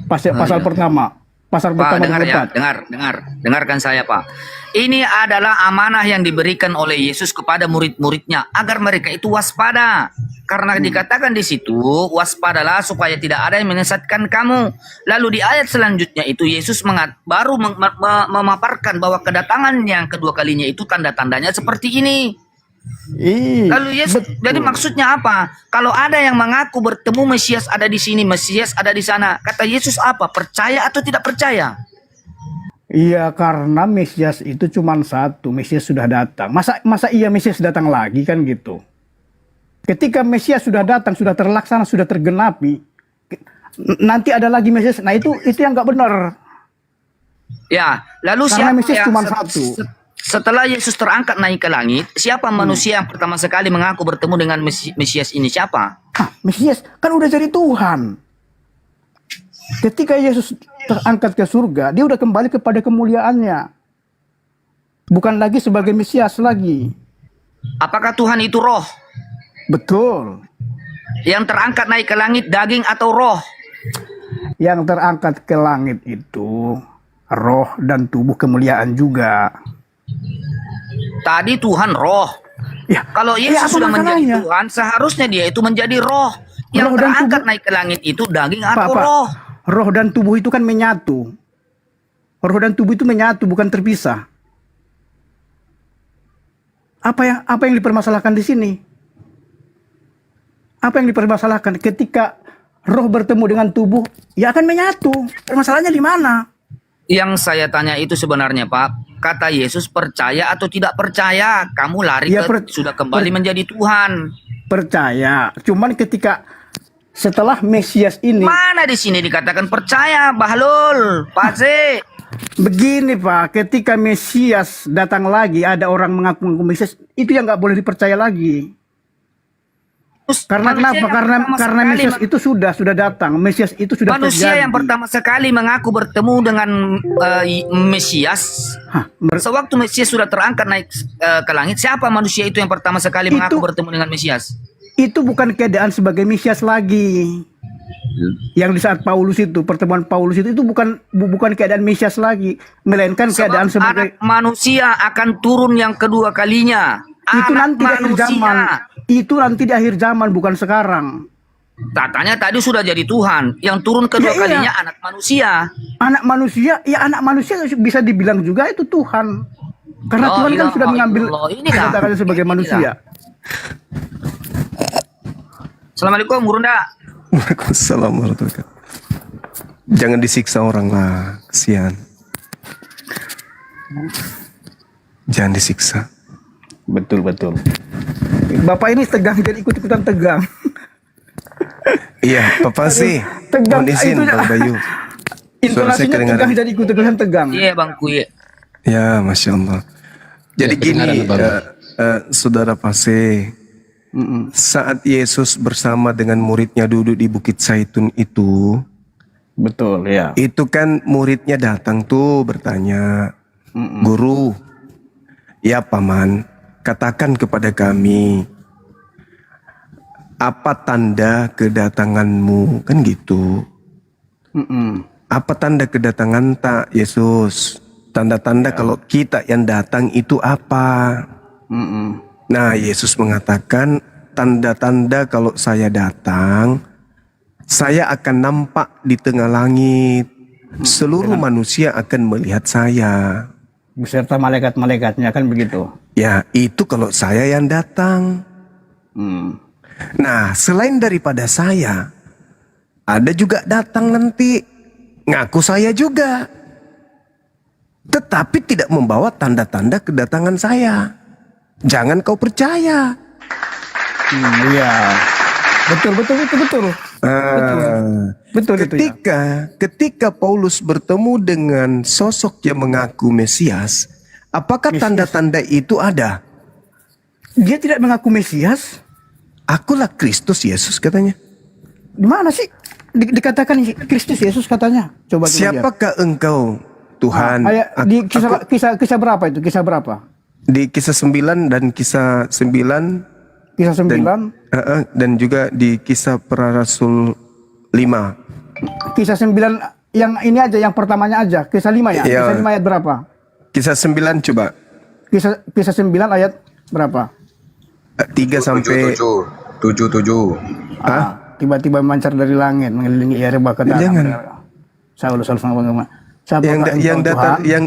Pasal pertama. pasal Pak, pertama dengar ya, 24. dengarkan saya Pak. Ini adalah amanah yang diberikan oleh Yesus kepada murid-muridnya agar mereka itu waspada. Karena dikatakan di situ, waspadalah supaya tidak ada yang menyesatkan kamu. Lalu di ayat selanjutnya itu Yesus baru memaparkan bahwa kedatangan yang kedua kalinya itu tanda-tandanya seperti ini. Lalu Yesus, jadi maksudnya apa? Kalau ada yang mengaku bertemu Mesias ada di sini, Mesias ada di sana, kata Yesus apa? Percaya atau tidak percaya? Iya, karena Mesias itu cuma satu, Mesias sudah datang. Masa iya Mesias datang lagi kan gitu. Ketika Mesias sudah datang, sudah terlaksana, sudah tergenapi, nanti ada lagi Mesias. Nah itu yang nggak benar. Ya, lalu Karena siapa Mesias yang cuma satu. Setelah Yesus terangkat naik ke langit, siapa manusia yang pertama sekali mengaku bertemu dengan Mesias ini? Siapa? Mesias kan udah jadi Tuhan. Ketika Yesus terangkat ke surga, dia udah kembali kepada kemuliaannya. Bukan lagi sebagai Mesias lagi. Apakah Tuhan itu roh? Betul. Yang terangkat naik ke langit daging atau roh? Yang terangkat ke langit itu roh dan tubuh kemuliaan juga. Tadi Tuhan roh. Ya, kalau Yesus sudah menjadi Tuhan, seharusnya dia itu menjadi roh. Yang terangkat naik ke langit itu daging atau roh? Roh dan tubuh itu kan menyatu. Roh dan tubuh itu menyatu, bukan terpisah. Apa yang dipermasalahkan di sini? Apa yang dipermasalahkan? Ketika roh bertemu dengan tubuh, ya akan menyatu. Permasalahannya di mana? Yang saya tanya itu sebenarnya Pak, kata Yesus percaya atau tidak percaya, kamu lari sudah kembali menjadi Tuhan. Percaya, cuman ketika setelah Mesias ini, mana di sini dikatakan percaya, Bahlul, Pak Z? Begini Pak, ketika Mesias datang lagi, ada orang mengaku Mesias, itu yang nggak boleh dipercaya lagi. Karena kenapa? Karena Mesias itu sudah datang. Mesias itu sudah manusia terjadi. yang pertama sekali mengaku bertemu dengan Mesias. Sewaktu Mesias sudah terangkat naik ke langit, siapa manusia itu yang pertama sekali mengaku bertemu dengan Mesias? Itu bukan keadaan sebagai Mesias lagi. Yang di saat Paulus itu, pertemuan Paulus itu bukan keadaan Mesias lagi, melainkan keadaan sebagai anak manusia akan turun yang kedua kalinya. Itu nanti di akhir zaman. Itu nanti di akhir zaman, bukan sekarang. Katanya tadi sudah jadi Tuhan, yang turun kedua kalinya anak manusia. Anak manusia, ya anak manusia bisa dibilang juga itu Tuhan. Karena Tuhan kan sudah mengambil katakannya sebagai manusia. Assalamualaikum, Gurunda. Waalaikumsalam warahmatullahi wabarakatuh. Jangan disiksa orang lah, kesian. Jangan disiksa. Betul. Bapak ini tegang, jadi ikut-ikutan tegang. Iya, Bapak sih. Tegang. Mohon izin, Bang Bayu. Intonasinya tegang, jadi ikut-ikutan tegang. Iya, Bang Kuye. Ya, Masya Allah. Jadi gini, Saudara Pase, saat Yesus bersama dengan muridnya duduk di Bukit Zaitun itu, betul ya. Itu kan muridnya datang tuh bertanya, Guru, ya Paman, katakan kepada kami, apa tanda kedatanganmu? Kan gitu. Apa tanda kedatangan tak Yesus? Tanda-tanda kalau kita yang datang itu apa? Nah, Yesus mengatakan, tanda-tanda kalau saya datang, saya akan nampak di tengah langit. Seluruh manusia akan melihat saya. Beserta malaikat-malaikatnya, kan begitu? Ya, itu kalau saya yang datang. Nah, selain daripada saya, ada juga datang nanti, ngaku saya juga. Tetapi tidak membawa tanda-tanda kedatangan saya. Jangan kau percaya. Iya. Betul. Betul itu ya. Ketika Paulus bertemu dengan sosok yang mengaku Mesias, apakah tanda-tanda itu ada? Dia tidak mengaku Mesias. Akulah Kristus Yesus katanya. Di mana sih dikatakan Kristus Yesus katanya? Coba siapakah engkau Tuhan? Di kisah berapa itu? Kisah berapa? Di kisah 9 dan kisah 9. Kisah 9 dan juga di kisah para rasul 5. Kisah 9 yang ini aja, yang pertamanya aja, Kisah 5 ya. Iya. Kisah 5 ayat berapa? Kisah 9 coba. Kisah 9 ayat berapa? 3 sampai 7. Tiba-tiba memancar dari langit mengelilingi Yereba kata Jangan. Saulus bagaimana?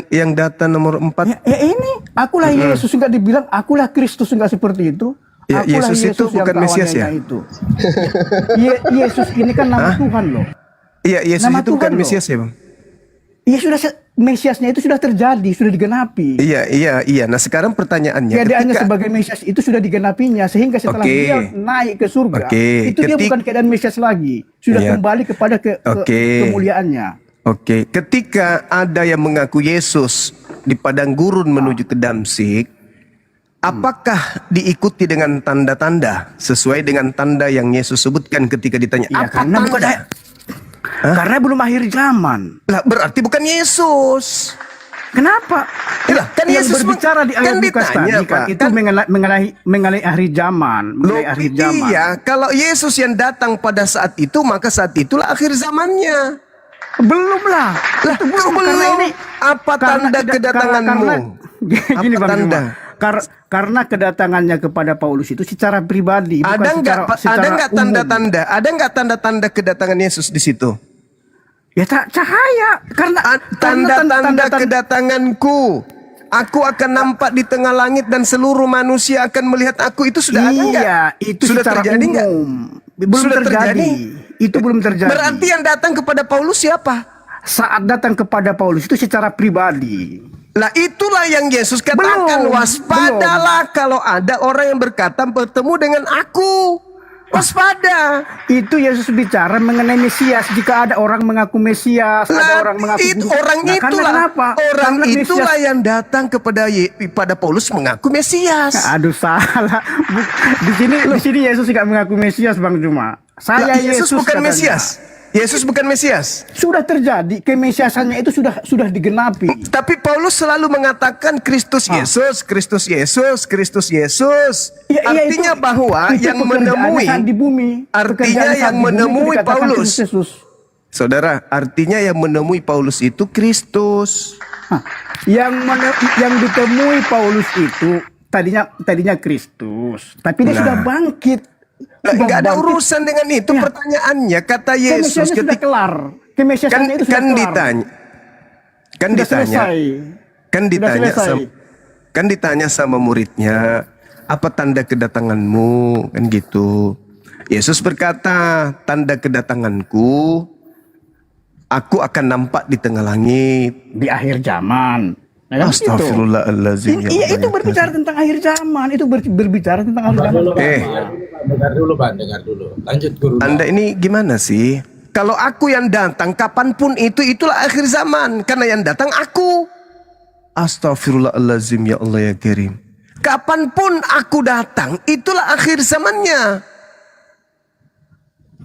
Yang data nomor 4. Ya ini, akulah Yesus, enggak dibilang akulah Kristus, enggak seperti itu. Ya, Akulah Yesus itu bukan yang Mesias ya? kawannya itu. Yesus ini kan nama Tuhan loh. Iya, Yesus Nama itu bukan Tuhan loh. Mesias ya, Bang? Iya sudah, Mesiasnya itu sudah terjadi, sudah digenapi. Iya. Nah, sekarang pertanyaannya, Keadaannya sebagai Mesias itu sudah digenapinya, sehingga setelah dia naik ke surga, itu dia bukan keadaan Mesias lagi, sudah kembali kepada kemuliaannya. Oke, ketika ada yang mengaku Yesus di padang gurun menuju ke Damsik, apakah diikuti dengan tanda-tanda sesuai dengan tanda yang Yesus sebutkan ketika ditanya? Ya, apa karena tanda? Karena belum akhir zaman. Lah, berarti bukan Yesus. Kenapa? Lah, kan yang Yesus berbicara di ayat Lukas tadi kan, itu mengenai akhir zaman, akhir zaman. Iya, kalau Yesus yang datang pada saat itu, maka saat itulah akhir zamannya. Belum lah. Lah, itu belum. Karena ini apa tanda kedatanganmu? Gini apa Bang tanda? Karena kedatangannya kepada Paulus itu secara pribadi, Ada nggak umum. tanda-tanda? Ada nggak tanda-tanda kedatangan Yesus di situ? Ya cahaya. Karena tanda-tanda kedatanganku. Aku akan nampak di tengah langit dan seluruh manusia akan melihat aku. Itu sudah ada nggak? Iya, itu sudah secara terjadi nggak? Belum Sudah terjadi. Itu belum terjadi. Berarti yang datang kepada Paulus siapa? Saat datang kepada Paulus itu secara pribadi. Lah itulah yang Yesus katakan, waspadalah kalau ada orang yang berkata bertemu dengan aku. Waspada. Itu Yesus bicara mengenai Mesias. Jika ada orang mengaku Mesias, ada orang mengaku Orang itulah yang datang kepada Paulus mengaku Mesias. Aduh, salah. Di sini Yesus tidak mengaku Mesias, Bang Juma. Yesus bukan katanya. Mesias. Yesus bukan Mesias. Sudah terjadi, kemesiasannya itu sudah digenapi. Tapi Paulus selalu mengatakan Kristus Yesus, Kristus Yesus, Kristus Yesus. Artinya bahwa yang menemui di bumi. Artinya yang menemui Paulus. Saudara, artinya yang menemui Paulus itu Kristus. Yang ditemui Paulus itu tadinya Kristus, tapi dia sudah bangkit. Enggak ada urusan dengan itu. Pertanyaannya, kata Yesus sudah kelar. Kemesiasannya itu sudah kelar. Kan ditanya sama muridnya, apa tanda kedatanganmu? Kan gitu. Yesus berkata, tanda kedatanganku, aku akan nampak di tengah langit di akhir zaman. Astagfirullahaladzim. Iya, itu berbicara tentang akhir zaman. Itu berbicara tentang akhir zaman. Dengar dulu, Bang. Dengar dulu. Lanjut, Guru. Anda ini gimana sih? Kalau aku yang datang, kapanpun itulah akhir zaman. Karena yang datang aku. Astagfirullahaladzim, ya Allah ya Karim. Kapanpun aku datang, itulah akhir zamannya.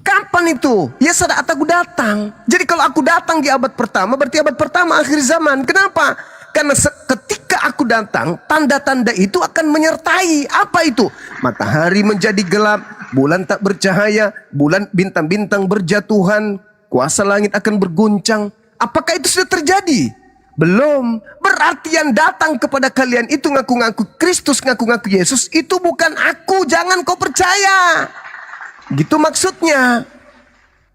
Kapan itu? Ya saat aku datang. Jadi kalau aku datang di abad pertama, berarti abad pertama akhir zaman. Kenapa? Karena ketika aku datang, tanda-tanda itu akan menyertai. Apa itu? Matahari menjadi gelap, bulan tak bercahaya, bintang-bintang berjatuhan, kuasa langit akan berguncang. Apakah itu sudah terjadi? Belum. Berarti yang datang kepada kalian itu ngaku-ngaku Kristus, ngaku-ngaku Yesus, itu bukan aku. Jangan kau percaya. Gitu maksudnya.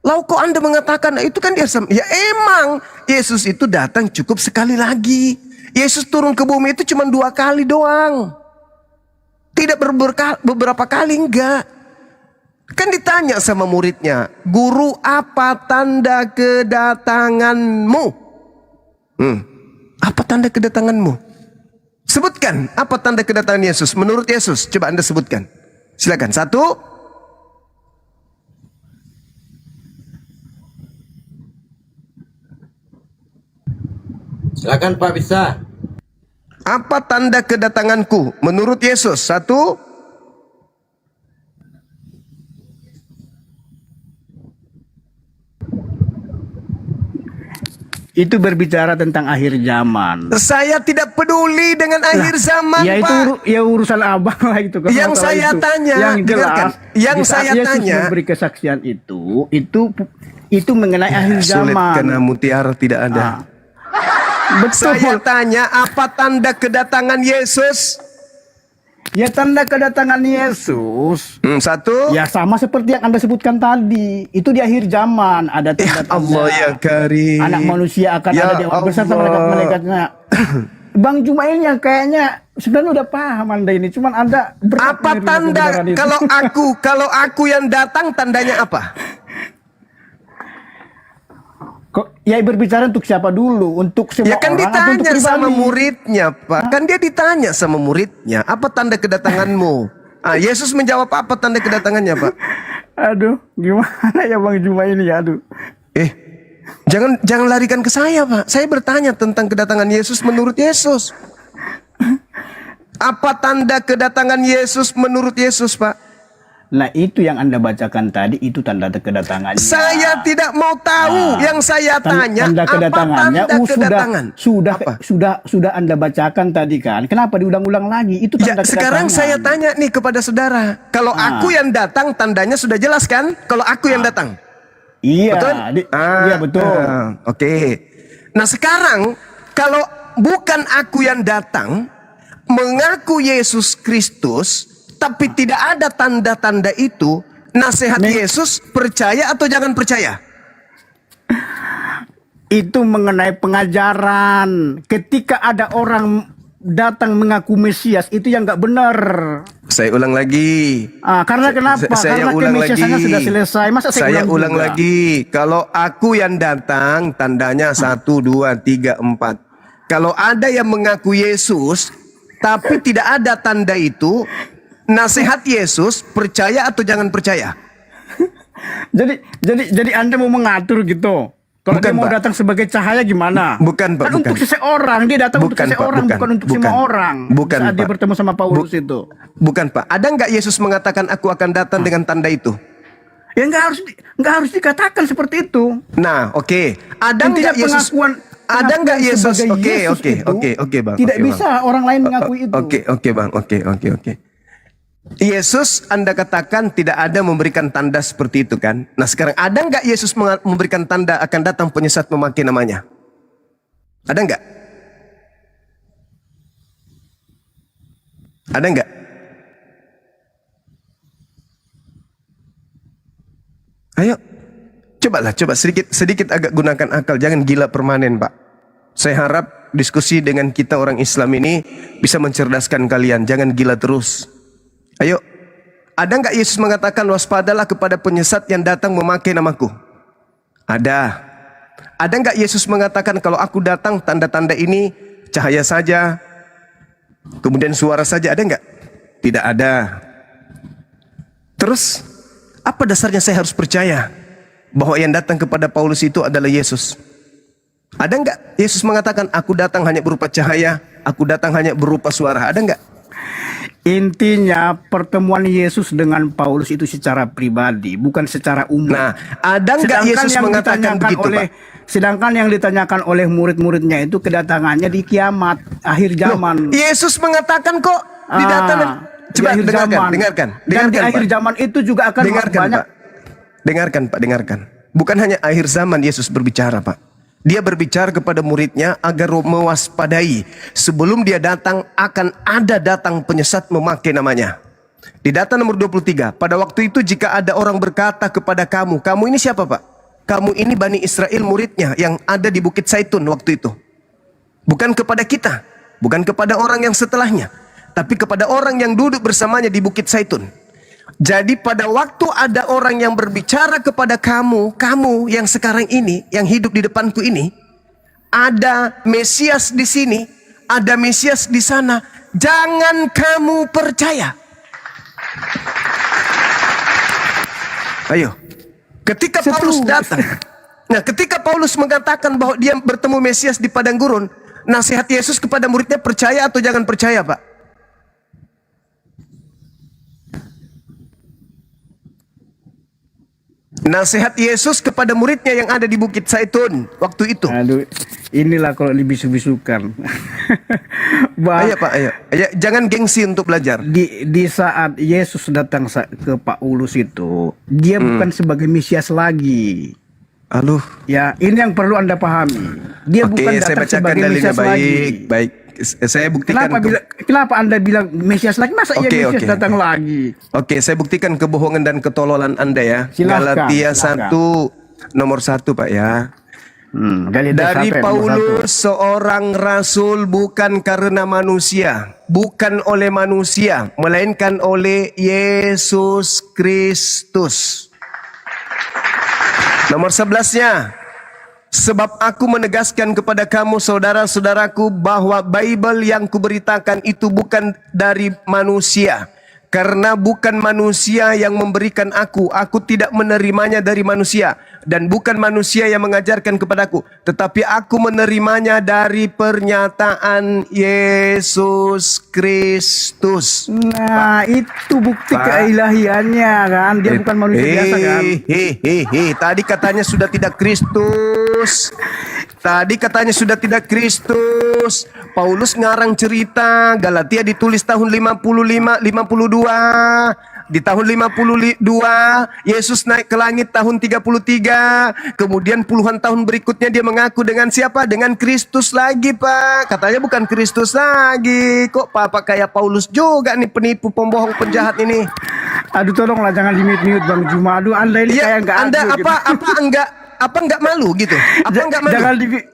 Lalu kok Anda mengatakan itu kan dia sama? Ya emang Yesus itu datang cukup sekali lagi. Yesus turun ke bumi itu cuma 2 kali doang. Tidak beberapa kali, enggak. Kan ditanya sama muridnya, Guru, apa tanda kedatanganmu? Apa tanda kedatanganmu? Sebutkan apa tanda kedatangan Yesus menurut Yesus. Coba Anda sebutkan. Silakan. 1. Silakan Pak, bisa. Apa tanda kedatanganku menurut Yesus? 1. Itu berbicara tentang akhir zaman. Saya tidak peduli dengan akhir zaman, Ya itu Pak. ya urusan abang lah itu. Kalau Yang masalah saya itu. tanya, yang dengarkan. jelas, Yang di saat saya Yesus tanya, memberi kesaksian itu mengenai akhir sulit zaman. karena mutiara tidak ada. Betul. Saya tanya, apa tanda kedatangan Yesus? Ya tanda kedatangan Yesus. Satu. Ya sama seperti yang Anda sebutkan tadi. Itu di akhir zaman ada tanda-tanda. Allah ya Karim. Anak manusia akan Ya ada di bersama Allah. malaikat-malaikatnya. Bang Juma ini yang kayaknya sebenarnya udah paham Anda ini, cuman Anda berat Apa menerima tanda kebenaran itu. kalau aku yang datang tandanya apa? Kok ya berbicara untuk siapa dulu? Untuk semua Ya kan orang atau untuk ditanya pribadi? sama muridnya, Pak. Kan dia ditanya sama muridnya, apa tanda kedatanganmu? Yesus menjawab apa tanda kedatangannya, Pak? Aduh, gimana ya Bang Juma ini ya, aduh. Jangan larikan ke saya, Pak. Saya bertanya tentang kedatangan Yesus menurut Yesus. Apa tanda kedatangan Yesus menurut Yesus, Pak? Nah itu yang Anda bacakan tadi itu tanda kedatangannya. Saya tidak mau tahu. Yang saya tanya tanda kedatangannya apa tanda kedatangan? sudah Anda bacakan tadi kan. Kenapa diulang-ulang lagi? Itu tanda kedatangan. Sekarang saya tanya nih kepada saudara. Kalau aku yang datang tandanya sudah jelas kan? Kalau aku yang datang. Iya, betul? Iya betul. Oke. Nah sekarang kalau bukan aku yang datang mengaku Yesus Kristus tapi tidak ada tanda-tanda itu, nasihat Yesus percaya atau jangan percaya? Itu mengenai pengajaran. Ketika ada orang datang mengaku Mesias, itu yang nggak benar. Saya ulang lagi. Karena kenapa? Saya Karena ulang lagi. kemesiasannya sudah selesai. Masa Saya ulang juga? lagi. Kalau aku yang datang, tandanya 1, 2, 3, 4. Kalau ada yang mengaku Yesus, tapi tidak ada tanda itu, nasihat Yesus percaya atau jangan percaya? Jadi Anda mau mengatur gitu. Kalau dia mau datang sebagai cahaya gimana? Bukan, Pak. Kan untuk seseorang, dia datang untuk seseorang, bukan untuk semua orang. Bukan, Saat dia Pak. bertemu sama Paulus itu. Bukan, Pak. Ada nggak Yesus mengatakan aku akan datang dengan tanda itu? Ya nggak harus dikatakan seperti itu. Nah, oke. Ada nggak Yesus? Ada nggak Yesus? Oke, Bang. Tidak Oke, bisa Bang. orang lain mengakui itu. Oke, Bang. Oke. Yesus Anda katakan tidak ada memberikan tanda seperti itu kan? Nah sekarang ada nggak Yesus memberikan tanda akan datang penyesat memakai namanya? Ada nggak? Ada nggak? Ayo, coba sedikit agak gunakan akal, jangan gila permanen, Pak. Saya harap diskusi dengan kita orang Islam ini bisa mencerdaskan kalian, jangan gila terus. Ayo, ada nggak Yesus mengatakan waspadalah kepada penyesat yang datang memakai namaku? Ada. Ada nggak Yesus mengatakan kalau aku datang tanda-tanda ini cahaya saja, kemudian suara saja, ada nggak? Tidak ada. Terus apa dasarnya saya harus percaya bahwa yang datang kepada Paulus itu adalah Yesus? Ada nggak Yesus mengatakan aku datang hanya berupa cahaya, aku datang hanya berupa suara? Ada nggak? Intinya pertemuan Yesus dengan Paulus itu secara pribadi, bukan secara umum. Nah, ada nggak Yesus mengatakan begitu, Pak? Sedangkan yang ditanyakan oleh murid-muridnya itu kedatangannya di kiamat, akhir zaman. Yesus mengatakan kok didatangkan. Coba dengarkan. Dan di akhir zaman itu juga akan banyak. Pak. Dengarkan. Bukan hanya akhir zaman Yesus berbicara, Pak. Dia berbicara kepada muridnya agar mewaspadai. Sebelum dia datang, akan datang penyesat memakai namanya. Di data nomor 23, pada waktu itu jika ada orang berkata kepada kamu ini siapa, Pak? Kamu ini Bani Israel muridnya yang ada di Bukit Zaitun waktu itu. Bukan kepada kita, bukan kepada orang yang setelahnya, tapi kepada orang yang duduk bersamanya di Bukit Zaitun. Jadi pada waktu ada orang yang berbicara kepada kamu yang sekarang ini, yang hidup di depanku ini, ada Mesias di sini, ada Mesias di sana, jangan kamu percaya. Ayo, ketika Paulus datang, ketika Paulus mengatakan bahwa dia bertemu Mesias di padang gurun, nasihat Yesus kepada muridnya percaya atau jangan percaya, Pak? Nasihat Yesus kepada muridnya yang ada di Bukit Zaitun waktu itu. Aduh, inilah kalau dibisu-bisukan. Ayo Pak, ayo. Jangan gengsi untuk belajar. Di saat Yesus datang ke Paulus itu, dia bukan sebagai Mesias lagi. Aduh. Ya, ini yang perlu Anda pahami. Dia bukan saya datang bacakan sebagai dalilnya Mesias lagi. Baik. Saya buktikan. Kenapa Anda bilang Mesias lagi? Masa Mesias datang lagi? Oke, saya buktikan kebohongan dan ketololan Anda ya. Silahkan, Galatia silahkan. 1 nomor 1 Pak ya. Galatia Dari 1 nomor Paulus seorang rasul bukan karena manusia, bukan oleh manusia, melainkan oleh Yesus Kristus. Nomor 11-nya. Sebab aku menegaskan kepada kamu saudara-saudaraku bahwa Bible yang kuberitakan itu bukan dari manusia. Karena bukan manusia yang memberikan aku tidak menerimanya dari manusia. Dan bukan manusia yang mengajarkan kepadaku, tetapi aku menerimanya dari pernyataan Yesus Kristus. Nah, itu bukti keilahiannya kan. Dia bukan manusia biasa kan. Tadi katanya sudah tidak Kristus. Tadi katanya sudah tidak Kristus. Paulus ngarang cerita. Galatia ditulis tahun 52. Di tahun 52 Yesus naik ke langit tahun 33. Kemudian puluhan tahun berikutnya dia mengaku dengan siapa? Dengan Kristus lagi Pak. Katanya bukan Kristus lagi. Kok Pak kayak Paulus juga nih, penipu, pembohong, penjahat ini. Aduh, tolonglah jangan limit-limit Bang Juma. Aduh, Anda ini kayak enggak Anda adil gitu. apa enggak malu gitu? Apa enggak malu?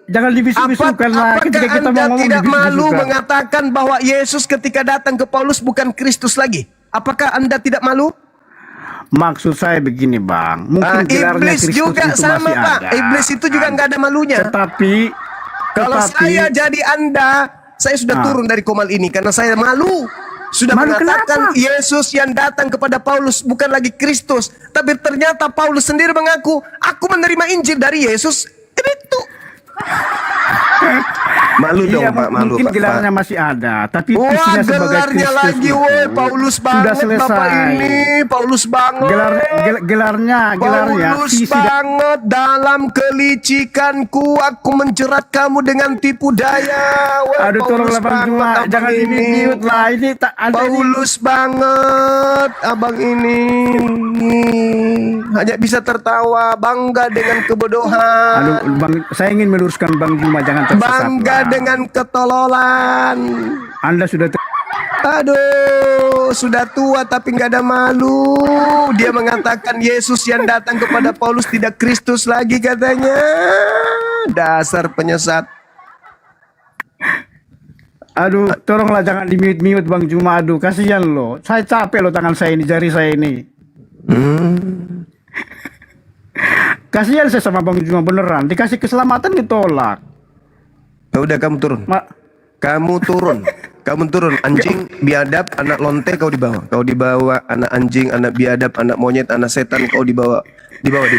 Jangan dibisu-bisukan lah. Ketika kita Anda mau ngomong tidak malu dibisu-bisukan. mengatakan bahwa Yesus ketika datang ke Paulus bukan Kristus lagi? Apakah Anda tidak malu? Maksud saya begini Bang, mungkin gelarnya Iblis Kristus juga itu sama masih Pak. ada. Iblis itu juga nggak ada malunya. Tetapi Kalau saya jadi Anda, saya sudah turun dari komal ini karena saya malu. Sudah Malu mengatakan kenapa? Yesus yang datang kepada Paulus bukan lagi Kristus, tapi ternyata Paulus sendiri mengaku, aku menerima Injil dari Yesus. Itu. Malu dong Iya, Pak, malu mungkin Pak. gelarnya masih ada, tapi Wah, isinya sebagai gelarnya Kristus lagi, itu woi, Paulus sudah banget selesai. Bapak ini, Paulus banget. Gelarnya Paulus banget dalam kelicikanku, aku menjerat kamu dengan tipu daya. Woi, Aduh, tolonglah Bang Juma, jangan di-mute lah. Ini tak ada Paulus banget, abang ini hanya bisa tertawa, bangga dengan kebodohan. Aduh, Bang, saya ingin meluruskan Bang Juma, jangan tersesat. Bangga dengan ketololan. Anda sudah Aduh, sudah tua tapi nggak ada malu. Dia mengatakan Yesus yang datang kepada Paulus tidak Kristus lagi katanya. Dasar penyesat. Aduh, tolonglah jangan di-mute Bang Juma. Aduh, kasihan loh. Saya capek loh tangan saya ini, jari saya ini. Kasihan saya sama Bang Juma beneran. Dikasih keselamatan ditolak. Ya udah kamu turun. Kamu turun. Kamu turun. Anjing, biadab, anak lonte kau dibawa. Kau dibawa, anak anjing, anak biadab, anak monyet, anak setan kau dibawa. Dibawa.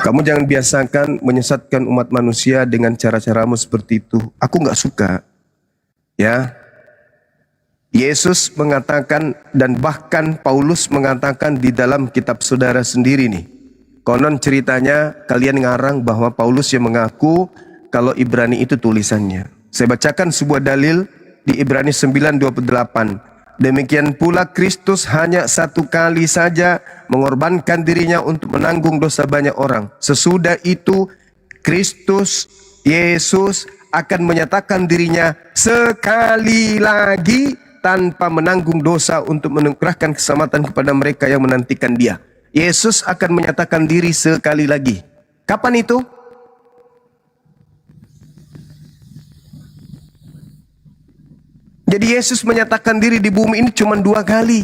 Kamu jangan biasakan menyesatkan umat manusia dengan cara-caramu seperti itu. Aku nggak suka. Ya. Yesus mengatakan dan bahkan Paulus mengatakan di dalam kitab saudara sendiri nih. Konon ceritanya kalian ngarang bahwa Paulus yang mengaku kalau Ibrani itu tulisannya. Saya bacakan sebuah dalil di Ibrani 9:28. Demikian pula Kristus hanya satu kali saja mengorbankan dirinya untuk menanggung dosa banyak orang. Sesudah itu Kristus Yesus akan menyatakan dirinya sekali lagi tanpa menanggung dosa untuk menukarkan keselamatan kepada mereka yang menantikan Dia. Yesus akan menyatakan diri sekali lagi. Kapan itu? Jadi Yesus menyatakan diri di bumi ini cuma 2 kali.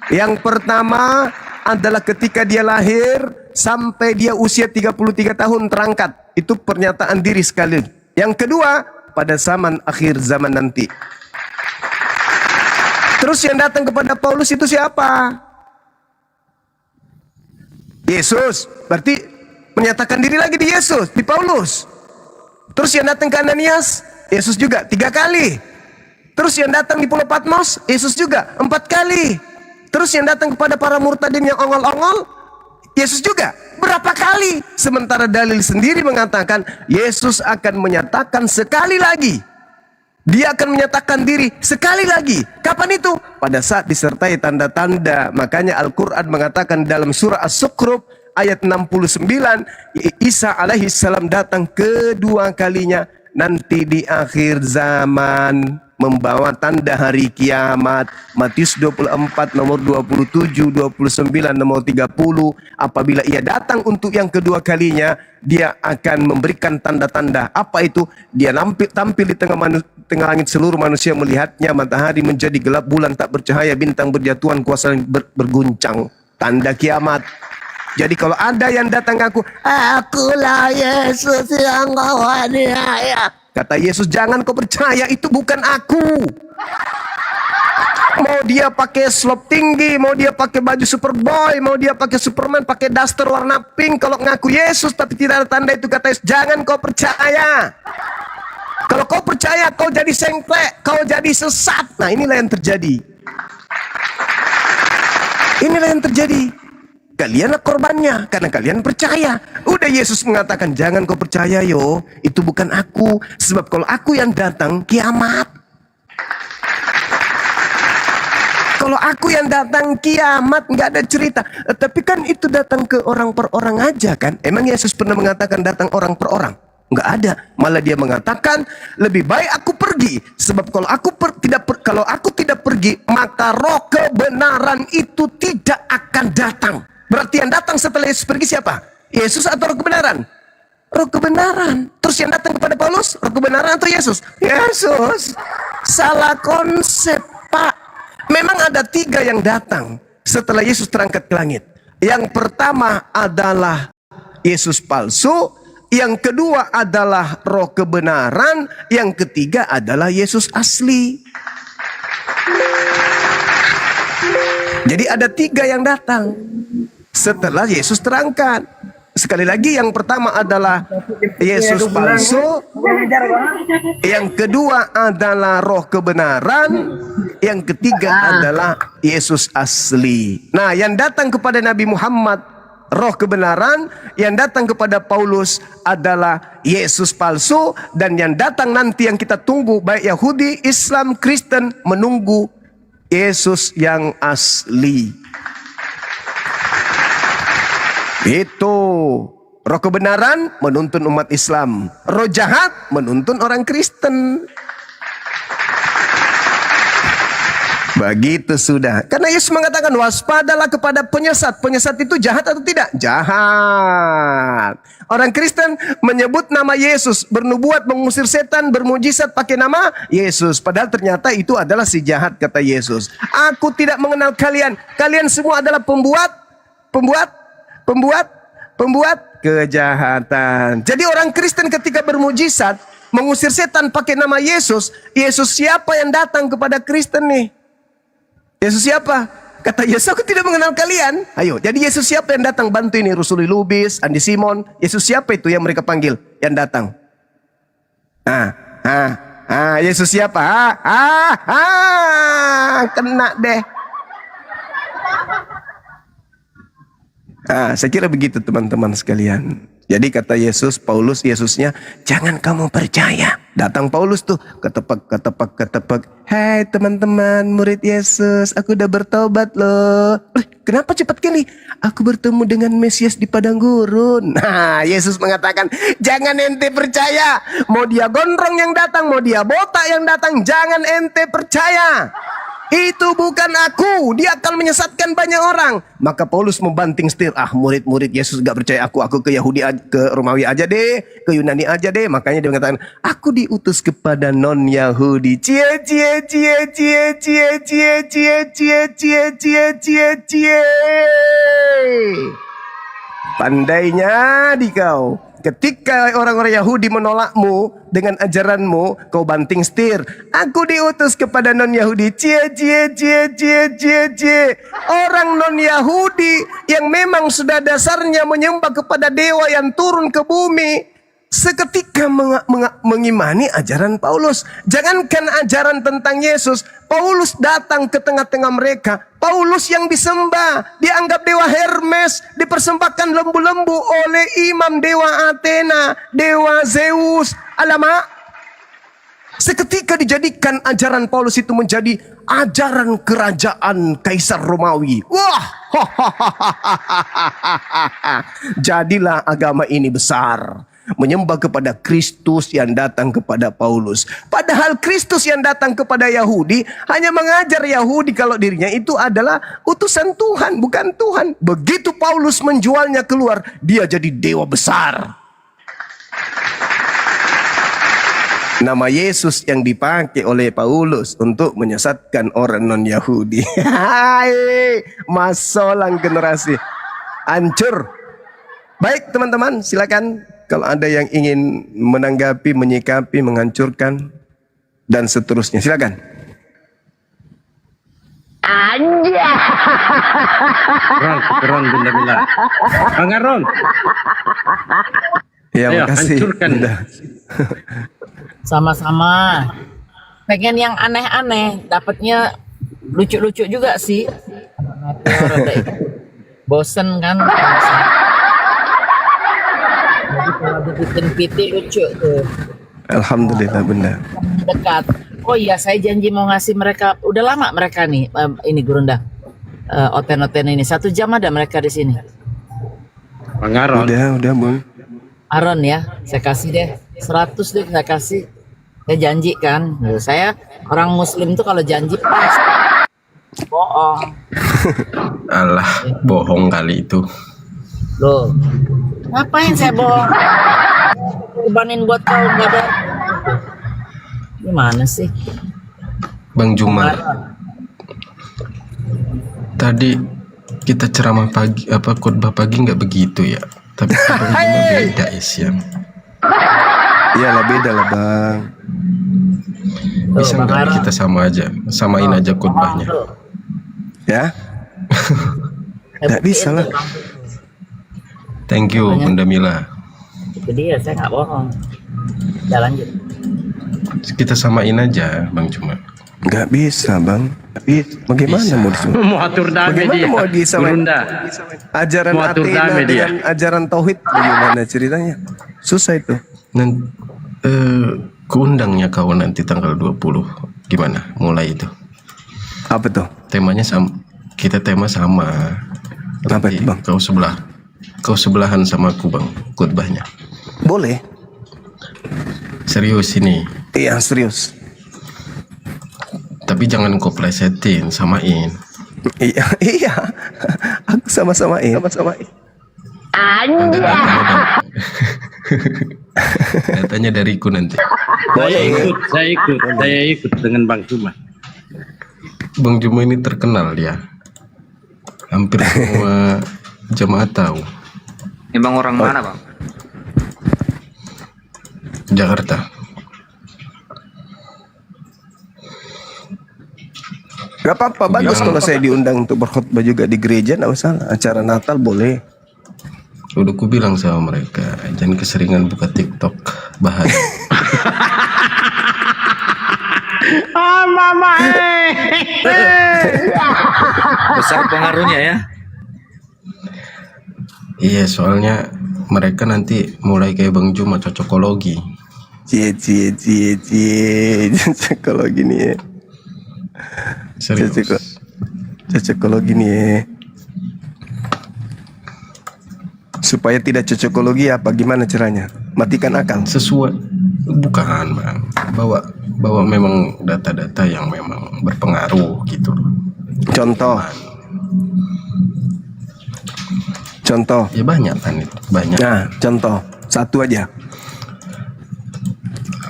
Yang pertama adalah ketika Dia lahir sampai Dia usia 33 tahun terangkat. Itu pernyataan diri sekali. Yang kedua pada zaman akhir zaman nanti. Terus yang datang kepada Paulus itu siapa? Yesus. Berarti menyatakan diri lagi di Yesus, di Paulus. Terus yang datang ke Ananias, Yesus juga 3 kali. Terus yang datang di Pulau Patmos, Yesus juga 4 kali. Terus yang datang kepada para murtadin yang ongol-ongol, Yesus juga. Berapa kali? Sementara dalil sendiri mengatakan Yesus akan menyatakan sekali lagi. Dia akan menyatakan diri sekali lagi. Kapan itu? Pada saat disertai tanda-tanda. Makanya Al-Quran mengatakan dalam surah As-Sukhruf ayat 69, Isa alaihi salam datang kedua kalinya nanti di akhir zaman, membawa tanda hari kiamat. Matius 24 nomor 27, 29 nomor 30. Apabila ia datang untuk yang kedua kalinya, dia akan memberikan tanda-tanda. Apa itu? Dia tampil di tengah langit, seluruh manusia melihatnya. Matahari menjadi gelap, bulan tak bercahaya, bintang berjatuhan, kuasa berguncang. Tanda kiamat. Jadi kalau ada yang datang akulah Yesus yang kau aniaya. Kata Yesus, jangan kau percaya, itu bukan aku. Mau dia pakai slop tinggi, mau dia pakai baju Superboy, mau dia pakai Superman, pakai daster warna pink, kalau ngaku Yesus tapi tidak ada tanda itu, kata Yesus, jangan kau percaya. Kalau kau percaya, kau jadi sengklek, kau jadi sesat. Nah, inilah yang terjadi. Inilah yang terjadi. Kalianlah korbannya karena kalian percaya. Udah Yesus mengatakan jangan kau percaya yo, itu bukan aku. Sebab kalau aku yang datang, kiamat. Kalau aku yang datang, kiamat, nggak ada cerita. Tapi kan itu datang ke orang per orang aja kan. Emang Yesus pernah mengatakan datang orang per orang? Nggak ada. Malah dia mengatakan lebih baik aku pergi. Sebab kalau aku tidak pergi, maka roh kebenaran itu tidak akan datang. Berarti yang datang setelah Yesus pergi siapa? Yesus atau roh kebenaran? Roh kebenaran. Terus yang datang kepada Paulus, roh kebenaran atau Yesus? Yesus. Salah konsep, Pak. Memang ada 3 yang datang setelah Yesus terangkat ke langit. Yang pertama adalah Yesus palsu, yang kedua adalah roh kebenaran, yang ketiga adalah Yesus asli. Jadi ada 3 yang datang setelah Yesus terangkat. Sekali lagi, yang pertama adalah Yesus palsu, yang kedua adalah roh kebenaran, yang ketiga adalah Yesus asli. Nah, yang datang kepada Nabi Muhammad roh kebenaran, yang datang kepada Paulus adalah Yesus palsu, dan yang datang nanti yang kita tunggu baik Yahudi, Islam, Kristen menunggu Yesus yang asli. Itu roh kebenaran menuntun umat Islam, roh jahat menuntun orang Kristen. Begitu sudah. Karena Yesus mengatakan waspadalah kepada penyesat. Penyesat itu jahat atau tidak? Jahat. Orang Kristen menyebut nama Yesus, bernubuat, mengusir setan, bermujizat pakai nama Yesus. Padahal ternyata itu adalah si jahat, kata Yesus. Aku tidak mengenal kalian. Kalian semua adalah pembuat kejahatan. Jadi orang Kristen ketika bermujizat, mengusir setan pakai nama Yesus, Yesus siapa yang datang kepada Kristen nih? Yesus siapa? Kata Yesus, aku tidak mengenal kalian. Ayo, jadi Yesus siapa yang datang bantu ini? Rusuli Lubis, Andi Simon. Yesus siapa itu yang mereka panggil yang datang? Yesus siapa? Kena deh. Saya kira begitu teman-teman sekalian. Jadi kata Yesus, Paulus, Yesusnya, jangan kamu percaya. Datang Paulus tuh, ketepak. Hai teman-teman, murid Yesus, aku udah bertobat loh. Kenapa cepat kali? Aku bertemu dengan Mesias di padang gurun. Nah, Yesus mengatakan, jangan ente percaya. Mau dia gondrong yang datang, mau dia botak yang datang, jangan ente percaya. Itu bukan aku, dia akan menyesatkan banyak orang. Maka Paulus membanting setir, murid-murid Yesus gak percaya aku ke Yahudi, ke Romawi aja deh, ke Yunani aja deh. Makanya dia mengatakan, aku diutus kepada non-Yahudi. Pandainya di kau. Ketika orang-orang Yahudi menolakmu dengan ajaranmu, kau banting setir. Aku diutus kepada non-Yahudi. Orang non-Yahudi yang memang sudah dasarnya menyembah kepada dewa yang turun ke bumi, seketika mengimani ajaran Paulus. Jangankan ajaran tentang Yesus, Paulus datang ke tengah-tengah mereka. Paulus yang disembah, dianggap dewa Hermes, dipersembahkan lembu-lembu oleh imam dewa Athena, dewa Zeus. Alamak, seketika dijadikan ajaran Paulus itu menjadi ajaran kerajaan Kaisar Romawi. Wah, jadilah agama ini besar, menyembah kepada Kristus yang datang kepada Paulus. Padahal Kristus yang datang kepada Yahudi hanya mengajar Yahudi kalau dirinya itu adalah utusan Tuhan, bukan Tuhan. Begitu Paulus menjualnya keluar, dia jadi dewa besar. Nama Yesus yang dipakai oleh Paulus untuk menyesatkan orang non-Yahudi. Hai, masolang generasi. Hancur. Baik teman-teman, silakan. Kalau ada yang ingin menanggapi, menyikapi, menghancurkan, dan seterusnya, silakan. Anjay. Ron, Bunda Mila. Bang Ron. Ya, Ayo, makasih. hancurkan. Sama-sama. Pengen yang aneh-aneh, dapatnya lucu-lucu juga sih. Bosen kan? Jadi kalau dibikin PT lucu tuh. Alhamdulillah Bunda. Dekat. Oh iya, saya janji mau ngasih mereka. Udah lama mereka nih, ini Gurunda. Oten-oten ini 1 jam ada mereka di sini. Bang Aron. Udah Bung. Aron ya, saya kasih deh 100 deh, saya kasih. Saya janji kan, saya orang Muslim tuh kalau janji pas. Bohong. Alah, bohong kali itu. Loh, ngapain saya bohong? Kurbanin buat kau nggak ada. Gimana sih? Bang Juma, tadi kita ceramah pagi, khutbah pagi nggak begitu ya? Tapi Bang Juma beda isian. Iyalah beda lah Bang. Bisa nggak kita sama aja, samain aja khutbahnya? Ya? Nggak bisa lah. Thank you Bunda Mila. Itu dia, saya nggak bohong. Udah lanjut. Kita samain aja Bang Juma. Nggak bisa Bang. Bagaimana mau disamain? Mau atur damai Bagaimana dia. mau disamain? Gurunda. Ajaran Mau atur Athena damai dia. dengan ajaran Tauhid bagaimana ceritanya? Susah itu. Keundangnya kau nanti tanggal 20. Gimana? Mulai itu. Apa tuh? Temanya sama. Kita tema sama. Apa itu Bang? Kau sebelahan sama aku Bang, khutbahnya. Boleh. Serius ini. Iya serius. Tapi jangan kau plesetin, samain. Iya. Aku sama-samain. Anjay. Datanya dariku nanti. Saya ikut dengan Bang Juma. Bang Juma ini terkenal dia. Hampir semua jemaat tahu. Ini Bang orang mana Bang? Jakarta. Gak apa-apa, bagus kalau saya diundang untuk berkhutbah juga di gereja, nggak masalah. Acara Natal boleh. Udah ku bilang sama mereka, jangan keseringan buka TikTok, bahaya. Mama Besar pengaruhnya ya. Iya, soalnya mereka nanti mulai kayak Bang Juma cocokologi. Cie cocokologi nih ya. Cocokologi nih ya. Supaya tidak cocokologi apa gimana caranya? Matikan akal. Sesuai. Bukan Bang. Bawa memang data-data yang memang berpengaruh gitu. Contoh. Ya banyak kan itu. Banyak. Nah, contoh. Satu aja.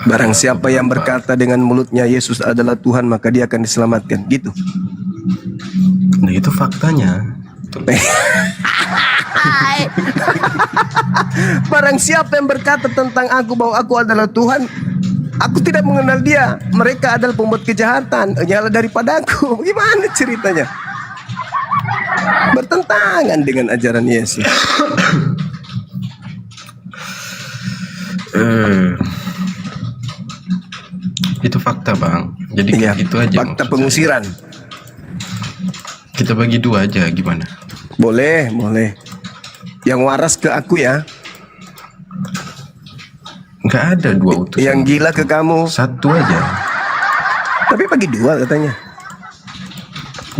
Barang siapa yang berkata dengan mulutnya Yesus adalah Tuhan, maka dia akan diselamatkan. Gitu. Nah itu faktanya. Barang siapa yang berkata tentang aku bahwa aku adalah Tuhan, aku tidak mengenal dia. Mereka adalah pembuat kejahatan, nyala daripada aku. Gimana ceritanya? Bertentangan dengan ajaran Yesus. Itu fakta bang. Jadi itu aja. Fakta pengusiran. Kita bagi dua aja gimana? Boleh, boleh. Yang waras ke aku ya. Nggak ada dua utusan. Yang gila ke kamu. Satu aja. Tapi bagi dua katanya.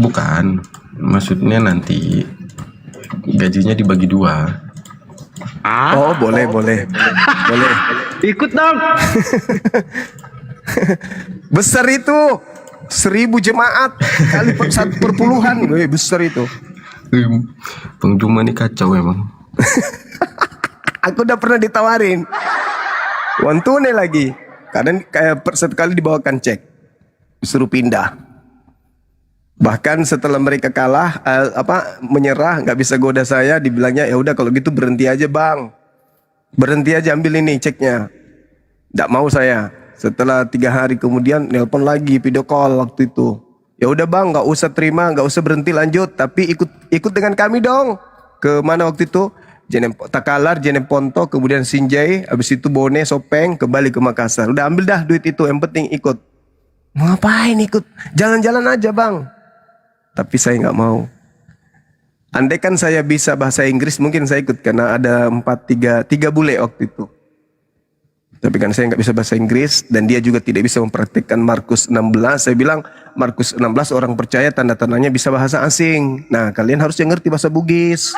Bukan. Maksudnya nanti gajinya dibagi dua. Oh boleh, boleh. Boleh. Ikut dong. Besar itu. 1000 jemaat kali 1/10. Wih, besar itu. Bang Juma nih kacau emang. Aku udah pernah ditawarin. Uang tunai lagi. Kadang kayak satu kali dibawakan cek. Disuruh pindah. Bahkan setelah mereka kalah, menyerah, nggak bisa goda saya, dibilangnya ya udah kalau gitu berhenti aja bang, berhenti aja ambil ini ceknya. Nggak mau saya. Setelah 3 hari kemudian nelpon lagi video call waktu itu. Ya udah bang, nggak usah terima, nggak usah berhenti lanjut, tapi ikut dengan kami dong. Ke mana waktu itu? Takalar, Jeneponto, kemudian Sinjai, habis itu Bone, Sopeng, kembali ke Makassar. Udah ambil dah duit itu, yang penting ikut. Ngapain ikut? Jalan-jalan aja bang. Tapi saya nggak mau. Andai kan saya bisa bahasa Inggris mungkin saya ikut karena ada 3 bule waktu itu. Tapi kan saya nggak bisa bahasa Inggris dan dia juga tidak bisa mempraktikkan Markus 16. Saya bilang Markus 16 orang percaya tanda-tandanya bisa bahasa asing. Nah kalian harusnya ngerti bahasa Bugis.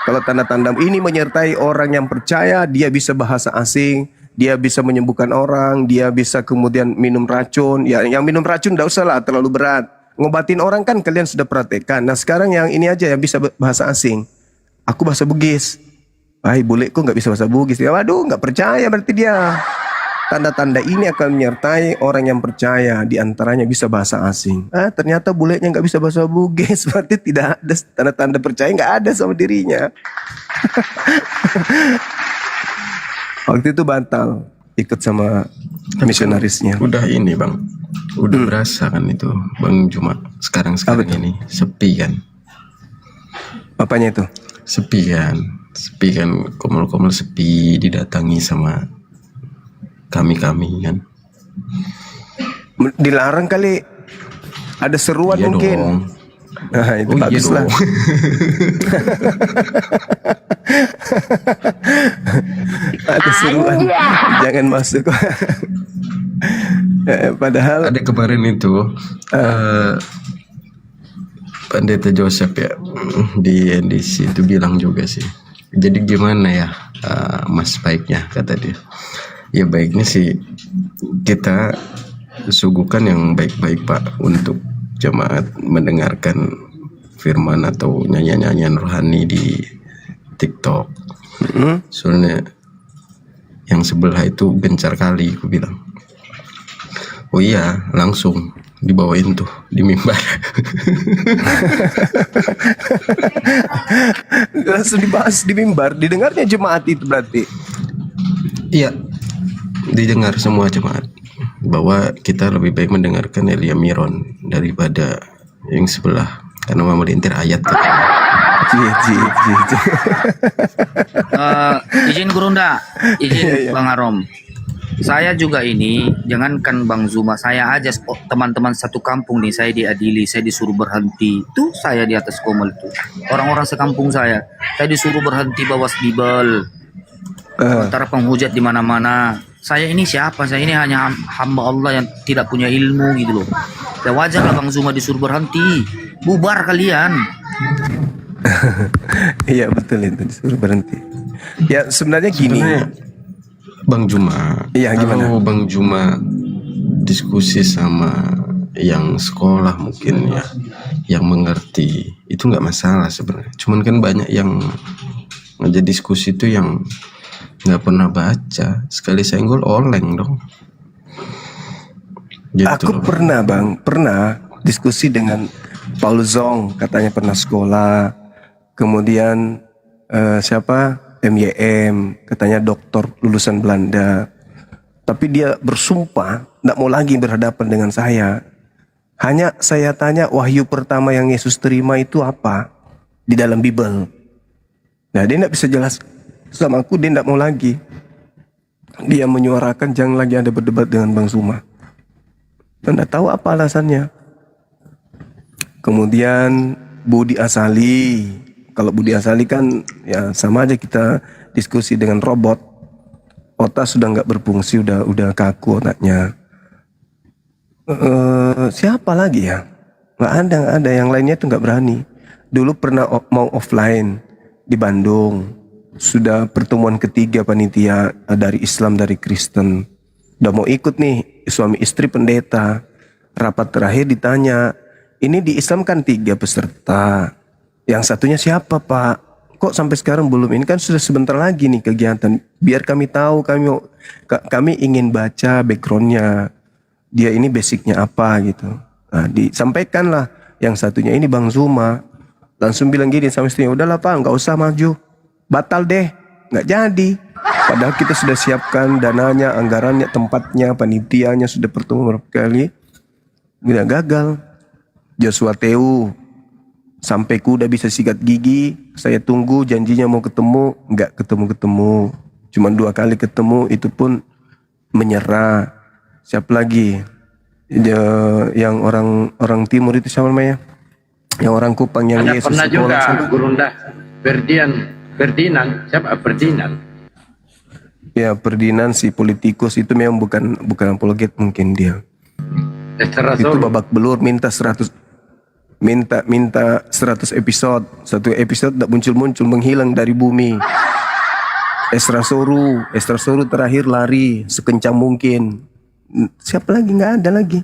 Kalau tanda-tanda ini menyertai orang yang percaya, dia bisa bahasa asing, dia bisa menyembuhkan orang, dia bisa kemudian minum racun. Ya yang minum racun nggak usah lah, terlalu berat. Ngobatin orang kan kalian sudah praktekkan. Nah sekarang yang ini aja yang bisa bahasa asing. Aku bahasa Bugis. Hai bule kok nggak bisa bahasa Bugis. Ya waduh nggak percaya berarti dia. Tanda-tanda ini akan menyertai orang yang percaya. Di antaranya bisa bahasa asing. Ternyata bulenya nggak bisa bahasa Bugis. Berarti tidak ada tanda-tanda percaya, nggak ada sama dirinya. Waktu itu batal ikut sama misionarisnya. Udah ini bang. Udah berasa kan itu Bang Juma sekarang ini sepi kan? Apanya itu? Sepi kan, komel-komel sepi, didatangi sama kami kan. Dilarang kali, ada seruan iya mungkin. Dong. Nah itu bagus iya lah. Ada seruan, jangan masuk. Padahal ada kemarin itu Pendeta Joseph ya di NDC itu bilang juga sih. Jadi gimana ya Mas baiknya kata dia. Ya baiknya sih kita suguhkan yang baik-baik Pak untuk jemaat mendengarkan firman atau nyanyian-nyanyian rohani di TikTok. Soalnya yang sebelah itu gencar kali aku bilang. Oh iya, langsung dibawain tuh di mimbar. Langsung dibahas di mimbar, didengarnya jemaat itu berarti. Iya, didengar semua jemaat bahwa kita lebih baik mendengarkan Elia Miron daripada yang sebelah karena mau melintir ayat kan. Izin Gurunda, izin Bang Arom. Saya juga ini, jangankan Bang Zuma, saya aja teman-teman satu kampung nih, saya diadili, saya disuruh berhenti. Tuh saya di atas komel tuh. Orang-orang sekampung saya disuruh berhenti bawa Bible. Sementara penghujat di mana-mana. Saya ini siapa? Saya ini hanya hamba Allah yang tidak punya ilmu gitu loh. Ya wajar lah Bang Zuma disuruh berhenti. Bubar kalian. Iya betul itu, disuruh berhenti. Ya sebenarnya gini. Bang Juma, kalau Bang Juma diskusi sama yang sekolah mungkin ya, yang mengerti itu nggak masalah sebenarnya. Cuman kan banyak yang ngajak diskusi itu yang nggak pernah baca, sekali senggol oleng dong. Gitu aku loh. Pernah diskusi dengan Paul Zong, katanya pernah sekolah. Kemudian siapa? MYM, katanya doktor lulusan Belanda. Tapi dia bersumpah tidak mau lagi berhadapan dengan saya. Hanya saya tanya wahyu pertama yang Yesus terima itu apa di dalam Bible. Nah dia tidak bisa jelas sama aku, dia tidak mau lagi. dia menyuarakan jangan lagi ada berdebat dengan Bang Zuma. Anda tahu apa alasannya? Kemudian Budi Asali. Kalau Budi Asali kan ya sama aja kita diskusi dengan robot. Otak sudah nggak berfungsi, udah kaku otaknya. Siapa lagi ya? Nggak ada. Yang lainnya itu nggak berani. Dulu pernah mau offline di Bandung. Sudah pertemuan ketiga panitia dari Islam, dari Kristen. Udah mau ikut nih, suami istri pendeta. Rapat terakhir ditanya, ini di Islam kan 3 peserta. Yang satunya siapa Pak? Kok sampai sekarang belum? Ini kan sudah sebentar lagi nih kegiatan. Biar kami tahu, kami ingin baca backgroundnya. Dia ini basicnya apa gitu. Nah, disampaikanlah yang satunya ini Bang Zuma. Langsung bilang gini sama istrinya, udahlah Pak, nggak usah maju. Batal deh, nggak jadi. Padahal kita sudah siapkan dananya, anggarannya, tempatnya, panitianya, sudah bertemu berapa kali. Tidak gagal. Joshua Teu, sampai kuda bisa sikat gigi, saya tunggu janjinya mau ketemu, nggak ketemu-ketemu. Cuma 2 kali ketemu, itu pun menyerah. Siapa lagi? Yang orang timur itu siapa namanya? Yang orang Kupang yang Ada Yesus pernah juga siapa? Gurunda Ferdinand. Siapa Ferdinand? Ya Ferdinand si politikus itu memang bukan apologet mungkin dia. Itu babak belur minta 100 episode. Satu episode tak muncul menghilang dari bumi. Esra Soru terakhir lari sekencang mungkin. Siapa lagi? Nggak ada lagi.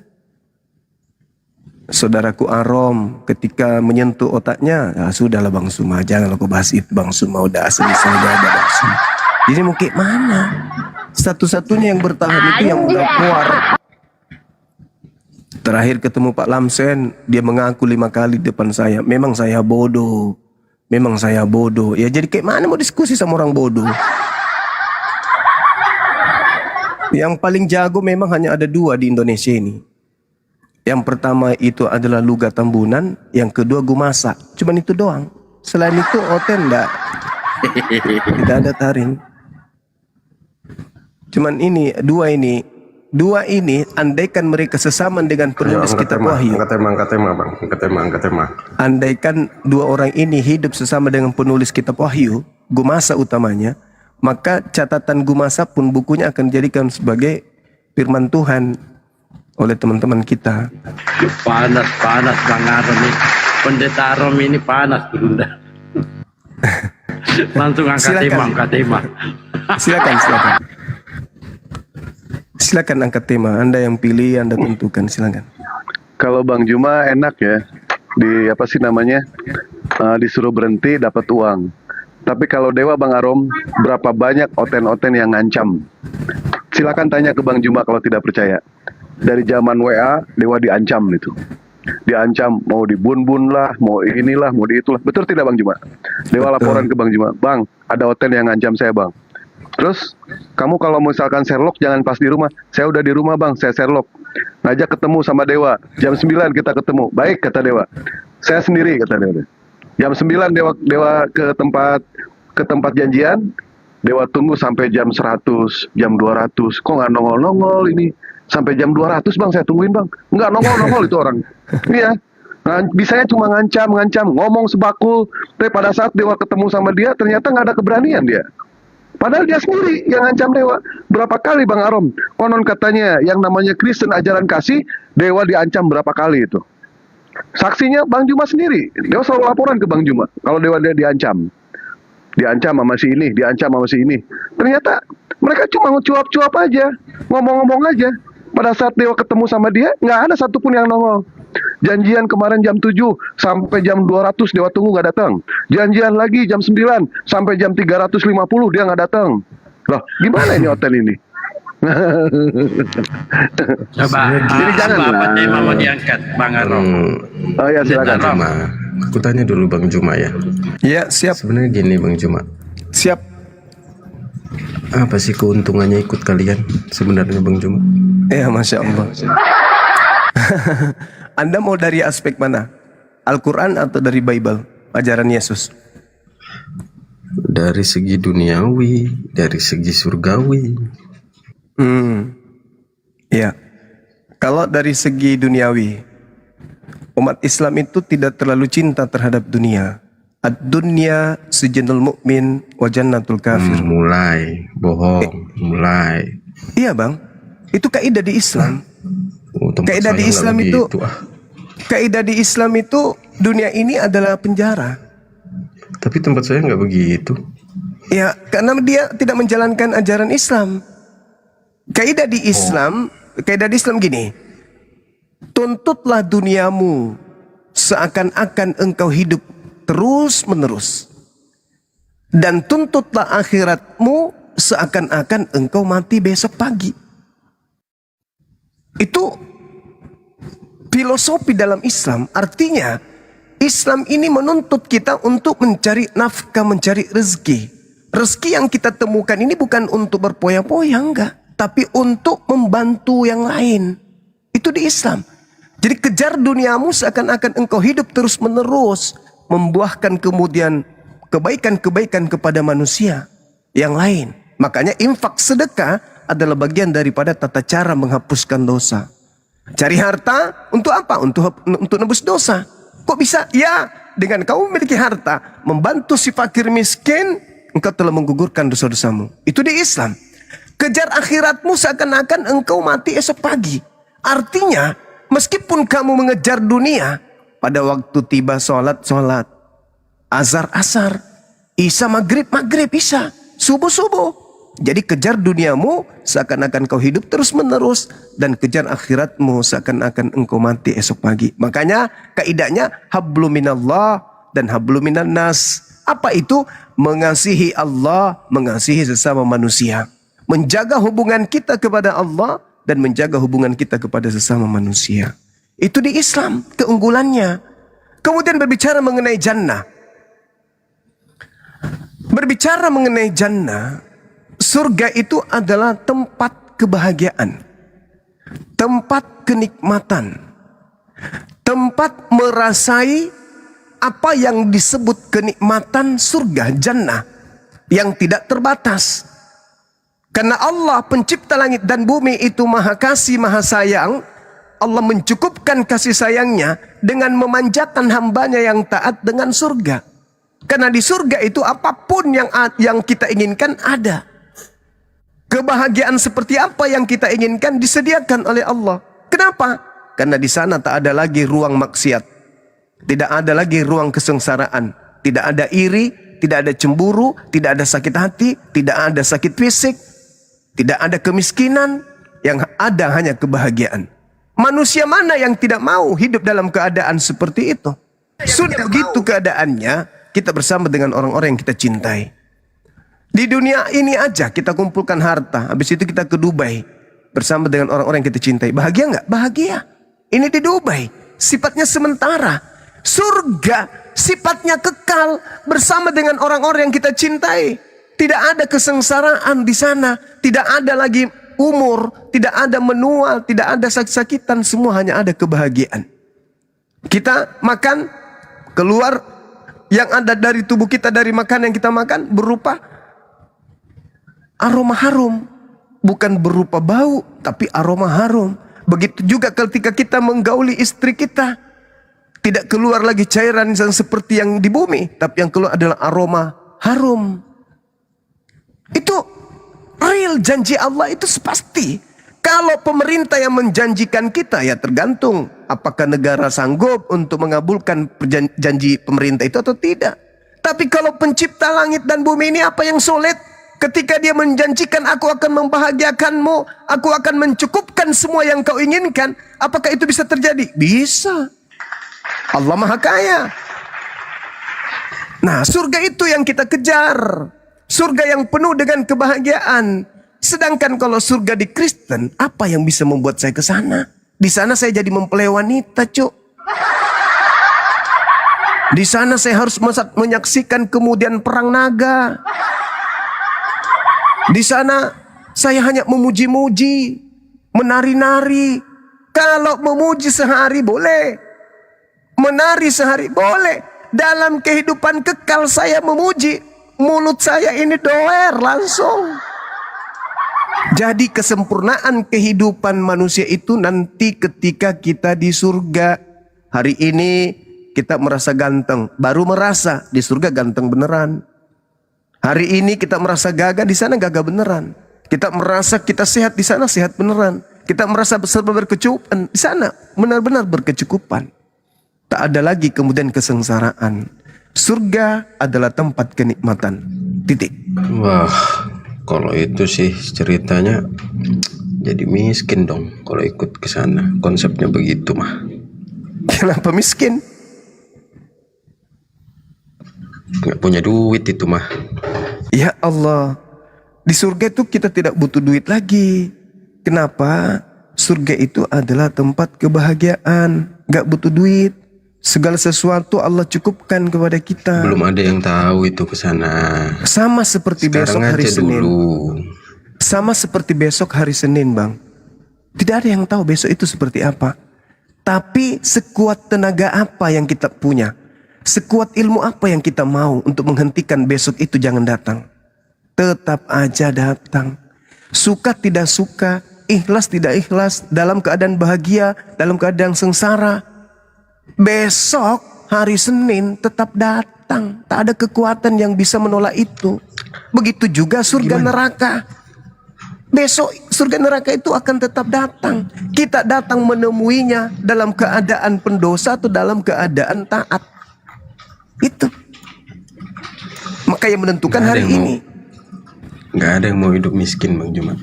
Saudaraku Arom ketika menyentuh otaknya, ya sudahlah Bang Zuma, jangan aku bahas itu Bang Zuma, udah asal-asal ada Bang Zuma. Jadi mau kayak mana? Satu-satunya yang bertahan itu yang udah keluar. Terakhir ketemu Pak Lamsen, dia mengaku 5 kali di depan saya, memang saya bodoh. Ya jadi kayak mana mau diskusi sama orang bodoh? Yang paling jago memang hanya ada 2 di Indonesia ini. Yang pertama itu adalah Luga Tambunan, yang kedua Gumasa. Cuman itu doang. Selain itu Oten tidak ada taring. Cuman ini dua ini andaikan mereka sesama dengan penulis kitab Wahyu. Angkat tema. Andaikan 2 orang ini hidup sesama dengan penulis kitab Wahyu, Gumasa utamanya, maka catatan Gumasa pun bukunya akan dijadikan sebagai firman Tuhan oleh teman-teman kita. Panas Bang Arom ini. Pendeta Arom ini panas Gurunda. Langsung angkat tema. Silakan angkat tema. Anda yang pilih, Anda tentukan, silakan. Kalau Bang Zuma enak ya, disuruh berhenti dapat uang. Tapi kalau Dewa Bang Arom, berapa banyak oten-oten yang ngancam? Silakan tanya ke Bang Zuma kalau tidak percaya. Dari zaman WA, Dewa diancam itu. Diancam mau dibun-bun lah, mau inilah, mau di itulah. Betul tidak Bang Zuma? Dewa laporan ke Bang Zuma, Bang, ada oten yang ngancam saya Bang. Terus, kamu kalau misalkan Sherlock jangan pas di rumah. Saya udah di rumah Bang, saya Sherlock. Ngajak ketemu sama Dewa. Jam 9 kita ketemu. Baik, kata Dewa. Saya sendiri, kata Dewa. Jam 9 Dewa ke tempat janjian. Dewa tunggu sampai jam 100, jam 200. Kok nggak nongol-nongol ini? Sampai jam 200 Bang, saya tungguin Bang. Nggak nongol-nongol itu orang. Iya. Bisanya cuma ngancam, ngomong sebakul. Tapi pada saat Dewa ketemu sama dia, ternyata nggak ada keberanian dia. Padahal dia sendiri yang ngancam Dewa. Berapa kali Bang Arom? Konon katanya yang namanya Kristen ajaran kasih, Dewa diancam berapa kali itu. Saksinya Bang Zuma sendiri. Dewa selalu laporan ke Bang Zuma kalau Dewa dia diancam. Diancam sama si ini, diancam sama si ini. Ternyata mereka cuma cuap-cuap aja, ngomong-ngomong aja. Pada saat Dewa ketemu sama dia, nggak ada satupun yang nongol. Janjian kemarin jam 7 sampai jam 200 Dewa tunggu nggak datang. Janjian lagi jam 9 sampai jam 350 dia nggak datang. Loh, gimana ini hotel ini? Coba, jadi jangan apa tema mau diangkat Bang Arom? Oh ya silakan. Aku tanya dulu Bang Zuma ya. Ya siap. Sebenarnya gini Bang Zuma. Siap. Apa sih keuntungannya ikut kalian sebenarnya Bang Zuma? Ya Masya Allah. Anda mau dari aspek mana? Al-Quran atau dari Bible? Ajaran Yesus? Dari segi duniawi, dari segi surgawi. Ya, kalau dari segi duniawi, umat Islam itu tidak terlalu cinta terhadap dunia. Ad-dunya sijnul mu'min wa jannatul kafir. Mulai bohong, mulai. Iya bang, itu kaidah di Islam. Kaidah di Islam itu, kaidah di Islam itu dunia ini adalah penjara. Tapi tempat saya nggak begitu. Ya, karena dia tidak menjalankan ajaran Islam. Kaidah di Islam, kaidah di Islam gini. Tuntutlah duniamu seakan-akan engkau hidup terus menerus, dan tuntutlah akhiratmu seakan-akan engkau mati besok pagi. Itu filosofi dalam Islam. Artinya Islam ini menuntut kita untuk mencari nafkah, mencari rezeki. Rezeki yang kita temukan ini bukan untuk berpoya-poya, enggak, tapi untuk membantu yang lain. Itu di Islam. Jadi kejar duniamu seakan-akan engkau hidup terus menerus, membuahkan kemudian kebaikan-kebaikan kepada manusia yang lain. Makanya infak sedekah adalah bagian daripada tata cara menghapuskan dosa. Cari harta untuk apa? Untuk nebus dosa. Kok bisa? Ya, dengan kau memiliki harta, membantu si fakir miskin, engkau telah menggugurkan dosa-dosamu. Itu di Islam. Kejar akhiratmu seakan-akan engkau mati esok pagi. Artinya, meskipun kamu mengejar dunia, pada waktu tiba sholat, azar, isya maghrib, isya, subuh. Jadi kejar duniamu seakan-akan kau hidup terus menerus, dan kejar akhiratmu seakan-akan engkau mati esok pagi. Makanya kaidahnya hablum minallah dan hablum minan nas. Apa itu? Mengasihi Allah, mengasihi sesama manusia. Menjaga hubungan kita kepada Allah dan menjaga hubungan kita kepada sesama manusia. Itu di Islam keunggulannya. Kemudian berbicara mengenai jannah. Berbicara mengenai jannah, surga itu adalah tempat kebahagiaan, tempat kenikmatan, tempat merasai apa yang disebut kenikmatan surga, jannah, yang tidak terbatas. Karena Allah pencipta langit dan bumi itu maha kasih, maha sayang. Allah mencukupkan kasih sayangnya dengan memanjakan hambanya yang taat dengan surga. Karena di surga itu apapun yang kita inginkan ada. Kebahagiaan seperti apa yang kita inginkan disediakan oleh Allah. Kenapa? Karena di sana tak ada lagi ruang maksiat, tidak ada lagi ruang kesengsaraan, tidak ada iri, tidak ada cemburu, tidak ada sakit hati, tidak ada sakit fisik, tidak ada kemiskinan. Yang ada hanya kebahagiaan. Manusia mana yang tidak mau hidup dalam keadaan seperti itu? Sudah begitu keadaannya, kita bersama dengan orang-orang yang kita cintai. Di dunia ini aja kita kumpulkan harta, habis itu kita ke Dubai bersama dengan orang-orang yang kita cintai. Bahagia nggak? Bahagia. Ini di Dubai, sifatnya sementara. Surga sifatnya kekal bersama dengan orang-orang yang kita cintai. Tidak ada kesengsaraan di sana, tidak ada lagi umur, tidak ada menua, tidak ada sakit-sakitan, semua hanya ada kebahagiaan. Kita makan, keluar yang ada dari tubuh kita dari makan yang kita makan berupa aroma harum, bukan berupa bau, tapi aroma harum. Begitu juga ketika kita menggauli istri kita, tidak keluar lagi cairan yang seperti yang di bumi, tapi yang keluar adalah aroma harum. Itu real, janji Allah itu pasti. Kalau pemerintah yang menjanjikan kita, ya tergantung apakah negara sanggup untuk mengabulkan janji pemerintah itu atau tidak. Tapi kalau pencipta langit dan bumi ini apa yang sulit? Ketika dia menjanjikan aku akan membahagiakanmu, aku akan mencukupkan semua yang kau inginkan, apakah itu bisa terjadi? Bisa. Allah Maha Kaya. Nah, surga itu yang kita kejar. Surga yang penuh dengan kebahagiaan. Sedangkan kalau surga di Kristen, apa yang bisa membuat saya ke sana? Di sana saya jadi mempelai wanita, cuk. Di sana saya harus menyaksikan kemudian perang naga. Di sana saya hanya memuji-muji, menari-nari. Kalau memuji sehari boleh, menari sehari boleh. Dalam kehidupan kekal saya memuji, mulut saya ini doer langsung. Jadi kesempurnaan kehidupan manusia itu nanti ketika kita di surga. Hari ini kita merasa ganteng, baru merasa di surga ganteng beneran. Hari ini kita merasa gagah, di sana gagah beneran. Kita merasa kita sehat, di sana sehat beneran. Kita merasa serba berkecukupan, di sana benar-benar berkecukupan. Tak ada lagi kemudian kesengsaraan. Surga adalah tempat kenikmatan. Titik. Wah, kalau itu sih ceritanya jadi miskin dong kalau ikut ke sana. Konsepnya begitu mah. Kenapa miskin? Nggak punya duit itu mah. Ya Allah, di surga itu kita tidak butuh duit lagi. Kenapa? Surga itu adalah tempat kebahagiaan, nggak butuh duit. Segala sesuatu Allah cukupkan kepada kita. Belum ada yang tahu itu ke sana. Sama seperti Sekarang besok hari aja Senin. dulu. Sama seperti besok hari Senin, Bang. Tidak ada yang tahu besok itu seperti apa. Tapi sekuat tenaga apa yang kita punya, sekuat ilmu apa yang kita mau untuk menghentikan besok itu jangan datang. Tetap aja datang. Suka tidak suka, ikhlas tidak ikhlas, dalam keadaan bahagia, dalam keadaan sengsara. Besok hari Senin tetap datang. Tak ada kekuatan yang bisa menolak itu. Begitu juga surga neraka. Besok surga neraka itu akan tetap datang. Kita datang menemuinya dalam keadaan pendosa atau dalam keadaan taat. Itu. Maka yang menentukan hari ini. Nggak ada yang mau hidup miskin, Bang Jumat.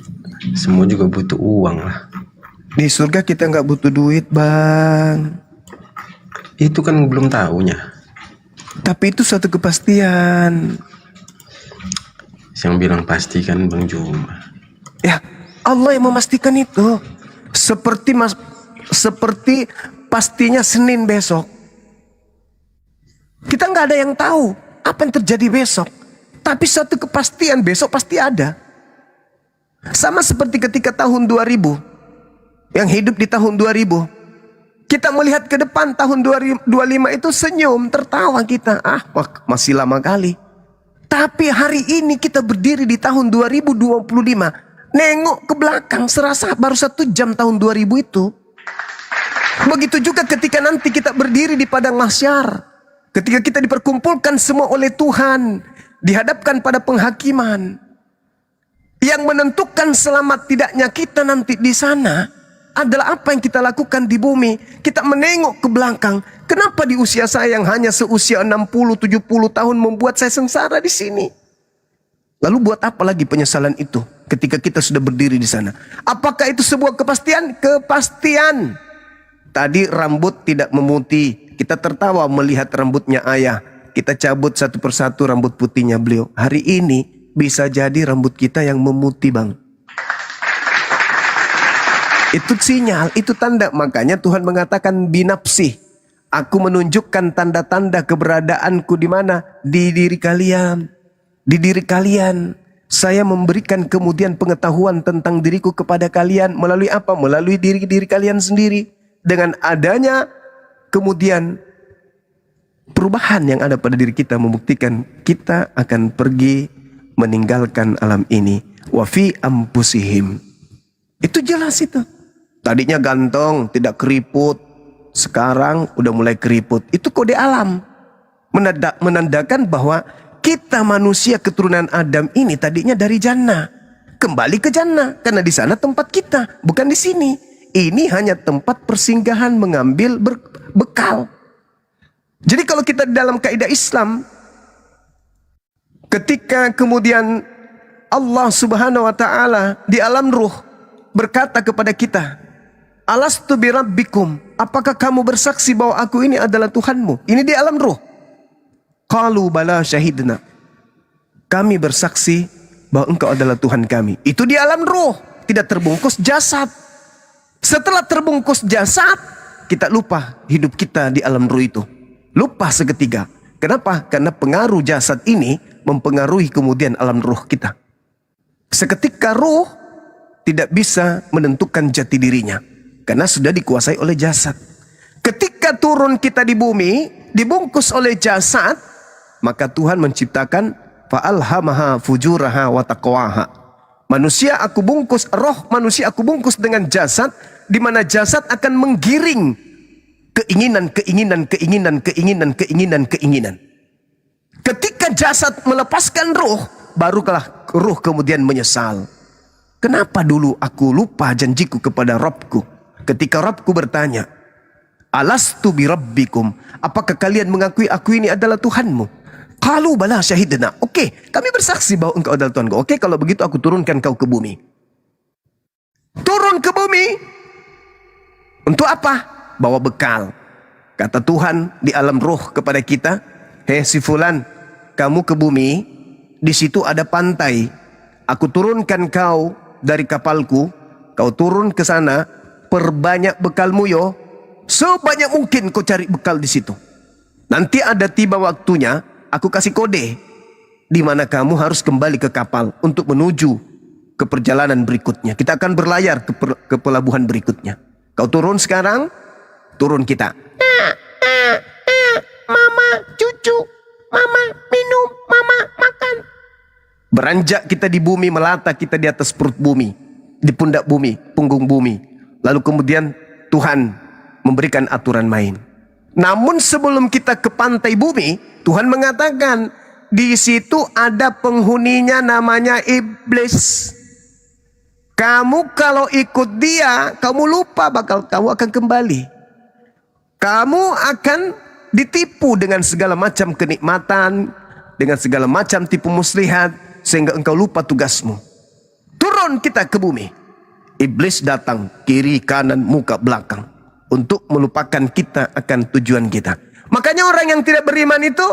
Semua juga butuh uang lah. Di surga kita nggak butuh duit, Bang. Itu kan belum tahunya. Tapi itu suatu kepastian. Yang bilang pasti kan Bang Jumat. Ya, Allah yang memastikan itu. Seperti pastinya Senin besok. Kita nggak ada yang tahu apa yang terjadi besok. Tapi satu kepastian besok pasti ada. Sama seperti ketika tahun 2000. Yang hidup di tahun 2000. Kita melihat ke depan tahun 2025 itu senyum, tertawa kita. Masih lama kali. Tapi hari ini kita berdiri di tahun 2025. Nengok ke belakang serasa baru 1 jam tahun 2000 itu. Begitu juga ketika nanti kita berdiri di padang mahsyar. Ketika kita diperkumpulkan semua oleh Tuhan. Dihadapkan pada penghakiman. Yang menentukan selamat tidaknya kita nanti di sana adalah apa yang kita lakukan di bumi. Kita menengok ke belakang. Kenapa di usia saya yang hanya seusia 60-70 tahun membuat saya sengsara di sini? Lalu buat apa lagi penyesalan itu ketika kita sudah berdiri di sana? Apakah itu sebuah kepastian? Kepastian. Tadi rambut tidak memutih. Kita tertawa melihat rambutnya ayah. Kita cabut satu persatu rambut putihnya beliau. Hari ini bisa jadi rambut kita yang memutih, Bang. Itu sinyal, itu tanda. Makanya Tuhan mengatakan binapsih. Aku menunjukkan tanda-tanda keberadaanku di mana? Di diri kalian. Di diri kalian. Saya memberikan kemudian pengetahuan tentang diriku kepada kalian. Melalui apa? Melalui diri kalian sendiri. Dengan adanya kemudian perubahan yang ada pada diri kita membuktikan kita akan pergi meninggalkan alam ini. Wa fi ampusihim. Itu jelas itu. Tadinya ganteng, tidak keriput. Sekarang udah mulai keriput. Itu kode alam. Menandakan bahwa kita manusia keturunan Adam ini tadinya dari jannah. Kembali ke jannah. Karena di sana tempat kita. Bukan di sini. Ini hanya tempat persinggahan mengambil bekal. Jadi kalau kita dalam kaidah Islam. Ketika kemudian Allah subhanahu wa ta'ala di alam ruh berkata kepada kita. Alastu birabbikum. Apakah kamu bersaksi bahwa aku ini adalah Tuhanmu? Ini di alam ruh. Qalu bala syahidna. Kami bersaksi bahwa engkau adalah Tuhan kami. Itu di alam ruh. Tidak terbungkus jasad. Setelah terbungkus jasad, kita lupa hidup kita di alam ruh itu. Lupa seketika. Kenapa? Karena pengaruh jasad ini mempengaruhi kemudian alam ruh kita. Seketika ruh tidak bisa menentukan jati dirinya. Karena sudah dikuasai oleh jasad. Ketika turun kita di bumi, dibungkus oleh jasad, maka Tuhan menciptakan fa'alhamaha fujuraha wa taqwaha. Manusia aku bungkus, roh manusia aku bungkus dengan jasad, di mana jasad akan menggiring keinginan. Ketika jasad melepaskan roh, barulah roh kemudian menyesal. Kenapa dulu aku lupa janjiku kepada Rabbku? Ketika Rabbku bertanya, alastu bi rabbikum, apakah kalian mengakui aku ini adalah Tuhanmu? Qalu bala syahidna. Oke, kami bersaksi bahwa engkau adalah Tuhanku. Oke, kalau begitu aku turunkan kau ke bumi. Turun ke bumi. Untuk apa? Bawa bekal. Kata Tuhan di alam roh kepada kita, hei si fulan, kamu ke bumi, di situ ada pantai. Aku turunkan kau dari kapalku, kau turun ke sana, perbanyak bekalmu yo. Sebanyak mungkin kau cari bekal di situ. Nanti ada tiba waktunya, aku kasih kode di mana kamu harus kembali ke kapal untuk menuju ke perjalanan berikutnya. Kita akan berlayar ke pelabuhan berikutnya. Kau turun sekarang, turun kita. Mama, cucu, mama minum, mama makan. Beranjak kita di bumi, melata kita di atas perut bumi, di pundak bumi, punggung bumi. Lalu kemudian Tuhan memberikan aturan main. Namun sebelum kita ke pantai bumi, Tuhan mengatakan di situ ada penghuninya namanya iblis. Kamu kalau ikut dia, kamu lupa kamu akan kembali. Kamu akan ditipu dengan segala macam kenikmatan, dengan segala macam tipu muslihat, sehingga engkau lupa tugasmu. Turun kita ke bumi. Iblis datang kiri, kanan, muka, belakang untuk melupakan kita akan tujuan kita. Makanya orang yang tidak beriman itu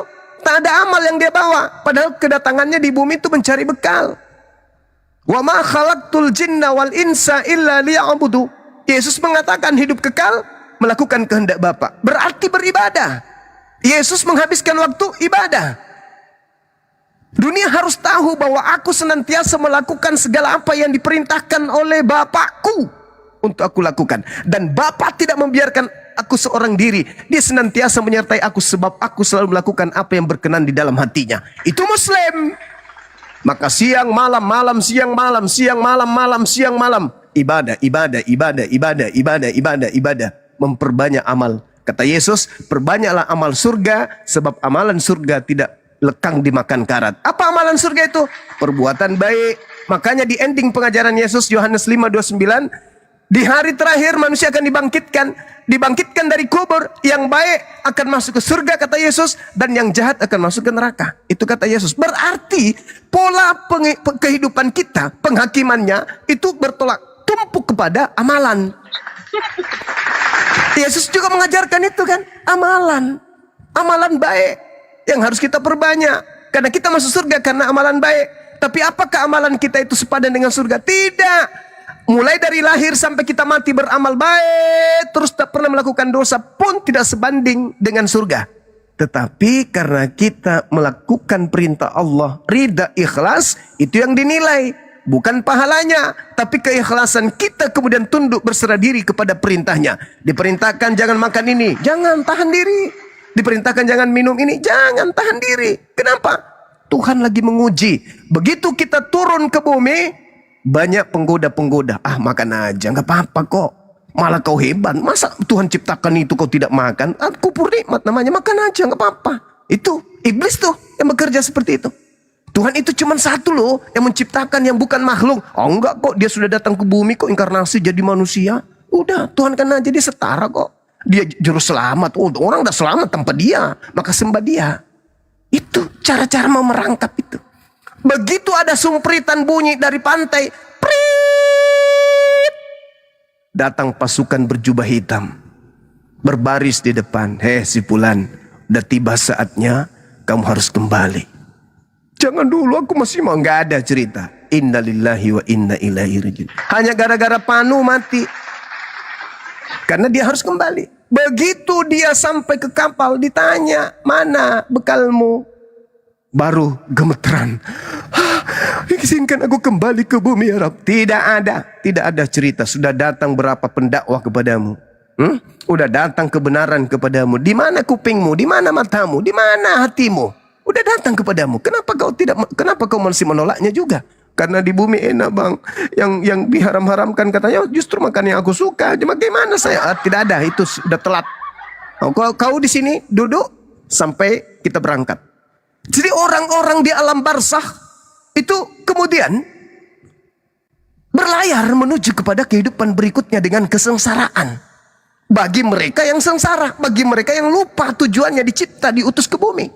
tak ada amal yang dia bawa. Padahal kedatangannya di bumi itu mencari bekal. Wa ma khalaqtul jinna wal insa illa liya'budu. Yesus mengatakan hidup kekal melakukan kehendak Bapa. Berarti beribadah. Yesus menghabiskan waktu ibadah. Dunia harus tahu bahwa aku senantiasa melakukan segala apa yang diperintahkan oleh Bapakku untuk aku lakukan. Dan Bapa tidak membiarkan aku seorang diri. Dia senantiasa menyertai aku sebab aku selalu melakukan apa yang berkenan di dalam hatinya. Itu Muslim. Maka siang malam, malam siang malam, siang malam, malam siang malam. Ibadah, ibadah, ibadah, ibadah, ibadah, ibadah, ibadah. Memperbanyak amal. Kata Yesus, perbanyaklah amal surga sebab amalan surga tidak lekang dimakan karat. Apa amalan surga itu? Perbuatan baik. Makanya di ending pengajaran Yesus Yohanes 5:29, di hari terakhir manusia akan dibangkitkan dari kubur. Yang baik akan masuk ke surga kata Yesus, dan yang jahat akan masuk ke neraka. Itu kata Yesus. Berarti pola kehidupan kita, penghakimannya itu bertolak tumpuk kepada amalan. Yesus juga mengajarkan itu kan, amalan baik yang harus kita perbanyak. Karena kita masuk surga karena amalan baik. Tapi apakah amalan kita itu sepadan dengan surga? Tidak. Mulai dari lahir sampai kita mati beramal baik, terus tak pernah melakukan dosa pun tidak sebanding dengan surga. Tetapi karena kita melakukan perintah Allah, ridha, ikhlas, itu yang dinilai. Bukan pahalanya, tapi keikhlasan kita kemudian tunduk berserah diri kepada perintahnya. Diperintahkan jangan makan ini, jangan tahan diri. Diperintahkan jangan minum ini, jangan tahan diri. Kenapa? Tuhan lagi menguji. Begitu kita turun ke bumi, banyak penggoda-penggoda. Ah, makan aja, nggak apa-apa kok. Malah kau hebat. Masa Tuhan ciptakan itu kau tidak makan? Ah, kupur nikmat namanya, makan aja, nggak apa-apa. Itu iblis tuh yang bekerja seperti itu. Tuhan itu cuma satu loh yang menciptakan, yang bukan makhluk. Oh enggak kok, dia sudah datang ke bumi kok, inkarnasi jadi manusia. Udah, Tuhan kan aja dia setara kok. Dia juru selamat. Oh, orang udah selamat tanpa dia, maka sembah dia. Itu cara-cara mau merangkap itu. Begitu ada sumpritan bunyi dari pantai, prit, datang pasukan berjubah hitam, berbaris di depan. Hei si Fulan, udah tiba saatnya kamu harus kembali. Jangan dulu, aku masih mau. Nggak ada cerita. Innalillahi wa inna ilaihi rajiun. Hanya gara-gara Panu mati. Karena dia harus kembali. Begitu dia sampai ke kapal, ditanya, mana bekalmu? Baru gemeteran. Izinkan aku kembali ke bumi ya Rabb. Tidak ada cerita. Sudah datang berapa pendakwah kepadamu? Udah datang kebenaran kepadamu. Di mana kupingmu? Di mana matamu? Di mana hatimu? Udah datang kepadamu. Kenapa kau masih menolaknya juga? Karena di bumi enak bang. Yang diharam-haramkan katanya justru makan yang aku suka. Cuma gimana saya? Tidak ada, itu sudah telat. Kau di sini duduk sampai kita berangkat. Jadi orang-orang di alam barzakh itu kemudian berlayar menuju kepada kehidupan berikutnya dengan kesengsaraan. Bagi mereka yang sengsara, bagi mereka yang lupa tujuannya dicipta, diutus ke bumi.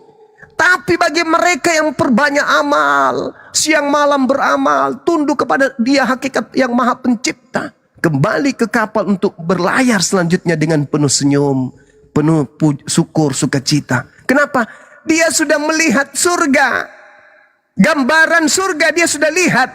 Tapi bagi mereka yang perbanyak amal, siang malam beramal, tunduk kepada Dia hakikat yang Maha Pencipta, kembali ke kapal untuk berlayar selanjutnya dengan penuh senyum, penuh syukur, sukacita. Kenapa? Dia sudah melihat surga. Gambaran surga dia sudah lihat.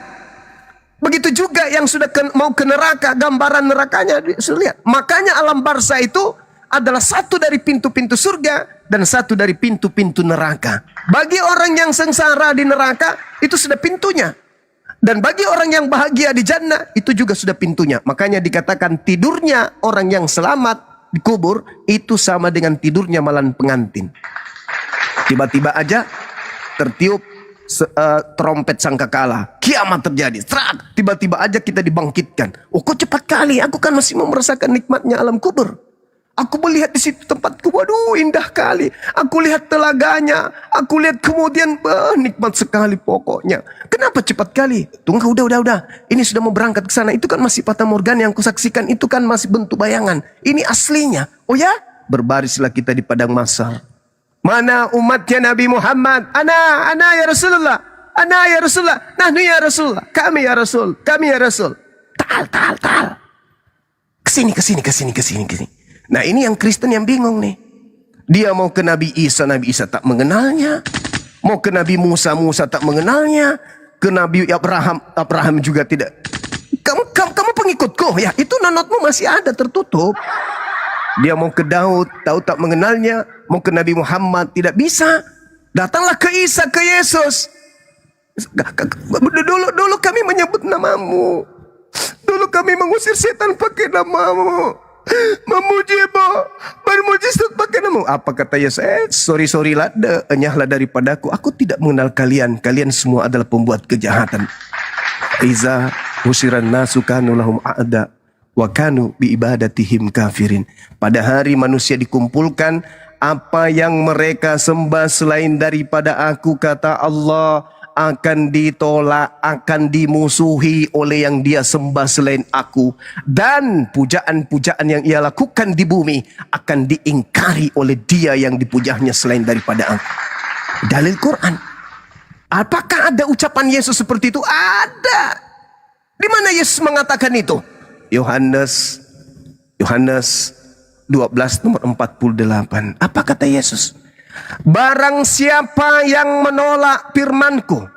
Begitu juga yang sudah mau ke neraka, gambaran nerakanya dia sudah lihat. Makanya alam barzakh itu adalah satu dari pintu-pintu surga dan satu dari pintu-pintu neraka. Bagi orang yang sengsara di neraka, itu sudah pintunya. Dan bagi orang yang bahagia di jannah, itu juga sudah pintunya. Makanya dikatakan tidurnya orang yang selamat di kubur, itu sama dengan tidurnya malam pengantin. Tiba-tiba aja tertiup trompet sangkakala, kiamat terjadi, serak. Tiba-tiba aja kita dibangkitkan. Oh kok cepat kali, aku kan masih mau merasakan nikmatnya alam kubur. Aku melihat di situ tempatku, waduh indah kali. Aku lihat telaganya, aku lihat kemudian nikmat sekali pokoknya. Kenapa cepat kali? Tunggu, udah. Ini sudah mau berangkat ke sana. Itu kan masih fata morgana yang kusaksikan, itu kan masih bentuk bayangan. Ini aslinya. Oh ya? Berbarislah kita di padang mahsyar. Mana umatnya Nabi Muhammad? Ana ya Rasulullah. Ana ya Rasulullah. Nahnu ya Rasulullah. Kami ya Rasul. Kami ya Rasul. Tal. Kesini. Nah ini yang Kristen yang bingung nih. Dia mau ke Nabi Isa tak mengenalnya. Mau ke Nabi Musa tak mengenalnya. Ke Nabi Abraham juga tidak. Kamu pengikutku ya. Itu nonotmu masih ada tertutup. Dia mau ke Daud tak mengenalnya. Mau ke Nabi Muhammad, tidak bisa. Datanglah ke Isa, ke Yesus. Dulu kami menyebut namamu. Dulu kami mengusir setan pakai namamu. Memujimu, bermujizat pakai namamu. Apa kata Yesus? Sorry lah, enyahlah daripadaku. Aku tidak mengenal kalian. Kalian semua adalah pembuat kejahatan. Iza husiran nasu kanu lahum a'da wa kanu bi ibadatihim kafirin. Pada hari manusia dikumpulkan, apa yang mereka sembah selain daripada aku, kata Allah, akan ditolak, akan dimusuhi oleh yang dia sembah selain aku. Dan pujaan-pujaan yang ia lakukan di bumi akan diingkari oleh dia yang dipujanya selain daripada aku. Dalil Quran. Apakah ada ucapan Yesus seperti itu? Ada. Di mana Yesus mengatakan itu? Yohanes 12 nomor 48. Apa kata Yesus? Barang siapa yang menolak firmanku,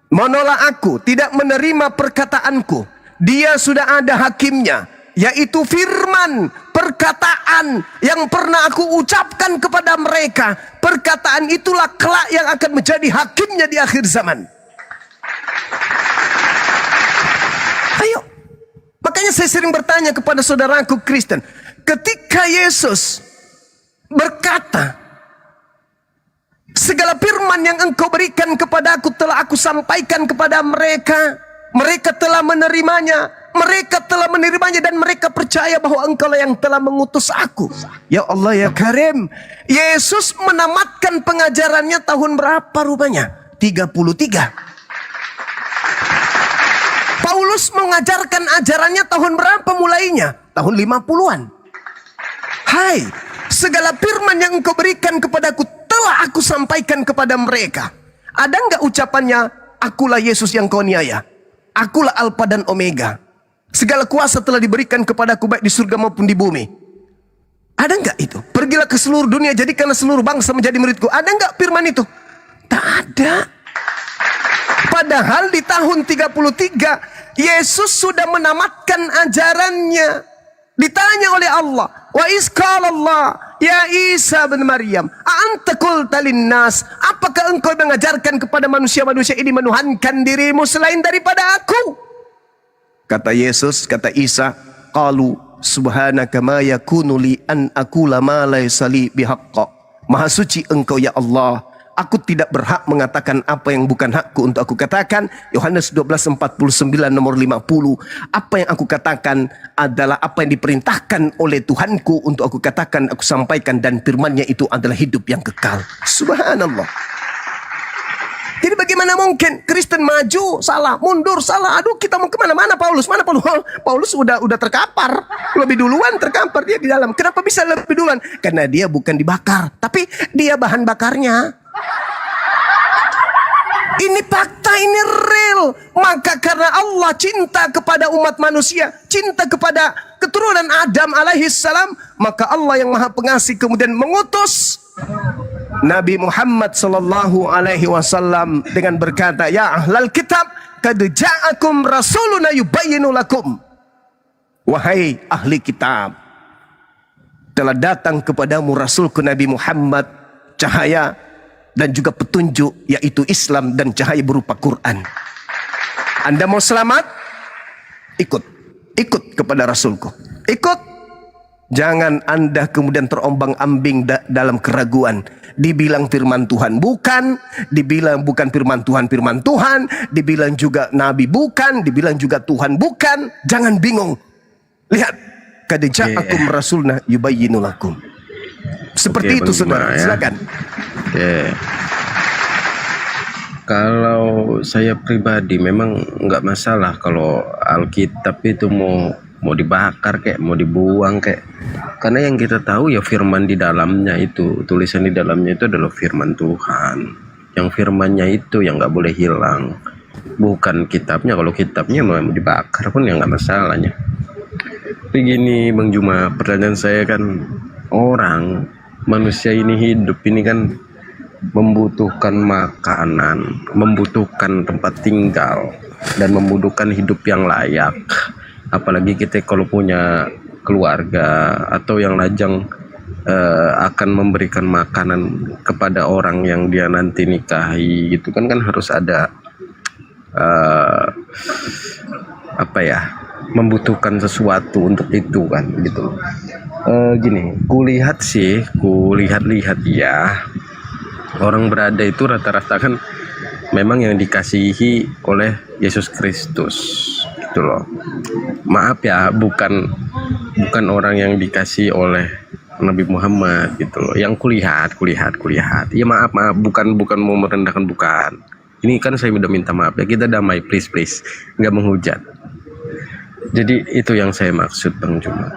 menolak aku, tidak menerima perkataanku, dia sudah ada hakimnya, yaitu firman, perkataan yang pernah aku ucapkan kepada mereka. Perkataan itulah kelak yang akan menjadi hakimnya di akhir zaman. Ayo. Makanya saya sering bertanya kepada saudaraku Kristen, ketika Yesus berkata, segala firman yang engkau berikan kepada aku telah aku sampaikan kepada mereka. Mereka telah menerimanya. Dan mereka percaya bahwa engkau lah yang telah mengutus aku. Ya Allah ya Karim. Yesus menamatkan pengajarannya tahun berapa rupanya? 33. Paulus mengajarkan ajarannya tahun berapa mulainya? Tahun 50-an. Hai, segala firman yang engkau berikan kepadaku telah aku sampaikan kepada mereka. Ada enggak ucapannya, akulah Yesus yang kau niaya, akulah Alfa dan Omega, segala kuasa telah diberikan kepadaku baik di surga maupun di bumi? Ada enggak itu? Pergilah ke seluruh dunia, jadikanlah seluruh bangsa menjadi muridku. Ada enggak firman itu? Tak ada. Padahal di tahun 33 Yesus sudah menamatkan ajarannya. Ditanya oleh Allah, wa isqalallah ya Isa bin Maryam, a'anta qulta linnas, apakah engkau mengajarkan kepada manusia-manusia ini menuhankan dirimu selain daripada aku? Kata Yesus, kata Isa, qalu subhanaka ma yakunu li an aqula ma laysa li bihaqqa. Maha suci engkau ya Allah, Aku tidak berhak mengatakan apa yang bukan hakku untuk aku katakan. Yohanes 12:49 nomor 50. Apa yang aku katakan adalah apa yang diperintahkan oleh Tuhanku untuk aku katakan, aku sampaikan, dan firman-Nya itu adalah hidup yang kekal. Subhanallah. Jadi bagaimana mungkin Kristen maju salah, mundur salah? Aduh, kita mau kemana? Mana Paulus? Mana Paulus? Paulus udah terkapar, lebih duluan terkapar dia di dalam. Kenapa bisa lebih duluan? Karena dia bukan dibakar, tapi dia bahan bakarnya. Ini fakta, ini real. Maka karena Allah cinta kepada umat manusia, cinta kepada keturunan Adam alaihissalam, maka Allah yang Maha Pengasih kemudian mengutus Nabi Muhammad sallallahu alaihi wasallam dengan berkata, ya ahlal kitab, qad ja'akum rasuluna yubayyinu lakum. Wahai ahli kitab, telah datang kepadamu rasulku Nabi Muhammad, cahaya dan juga petunjuk, yaitu Islam dan cahaya berupa Quran. Anda mau selamat? Ikut kepada rasulku. Ikut. Jangan Anda kemudian terombang-ambing dalam keraguan. Dibilang firman Tuhan bukan, dibilang bukan firman Tuhan, dibilang juga Nabi bukan, dibilang juga Tuhan bukan. Jangan bingung. Lihat, qad ja'akum rasulna yubayyinu lakum. Seperti itu, saudara. Silakan. Kalau saya pribadi memang nggak masalah kalau Alkitab itu mau dibakar kayak mau dibuang kayak, karena yang kita tahu ya firman di dalamnya itu, tulisan di dalamnya itu adalah firman Tuhan. Yang firmannya itu yang nggak boleh hilang, bukan kitabnya. Kalau kitabnya mau dibakar pun ya nggak masalahnya. Begini Bang Juma, pertanyaan saya kan, orang manusia ini hidup ini kan membutuhkan makanan, membutuhkan tempat tinggal, dan membutuhkan hidup yang layak. Apalagi kita kalau punya keluarga atau yang lajang akan memberikan makanan kepada orang yang dia nanti nikahi gitu kan harus ada membutuhkan sesuatu untuk itu kan gitu. Gini, kulihat-lihat ya, orang berada itu rata-rata kan memang yang dikasihi oleh Yesus Kristus gitu loh. Maaf ya, bukan orang yang dikasih oleh Nabi Muhammad gitu loh. Yang kulihat. Ya maaf, bukan mau merendahkan, bukan. Ini kan saya udah minta maaf ya, kita damai please, nggak menghujat. Jadi itu yang saya maksud Bang Juma.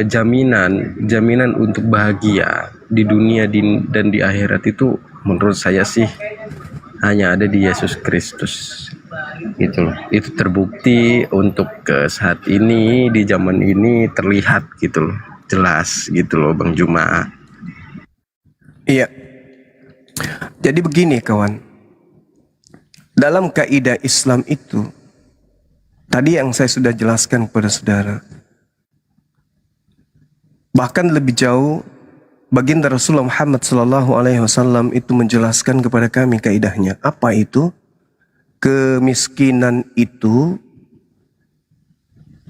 Jaminan untuk bahagia di dunia dan di akhirat itu menurut saya sih hanya ada di Yesus Kristus gitu loh. Itu terbukti untuk saat ini, di zaman ini terlihat gitu loh, jelas gitu loh Bang Juma. Iya. Jadi begini kawan, dalam kaidah Islam itu tadi yang saya sudah jelaskan kepada saudara, bahkan lebih jauh baginda Rasulullah Muhammad SAW itu menjelaskan kepada kami kaidahnya. Apa itu? Kemiskinan itu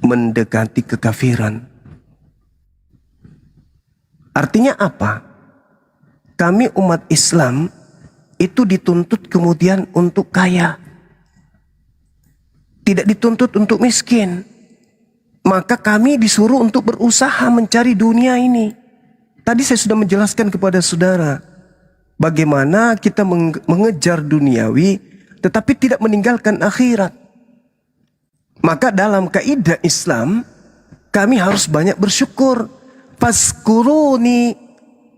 mendekati kekafiran. Artinya apa? Kami umat Islam itu dituntut kemudian untuk kaya, tidak dituntut untuk miskin. Maka kami disuruh untuk berusaha mencari dunia ini. Tadi saya sudah menjelaskan kepada saudara bagaimana kita mengejar duniawi tetapi tidak meninggalkan akhirat. Maka dalam kaidah Islam kami harus banyak bersyukur. Fazkuruni,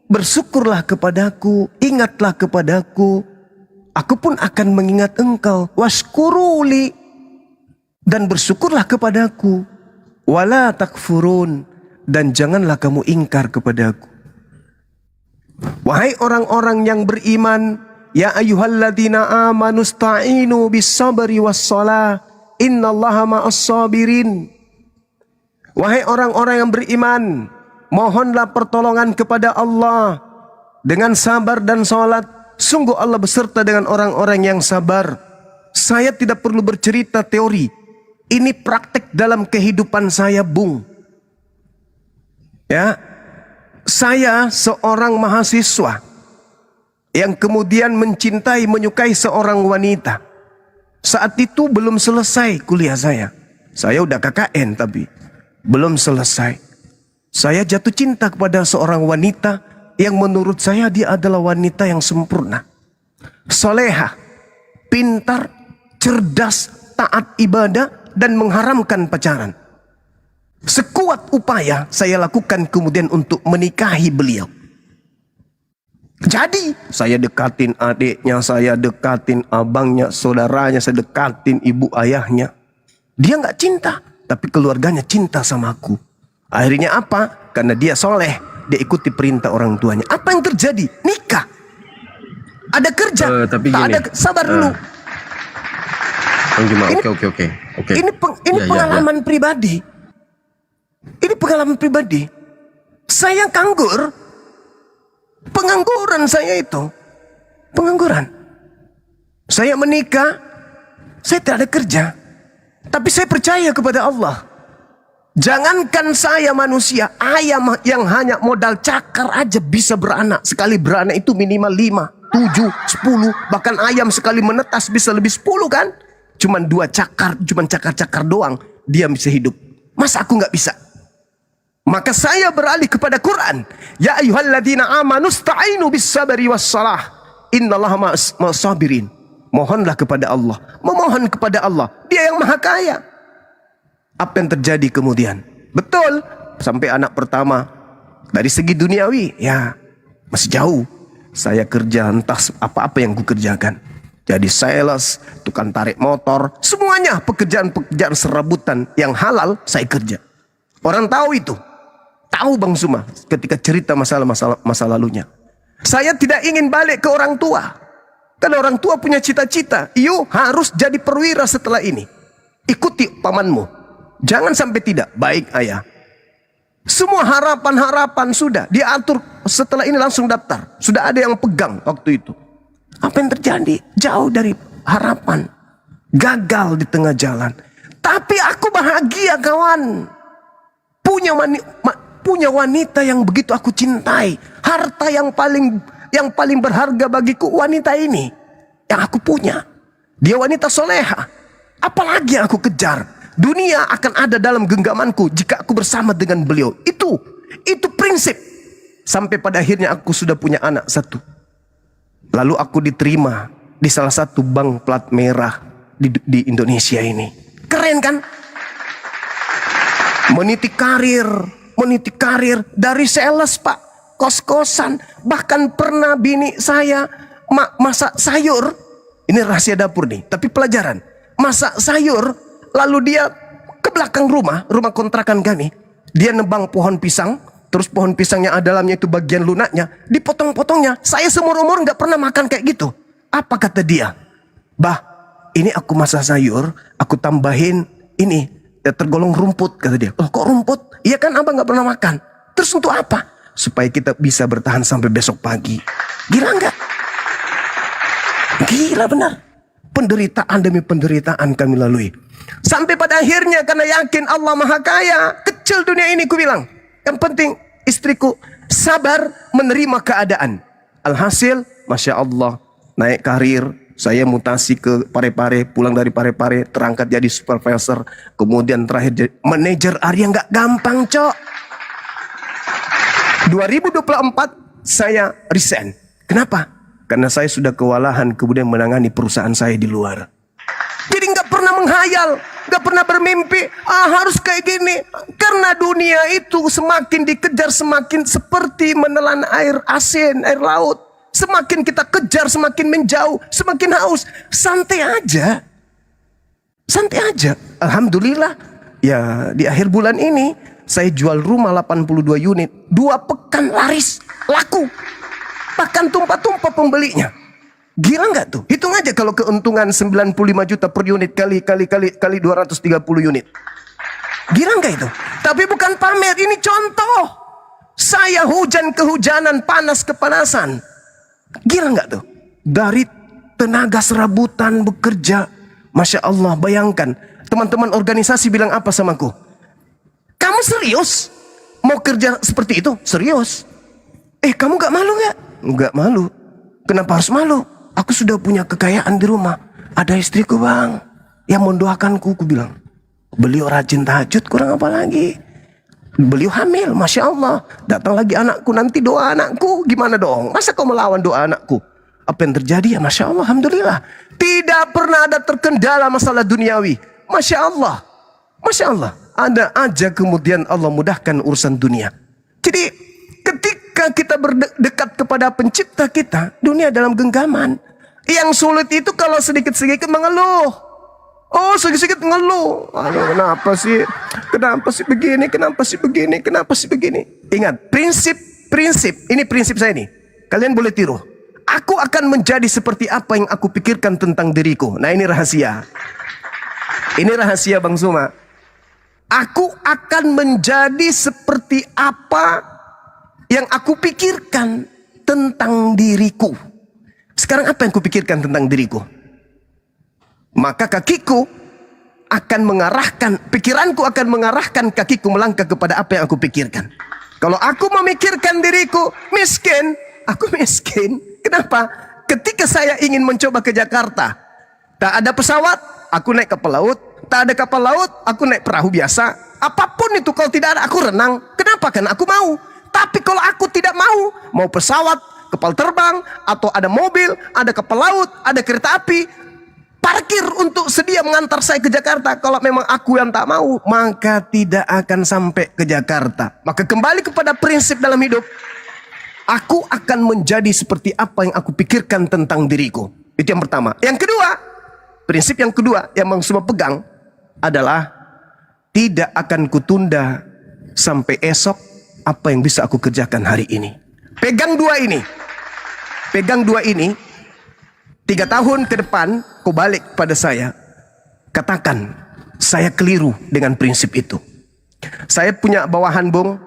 bersyukurlah kepadaku, ingatlah kepadaku, aku pun akan mengingat engkau. Washkuruli, dan bersyukurlah kepadaku. Wala takfurun, dan janganlah kamu ingkar kepadaku. Wahai orang-orang yang beriman, ya ayyuhalladzina amanu sta'inu bis-sabri was-shalah, innallaha ma'as-sabirin. Wahai orang-orang yang beriman, mohonlah pertolongan kepada Allah dengan sabar dan salat. Sungguh Allah beserta dengan orang-orang yang sabar. Saya tidak perlu bercerita teori. Ini praktek dalam kehidupan saya, Bung. Ya, saya seorang mahasiswa. yang kemudian mencintai, menyukai seorang wanita. Saat itu belum selesai kuliah saya. Saya udah KKN tapi belum selesai. Saya jatuh cinta kepada seorang wanita yang menurut saya dia adalah wanita yang sempurna. Soleha, pintar, cerdas, taat ibadah, dan mengharamkan pacaran. Sekuat upaya saya lakukan kemudian untuk menikahi beliau. Jadi saya dekatin adiknya, saya dekatin abangnya, saudaranya, saya dekatin ibu ayahnya. Dia nggak cinta, tapi keluarganya cinta sama aku. Akhirnya apa? Karena dia soleh, dia ikuti perintah orang tuanya. Apa yang terjadi? Nikah. Ada kerja, tapi tak gini, ada, sabar dulu. Oke. Ini pengalaman pribadi. Ini pengalaman pribadi. Saya nganggur. Pengangguran saya itu. Pengangguran. Saya menikah. Saya tidak ada kerja. Tapi saya percaya kepada Allah. Jangankan saya manusia. Ayam yang hanya modal cakar aja bisa beranak. Sekali beranak itu minimal 5, 7, 10. Bahkan ayam sekali menetas bisa lebih 10 kan. Cuman 2 cakar. Cuman cakar-cakar doang. Dia bisa hidup. Masa aku nggak bisa? Maka saya beralih kepada Quran. Ya ayyuhalladzina amanu sta'inu bis sabri was salah. Innallaha ma'as sabirin. Mohonlah kepada Allah. Memohon kepada Allah. Dia yang maha kaya. Apa yang terjadi kemudian? Betul. Sampai anak pertama. Dari segi duniawi. Ya masih jauh. Saya kerja entah apa-apa yang kukerjakan. Jadi sales, tukang tarik motor. Semuanya pekerjaan-pekerjaan serabutan yang halal saya kerja. Orang tahu itu. Tahu Bang Zuma ketika cerita masa lalunya. Saya tidak ingin balik ke orang tua. Karena orang tua punya cita-cita. You harus jadi perwira setelah ini. Ikuti pamanmu. Jangan sampai tidak. Baik ayah. Semua harapan-harapan sudah diatur. Setelah ini langsung daftar. Sudah ada yang pegang waktu itu. Apa yang terjadi? Jauh dari harapan. Gagal di tengah jalan. Tapi aku bahagia kawan. Punya wanita yang begitu aku cintai. Harta yang paling berharga bagiku wanita ini yang aku punya. Dia wanita soleha. Apalagi yang aku kejar? Dunia akan ada dalam genggamanku jika aku bersama dengan beliau. Itu prinsip. Sampai pada akhirnya aku sudah punya anak 1. Lalu aku diterima di salah satu bank plat merah di Indonesia ini. Keren kan? Meniti karir dari sales pak, kos-kosan, bahkan pernah bini saya masak sayur, ini rahasia dapur nih, tapi pelajaran, masak sayur, lalu dia ke belakang rumah kontrakan kami, dia nebang pohon pisang, terus pohon pisangnya ada dalamnya itu bagian lunaknya, dipotong-potongnya, saya seumur umur nggak pernah makan kayak gitu. Apa kata dia? Bah, ini aku masak sayur, aku tambahin ini. Tergolong rumput kata dia. Oh kok rumput? Iya kan abang gak pernah makan. Terus untuk apa? Supaya kita bisa bertahan sampai besok pagi. Gila nggak? Gila benar. Penderitaan demi penderitaan kami lalui. Sampai pada akhirnya karena yakin Allah maha kaya. Kecil dunia ini ku bilang. Yang penting istriku sabar menerima keadaan. Alhasil Masya Allah naik karir. Saya mutasi ke Parepare, pulang dari Parepare, terangkat jadi supervisor, kemudian terakhir jadi manajer area. Nggak gampang, cok. 2024 saya resign. Kenapa? Karena saya sudah kewalahan kemudian menangani perusahaan saya di luar. Jadi nggak pernah menghayal, nggak pernah bermimpi, harus kayak gini. Karena dunia itu semakin dikejar, semakin seperti menelan air asin, air laut. Semakin kita kejar, semakin menjauh, semakin haus. Santai aja. Santai aja. Alhamdulillah. Ya di akhir bulan ini saya jual rumah 82 unit. 2 pekan laris. Laku. Bahkan tumpah-tumpah pembelinya. Gila nggak tuh? Hitung aja kalau keuntungan 95 juta per unit kali 230 unit. Gila nggak itu? Tapi bukan pamer, ini contoh. Saya hujan kehujanan, panas kepanasan. Gila nggak tuh? Dari tenaga serabutan bekerja, Masya Allah, bayangkan. Teman-teman organisasi bilang apa sama aku? Kamu serius? Mau kerja seperti itu? Serius? Kamu gak malu gak? Gak malu. Kenapa harus malu? Aku sudah punya kekayaan di rumah. Ada istriku bang, yang mendoakanku. Aku bilang, beliau rajin tahajud, kurang apa lagi? Beliau hamil, Masya Allah. Datang lagi anakku, nanti doa anakku. Gimana dong? Masa kau melawan doa anakku? Apa yang terjadi ya Masya Allah, Alhamdulillah. Tidak pernah ada terkendala masalah duniawi. Masya Allah. Masya Allah. Ada aja kemudian Allah mudahkan urusan dunia. Jadi ketika kita berdekat kepada pencipta kita, dunia dalam genggaman. Yang sulit itu kalau sedikit-sedikit mengeluh. Oh, sedikit-sedikit ngeluh. Aduh, kenapa sih? Kenapa sih begini? Kenapa sih begini? Kenapa sih begini? Ingat, prinsip. Ini prinsip saya nih. Kalian boleh tiru. Aku akan menjadi seperti apa yang aku pikirkan tentang diriku. Nah, ini rahasia. Ini rahasia Bang Zuma. Aku akan menjadi seperti apa yang aku pikirkan tentang diriku. Sekarang apa yang kupikirkan tentang diriku? Maka kakiku akan mengarahkan, pikiranku akan mengarahkan kakiku melangkah kepada apa yang aku pikirkan. Kalau aku memikirkan diriku miskin, aku miskin. Kenapa? Ketika saya ingin mencoba ke Jakarta, tak ada pesawat, aku naik kapal laut. Tak ada kapal laut, aku naik perahu biasa. Apapun itu, kalau tidak ada, aku renang. Kenapa? Karena aku mau. Tapi kalau aku tidak mau pesawat, kapal terbang, atau ada mobil, ada kapal laut, ada kereta api, parkir untuk sedia mengantar saya ke Jakarta. Kalau memang aku yang tak mau, maka tidak akan sampai ke Jakarta. Maka kembali kepada prinsip dalam hidup. Aku akan menjadi seperti apa yang aku pikirkan tentang diriku. Itu yang pertama. Yang kedua, prinsip yang kedua yang Bang Zuma pegang adalah tidak akan kutunda sampai esok apa yang bisa aku kerjakan hari ini. Pegang dua ini. Pegang dua ini. 3 tahun ke depan kau balik pada saya. Katakan saya keliru dengan prinsip itu. Saya punya bawahan Bung.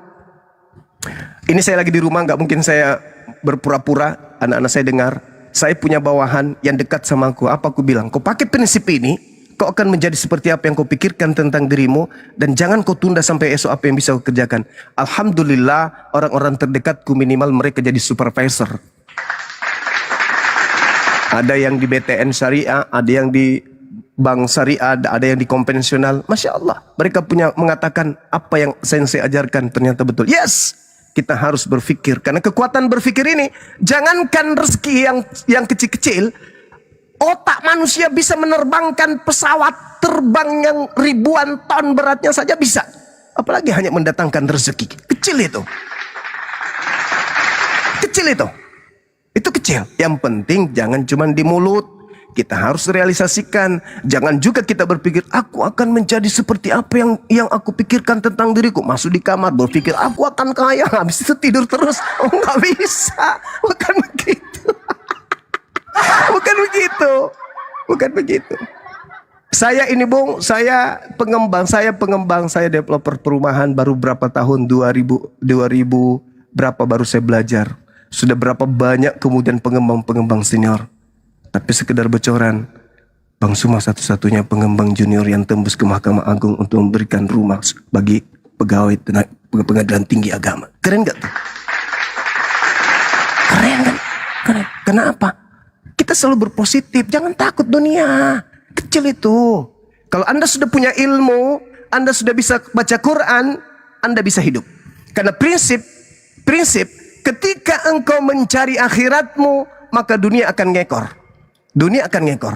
Ini saya lagi di rumah, nggak mungkin saya berpura-pura. Anak-anak saya dengar. Saya punya bawahan yang dekat sama aku. Apa aku bilang? Kau pakai prinsip ini, kau akan menjadi seperti apa yang kau pikirkan tentang dirimu. Dan jangan kau tunda sampai esok apa yang bisa kau kerjakan. Alhamdulillah, orang-orang terdekatku minimal mereka jadi supervisor. Ada yang di BTN Syariah, ada yang di Bank Syariah, ada yang di konvensional. Masya Allah, mereka punya mengatakan apa yang saya ajarkan ternyata betul. Yes, kita harus berpikir. Karena kekuatan berpikir ini, jangankan rezeki yang kecil-kecil, otak manusia bisa menerbangkan pesawat terbang yang ribuan ton beratnya saja bisa. Apalagi hanya mendatangkan rezeki. Kecil itu. Kecil itu. Itu kecil. Yang penting jangan cuma di mulut. Kita harus realisasikan. Jangan juga kita berpikir, aku akan menjadi seperti apa yang aku pikirkan tentang diriku. Masuk di kamar berpikir, aku akan kaya. Habis itu tidur terus. Oh, nggak bisa. Bukan begitu. Bukan begitu. Bukan begitu. Saya ini Bung, saya pengembang, saya developer perumahan baru berapa tahun, 2000 berapa baru saya belajar. Sudah berapa banyak kemudian pengembang-pengembang senior. Tapi sekedar bocoran, Bang Zuma satu-satunya pengembang junior yang tembus ke Mahkamah Agung untuk memberikan rumah bagi pegawai pengadilan tinggi agama. Keren gak tuh? Keren kan? Keren. Kenapa? Kita selalu berpositif, jangan takut dunia. Kecil itu. Kalau Anda sudah punya ilmu, Anda sudah bisa baca Quran, Anda bisa hidup. Karena prinsip ketika engkau mencari akhiratmu, maka dunia akan ngekor. Dunia akan ngekor.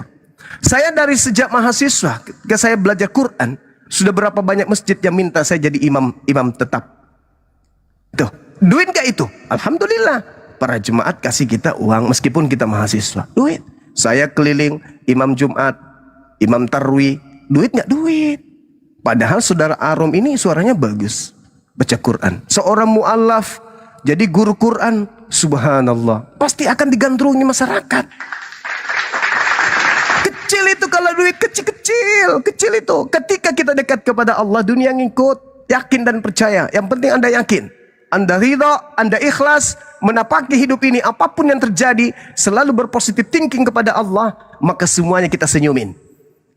Saya dari sejak mahasiswa, ketika saya belajar Quran, sudah berapa banyak masjid yang minta saya jadi imam tetap. Tuh, duit gak itu? Alhamdulillah. Para jemaat kasih kita uang meskipun kita mahasiswa. Duit. Saya keliling imam Jumat, imam Tarwih. Duit gak? Duit. Padahal saudara Arom ini suaranya bagus. Baca Quran. Seorang mu'alaf jadi guru Quran, subhanallah, pasti akan digandrungi masyarakat. Kecil itu kalau duit kecil itu. Ketika kita dekat kepada Allah, dunia ngikut, yakin dan percaya. Yang penting Anda yakin, Anda ridha, Anda ikhlas, menapaki hidup ini, apapun yang terjadi, selalu berpositif thinking kepada Allah, maka semuanya kita senyumin.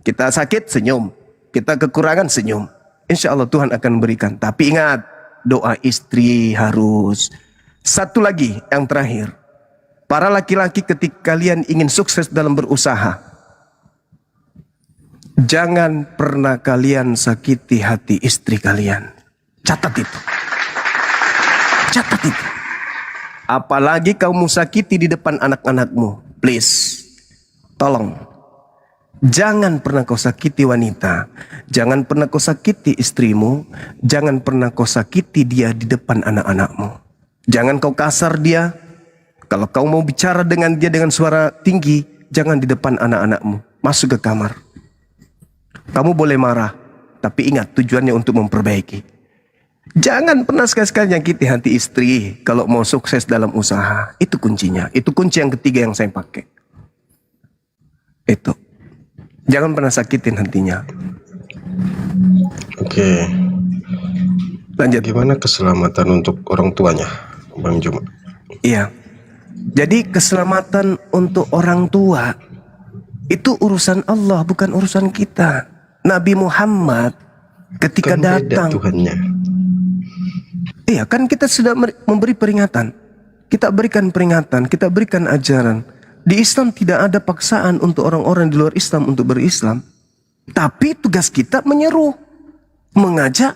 Kita sakit, senyum. Kita kekurangan, senyum. Insya Allah Tuhan akan berikan. Tapi ingat, doa istri harus. Satu lagi yang terakhir, Para laki-laki ketika kalian ingin sukses dalam berusaha, jangan pernah kalian sakiti hati istri kalian. Catat itu. Catat itu. Apalagi kamu sakiti di depan anak-anakmu. Please. Tolong. Jangan pernah kau sakiti wanita. Jangan pernah kau sakiti istrimu. Jangan pernah kau sakiti dia di depan anak-anakmu. Jangan kau kasar dia. Kalau kau mau bicara dengan dia dengan suara tinggi, jangan di depan anak-anakmu. Masuk ke kamar. Kamu boleh marah, tapi ingat tujuannya untuk memperbaiki. Jangan pernah sekali-sekali nyakiti hati istri kalau mau sukses dalam usaha. Itu kuncinya. Itu kunci yang ketiga yang saya pakai. Itu. Jangan pernah sakitin hatinya. Oke. Lanjut. Gimana keselamatan untuk orang tuanya, Bang Juma? Iya. Jadi keselamatan untuk orang tua itu urusan Allah, bukan urusan kita. Nabi Muhammad ketika Kan beda datang, Tuhannya. iya kan kita sudah memberi peringatan. Kita berikan peringatan, kita berikan ajaran. Di Islam tidak ada paksaan untuk orang-orang di luar Islam untuk berislam. Tapi tugas kita menyeru, mengajak,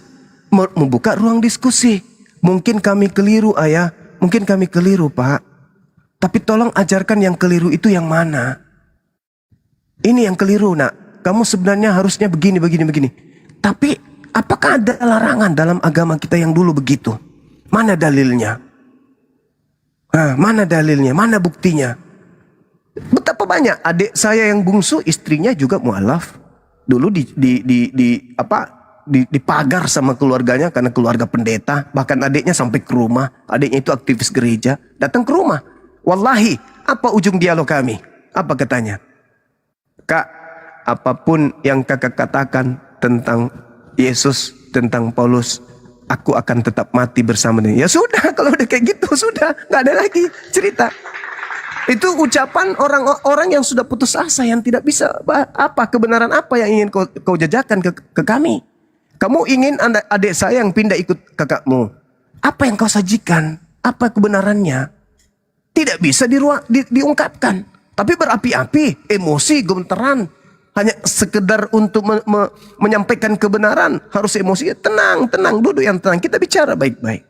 membuka ruang diskusi. Mungkin kami keliru ayah, mungkin kami keliru pak. Tapi tolong ajarkan yang keliru itu yang mana. Ini yang keliru nak. Kamu sebenarnya harusnya begini, begini, begini. Tapi apakah ada larangan dalam agama kita yang dulu begitu? Mana dalilnya? Mana dalilnya? Mana buktinya? Betapa banyak adik saya yang bungsu, istrinya juga mualaf. Dulu dipagar sama keluarganya karena keluarga pendeta. Bahkan adiknya sampai ke rumah. Adiknya itu aktivis gereja. Datang ke rumah. Wallahi, apa ujung dialog kami? Apa katanya? Kak, apapun yang kakak katakan tentang Yesus, tentang Paulus, aku akan tetap mati bersama dia. Ya sudah, kalau udah kayak gitu sudah, nggak ada lagi cerita. Itu ucapan orang-orang yang sudah putus asa, yang tidak bisa apa kebenaran apa yang ingin kau jajakan ke kami. Kamu ingin adik saya yang pindah ikut kakakmu. Apa yang kau sajikan? Apa kebenarannya? Tidak bisa diungkapkan. Tapi berapi-api, emosi, gemeteran. Hanya sekedar untuk menyampaikan kebenaran. Harus emosi. Tenang, duduk yang tenang. Kita bicara baik-baik.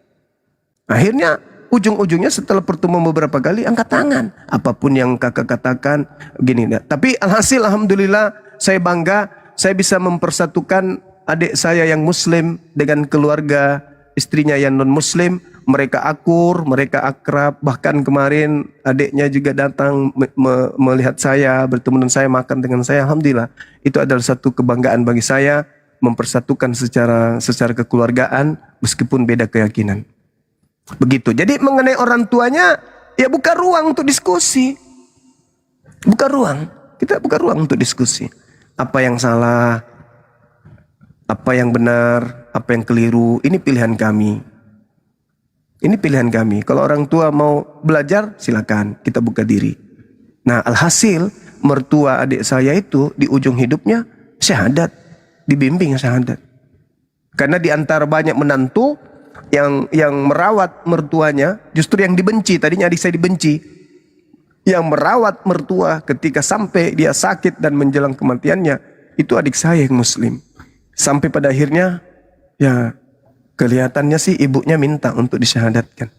Akhirnya ujung-ujungnya setelah pertemuan beberapa kali angkat tangan. Apapun yang kakak katakan gini. Tapi alhasil alhamdulillah saya bangga. Saya bisa mempersatukan adik saya yang muslim dengan keluarga istrinya yang non muslim. Mereka akur, mereka akrab. Bahkan kemarin adiknya juga datang melihat saya, bertemu dengan saya, makan dengan saya. Alhamdulillah, itu adalah satu kebanggaan bagi saya, mempersatukan secara kekeluargaan meskipun beda keyakinan. Begitu. Jadi mengenai orang tuanya, ya buka ruang untuk diskusi. Buka ruang. Kita buka ruang untuk diskusi. Apa yang salah, apa yang benar, apa yang keliru, ini pilihan kami. Ini pilihan kami. Kalau orang tua mau belajar, silakan, kita buka diri. Nah, alhasil mertua adik saya itu di ujung hidupnya syahadat, dibimbing syahadat. Karena di antara banyak menantu yang merawat mertuanya, justru yang dibenci. Tadinya adik saya dibenci. Yang merawat mertua ketika sampai dia sakit dan menjelang kematiannya, itu adik saya yang muslim. Sampai pada akhirnya, ya kelihatannya sih ibunya minta untuk disyahadatkan.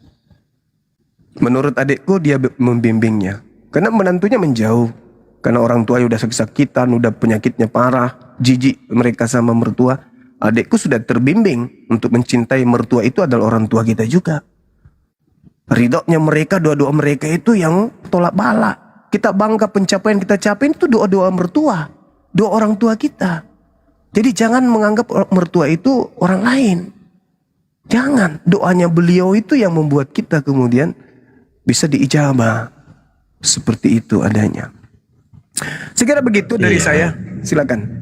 Menurut adikku dia membimbingnya. Karena menantunya menjauh. Karena orang tua udah sakit-sakitan, udah penyakitnya parah, jijik mereka sama mertua. Adikku sudah terbimbing untuk mencintai mertua itu adalah orang tua kita juga. Ridhonya mereka, doa-doa mereka itu yang tolak bala. Kita bangga pencapaian kita capai itu doa-doa mertua. Doa orang tua kita. Jadi jangan menganggap mertua itu orang lain. Jangan, doanya beliau itu yang membuat kita kemudian bisa diijabah. Seperti itu adanya. Sekira begitu dari saya, silakan.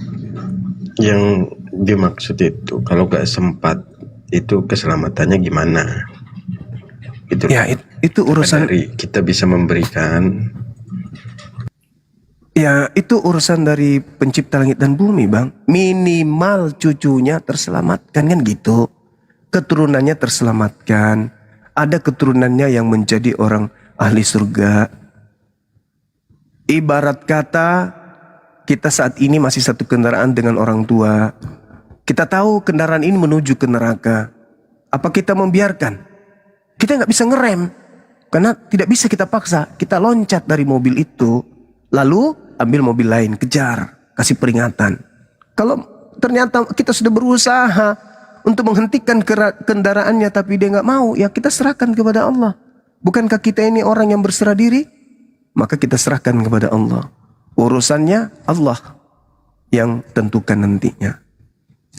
Yang dimaksud itu, kalau gak sempat, itu keselamatannya gimana? Itu, ya, itu urusan dari kita bisa memberikan. Ya, itu urusan dari pencipta langit dan bumi, Bang. Minimal cucunya terselamatkan, kan gitu. Keturunannya terselamatkan. Ada keturunannya yang menjadi orang ahli surga. Ibarat kata kita saat ini masih satu kendaraan dengan orang tua. Kita tahu kendaraan ini menuju ke neraka. Apa kita membiarkan? Kita nggak bisa ngerem. Karena tidak bisa kita paksa. Kita loncat dari mobil itu. Lalu ambil mobil lain, kejar. Kasih peringatan. Kalau ternyata kita sudah berusaha untuk menghentikan kendaraannya tapi dia nggak mau, ya kita serahkan kepada Allah. Bukankah kita ini orang yang berserah diri? Maka kita serahkan kepada Allah. Urusannya Allah yang tentukan nantinya.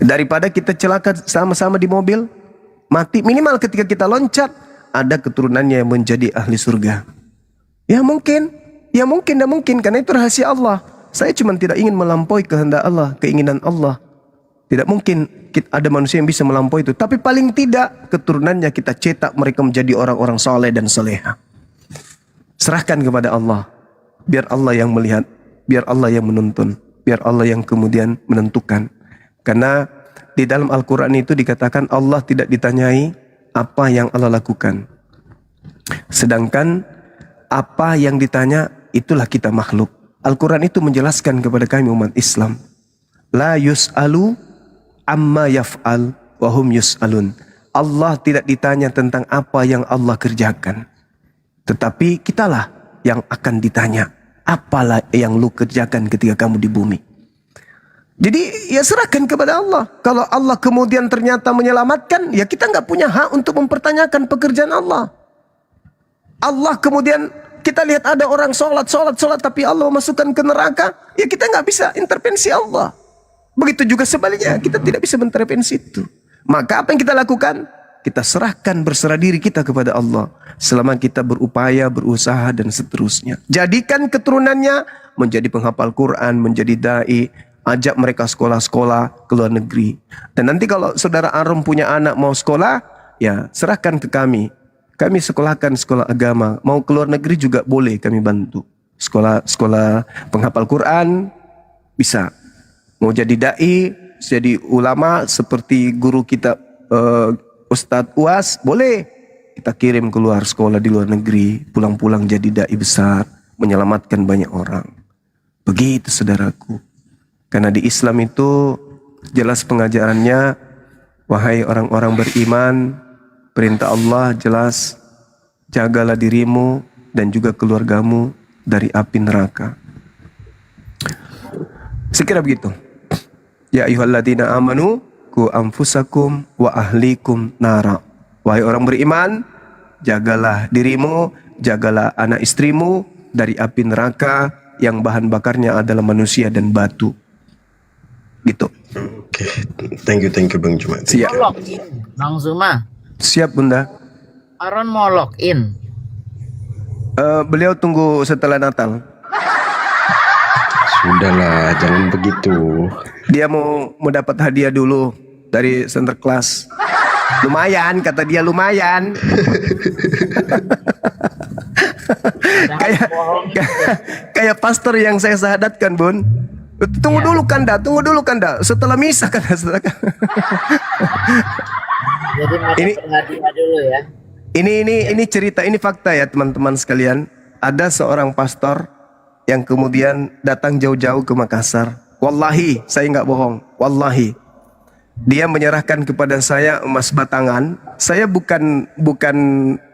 Daripada kita celaka sama-sama di mobil, mati, minimal ketika kita loncat ada keturunannya yang menjadi ahli surga. Ya mungkin dan mungkin karena itu rahasia Allah. Saya cuma tidak ingin melampaui kehendak Allah, keinginan Allah. Tidak mungkin ada manusia yang bisa melampaui itu. Tapi paling tidak keturunannya kita cetak mereka menjadi orang-orang soleh dan soleha. Serahkan kepada Allah. Biar Allah yang melihat. Biar Allah yang menuntun. Biar Allah yang kemudian menentukan. Karena di dalam Al-Quran itu dikatakan Allah tidak ditanyai apa yang Allah lakukan. Sedangkan apa yang ditanya itulah kita makhluk. Al-Quran itu menjelaskan kepada kami umat Islam. La yus'alu amma yaf'al wa hum yus'alun. Allah tidak ditanya tentang apa yang Allah kerjakan. Tetapi kitalah yang akan ditanya. Apalah yang lu kerjakan ketika kamu di bumi. Jadi ya serahkan kepada Allah. Kalau Allah kemudian ternyata menyelamatkan, ya kita nggak punya hak untuk mempertanyakan pekerjaan Allah. Allah kemudian kita lihat ada orang sholat tapi Allah masukkan ke neraka, ya kita nggak bisa intervensi Allah. Begitu juga sebaliknya, kita tidak bisa mengintervensi itu. Maka apa yang kita lakukan? Kita serahkan berserah diri kita kepada Allah. Selama kita berupaya, berusaha dan seterusnya. Jadikan keturunannya menjadi penghafal Quran, menjadi da'i. Ajak mereka sekolah-sekolah ke luar negeri. Dan nanti kalau saudara Arum punya anak mau sekolah, ya serahkan ke kami. Kami sekolahkan sekolah agama. Mau ke luar negeri juga boleh kami bantu. Sekolah penghafal Quran bisa. Mau jadi da'i, jadi ulama seperti guru kita Ustadz Uas, boleh. Kita kirim keluar sekolah di luar negeri. Pulang-pulang jadi da'i besar. Menyelamatkan banyak orang. Begitu saudaraku. Karena di Islam itu jelas pengajarannya, wahai orang-orang beriman, perintah Allah jelas, jagalah dirimu dan juga keluargamu dari api neraka. Sekira begitu. Ya ayyuhalladzina amanu qu anfusakum wa ahlikum nara. Wahai orang beriman, jagalah dirimu, jagalah anak istrimu dari api neraka yang bahan bakarnya adalah manusia dan batu. Gitu. Oke, thank you Bang Jumat. Siap. Mau login, Bang Zuma. Siap Bunda. Aaron mau login. Beliau tunggu setelah Natal. Sudahlah, jangan begitu. Dia mau dapat hadiah dulu dari Sinterklas. Lumayan, kata dia lumayan. kayak pastor yang saya sahadatkan, Bun. Tunggu dulu Kanda. Setelah misa Kanda. Jadi ini berhadiah dulu ya. Ini cerita, ini fakta ya teman-teman sekalian. Ada seorang pastor yang kemudian datang jauh-jauh ke Makassar. Wallahi, saya nggak bohong. Wallahi, dia menyerahkan kepada saya emas batangan. Saya bukan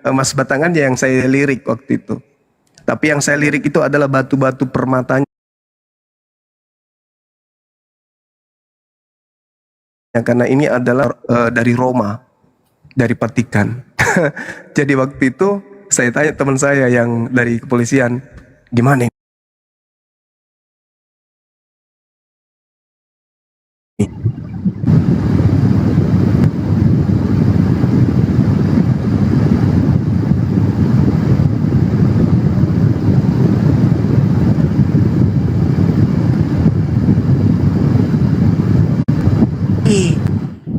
emas batangannya yang saya lirik waktu itu. Tapi yang saya lirik itu adalah batu-batu permatanya. Karena ini adalah dari Roma, dari Vatikan. Jadi waktu itu saya tanya teman saya yang dari kepolisian, gimana ini?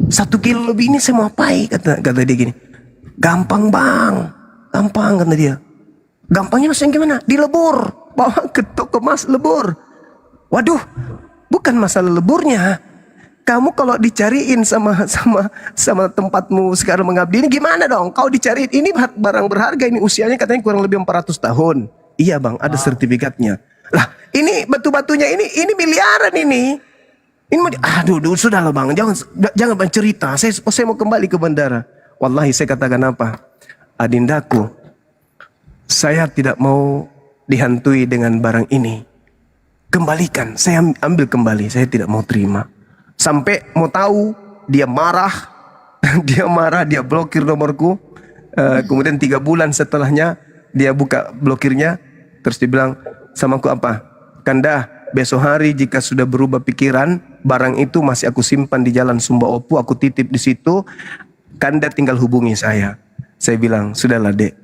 Satu kilo lebih ini saya mau apain, kata dia gini. Gampang bang, gampang kata dia. Gampangnya maksudnya gimana? Dilebur, bawa ke toko emas lebur. Waduh, bukan masalah leburnya. kamu kalau dicariin sama tempatmu sekarang mengabdi ini gimana dong? Kau dicariin ini barang berharga, ini usianya katanya kurang lebih 400 tahun. Iya bang, ada sertifikatnya. Lah, ini batu-batunya ini miliaran ini. Ini aduh, sudah lah bang, jangan bang cerita. Saya mau kembali ke bandara. Wallahi saya katakan apa? Adindaku, saya tidak mau dihantui dengan barang ini. Kembalikan, saya ambil kembali. Saya tidak mau terima. Sampai mau tahu, dia marah, dia blokir nomorku. Kemudian 3 bulan setelahnya dia buka blokirnya, terus dia bilang sama aku apa? Kanda, besok hari jika sudah berubah pikiran, barang itu masih aku simpan di Jalan Sumba Opu, aku titip di situ. Kanda tinggal hubungi saya. Saya bilang, sudahlah dek,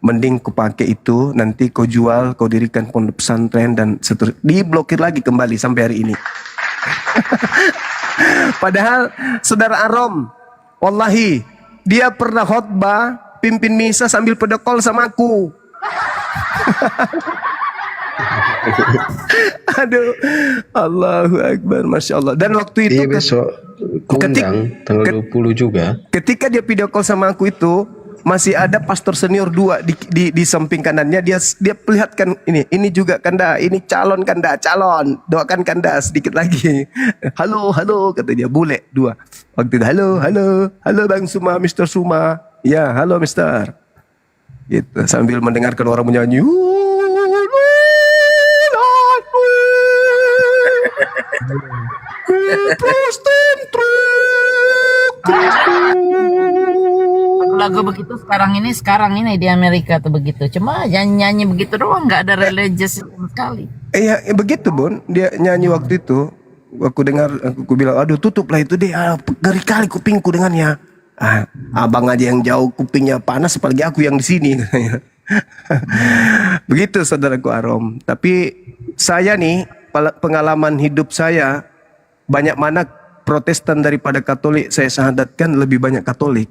mending ku pakai itu, nanti kau jual, kau dirikan pondok pesantren dan seterusnya. Diblokir lagi kembali sampai hari ini. Padahal saudara Arom, wallahi dia pernah khotbah, pimpin misa sambil pedekol sama aku. Aduh, Allahu Akbar, Masya Allah. Dan waktu itu besok kundang tanggal 20 juga. Ketika dia video call sama aku itu, masih ada pastor senior 2 di samping kanannya. Dia perlihatkan ini juga Kanda, ini calon Kanda, calon. Doakan Kanda sedikit lagi. Halo, kata dia, bule 2. Waktu itu halo Bang Suma, Mr. Suma. Ya, halo Mister. Gitu, sambil mendengarkan orang menyanyi. Lagu begitu sekarang ini di Amerika tuh begitu. Cuma nyanyi begitu doang, nggak ada religious sekali. Iya, begitu Bun. Dia nyanyi waktu itu. Aku dengar, aku bilang, aduh tutuplah itu deh. Ngeri kali kupingku dengannya. Abang aja yang jauh kupingnya panas, apalagi aku yang di sini. Begitu saudaraku Arom. Tapi saya nih, pengalaman hidup saya, banyak mana Protestan daripada Katolik. Saya syahadatkan lebih banyak Katolik.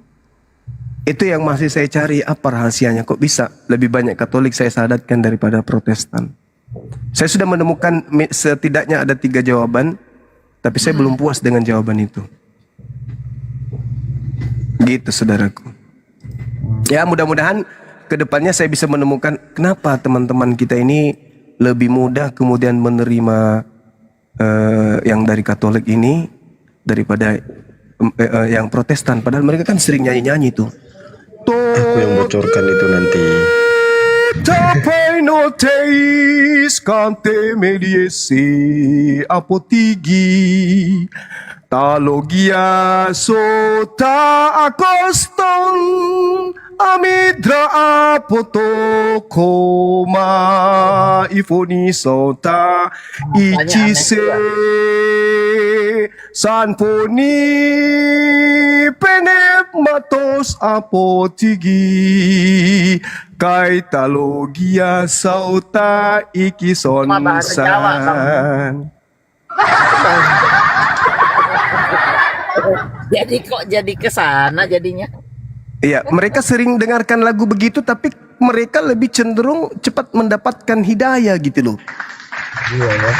Itu yang masih saya cari, apa rahasianya, kok bisa lebih banyak Katolik saya syahadatkan daripada Protestan. Saya sudah menemukan setidaknya ada 3 jawaban, tapi saya belum puas dengan jawaban itu. Gitu saudaraku. Ya, mudah-mudahan kedepannya saya bisa menemukan kenapa teman-teman kita ini lebih mudah kemudian menerima yang dari Katolik ini daripada yang Protestan. Padahal mereka kan sering nyanyi-nyanyi tuh. Aku yang bocorkan itu nanti. Tapai noteis cante mediesi apotigi talogia sota akoston amidra apotokoma ifoni sota ichise sanponi penep matos apotigi kai talogia sauta ikisonsan. Jadi kok jadi kesana jadinya? Iya, mereka sering dengarkan lagu begitu, tapi mereka lebih cenderung cepat mendapatkan hidayah gitu loh. Iya ya.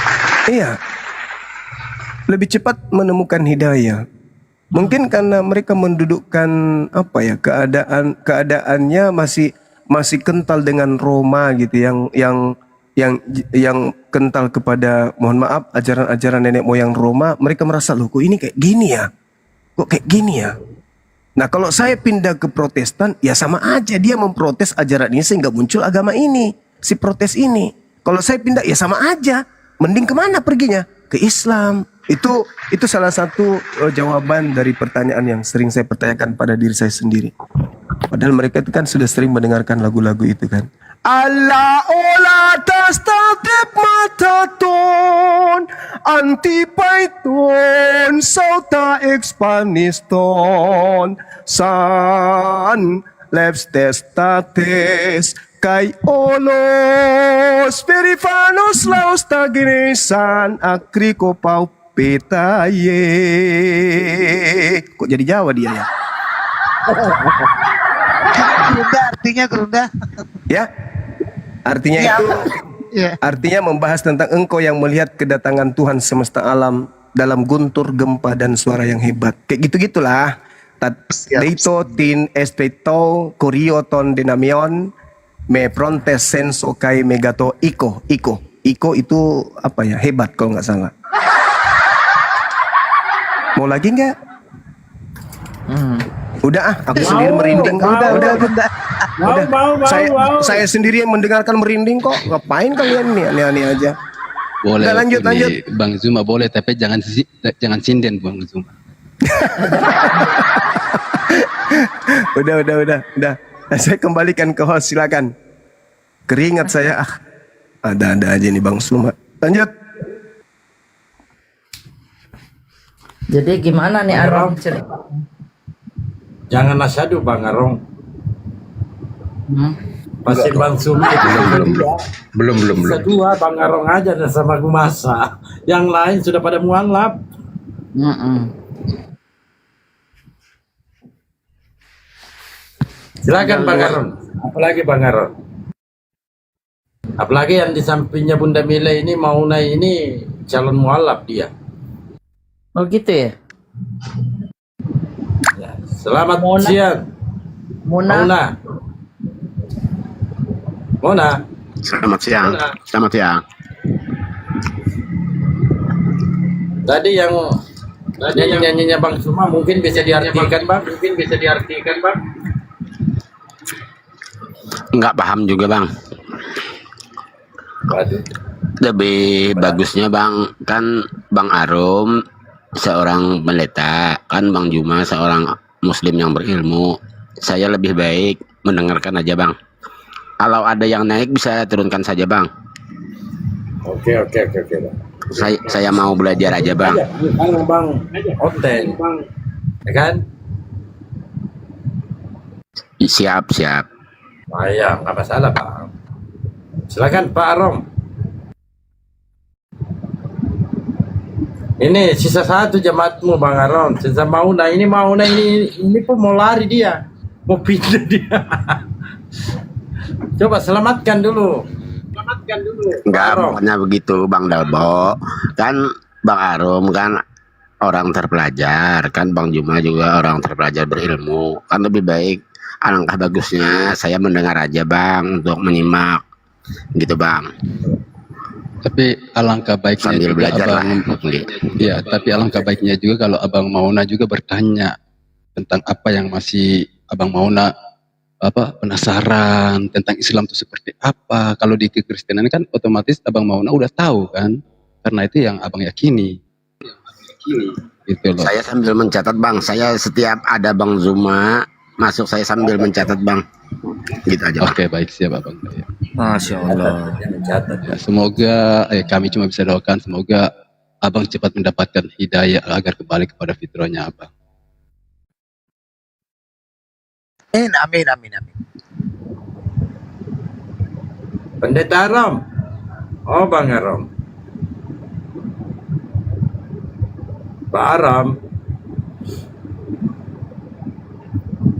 Iya, lebih cepat menemukan hidayah. Mungkin karena mereka mendudukkan apa ya, keadaannya masih kental dengan Roma gitu, yang kental kepada, mohon maaf, ajaran-ajaran nenek moyang Roma. Mereka merasa, loh kok ini kayak gini ya, kok kayak gini ya. Nah kalau saya pindah ke Protestan, ya sama aja dia memprotes ajaran ini sehingga muncul agama ini, si protes ini. Kalau saya pindah, ya sama aja. Mending kemana perginya? Ke Islam. Itu salah satu jawaban dari pertanyaan yang sering saya pertanyakan pada diri saya sendiri. Padahal mereka itu kan sudah sering mendengarkan lagu-lagu itu kan. Allah ola tastatip mataton antipaiton sauta expaniston san leps testates kai olos perifanos laos taginesan akriko pau petaye. Kok jadi Jawa dia ya? Gerunda, artinya gerunda. Ya, artinya itu, artinya membahas tentang engkau yang melihat kedatangan Tuhan semesta alam dalam guntur gempa dan suara yang hebat. Kayak gitu-gitulah. Deito tin espeto kurioton dinamion me prontes senso kai megato iko. Iko itu apa ya? Hebat kalau nggak salah. Mau lagi nggak? Udah aku sendiri merinding. Udah. Saya sendiri yang mendengarkan merinding kok. Ngapain kalian nih aneh-aneh aja? Boleh. Udah, lanjut. Bang Zuma boleh, tapi jangan sinden Bang Zuma. Udah. Saya kembalikan ke host, silakan. Keringat saya. Ada aja nih Bang Zuma. Lanjut. Jadi gimana nih Arong cerita? Jangan nasyadu Bang Arong. Pasti Bang Sumi itu Belum. Kedua Bang Arong aja dan sama Gumasa. Yang lain sudah pada mualaf. Silakan Bang Arong. Apalagi Bang Arong. Apalagi yang di sampingnya Bunda Mila ini Mauna ini calon mualaf dia. Oh gitu ya? Selamat siang. Mona. Selamat siang. Selamat siang. Tadi yang nyanyinya Bang Suma mungkin bisa diartikan Bang? Enggak paham juga Bang. Lebih bagusnya Bang, kan Bang Arum seorang pendeta, kan Bang Juma seorang muslim yang berilmu. Saya lebih baik mendengarkan aja Bang. Kalau ada yang naik bisa turunkan saja Bang. Oke. Saya mau belajar aja Bang. Bang konten, ya kan? Siap. Ya, nggak masalah Pak. Silakan Pak Arom. Ini sisa satu jemaatmu Bang Aron. Sisa Mauna ini pun mau lari dia, mau pindah dia. Coba selamatkan dulu. Enggak, pokoknya begitu Bang Dalbo. Kan Bang Arum kan orang terpelajar, kan Bang Juma juga orang terpelajar berilmu. Kan lebih baik, alangkah bagusnya saya mendengar aja Bang untuk menyimak. Gitu Bang. Tapi alangkah baiknya sambil juga belajar Abang, ya, tapi alangkah baiknya juga kalau Abang Mauna juga bertanya tentang apa yang masih Abang Mauna penasaran tentang Islam itu seperti apa. Kalau di kekristenan kan otomatis Abang Mauna udah tahu kan, karena itu yang Abang yakini. Gitu loh. Saya sambil mencatat Bang, saya setiap ada Bang Zuma masuk saya sambil mencatat Bang. Gitu aja Bang. Oke, baik, siap Abang. Masya Allah. Ya, semoga kami cuma bisa doakan semoga Abang cepat mendapatkan hidayah agar kembali kepada fitrahnya Abang. Amin. Pendeta Arom. Oh Bang Arom. Pak Arom.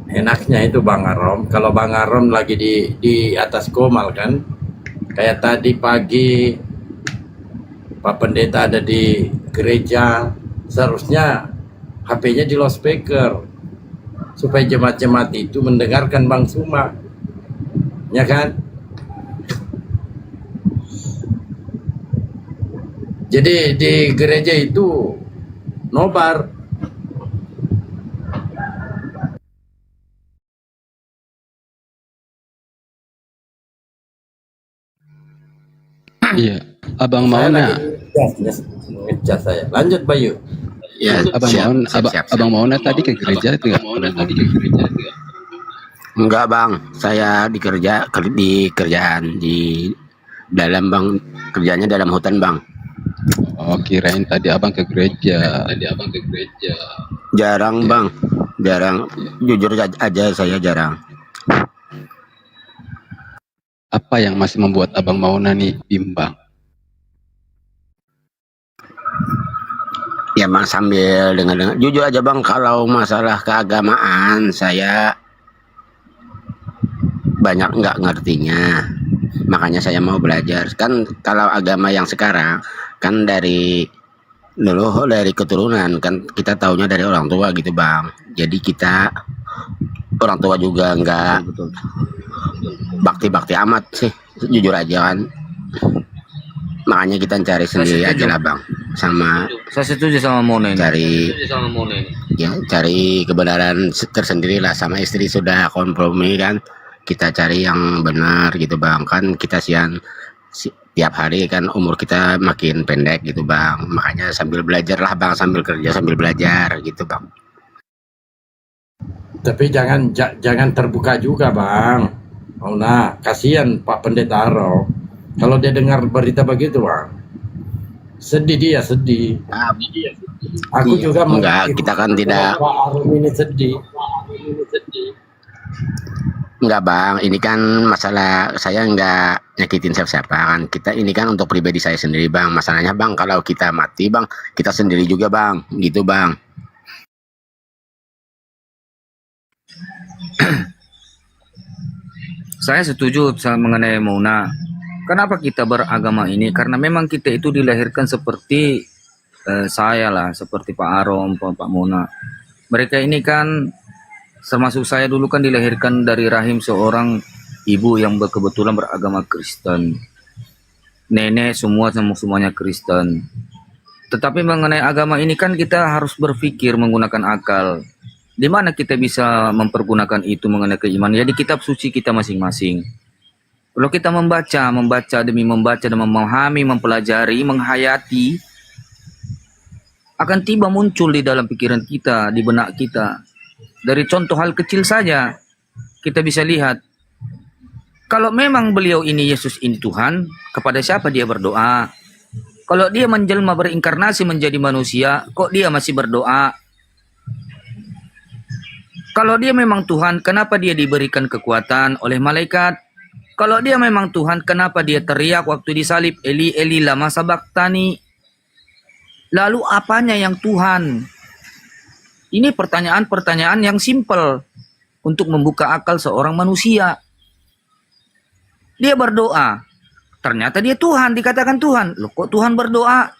Enaknya itu Bang Arom, kalau Bang Arom lagi di atas komal kan, kayak tadi pagi Pak Pendeta ada di gereja, seharusnya HP-nya di loudspeaker supaya jemaat-jemaat itu mendengarkan Bang Suma, ya kan? Jadi di gereja itu nobar. Iya, Abang Mauna. Ngecas saya. Lanjut Bayu. Ya, Abang Mauna tadi ke gereja itu Enggak Bang, saya di kerjaan di dalam Bang, kerjanya dalam hutan Bang. Oh, kirain tadi Abang ke gereja. Jarang Bang, jarang. Jujur aja saya jarang. Apa yang masih membuat Abang Mauna nih bimbang? Ya Bang, sambil dengar-dengar. Jujur aja Bang, kalau masalah keagamaan saya banyak nggak ngertinya. Makanya saya mau belajar. Kan kalau agama yang sekarang kan dari dulu dari keturunan kan kita taunya dari orang tua gitu bang. Jadi kita orang tua juga nggak bakti-bakti amat sih, jujur aja kan. Makanya kita cari sendiri aja lah bang. Saya setuju sama Mona ini. Cari kebenaran tersendiri lah, sama istri sudah kompromi kan. Kita cari yang benar gitu bang. Kan kita tiap hari kan umur kita makin pendek gitu bang. Makanya sambil belajar lah bang, sambil kerja sambil belajar gitu bang. Tapi jangan terbuka juga bang. Oh nah, kasihan Pak Pendeta Aro. Kalau dia dengar berita begitu bang, sedih dia sedih. Aku juga enggak, kita kan tidak. Pak Arum ini sedih. Enggak bang, ini kan masalah saya enggak nyakitin siapa-siapa kan. Kita ini kan untuk pribadi saya sendiri bang. Masalahnya bang, kalau kita mati bang, kita sendiri juga bang, gitu bang. Saya setuju mengenai Mona. Kenapa kita beragama ini? Karena memang kita itu dilahirkan seperti saya lah, seperti Pak Arom, Pak Mona. Mereka ini kan, termasuk saya dulu kan dilahirkan dari rahim seorang ibu yang kebetulan beragama Kristen. Nenek semuanya Kristen. Tetapi mengenai agama ini kan kita harus berpikir menggunakan akal. Di mana kita bisa mempergunakan itu mengenai keimanan? Ya di kitab suci kita masing-masing. Kalau kita membaca demi membaca dan memahami, mempelajari, menghayati, akan tiba muncul di dalam pikiran kita, di benak kita. Dari contoh hal kecil saja, kita bisa lihat, kalau memang beliau ini Yesus ini Tuhan, kepada siapa dia berdoa? Kalau dia menjelma berinkarnasi menjadi manusia, kok dia masih berdoa? Kalau dia memang Tuhan, kenapa dia diberikan kekuatan oleh malaikat? Kalau dia memang Tuhan, kenapa dia teriak waktu disalib, Eli Eli lama sabaktani? Lalu apanya yang Tuhan? Ini pertanyaan-pertanyaan yang simpel untuk membuka akal seorang manusia. Dia berdoa, ternyata dia Tuhan, dikatakan Tuhan. Loh kok Tuhan berdoa?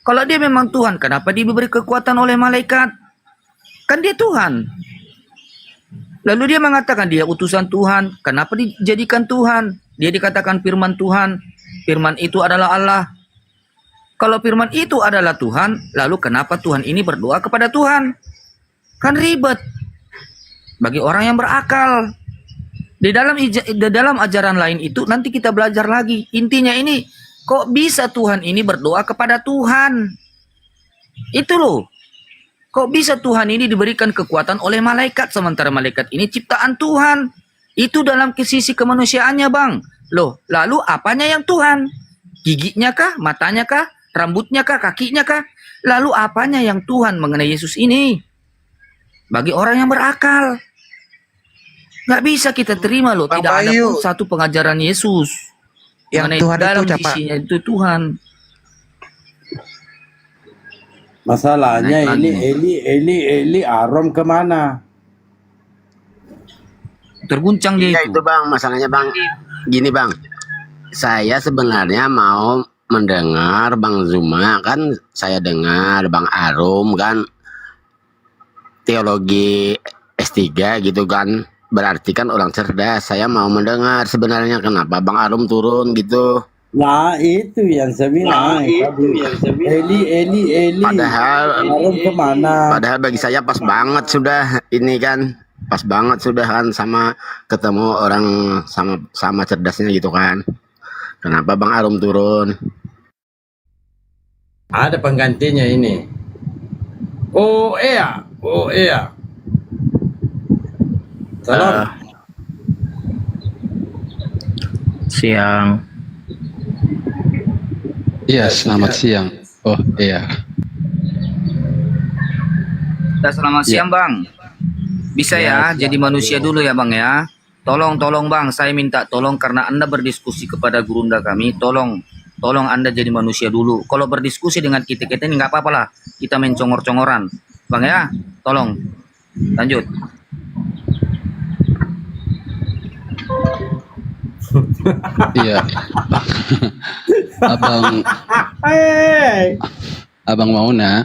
Kalau dia memang Tuhan, kenapa dia diberi kekuatan oleh malaikat? Kan dia Tuhan. Lalu dia mengatakan dia utusan Tuhan. Kenapa dijadikan Tuhan? Dia dikatakan firman Tuhan. Firman itu adalah Allah. Kalau firman itu adalah Tuhan, lalu kenapa Tuhan ini berdoa kepada Tuhan? Kan ribet. Bagi orang yang berakal. Di dalam ajaran lain itu nanti kita belajar lagi. Intinya ini, kok bisa Tuhan ini berdoa kepada Tuhan? Itu loh. Kok bisa Tuhan ini diberikan kekuatan oleh malaikat, sementara malaikat ini ciptaan Tuhan? Itu dalam sisi kemanusiaannya bang. Loh, lalu apanya yang Tuhan? Giginya kah? Matanya kah? Rambutnya kah? Kakinya kah? Lalu apanya yang Tuhan mengenai Yesus ini? Bagi orang yang berakal. Nggak bisa kita terima loh. Tidak ada pun satu pengajaran Yesus. Yang Tuhan dalam itu isinya itu Tuhan. Masalahnya ini Eli Arom kemana? Terguncang dia itu bang, masalahnya bang. Gini bang, saya sebenarnya mau mendengar Bang Zuma, kan saya dengar Bang Arum kan teologi S3 gitu kan, berarti kan orang cerdas. Saya mau mendengar sebenarnya kenapa Bang Arum turun gitu. Nah itu yang saya bilang. Eli. Padahal Arum kemana? Padahal bagi saya pas banget sudah ini kan, pas banget sudah kan sama ketemu orang sama cerdasnya gitu kan. Kenapa Bang Arum turun? Ada penggantinya ini. Oh iya. Salam. Siang. Iya, selamat siang. Oh iya. Selamat siang bang. Bisa ya, jadi manusia dulu ya bang ya. Tolong bang, saya minta tolong karena Anda berdiskusi kepada gurunda kami. Tolong Anda jadi manusia dulu. Kalau berdiskusi dengan kita ini nggak apa-apa lah. Kita main congor-congoran. Bang ya, tolong. Lanjut. Iya. Abang Abang Mauna,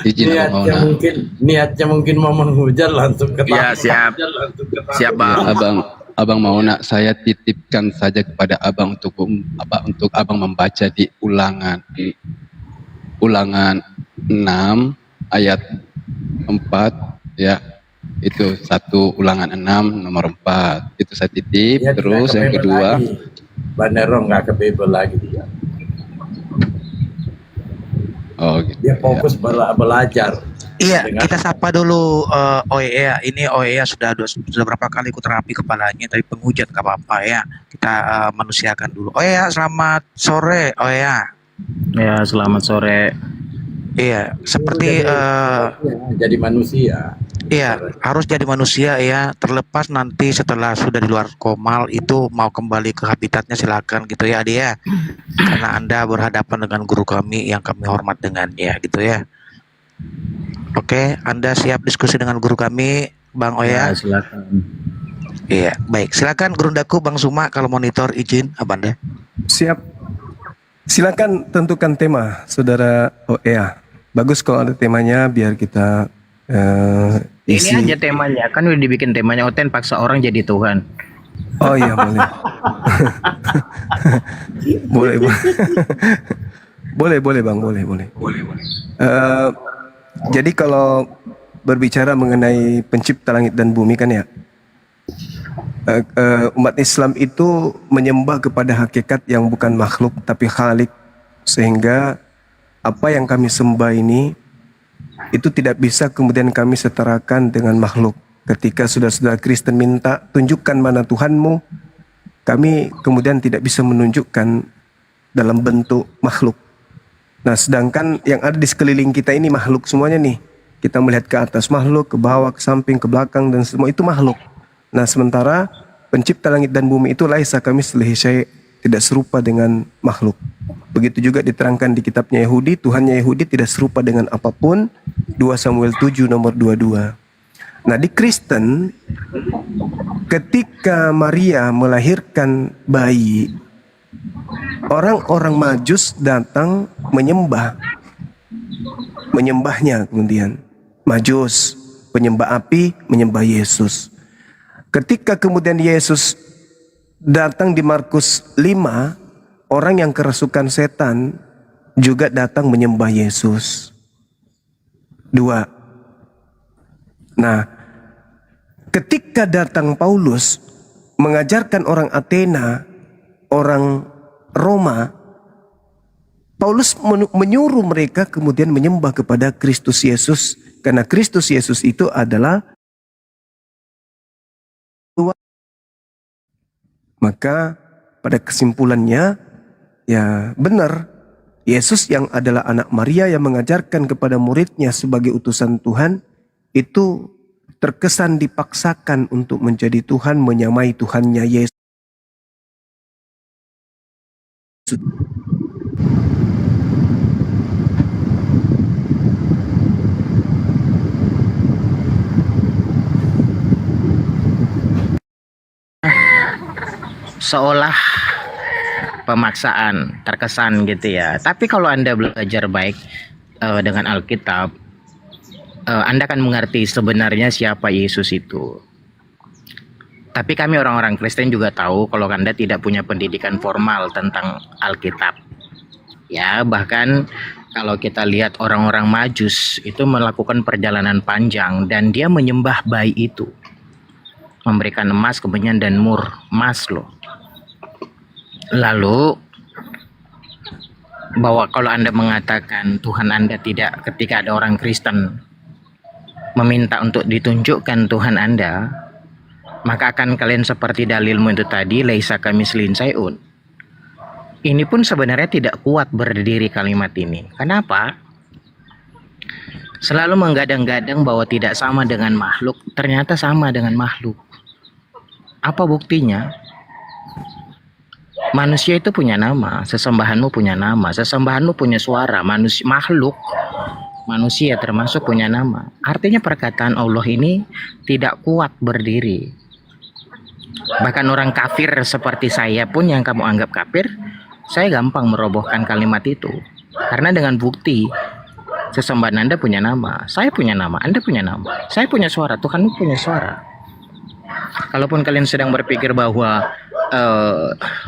izin Abang Mauna. Niatnya mungkin mau menghujat langsung ke Ya, siap. Siap, Bang. Abang Mauna, saya titipkan saja kepada Abang untuk Abang membaca di Ulangan 6 ayat 4 ya. Itu 1 Ulangan 6 nomor 4. Itu saya titip. Ya, terus yang kedua, Bandero nggak ke Bible lagi dia. oh gitu. Dia fokus belajar. Iya, kita sapa dulu OEA. Ini OEA sudah berapa kali ikut terapi kepalanya, tapi penghujat nggak apa-apa ya. Kita manusiakan dulu. OEA, selamat sore OEA. Ya, selamat sore. Iya, seperti jadi manusia. iya, harus jadi manusia ya. Terlepas nanti setelah sudah di luar komal itu mau kembali ke habitatnya silakan gitu ya, Adi ya. Karena Anda berhadapan dengan guru kami yang kami hormat dengannya gitu ya. Oke, Anda siap diskusi dengan guru kami, Bang Oya? Ya, silakan. Iya, baik. Silakan Gurundaku, Bang Suma, kalau monitor izin, Abanda. Siap. Silakan tentukan tema, Saudara OEA. Bagus kalau ada temanya, biar kita isi. Ini aja temanya, kan udah dibikin temanya Oten paksa orang jadi Tuhan. Oh iya, boleh. boleh Bang, boleh. Jadi kalau berbicara mengenai pencipta langit dan bumi kan ya, umat Islam itu menyembah kepada hakikat yang bukan makhluk tapi khalik, sehingga apa yang kami sembah ini itu tidak bisa kemudian kami setarakan dengan makhluk. Ketika saudara-saudara Kristen minta tunjukkan mana Tuhanmu, kami kemudian tidak bisa menunjukkan dalam bentuk makhluk. Nah, sedangkan yang ada di sekeliling kita ini makhluk semuanya nih. Kita melihat ke atas makhluk, ke bawah, ke samping, ke belakang, dan semua itu makhluk. Nah, sementara pencipta langit dan bumi itu laisa kamislihi syai', tidak serupa dengan makhluk. Begitu juga diterangkan di kitabnya Yahudi, Tuhannya Yahudi tidak serupa dengan apapun, 2 Samuel 7 nomor 22. Nah, di Kristen, ketika Maria melahirkan bayi, orang-orang Majus datang menyembahnya kemudian. Majus, penyembah api, menyembah Yesus. Ketika kemudian Yesus datang di Markus 5, orang yang kerasukan setan juga datang menyembah Yesus. 2. Nah, ketika datang Paulus mengajarkan orang Athena, orang Roma, Paulus menyuruh mereka kemudian menyembah kepada Kristus Yesus, karena Kristus Yesus itu adalah, maka pada kesimpulannya ya benar, Yesus yang adalah anak Maria yang mengajarkan kepada muridnya sebagai utusan Tuhan itu terkesan dipaksakan untuk menjadi Tuhan, menyamai Tuhannya Yesus. Seolah pemaksaan, terkesan gitu ya. Tapi kalau Anda belajar baik dengan Alkitab, Anda akan mengerti sebenarnya siapa Yesus itu. Tapi kami orang-orang Kristen juga tahu kalau Anda tidak punya pendidikan formal tentang Alkitab. Ya, bahkan kalau kita lihat orang-orang Majus itu melakukan perjalanan panjang dan dia menyembah bayi itu. Memberikan emas, kemenyan dan mur, emas loh. Lalu bahwa kalau Anda mengatakan Tuhan Anda tidak, ketika ada orang Kristen meminta untuk ditunjukkan Tuhan Anda, maka akan kalian seperti dalilmu itu tadi, laisa kamislihi syai'un. Ini pun sebenarnya tidak kuat berdiri kalimat ini. Kenapa? Selalu menggadang-gadang bahwa tidak sama dengan makhluk, ternyata sama dengan makhluk. Apa buktinya? Manusia itu punya nama, sesembahanmu punya nama, sesembahanmu punya suara, makhluk, manusia termasuk punya nama. Artinya perkataan Allah ini tidak kuat berdiri. Bahkan orang kafir seperti saya pun yang kamu anggap kafir, saya gampang merobohkan kalimat itu. Karena dengan bukti sesembahan Anda punya nama, saya punya nama, Anda punya nama, saya punya suara, Tuhanmu punya suara. Kalaupun kalian sedang berpikir bahwa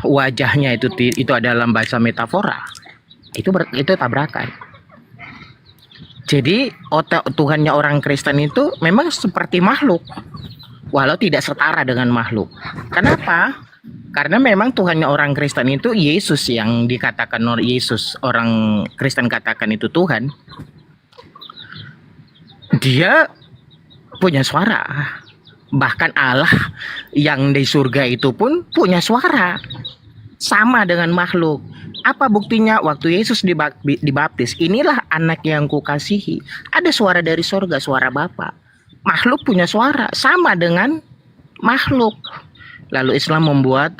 wajahnya itu adalah bahasa metafora, itu tabrakan. Jadi otak Tuhannya orang Kristen itu memang seperti makhluk, walau tidak setara dengan makhluk. Kenapa? Karena memang Tuhannya orang Kristen itu Yesus, yang dikatakan Yesus orang Kristen katakan itu Tuhan. Dia punya suara. Bahkan Allah yang di surga itu pun punya suara. Sama dengan makhluk. Apa buktinya? Waktu Yesus dibaptis, inilah anak yang kukasihi. Ada suara dari surga, suara Bapa. Makhluk punya suara, sama dengan makhluk. Lalu Islam membuat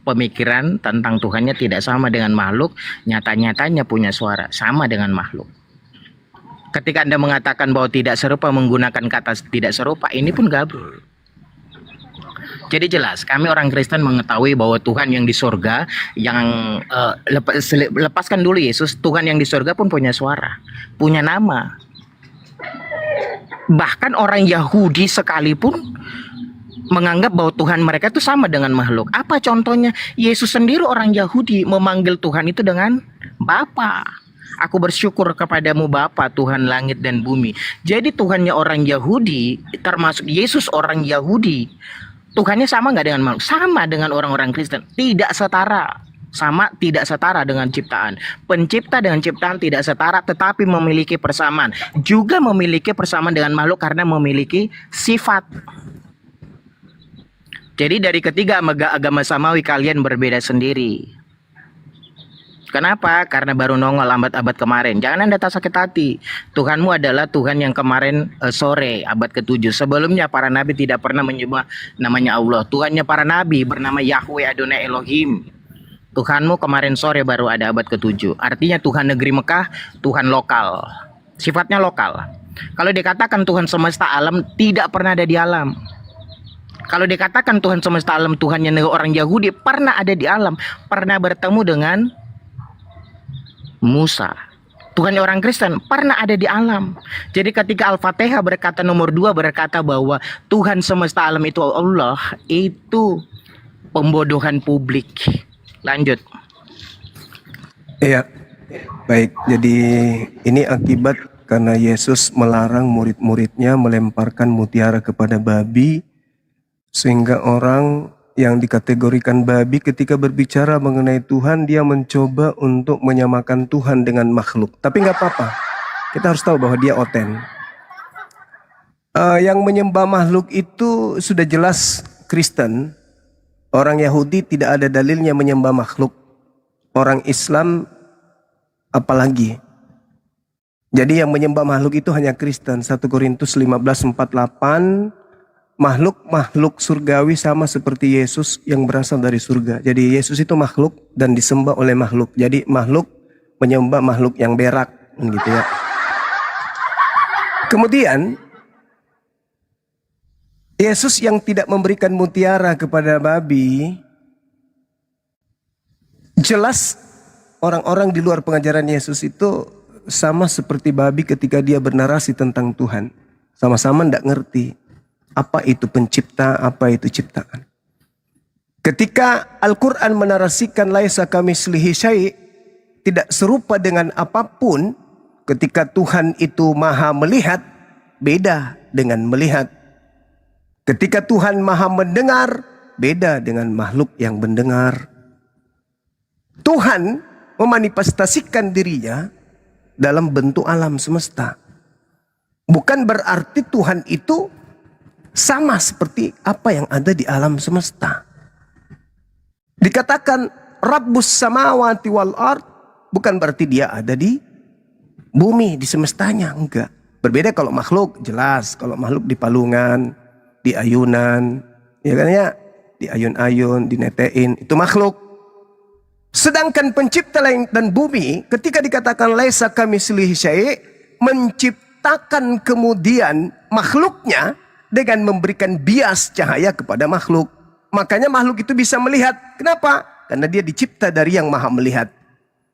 pemikiran tentang Tuhannya tidak sama dengan makhluk, nyata-nyatanya punya suara, sama dengan makhluk. Ketika Anda mengatakan bahwa tidak serupa, menggunakan kata tidak serupa, ini pun gabrol. Jadi jelas, kami orang Kristen mengetahui bahwa Tuhan yang di surga, yang lepaskan dulu Yesus, Tuhan yang di surga pun punya suara, punya nama. Bahkan orang Yahudi sekalipun menganggap bahwa Tuhan mereka itu sama dengan makhluk. Apa contohnya? Yesus sendiri orang Yahudi memanggil Tuhan itu dengan Bapa. Aku bersyukur kepadamu Bapa, Tuhan langit dan bumi. Jadi Tuhannya orang Yahudi, termasuk Yesus orang Yahudi, Tuhannya sama nggak dengan makhluk? Sama dengan orang-orang Kristen. Tidak setara. Sama, tidak setara dengan ciptaan. Pencipta dengan ciptaan tidak setara, tetapi memiliki persamaan. Juga memiliki persamaan dengan makhluk karena memiliki sifat. Jadi dari ketiga agama samawi kalian berbeda sendiri. Kenapa? Karena baru nongol abad-abad kemarin. Jangan Anda tak sakit hati. Tuhanmu adalah Tuhan yang kemarin sore abad ke-7. Sebelumnya para nabi tidak pernah menyembah namanya Allah. Tuhannya para nabi bernama Yahweh Adonai Elohim. Tuhanmu kemarin sore baru ada abad ke-7. Artinya Tuhan negeri Mekah, Tuhan lokal. Sifatnya lokal. Kalau dikatakan Tuhan semesta alam, tidak pernah ada di alam. Kalau dikatakan Tuhan semesta alam, Tuhannya orang Yahudi pernah ada di alam, pernah bertemu dengan Musa. Tuhannya orang Kristen pernah ada di alam. Jadi ketika Al-Fatihah berkata nomor 2 berkata bahwa Tuhan semesta alam itu Allah, itu pembodohan publik. Lanjut. Iya, baik. Jadi ini akibat karena Yesus melarang murid-muridnya melemparkan mutiara kepada babi, sehingga orang yang dikategorikan babi ketika berbicara mengenai Tuhan, dia mencoba untuk menyamakan Tuhan dengan makhluk. Tapi nggak apa-apa, kita harus tahu bahwa dia oten. Yang menyembah makhluk itu sudah jelas Kristen. Orang Yahudi tidak ada dalilnya menyembah makhluk. Orang Islam apalagi. Jadi yang menyembah makhluk itu hanya Kristen. 1 Korintus 15:48, makhluk surgawi sama seperti Yesus yang berasal dari surga. Jadi Yesus itu makhluk dan disembah oleh makhluk. Jadi makhluk menyembah makhluk yang berak, gitu ya. Kemudian Yesus yang tidak memberikan mutiara kepada babi, jelas orang-orang di luar pengajaran Yesus itu sama seperti babi ketika dia bernarasi tentang Tuhan. Sama-sama tidak ngerti apa itu pencipta, apa itu ciptaan. Ketika Al-Quran menarasikan laisa kamitslihi syai', tidak serupa dengan apapun, ketika Tuhan itu maha melihat, beda dengan melihat. Ketika Tuhan maha mendengar, beda dengan makhluk yang mendengar. Tuhan memanifestasikan dirinya dalam bentuk alam semesta. Bukan berarti Tuhan itu sama seperti apa yang ada di alam semesta. Dikatakan Rabbus samawati wal ard, bukan berarti dia ada di bumi, di semestanya, enggak. Berbeda kalau makhluk, jelas. Kalau makhluk di palungan, di ayunan, ya kan ya, di ayun-ayun, dinetein, itu makhluk. Sedangkan pencipta langit dan bumi, ketika dikatakan laisa kamitslihi syai', menciptakan kemudian makhluknya dengan memberikan bias cahaya kepada makhluk. Makanya makhluk itu bisa melihat. Kenapa? Karena dia dicipta dari yang maha melihat.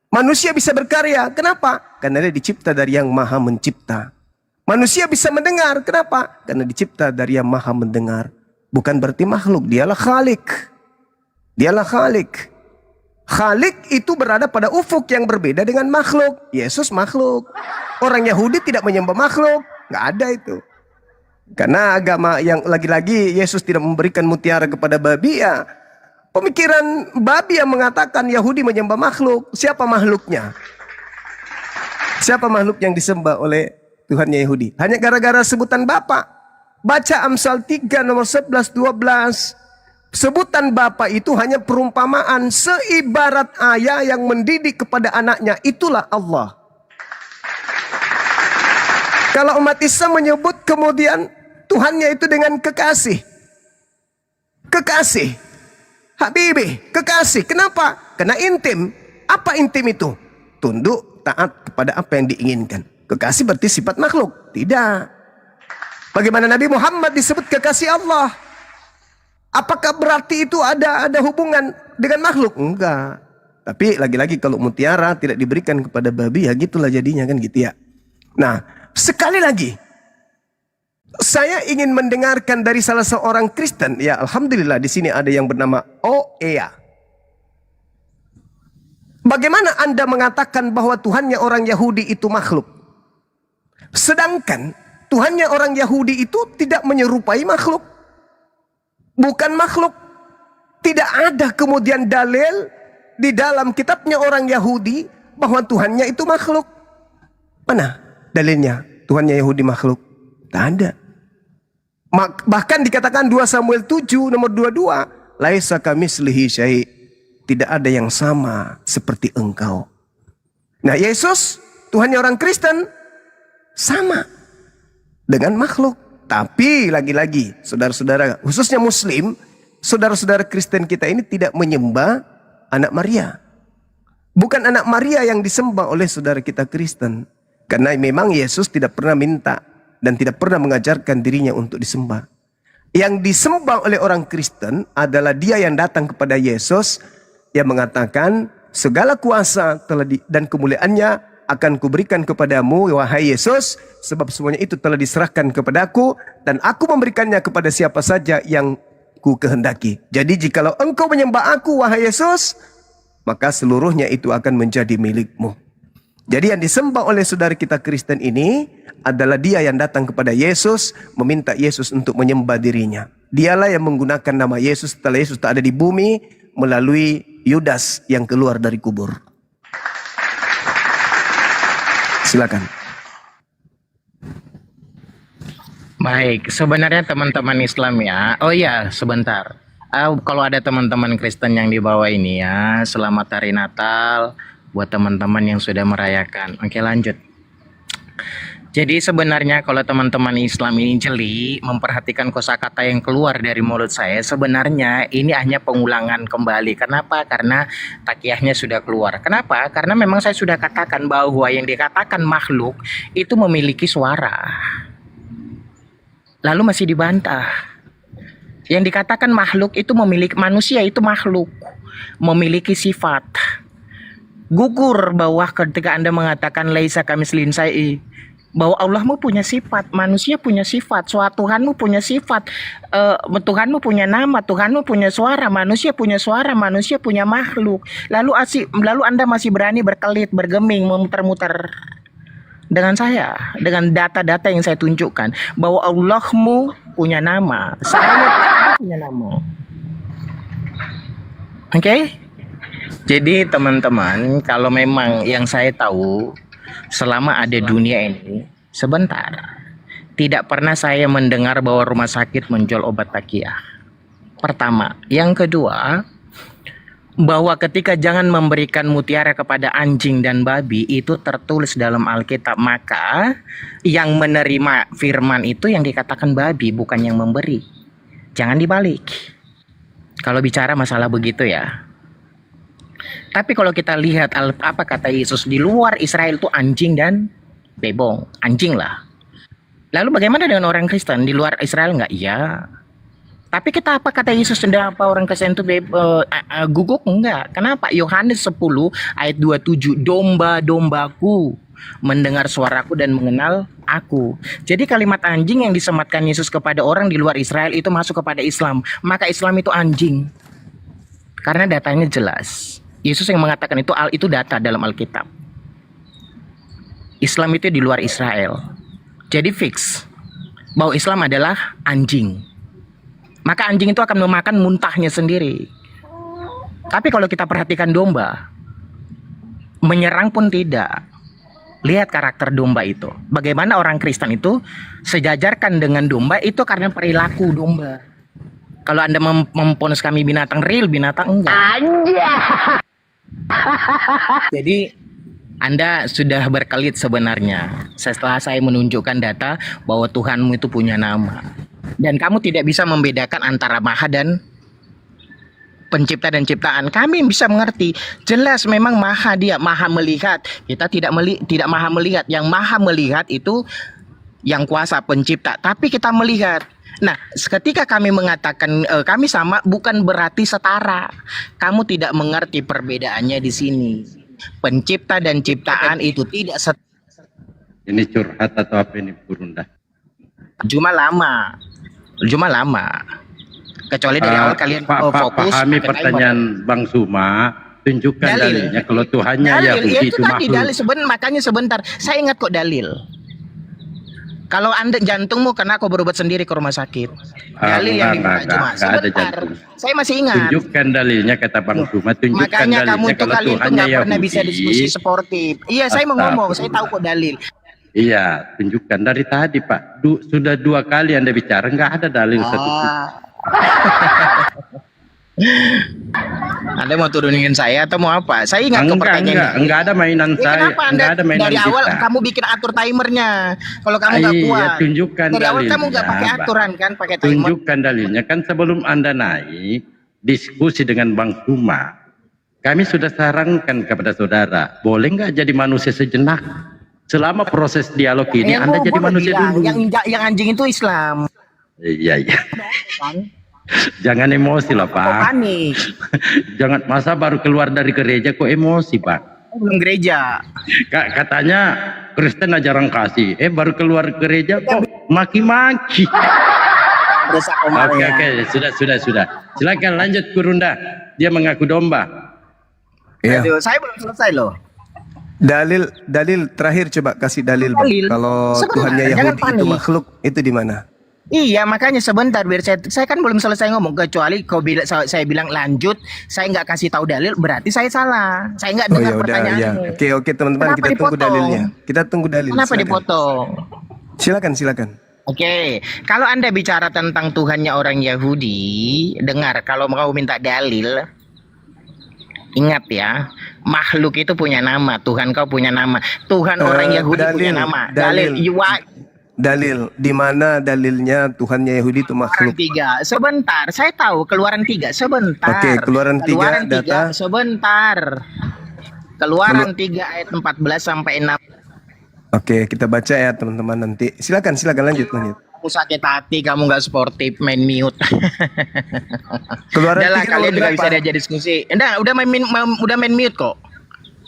Manusia bisa berkarya. Kenapa? Karena dia dicipta dari yang maha mencipta. Manusia bisa mendengar. Kenapa? Karena dicipta dari yang maha mendengar. Bukan berarti makhluk. Dialah Khalik. Dialah Khalik. Khalik itu berada pada ufuk yang berbeda dengan makhluk. Yesus makhluk. Orang Yahudi tidak menyembah makhluk. Nggak ada itu. Karena agama yang lagi-lagi Yesus tidak memberikan mutiara kepada babi, ya pemikiran babi yang mengatakan Yahudi menyembah makhluk. Siapa makhluknya? Siapa makhluk yang disembah oleh Tuhannya Yahudi? Hanya gara-gara sebutan Bapa. Baca Amsal 3 nomor 11, 12. Sebutan Bapa itu hanya perumpamaan. Seibarat ayah yang mendidik kepada anaknya. Itulah Allah. Kalau umat Islam menyebut kemudian Tuhannya itu dengan kekasih. Kekasih. Habibi, kekasih. Kenapa? Karena intim. Apa intim itu? Tunduk, taat kepada apa yang diinginkan. Kekasih berarti sifat makhluk? Tidak. Bagaimana Nabi Muhammad disebut kekasih Allah? Apakah berarti itu ada hubungan dengan makhluk? Enggak. Tapi lagi-lagi kalau mutiara tidak diberikan kepada babi, ya gitulah jadinya kan gitu ya. Nah, sekali lagi, saya ingin mendengarkan dari salah seorang Kristen. Ya, alhamdulillah di sini ada yang bernama Oea. Bagaimana Anda mengatakan bahwa Tuhannya orang Yahudi itu makhluk? Sedangkan Tuhannya orang Yahudi itu tidak menyerupai makhluk. Bukan makhluk. Tidak ada kemudian dalil di dalam kitabnya orang Yahudi bahwa Tuhannya itu makhluk. Mana dalilnya Tuhannya Yahudi makhluk? Tak ada. Bahkan dikatakan 2 Samuel 7 nomor 22, laisa kamitslihi syai', tidak ada yang sama seperti engkau. Nah, Yesus Tuhannya orang Kristen sama dengan makhluk. Tapi lagi-lagi saudara-saudara, khususnya Muslim, saudara-saudara Kristen kita ini tidak menyembah anak Maria. Bukan anak Maria yang disembah oleh saudara kita Kristen. Karena memang Yesus tidak pernah minta dan tidak pernah mengajarkan dirinya untuk disembah. Yang disembah oleh orang Kristen adalah dia yang datang kepada Yesus yang mengatakan, segala kuasa dan kemuliaannya akan kuberikan kepadamu, wahai Yesus, sebab semuanya itu telah diserahkan kepadaku dan aku memberikannya kepada siapa saja yang ku kehendaki. Jadi jikalau engkau menyembah aku, wahai Yesus, maka seluruhnya itu akan menjadi milikmu. Jadi yang disembah oleh saudara kita Kristen ini adalah dia yang datang kepada Yesus, meminta Yesus untuk menyembah dirinya. Dialah yang menggunakan nama Yesus setelah Yesus tak ada di bumi melalui Yudas yang keluar dari kubur. Silakan. Baik, sebenarnya teman-teman Islam ya. Oh ya, sebentar. Kalau ada teman-teman Kristen yang di bawah ini ya, selamat hari Natal buat teman-teman yang sudah merayakan. Oke, lanjut. Jadi sebenarnya kalau teman-teman Islam ini jeli memperhatikan kosakata yang keluar dari mulut saya, sebenarnya ini hanya pengulangan kembali. Kenapa? Karena takiyahnya sudah keluar. Kenapa? Karena memang saya sudah katakan bahwa yang dikatakan makhluk itu memiliki suara. Lalu masih dibantah. Yang dikatakan makhluk itu memiliki, manusia itu makhluk, memiliki sifat. Gugur bahwa ketika Anda mengatakan laisa kamitslihi syai', bahwa Allahmu punya sifat, manusia punya sifat, Tuhanmu punya sifat, Tuhanmu punya nama, Tuhanmu punya suara, manusia punya makhluk. Lalu Anda masih berani berkelit, bergeming, memutar-mutar dengan saya, dengan data-data yang saya tunjukkan bahwa Allahmu punya nama, saya punya nama. Oke? Jadi teman-teman, kalau memang yang saya tahu selama ada dunia ini, sebentar, tidak pernah saya mendengar bahwa rumah sakit menjual obat takiyah. Pertama. Yang kedua, bahwa ketika jangan memberikan mutiara kepada anjing dan babi itu tertulis dalam Alkitab, maka yang menerima firman itu yang dikatakan babi, bukan yang memberi. Jangan dibalik. Kalau bicara masalah begitu ya. Tapi kalau kita lihat apa kata Yesus, di luar Israel itu anjing dan bebong, anjing lah. Lalu bagaimana dengan orang Kristen di luar Israel? Enggak, iya. Tapi kita apa kata Yesus, apa orang Kristen itu guguk? Enggak. Kenapa? Yohanes 10 ayat 27, domba-dombaku mendengar suaraku dan mengenal aku. Jadi kalimat anjing yang disematkan Yesus kepada orang di luar Israel itu masuk kepada Islam. Maka Islam itu anjing. Karena datanya jelas. Yesus yang mengatakan itu data dalam Alkitab. Islam itu di luar Israel. Jadi fix bahwa Islam adalah anjing. Maka anjing itu akan memakan muntahnya sendiri. Tapi kalau kita perhatikan domba, menyerang pun tidak. Lihat karakter domba itu. Bagaimana orang Kristen itu sejajarkan dengan domba itu karena perilaku domba. Kalau Anda memponis kami binatang real, binatang enggak. Jadi Anda sudah berkelit sebenarnya setelah saya menunjukkan data bahwa Tuhanmu itu punya nama. Dan kamu tidak bisa membedakan antara maha dan pencipta dan ciptaan. Kami bisa mengerti. Jelas memang maha, dia maha melihat. Kita tidak maha melihat. Yang maha melihat itu yang kuasa pencipta. Tapi kita melihat. Nah, ketika kami mengatakan kami sama, bukan berarti setara. Kamu tidak mengerti perbedaannya di sini. Pencipta dan ciptaan itu tidak setara. Ini curhat atau apa ini, Burunda? Cuma lama. Kecuali dari awal kalian fokus. Pahami pertanyaan Bang Suma. Tunjukkan dalilnya. Kalau Tuhannya Yahudi itu tadi makhluk. dalil makanya sebentar. Saya ingat kok dalil. Kalau Anda jantungmu karena aku berobat sendiri ke rumah sakit. Dalil yang cuma sebentar. Saya masih ingat. Tunjukkan dalilnya kata Bang Suma. Tunjukkan Makanya dalilnya. kamu tuh Kalau kalian tuh Tuhannya nggak pernah bisa Yahudi, diskusi sportif. Iya, saya mau ngomong. Saya tahu kok dalil. Iya, tunjukkan dari tadi Pak. Sudah 2 kali Anda bicara, nggak ada dalil satu. Anda mau turunin saya atau mau apa? Saya ingat ke pertanyaan. Enggak ada mainan saya. Kenapa Anda Enggak ada mainan dari awal kita. kamu bikin atur timernya? Kalau kamu nggak kuat. Iya, tunjukkan dari awal dalilnya. kamu nggak pakai aturan kan, pakai timer. Tunjukkan dalilnya kan sebelum Anda naik diskusi dengan Bang Suma. Kami sudah sarankan kepada saudara, boleh nggak jadi manusia sejenak? Selama proses dialog ini Anda jadi manusia dulu. Yang anjing itu Islam. Iya. Kan? Jangan emosi lah Pak. Panik. Jangan, masa baru keluar dari gereja kok emosi Pak. Belum gereja. Katanya Kristen jarang kasih. Baru keluar gereja kok maki-maki. Oke, sudah. Silakan lanjut Kurunda. Dia mengaku domba. Iya. Aduh, saya belum selesai loh. Dalil terakhir, coba kasih dalil, Bang. Kalau Sebentar, Tuhannya jangan Yahudi itu panik. makhluk, itu di mana? Iya, makanya sebentar biar saya kan belum selesai ngomong, kecuali saya bilang lanjut, saya nggak kasih tahu dalil, berarti saya salah. Saya nggak dengar pertanyaanmu. Ya. Oke teman-teman, Kenapa kita tunggu dipotong? dalilnya. Kita tunggu dalil. Kenapa silakan. dipotong? Silakan. Oke, kalau Anda bicara tentang Tuhannya orang Yahudi, dengar, kalau mau minta dalil, ingat ya, makhluk itu punya nama, Tuhan kau punya nama, Tuhan orang Yahudi punya nama. Dalil, di mana dalilnya Tuhannya Yahudi itu makhluk? Keluaran 3, sebentar, saya tahu Keluaran 3, sebentar. Oke, Keluaran 3 data. Sebentar. Keluaran 3 ayat 14 sampai 6. Oke, kita baca ya teman-teman nanti. Silakan lanjut. Kamu sakit hati, kamu nggak sportif, main mute. Keluaran Udah lah, 3 kalian juga berapa? bisa diajak diskusi. Udah main mute kok.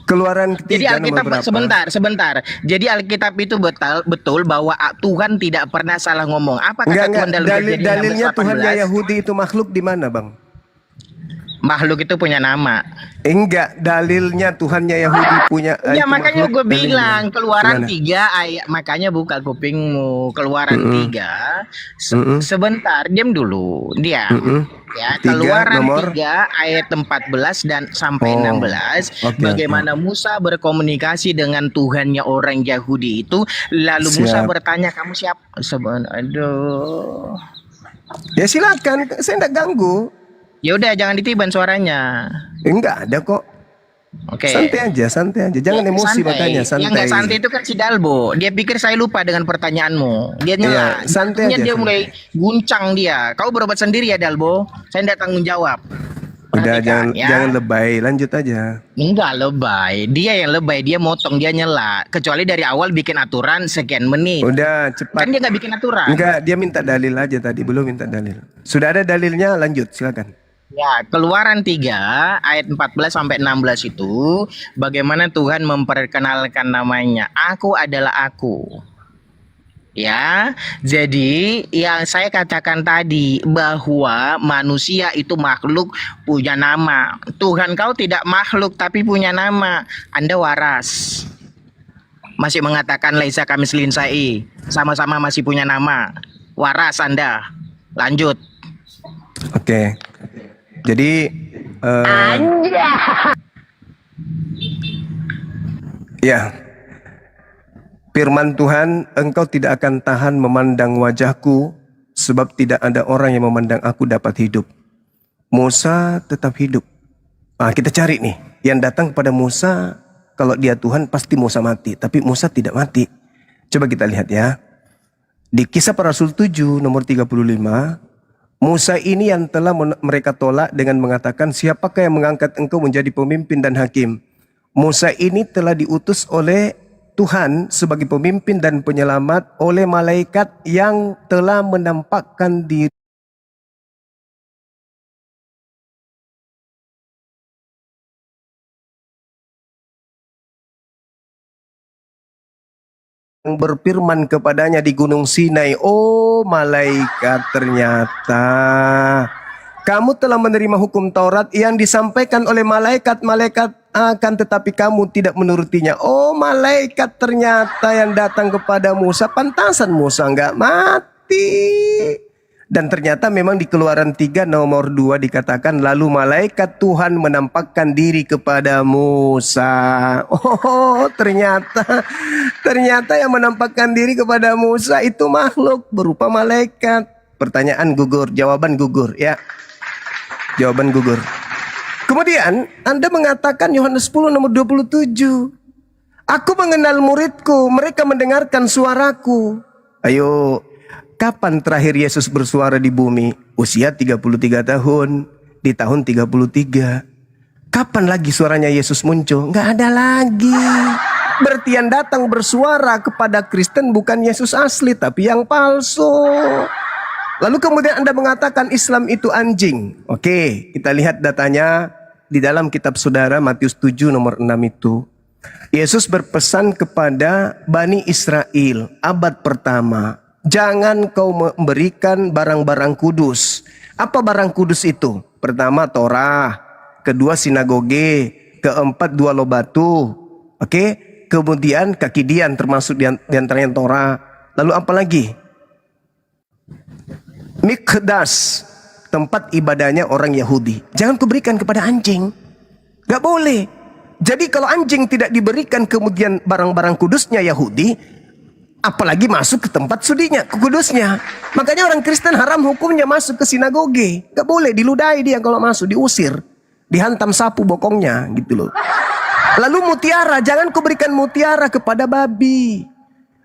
Keluaran Jadi 3 Alkitab nomor berapa? sebentar. Jadi Alkitab itu betul bahwa Tuhan tidak pernah salah ngomong. Apa kata Enggak, Tuhan dalam Kejadian dalilnya 16:18? Tuhannya Yahudi itu makhluk di mana, Bang? Makhluk itu punya nama. Enggak, dalilnya Tuhannya Yahudi punya Ya itu makanya makhluk, gue dalilnya. bilang Keluaran Gimana? 3 ayat, makanya buka kupingmu. Keluaran 3 sebentar, diam dulu. Diam. Ya, 3 Keluaran nomor 3 ayat 14 dan sampai 16. Oke, Bagaimana Musa berkomunikasi dengan Tuhannya orang Yahudi itu, lalu Musa Siap. bertanya, kamu siapa? Aduh. Ya silakan, saya enggak ganggu. Ya udah, jangan ditiban suaranya. Enggak ada kok. Oke. Santai aja. Jangan emosi makanya, santai. Yang nggak santai itu kan si Dalbo. Dia pikir saya lupa dengan pertanyaanmu. Dia nyela. Iya, santai aja, Dia santai. mulai guncang dia. Kau berobat sendiri ya Dalbo. Saya tidak tanggung jawab. Udah Perhatikan, jangan lebay, lanjut aja. Enggak lebay, dia yang lebay, dia motong, dia nyela. Kecuali dari awal bikin aturan sekian menit. Udah cepat. Kan dia nggak bikin aturan. Enggak, dia minta dalil aja tadi, belum minta dalil. Sudah ada dalilnya, lanjut silakan. Ya, Keluaran 3 ayat 14 sampai 16 itu bagaimana Tuhan memperkenalkan namanya. Aku adalah aku. Ya, jadi yang saya katakan tadi bahwa manusia itu makhluk punya nama. Tuhan kau tidak makhluk tapi punya nama. Anda waras. Masih mengatakan laisa kami selinsai. Sama-sama masih punya nama. Waras Anda. Lanjut. Oke. Jadi ya. Firman Tuhan, engkau tidak akan tahan memandang wajahku, sebab tidak ada orang yang memandang aku dapat hidup. Musa tetap hidup. Nah, kita cari nih, yang datang kepada Musa, kalau dia Tuhan pasti Musa mati. Tapi Musa tidak mati. Coba kita lihat ya. Di Kisah Para Rasul 7 nomor 35, Musa ini yang telah mereka tolak dengan mengatakan, siapakah yang mengangkat engkau menjadi pemimpin dan hakim? Musa ini telah diutus oleh Tuhan sebagai pemimpin dan penyelamat oleh malaikat yang telah menampakkan diri yang berfirman kepadanya di Gunung Sinai, oh malaikat, ternyata kamu telah menerima hukum Taurat yang disampaikan oleh malaikat-malaikat akan tetapi kamu tidak menurutinya. Oh malaikat, ternyata yang datang kepada Musa, pantasan Musa enggak mati. Dan ternyata memang di Keluaran 3 nomor 2 dikatakan, lalu malaikat Tuhan menampakkan diri kepada Musa. Oh ternyata yang menampakkan diri kepada Musa itu makhluk berupa malaikat. Pertanyaan gugur, jawaban gugur ya. Jawaban gugur. Kemudian Anda mengatakan Yohanes 10 nomor 27. Aku mengenal muridku, mereka mendengarkan suaraku. Ayo, kapan terakhir Yesus bersuara di bumi? Usia 33 tahun, di tahun 33. Kapan lagi suaranya Yesus muncul? Nggak ada lagi. Berarti yang datang bersuara kepada Kristen bukan Yesus asli, tapi yang palsu. Lalu kemudian Anda mengatakan Islam itu anjing. Oke, kita lihat datanya. Di dalam kitab saudara Matius 7 nomor 6 itu, Yesus berpesan kepada Bani Israel abad pertama, jangan kau memberikan barang-barang kudus. Apa barang kudus itu? Pertama Torah, kedua sinagoge, keempat dua loh batu. Oke, kemudian kaki dian termasuk di antaranya Torah. Lalu apa lagi? Mikdas, tempat ibadahnya orang Yahudi. Jangan kuberikan kepada anjing. Gak boleh. Jadi kalau anjing tidak diberikan kemudian barang-barang kudusnya Yahudi, apalagi masuk ke tempat sudinya, ke kudusnya. Makanya orang Kristen haram hukumnya masuk ke sinagoge. Gak boleh, diludahi dia kalau masuk, diusir. Dihantam sapu bokongnya gitu loh. Lalu mutiara, jangan kuberikan mutiara kepada babi.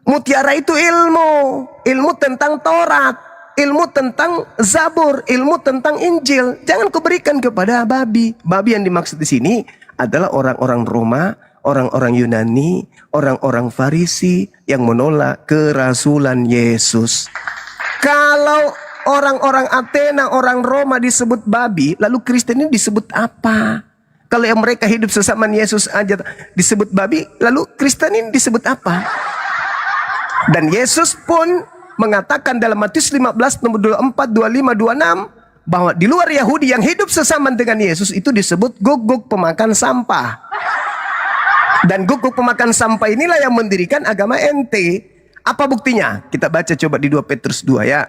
Mutiara itu ilmu tentang Taurat. Ilmu tentang Zabur, ilmu tentang Injil, jangan kuberikan kepada babi. Babi yang dimaksud di sini adalah orang-orang Roma, orang-orang Yunani, orang-orang Farisi yang menolak kerasulan Yesus. Kalau orang-orang Athena, orang Roma disebut babi, lalu Kristen ini disebut apa? Kalau yang mereka hidup sesamaan Yesus aja disebut babi, lalu Kristen ini disebut apa? Dan Yesus pun mengatakan dalam Matius 15 nomor 24, 25, 26 bahwa di luar Yahudi yang hidup sesama dengan Yesus itu disebut guguk pemakan sampah. Dan guguk pemakan sampah inilah yang mendirikan agama ente. Apa buktinya? Kita baca coba di 2 Petrus 2 ya.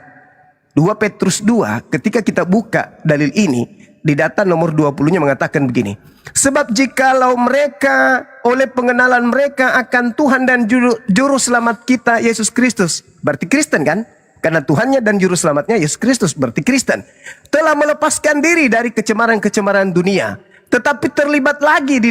2 Petrus 2 ketika kita buka dalil ini di data nomor 20-nya mengatakan begini. Sebab jikalau mereka oleh pengenalan mereka akan Tuhan dan juru selamat kita Yesus Kristus, berarti Kristen kan? Karena Tuhannya dan juru selamatnya Yesus Kristus, berarti Kristen. Telah melepaskan diri dari kecemaran-kecemaran dunia, tetapi terlibat lagi di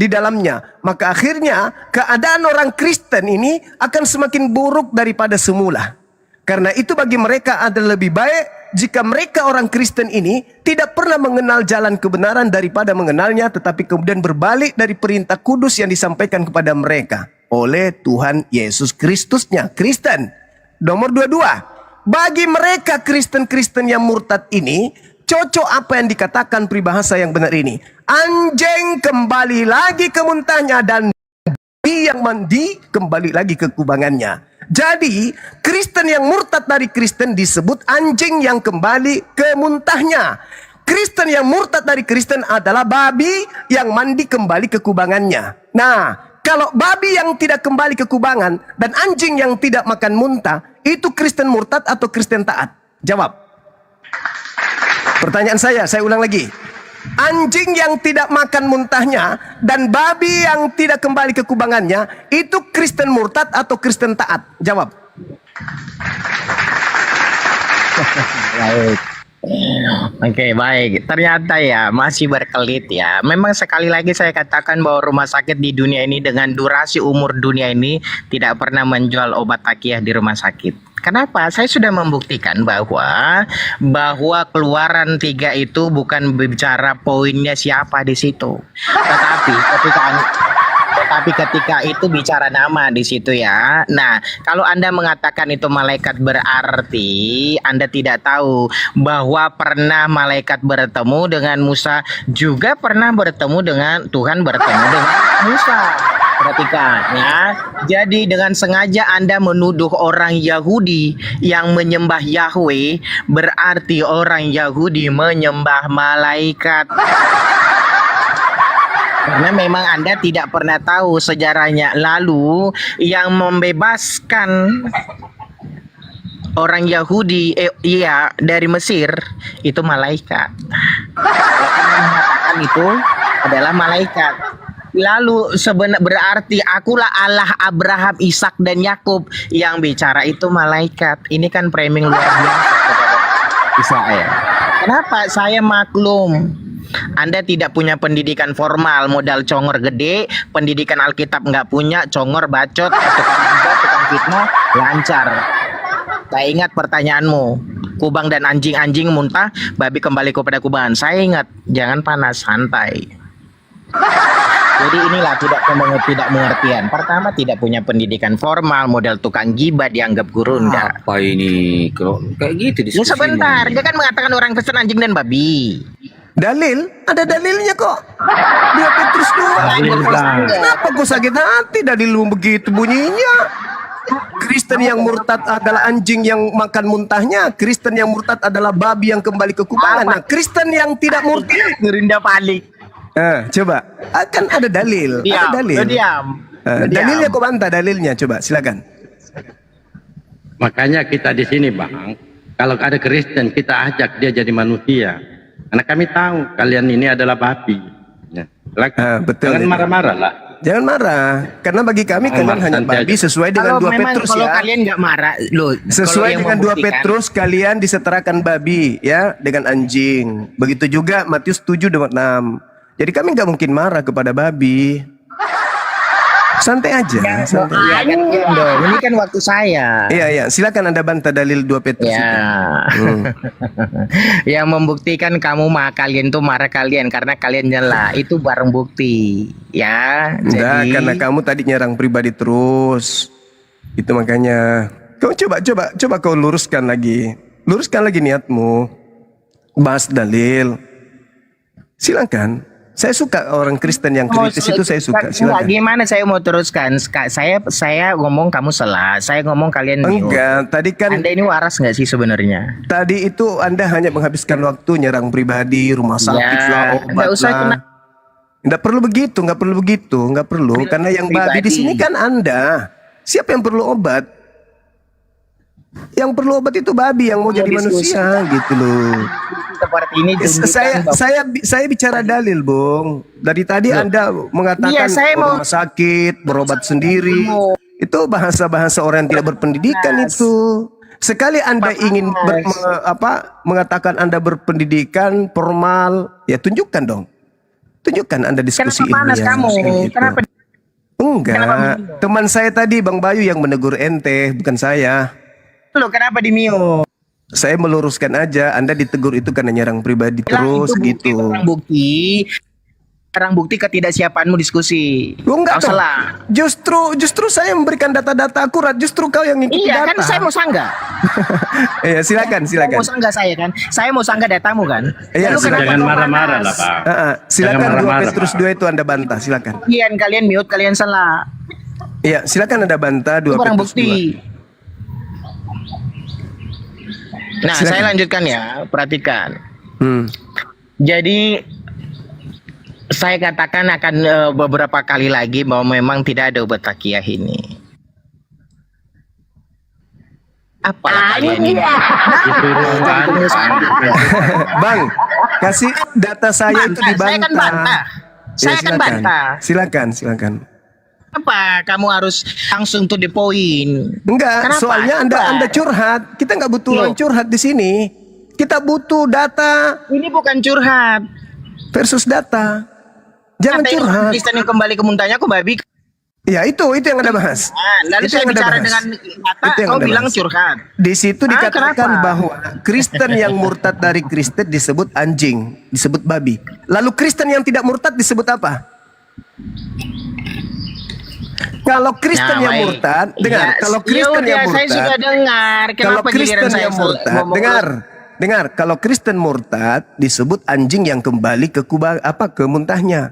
dalamnya, maka akhirnya keadaan orang Kristen ini akan semakin buruk daripada semula. Karena itu bagi mereka adalah lebih baik jika mereka orang Kristen ini tidak pernah mengenal jalan kebenaran daripada mengenalnya, tetapi kemudian berbalik dari perintah kudus yang disampaikan kepada mereka oleh Tuhan Yesus Kristusnya, Kristen. Nomor 22, bagi mereka Kristen-Kristen yang murtad ini, cocok apa yang dikatakan peribahasa yang benar ini. Anjing kembali lagi ke muntahnya dan babi yang mandi kembali lagi ke kubangannya. Jadi, Kristen yang murtad dari Kristen disebut anjing yang kembali ke muntahnya. Kristen yang murtad dari Kristen adalah babi yang mandi kembali ke kubangannya. Nah, kalau babi yang tidak kembali ke kubangan dan anjing yang tidak makan muntah, itu Kristen murtad atau Kristen taat? Jawab. Pertanyaan saya ulang lagi. Anjing yang tidak makan muntahnya dan babi yang tidak kembali ke kubangannya, itu Kristen murtad atau Kristen taat? Jawab. Baik. Oke, baik. Ternyata ya masih berkelit ya. Memang sekali lagi saya katakan bahwa rumah sakit di dunia ini dengan durasi umur dunia ini tidak pernah menjual obat takiyah di rumah sakit. Kenapa? Saya sudah membuktikan bahwa keluaran 3 itu bukan bicara poinnya siapa di situ. Tetapi ketika itu bicara nama di situ ya. Nah, kalau Anda mengatakan itu malaikat berarti Anda tidak tahu bahwa pernah malaikat bertemu dengan Musa, juga pernah bertemu dengan Tuhan bertemu dengan Musa. Perhatikan ya. Jadi dengan sengaja Anda menuduh orang Yahudi yang menyembah Yahweh, berarti orang Yahudi menyembah malaikat. Karena memang Anda tidak pernah tahu sejarahnya. Lalu yang membebaskan orang Yahudi dari Mesir itu malaikat. Yang mengatakan itu adalah malaikat. Lalu berarti akulah Allah Abraham, Ishak dan Yakub, yang bicara itu malaikat. Ini kan framing luar biasa kepada saya. Kenapa? Saya maklum Anda tidak punya pendidikan formal, modal congor gede, pendidikan Alkitab nggak punya, congor bacot, tukang fitnah, lancar. Saya ingat pertanyaanmu, kubang dan anjing muntah, babi kembali kepada kubangan. Saya ingat, jangan panas, santai. Jadi inilah tidak mengertian. Pertama, tidak punya pendidikan formal, modal tukang gibah, dianggap gurunda. Apa ini? Kalau kayak gitu Ya sebentar, dia kan mengatakan orang Kristen anjing dan babi. Dalil? Ada dalilnya kok. 2 Petrus 2. Kenapa kau sakit hati dalil begitu bunyinya? Kristen yang murtad adalah anjing yang makan muntahnya. Kristen yang murtad adalah babi yang kembali ke kubangan. Nah, Kristen yang tidak murtad gurunda balik. Coba, akan ada dalil. Diam, ada dalil. diam. Dalilnya kok bantah dalilnya, coba silakan. Makanya kita di sini Bang, kalau ada Kristen kita ajak dia jadi manusia. Karena kami tahu kalian ini adalah babi. Ya, betul. Jangan marah-marah lah. Jangan marah, karena bagi kami kalian hanya babi sesuai dengan 2 Petrus kalau ya. kalian nggak marah, loh. Sesuai dengan 2 Petrus kalian disetarakan babi ya dengan anjing. Begitu juga Matius 7:6. Jadi kami nggak mungkin marah kepada babi. Santai aja. Santai. Ya kan dong. Ini kan waktu saya. Iya, silakan Anda bantah dalil 2 Petrus ya. Yang membuktikan kalian tuh marah kalian karena kalian nyela, itu barang bukti. Ya. Enggak, jadi karena kamu tadi nyerang pribadi terus. Itu makanya. Kau coba kau luruskan lagi. Luruskan lagi niatmu. Bahas dalil. Silakan. Saya suka orang Kristen yang kritis itu, saya suka. Silakan. Gimana saya mau teruskan? Saya ngomong kamu salah. Saya ngomong kalian enggak. Tadi kan Anda ini waras nggak sih sebenarnya? Tadi itu Anda hanya menghabiskan waktu nyerang pribadi, rumah sakit lah, obat nggak usah lah. Nggak perlu begitu, nggak perlu. Karena yang babi di sini kan Anda. Siapa yang perlu obat? Yang perlu obat itu babi yang mau jadi manusia gitu loh. Seperti ini saya bicara dalil, Bung. Dari tadi Anda mengatakan rumah sakit, berobat sendiri. Itu bahasa-bahasa orang yang tidak berpendidikan itu. Sekali Anda ingin mengatakan Anda berpendidikan formal, ya tunjukkan dong. Tunjukkan Anda diskusi ilmiah. Kenapa? Enggak. Teman saya tadi Bang Bayu yang menegur ente, bukan saya. Loh, kenapa di mute? Saya meluruskan aja, Anda ditegur itu karena nyerang pribadi terus gitu. Barang bukti ketidaksiapanmu diskusi. Lu enggak Kau dong. salah. Justru saya memberikan data-data akurat, justru kau yang ngikutin Iya data. kan saya mau sanggah. Iya, silakan. Mau sanggah saya kan. Saya mau sanggah datamu kan. Iya, Lalu kenapa jangan kau marah-marah panas? lah, Pak. Silakan Jangan 2 marah-marah, Petrus 2 itu Anda bantah, silakan. Kalian mute, kalian salah. Iya, silakan Anda bantah 2 Itu barang Petrus bukti. 2. Nah, Silakan. saya lanjutkan ya. Perhatikan. Hmm. Jadi saya katakan akan beberapa kali lagi bahwa memang tidak ada obat takiyah ini. Apalah kalian ini? Bang, kasih data saya itu Bantah, dibantah. saya akan bantah. Saya akan silakan. bantah. Silakan. Apa kamu harus langsung to the point? Enggak, Kenapa? soalnya Anda curhat. Kita nggak butuh orang curhat di sini. Kita butuh data. Ini bukan curhat. Versus data. Jangan Kata curhat. Kristen yang kembali ke muntahnya aku babi. Ya itu yang Anda bahas. Nah, lalu Itu saya yang Anda bicara bahas. dengan data, Itu yang kau Anda bilang bahas. curhat. Di situ dikatakan kenapa? bahwa Kristen yang murtad dari Kristen disebut anjing, disebut babi. Lalu Kristen yang tidak murtad disebut apa? Kalau Kristen Nah, yang baik. murtad, dengar. Ya, Kalau Kristen yaudah, yang saya murtad, sudah dengar. kalau Kenapa Kristen giliran saya yang murtad, ngomong? dengar. Kalau Kristen murtad disebut anjing yang kembali ke ke muntahnya.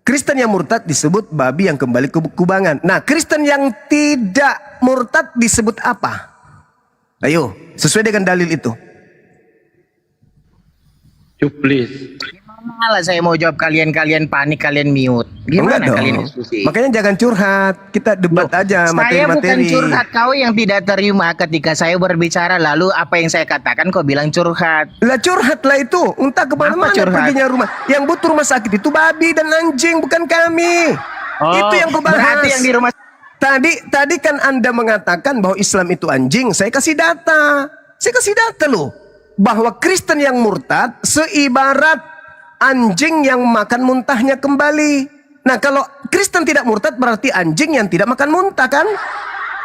Kristen yang murtad disebut babi yang kembali ke kubangan. Nah, Kristen yang tidak murtad disebut apa? Ayo, sesuai dengan dalil itu. Cuplis. Malah saya mau jawab kalian panik, kalian mute. Gimana Enggak dong. kalian diskusi? Makanya jangan curhat. Kita debat aja Saya bukan materi-materi. curhat, kau yang tidak terima ketika saya berbicara. Lalu apa yang saya katakan kau bilang curhat. Lah curhat lah itu. Entah kemana-mana Apa curhat? perginya rumah. Yang butuh rumah sakit itu babi dan anjing, bukan kami. Itu yang kau bahas. Berarti yang di rumah Tadi kan Anda mengatakan bahwa Islam itu anjing. Saya kasih data. Saya kasih data loh. Bahwa Kristen yang murtad seibarat anjing yang makan muntahnya kembali. Nah, kalau Kristen tidak murtad berarti anjing yang tidak makan muntah kan?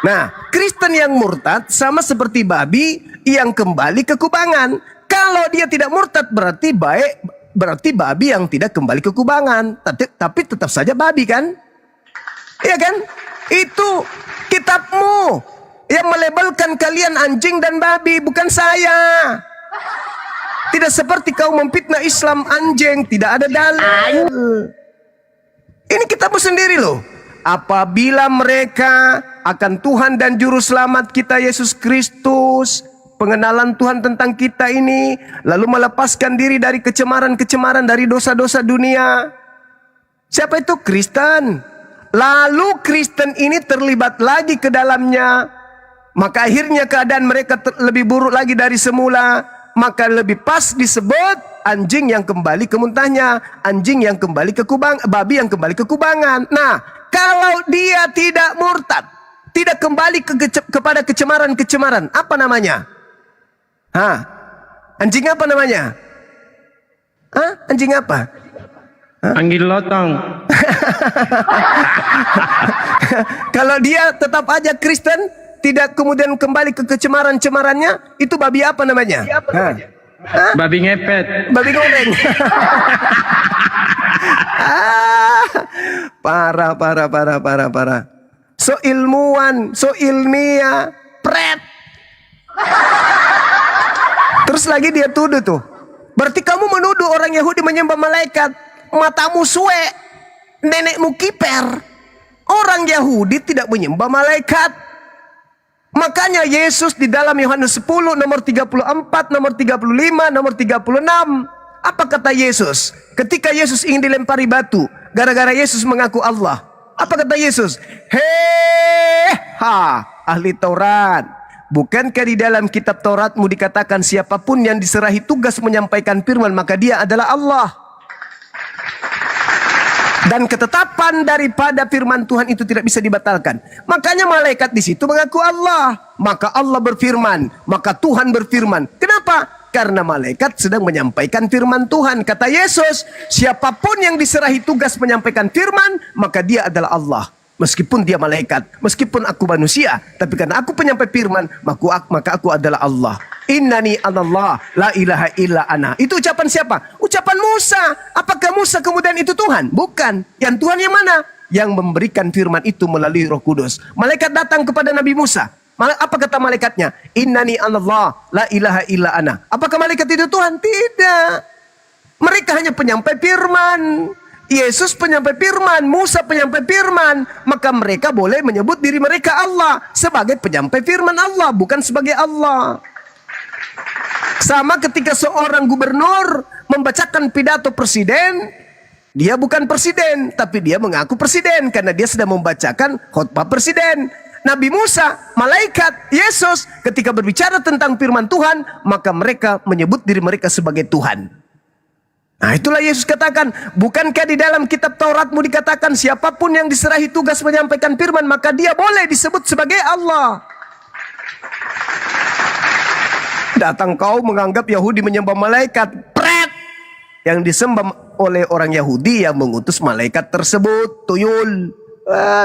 Nah, Kristen yang murtad sama seperti babi yang kembali ke kubangan. Kalau dia tidak murtad berarti babi yang tidak kembali ke kubangan. Tapi tetap saja babi kan? Iya kan? Itu kitabmu yang melabelkan kalian anjing dan babi, bukan saya. Tidak seperti kau memfitnah Islam anjing, tidak ada dalil. Ini kitabmu sendiri loh. Apabila mereka akan Tuhan dan Juru Selamat kita Yesus Kristus, pengenalan Tuhan tentang kita ini, lalu melepaskan diri dari kecemaran-kecemaran dari dosa-dosa dunia. Siapa itu? Kristen. Lalu Kristen ini terlibat lagi ke dalamnya. Maka akhirnya keadaan mereka lebih buruk lagi dari semula. Maka lebih pas disebut anjing yang kembali ke muntahnya, anjing yang kembali ke babi yang kembali ke kubangan. Nah, kalau dia tidak murtad, tidak kembali kepada kecemaran-kecemaran, apa namanya? Anjing apa namanya? Anjing apa? Anjing lotong. Kalau dia tetap aja Kristen, tidak kemudian kembali ke kecemaran-cemarannya, itu babi apa namanya? Babi ngepet. Babi goreng. Parah. So ilmuwan, so ilmiah, pret. Terus lagi dia tuduh tuh. Berarti kamu menuduh orang Yahudi menyembah malaikat. Matamu suwe, nenekmu kiper. Orang Yahudi tidak menyembah malaikat. Makanya Yesus di dalam Yohanes 10 nomor 34, nomor 35, nomor 36. Apa kata Yesus? Ketika Yesus ingin dilempari batu, gara-gara Yesus mengaku Allah. Apa kata Yesus? Ahli Taurat. Bukankah di dalam kitab Tauratmu dikatakan siapapun yang diserahi tugas menyampaikan firman, maka dia adalah Allah. Dan ketetapan daripada firman Tuhan itu tidak bisa dibatalkan. Makanya malaikat di situ mengaku Allah. Maka Allah berfirman, maka Tuhan berfirman. Kenapa? Karena malaikat sedang menyampaikan firman Tuhan. Kata Yesus, siapapun yang diserahi tugas menyampaikan firman, maka dia adalah Allah. Meskipun dia malaikat, meskipun aku manusia, tapi karena aku penyampai firman, maka aku adalah Allah. Innani anallah la ilaha illa ana. Itu ucapan siapa? Ucapan Musa. Apakah Musa kemudian itu Tuhan? Bukan. Yang Tuhan yang mana? Yang memberikan firman itu melalui Roh Kudus. Malaikat datang kepada Nabi Musa. Apa kata malaikatnya? Innani anallah la ilaha illa ana. Apakah malaikat itu Tuhan? Tidak. Mereka hanya penyampai firman. Yesus penyampai firman, Musa penyampai firman, maka mereka boleh menyebut diri mereka Allah sebagai penyampai firman Allah, bukan sebagai Allah. Sama ketika seorang gubernur membacakan pidato presiden, dia bukan presiden, tapi dia mengaku presiden karena dia sedang membacakan khotbah presiden. Nabi Musa, malaikat, Yesus ketika berbicara tentang firman Tuhan, maka mereka menyebut diri mereka sebagai Tuhan. Nah, itulah Yesus katakan, bukankah di dalam kitab Tauratmu dikatakan siapapun yang diserahi tugas menyampaikan firman, maka dia boleh disebut sebagai Allah. Datang kau menganggap Yahudi menyembah malaikat. Pret! Yang disembah oleh orang Yahudi yang mengutus malaikat tersebut. Tuyul.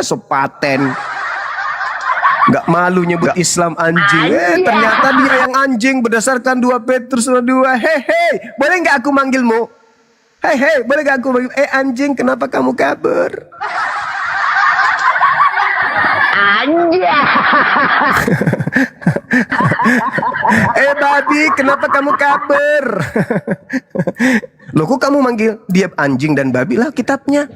Sopaten. Gak malu nyebut Islam anjing. Ternyata dia yang anjing berdasarkan 2 Petrus 2. Hei, boleh gak aku manggilmu? Hei, boleh gak aku manggil? Anjing, kenapa kamu kabur? Anjing. Babi, kenapa kamu kabur? Loh, kok kamu manggil dia anjing dan babi? Lah kitabnya.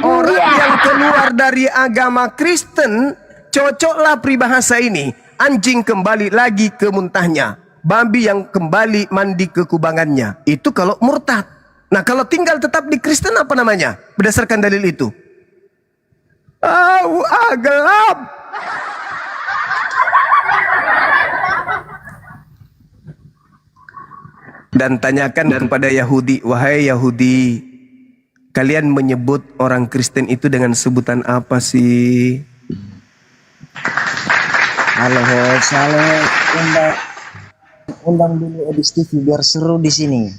Orang yang keluar dari agama Kristen, cocoklah peribahasa ini. Anjing kembali lagi ke muntahnya, babi yang kembali mandi ke kubangannya. Itu kalau murtad. Nah, kalau tinggal tetap di Kristen apa namanya? Berdasarkan dalil itu. Gelap. Dan tanyakan kepada Yahudi, wahai Yahudi, kalian menyebut orang Kristen itu dengan sebutan apa sih? Halo, undang dulu Edis TV biar seru di sini.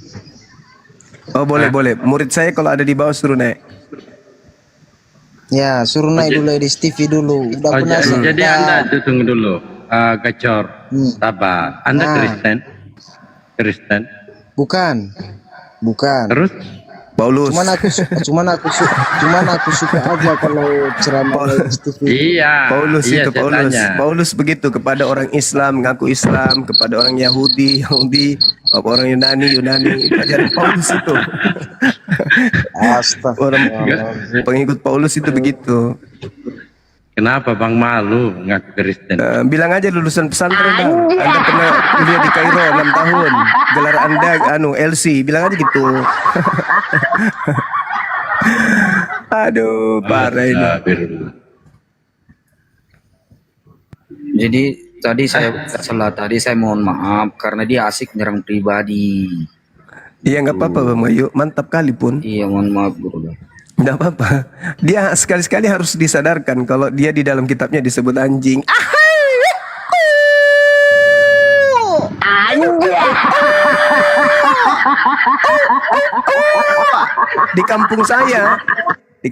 Oh, boleh. Murid saya kalau ada di bawah suruh naik. Ya, suruh naik dulu Edis TV dulu. Udah jadi Anda tunggu dulu, Gacor, sabar. Anda Kristen? Bukan. Terus? Paulus. Cuman aku suka aja kalau ceramah Edis TV. Iya. Paulus. Paulus begitu kepada orang Islam, ngaku Islam, kepada orang Yahudi, orang Yunani. Ajaran Paulus itu. Orang pengikut Paulus itu begitu. Kenapa Bang malu ngaku Kristen? Bilang aja lulusan pesantren Bang. Anda pernah kuliah di Kairo 6 tahun. Gelar Anda LC. Bilang aja gitu. Aduh, parah ini. Jadi tadi saya mohon maaf karena dia asik nyerang pribadi. Iya, nggak apa-apa Bang Mayu, mantap kali pun. Iya, mohon maaf bro. Nggak apa-apa. Dia sekali-sekali harus disadarkan kalau dia di dalam kitabnya disebut anjing. Di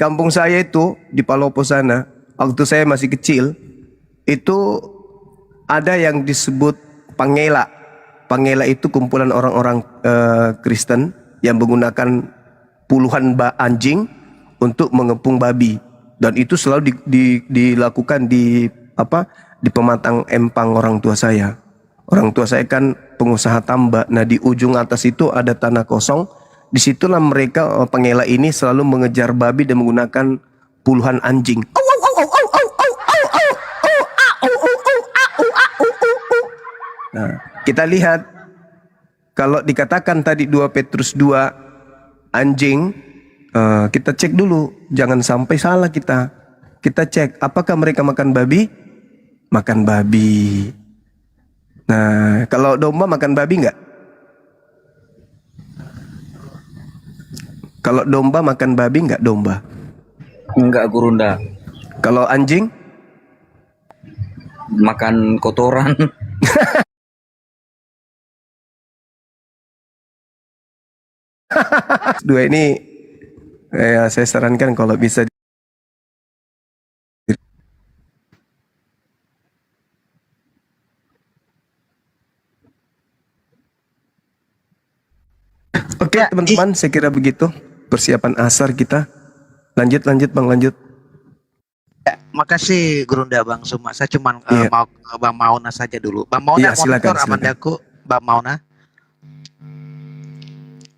kampung saya itu di Palopo sana, waktu saya masih kecil, itu ada yang disebut pangela. Pangela itu kumpulan orang-orang Kristen yang menggunakan puluhan anjing untuk mengepung babi, dan itu selalu dilakukan di pematang empang orang tua saya. Orang tua saya kan pengusaha tambak. Nah, di ujung atas itu ada tanah kosong. Disitulah mereka pangela ini selalu mengejar babi dan menggunakan puluhan anjing. Nah, kita lihat kalau dikatakan tadi 2 Petrus 2 anjing. Kita cek dulu, jangan sampai salah kita. Kita cek, apakah mereka makan babi? Makan babi. Nah, kalau domba makan babi enggak? Kalau domba makan babi enggak domba? Enggak, Gurunda. Kalau anjing? Makan kotoran. Dua ini saya sarankan kalau bisa Oke teman-teman, saya kira begitu persiapan asar kita. Lanjut Bang, lanjut. Makasih Gurunda Bang Suma. Saya cuman Iya. mau ke Bang Mauna saja dulu. Bang Mauna Iya, silakan, monitor Amandaku. Bang Mauna.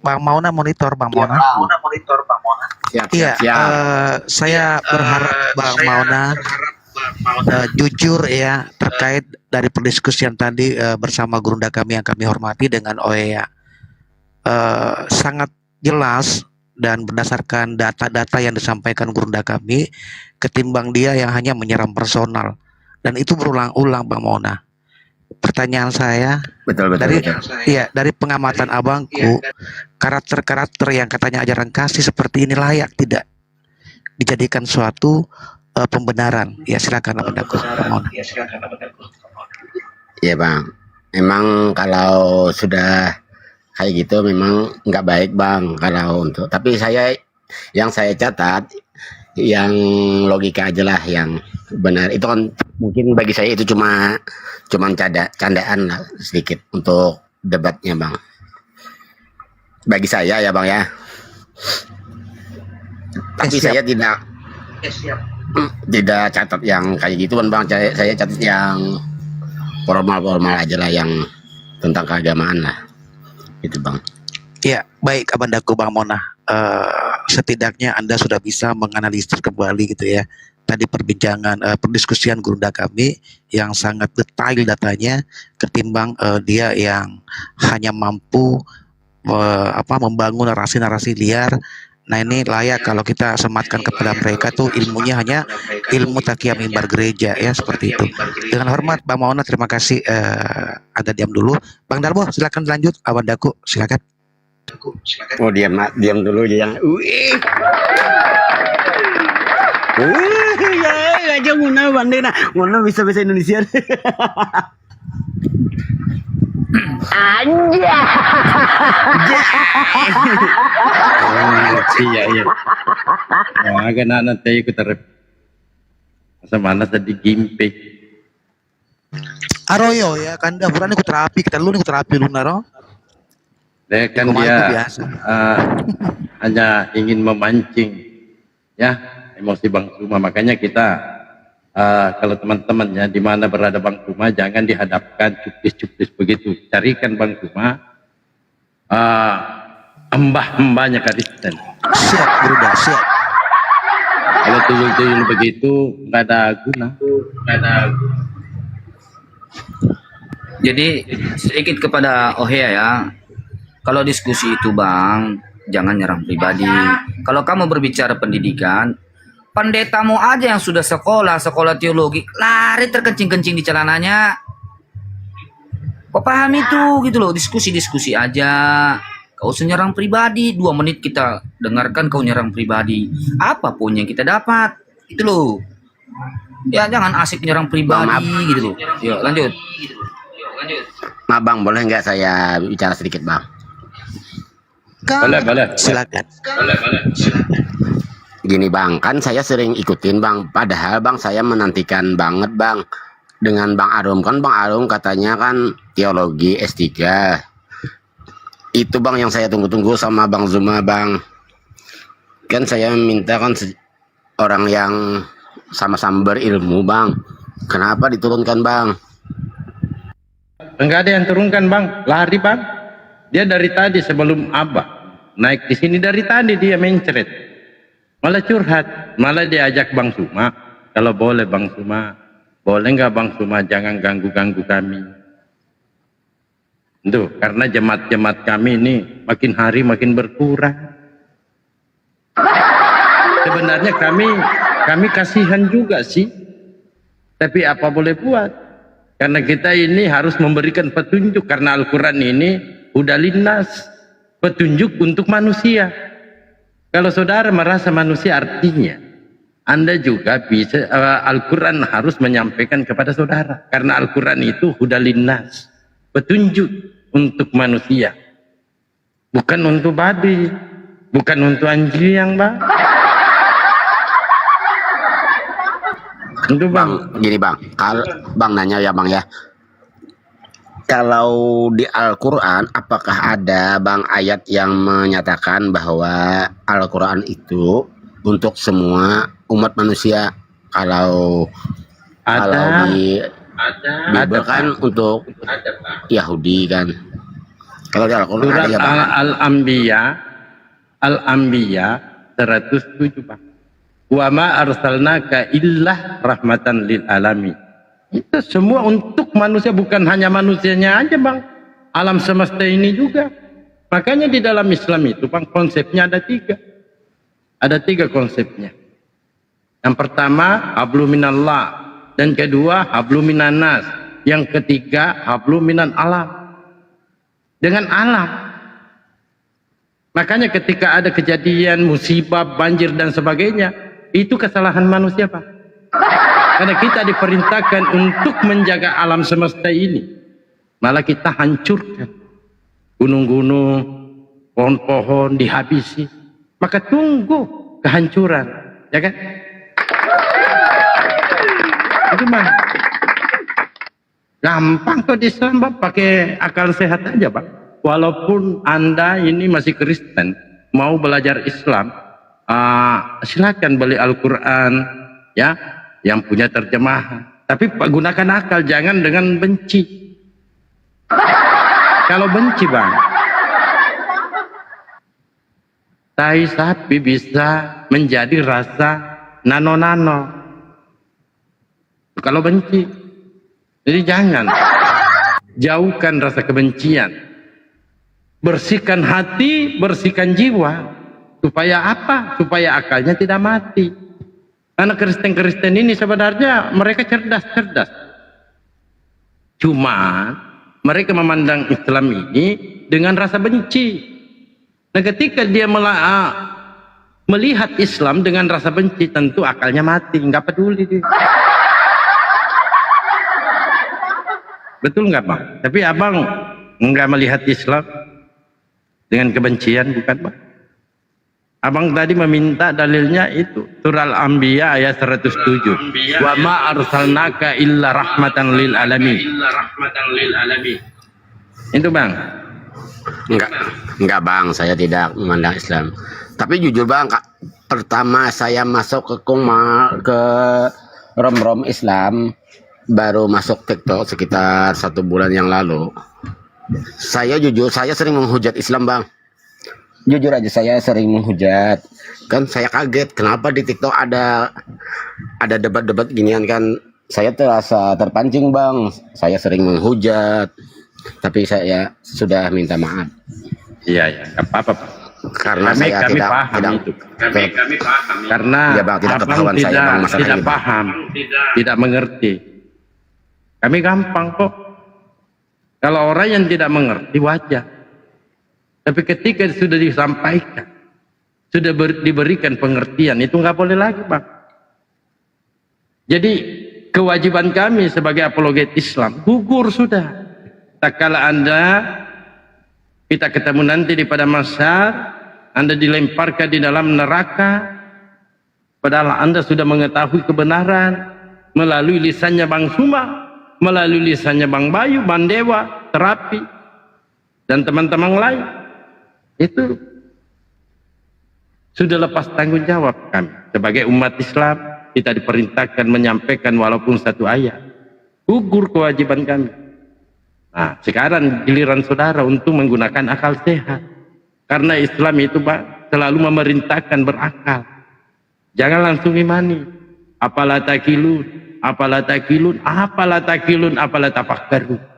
Bang Mauna monitor Bang Mauna. Siap, Iya, siap. saya berharap Bang Mauna jujur ya terkait dari perdiskusian tadi bersama Gurunda kami yang kami hormati dengan Oea. Sangat jelas dan berdasarkan data-data yang disampaikan Gurunda kami ketimbang dia yang hanya menyerang personal dan itu berulang-ulang Bang Mauna. Pertanyaan saya Betul. Iya, dari pengamatan abangku, karakter-karakter yang katanya ajaran kasih seperti ini layak tidak dijadikan suatu pembenaran? Ya silakan Amandaku. Iya bang, memang kalau sudah kayak gitu memang nggak baik bang kalau untuk. Tapi yang saya catat yang logika aja lah yang benar itu kan mungkin bagi saya itu cuman candaan lah sedikit untuk debatnya bang. Bagi saya ya bang ya. Tapi saya tidak catat yang kayak gitu kan bang. Saya catat yang formal aja lah yang tentang keagamaan lah itu bang. Ya baik Amandaku Bang Mona. Setidaknya Anda sudah bisa menganalisis kembali gitu ya tadi perbincangan perdiskusian Gurunda kami yang sangat detail datanya ketimbang dia yang hanya mampu membangun narasi-narasi liar. Nah ini layak kalau kita sematkan kepada mereka tuh ilmunya hanya ilmu takia mimbar gereja ya seperti itu. Dengan hormat Bang Mauna, terima kasih. Ada diam dulu. Bang Darbo silakan lanjut. Amandaku silakan. Oh diam dulu jangan. Ya aja Muna banding nah. Muna bisa bahasa Indonesia. Anja. Iya. Wah, agak nanti ikut terep. Mana tadi gimpe. Aroyo ya kan dapurnya ikut terapi kita lu ikut terapi lu naro. Kan dia hanya ingin memancing ya emosi Bang Suma, makanya kita kalau teman-temannya di mana berada Bang Suma jangan dihadapkan cuplis begitu, carikan Bang Suma embah-embahnya Kristen. Siap Gurunda, siap. Kalau tuyul-tuyul begitu nggak ada guna. Jadi sedikit kepada Ohea ya. Kalau diskusi itu Bang, jangan nyerang pribadi. Kalau kamu berbicara pendidikan, pendetamu aja yang sudah sekolah teologi, lari terkencing-kencing di celananya. Kau paham itu gitu loh, diskusi aja. Kau usah nyerang pribadi, 2 menit kita dengarkan kau nyerang pribadi. Apapun yang kita dapat, itu loh. Ya jangan asik nyerang pribadi gitu loh. Yuk lanjut. Maaf bang, boleh nggak saya bicara sedikit bang? Boleh. Silakan. Gini bang, kan saya sering ikutin bang. Padahal bang saya menantikan banget bang dengan Bang Arum. Kan Bang Arum katanya kan teologi S3. Itu bang yang saya tunggu-tunggu sama Bang Zuma bang. Kan saya minta kan orang yang sama-sama berilmu bang. Kenapa diturunkan bang? Enggak ada yang turunkan bang, lari bang. Dia dari tadi sebelum Abah naik di sini dari tadi dia mencret, malah curhat, malah diajak Bang Suma. Kalau boleh Bang Suma, boleh nggak Bang Suma jangan ganggu kami. Tuh, karena jemaat-jemaat kami ini makin hari makin berkurang. Sebenarnya kami kasihan juga sih, tapi apa boleh buat? Karena kita ini harus memberikan petunjuk karena Al-Quran ini udah linnas, petunjuk untuk manusia. Kalau saudara merasa manusia artinya Anda juga bisa Al-Quran harus menyampaikan kepada saudara karena Al-Quran itu udah linnas, petunjuk untuk manusia, bukan untuk babi, bukan untuk anjing bang. Untuk bang, gini bang, kalau bang nanya ya bang ya, Kalau di Al-Quran, apakah ada Bang ayat yang menyatakan bahwa Al-Quran itu untuk semua umat manusia? Kalau di Bible kan untuk Yahudi kan. Kalau di Al-Quran Surat ada ya Bang? Al-Anbiya 107 Bang. Wa ma arsalnaka illa rahmatan lil alamin. Itu semua untuk manusia, bukan hanya manusianya aja Bang. Alam semesta ini juga. Makanya di dalam Islam itu Bang, konsepnya ada 3. Ada 3 konsepnya. Yang pertama, hablu minallah. Dan kedua, hablu minanas. Yang ketiga, hablu minan alam. Dengan alam. Makanya ketika ada kejadian, musibah, banjir dan sebagainya, itu kesalahan manusia Pak. Karena kita diperintahkan untuk menjaga alam semesta ini. Malah kita hancurkan. Gunung-gunung, pohon-pohon dihabisi. Maka tunggu kehancuran. Ya kan? Itu mah. Gampang kok di Islam Pak. Pakai akal sehat aja Pak. Walaupun Anda ini masih Kristen, mau belajar Islam, silakan beli Al-Quran, ya, yang punya terjemahan. Tapi gunakan akal, jangan dengan benci. Kalau benci Bang, tai sapi bisa menjadi rasa nano-nano. Kalau benci, jadi jangan. Jauhkan rasa kebencian. Bersihkan hati, bersihkan jiwa. Supaya apa? Supaya akalnya tidak mati. Karena Kristen-Kristen ini sebenarnya mereka cerdas-cerdas. Cuma mereka memandang Islam ini dengan rasa benci. Nah ketika dia melihat Islam dengan rasa benci, tentu akalnya mati, nggak peduli dia. Betul nggak Bang? Tapi Abang nggak melihat Islam dengan kebencian, bukan Bang? Abang tadi meminta dalilnya itu surah Al-Anbiya ayat 107. Wa ma arsalnaka illa rahmatan lil alamin. Itu Bang. Enggak Bang, saya tidak memandang Islam. Tapi jujur Bang, pertama saya masuk ke rom-rom Islam, baru masuk TikTok sekitar 1 bulan yang lalu. Saya jujur, saya sering menghujat Islam Bang. Jujur aja saya sering menghujat. Kan saya kaget kenapa di TikTok ada debat-debat ginian kan. Saya terasa terpancing Bang. Saya sering menghujat. Tapi saya sudah minta maaf. Iya, nggak apa-apa. Karena kami saya tidak paham itu. Kami paham. Karena ya Bang, tidak ketahuan saya Bang masalah tidak ini, Bang. paham, tidak mengerti. Kami gampang kok. Kalau orang yang tidak mengerti wajar. Tapi ketika sudah disampaikan, sudah diberikan pengertian, itu nggak boleh lagi Bang. Jadi kewajiban kami sebagai apologet Islam gugur sudah. Tak kala kita ketemu nanti di pada masa Anda dilemparkan di dalam neraka, padahal Anda sudah mengetahui kebenaran melalui lisannya Bang Suma, melalui lisannya Bang Bayu, Bang Dewa, Terapi, dan teman-teman lain. Itu sudah lepas tanggung jawab kami sebagai umat Islam. Kita diperintahkan menyampaikan walaupun 1 ayat. Gugur kewajiban kami. Nah sekarang giliran saudara untuk menggunakan akal sehat, karena Islam itu Pak selalu memerintahkan berakal. Jangan langsung imani. Apalah takilun, apalah takilun, apalah takilun, apalah tafakkarun.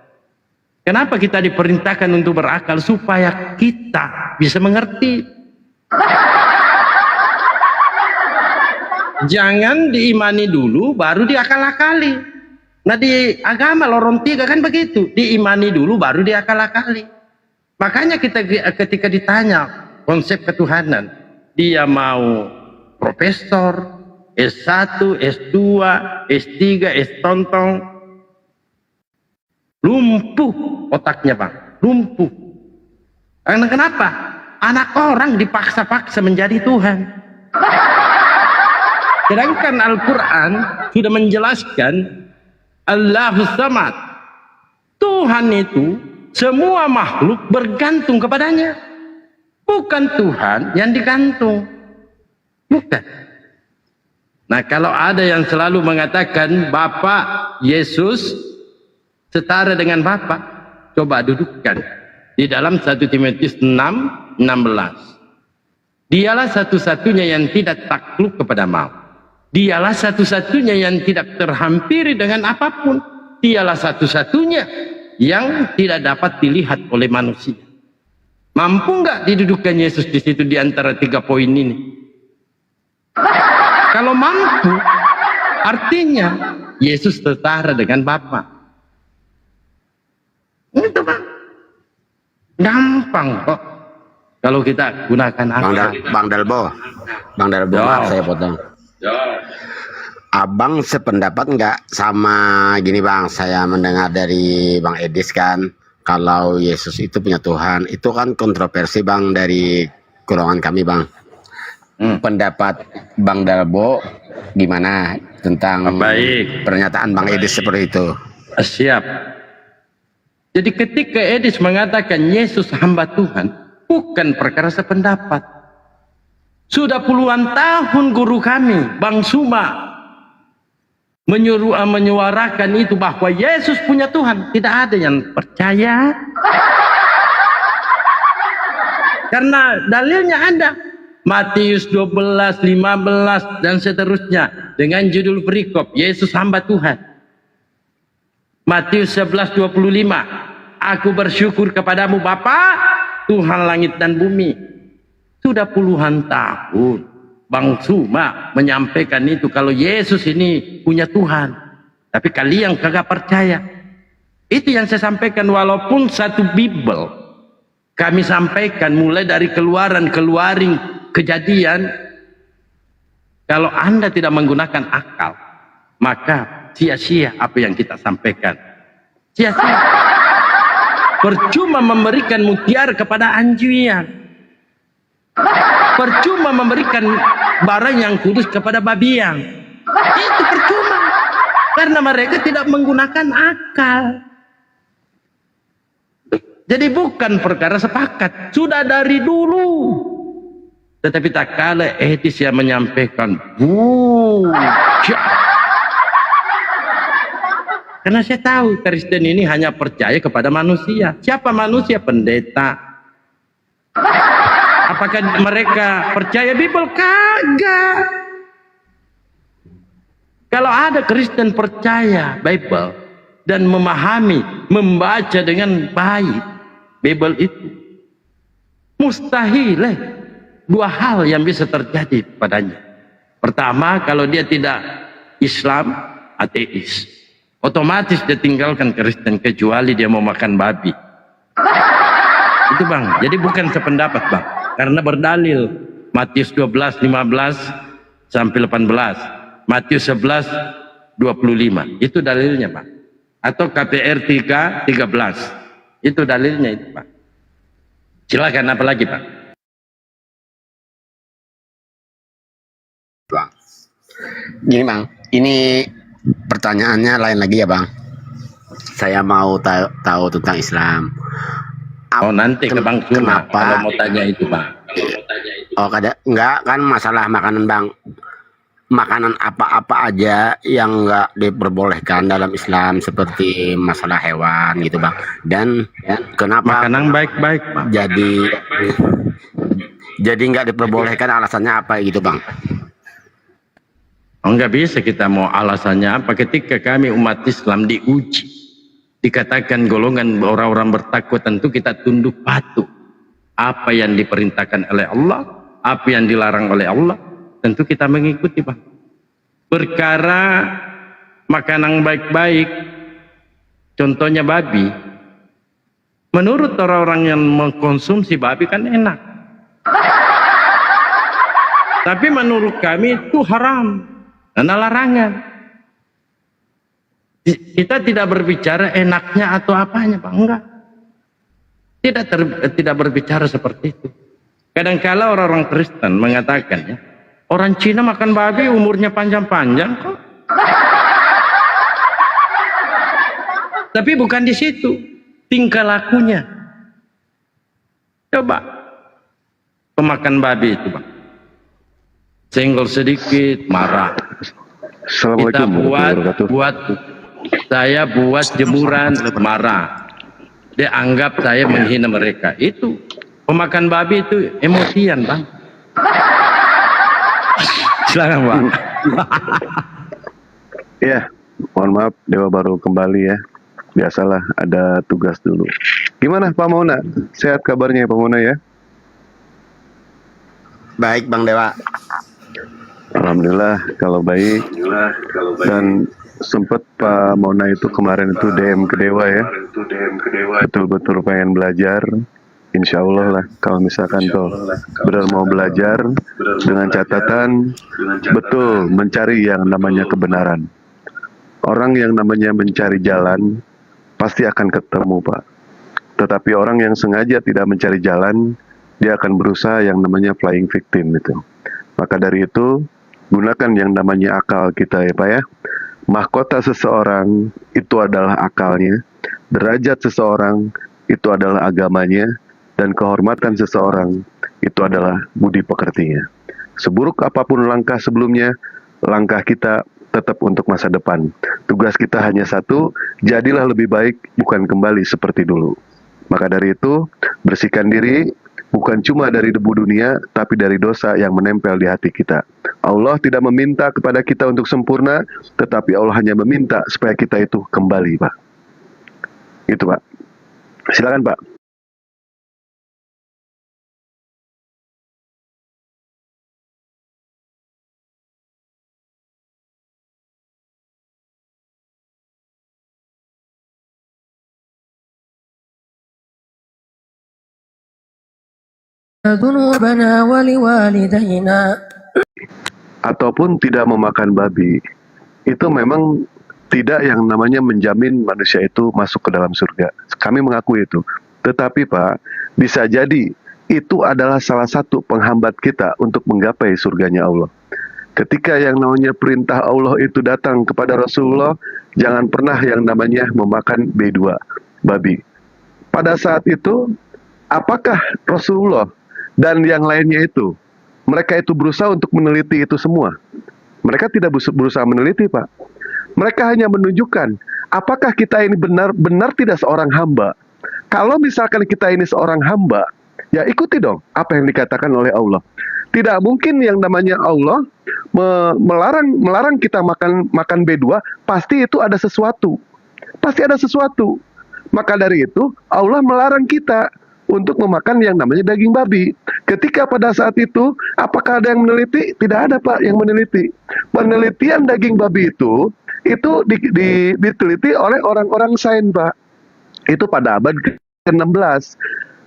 Kenapa kita diperintahkan untuk berakal? Supaya kita bisa mengerti. Jangan diimani dulu baru diakal-akali. Nah di agama lorong 3 kan begitu. Diimani dulu baru diakal-akali. Makanya ketika ditanya konsep ketuhanan, dia mau profesor, S1, S2, S3, S-tontong, lumpuh otaknya Bang, lumpuh. Karena kenapa? Anak orang dipaksa-paksa menjadi Tuhan. Sedangkan Al-Quran sudah menjelaskan Allahus Samad, Tuhan Tuhan itu semua makhluk bergantung kepadanya. Bukan Tuhan yang digantung. Bukan. Nah, kalau ada yang selalu mengatakan Bapa Yesus setara dengan Bapa, coba dudukkan di dalam 1 Timotius 6:16. Dialah satu-satunya yang tidak takluk kepada maut. Dialah satu-satunya yang tidak terhampiri dengan apapun. Dialah satu-satunya yang tidak dapat dilihat oleh manusia. Mampu nggak didudukkan Yesus di situ di antara 3 poin ini? Kalau mampu, artinya Yesus setara dengan Bapa. Itu Pak. Gampang kok. Kalau kita gunakan akal. Bang Dalbo, maaf saya potong. Abang sependapat nggak sama gini Bang? Saya mendengar dari Bang Edis kan, kalau Yesus itu punya Tuhan, itu kan kontroversi Bang dari golongan kami Bang. Pendapat Bang Dalbo gimana tentang pernyataan Bang Edis seperti itu? Siap. Jadi ketika Edis mengatakan Yesus hamba Tuhan, bukan perkara sependapat. Sudah puluhan tahun guru kami, Bang Suma, menyuarakan itu bahwa Yesus punya Tuhan. Tidak ada yang percaya. Karena dalilnya ada. Matius 12, 15 dan seterusnya dengan judul perikop Yesus hamba Tuhan. Matius 11:25, aku bersyukur kepadamu Bapa, Tuhan langit dan bumi. Sudah puluhan tahun Bang Suma menyampaikan itu, kalau Yesus ini punya Tuhan. Tapi kalian kagak percaya. Itu yang saya sampaikan, walaupun satu Bible kami sampaikan mulai dari keluarin Kejadian. Kalau Anda tidak menggunakan akal, maka sia-sia apa yang kita sampaikan. Sia-sia. Percuma memberikan mutiara kepada anjing. Percuma memberikan barang yang kudus kepada babian. Itu percuma. Karena mereka tidak menggunakan akal. Jadi bukan perkara sepakat. Sudah dari dulu. Tetapi tak kala Edis yang menyampaikan karena saya tahu Kristen ini hanya percaya kepada manusia. Siapa manusia? Pendeta. Apakah mereka percaya Bible? Kagak. Kalau ada Kristen percaya Bible dan memahami, membaca dengan baik Bible itu, mustahil dua hal yang bisa terjadi padanya. Pertama, kalau dia tidak Islam, ateis, otomatis dia tinggalkan Kristen kecuali dia mau makan babi. Itu Bang, jadi bukan sependapat Bang, karena berdalil Matius 12:15 sampai 18, Matius 11:25, itu dalilnya Pak. Atau KPR 3:13, itu dalilnya itu Pak. Silakan apa lagi Pak? Bang. Gini Bang, ini pertanyaannya lain lagi ya Bang. Saya mau tahu tentang Islam. Nanti ke Bang Suma kalau mau tanya itu Bang. Oh enggak kan masalah makanan Bang. Makanan apa-apa aja yang enggak diperbolehkan dalam Islam seperti masalah hewan gitu Bang. Dan kenapa makanan baik-baik Bang. Jadi enggak diperbolehkan, alasannya apa gitu Bang? Enggak bisa kita mau alasannya apa ketika kami umat Islam diuji, dikatakan golongan orang-orang bertakwa, tentu kita tunduk patuh. Apa yang diperintahkan oleh Allah, apa yang dilarang oleh Allah, tentu kita mengikuti Bang. Perkara makanan baik-baik, contohnya babi, menurut orang-orang yang mengkonsumsi babi kan enak, tapi menurut kami itu haram. Karena larangan. Kita tidak berbicara enaknya atau apanya Pak, enggak. Tidak berbicara seperti itu. Kadang-kala orang-orang Kristen mengatakan ya, orang Cina makan babi umurnya panjang-panjang kok. Tapi bukan di situ. tingkah lakunya. Coba pemakan babi itu, Bang. Senggol sedikit marah. Kita saya buat jemuran marah. Dia anggap saya menghina mereka. Itu pemakan babi itu emosian, Bang. Silakan, Bang. Ya, mohon maaf Dewa baru kembali ya. Biasalah ada tugas dulu. Gimana Pak Mauna? Sehat kabarnya Pak Mauna ya? Baik Bang Dewa. Alhamdulillah kalau baik. Dan sempat Pak Mauna itu kemarin itu DM ke Dewa ya. Betul-betul pengen belajar. Insya Allah lah kalau misalkan tuh benar mau belajar dengan catatan betul mencari yang namanya kebenaran. Orang yang namanya mencari jalan pasti akan ketemu Pak. Tetapi orang yang sengaja tidak mencari jalan, dia akan berusaha yang namanya flying victim itu. Maka dari itu, gunakan yang namanya akal kita ya Pak ya. Mahkota seseorang itu adalah akalnya, derajat seseorang itu adalah agamanya, dan kehormatan seseorang itu adalah budi pekertinya. Seburuk apapun langkah sebelumnya, langkah kita tetap untuk masa depan. Tugas kita hanya satu, jadilah lebih baik, bukan kembali seperti dulu. Maka dari itu, bersihkan diri, bukan cuma dari debu dunia, tapi dari dosa yang menempel di hati kita. Allah tidak meminta kepada kita untuk sempurna, tetapi Allah hanya meminta supaya kita itu kembali, Pak. Itu, Pak. Silakan, Pak. ذنوبنا ولوالدينا. Ataupun tidak memakan babi, itu memang tidak yang namanya menjamin manusia itu masuk ke dalam surga. Kami mengakui itu. Tetapi Pak, bisa jadi itu adalah salah satu penghambat kita untuk menggapai surganya Allah. Ketika yang namanya perintah Allah itu datang kepada Rasulullah, jangan pernah yang namanya memakan B2, babi. Pada saat itu, apakah Rasulullah dan yang lainnya itu, mereka itu berusaha untuk meneliti itu semua? Mereka tidak berusaha meneliti, Pak. Mereka hanya menunjukkan, apakah kita ini benar-benar tidak seorang hamba. Kalau misalkan kita ini seorang hamba, ya ikuti dong apa yang dikatakan oleh Allah. Tidak mungkin yang namanya Allah melarang kita makan B2, pasti itu ada sesuatu. Pasti ada sesuatu. Maka dari itu, Allah melarang kita untuk memakan yang namanya daging babi. Ketika pada saat itu, apakah ada yang meneliti? Tidak ada Pak yang meneliti. Penelitian daging babi itu diteliti oleh orang-orang sains Pak. Itu pada abad ke-16.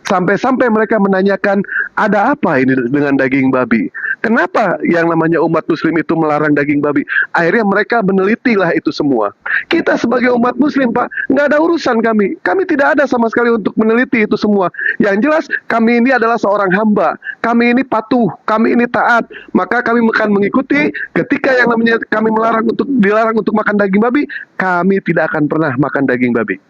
Sampai-sampai mereka menanyakan, ada apa ini dengan daging babi? Kenapa yang namanya umat muslim itu melarang daging babi? Akhirnya mereka menelitilah itu semua. Kita sebagai umat muslim Pak, nggak ada urusan kami. Kami tidak ada sama sekali untuk meneliti itu semua. Yang jelas kami ini adalah seorang hamba. Kami ini patuh, kami ini taat. Maka kami akan mengikuti ketika yang namanya kami dilarang untuk makan daging babi, kami tidak akan pernah makan daging babi.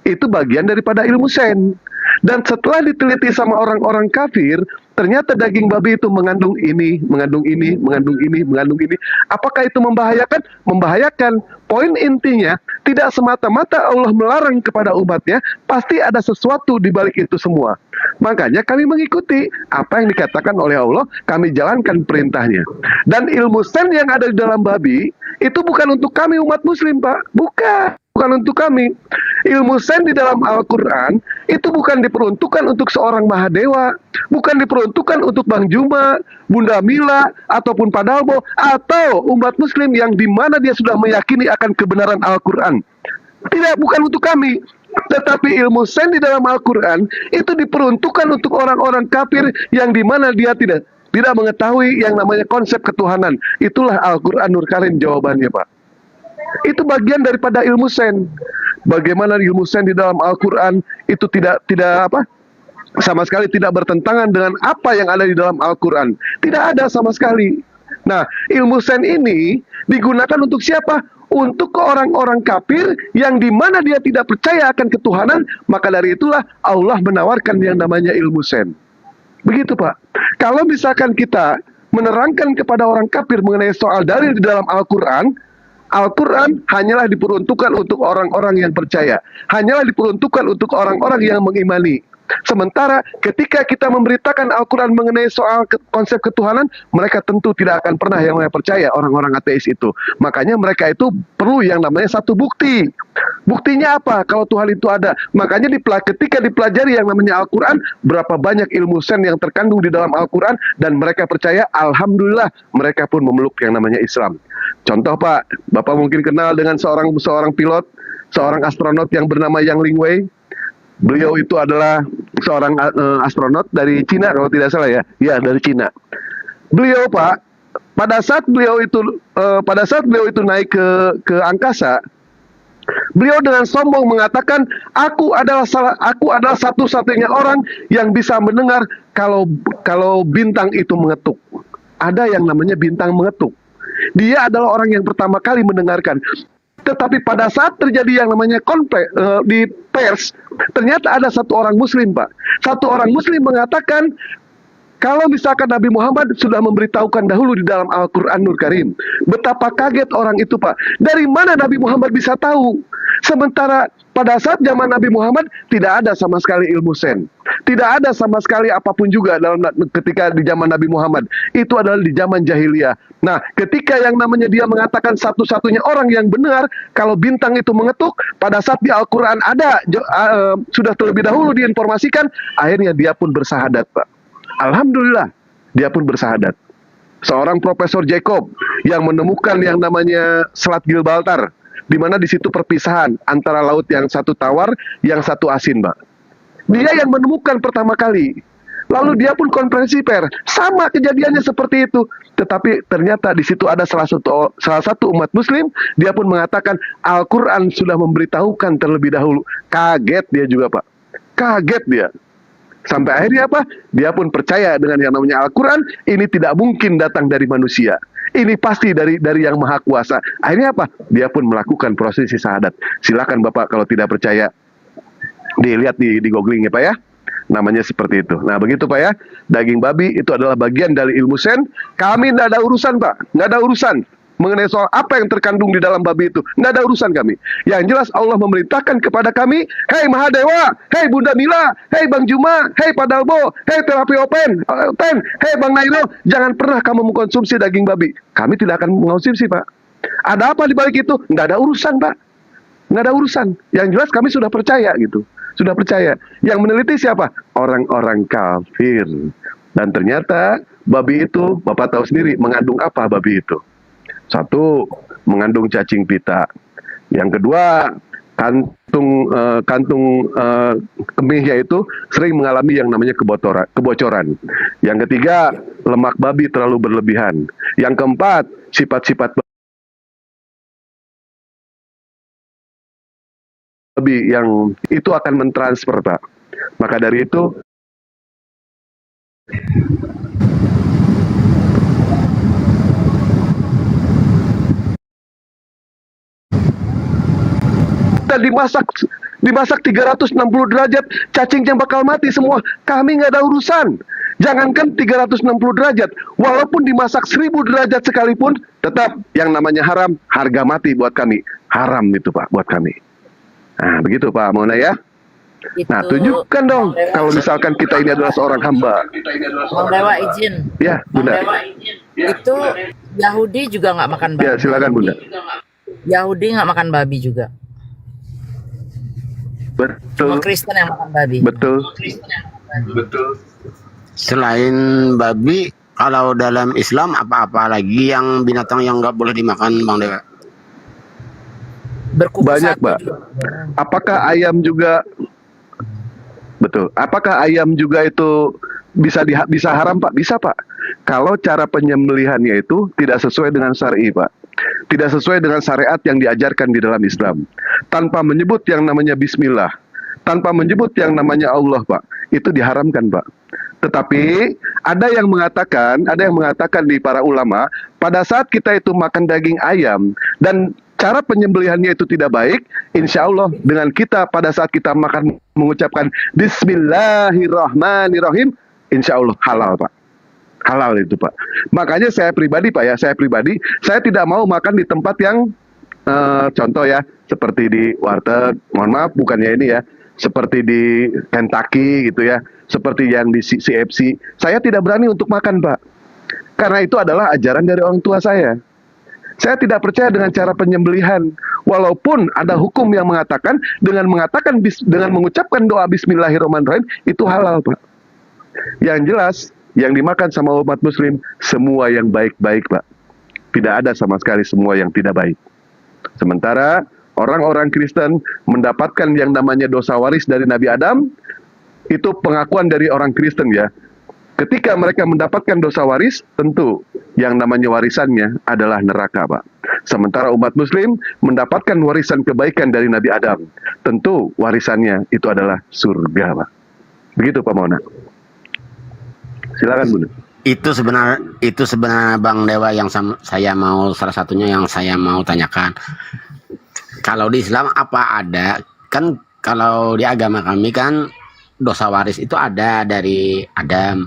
Itu bagian daripada ilmu sains. Dan setelah diteliti sama orang-orang kafir, ternyata daging babi itu mengandung ini, mengandung ini, mengandung ini, mengandung ini. Apakah itu membahayakan? Membahayakan. Poin intinya, tidak semata-mata Allah melarang kepada umatnya, pasti ada sesuatu di balik itu semua. Makanya kami mengikuti apa yang dikatakan oleh Allah, kami jalankan perintahnya. Dan ilmu sains yang ada di dalam babi, itu bukan untuk kami umat muslim Pak. Bukan untuk kami. Ilmu sains di dalam Al-Quran itu bukan diperuntukkan untuk seorang Mahadewa, bukan diperuntukkan untuk Bang Juma, Bunda Mila, ataupun Pak Dalbo, atau umat muslim yang dimana dia sudah meyakini akan kebenaran Al-Quran. Tidak, bukan untuk kami. Tetapi ilmu sains di dalam Al-Quran itu diperuntukkan untuk orang-orang kafir yang dimana dia tidak mengetahui yang namanya konsep ketuhanan. Itulah Al-Quran Nur Karim jawabannya Pak. Itu bagian daripada ilmu sains. Bagaimana ilmu sains di dalam Al-Quran itu tidak sama sekali tidak bertentangan dengan apa yang ada di dalam Al-Quran. Tidak ada sama sekali. Nah, ilmu sains ini digunakan untuk siapa? untuk ke orang-orang kafir yang dimana dia tidak percaya akan ketuhanan, maka dari itulah Allah menawarkan yang namanya ilmu sen. Begitu Pak. Kalau misalkan kita menerangkan kepada orang kafir mengenai soal dalil di dalam Al-Quran, Al-Quran hanyalah diperuntukkan untuk orang-orang yang percaya, hanyalah diperuntukkan untuk orang-orang yang mengimani. Sementara ketika kita memberitakan Al-Quran mengenai soal konsep ketuhanan, mereka tentu tidak akan pernah yang percaya, orang-orang ateis itu. Makanya mereka itu perlu yang namanya satu bukti. Buktinya apa kalau Tuhan itu ada? Makanya ketika dipelajari yang namanya Al-Quran, berapa banyak ilmu sen yang terkandung di dalam Al-Quran, dan mereka percaya, alhamdulillah mereka pun memeluk yang namanya Islam. Contoh Pak, Bapak mungkin kenal dengan seorang pilot, seorang astronot yang bernama Yang Lingwei. Beliau itu adalah seorang astronot dari Cina kalau tidak salah ya. Ya, dari Cina. Beliau Pak, pada saat beliau itu naik ke angkasa, beliau dengan sombong mengatakan, aku adalah satu-satunya orang yang bisa mendengar kalau bintang itu mengetuk. Ada yang namanya bintang mengetuk. Dia adalah orang yang pertama kali mendengarkan. Tetapi pada saat terjadi yang namanya konflik di pers, ternyata ada satu orang muslim Pak. Satu orang muslim mengatakan, kalau misalkan Nabi Muhammad sudah memberitahukan dahulu di dalam Al-Quran Nur Karim. Betapa kaget orang itu Pak. Dari mana Nabi Muhammad bisa tahu? Sementara pada saat zaman Nabi Muhammad tidak ada sama sekali ilmu sen. Tidak ada sama sekali apapun juga ketika di zaman Nabi Muhammad. Itu adalah di zaman jahiliyah. Nah, ketika yang namanya dia mengatakan satu-satunya orang yang benar kalau bintang itu mengetuk, pada saat di Al-Quran ada, sudah terlebih dahulu diinformasikan, akhirnya dia pun bersahadat Pak. Alhamdulillah, dia pun bersahadat. Seorang Profesor Jacob yang menemukan yang namanya Selat Gibraltar, di mana di situ perpisahan antara laut yang satu tawar, yang satu asin, Mbak. Dia yang menemukan pertama kali. Lalu dia pun konferensi pers, sama kejadiannya seperti itu. Tetapi ternyata di situ ada salah satu umat Muslim, dia pun mengatakan Al-Quran sudah memberitahukan terlebih dahulu. Kaget dia juga Pak, kaget dia. Sampai akhirnya apa? Dia pun percaya dengan yang namanya Al-Quran, ini tidak mungkin datang dari manusia. Ini pasti dari yang Maha Kuasa. Akhirnya apa? Dia pun melakukan prosesi syahadat. Silakan Bapak kalau tidak percaya, dilihat di googling ya Pak ya. Namanya seperti itu. Nah begitu Pak ya. Daging babi itu adalah bagian dari ilmu sen. Kami tidak ada urusan Pak. Nggak ada urusan mengenai soal apa yang terkandung di dalam babi itu. Nggak ada urusan kami. Yang jelas Allah memerintahkan kepada kami, hei Mahadewa, hei Bunda Mila, hei Bang Juma, hei Padalbo, hei Terapi Open, hei Bang Nairo, jangan pernah kamu mengkonsumsi daging babi. Kami tidak akan mengkonsumsi Pak. Ada apa di balik itu? Nggak ada urusan Pak. Nggak ada urusan. Yang jelas kami sudah percaya gitu. Sudah percaya. Yang meneliti siapa? Orang-orang kafir. Dan ternyata babi itu, Bapak tahu sendiri, mengandung apa babi itu? Satu, mengandung cacing pita. Yang kedua, kantung kemihnya itu sering mengalami yang namanya kebocoran. Yang ketiga, lemak babi terlalu berlebihan. Yang keempat, sifat-sifat babi yang itu akan mentransfer Pak. Maka dari itu kita dimasak 360 derajat, cacingnya bakal mati semua. Kami nggak ada urusan. Jangankan 360 derajat, walaupun dimasak 1000 derajat sekalipun, tetap yang namanya haram, harga mati buat kami. Haram itu Pak buat kami. Nah begitu Pak Mona ya. Nah tunjukkan dong kalau misalkan kita ini adalah seorang hamba. Bang Dewa izin. Ya Bunda. Itu Yahudi juga nggak makan babi. Ya silakan Bunda. Yahudi nggak makan babi juga. Betul. Kristen yang makan babi. Betul. Betul. Selain babi, kalau dalam Islam apa-apa lagi yang binatang yang nggak boleh dimakan Bang Dewa? Banyak Pak. Apakah ayam juga? Betul. Apakah ayam juga itu bisa haram Pak? Bisa Pak. Kalau cara penyembelihannya itu tidak sesuai dengan syar'i Pak. Tidak sesuai dengan syariat yang diajarkan di dalam Islam. Tanpa menyebut yang namanya bismillah. Tanpa menyebut yang namanya Allah Pak. Itu diharamkan Pak. Tetapi ada yang mengatakan di para ulama, pada saat kita itu makan daging ayam dan cara penyembelihannya itu tidak baik, insya Allah dengan kita pada saat kita makan mengucapkan Bismillahirrahmanirrahim, insya Allah halal Pak. Halal itu Pak. Makanya saya pribadi Pak ya, saya tidak mau makan di tempat yang contoh ya, seperti di warteg, mohon maaf bukannya ini ya, seperti di Kentucky gitu ya, seperti yang di CFC. Saya tidak berani untuk makan Pak. Karena itu adalah ajaran dari orang tua saya. Saya tidak percaya dengan cara penyembelihan. Walaupun ada hukum yang mengatakan dengan mengucapkan doa Bismillahirrahmanirrahim itu halal Pak. Yang jelas yang dimakan sama umat muslim semua yang baik-baik Pak. Tidak ada sama sekali semua yang tidak baik. Sementara orang-orang Kristen mendapatkan yang namanya dosa waris dari Nabi Adam, itu pengakuan dari orang Kristen ya. Ketika mereka mendapatkan dosa waris, tentu yang namanya warisannya adalah neraka Pak. Sementara umat muslim mendapatkan warisan kebaikan dari Nabi Adam, tentu warisannya itu adalah surga Pak. Begitu Pak Mauna. Silakan Bunda. Itu sebenarnya Bang Dewa yang saya mau, salah satunya yang saya mau tanyakan. Kalau di Islam apa ada, kan kalau di agama kami kan dosa waris itu ada dari Adam.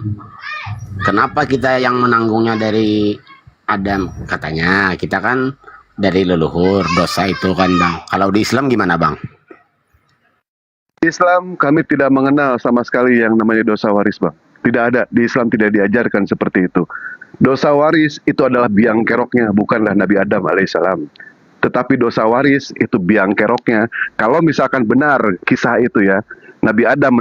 Kenapa kita yang menanggungnya dari Adam? Katanya kita kan dari leluhur dosa itu kan Bang. Kalau di Islam gimana Bang? Islam kami tidak mengenal sama sekali yang namanya dosa waris Bang. Tidak ada, di Islam tidak diajarkan seperti itu. Dosa waris itu adalah biang keroknya, bukanlah Nabi Adam alaihissalam. Tetapi dosa waris itu biang keroknya. Kalau misalkan benar kisah itu ya, Nabi Adam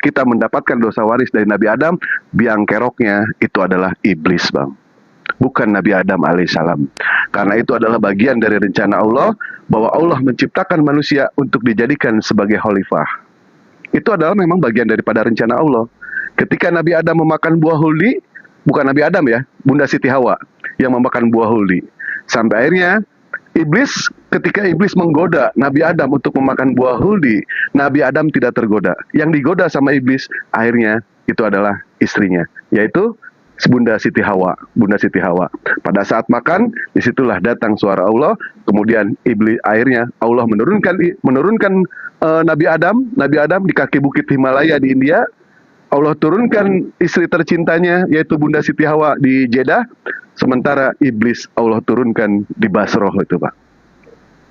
kita mendapatkan dosa waris dari Nabi Adam, biang keroknya itu adalah iblis Bang. Bukan Nabi Adam alaihissalam. Karena itu adalah bagian dari rencana Allah, bahwa Allah menciptakan manusia untuk dijadikan sebagai khalifah. Itu adalah memang bagian daripada rencana Allah. Ketika Nabi Adam memakan buah huldi, bukan Nabi Adam ya, Bunda Siti Hawa yang memakan buah huldi. Sampai akhirnya ketika iblis menggoda Nabi Adam untuk memakan buah huldi, Nabi Adam tidak tergoda. Yang digoda sama iblis akhirnya itu adalah istrinya, yaitu Bunda Siti Hawa. Bunda Siti Hawa. Pada saat makan, disitulah datang suara Allah. Kemudian iblis akhirnya Allah menurunkan Nabi Adam di kaki bukit Himalaya di India. Allah turunkan istri tercintanya yaitu Bunda Siti Hawa di Jeddah, sementara iblis Allah turunkan di Basroh itu Pak.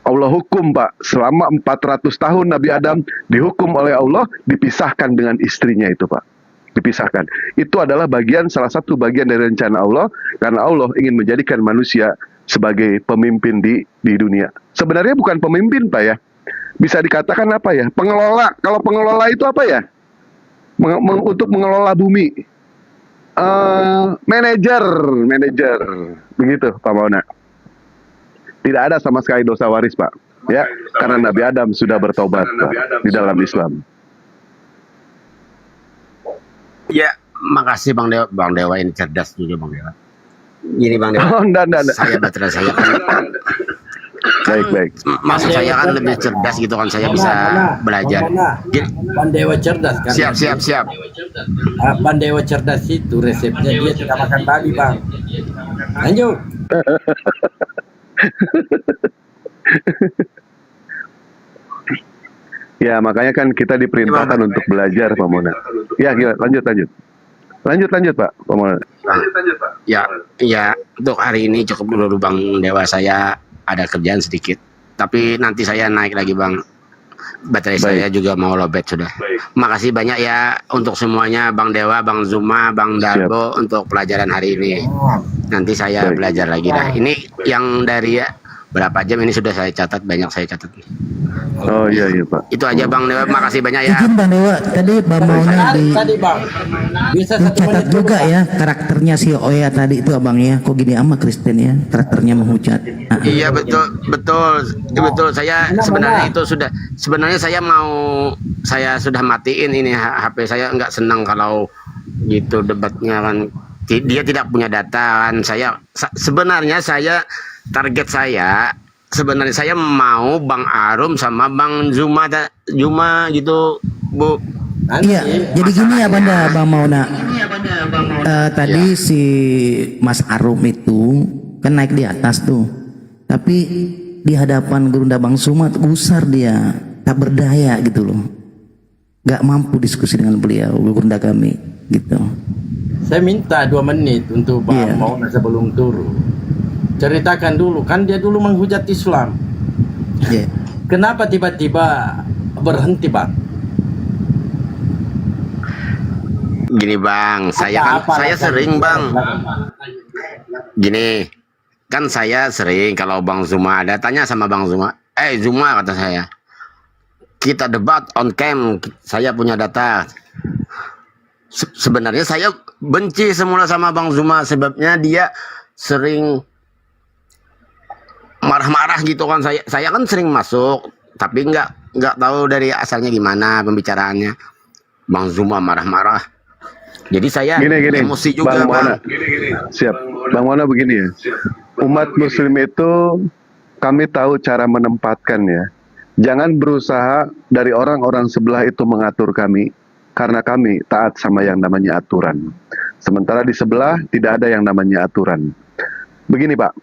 Allah hukum Pak, selama 400 tahun Nabi Adam dihukum oleh Allah, dipisahkan dengan istrinya itu Pak. Dipisahkan. Itu adalah salah satu bagian dari rencana Allah, karena Allah ingin menjadikan manusia sebagai pemimpin di dunia. Sebenarnya bukan pemimpin Pak ya. Bisa dikatakan apa ya? Pengelola. Kalau pengelola itu apa ya? Untuk mengelola bumi, manajer, begitu Pak Mauna. Tidak ada sama sekali dosa waris Pak, ya, karena Nabi Adam sudah bertobat Pak, di dalam Islam. Ya, makasih Bang Dewa. Bang Dewa ini cerdas juga Bang Dewa. Gini Bang Dewa, saya baterai saya kan baik. Maksud saya kan lebih cerdas gitu kan, saya bisa belajar. Pandewa cerdas kan? Siap. Pandewa cerdas itu resepnya dia tidak makan babi Bang. Lanjut. Ya makanya kan kita diperintahkan untuk belajar Pak Mona. Ya gila, lanjut Pak Mona. Ya untuk hari ini cukup dulu Bang Dewa, saya ada kerjaan sedikit, tapi nanti saya naik lagi Bang. Baterai saya juga mau lobet sudah. Makasih banyak ya untuk semuanya, Bang Dewa, Bang Zuma, Bang Darbo, untuk pelajaran hari ini. Nanti saya belajar lagi dah. Ini yang dari berapa jam ini sudah saya catat, banyak saya catat. Oh iya Pak. Itu aja Bang Dewa, makasih banyak ya. Izin Bang Dewa, tadi Bang Mauna dicatat juga ya karakternya si Oya tadi itu Abang ya. Kok gini ama Kristen ya, karakternya menghujat. Iya betul. Saya sebenarnya itu sudah, sebenarnya saya sudah matiin ini HP saya, nggak senang kalau gitu debatnya kan. Dia tidak punya data kan. Sebenarnya target saya sebenarnya saya mau Bang Arum sama Bang Zuma gitu Bu. Iya, jadi gini ya Bang Mauna. Tadi si Mas Arum itu kan naik di atas tuh, tapi di hadapan Gurunda Bang Suma gusar dia, tak berdaya gitu loh. Gak mampu diskusi dengan beliau, Gurunda kami gitu. Saya minta 2 menit untuk Bang Mauna sebelum turun. Ceritakan dulu, kan dia dulu menghujat Islam. Kenapa tiba-tiba berhenti, Bang? Gini Bang, saya sering Bang. Gini, kan saya sering kalau Bang Zuma ada tanya sama Bang Zuma, Zuma kata saya, kita debat on cam, saya punya data. Sebenarnya saya benci semula sama Bang Zuma, sebabnya dia sering marah-marah gitu kan. Saya kan sering masuk, tapi nggak tahu dari asalnya gimana pembicaraannya. Bang Zuma marah-marah. Jadi saya emosi juga Bang. Siap. Bang Mauna begini ya. Umat muslim itu kami tahu cara menempatkan ya. Jangan berusaha dari orang-orang sebelah itu mengatur kami, karena kami taat sama yang namanya aturan. Sementara di sebelah tidak ada yang namanya aturan. Begini Pak,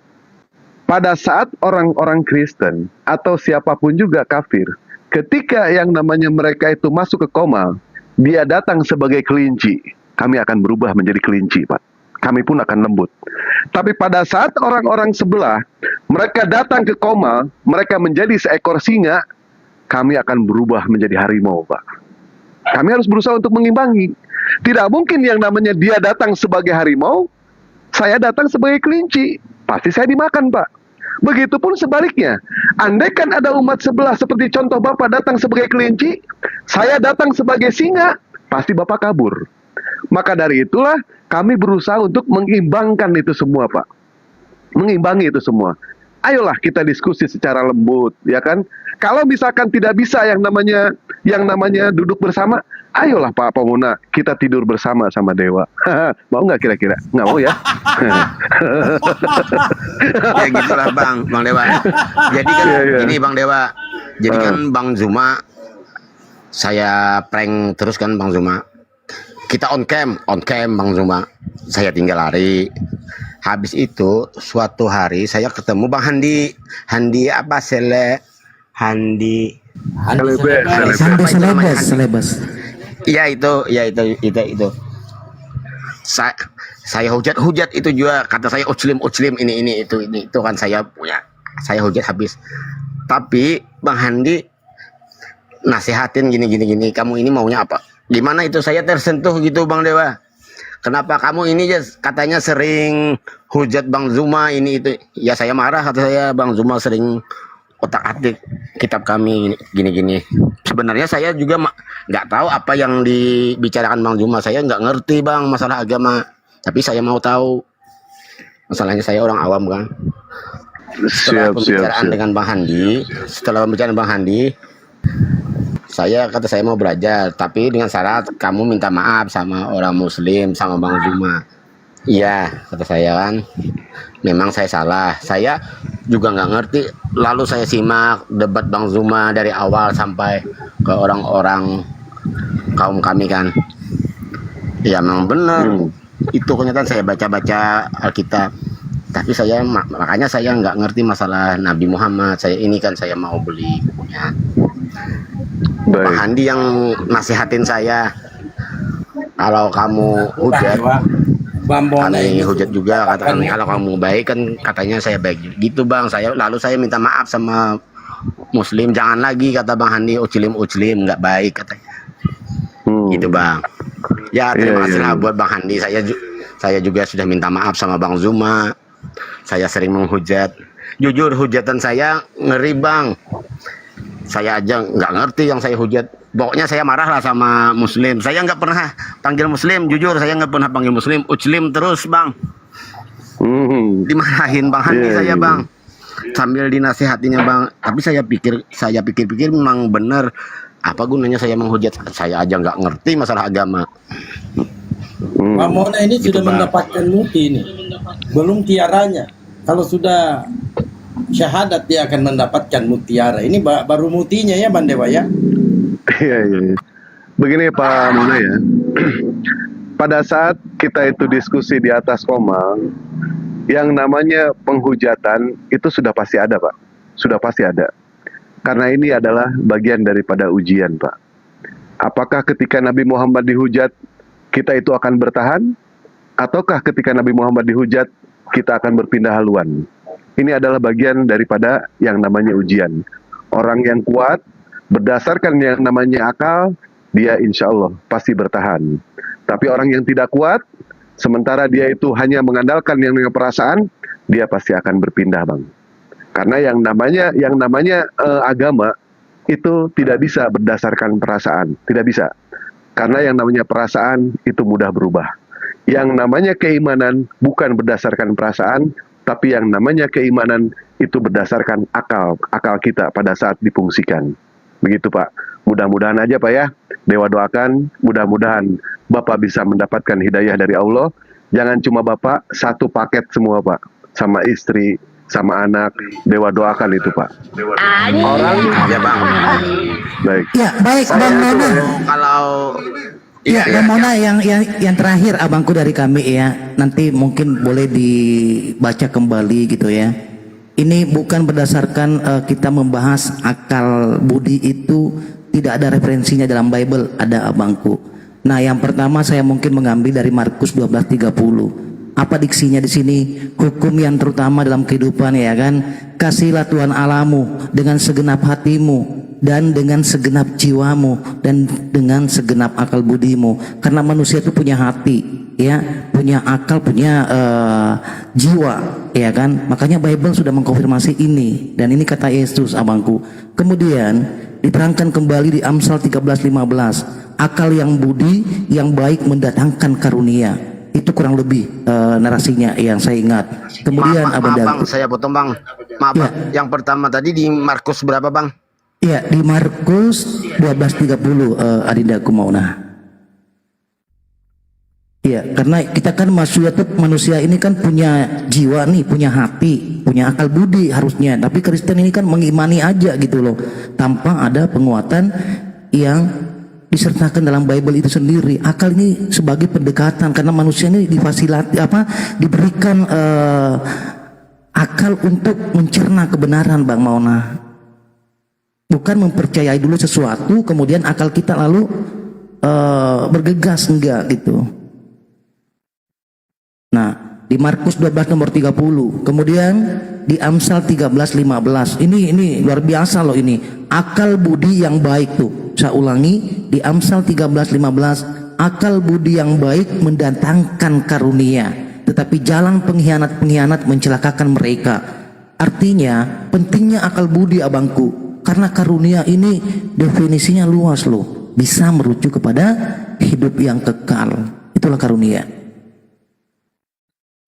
pada saat orang-orang Kristen atau siapapun juga kafir, ketika yang namanya mereka itu masuk ke koma, dia datang sebagai kelinci, kami akan berubah menjadi kelinci Pak. Kami pun akan lembut. Tapi pada saat orang-orang sebelah, mereka datang ke koma, mereka menjadi seekor singa, kami akan berubah menjadi harimau Pak. Kami harus berusaha untuk mengimbangi. Tidak mungkin yang namanya dia datang sebagai harimau, saya datang sebagai kelinci. Pasti saya dimakan Pak. Begitupun sebaliknya. Andaikan ada umat sebelah seperti contoh Bapak datang sebagai kelinci, saya datang sebagai singa, pasti Bapak kabur. Maka dari itulah kami berusaha untuk mengimbangkan itu semua Pak. Mengimbangi itu semua. Ayolah kita diskusi secara lembut, ya kan? Kalau misalkan tidak bisa yang namanya duduk bersama, ayolah Pak Pemuna, kita tidur bersama sama Dewa. Mau nggak kira-kira? Nggak mau ya? Ya gitulah Bang Dewa. Jadi kan ini Bang Dewa. Jadi kan Bang Zuma, saya prank terus kan Bang Zuma. Kita on cam Bang Zuma. Saya tinggal lari. Habis itu suatu hari saya ketemu Bang Handi apa Handi Selebes. Iya itu. Saya hujat itu juga, kata saya uclim ini itu kan saya punya. Saya hujat habis. Tapi Bang Handi nasihatin gini, kamu ini maunya apa? Gimana itu saya tersentuh gitu Bang Dewa. Kenapa kamu ini katanya sering hujat Bang Zuma ini itu. Ya saya marah, kata saya, Bang Zuma sering otak-atik kitab kami gini. Sebenarnya saya juga nggak tahu apa yang dibicarakan Bang Zuma. Saya nggak ngerti Bang masalah agama. Tapi saya mau tahu. Masalahnya saya orang awam kan. Setelah pembicaraan dengan Bang Handi, kata saya mau belajar, tapi dengan syarat kamu minta maaf sama orang muslim, sama Bang Zuma. Iya, kata saya kan, memang saya salah, saya juga nggak ngerti. Lalu saya simak debat Bang Zuma dari awal sampai ke orang-orang kaum kami kan. Ya memang benar, itu kenyataan. Saya baca-baca Alkitab, tapi makanya saya nggak ngerti masalah Nabi Muhammad. Saya ini kan saya mau beli bukunya. Pak Handi yang nasihatin saya, kalau kamu hujat, kami hujat juga, katakan kalau kamu baik kan katanya saya baik gitu Bang. Lalu saya minta maaf sama muslim, jangan lagi kata Bang Handi uclim nggak baik katanya. Gitu Bang. Ya terima kasih lah buat Bang Handi. Saya juga sudah minta maaf sama Bang Zuma. Saya sering menghujat. Jujur hujatan saya ngeri Bang. Saya aja nggak ngerti yang saya hujat. Pokoknya saya marah lah sama muslim. Saya nggak pernah panggil muslim, jujur saya nggak pernah panggil muslim. Uclim terus Bang. Dimarahin Bang Handi saya Bang. Sambil dinasihatinya Bang. Tapi saya pikir-pikir memang benar. Apa gunanya saya menghujat? Saya aja nggak ngerti masalah agama. Pak Mona ini sudah mendapatkan muti ini. Belum tiaranya. Kalau sudah syahadat dia akan mendapatkan mutiara. Ini baru mutinya ya Bang Dewa ya. Iya. Begini Pak Mona ya. Pada saat kita itu diskusi di atas koma, yang namanya penghujatan itu sudah pasti ada Pak. sudah pasti ada. Karena ini adalah bagian daripada ujian, Pak. Apakah ketika Nabi Muhammad dihujat, kita itu akan bertahan? Ataukah ketika Nabi Muhammad dihujat, kita akan berpindah haluan? Ini adalah bagian daripada yang namanya ujian. Orang yang kuat, berdasarkan yang namanya akal, dia insya Allah pasti bertahan. Tapi orang yang tidak kuat, sementara dia itu hanya mengandalkan yang dengan perasaan, dia pasti akan berpindah, Bang. Karena yang namanya agama itu tidak bisa berdasarkan perasaan, tidak bisa. Karena yang namanya perasaan itu mudah berubah. Yang namanya keimanan bukan berdasarkan perasaan, tapi yang namanya keimanan itu berdasarkan akal kita pada saat difungsikan. Begitu, Pak. Mudah-mudahan aja, Pak, ya. Dewa doakan, mudah-mudahan Bapak bisa mendapatkan hidayah dari Allah. Jangan cuma Bapak, satu paket semua, Pak. Sama istri, sama anak. Dewa doakan itu, Pak. Orang, Ya bang. baik. Ya, baik Saya Bang Mona. tuh kalau Ya, Bang Mona yang terakhir abangku dari kami ya. Nanti mungkin boleh dibaca kembali gitu ya. Ini bukan berdasarkan kita membahas akal budi itu tidak ada referensinya dalam Bible, ada abangku. Nah, yang pertama saya mungkin mengambil dari Markus 12:30. Apa diksinya di sini? Hukum yang terutama dalam kehidupan ya kan. Kasihlah Tuhan Allahmu dengan segenap hatimu dan dengan segenap jiwamu dan dengan segenap akal budimu. Karena manusia itu punya hati, ya, punya akal, punya jiwa, ya kan. Makanya Bible sudah mengkonfirmasi ini dan ini kata Yesus abangku. Kemudian diterangkan kembali di Amsal 13:15. Akal yang budi yang baik mendatangkan karunia. Itu kurang lebih narasinya yang saya ingat. Kemudian maaf, bang, saya potong bang. Maaf, Ya. yang pertama tadi di Markus berapa bang? Ya, di Markus 12:30 Adinda Kumauna. Ya, karena kita kan manusia ini kan punya jiwa nih, punya hati, punya akal budi harusnya. Tapi Kristen ini kan mengimani aja gitu loh, tanpa ada penguatan yang disertakan dalam Bible itu sendiri. Akal ini sebagai pendekatan karena manusia ini diberikan akal untuk mencerna kebenaran, Bang Mauna. Bukan mempercayai dulu sesuatu kemudian akal kita lalu bergegas, enggak gitu. Nah, di Markus 12 nomor 30, kemudian di Amsal 13:15. Ini luar biasa loh ini. Akal budi yang baik tuh. Saya ulangi, di Amsal 13:15, akal budi yang baik mendatangkan karunia, tetapi jalan pengkhianat mencelakakan mereka. Artinya, pentingnya akal budi abangku, karena karunia ini definisinya luas loh, bisa merujuk kepada hidup yang kekal. Itulah karunia.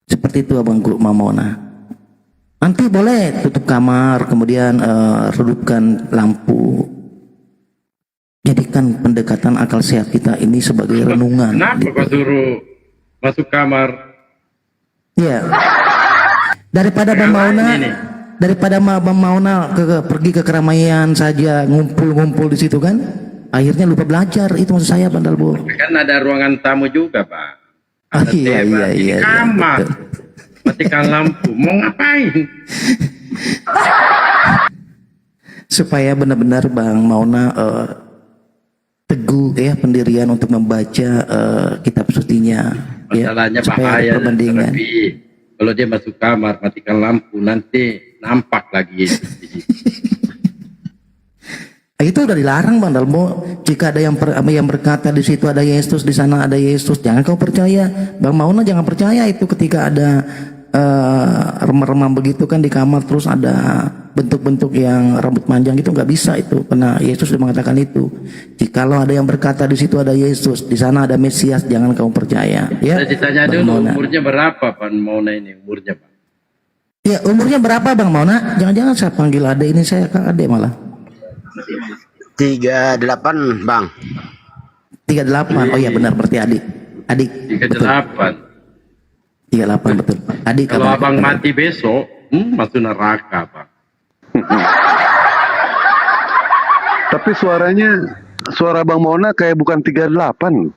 Seperti itu abangku Mamona. Nanti boleh tutup kamar, kemudian redupkan lampu. Jadikan pendekatan akal sehat kita ini sebagai renungan. Kenapa kau suruh masuk kamar? Ya. Daripada Bang Mauna pergi ke keramaian saja, ngumpul-ngumpul di situ kan, akhirnya lupa belajar. Itu maksud saya, Bang Dalbo. Kan ada ruangan tamu juga, Pak. Ada Iya. kamar. Matikan lampu. Mau ngapain? Supaya benar-benar Bang Mauna teguh ya pendirian untuk membaca kitab sucinya. Masalahnya ya, supaya bahaya. ada perbandingan. Tapi kalau dia masuk kamar, matikan lampu, nanti nampak lagi Yesus di situ. Itu udah dilarang, Bang Dalmo. Jika ada yang berkata di situ ada Yesus, di sana ada Yesus, jangan kau percaya. Bang Mauna jangan percaya itu ketika ada remah-remah begitu kan di kamar, terus ada bentuk-bentuk yang rambut panjang itu, nggak bisa itu, karena Yesus sudah mengatakan itu. Jikalau ada yang berkata di situ ada Yesus, di sana ada Mesias, jangan kamu percaya. Ya. Saya ditanya Bang dulu Mauna. umurnya berapa Bang Mauna ini umurnya, Pak? Ya, umurnya berapa Bang Mauna? Jangan-jangan saya panggil ade ini, saya Kak Ade malah. 38 bang. 38. Oh iya benar, berarti adik. 38. 38 betul. Adik. Kalau abang mati besok, masuk neraka, Pak. Tapi suara Bang Mona kayak bukan 38.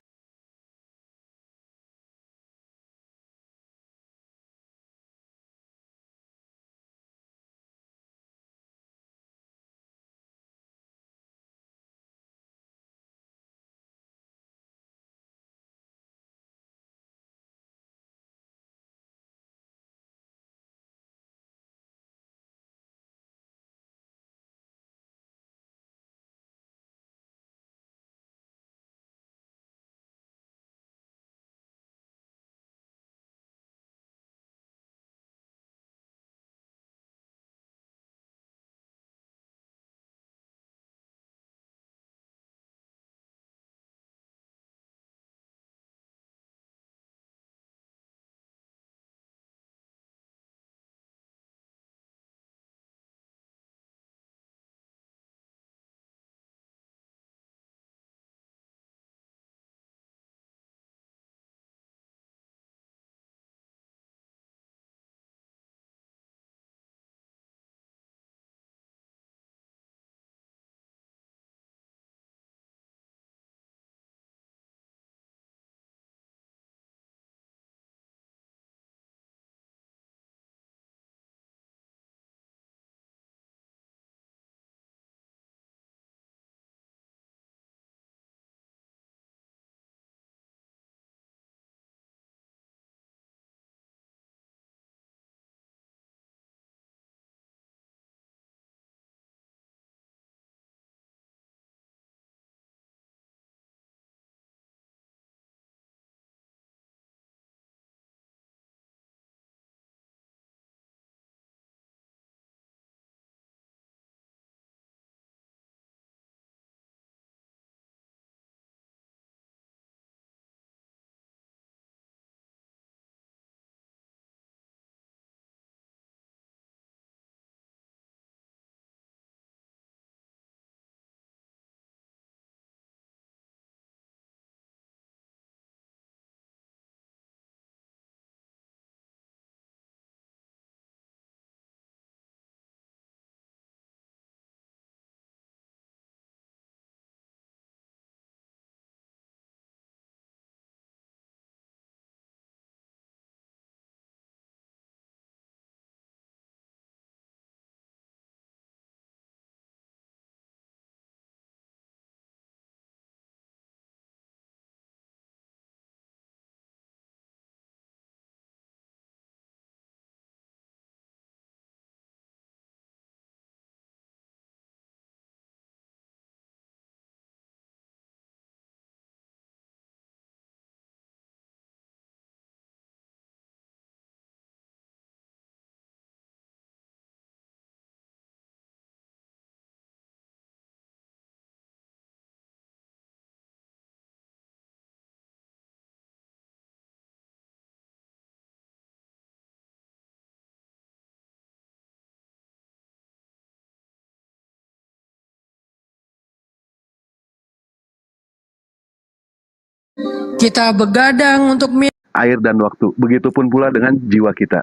Kita begadang untuk air dan waktu. Begitupun pula dengan jiwa kita.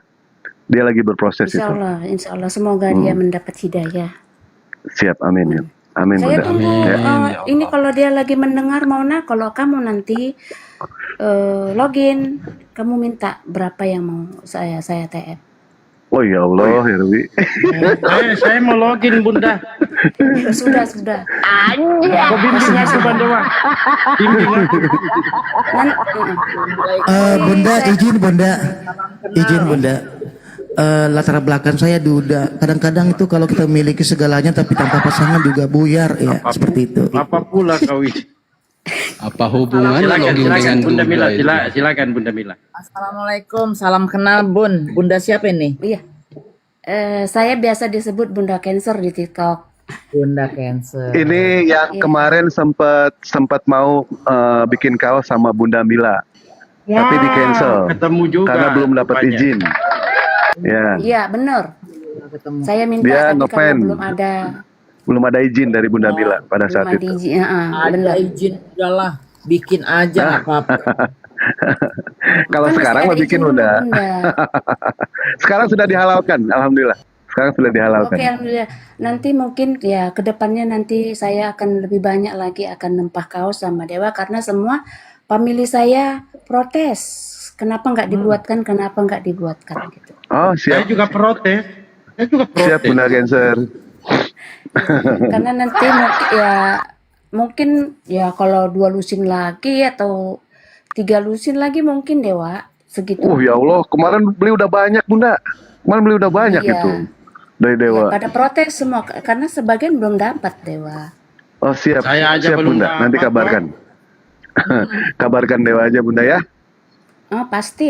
Dia lagi berproses itu. Insya Allah semoga dia mendapat hidayah. Siap, amin ya. Amin Saya Bunda. tunggu Ya. ini kalau dia lagi mendengar Mauna, kalau kamu nanti login, kamu minta berapa yang mau saya TF. Oh ya Allah, ya Rabbi. Saya mau login Bunda. Sudah. Anjir. Kok bimbing aku Bandewa? Bimbing aku. Bunda, izin Bunda. Latar belakang saya duda. Kadang-kadang itu kalau kita memiliki segalanya tapi tanpa pasangan juga buyar ya, seperti itu. Apa pula kau ini? Apa hubungannya Silakan dengan Bunda Mila, itu? silakan Bunda Mila. Assalamualaikum, salam kenal Bun. Bunda siapa ini? Iya. Saya biasa disebut Bunda Cancer di TikTok. Bunda Cancer. Ini yang kemarin sempat mau bikin kaos sama Bunda Mila. Tapi di cancel. Ketemu juga. Karena belum dapat rupanya. izin. Ya. Iya, benar. Saya minta Dia tapi ngefan. karena Belum ada izin dari Bunda Mila pada saat belum ada itu. izin. Ada izin udahlah, bikin aja nggak apa-apa. Kalau Kan sekarang mesti mau ada bikin izin dulu, udah. Bunda. Sekarang sudah dihalalkan, alhamdulillah. Sekarang sudah dihalalkan. Oke, alhamdulillah. Nanti mungkin ya kedepannya nanti saya akan lebih banyak lagi akan nempah kaos sama Dewa karena semua pemilih saya protes. Kenapa nggak dibuatkan? Kenapa nggak dibuatkan gitu. Oh, siap. Saya juga protes. Siap Bunda Cancer. Karena nanti mungkin ya kalau 2 lusin lagi atau 3 lusin lagi mungkin Dewa segitu. Ya Allah, kemarin beli udah banyak Bunda. Kemarin beli udah banyak Iya. itu. Dari Dewa. Pada protes semua karena sebagian belum dapat Dewa. Oh, siap. Saya aja siap belum Bunda, nanti dapat, kabarkan. Kabarkan Dewa aja Bunda ya. Oh, pasti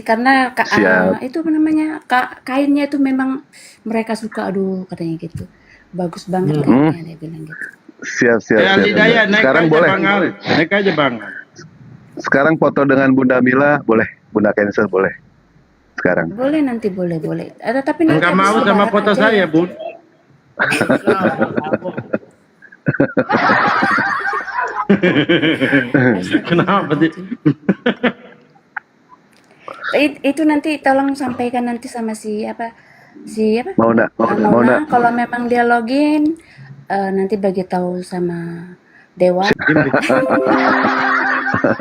karena Siap. itu apa namanya kainnya itu memang mereka suka, aduh katanya gitu, bagus banget kainnya dia bilang gitu. Siap. Ya, Lidaya, naik Sekarang aja boleh. Bang Al. Naik aja Bang. Sekarang foto dengan Bunda Mila boleh. Bunda Cancer boleh. Sekarang. Boleh nanti boleh. Tapi nanti Enggak habis mau sama lebaran foto aja saya, ya. Bun. Kenapa sih? Itu nanti tolong sampaikan nanti sama si Mauna. Mauna, kalau memang dia login nanti bagi tahu sama Dewa.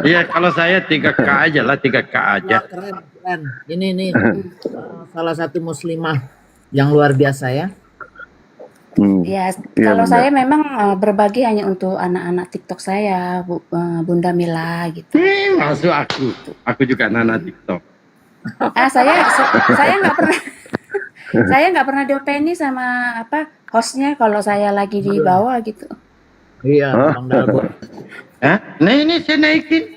Iya, kalau saya 3K aja lah, 3K aja. Keren. Ini salah satu muslimah yang luar biasa ya. Ya, Iya, kalau Bunda. saya memang berbagi hanya untuk anak-anak TikTok saya, Bunda Mila gitu. Masuk aku juga nana TikTok. Saya nggak pernah saya nggak pernah diopeni sama hostnya kalau saya lagi di bawah gitu. Iya, Bang Dalbo. Hah? Nah ini saya naikin.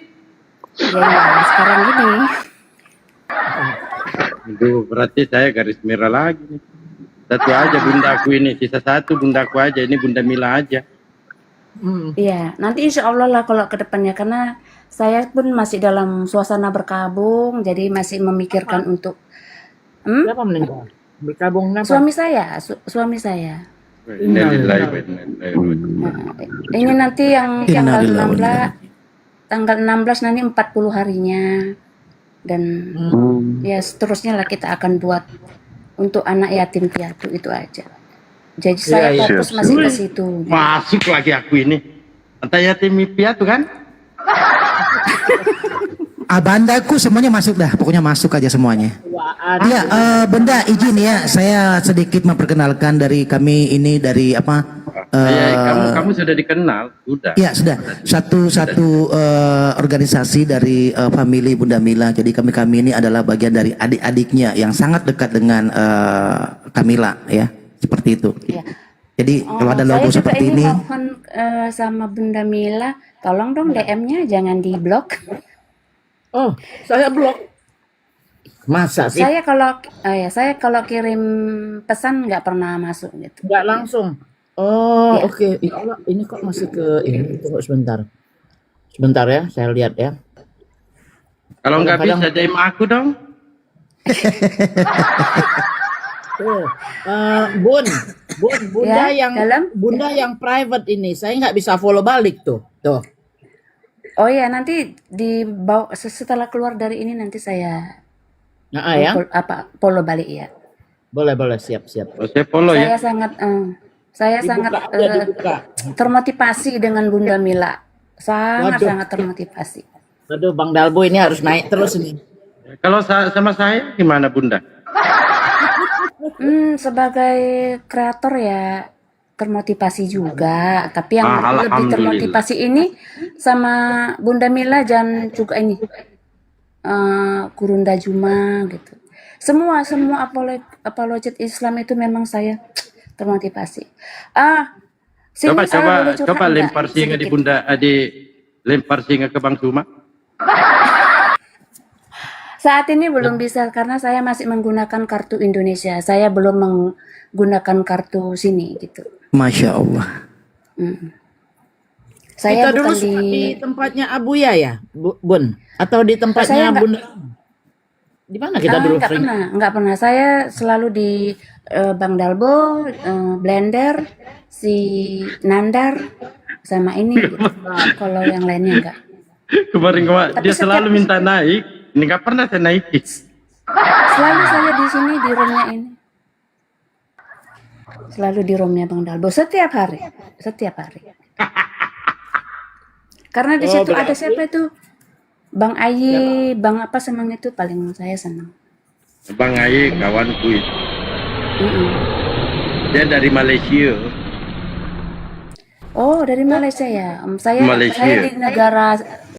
Ya, sekarang gini. Aduh, berarti saya garis merah lagi nih. Satu aja bundaku ini, sisa satu bundaku aja, ini Bunda Mila aja. Iya, nanti insya Allah lah kalau ke depannya karena saya pun masih dalam suasana berkabung, jadi masih memikirkan untuk Siapa meninggal? Berkabung apa? suami saya, suami saya. Innalillahi wa inna ilaihi raji'un. Ini nanti yang Innalillahi tanggal 16 nanti 40 harinya dan ya seterusnya lah kita akan buat untuk anak yatim piatu itu aja. Jadi saya fokus masih ke situ. Masuk lagi aku ini. Entah yatim piatu kan? Abandaku semuanya masuk dah, pokoknya masuk aja semuanya. Iya, Bunda izin ya, saya sedikit memperkenalkan dari kami ini dari apa? Kamu sudah dikenal, sudah. Iya sudah, satu organisasi dari family Bunda Mila. Jadi kami ini adalah bagian dari adik-adiknya yang sangat dekat dengan Kamila ya, seperti itu. Ya. Jadi kalau ada logo saya juga seperti ini, mohon sama Bunda Mila, tolong dong DM-nya jangan di blok. Oh, saya blok. Masa sih? Saya kalau kirim pesan nggak pernah masuk gitu. Nggak langsung. Oh, Ya. oke. Ini kok masih ke ini? Tunggu sebentar. Sebentar ya, saya lihat ya. Kalau nggak bisa Kadang-kadang- DM aku dong. Tuh, Bunda Ya, Bunda yang private ini, saya nggak bisa follow balik tuh. Tuh. Oh ya, nanti setelah keluar dari ini nanti saya Nah, ya. follow balik ya. Boleh, siap. Saya follow Saya ya. saya Dibuka sangat aja, dibuka. termotivasi dengan Bunda Mila. Sangat termotivasi. Aduh, Bang Dalbo ini harus naik terus ini. Kalau sama saya gimana Bunda? Sebagai kreator ya termotivasi juga, tapi yang lebih Alhamdulillah. termotivasi ini sama Bunda Mila dan juga ini Gurunda Juma gitu. Semua apologet Islam itu memang saya termotivasi. Sini Coba saya boleh curhat nggak? lempar singa di Sedikit. Bunda, lempar singa ke Bang Zuma. Saat ini belum bisa karena saya masih menggunakan kartu Indonesia. Saya belum menggunakan kartu sini gitu. Masya Allah. Saya Itu dulu bukan sempat di tempatnya Abuya ya, Bun? Atau di tempatnya Saya nggak- Bunda? Di mana kita dulu nggak sering? nggak pernah. Saya selalu di Bang Dalbo, Blender, si Nandar, sama ini. Gitu. Kalau yang lainnya enggak. Kemarin Tapi dia selalu setiap- minta naik, ini nggak pernah saya naikin. Selalu saya di sini di roomnya ini. Selalu di roomnya Bang Dalbo setiap hari. Karena di Oh, situ ada berarti- siapa itu? Bang Ayi, Bang apa senang itu paling saya senang. Bang Ayi kawanku itu. Mm-mm. Dia dari Malaysia. Oh, dari Malaysia ya. Saya Malaysia. di negara